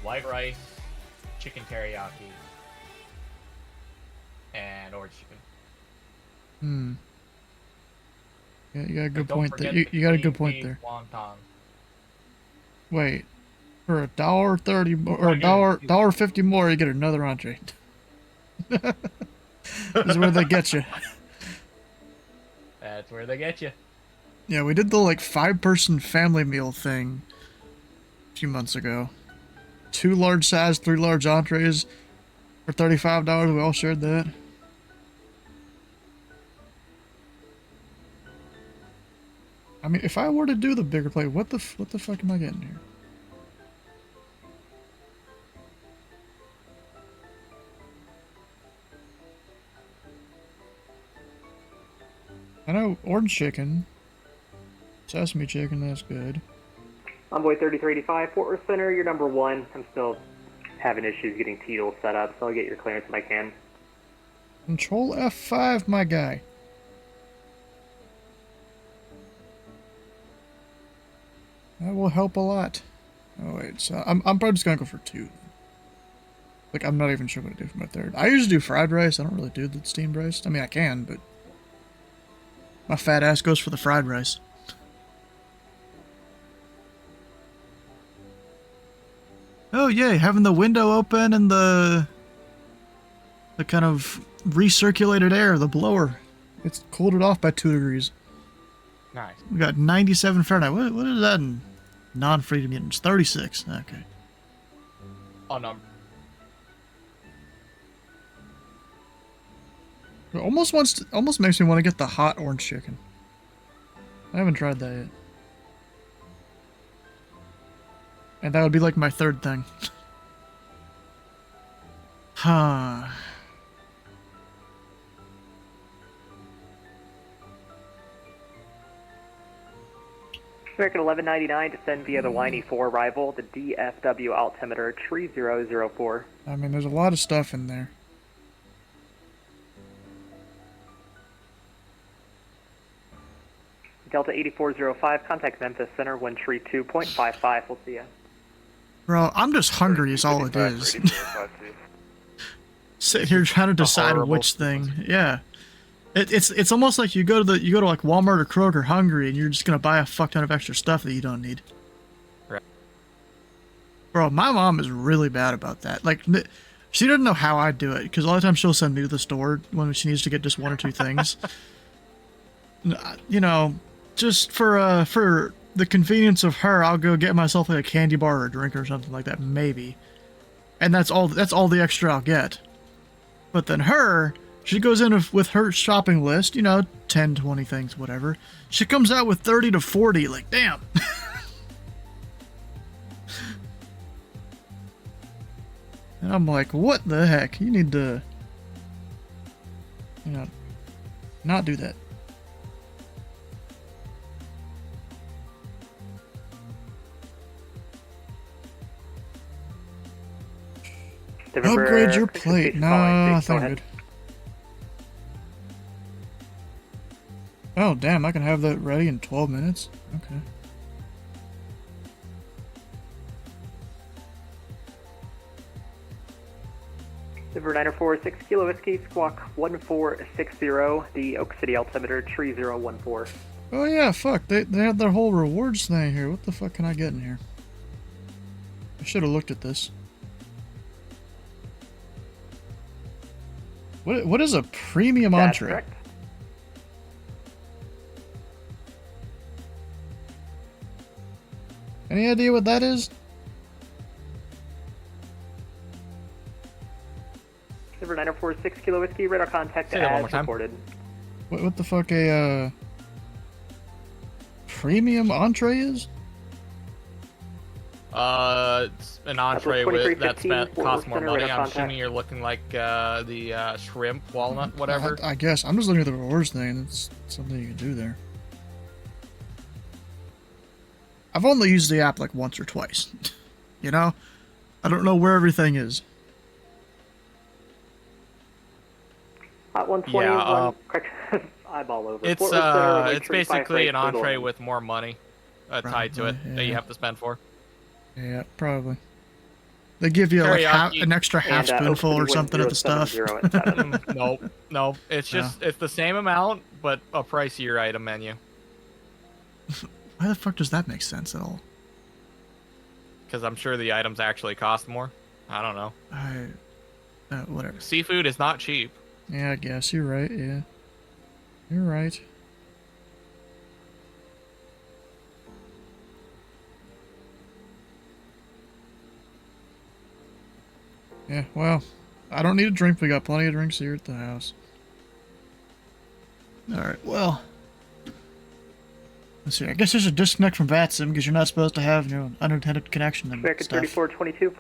White rice, chicken teriyaki, and orange chicken. Yeah, you got a good Don't point there. forget You got a good point there. Wonton. Wait, for $1.30 or $1.50 more, you get another entree. This is where they get you. That's where they get you. Yeah, we did the like 5-person family meal thing a few months ago. 2 large size, 3 large entrees for $35. We all shared that. I mean, if I were to do the bigger plate, what the fuck am I getting here? I know orange chicken, sesame chicken, that's good. Envoy 3385 Fort Worth Center, you're number 1. I'm still having issues getting TDOL set up, so I'll get your clearance when I can. Control F5, my guy. That will help a lot. Oh wait, so I'm probably just gonna go for 2. Like I'm not even sure what to do for my 3rd. I usually do fried rice. I don't really do the steamed rice. I mean I can, but my fat ass goes for the fried rice. Oh yay, having the window open and the kind of recirculated air, the blower. It's cooled it off by 2 degrees. Nice. We got 97 Fahrenheit. What is that in non-freedom units? 36. Okay. Oh no. It almost makes me want to get the hot orange chicken. I haven't tried that yet. And that would be like my 3rd thing. Huh. American 1199, descend via the Whiny 4 arrival, the DFW altimeter 3004. I mean, there's a lot of stuff in there. Delta 8405, contact Memphis Center 132.55. We'll see ya. Bro, I'm just hungry is all it is. Sitting here trying to decide which thing. Yeah. It's almost like you go to like Walmart or Kroger hungry and you're just gonna buy a fuck ton of extra stuff that you don't need. Right. Bro, my mom is really bad about that. Like, she doesn't know how I do it because a lot of times she'll send me to the store when she needs to get just 1 or 2 things. You know, just for the convenience of her, I'll go get myself like a candy bar or a drink or something like that, maybe. And that's all the extra I'll get. But then she goes in with her shopping list, you know, 10, 20 things, whatever. She comes out with 30 to 40, like, damn. And I'm like, what the heck? You need to, you know, not do that. Upgrade your plate. Nah, I think I'm good. Oh, damn, I can have that ready in 12 minutes? Okay. Denver 946 Kilo Whiskey, Squawk 1460, the Oak City altimeter 3014. Oh yeah, fuck, they have their whole rewards thing here. What the fuck can I get in here? I should have looked at this. What is a premium entree? Correct. Any idea what that is? Silver 9046 Kilo Whiskey, radar contact Say that one more as time. reported. What the fuck a premium entree is? It's an entree with that's costs more money. I'm assuming you're looking like the shrimp, walnut, whatever. I guess. I'm just looking at the rewards thing. It's something you can do there. I've only used the app like once or twice. You know? I don't know where everything is. Hot 120, Yeah, eyeball over. It's basically an entree with more money tied to it that you yeah. have to spend for. Yeah, probably. They give you like an extra half spoonful or something of the stuff. Nope. It's just it's the same amount, but a pricier item menu. Why the fuck does that make sense at all? Because I'm sure the items actually cost more. I don't know. Whatever. Seafood is not cheap. Yeah, I guess you're right. Yeah, you're right. Yeah, well, I don't need a drink. We got plenty of drinks here at the house. Alright, well. Let's see. I guess there's a disconnect from VATSIM because you're not supposed to have unintended connection and American stuff. 3422.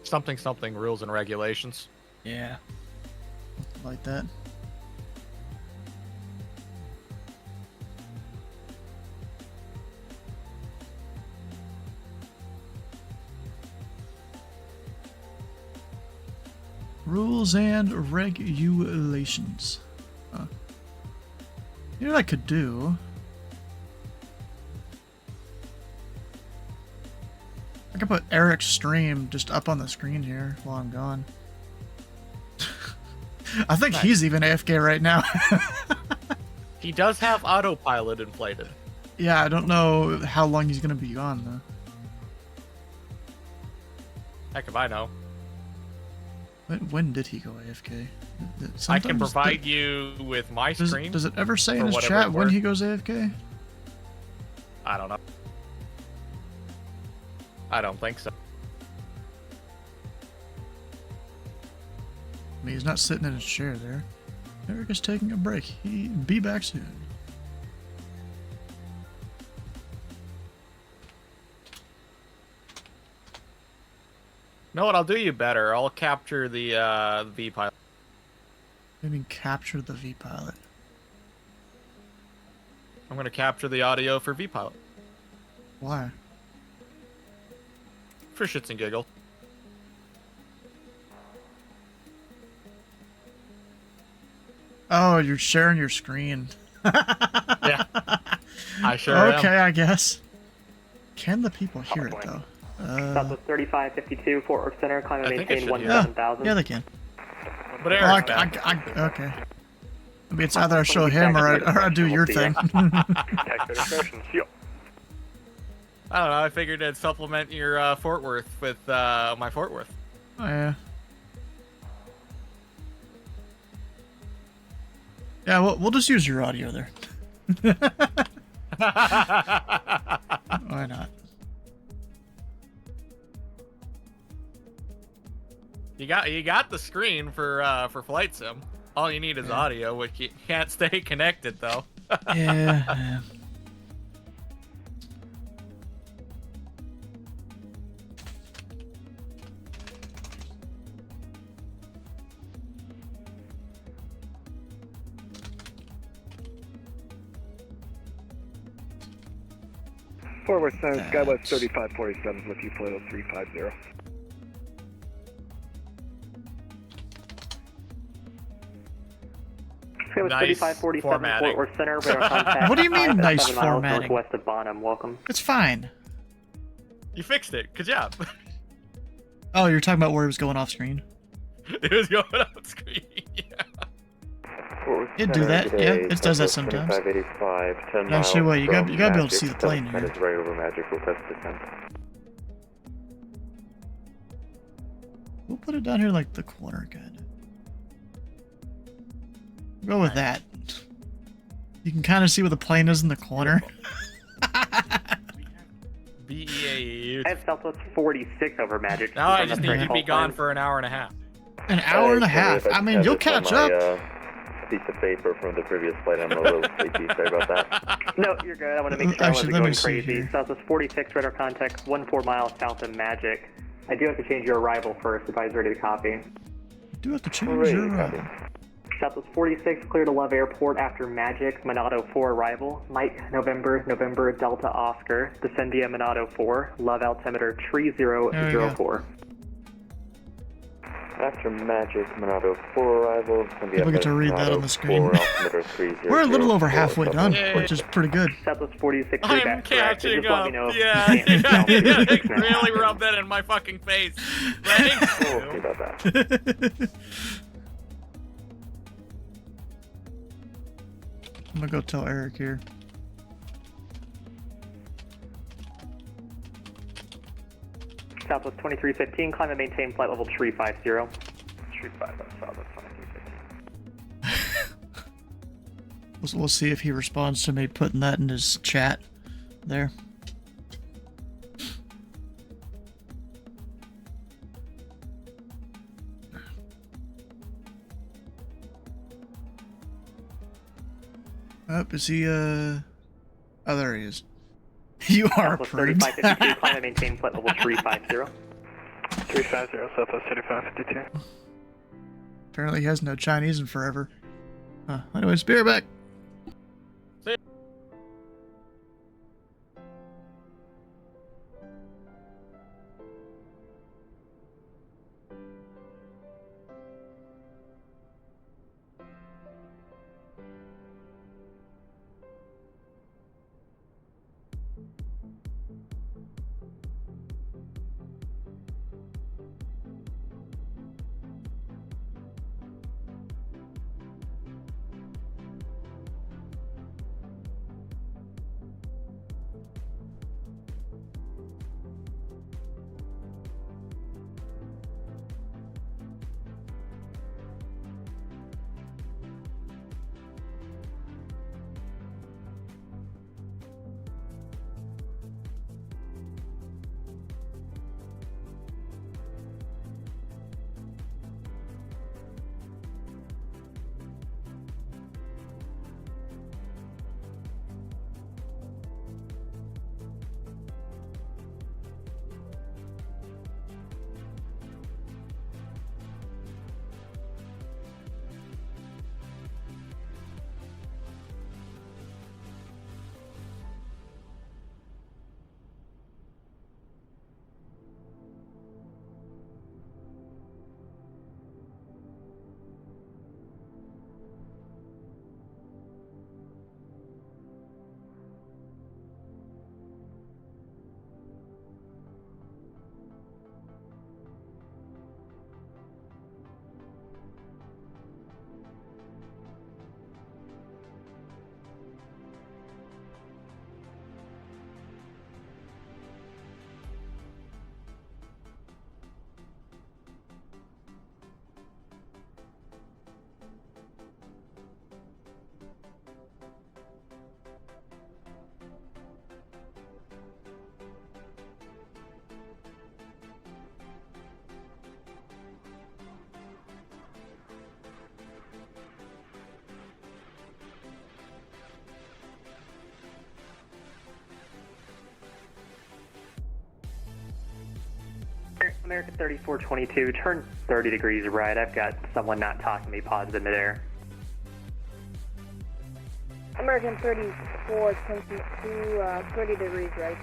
Something rules and regulations. Yeah. Like that. Rules and regulations. You know what I could do? I could put Eric's stream just up on the screen here while I'm gone. I think he's even AFK right now. He does have autopilot inflated. Yeah, I don't know how long he's gonna be gone though. Heck if I know. When did he go AFK? I can provide you with my screen. Does it ever say in his chat when he goes AFK? I don't know. I don't think so. I mean, he's not sitting in his chair there. Eric is taking a break. He'll be back soon. You know what? I'll do you better. I'll capture the V-pilot. I mean, capture the V-pilot. I'm gonna capture the audio for V-pilot. Why? For shits and giggles. Oh, you're sharing your screen. Yeah. I sure am. Okay, I guess. Can the people hear it, though? Southwest 3552, Fort Worth Center, climb and maintain 17,000. Yeah, they can. But Eric, okay. I mean, it's either I show him or I do your thing. I don't know. I figured I'd supplement your Fort Worth with my Fort Worth. Oh, yeah. Yeah, we'll just use your audio there. Why not? You got the screen for Flight Sim. All you need is audio, which you can't stay connected though. Yeah. Forward Center, Skywest 3547 with you, Pluto 350. Nice 3547 Fort Worth Center, radar contact. What do you mean, nice 7 miles formatting? northwest of Bonham, welcome. It's fine. You fixed it. Good job. Oh, you're talking about where it was going off screen? It was going off screen. Yeah. It do that. Yeah, it does that sometimes. Actually, wait, you gotta be able to see the plane here. That is right over Magic. We'll test descent. We'll put it down here like the corner, good. Go with that. You can kind of see where the plane is in the corner. BEA I have Southwest 46 over Magic. Now I just need to be gone for an hour and a half. An hour and a half? I mean, you'll catch up. Piece of paper from the previous flight. I'm a little sleepy. Sorry about that. No, you're good. I want to make sure I Actually, wasn't let me going see crazy. here. Southwest 46, radar contact 14 miles south of Magic. I do have to change your arrival first if I was ready to copy. You do have to change your Southwest 46, clear to Love Airport after Magic, Monado 4 arrival. Mike, November, Delta Oscar, Descendia Monado 4, Love altimeter 3004. After Magic, Monado 4 arrival. People get to read that on the screen. We're a little over halfway done, which is pretty good. Southwest 46, I'm catching up. Yeah, really rub that in my fucking face. Thank you. About that. I'm gonna go tell Eric here. Southwest 2315, climb and maintain flight level 350. 35 on Southwest 2315. We'll see if he responds to me putting that in his chat there. Is he, Oh, there he is. You are approved. 3552, climb and maintain flight level 350. 350, Southwest 3552. Apparently he has no Chinese in forever. Anyways, be right back. American 3422, turn 30 degrees right. I've got someone not talking to me positive midair. American 3422, 30 degrees right.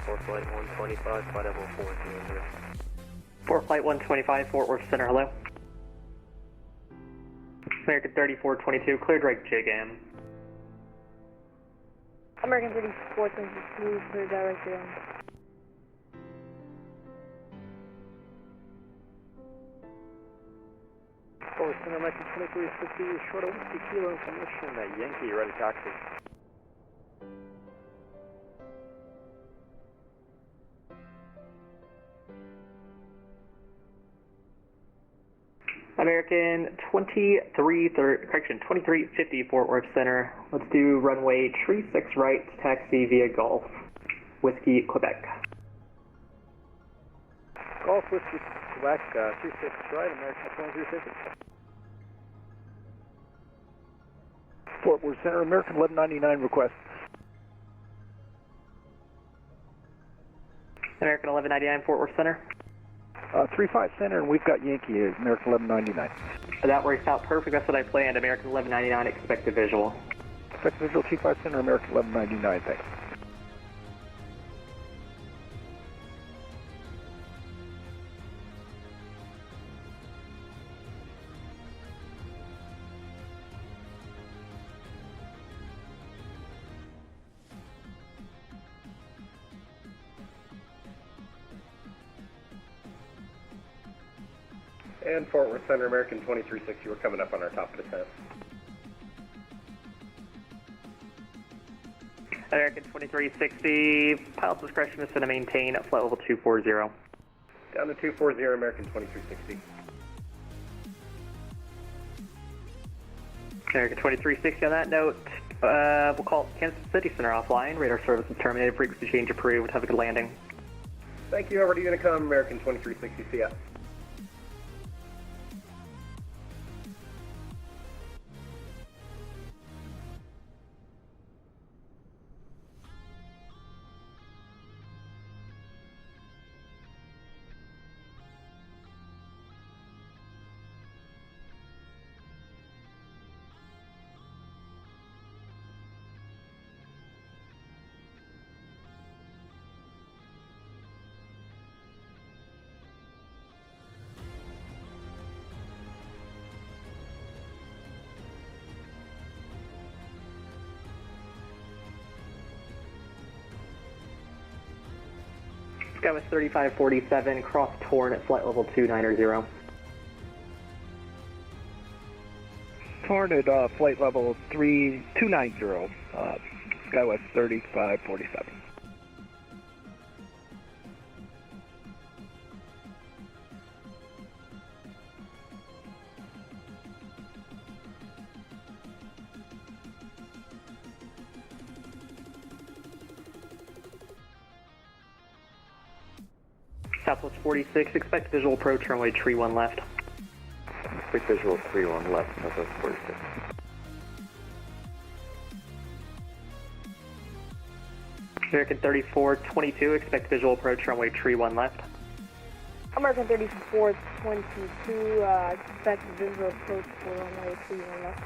Fort Flight 125, flight level 400. Fort Flight 125, Fort Worth Center, hello. American 3422, cleared right JGAM. American 3422, clear direct JGAM. Forward Center, American 2350, short of Whiskey Kilo information, Yankee, ready taxi. American 2350 Fort Worth Center. Let's do runway tree 6 right, taxi via Golf. Whiskey, Quebec. Golf Whiskey, Quebec, 36 right, American 2350. Fort Worth Center, American 1199 request. American 1199 Fort Worth Center. 35 Center, and we've got Yankee, American 1199. That works out perfect. That's what I planned. American 1199, expect a visual. Expect a visual 25 Center, American 1199, thanks. And Fort Worth Center, American 2360, we're coming up on our top of descent. American 2360, pilot discretion is to maintain at flight level 240. Down to 240, American 2360. American 2360 on that note, we'll call Kansas City Center offline. Radar service is terminated, frequency change approved. Have a good landing. Thank you, already gonna come, American 2360, see ya. Skywest 3547, cross Torn at flight level 290. Torn at flight level 3290, Skywest 3547. Southwest 46, expect visual approach runway tree 1 left. Quick visual 3-1 left, Southwest 46. American 3422, expect visual approach runway tree 1 left. American 3422, expect visual approach for runway 31 left.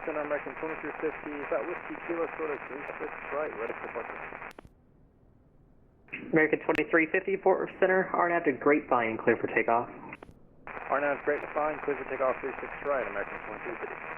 Center, American 2350. Is that Whiskey Kilo Soda 36 right? Ready for departure. American 2350, Fort Worth Center, RNAV to Grapevine, clear for takeoff. RNAV Grapevine, clear for takeoff 36 right, American 2350.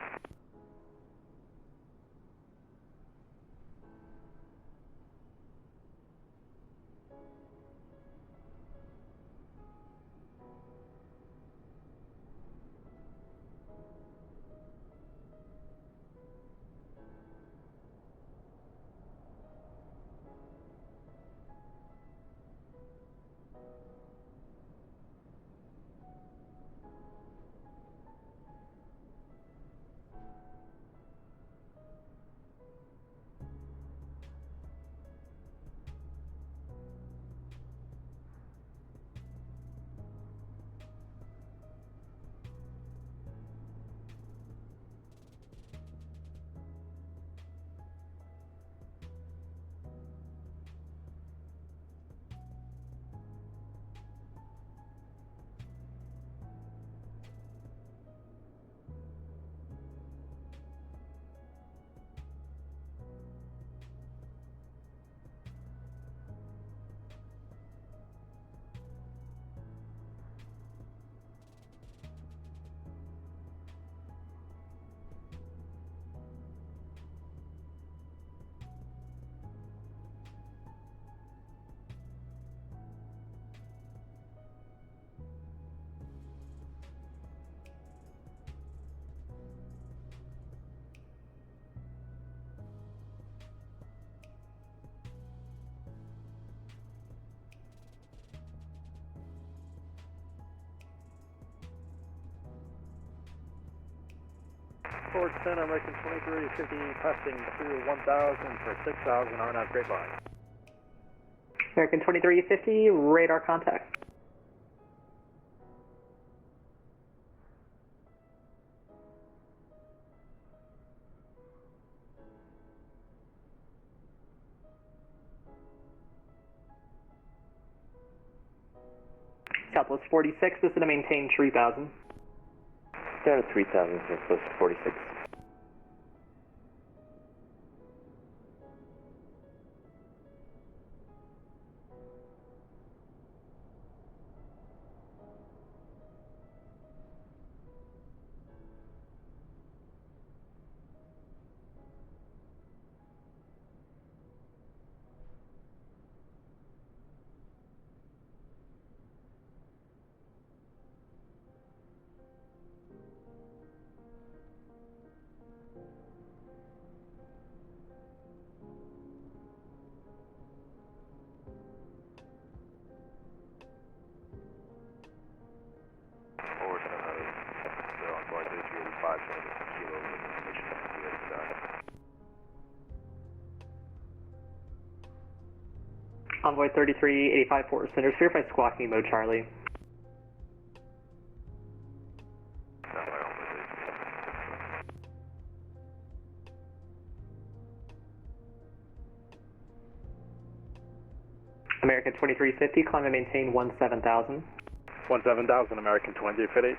Fort Center, American 2350, passing through 1000 for 6000, RNAV Grapevine. American 2350, radar contact. Southwest 46, this is to maintain 3000. Down to 3000, Southwest 46. Envoy 3385 Fort Worth Center, certified squawking mode Charlie. American 2350, climb and maintain 17,000. 17,000, American 2350.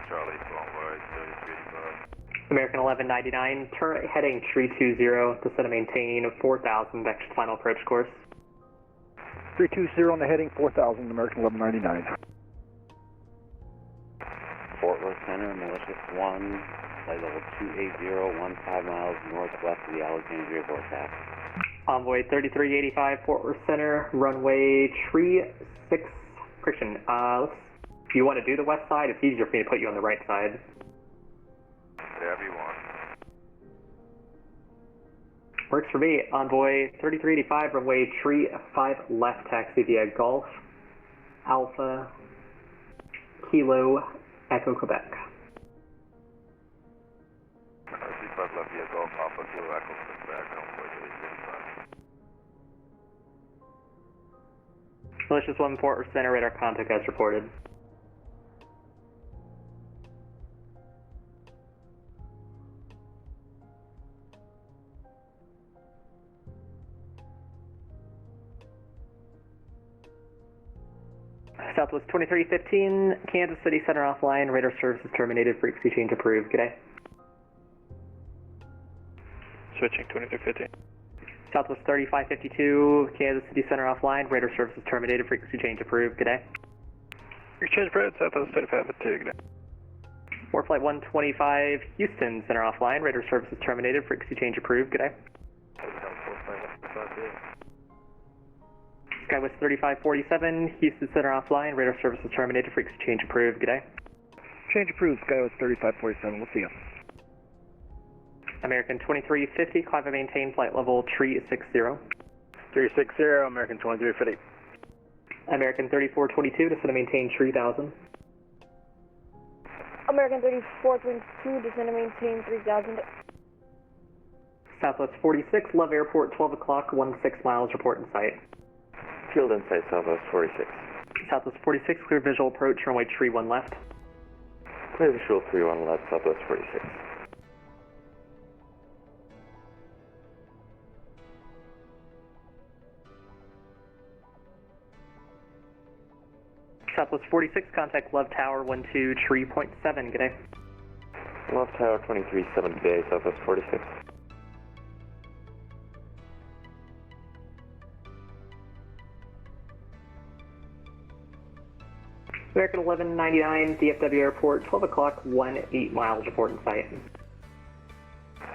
Charlie, Convoy 3385. American 1199, turn heading 320, to set and maintain 4,000, back to final approach course. 320 on the heading, 4,000, American 1199. Fort Worth Center, Malicious 1, flight level 280, 15 miles northwest of the Alexandria vortex. Envoy 3385, Fort Worth Center, runway 36, correction, if you want to do the west side, it's easier for me to put you on the right side. Whatever you want. Works for me. Envoy 3385, runway 35 left, taxi via Golf, Alpha, Kilo, Echo, Quebec. 35 left via Golf, Alpha, Kilo, Echo, Quebec, Envoy 3385. Malicious 1 Port Center, radar contact as reported. Southwest 2315, Kansas City Center offline, radar services terminated, frequency change approved. Good day. Switching 2315. Southwest 3552, Kansas City Center offline, radar services terminated, frequency change approved. Good day. Exchange Brad, Southwest 3552, good day. Warflight 125, Houston Center offline, radar services terminated, frequency change approved. Good day. Skywest 3547, Houston Center offline, radar services terminated, frequency change approved. Good day. Change approved, Skywest 3547, we'll see you. American 2350, climb and maintain flight level 360. 360, American 2350. American 3422, descend and maintain 3000. American 3422, descend and maintain 3000. Southwest 46, Love Airport, 12 o'clock, 16 miles, report in sight. Field in sight, Southwest 46. Southwest 46, clear visual approach, runway 31 left. Clear visual 31 left, Southwest 46. Southwest 46, contact Love Tower 123.7, good day. Love Tower 237, good day, Southwest 46. American 1199, DFW Airport, 12 o'clock, 18 miles, report in sight.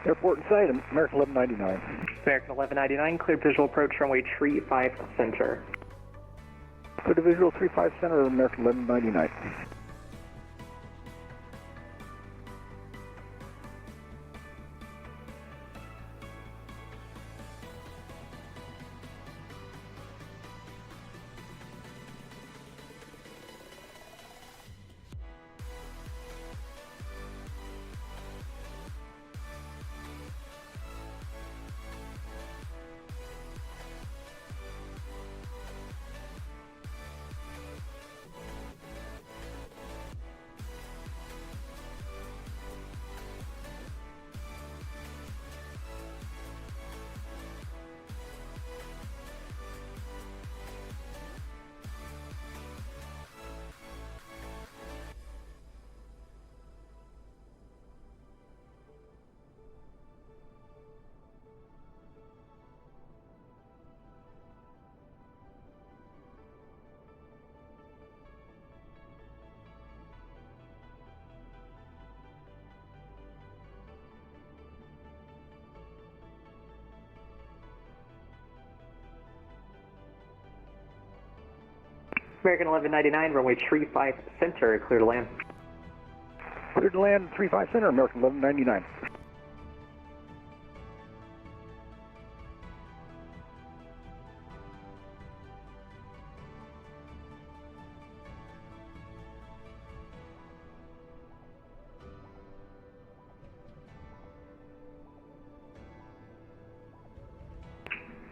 Airport in sight, American 1199. American 1199, clear visual approach, runway 35 center. Clear to visual 35 center, American 1199. American 1199, runway 35 center, clear to land. Clear to land 35 center, American 1199.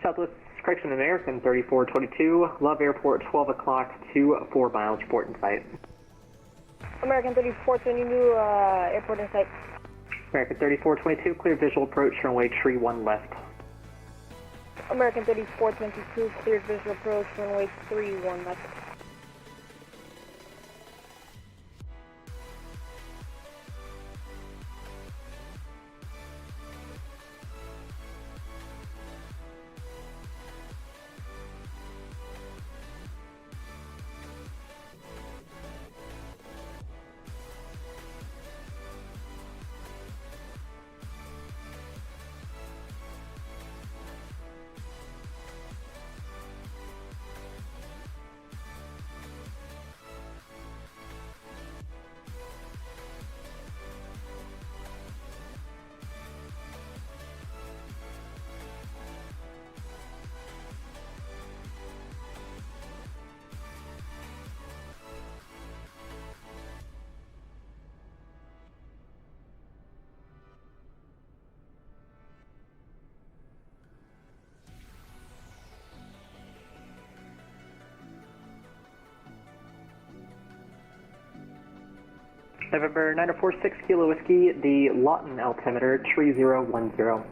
Southwest, correction, American 3422, Love Airport, 12 o'clock, 4 miles, report in sight. American 3422, airport in sight. American 3422, clear visual approach, runway 31 left. American 3422, clear visual approach, runway 31 left. November 9046 Kilo Whiskey, the Lawton altimeter 3010.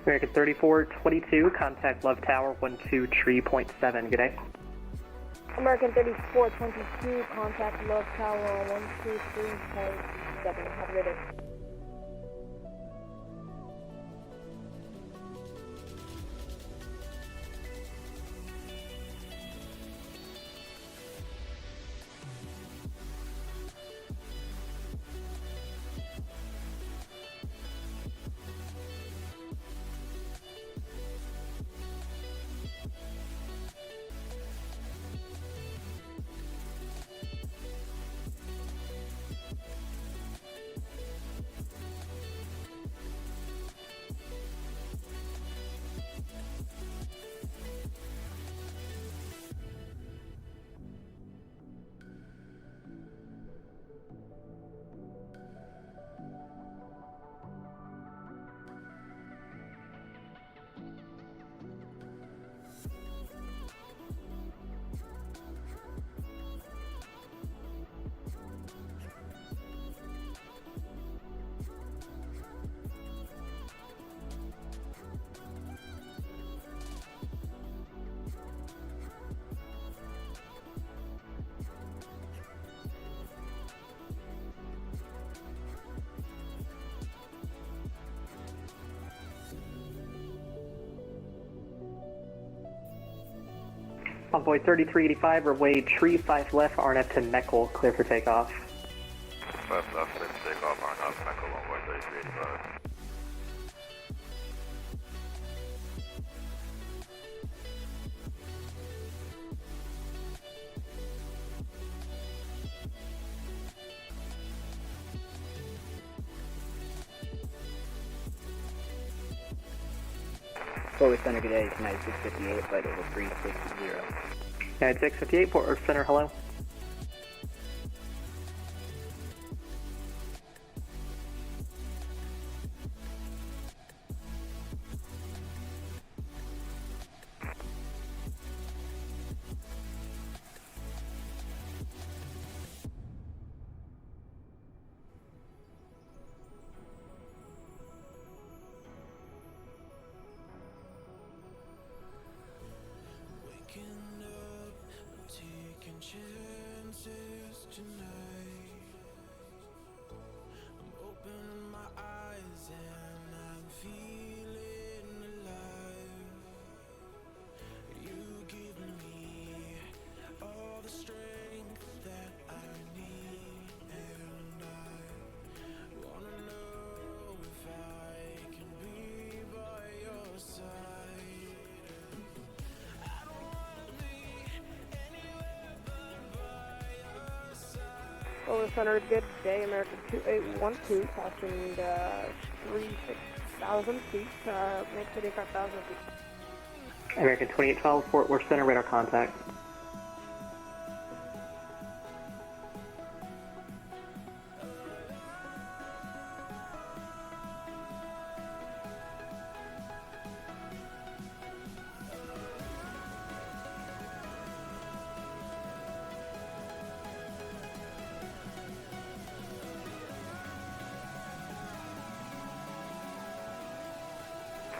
American 3422, contact Love Tower 123.7, good day. American 3422, contact Love Tower 123.7. Have a good day. Envoy 3385, runway tree 5 left, RNF to Meckel, clear for takeoff. 5 left, clear for takeoff, RNF, Meckel, Envoy 3385. Forward Center, good day, United 658, flight over 360. United 658, Port Worth Center, hello. Over Center, good day, American 2812, passing 36,000 feet, make 35,000 feet. American 2812, Fort Worth Center, radar contact.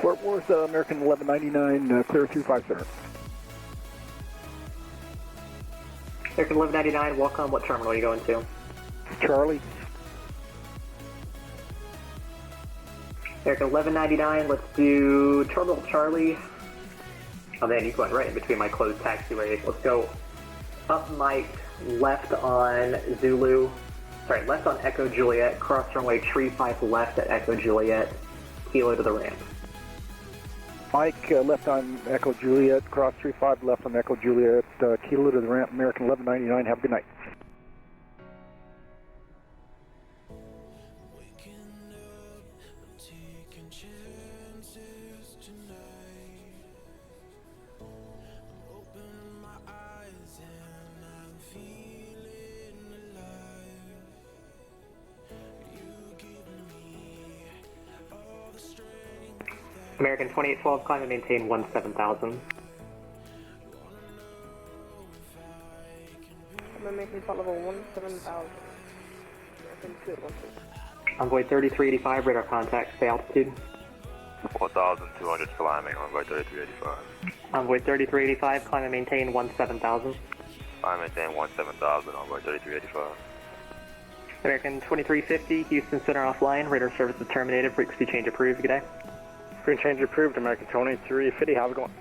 Fort Worth, American 1199, clear through 5 center. American 1199, welcome. What terminal are you going to? Charlie. American 1199, let's do Terminal Charlie. Oh man, you're going right in between my closed taxiway. Let's go up Mike, left on Zulu. Sorry, left on Echo Juliet, cross runway tree 5 left at Echo Juliet, kilo to the ramp. Mike, left on Echo Juliet, cross 35, left on Echo Juliet, kilo to the ramp, American 1199, have a good night. American 2812, climb and maintain 17,000. I'm gonna make me flight level 17,000. American 212. Envoy 3385, radar contact, stay altitude. 4,200 climbing, runway 3385. Envoy 3385, climb and maintain 17,000. I maintain 17,000, runway 3385. American 2350, Houston Center offline, radar service is terminated, frequency change approved, good day. Frequency change approved, American 2350, how's it going?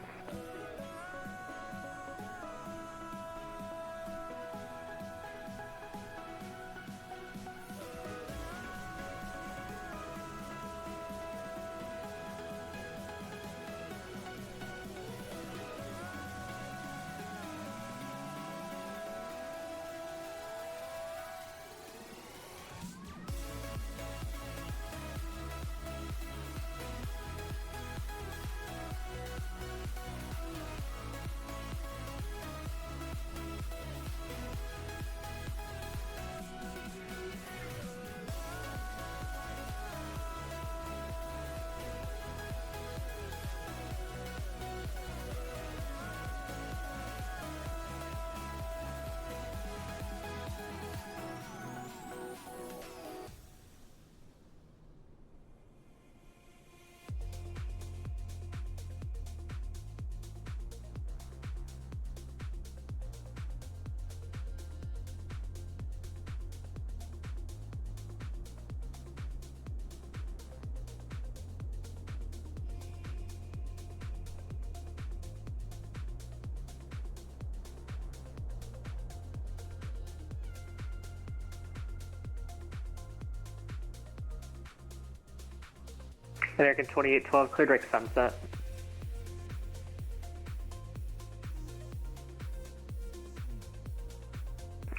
American 2812, clear direct sunset.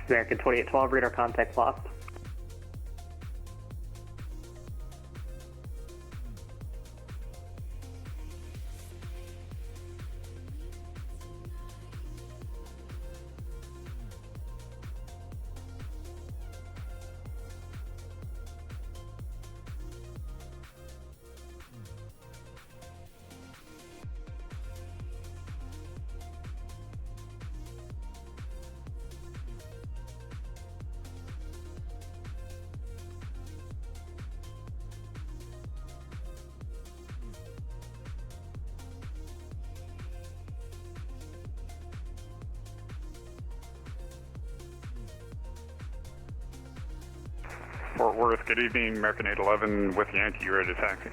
American 2812, radar contact lost. Fort Worth, good evening, American 811 with Yankee, you ready to taxi?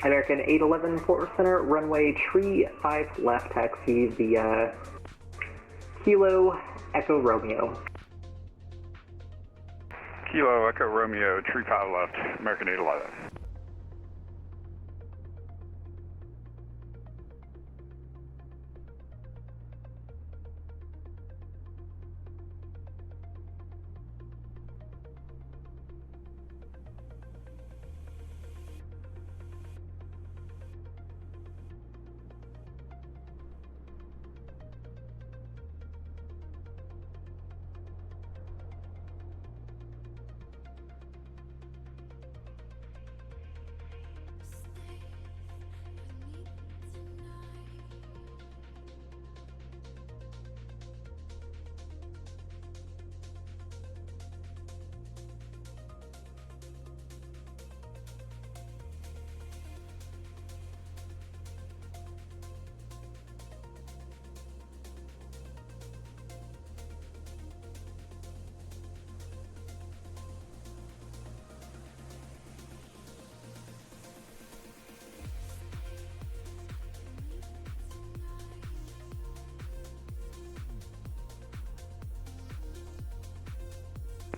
American 811, Fort Worth Center, runway tree 5 left, taxi via Kilo Echo Romeo. Kilo Echo Romeo, tree 5 left, American 811.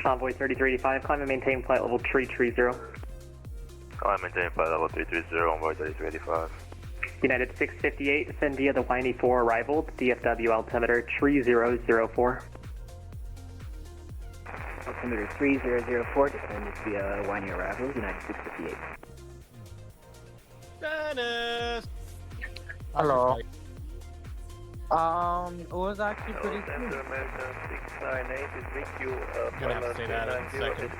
Convoy 3385, climb and maintain flight level 330. Climb and maintain flight level 330, envoy 3385. United 658, send via the Winey 4 arrival, DFW altimeter 3004. Altimeter 3004, descend via Winey arrival, United 658. Dennis! Hello. It was actually pretty cool. Center American 698 is VQ, Gonna have to say that in a second.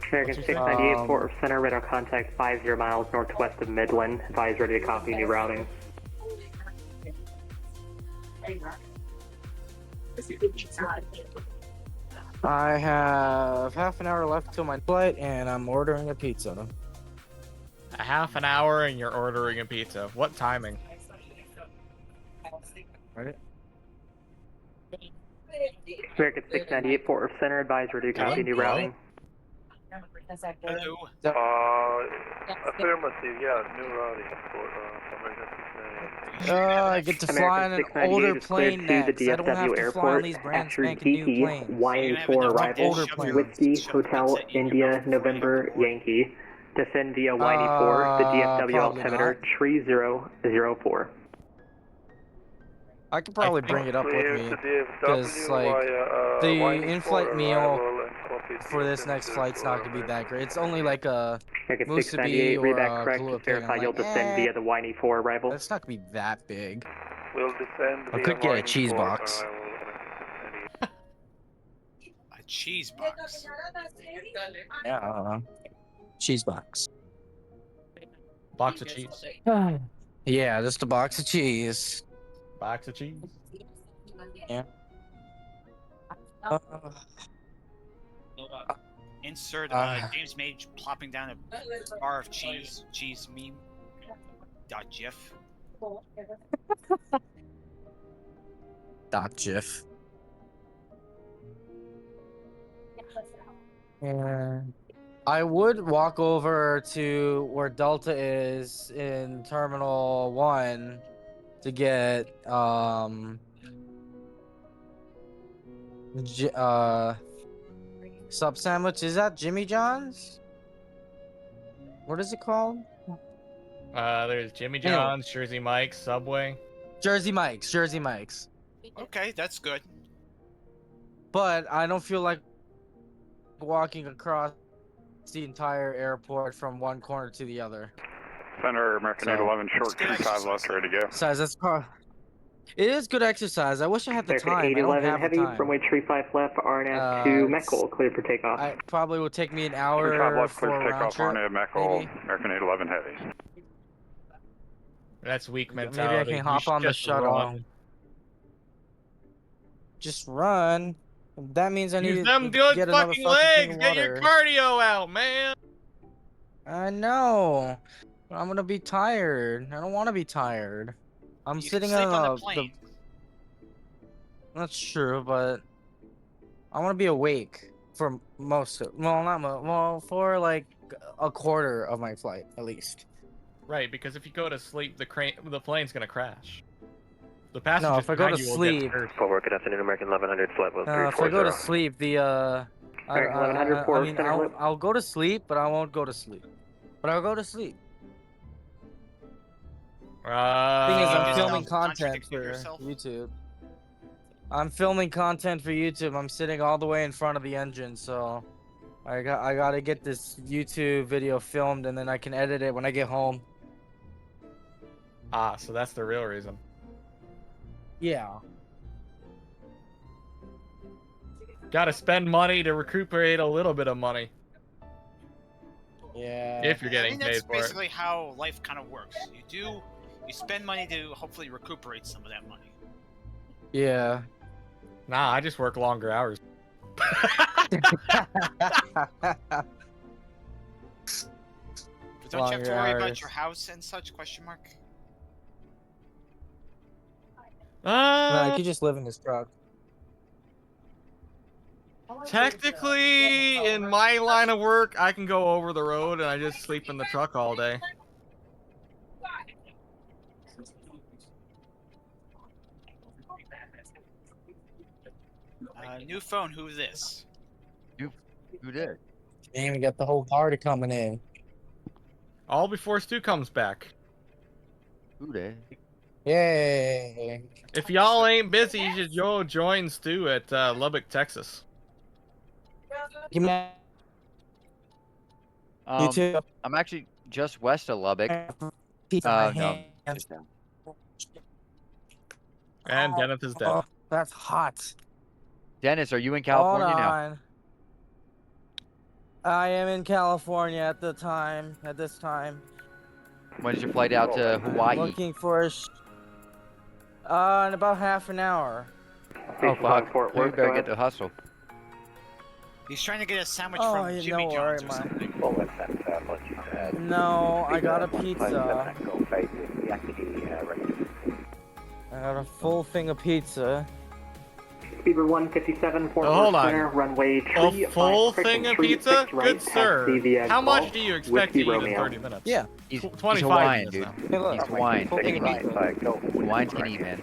American 698, Port Center, radar contact 50 miles northwest of Midland. Advise ready to copy new routing. I have half an hour left till my flight, and I'm ordering a pizza. A half an hour and you're ordering a pizza. What timing? Right. American 698, Port Center, advise ready to copy new routing. Hello. Affirmative, yeah, new routing for American 698. I get to fly in an older plane next. I don't have to fly on these brand spanking new planes. YA4 arrival, older planes. Whiskey, Hotel, India, November, Yankee. Descend via YD4, the DFW altimeter, tree 004. I could probably bring it up with me, because like the in-flight meal for this next flight's not gonna be that great. It's only like a musubi or a Kahlua pig. I'm You'll like, descend via the YD4 arrival. It's not gonna be that big. We'll descend I could get a cheese box. A cheese box. Yeah, cheese box. Box of cheese. Yeah, just a box of cheese. Box of cheese. Yeah. Insert James Mage plopping down a bar of cheese meme. .gif. .gif. Yeah. I would walk over to where Delta is in Terminal 1 to get sub sandwich. Is that Jimmy John's? What is it called? There's Jimmy John's, Jersey Mike's, Subway. Jersey Mike's. Okay, that's good. But I don't feel like walking across the entire airport from one corner to the other. Center American 811, short 35 left, ready to go. Besides, that's car. It is good exercise. I wish I had the time. I don't have heavy, the time. runway 35 left, RNAV to Meckel, clear for takeoff. It probably will take me an hour 35 left, for clear a for round takeoff, trip. RNAV Meckel, American 811 heavy. That's weak Maybe mentality. I can hop on the shuttle. Run. Just run. That means I need Use them to good get another fucking fucking thing legs. of Get your water. cardio out, man. I know. I'm gonna be tired. I don't want to be tired. I'm sitting on the plane. That's true, but I want to be awake for most of. For like a quarter of my flight at least. Right, because if you go to sleep, the plane's gonna crash. The No, passengers if I go to behind you will sleep. get hurt. Forward, good afternoon, American 1100, flight level 340. If I go to sleep, the American 1100, I mean, I'll go to sleep, but I won't go to sleep. But I'll go to sleep. Thing is, I'm filming content for YouTube. I'm filming content for YouTube. I'm sitting all the way in front of the engine, so I gotta get this YouTube video filmed, and then I can edit it when I get home. Ah, so that's the real reason. Yeah. Gotta spend money to recuperate a little bit of money. Yeah. If you're getting that's paid for it. basically how life kind of works. You spend money to hopefully recuperate some of that money. Yeah. Nah, I just work longer hours. But don't you have to worry about your house and such? Question mark. No, I could just live in this truck. Technically, in my line of work, I can go over the road and I just sleep in the truck all day. New phone, who's this? Who did? Damn, we got the whole party coming in. All before Stu comes back. Who did? Yay! If y'all ain't busy, you should go join Stu at Lubbock, Texas. You too. I'm actually just west of Lubbock. Piece of my No, hand. just down. And Dennis is dead. Oh, that's hot. Dennis, are you in California Hold now? on. I am in California at this time. When's your flight out to Hawaii? Looking for in about half an hour. Oh fuck! We better get to hustle. He's trying to get a sandwich Oh, from you Jimmy know John's where or am I? something. No, I got a pizza. I got a full thing of pizza. Beaver 157, Fort Oh, hold Worth on. Center, runway A tree, full 5 thing of tree, pizza? 6 right, Good sir. taxi via How much Golf, do you expect to Whiskey eat in Romeo. 30 minutes? Yeah. He's 25 Hawaiian, minutes dude. now. Hey, look. He's Hawaiian. Full thing of pizza. Hawaiians can eat, man.